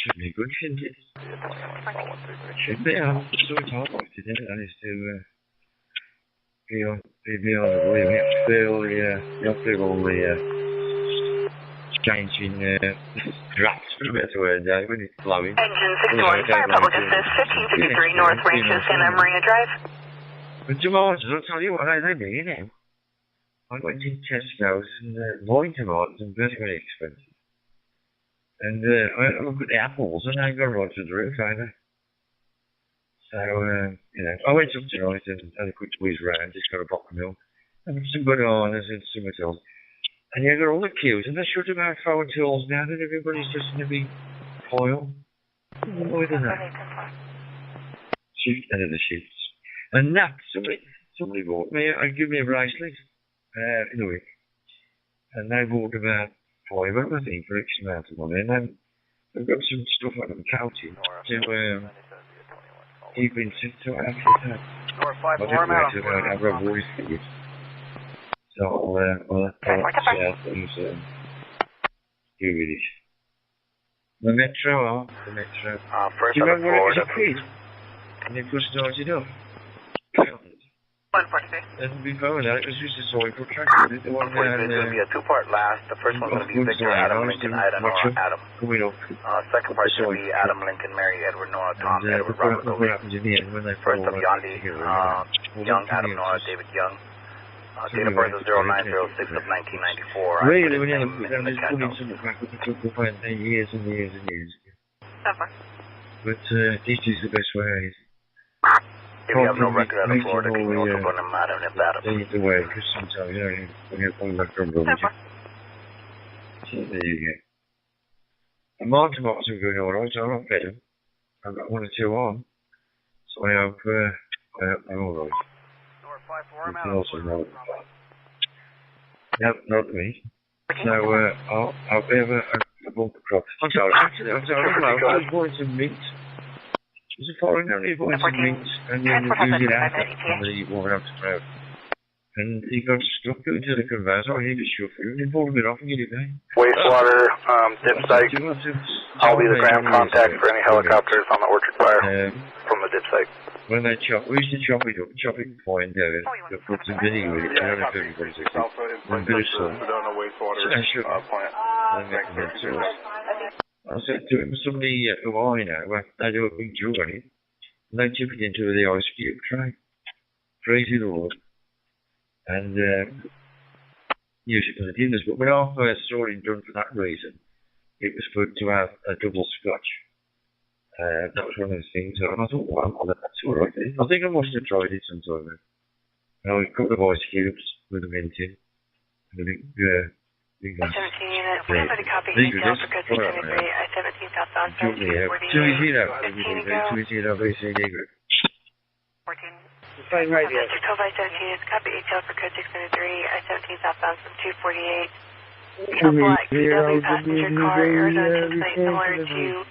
Should be good, shouldn't it? Should be. I'm so tired today. I need to be on the way. We have to feel all the changing drafts for a better word now when it's blowing. Engine 61, Fire Public Assist, 1553 North Ranches, Santa Maria Drive. But tomatoes, I'll tell you what, they do, you know. I went to Tesco's and buying tomatoes are very, very expensive. And I look at the apples and they go right to the roof, don't they? So, You know, I went up tonight and had a quick squeeze around, just got a bottle of milk. And there was some bananas and some else. And you got all the queues, and they're shut about 4 until now that everybody's just in a big pile. Why than that? Shoot out of the shifts. And that, somebody bought me, give me a bracelet in a week. And they bought about 5 of them, I think, for X amount of money. And then they've got some stuff like them counting to keep in sync to actually have. I didn't wait till I have a voice for you. So I'll see how things do with it. The Metro. First do you remember when it was Florida. a kid? And it was started up. 143. And before that, it was just a cycle track. The one It's going to be a two-part last. The first one's going to be Victor, Adam, Lincoln, Ida, Nora, Adam. Coming up. Second part's going to be Adam, Lincoln, Mary, Edward, Nora, Tom, Edward, Robert, what happens in the end when they First up, Yondi, Young, Adam, Nora, David Young. Date of birth is 0906 of 1994. Really, when you're just putting something back with the took for years and years and years. But this is the best way. If you have no record out of Florida, can you also run them out of Nevada? They need to wait, because sometimes, you know, when you're going back from Bromwich. So there you go. And my tomatoes are going alright, so I'm not better. I've got 1 or 2 on. So I hope I'm alright. You can also know it. No, not me. So I'll be able to bought the crop. I'm sorry, actually, I was buying some meat. There's a foreigner who bought some meat and then use it out and they walk out to crowd. And he got stuck into the conveyor, so I needed to shuffle and he pulled it off and get it down. Wastewater, dip site. I'll be the ground contact for any helicopters on the Orchard Fire from the dip site. When they we used to chop it up, chop it fine down, put some vinegar with it, I don't know if everybody's like it, and a bit of salt, and sugar, and make them into it. I said to him, somebody who I know, they do a big jug on it, and they chip it into the ice cube tray, freeze it all up, and use it for the dinners. But when I first saw it done for that reason, it was for to have a double scotch. That was one of those things, and I thought, well, that's alright. I think I must have tried it sometime. A couple of ice cubes with a mint in, and a big 17 unit, we have a copy detail for code 673, I-17 southbound, 2-0, BCD group. 14. Same radio. District 12 I-17 is copy detail for code 673, I-17 southbound from 248. A black VW passenger car, Arizona tonight, similar to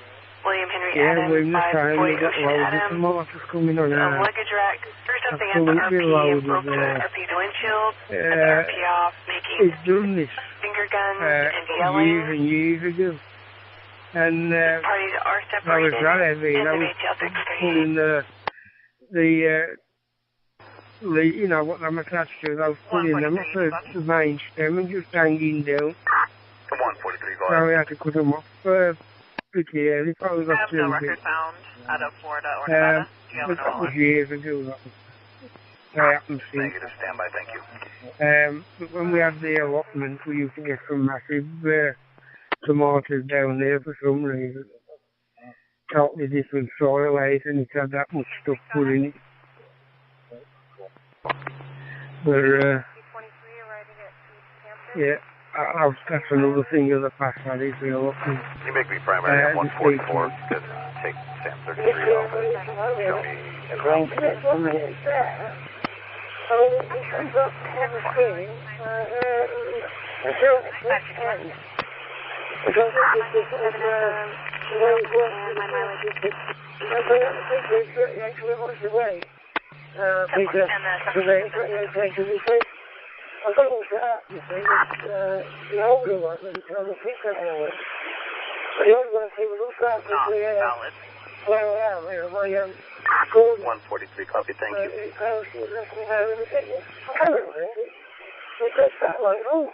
William Henry Adams, 5 Boy Ocean Adams, luggage rack, threw something at the RP and broke the RP's windshield, cut the RP off, making finger guns and yelling. Years and years ago. And parties are separated. I was pulling the you know, what I'm attached to, I was pulling them up the main stem and just hanging down. 143, so I had to cut them off. Pretty early, probably got no record found out of Florida or Nevada? Do you have that was years ago. I happened to see. Negative, standby, thank you. But when we had the allotment, we used to get some massive tomatoes down there for some reason. Totally different soil, and it had that much stuff put in it. But, yeah. That's another thing of the past, I think, the allotment. You make me primary at 144, because take Sam 33 off and show me I got all set up, you see, the older one, on the picture anyway. But the older one, he was all set up with where I am, here, my Gordon. 143, copy, thank you. I haven't really. It does that like, oh.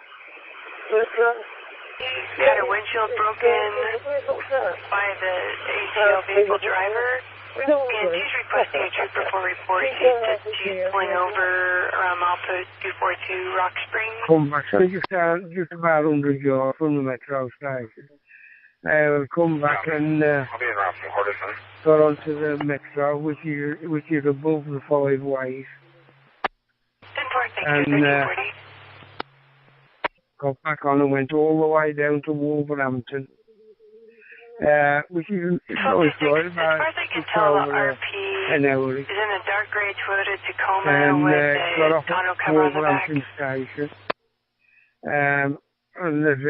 But, you had a windshield broken by the ATL vehicle driver. And she's requesting a trooper for report. She said she's pulling over around milepost 242 Rock Springs. Come back, so just about 100 yards from the metro station. come back and got onto the metro, which is above the 5 ways, and got back on and went all the way down to Wolverhampton, which is a nice ride, about just over an hour. Is in a dark gray Toyota Tacoma And got off tonneau at cover on the Wolverhampton Station, and there's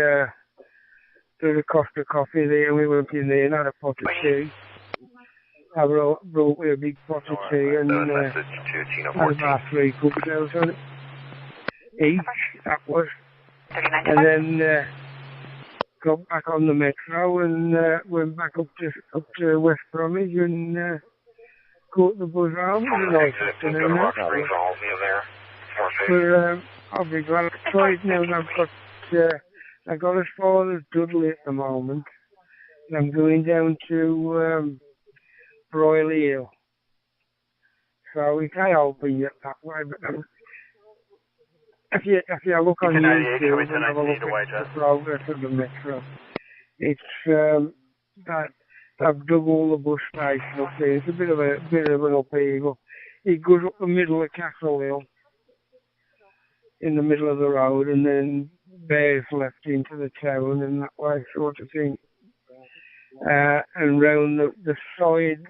a Costa coffee there, and we went in there and had a pot of tea. I brought me a big pot of tea and had about 3 cups out on it each, that was. And then got back on the metro and went back up to West Bromwich and caught the bus home. It was a nice afternoon. But I'll be glad to try it now. I've got as far as Dudley at the moment. And I'm going down to Broyley Hill. So we can't open yet that way, but if you look on YouTube and have a look at the progress of the metro, it's that I've dug all the bus stations up there. It's a bit of an upheaval. It goes up the middle of Castle Hill, in the middle of the road, and then bears left into the town and that way sort of thing. And round the side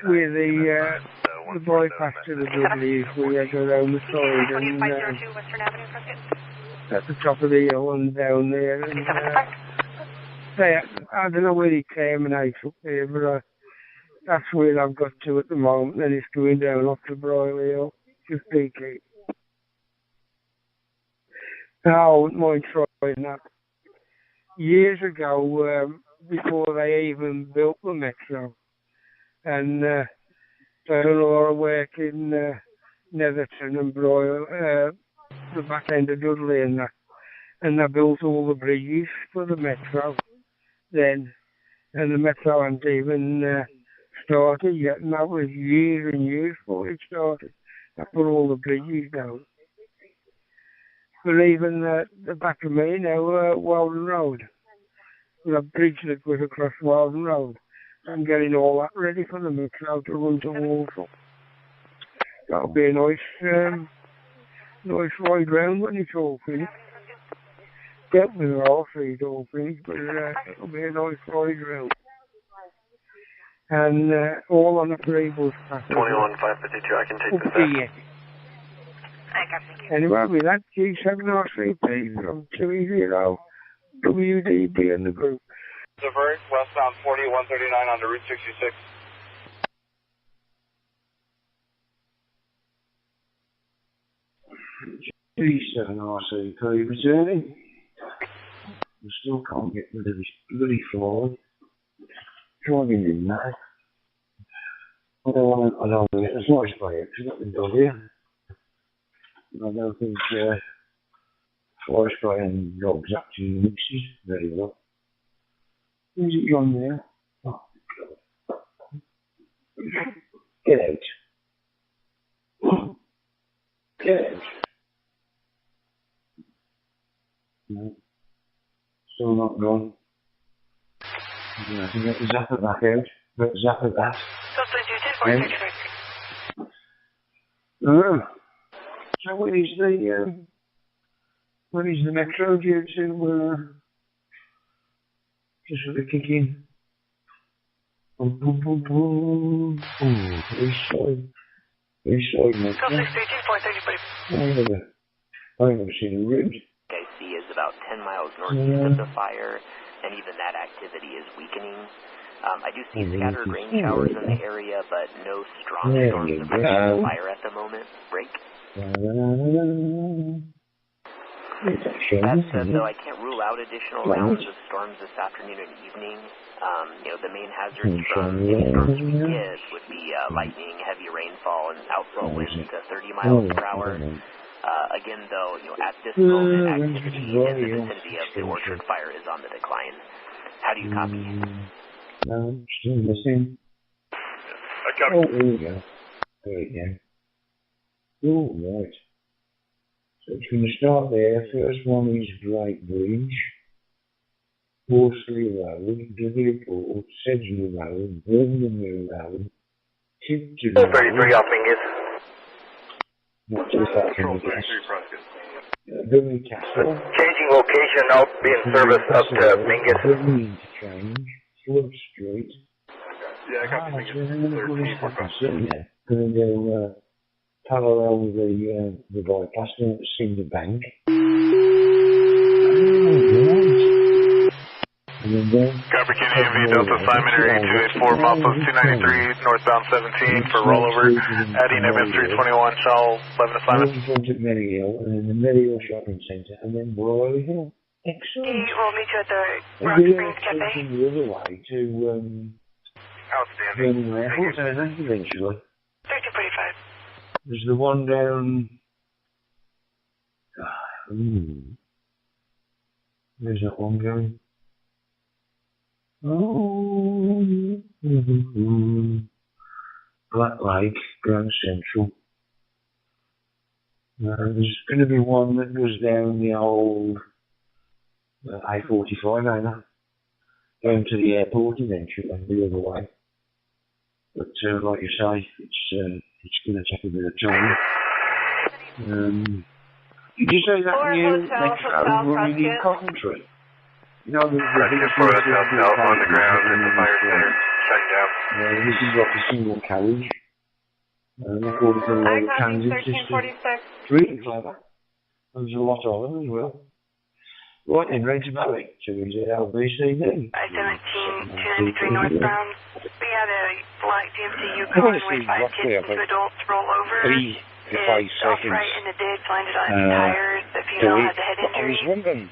where the bypass to the Dudley is, we go around the side and at the top of the hill and down there. And I don't know where it terminates up there, but that's where I've got to at the moment. Then it's going down off to Broyley Hill, just peaky. I wouldn't mind trying that. Years ago, before they even built the metro, and I done a lot of work in Netherton and Broyle, the back end of Dudley and that, and they built all the bridges for the metro then, and the metro hadn't even started yet, and that was years and years before it started. I put all the bridges down. But even the back of me now, Walden Road, with a bridge that goes across Walden Road, I'm getting all that ready for the metro to run to Walsall. That'll be a nice ride round when it's all finished. Definitely I'll see it all finished, but it'll be a nice ride round. And all on a free bus pass. 21,552, I can take this back. Anyway, with that G7RCP from 20 WDB in the group. Divert, westbound 4139 on the Route 66. G7RCP returning. I still can't get rid of this bloody fly. Driving in mad. I don't want to get as much by it, because I've done here. I don't think fly spraying jobs actually mixes very well. Who's it on there? Oh, God. Get out. Get out. No. Still not gone. I can get the zapper back out. Get the zapper back. So what is the metro due to just sort of kick in? Boom, boom, boom, boom. East side metro. I haven't seen a ribs. I see is about 10 miles northeast of the fire, and even that activity is weakening. I do see scattered rain showers in the area, but no strong storms affecting the fire at the moment. Break. That said, though, I can't rule out additional rounds of storms this afternoon and evening. The main hazards from any storms we get would be lightning, heavy rainfall, and outflow winds to 30 miles per hour. Again, though, at this moment, activity in the vicinity of the Orchard fire is on the decline. How do you copy? Still missing. Oh, there we go. There we go. Oh, right. So it's going to start there. First one is Bright Bridge. Horsley Road, Liverpool, Sedgley Road, Birmingham Road, Tipton Road. 33 off Mingus. Not too far from the gas. Birmingham Castle. Changing location, now being service up to Mingus. Birmingham Interchange, Flood Street. Yeah, I got Mingus. 13. Going to go parallel with the bypass down to Cinder Bank. Copper KNV Delta Simon Area 284, milepost 293, northbound 17 for rollover, adding MS321, Shaw 11 assignment. At Merryhill, and then the Merryhill Shopping Centre, and then Broadley Hill. Excellent. We'll meet you at the Rock And Springs Cafe. the other way to Outstanding. Birmingham Airport, I think, eventually. 1345. There's the one down... Where's that one going? Black Lake, Grand Central. There's going to be one that goes down the old I-45, I know. Down to the airport eventually, the other way. But like you say, it's going to take a bit of time. Did you say that new metro running in Coventry? You know, the biggest on the ground at the fire center, shutting down. This is like a single carriage. According to the way the transit system. It's really clever. There's a lot of them as well. Right then, ready to mow it. So is it LBCD? I-17, 293 northbound. We had a black DMCU car with 5 kids and 2 adults roll over. 3 to 5 seconds. Right in the ditch, landed on his tires. The female had the head injury. I was wondering,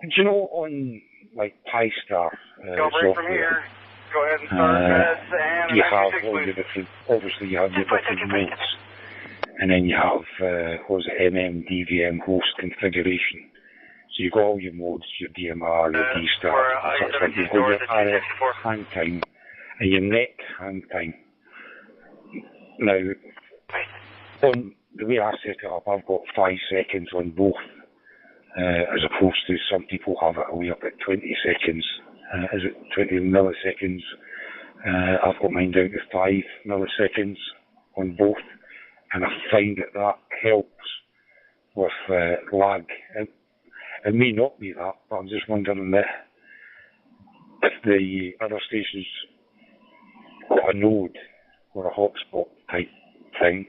do you know on like PyStar software? Go ahead and start and you have all your different, obviously you have your different modes, and then you have what's it, DVM host configuration. So you got all your modes, your DMR, your D-Star, such like you got your RF hang time and your net hang time. Now, on the way I set it up, I've got 5 seconds on both. As opposed to some people have it away up at 20 seconds, as at 20 milliseconds. I've got mine down to 5 milliseconds on both, and I find that helps with lag. It may not be that, but I'm just wondering if the other stations got a node or a hotspot type thing,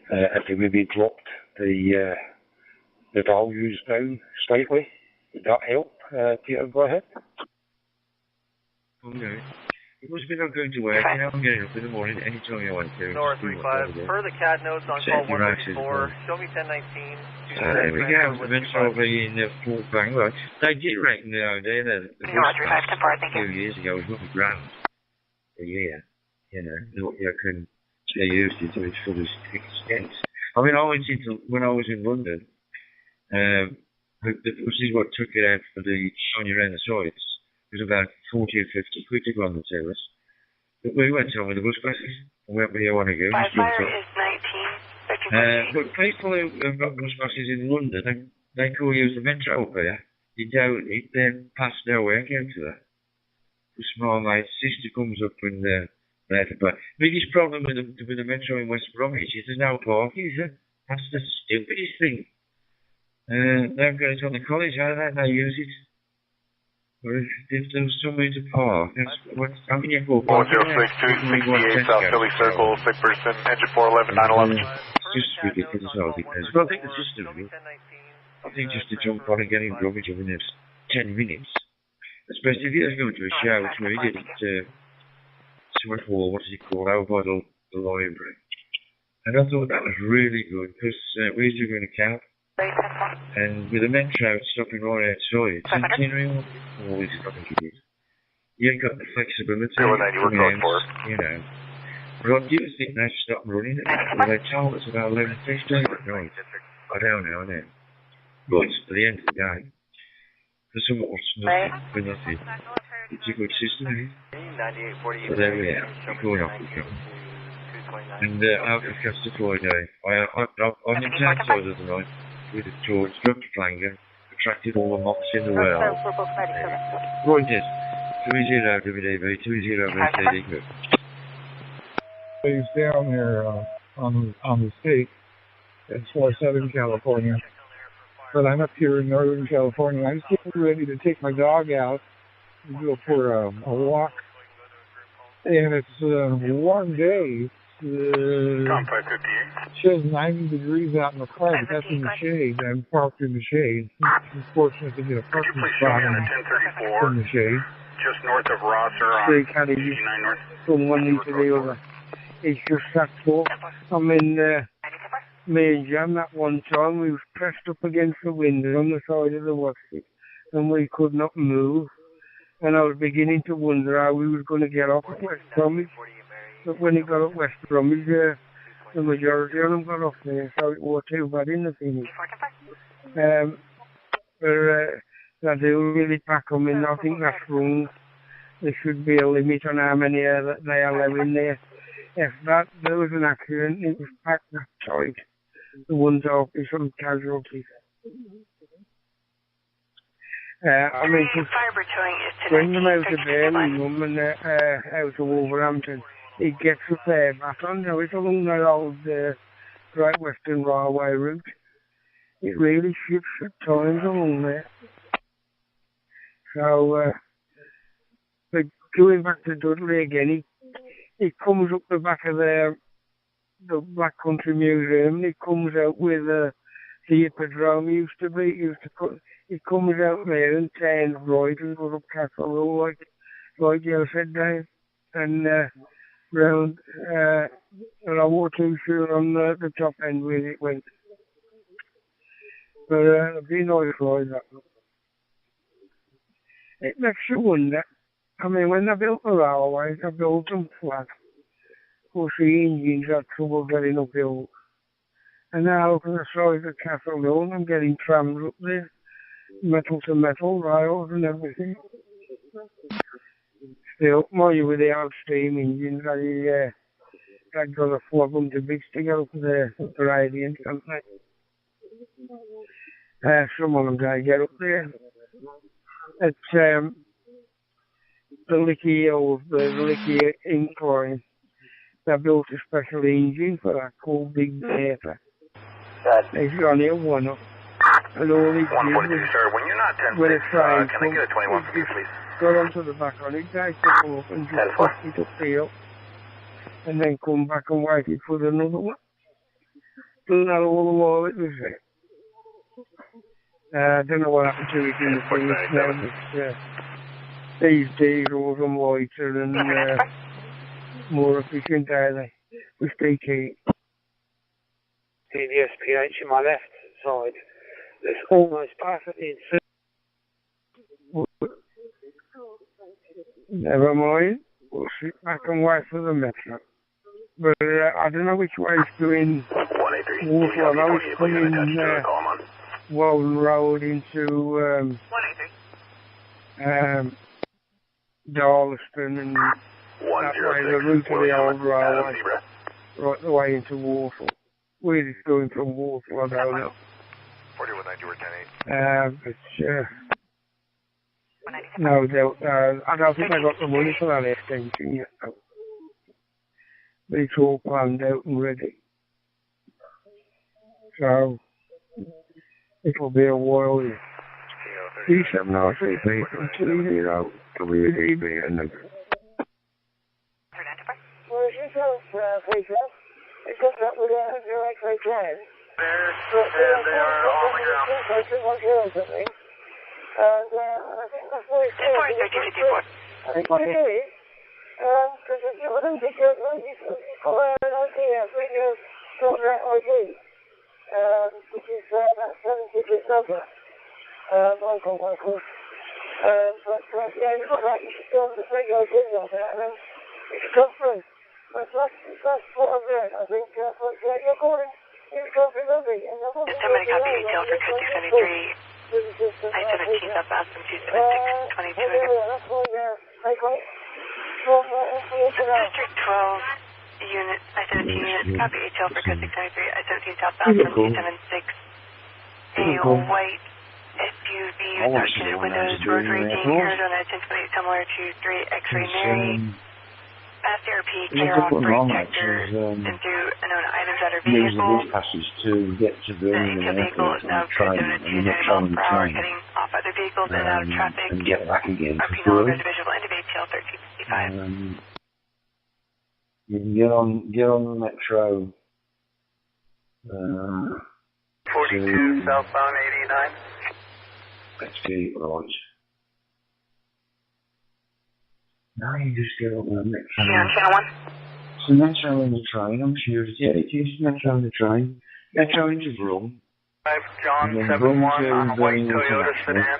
if they maybe dropped the values down slightly. Would that help? Peter, go ahead. Okay. It must be not going to work. You know, I'm getting up in the morning anytime you want to. Nora 35, per the CAD notes on call 154, show me 1019. There we go. The men are over in Fort Bangor. They did reckon the other day that a few years ago was $1 grand a year. You know, they used it to its fullest extent. I mean, when I was in London, this is what took it out for the Sonia Renaissance. It was about 40 or 50 quid to go on the terrace. But we went on with the bus buses and went where you want to go. Fire is 19. But people who have got bus buses in London, they call you the metro up here. You doubt it, then pass their way and go to that. The small my sister comes up and there. But the biggest problem with the metro in West Bromwich is there's no parking, is there? That's the stupidest thing. They've got it on the college, how do they use it? Or if there's somewhere to park, how can you go park? 1062, 68 South Philly Circle, sick person, engine 411, 911. It's just ridiculous, all because, well, I think the system, I think just to jump on and get in rubbish over the next 10 minutes, especially if you're going to a show, which we did at Swift Hall, what is it called, out by the library. And I thought that was really good, because we used to go in a cab. And with the metro stopping right outside, continuing all these fucking idiots. You ain't got the flexibility. You know. But I do think they stop running it. They told us about 11:15 at night. I don't know now. But at the end of the day, for some of us, nothing for nothing. It's a good system, isn't it? So there we are. Going off the come. And out of Castor Friday, I'm in town side of the night. With a torch, dropped a flanger, a attracted all the moths in the world. Right, yes. 30 WDB, 20 BCD. He's down there on the state. It's for Southern California. But I'm up here in Northern California. I'm just getting ready to take my dog out and go for a walk. And it's a warm day. It shows 90 degrees out in the car, but that's in the shade. I'm parked in the shade. I'm fortunate to get a parking spot in the shade. Just north of Rosser on 89 North. From one day today over. It's just that full. I'm in main jam that one time. We was pressed up against the window on the side of the washer, and we could not move. And I was beginning to wonder how we was going to get off at West Bromwich. But when it got up West Bromwich, the majority of them got off there, so it was too bad in the finish. But they really pack them in. I think that's wrong. There should be a limit on how many they allow in there. If there was an accident, it was packed that tight. The ones off is some casualties. I mean, when them out of Birmingham and out of Wolverhampton, it gets a fair baton. Now it's along that old Great Western Railway route. It really shifts at times along there. So, but going back to Dudley again, it comes up the back of the Black Country Museum, and it comes out where the Hippodrome used to be. It comes out there and turns right and goes up Castle Road, like you said, Dave, and round, and I wasn't too sure on the top end where it went. But it'd be nice ride, that one. It makes you wonder. I mean, when they built the railways, they built them flat. Of course, the engines had trouble getting uphill. And now look at the size of Castle Hill, and I'm getting trams up there. Metal to metal, rails and everything. Still, mind you, with the old steam engines, they've got to flog them to bits to get up there, up the radiant, haven't they? Some of them don't get up there. At the Licky Incline, they built a special engine for that called Big Paper. It's only a one-up. And all he did was, when you're not 10 when a train can I get a 21 for you, please? Got onto the back on it, they took them up and just pushed it upfield, and then come back and waited for another one. Done that all the while it was there. I don't know what happened to it in the finish now, but these diesels are lighter and more efficient, are they? With DT. See the SPH in my left side. It's almost perfectly in. Never mind. We'll sit back and wait for the metro. But I don't know which way it's doing. Water. I know it's coming Walden Road into Darlaston and that way, the route of the old railway, right the way into Walsall. Where it's going from Walsall, I don't know. 4190 or 10-8. No, I don't think I got the money for that extension yet, though. But it's all planned out and ready. So, it'll be a while yet. D7RCP from 20 WDB and the... Where's your phone, Peter? It's just that we don't have your X-ray plan. They are on the ground. I think that's what it's doing. I think what it is, because if you wouldn't take your an idea, bring your contract ID, which is that 7-digit number, local. But yeah, you've got that, you should go on the radio thing on that, and then it's come through. But that's what I'm doing, I think. But you're calling. Somebody copy detail for code 673. I-17 southbound from 276 22. District 12 unit, I-17 unit, copy detail for code 673. I-17 southbound from 276. A white SUV associated with those road raging Arizona anticipate similar to 3 X-ray Mary. Past therapy, care off brake detector, and through unknown items that are vehicle. Passes to get to The vehicle is now driven at 230 miles per hour, heading off other vehicles and out of traffic. And get back again. RP no longer visible into ATL 1355. You can get on the metro. 42 southbound 89. Let's see, right. Now you just get on the metro. Channel 1. It's the metro and the train, I'm sure. Yeah, it is metro and the train. Metro into Brum. John 71 on a white Toyota sedan.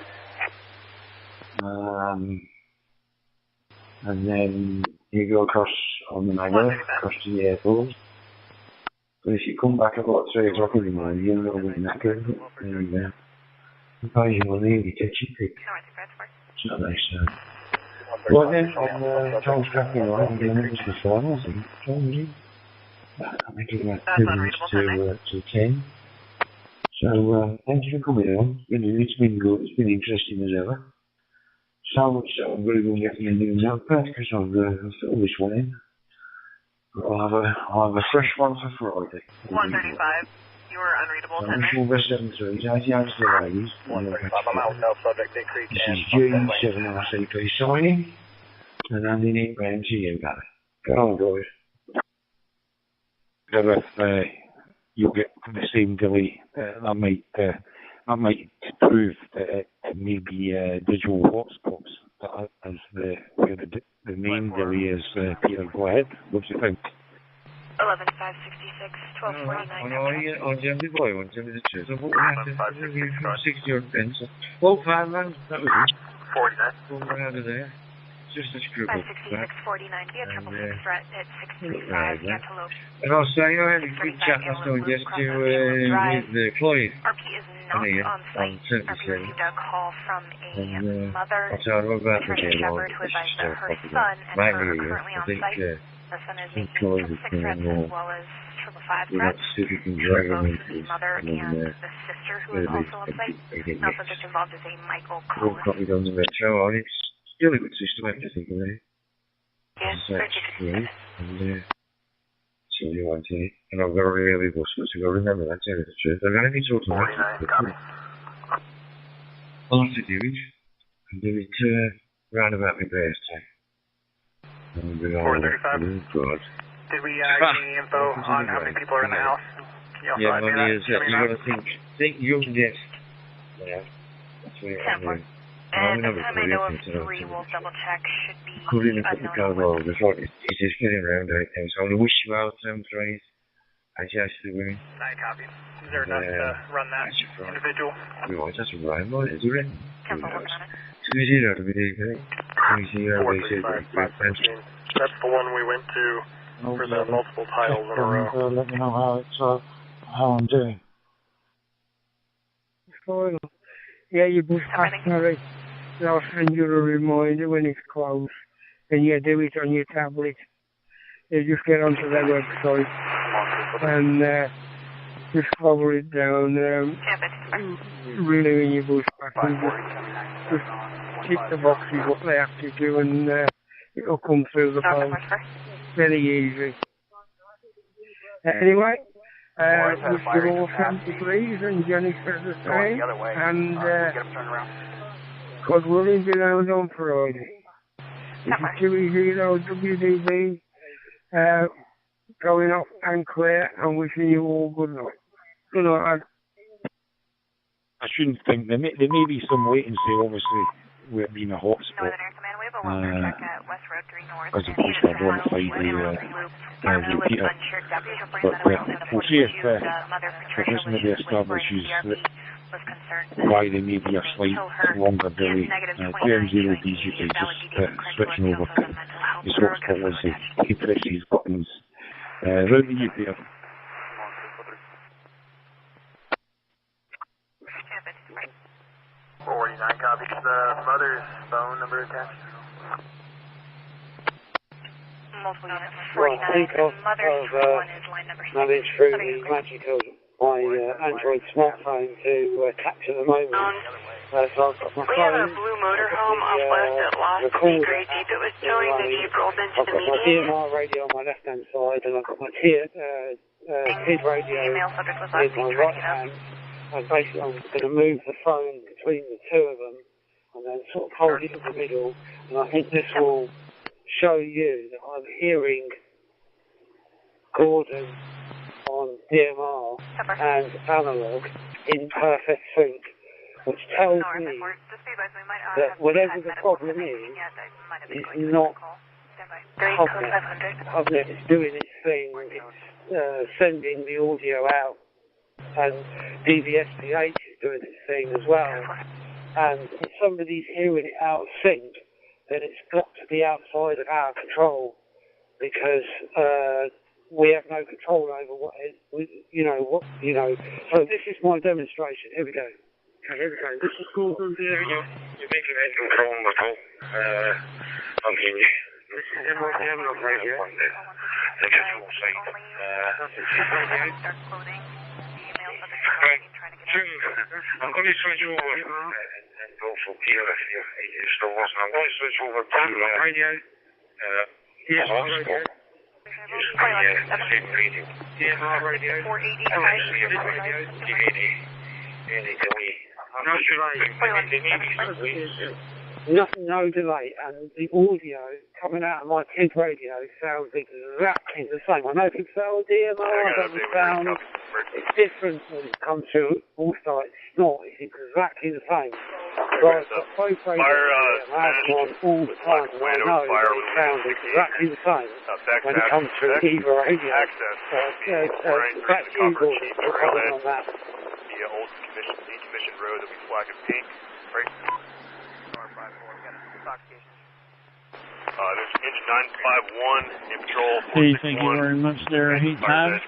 And then you go across on the Mega, across to the airport. But if you come back about 3 o'clock in the morning, you're a little bit knackered. And you pay your money and you take your pick. It's not nice. Well then, on Charles Tracking Line, I'm going to miss the final, I think. I'm making about 2 minutes to 10. So, thank you for coming on. It's been good, it's been interesting as ever. So much so, I'm going to go and get me a new notepad, because I've filled this one in. I'll have a fresh one for Friday. 135, you were unreadable. I'm sure we're 73, as the answer ladies. 135, I'm out now, subject increase. This is G7RCP signing, and handing it round to you, Gary. Go on, guys. You'll get from the same delay. That might prove that it may be digital hotspots as the main delay is. Peter, go ahead. What's your thing? 11566, 1249. On Jimmy Boy, on Jimmy the Church. I thought we had to 60 odd pence. Well, 5 man, that was it. 49. We're out of there. Just a screw up. 56649, via 666 threat at 635 Antelope. And I'll say, I had a good chat last night yesterday with the client. RP is not on site. RP received a call from a mother, Patricia Shepard, who advised that her son and her are currently on site. Her son is making 6 threats as well as 555 threats. Both the mother and the sister, who is also on site. Now subject involved is a Michael Collins. Really good system, I have to think of it. Yes, 36. And so you want to, and I've got a really good supposed to go remember that, tell you the truth. I'm going to need to automatic. I'll have to do it. I'll do it round about my birthday. 435. Did we get any info on how many people are in the house? Yeah, money is, you got to think youngest. Yeah, that's what I'm doing. And the time I know of 3, we'll double check, should be unknown. It's just getting around right now, so I'm going to wish you out some praise. I just do it. 9 copies. Is there enough to run that individual? We want just a rhyme on it, is there? Careful working on it. 20 to be there, 435, that's the one we went to for the multiple tiles in a row. Let me know how I'm doing. Fine. Yeah, you both have to I'll send you a reminder when it's closed, and you do it on your tablet. You just get onto their website and just cover it down. Really, when you boost back, just tick the boxes what they have to do, and it'll come through the phone. Very easy. Anyway, wish you all 70 degrees, and Jennifer the same, and God willing, be out on Friday. This is 20 WDB, going off and clear, and wishing you all good night. Good night. I shouldn't think, there may be some latency, obviously, with it being a hotspot. As opposed to alongside the repeater. But we'll see if this maybe establishes why there may be a slight longer delay. PM0 DGK just switching over his hotspot as he presses his buttons. Round the UPF. 49 copies. The mother's phone number attached. Multiple units. 49. Mother's one is line number 6. Managed through the magic of my Android smartphone to tax at the moment. We have a blue motorhome up west that lost the gray Jeep that was towing. The Jeep rolled into the median. I've got my DMR radio on my left-hand side, and I've got my TID radio in my right hand. And basically, I'm going to move the phone between the two of them, and then sort of hold it in the middle. And I think this will show you that I'm hearing Gordon on DMR and analog in perfect sync, which tells me that whatever the problem is not Hubnet is doing its thing, it's sending the audio out, and DVSPH is doing its thing as well. And if somebody's hearing it out of sync, then it's got to be outside of our control, because we have no control over what is, So this is my demonstration. Here we go. Okay, here we go. This is Gordon here. You're making it control the call. I'm hearing you. This is DMR radio. The control site. I'm going to switch over and go for Peter if you're still listening. I'm going to switch over to radio. Yes, radio. Same radio. DMR radio. 480. Any delay. No delay, and the audio coming out of my TID radio sounds exactly the same. I know people say, oh, DMR doesn't sound, it's different when it comes to all sites. It's not, it's exactly the same. So I've got both radios I have them on all the time, and I know that it sounds exactly the same when it comes to either radio. Back to you, Gordon, for coming on that. The old decommissioned road that we flag as pink, right? There's engine 951 in patrol. Hey, thank you very much there, Heat Time.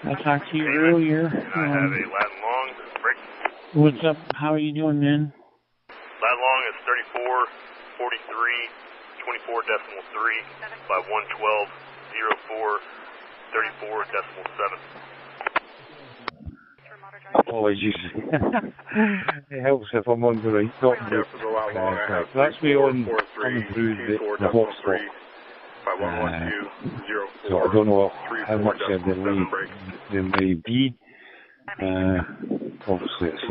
I talked to you earlier. And I have a lat long break. What's up? How are you doing, man? Lat long is 3443 24.3 by 112.04 34.7. Apologies. It helps if I'm on the right top. That's me on coming through the hotspot. So I don't know how much of the delay there may be. Obviously it's a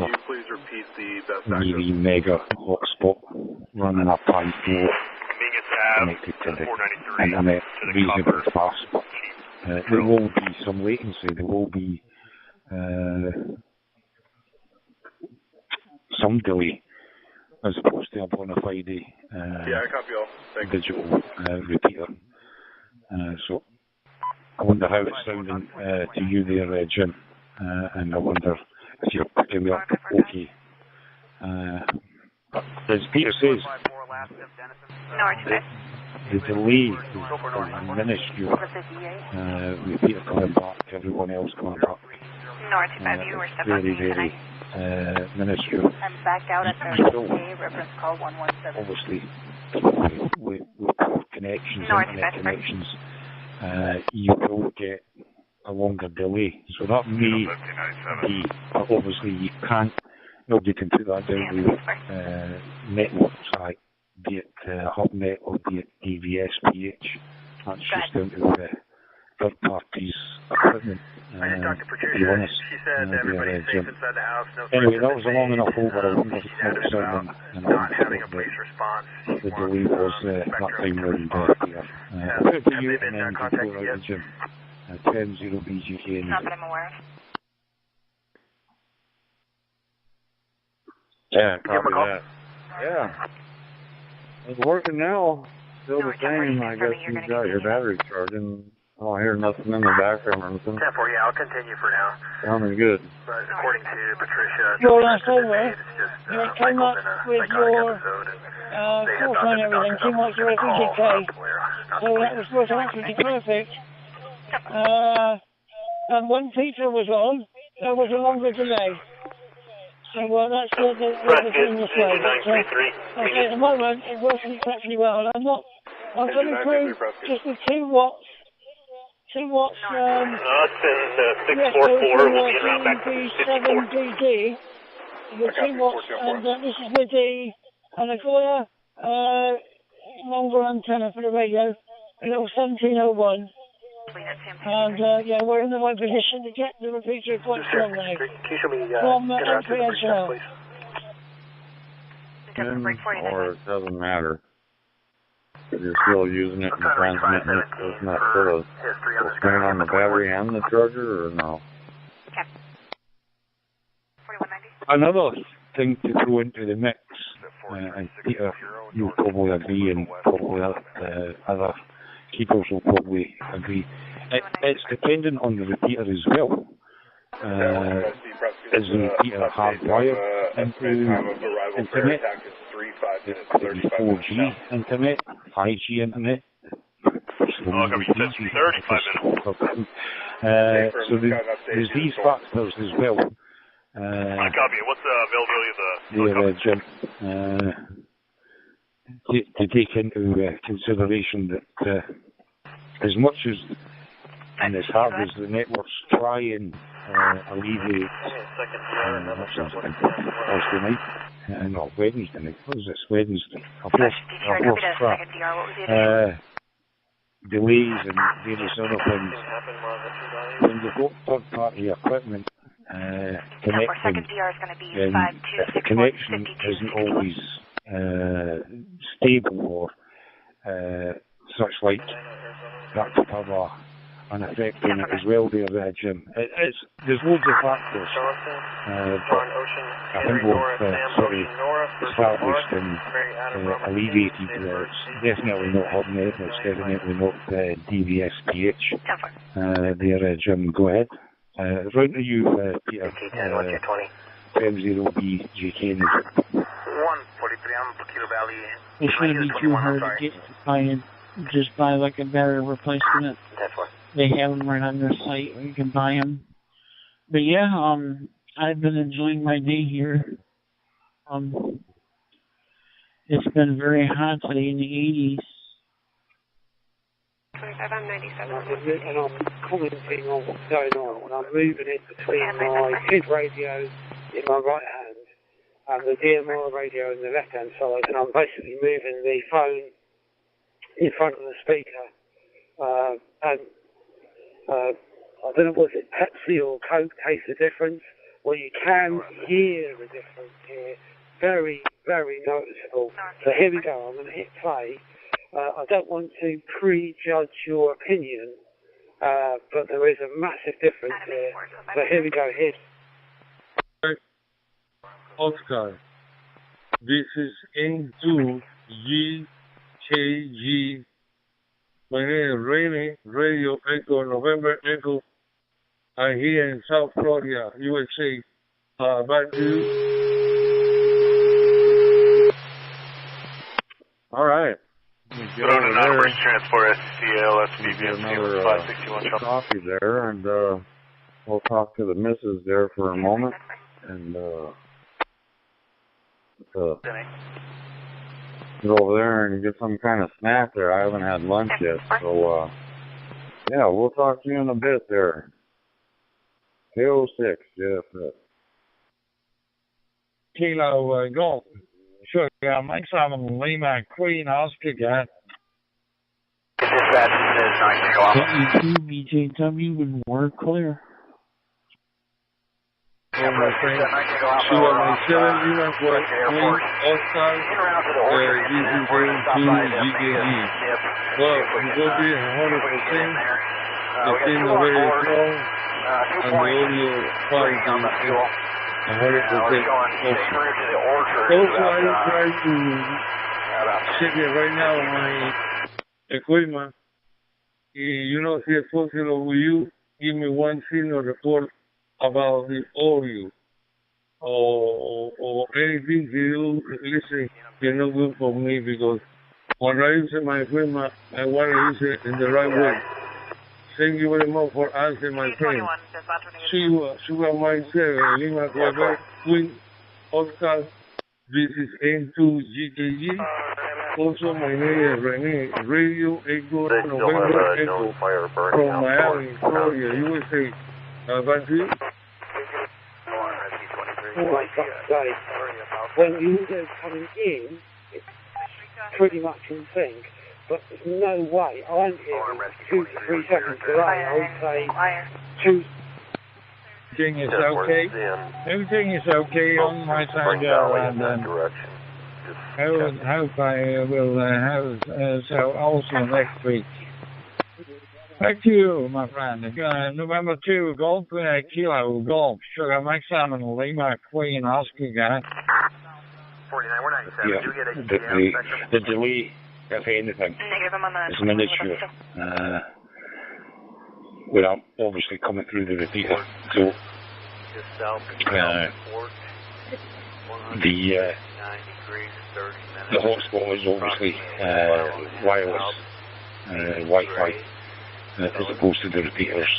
really mega hotspot running up high floor connected to the internet reasonably fast. But there will be some latency, there will be some delay as opposed to a bona fide digital repeater. So I wonder how it's sounding to you there, Jim, and I wonder if you're picking me up okay. As Peter says, the delay is minuscule. Repeater coming back, everyone else coming back. Very, very minuscule. I'm back out at reference call 117. Obviously, with connections, internet connections, you will get a longer delay. So that may be, obviously you can't, nobody can put that down with networks like, be it Hubnet or be it DVSPH. That's just down to the third parties equipment. To be honest, anyway, that was a long enough over. I wonder how it's sounding, and I think that the delay was that time really there. Good to you, and then you can go right to Jim. 10-0 Not that I'm aware of. Yeah, copy that. Yeah. It's working now. Still the same, I guess you've got your battery charging. I don't hear nothing in the background or anything. 10-4, yeah, I'll continue for now. Sounding good. But according to Patricia, Well, that's over. it's just You came up with your course and everything, too much of everything okay. So that was absolutely perfect. And when Peter was on, there was a longer delay. So that's the thing this way. Okay, at the moment, it works exceptionally well. I'm coming through just with 2 watts. 2 watts, it's in 644, we'll be around back to 54. DD, You're too much, and this is with the Anagoya longer antenna for the radio, a little 1701. And yeah, we're in the right position to get the repeater reports from now. From MPHL. Or it doesn't matter. If you're still using it and transmitting it, doesn't that sort of strain on the battery and the charger, or no? Another thing to throw into the mix, and Peter, you'll probably agree, and probably other keepers will probably agree, it's dependent on the repeater as well. Is the repeater hardwired into internet? It could be 4G internet, 5G internet. So there's these factors as well. Copy. What's the availability of the to take into consideration that as much as and as hard as the networks try and alleviate Thursday night, not Wednesday night, what is this, Wednesday? Delays and various other things. When you've got third-party equipment connecting, then if the connection isn't always stable or such like, that could have an effect on it as well there, Jim. There's loads of factors, but I think we've sort of established and alleviated that it's definitely not hotnet, it's definitely not DVSPH. There, Jim, go ahead. Right to you, Peter. 10-0B GK. 143 on Kilo Valley. It shouldn't be too hard to get to buy it. Just buy like a battery replacement. That's what. They have them right on their site, or you can buy them. But yeah, I've been enjoying my day here. It's been very hot today in the 80s. 25 on 97. And I'm commenting on what's going on, and I'm moving it between my kid radio in my right hand and the DMR radio in the left hand side, and I'm basically moving the phone in front of the speaker. And I don't know, was it Pepsi or Coke taste the difference? Well, you can hear the difference here. Very, very noticeable. So here we go. I'm going to hit play. I don't want to prejudge your opinion, but there is a massive difference here. So here we go. Here. Oscar, this is N2 GKG. My name is Rainy, Radio Echo, November Echo. I'm here in South Florida, USA. Back to you. All right. Drone and non-burst transport SCL SPBM 561 coffee there, and we'll talk to the missus there for a moment, and get over there and get some kind of snack there. I haven't had lunch yet, so yeah, we'll talk to you in a bit there. K06, yeah, Fred. Kilo Golf. Sure, yeah, Mike Simon, Lima, Queen, Oscar, guy. BJW would work clear. My friend, 217, Lima, Queen, Oscar, GKG. Well, you will be 100%. The thing is very strong, and the audio quality is 100% awesome. Also, I'm trying to check it right now on my equipment. You know, si es posible, will you give me one signal report about the audio or anything you listen is not good for me, because when I use my equipment, I want to use it in the right way. Thank you very much for answering my friend. Sugar Mike 7, Lima, Quebec, Queen, Oscar, this is N2 GKG. Also, my name is Rene, Radio Echo, November Echo, from Miami, Florida, USA. Back to you. almost like today. When the audio's coming in, it's pretty much in sync, but there's no way. I'm hearing 2 to 3 seconds delay. I would say 2. Everything is okay. Everything is okay on my side, and I hope I will have so also next week. Back to you, my friend. November 2, Golf Kilo, Golf, Sugar Mike Salmon, Lima, Queen, Oscar, guy. 49, we're 97. Yeah, Do we get a the delay, if anything, is minuscule. Without obviously coming through the repeater. So, the hotspot is obviously wireless Wi-Fi as opposed to the repeaters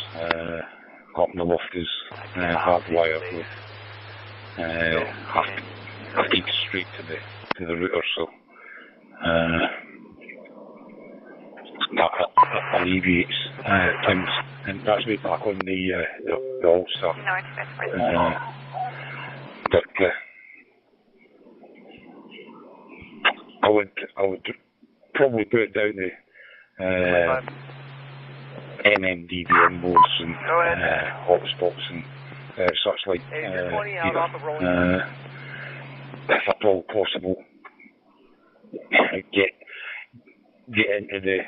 up in the loft is hardwired with half feed straight to the router, so that alleviates things, and that's me back on the All-Star. But I would probably put it down to MMDVM modes and hotspots and such like if at all possible, get into the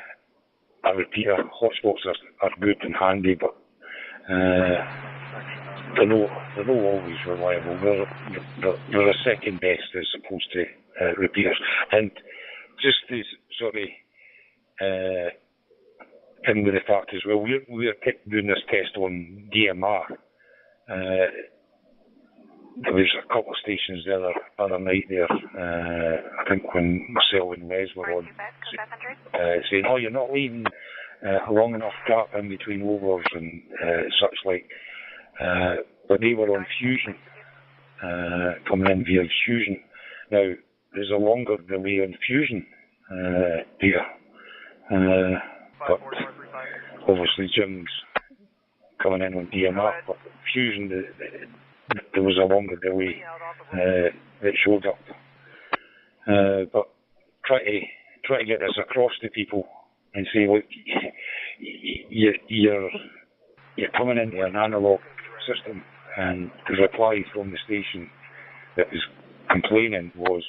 repeater. Hotspots are good and handy, but they're not always reliable. They're a second best as opposed to repeaters. And just to sort of thing with the fact as well, we're doing this test on DMR. There was a couple of stations there the other night there, I think when Marcel and Les were on, saying, oh, you're not leaving a long enough gap in between overs and such like. But they were on Fusion, coming in via Fusion. Now, there's a longer delay on Fusion here. But obviously Jim's coming in on DMR, but Fusion, there was a longer delay that showed up. But try to get this across to people and say, look, you're coming into an analogue system, and the reply from the station that was complaining was,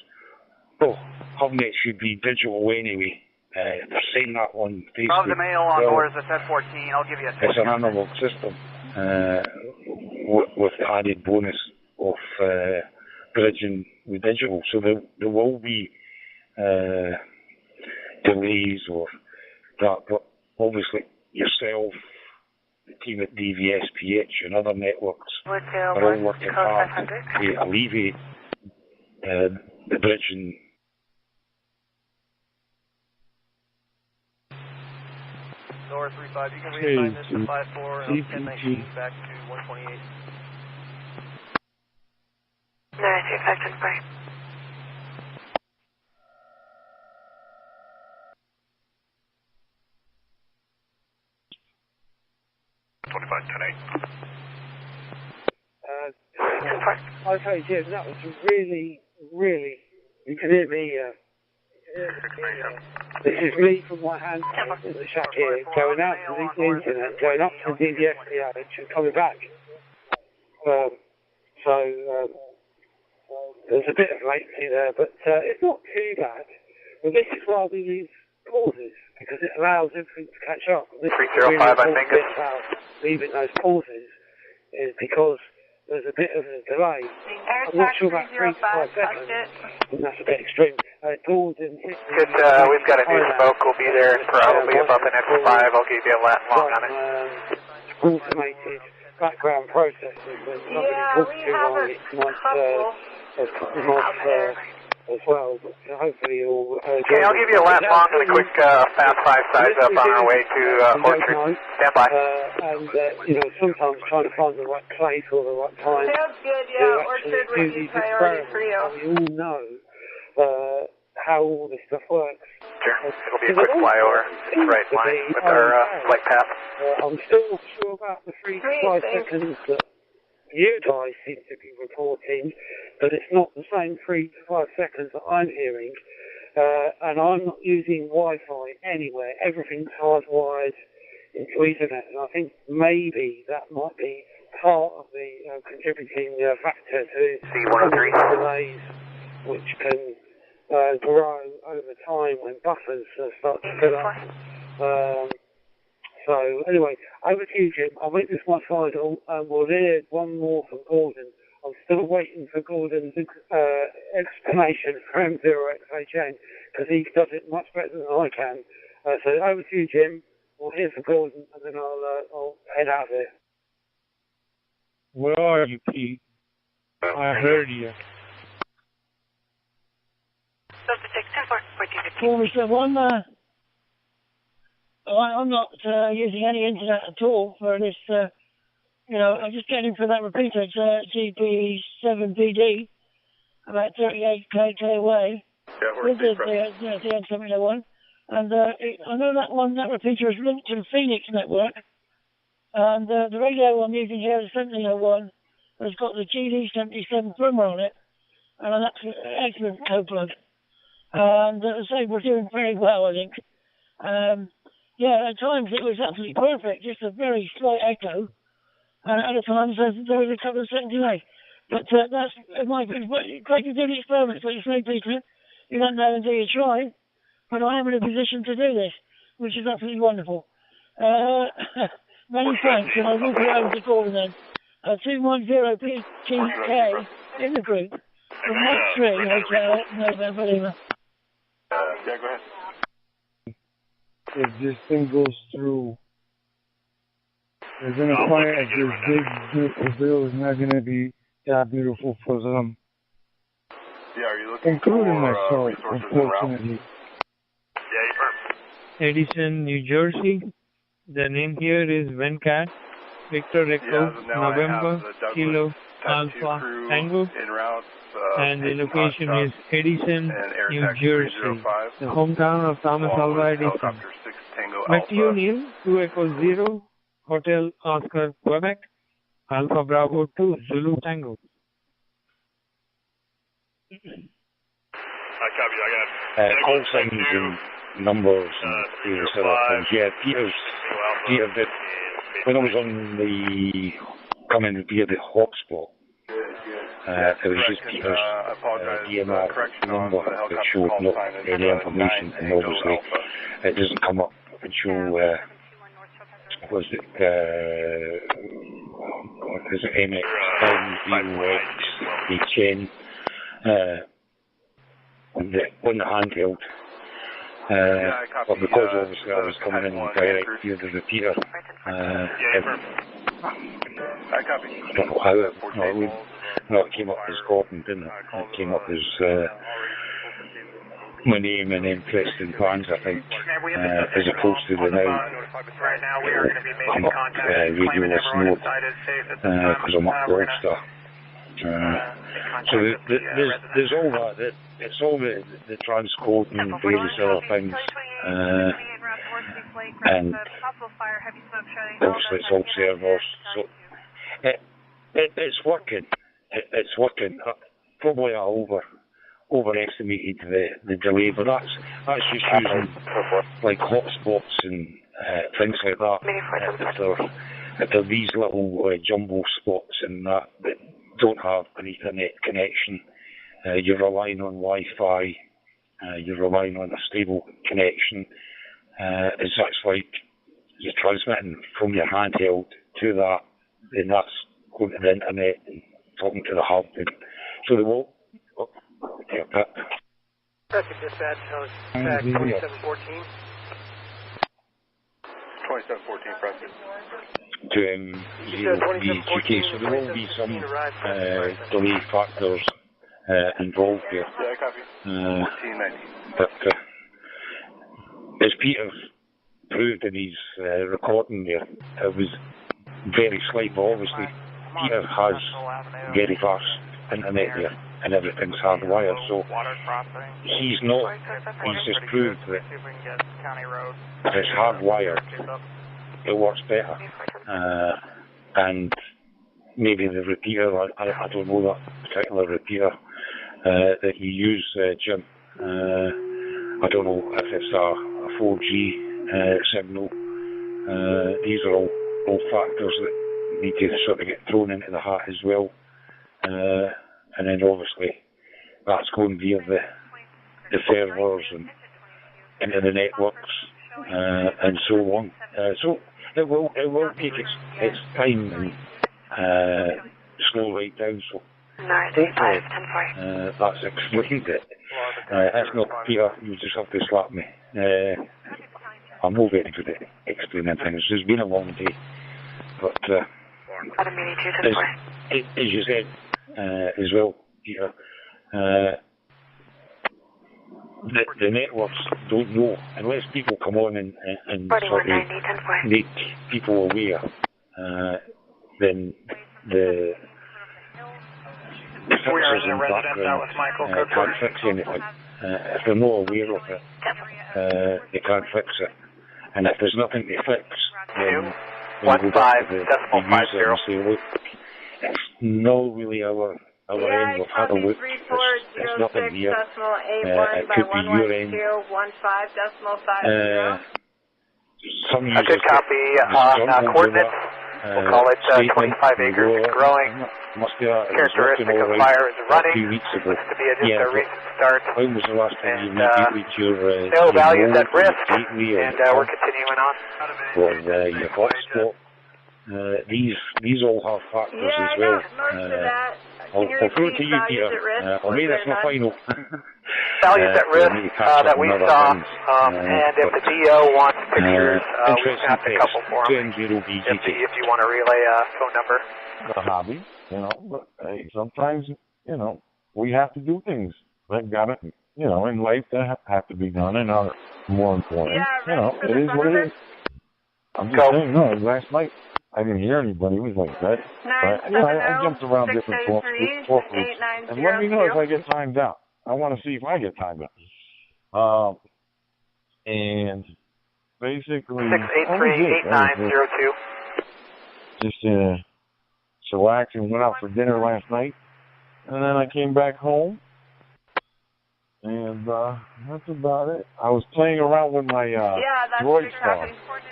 oh, HubNet should be digital anyway. They're saying that on Facebook. Of the mail on board is a 1014. I'll give you a It's an analog system with the added bonus of bridging with digital. So there will be delays or that, but obviously yourself, the team at DVS, PH and other networks are all working hard to alleviate the bridging. Nora 35, you can reassign this to 54 and 1019 back to 128. No, it's effective, bye. Okay, Jim, that was really, you can hear me, this is me from my hand in the shack here, going out to the internet, going up to the DVS and coming back. There's a bit of latency there, but it's not too bad. But this is why we use pauses, because it allows everything to catch up. This 305, I think it's about leaving those pauses is because there's a bit of a delay. I'm not sure about 3 to 5 seconds. And that's a bit extreme. Pause in 6 Good, we've got a new smoke. We'll be there probably about the next 5. I'll give you a lap long on it. Automated background processing. When somebody talks too long, it might cut them off as well. But hopefully you'll... Okay, I'll give you a lap long and a quick fast 5 size up on our way to Orchard. Stand by. And, sometimes trying to find the right place or the right time. Sounds good, yeah. Orchard would be priority for you. We all know how all this stuff works. Sure. It'll be a quick flyover. It's right in line with our flight path. I'm still not sure about the 3 to 5 seconds that you guys seem to be reporting, but it's not the same 3 to 5 seconds that I'm hearing. And I'm not using Wi-Fi anywhere. Everything's hardwired into Ethernet, and I think maybe that might be part of the contributing factor to delays, which can grow over time when buffers start to fill up. So anyway, over to you, Jim. I'll make this my final, and we'll hear one more from Gordon. I'm still waiting for Gordon's explanation for M0XHN, because he does it much better than I can. So over to you, Jim. We'll hear from Gordon, and then I'll head out there. Where are you, Pete? I heard you. Well, Mr. One, I'm not using any internet at all for this. I'm just getting for that repeater. It's GP7PD, about 38 kk away. This is the N701. And I know that repeater is linked to the Phoenix network. And the radio I'm using here, the 1701, has got the GD77 firmware on it. And an excellent co-plug. And as I say, we're doing very well, I think. At times it was absolutely perfect, just a very slight echo. And at other times there was a couple of seconds delay. But that's my great to do the experiments, like you say, Peter. You don't know until you try. But I am in a position to do this, which is absolutely wonderful. Many thanks, and I will put it over to Gordon then. 210PTK in the group from Mach 3 Hotel November Lima. Yeah, go ahead. If this thing goes through, they're going to find that this big, beautiful bill is not going to be that beautiful for them. Yeah, are you looking including for myself, resources unfortunately. Edison, New Jersey. The name here is Venkat, Victor Echo, November, Kilo, Alpha, Tango. And the location is Edison, New Jersey, the hometown of Thomas Alva Edison. Back to you, Neil. 2 Echo 0, Hotel Oscar, Quebec, Alpha Bravo 2, Zulu Tango. I copy. I got call signs and numbers and various other things. Yeah, Peter did, when I was on the coming via the hotspot, it was just Peter's DMR number that showed not any information, and obviously it doesn't come up until was it MX10X on the handheld. But because obviously I was coming in direct via the repeater, I don't know how it came up as Gordon, didn't it? It came up as my name and then Preston Barnes, I think, as opposed to the now come up radio listener because I'm up Roadster. So there's all that. It's all the transcode and various other things. And obviously it's all servers. So it's working. It's working. Probably I overestimated the delay, but that's just using like hotspots and things like that. If they're these little jumbo spots and that don't have an Ethernet connection, you're relying on Wi-Fi, you're relying on a stable connection. It's like you're transmitting from your handheld to that, and that's going to the internet and talking to the hub. And so they won't. Traffic dispatch, 2714. 2714, Preston. To the UK, so there will be some delay factors involved here. But as Peter proved in his recording there, it was very slight, but obviously Peter has very fast internet there and everything's hardwired, so he's just proved that if it's hardwired, it works better. And maybe the repeater, I don't know that particular repeater that you use, Jim. I don't know if it's a 4G signal. These are all factors that need to sort of get thrown into the hat as well. And then obviously that's going via the servers and into the networks and so on. So it will take its time and slow right down. So that's explained it. That's not Peter. You just have to slap me. I'm not very good at explaining things. It's been a long day, but as you said as well, Peter. The networks don't know unless people come on and sort of make people aware. Then the fixers in the background can't fix anything. If they're not aware of it, they can't fix it. And if there's nothing to fix, then we go back to the user and say, look, it's not really our end. We've had a look. There's nothing here. It could be your end. Some users good copy. Coordinates. We'll call it 25 acres and growing. Characteristic of the fire is running. Looks to be just a recent start. When was the last time you read your no values at risk, and we're continuing on. Well, your hotspot. These all have factors as well. I'll throw it to you, Peter. I mean, that's my final. Values at risk that we saw, and if the DO wants pictures, we can have a couple for them. If you want to relay a phone number. The hobby, but hey, sometimes, we have to do things that gotta, in life that have to be done and are more important. It is what it is. I'm just saying, last night I didn't hear anybody. It was like that. But, I jumped around different talk groups. And let me know if I get timed out. I want to see if I get timed out. And basically, 683-8902. Just chillaxed and went out for dinner last night. And then I came back home. And that's about it. I was playing around with my Droid Star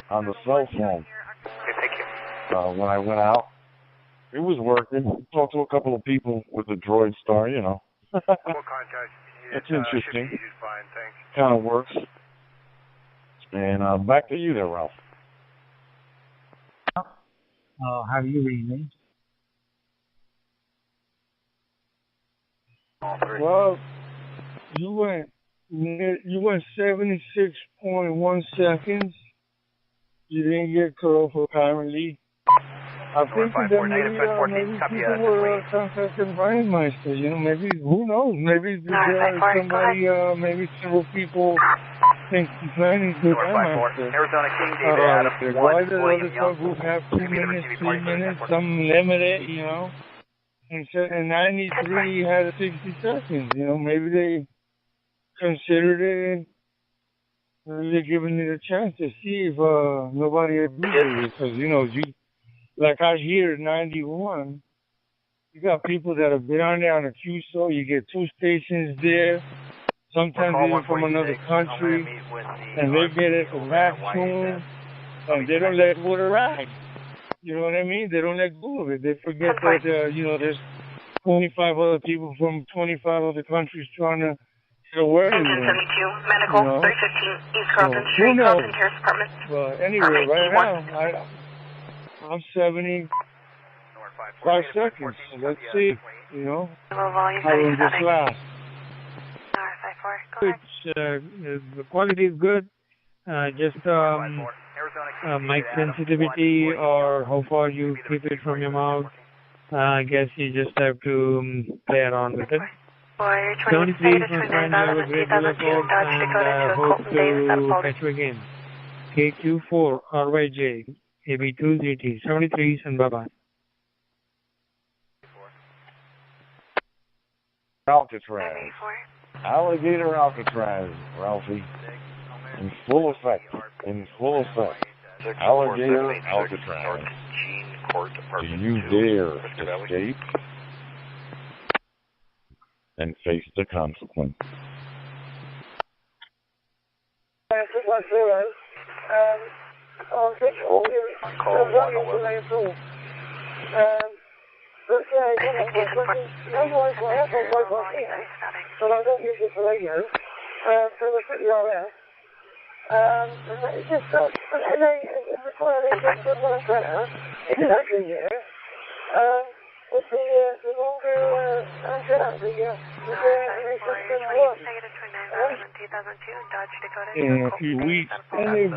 on the cell phone. When I went out, it was working. Talked to a couple of people with the Droid Star, It's interesting. Kind of works. And back to you there, Ralph. Have you read? Well, you went 76.1 seconds. You didn't get cut off apparently. I think that maybe people were contacting Rheinmeister, maybe, who knows, maybe somebody, maybe several people think planning to Rheinmeister. Arizona King, David Adams, why the other club who have 2 minutes, 3 minutes, some limited, and 93 had 60 seconds, maybe they considered it, maybe they're giving it a chance to see if nobody agrees with it, because, like I hear 91, you got people that have been on there on a QSO, you get 2 stations there, sometimes even from another country, and they get it from back tune, and they don't let go of the ride. You know what I mean? They don't let go of it. They forget that, there's 25 other people from 25 other countries trying to get a word in there. 72, Medical, 315 East Carlton Street, Carlton Terrace Apartments. Well, anyway, right now, I'm 75 seconds. So let's see, how long this lasts. The quality is good. Just mic sensitivity or how far you keep it from your mouth. I guess you just have to play around with it. 73 is my friend. Have a great day, and hope to catch you again. KQ4 RYJ. AB2ZT, 73s, and bye-bye. Alcatraz. Alligator Alcatraz, Ralphie. In full effect. Alligator Alcatraz. Do you dare escape and face the consequence? On 6 call 111. But yeah, no voice for us, no voice for here, but I don't use it for radio, so we're pretty RF. It's just, and they, before they just put one antenna, it's actually here, with the longer antenna, the system one. In a few weeks, and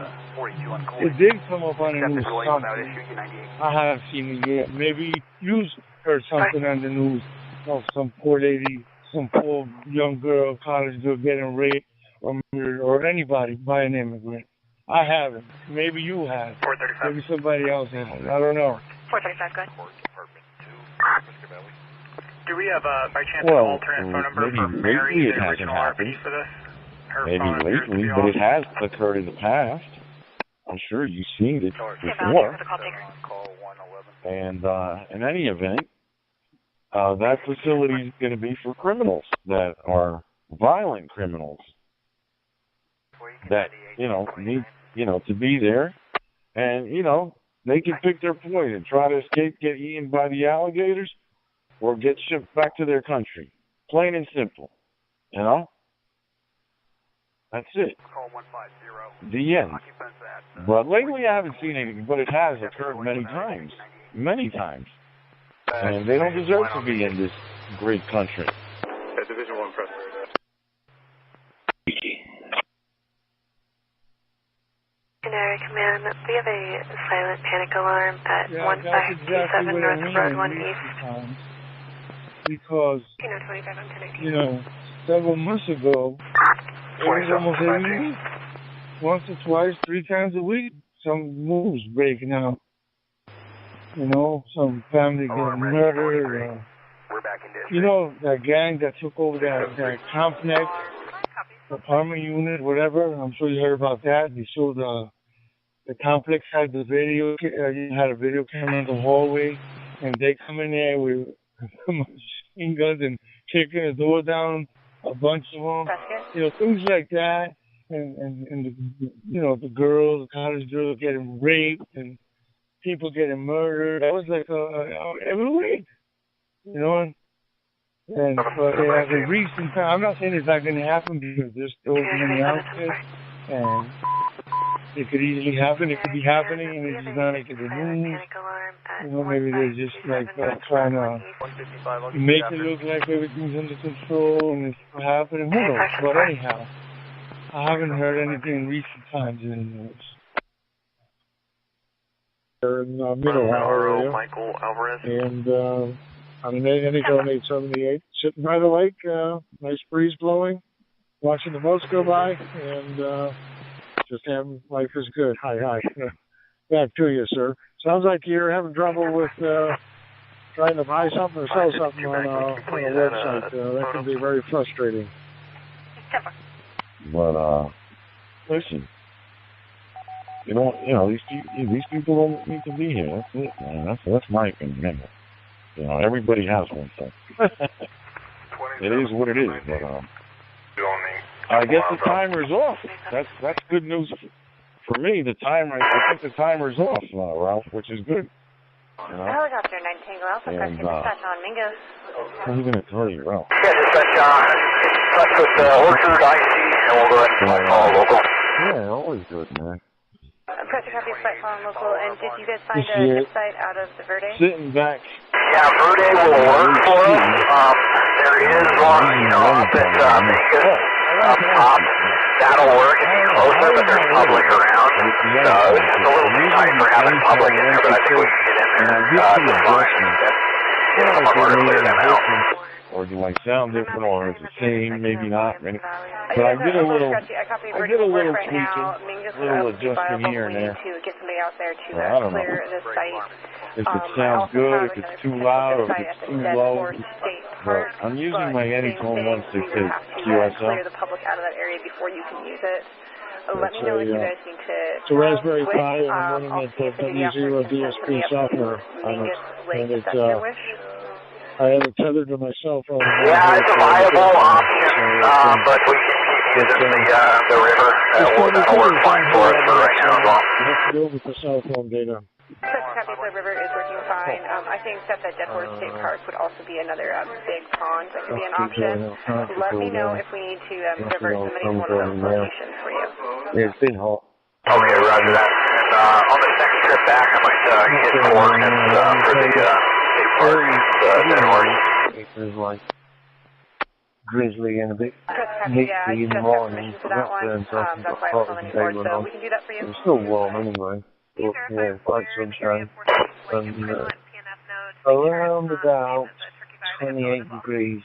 it did come up on the news something. I haven't seen it yet. Maybe you heard something on the news of some poor lady, some poor young girl, college girl getting raped or murdered, or anybody by an immigrant. I haven't. Maybe you have. Maybe somebody else has. I don't know. 435, go ahead. Do we have, by chance, an alternate phone number for Mary, lately it the hasn't original happened. RP for this? Her Maybe phone appears to lately, be but off. it has occurred in the past. I'm sure you've seen it before. And in any event, that facility is going to be for criminals that are violent criminals that, need, to be there. And, they can pick their poison, try to escape, get eaten by the alligators, or get shipped back to their country. Plain and simple. That's it. The end. But lately I haven't seen anything, but it has occurred many times. Many times. And they don't deserve to be in this great country. Division 1, press. Generic command, we have a silent panic alarm at 1527 North Road 1 East. Because, several months ago, it was almost every week. Once or twice, 3 times a week, some moves breaking out. Some family getting murdered. That gang that took over that complex, apartment unit, whatever. I'm sure you heard about that. They showed the complex had the video, had a video camera in the hallway, and they come in there with machine guns and kicking the door down, a bunch of them, things like that, and the girls, the college girls getting raped and people getting murdered. That was like every week, And as a recent time, I'm not saying it's not going to happen because there's still many outfits, and it could easily happen. It could be happening, and it's just not making the news. Maybe they're just like trying to make it look like everything's under control and it's happening. Who knows? But anyhow, I haven't heard anything in recent times in the news. They're in Middle area, Michael Alvarez. And I'm in Indigo 878, sitting by the lake, nice breeze blowing, watching the boats go by, and just having life is good. Hi. Back to you, sir. Sounds like you're having trouble with trying to buy something or sell something on a website. That can be very frustrating. But listen, these people don't need to be here. That's it, man. That's my opinion. Everybody has one thing. It is what it is. But I guess the timer's off. That's good news for me. I think the timer's off, Ralph, which is good. Helicopter 9 Tango Alpha, press dispatch on Mingo. What are you going to tell you, Ralph? Touch with Orchard IC, and we'll go ahead and call local. Yeah, always good, man. Press a copy of flight calling local, and did you guys find a site out of the Verde? Sitting back. Yeah, Verde will work for us. There is one, up at Vegas, up top. That'll work if you're closer, but there's public around. So it's just a little too tight for having public in there, but I think we can get in there just fine. Get someone to clear them out. Or do I sound different, or is it the same? Maybe not. But I did a little tweaking, a little adjusting here and there. I don't know if it sounds good, if it's too loud, or if it's too low. But I'm using my Anytone 168 QSL. Clear the public out of that area before you can use it. let me know if you guys need to. It's a Raspberry Pi, and I'm running I'll it see if the W0 DSP software on it. And if that's your wish. I have it tethered to my cell phone. Yeah, it's a viable option, but we can keep using the river. That'll work fine for us for right now as well. You have to deal with the cell phone data. Copy, the river is working fine. I think that the Deadwater State Park would also be another big pond that could be an option. Let me know if we need to divert somebody to one of those locations for you. Yeah, it's been hot. Okay, roger that. And on this next trip back, I might get coordinates for the state park and Deadwater. It was like drizzly and a bit misty in the morning. For that one. That's why I was on anymore, so we can do that for you. It's still warm anyway. But, yeah, quite sunshine. And around about 28 degrees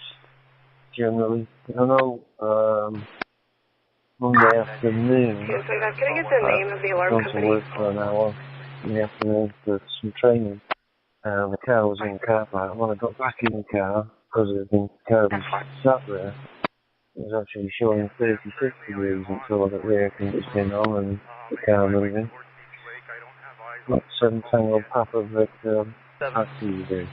generally. I know Monday afternoon Can I get the name of the alarm gone company? to work for an hour in the afternoon for some training. And the car was in the car park. When I got back in the car, because the car was sat there, it was actually showing 36 degrees until I got the air conditioning on and the car moving. Not 7 Tango Papa, but RTD.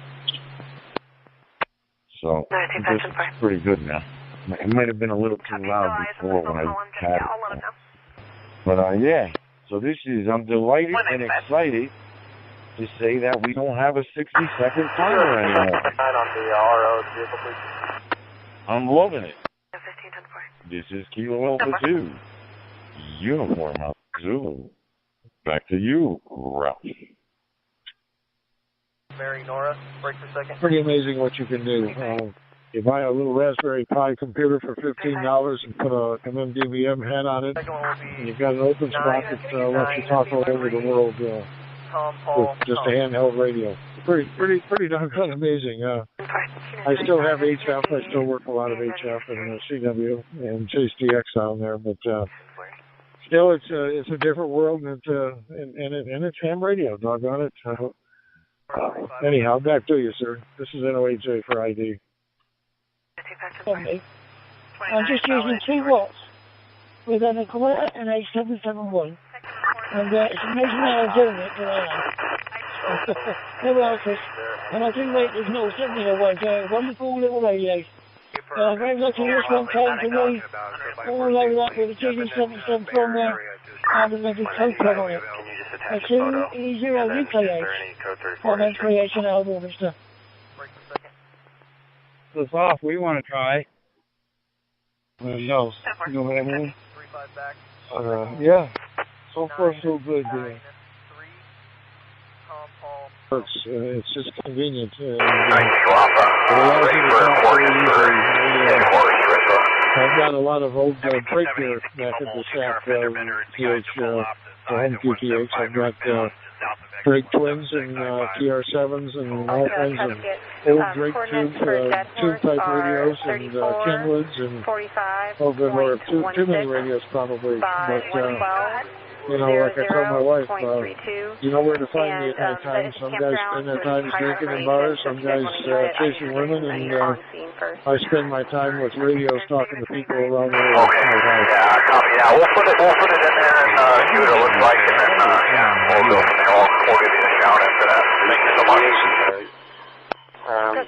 So, it's pretty good now. It might have been a little too loud before when I had it. But yeah, so I'm delighted and excited to say that we don't have a 60-second timer anymore. I'm loving it. This is Kilo Alpha 2, Uniform Alpha Zulu. Back to you, Ralph. Mary Nora, break for a second. Pretty amazing what you can do. You buy a little Raspberry Pi computer for $15 and put an MDVM head on it, and you've got an open spot that lets you talk all over the world with just a handheld radio. Pretty doggone amazing. I still have HF. I still work a lot of HF and CW and Chase DX on there, but still, it's a different world, and it's ham radio. Doggone it. Anyhow, back to you, sir. This is NOHJ for ID. Okay. I'm just using 2 watts with an Aquila and a 771. And it's amazing how I'm doing it, but I am. No else. And I do rate this little 70 wonderful little radio. Very lucky this one came to me all loaded up with a GD77 firmware and a little code plug on it. A 2E0 UKH on M38 and L Warminster. It's off. We want to try. No, you know what I mean? Yeah. So far, so good. It's just convenient. I've got a lot of old brake gear back at the shop, home QTH. I've got Drake Twins and TR7s and all kinds of old Drake tube-type radios and Kenwoods and good Lord, too many radios probably. But you know, like I told my wife, you know where to find me at night time. Some guys spend their time drinking in bars, some guys chasing women, and I spend my time with radios talking to people around the world. Okay. Yeah, we'll put it in there and see what it looks like, and then we'll go from there. We'll give you a shout after that. Thank you so much.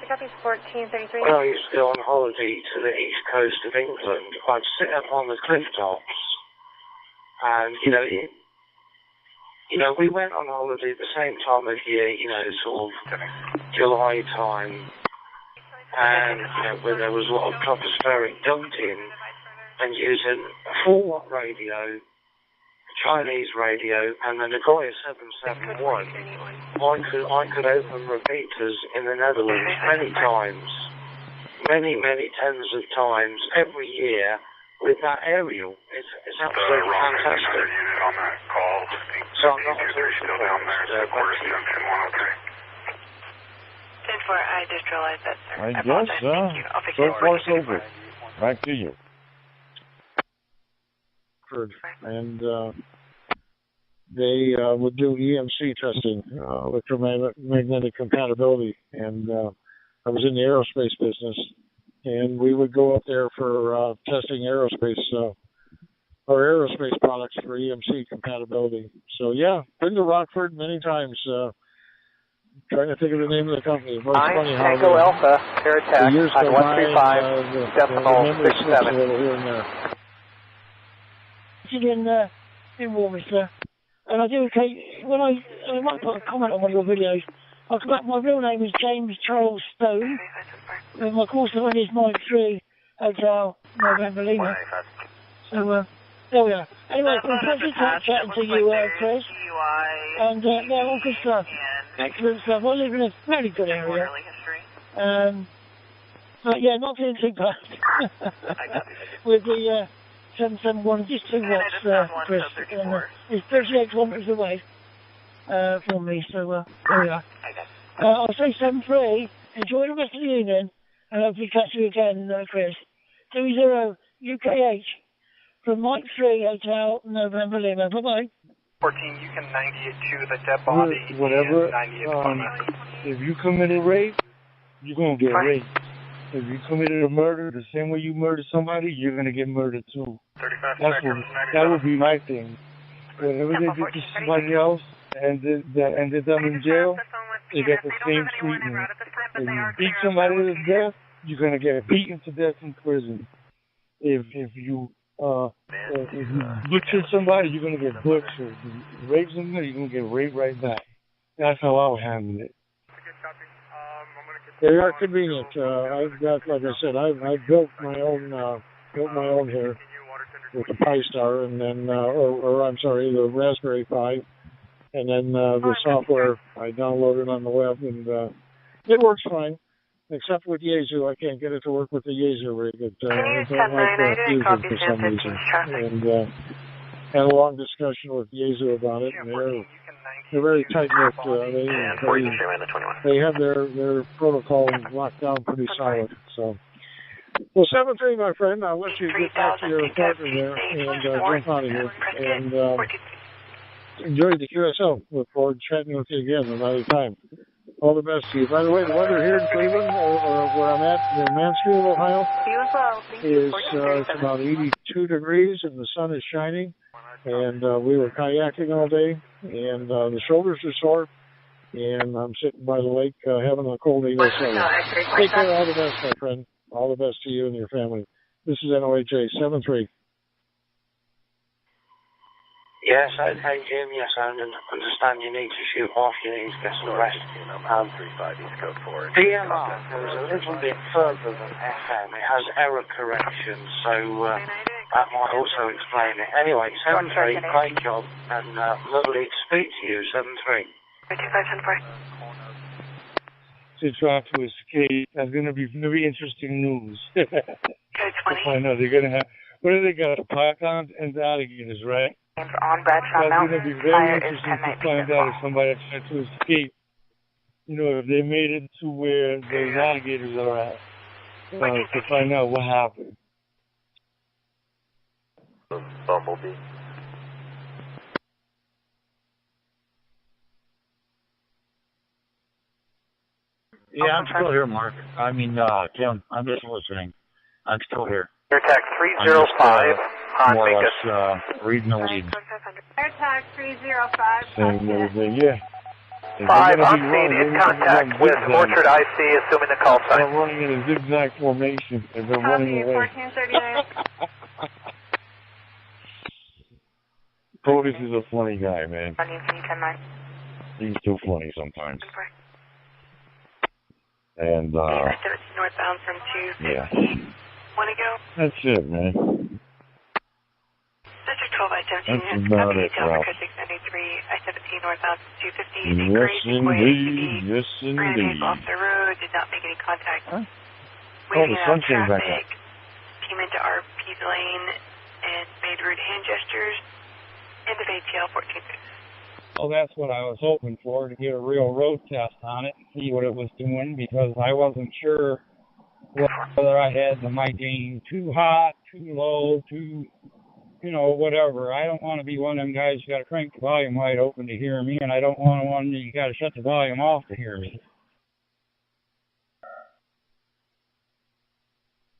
Copy 1433. When I used to go on holiday to the east coast of England, I'd sit up on the cliff tops. And, you know, we went on holiday at the same time of year, you know, sort of July time. And, you know, where there was a lot of tropospheric dumping and using a 4-watt radio, a Chinese radio, and the Nagoya 771. I could open repeaters in the Netherlands many times, many tens of times every year. With that aerial, it's absolutely fantastic. So I'm not at all surprised. 10-4, I just realized that, sir. I guess so far so good. Back to you. And they would do EMC testing, electromagnetic compatibility, and I was in the aerospace business. And we would go up there for testing aerospace our aerospace products for EMC compatibility. So yeah, been to Rockford many times. Trying to think of the name of the company. It's funny how Tango Alpha, air attack on 135, decimal 67. Here and there. In Warminster, and I do when I might put a comment on one of your videos. My real name is James Charles Stone, and my course line is Mike 3 Hotel November Lima. So there we are. Anyway, it's been a pleasure chatting to you, Chris. And yeah, all good stuff. Excellent stuff. I live in a very good area. But yeah, not doing too bad. With the 771, just 2 watts, Chris. It's 38 kilometres away from me, so there we are. I'll say 7-3. Enjoy the rest of the evening, and hopefully catch you again, Chris. 20 UKH from Mike 3 Hotel November Lima. Bye-bye. 14, you can 98 to the dead body. Whatever. If you committed rape, you're going to get raped. If you committed a murder the same way you murdered somebody, you're going to get murdered too. That would be my thing. Whatever they did to somebody else and that ended them in jail, they get the same treatment. If you beat somebody to death, you're going to get beaten to death in prison. If you butcher somebody, you're going to get butchered. If you rape somebody, you're going to get raped right back. That's how I would handle it. They are convenient. I've got, like I said, I've built my own here with the Pi Star, and then, the Raspberry Pi, and then the software I downloaded on the web, and it works fine. Except with Yaesu, I can't get it to work with the Yaesu rig. It don't like Fusion for some reason. And had a long discussion with Yaesu about it, and they're very tight-knit. They have their protocol locked down pretty solid. So, well, 7-3, my friend. I'll let you get back to your partner there and jump out of here. And enjoy the QSO. Look forward to chatting with you again another time. All the best to you. By the way, the weather here in Cleveland, or where I'm at in Mansfield, Ohio, is it's about 82 degrees and the sun is shining. And we were kayaking all day, and the shoulders are sore. And I'm sitting by the lake having a cold 807. Take care. All the best, my friend. All the best to you and your family. This is NOHA 7-3. Yes, okay, Jim, yes, I understand you need to shoot off, you need to get some rest. DMR goes a little bit further than FM. It has error correction, so that might also explain it. Anyway, 7-3, great job, and lovely to speak to you, 7-3. To try to escape, that's going to be very interesting news. I know they're going to have, what do they got, pythons and alligators, right? On Bradshaw Mountain. It's going to be very interesting to find out if somebody tried to escape. You know, if they made it to where those alligators are at. To find out what happened. Bumblebee. Yeah, I'm still here, Mark. I mean, Tim, I'm just listening. I'm still here. Airtax 305 on more or Vegas. less reading the lead. Airtax 305. Yeah. 5 on scene, in contact with Orchard IC, assuming the call sign. They're running in a zigzag formation, and they're running away. 1439. Curtis is a funny guy, man. He's too funny sometimes. And, northbound from 250. yeah. Want to go? That's it, man. District 12, I-17, That's about it, Ralph. 693, I-17 northbound 250. Yes, indeed. Yes, indeed. Off the road, did not make any contact. Huh? Waiting the sun out came back traffic. up. Came into RP's lane and made rude hand gestures. End of ATL 1450. Well, that's what I was hoping for, to get a real road test on it, see what it was doing, because I wasn't sure whether I had the mic gain too hot, too low, too, whatever. I don't want to be one of them guys who got to crank the volume wide open to hear me, and I don't want one you got to shut the volume off to hear me.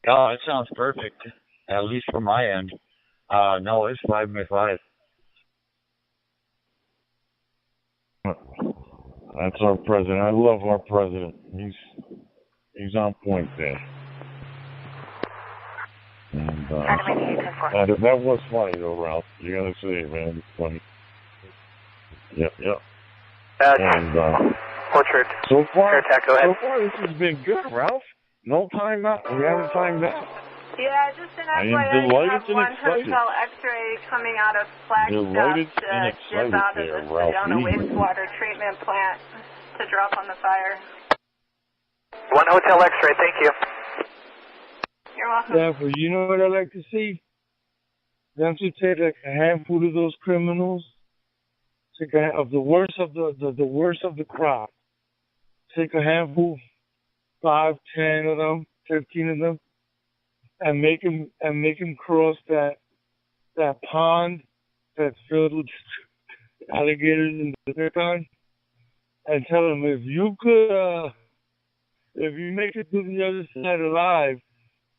Oh, it sounds perfect, at least from my end. No, it's 5 by 5. That's our president. I love our president. He's on point there. And that was funny though, Ralph. You gotta say, man, it's funny. Yep. And Portrait. So far, go ahead. so far this has been good, Ralph. No time out. We haven't timed out. Yeah, just an I am FYI, you delighted have and one excited. hotel X-ray coming out of Flagstaff Delighted to and dip excited out of there, the Ralph. Sedona wastewater treatment plant to drop on the fire. One hotel X-ray, thank you. You're welcome. Therefore, you know what I like to see? Them to take like a handful of those criminals, take of the worst of the worst of the crop. Take a handful, 5, 10 of them, 15 of them, and make them cross that pond that's filled with alligators in the python, and tell them if you make it to the other side alive,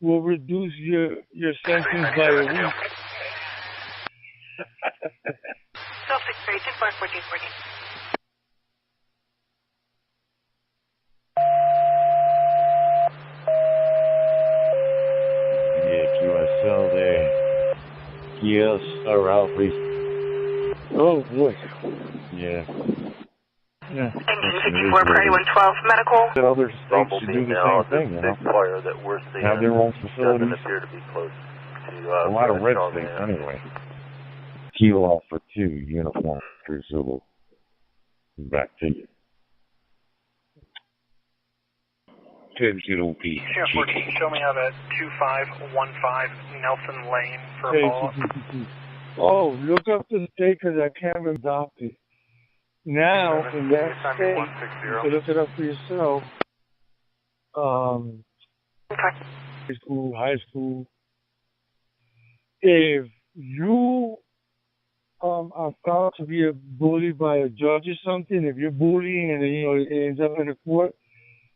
we'll reduce your sentence by a week. QSL there. Yes, Ralphie. Oh boy. Yeah. Engine 54, priority 112, medical. Other states should do the same thing, you know. Fire that we're seeing Have their own facilities. doesn't appear to be close to A lot of red states, anyway. Kilo Alpha 2, uniform through Zulu. Back to you. 10 Kilo P. Sheriff 14, show me how that 2515 Nelson Lane for a follow-up. Oh, look up the state because I can't adopt it. Now, in that state, you can look it up for yourself. High school. If you are found to be bullied by a judge or something, if you're bullying and it ends up in a court,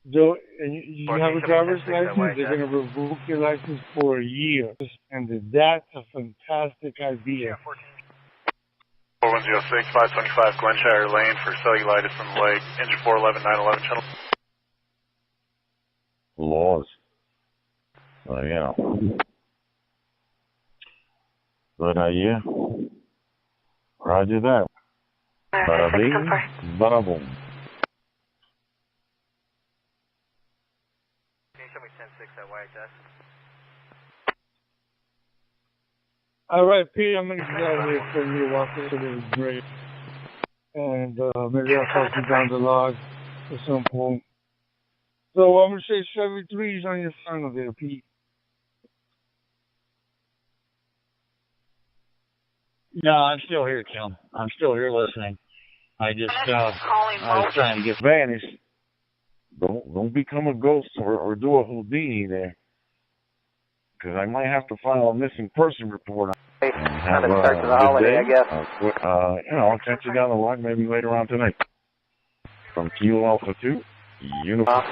and you have a driver's license, they're going to revoke your license for a year. And that's a fantastic idea. 4106, 525 Glenshire Lane for cellulitis in the leg, engine 411, 911 channel. Laws. Yeah. But, yeah. Roger that. Bada bing, bada boom. Can you show me 10-6 at YHS? All right, Pete, I'm going to get out of here for you to walk into the break. And maybe I'll talk you down the log at some point. So I'm going to say 73's on your final there, Pete. No, I'm still here, Tim. I'm still here listening. I was trying to get vanished. Don't become a ghost or do a Houdini there. Because I might have to file a missing person report. Have a start to the holiday, I guess. I'll catch you down the line maybe later on tonight. From Kilo Alpha 2, uniform.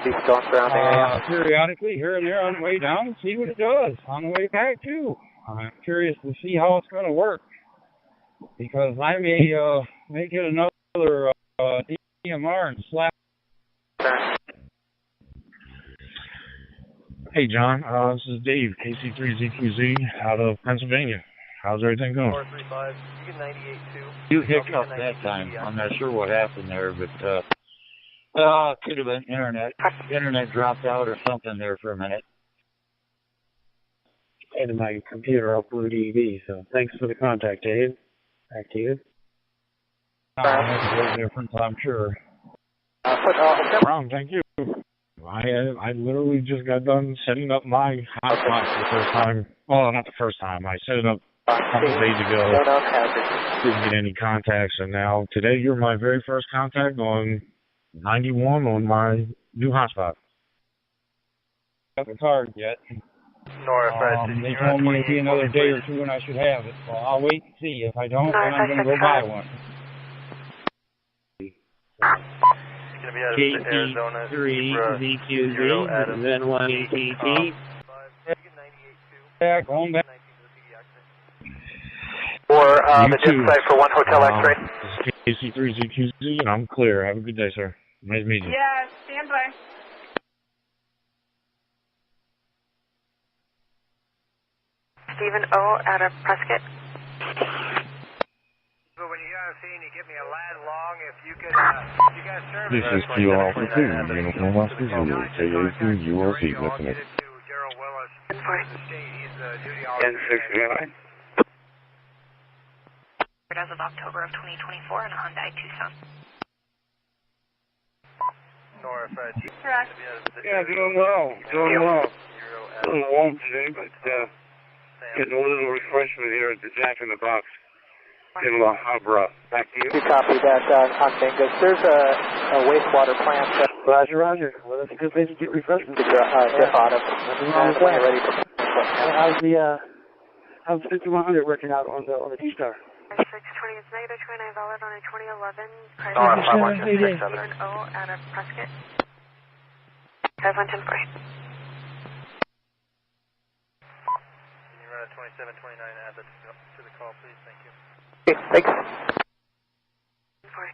Periodically, here and there on the way down and see what it does. On the way back, too. I'm curious to see how it's going to work. Because I may get another DMR and slap. Hey, John. This is Dave, KC3ZQZ, out of Pennsylvania. How's everything going? 435, you get 98 too. You hiccuped that time. I'm not sure what happened there, but could have been internet. Internet dropped out or something there for a minute. And my computer up Blue DV, so thanks for the contact, Dave. Back to you. That's a little different, I'm sure. Wrong, thank you. I literally just got done setting up my hotspot for the first time. Well, not the first time. I set it up a couple of days ago. Didn't get any contacts, and now today you're my very first contact on 91 on my new hotspot. Got the card yet? They told me it'd be another day or two and I should have it. So I'll wait and see. If I don't, then I'm going to go buy one. KT3ZQZ, then 1ATT. Back, on back. the dip site for 1 Hotel X-ray. This is KC3ZQZ, and I'm clear. Have a good day, sir. Nice meeting you. Yeah, stand by. Stephen O. out of Prescott. But when you guys see and you give me a line long, if you could, you guys serve. This is Kilo Alpha 2, Uniform Oscar Zulu, KA2 URC, listening. N69. As of October of 2024 in a Hyundai Tucson. North, Yeah, doing well. Doing well. A little warm today, but getting a little refreshment here at the Jack in the Box in La Habra. Back to you. You copy that on Mingus. There's a wastewater plant. Roger, roger. Well, that's a good place to get refreshment. Dip out of. When you're ready for. How's the 5100 working out on the T-Star? 620 is negative 29 valid on a 2011. Stephen O. out of Prescott. 5110 for. Can you run a 2729 add that to the call, please? Thank you. Okay, thanks. For.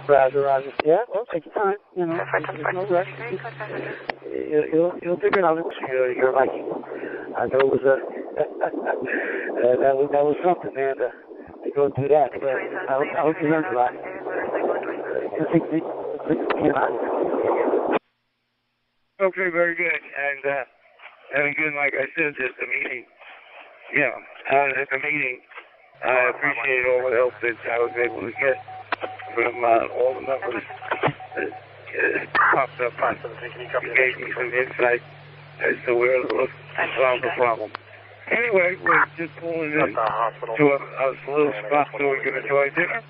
Roger, roger. Yeah, well, take your time. You know, there's no rush. You'll figure it out. You're like, I know it was that was something, man, to go through that. But I hope you learned a lot. Okay, very good. And again, like I said at the meeting, I appreciate all the help that I was able to get from all the numbers that popped up. You gave me some insight as to where to look to solve the problem. Anyway, we're just pulling in to a little spot so we're going to enjoy dinner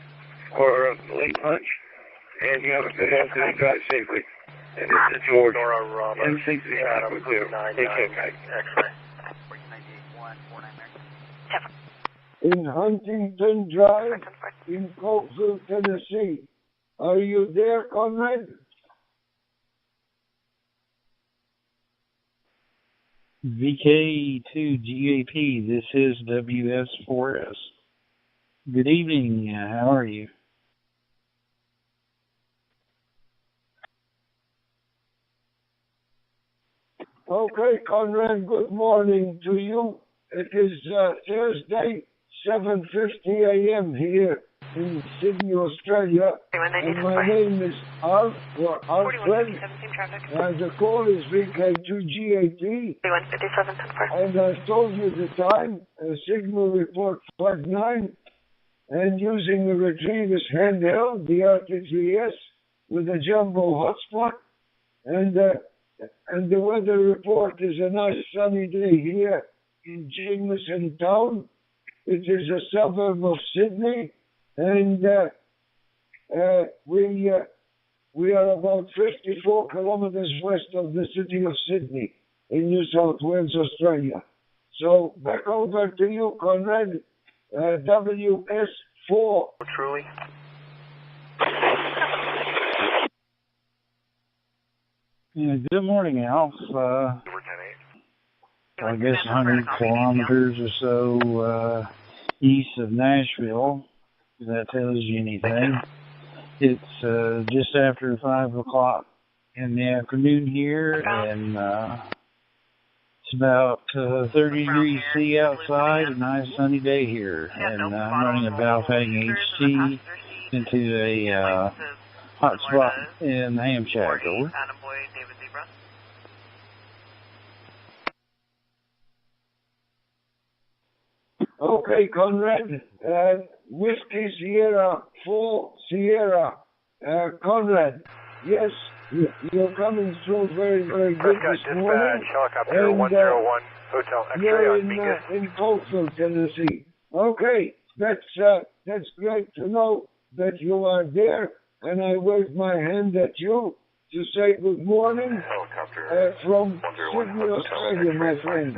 or a late lunch. And you have a good afternoon. Drive safely. And this is George. N69, we're clear. Take care, guys. In Huntington Drive, in Cokeville, Tennessee. Are you there, Conrad? VK2GAP, this is WS4S. Good evening, how are you? Okay, Conrad, good morning to you. It is Thursday, 7:50 a.m. here in Sydney, Australia. And my name is Alfred, and the call is VK2GAP. And I told you the time, signal report 59, and using the retriever's handheld, the RTGS, with a jumbo hotspot, and the weather report is a nice sunny day here in Jameson Town. It is a suburb of Sydney, and we are about 54 kilometers west of the city of Sydney in New South Wales, Australia. So back over to you, Conrad. WS4. Truly. Yeah, good morning, Alf. I guess 100 kilometers or so east of Nashville, if that tells you anything. It's just after 5 o'clock in the afternoon here, and it's about 30 degrees C outside, a nice sunny day here. And I'm running a Valfang HT into a hot spot in the ham shack. Over. Okay, Conrad. Whiskey Sierra 4 Sierra. Conrad, yes, you're coming through very, very good this morning. Helicopter 101, Hotel X-ray in Cokeville, Tennessee. Okay, that's great to know that you are there, and I wave my hand at you to say good morning from Sydney, Australia, my friend.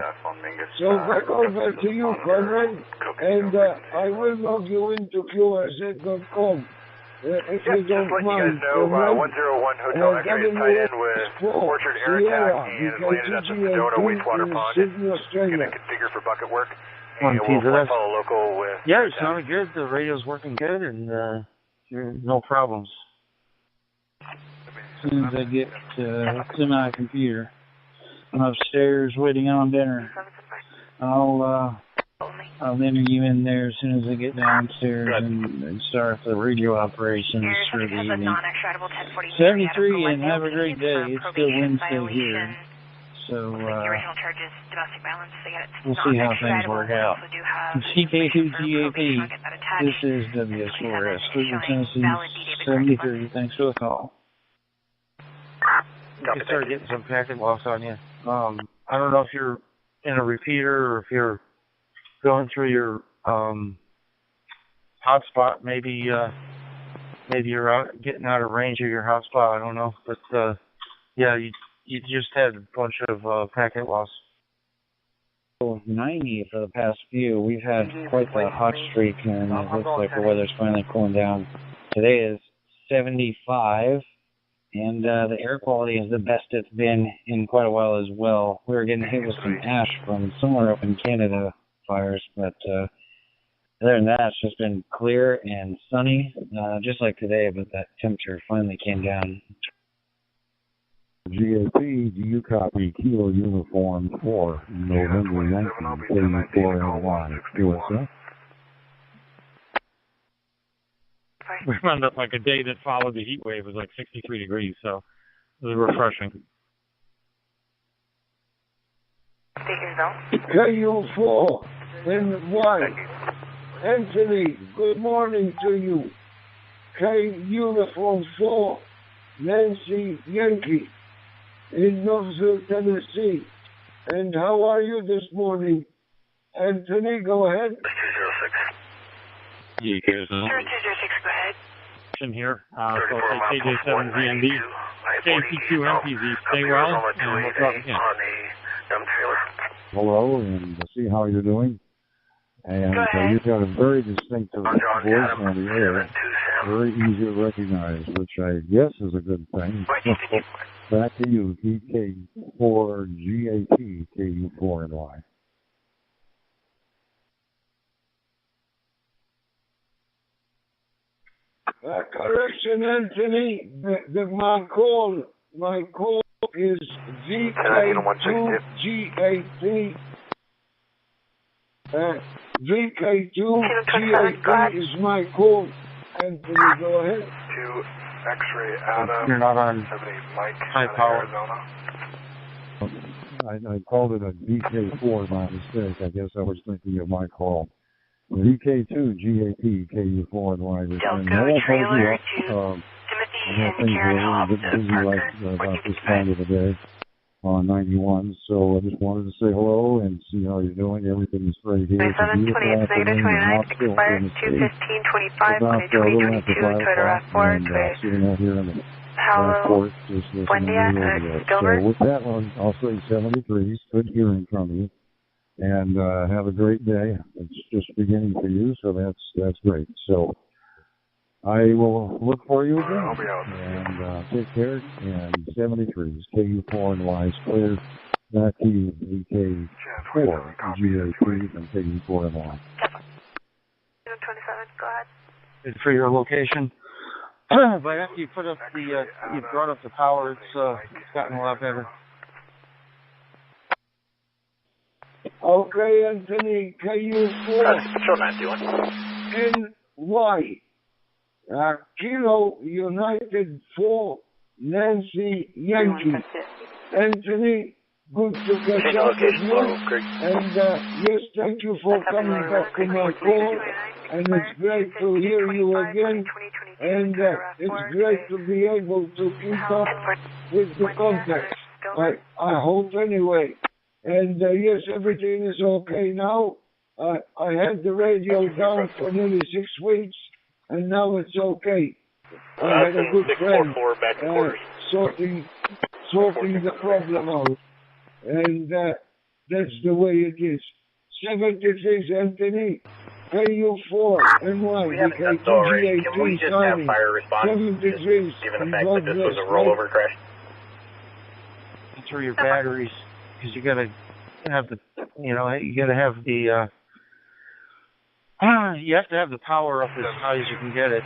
So back over to you, Conrad. And I will log you into QRZ.com. If you don't mind. Just let you guys know, 101 Hotel X-ray is tied in with Orchard Air Attack and is landed at the Sedona Wastewater Pond. Going to configure for bucket work. And we'll follow local with... Yeah, it sounded good. The radio's working good, and no problems. As soon as I get to my computer, I'm upstairs waiting on dinner. I'll enter you in there as soon as I get downstairs and start the radio operations for the evening. 73, and have a great day. It's still Wednesday here, so we'll see how things work out. CK2GAP, this is WS4S, Cleveland, Tennessee, 73. Thanks for the call. You can start getting some packet loss on you. I don't know if you're in a repeater or if you're going through your hotspot. Maybe you're getting out of range of your hotspot. I don't know, but yeah, you just had a bunch of packet loss. 90 for the past few. We've had quite the hot streak, and it looks like the weather's finally cooling down. Today is 75. And the air quality is the best it's been in quite a while as well. We were getting hit with some ash from somewhere up in Canada fires, but other than that, it's just been clear and sunny, just like today, but that temperature finally came down. GAP, do you copy Kilo Uniform for November 19th, 84L1, USA? We wound up like a day that followed the heat wave was like 63 degrees, so it was refreshing. KU4 and Y. Anthony, good morning to you. K Uniform 4, Nancy Yankee in Knoxville, Tennessee. And how are you this morning? Anthony, go ahead. 206. Yeah, 0206, go ahead. Here, so say KJ7GMB, KC2MPZ, stay well, and we'll talk again. Hello, and see how you're doing. And you've got a very distinctive voice on the air, very easy to recognize, which I guess is a good thing. Back to you, PK4GAP, KU4NY. Correction, Anthony. My call is VK2GAP. VK2GAP is my call. Anthony, go ahead. 2 X-ray Adam. You're not on high power. I called it a VK4 by mistake. I guess I was thinking of my call. VK2GAP, KU4NY. And I won't hold you up. I know things are a little bit busy right about this time of the day on 91, so I just wanted to say hello and see how you're doing. Everything is right here. It's a beautiful afternoon in Knoxville, Tennessee. About a little after 5 o'clock, and sitting out here in the airport just listening to the radio. So with that one, I'll say 73. Good hearing from you. And have a great day. It's just beginning for you, so that's great. So I will look for you again. I'll be out. And take care. And 73s, KU4NY squared. Back to you, VK4, GA3, and KU4NY. 27, go ahead. And for your location, but after you put up you brought up the power, it's gotten a lot better. Okay, Anthony, KU4 NY. Kilo United 4, Nancy Yankee. Anthony, good to catch up with you. And yes, thank you for coming back to my call. And it's great to hear you again. And it's great to be able to keep up with the contacts. I hope anyway. And yes, everything is okay now. I had the radio down for nearly 6 weeks, and now it's okay. I had a good friend sorting the problem out, and that's the way it is. 76, Anthony. KU4, NY, We haven't done so already. Can we just have fire response, given the fact that this was a rollover crash? That's where your batteries, because you gotta have the, you gotta have the, you have to have the power up as high as you can get it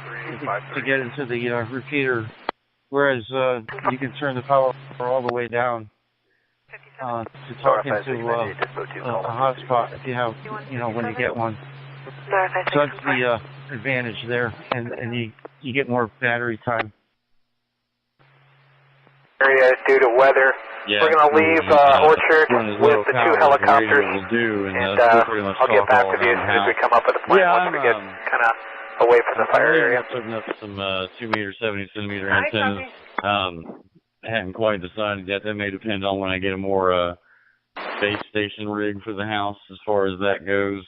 to get into the repeater, whereas you can turn the power all the way down to talk into a hotspot if you have, when you get one. So that's the advantage there, and you get more battery time. Area due to weather. Yeah, we're going to leave Orchard with the 2 helicopters, and I'll get back with you as soon as we come up with a plan once we get kind of away from the fire area. I'm putting up some 2-meter, 70-centimeter antennas. I haven't quite decided yet. That may depend on when I get a more base station rig for the house as far as that goes.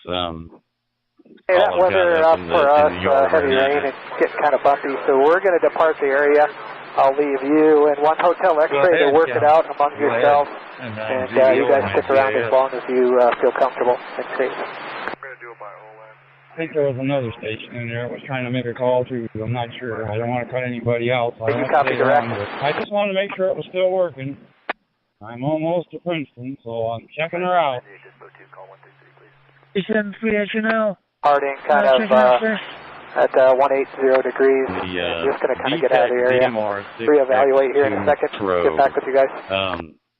Hey, that weather up for us, heavy rain, it's getting kind of bumpy, so we're going to depart the area. I'll leave you and one hotel X-ray to work it out among yourselves, and you guys stick around as long as you feel comfortable and safe. I think there was another station in there I was trying to make a call to. I'm not sure. I don't want to cut anybody else. I just want to make sure it was still working. I'm almost to Princeton, so I'm checking her out. Station 3 HNL. Harding kind of at 180 degrees. Just going to kind of get out of the area. Reevaluate here in a second. Get back with you guys.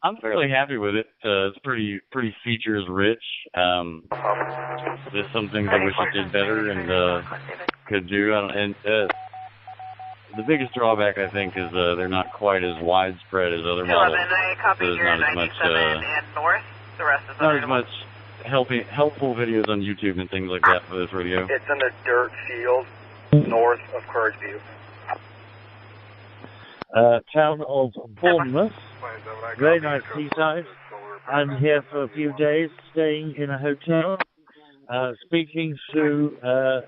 I'm fairly happy with it. It's pretty features rich. There's some things I wish it did better and could do. The biggest drawback I think is they're not quite as widespread as other models. There's not as much. Not as much helpful videos on YouTube and things like that for this radio. It's in the dirt field north of Courage View. Town of Bournemouth, very nice seaside. I'm here for a few days, staying in a hotel, speaking to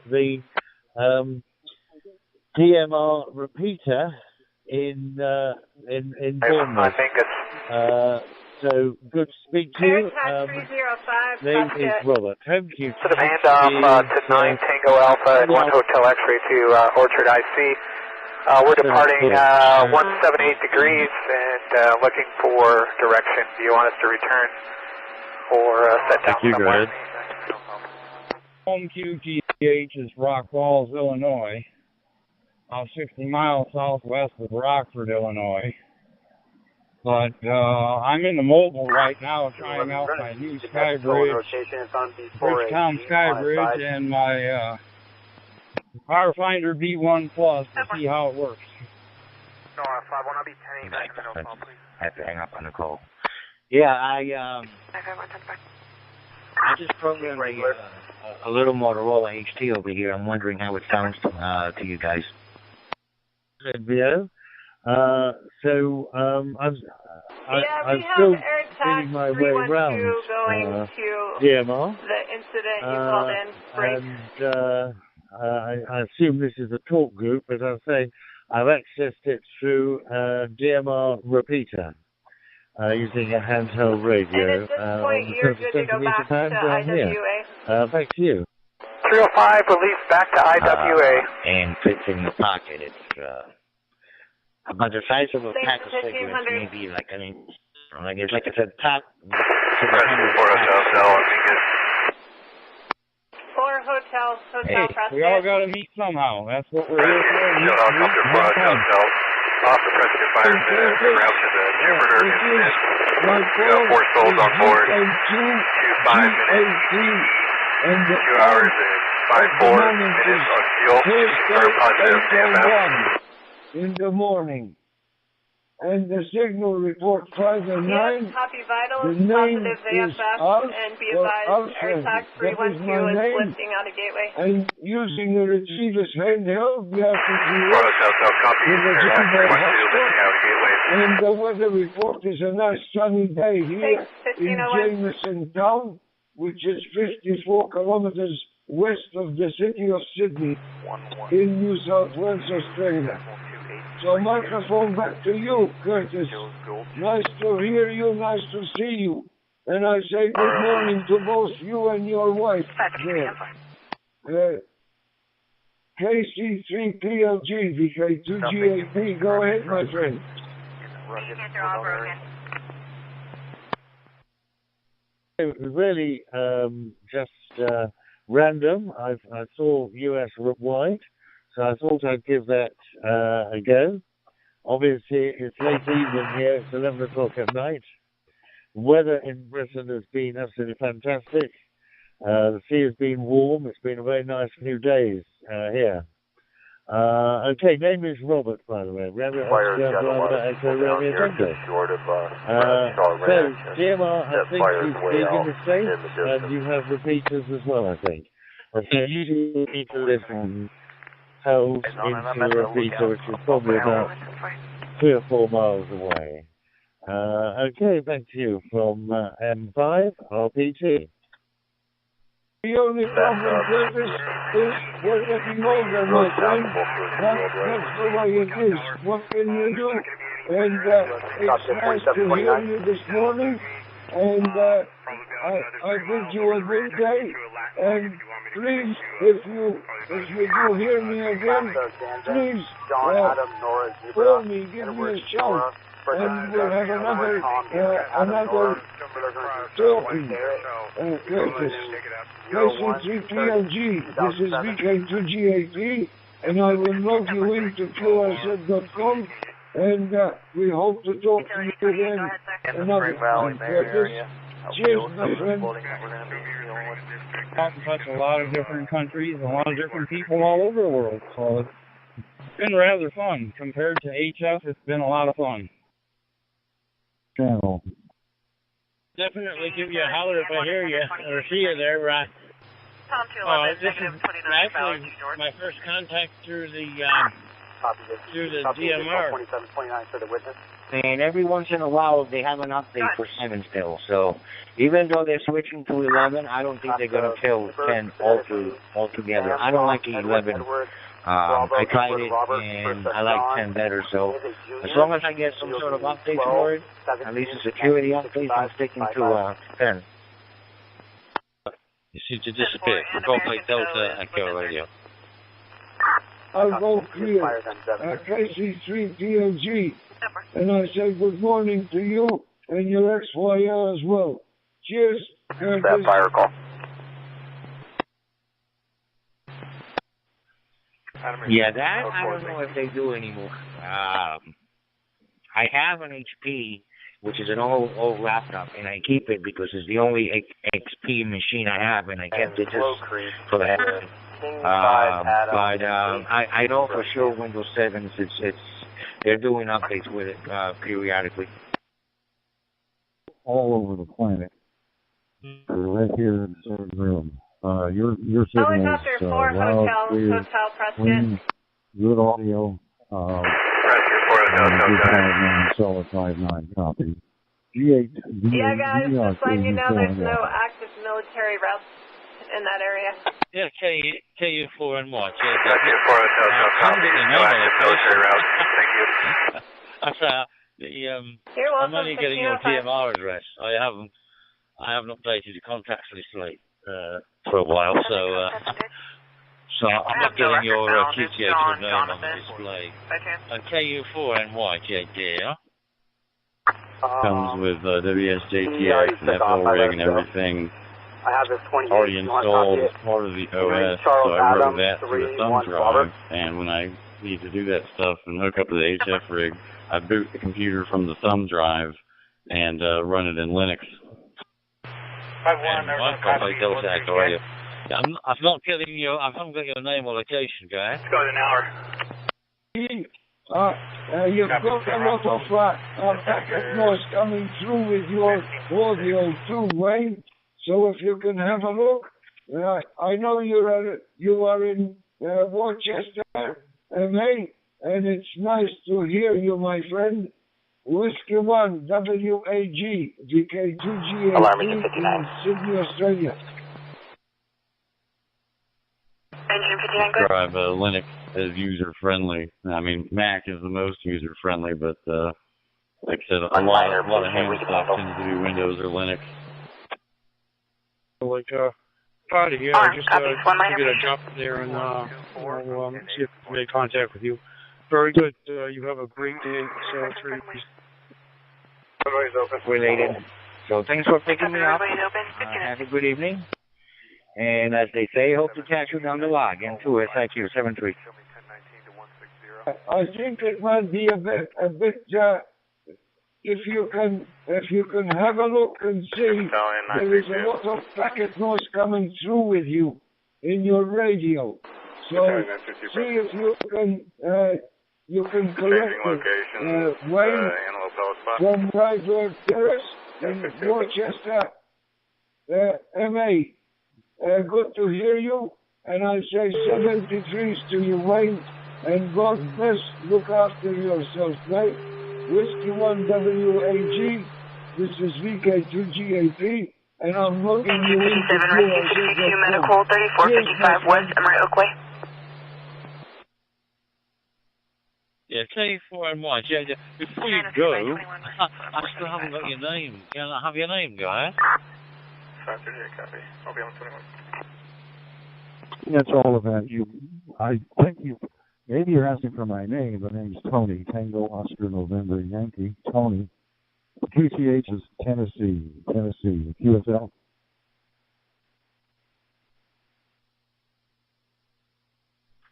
the DMR repeater in Bournemouth. I think it's so good to speak to you. Name is Robert. Thank you. Sort of handoff to 9 Tango Alpha and 1 Hotel X-ray to Orchard IC. We're departing 178 degrees and looking for direction. Do you want us to return or set down somewhere? Home QTH is Rock Falls, Illinois, about 60 miles southwest of Rockford, Illinois. But I'm in the mobile right now trying out my new Skybridge, Bridgetown Skybridge, and my Powerfinder B1 Plus to see how it works. No, 5-1, I'll be 10 back in the call, please. I have to hang up on the call. Yeah, I just programmed a little Motorola HT over here. I'm wondering how it sounds to you guys. Video. I'm still getting my way around DMR, the incident you called in, and I assume this is a talk group, as I say, I've accessed it through DMR repeater using a handheld radio. And at this point, you're good to go back to IWA. Back to you. 305, release back to IWA. And fits in the pocket. It's about the size of a pack of cigarettes, maybe like an inch. It's like it's a top. 4 hotels, Hotel Prescott. We all got to meet somehow. That's what we're here for. Off the Prescott Fire route to the Jupiter. We got 4 souls on board. 2 5 minutes. 2 hours and 5-4 minutes on fuel. Or positive DMS. In the morning. And the signal report 5 and 9. Yes, copy vitals, the name positive is AFF, and be advised, AirTax 312 is lifting out of gateway. And using the receiver's handheld, we have to do and the weather report is a nice sunny day here in Jameson Town, which is 54 kilometers west of the city of Sydney in New South Wales, Australia. So microphone back to you, Curtis. Nice to hear you, nice to see you. And I say good morning to both you and your wife. KC3PLG, VK2GAP. Go ahead, my friend. Really, just random. I saw US wide, so I thought I'd give that a go. Obviously, it's late evening here. It's 11 o'clock at night. Weather in Britain has been absolutely fantastic. The sea has been warm. It's been a very nice few days here. Okay, name is Robert, by the way. Rabbit Oscar Bravo Echo Romeo Tango. So, DMR, I think, is big in the States, and you have repeaters as well, I think. Okay, usually need to live on held into a repeater, which is probably about 3 or 4 miles away. Okay, back to you from M5 RPT. The only problem with this is we're getting older, my friend. That's the way it is. What can you do? And it's nice to hear you this morning. And I bid you a good day. And please, if you do hear me again, please call me, give me a shout. And we'll have another talking. KC3PLG, this is VK2GAP, and I will log you into QRZ.com, and we hope to talk to you again another time. Cheers, my friend. I've touched a lot of different countries, a lot of different people all over the world, so it's been rather fun. Compared to HF, it's been a lot of fun. Channel. Definitely give you a holler if I hear you or see you there, right? This is actually my first contact through the DMR. And every once in a while they have an update for 7 still. So even though they're switching to 11, I don't think they're going to kill 10 altogether. I don't like the 11. I tried it and I like 10 better. So as long as I get some sort of update for it, at least a security update, I'm sticking to 10. You seem to disappear. Go play Delta Echo Radio. I'll go clear. KC3PLG. And I say good morning to you and your ex-YL as well. Cheers. That fire call. Yeah, that I don't know if they do anymore. I have an HP, which is an old laptop, and I keep it because it's the only XP machine I have, and I kept it just for the heck of it. But I know for sure Windows 7's they're doing updates with it periodically. All over the planet. Right here in the third room. Your signal is loud, clear, clean, good audio. Solid 5-9 copy. Yeah, guys, just letting you know there's no active military routes in that area. Yeah, KU4 and what? KU4 I'm getting no active military routes. Thank you. I'm sorry. I'm only getting your DMR address. I haven't updated the contract slate for a while, so I'm not getting your QTH name on the display. And KU4 and what, JD? Comes with WSJTX and FO rig and everything. I have this 28. Already installed as part of the OS, so I wrote that to the thumb drive, and when I need to do that stuff and hook up to the HF rig, I boot the computer from the thumb drive and run it in Linux. I'm not getting your, I haven't got your name or location, guy. Let's go in an hour. You've got a lot of packet noise coming through with your audio too, Wayne. So if you can have a look, I know you are in Worcester, MA, and it's nice to hear you, my friend. Whiskey 1, WAG, VK2GAP in Sydney, Australia. Drive Linux is user-friendly. I mean, Mac is the most user-friendly, but like I said, a lot of ham stuff tends to be Windows or Linux. Like Party, yeah, I just figured I'd drop there and we'll see if I make contact with you. Very good. You have a great day. So Everybody's open. Related. So thanks for picking me up. Have a good evening. And as they say, hope to catch you down the line. Again, 2 SIQ 73. I think it might be a bit. If you can have a look and see, there is a lot of packet noise coming through with you in your radio. So see if you can correct it. Wayne from River Terrace in Rochester, MA. Good to hear you, and I say 73s to you, Wayne, and God bless. Look after yourself, right? Whiskey 1WAG, this is VK2GAP, and I'm looking you into 7 Rescue 62 Medical 3455 West Emery Oakway. Yeah, K4 and Y. Yeah, before you go, I still haven't got your name. Can I have your name, guy? 538, copy. I'll be on 21. That's all about you. I think you. Maybe you're asking for my name. My name's Tony. Tango Oscar November Yankee. Tony. QTH is Tennessee. QSL.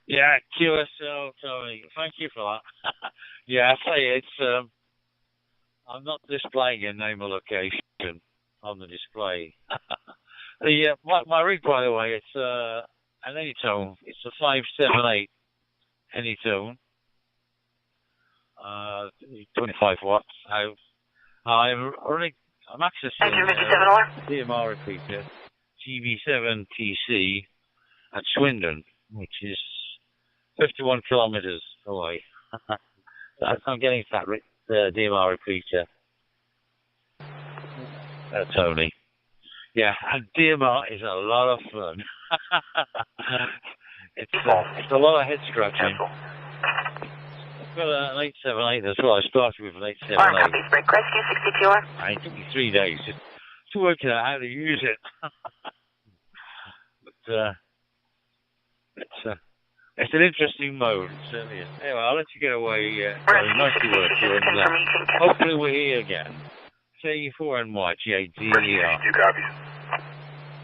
Yeah, QSL, Tony. Thank you for that. Yeah, I say it's. I'm not displaying your name or location on the display. My rig, by the way, it's an Anytone. It's a 578 Anytone. 25 watts. I'm accessing DMR repeater GB7TC at Swindon, which is 51 kilometers away. I'm getting that DMR repeater. Tony. Yeah, and DMR is a lot of fun. It's a lot of head scratching. I've got an 878 as well. I started with an 878. Break Rescue 62. It took me 3 days just to work out how to use it. But it's an interesting mode. It certainly is. Anyway, I'll let you get away. Nice to work here. And, hopefully we're here again. K4NY, GADER. 2 copies.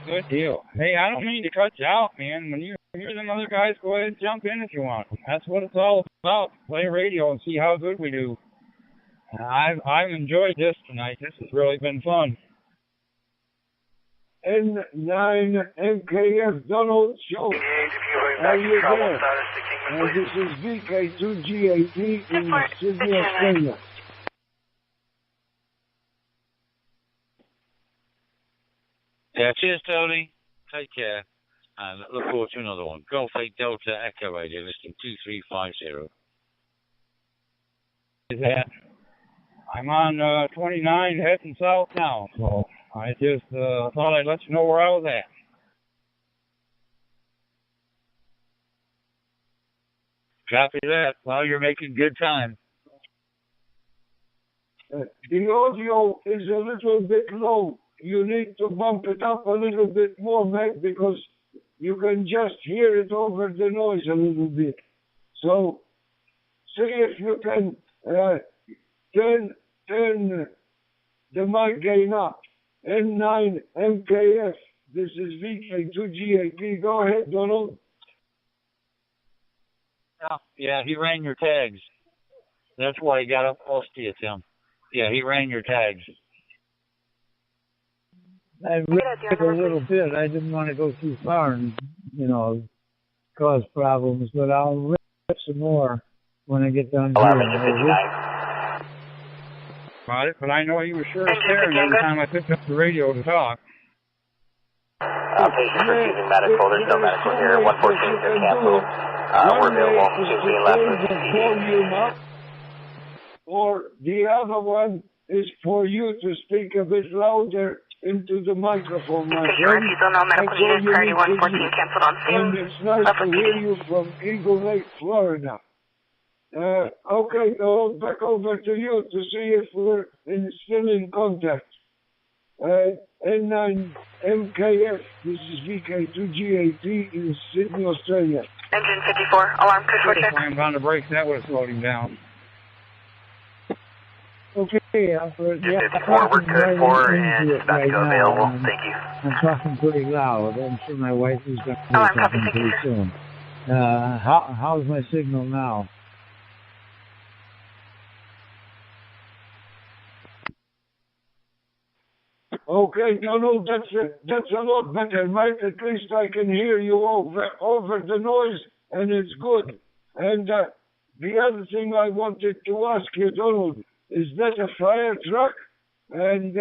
Good deal. Hey, I don't mean to cut you out, man. When you hear them other guys, go ahead and jump in if you want. That's what it's all about. Play radio and see how good we do. I've enjoyed this tonight. This has really been fun. N9 MKF Donald Show. Are you there? This is VK2GAP in Sydney, Australia. Yeah, cheers, Tony. Take care. And look forward to another one. Golf 8 Delta Echo Radio, listing 2350. I'm on 29 heading south now, so I just thought I'd let you know where I was at. Copy that. Well, you're making good time. The audio is a little bit low. You need to bump it up a little bit more, mate, because you can just hear it over the noise a little bit. So, see if you can turn the mic gain up. N9 MKF. This is VK2GAP. Go ahead, Donald. Yeah, he ran your tags. That's why he got up close to you, Tim. Yeah, he ran your tags. I read a little bit. I didn't want to go too far and, cause problems, but I'll read some more when I get done here. Got it, but I know you were sure staring every time I picked up the radio to talk. Patient receiving medical. There's no medical here. 114 is canceled. We're available. 16 left. Or the other one is for you to speak a bit louder into the microphone, my friend. And it's nice to hear you from Eagle Lake, Florida. Okay, back over to you to see if we're still in contact. N9MKF, this is VK2GAT in Sydney, Australia. Engine 54, alarm code for check. I'm on the brakes, that was slowing down. Okay, Alfred. Yeah, 54, we're code 4 and just about to go available. Thank you. I'm talking pretty loud. I'm sure my wife is going to be Alarm copy, talking thank pretty you, sir. soon. How's my signal now? Okay, no, that's a lot better, mate. At least I can hear you over the noise, and it's good. And the other thing I wanted to ask you, Donald, is that a fire truck? And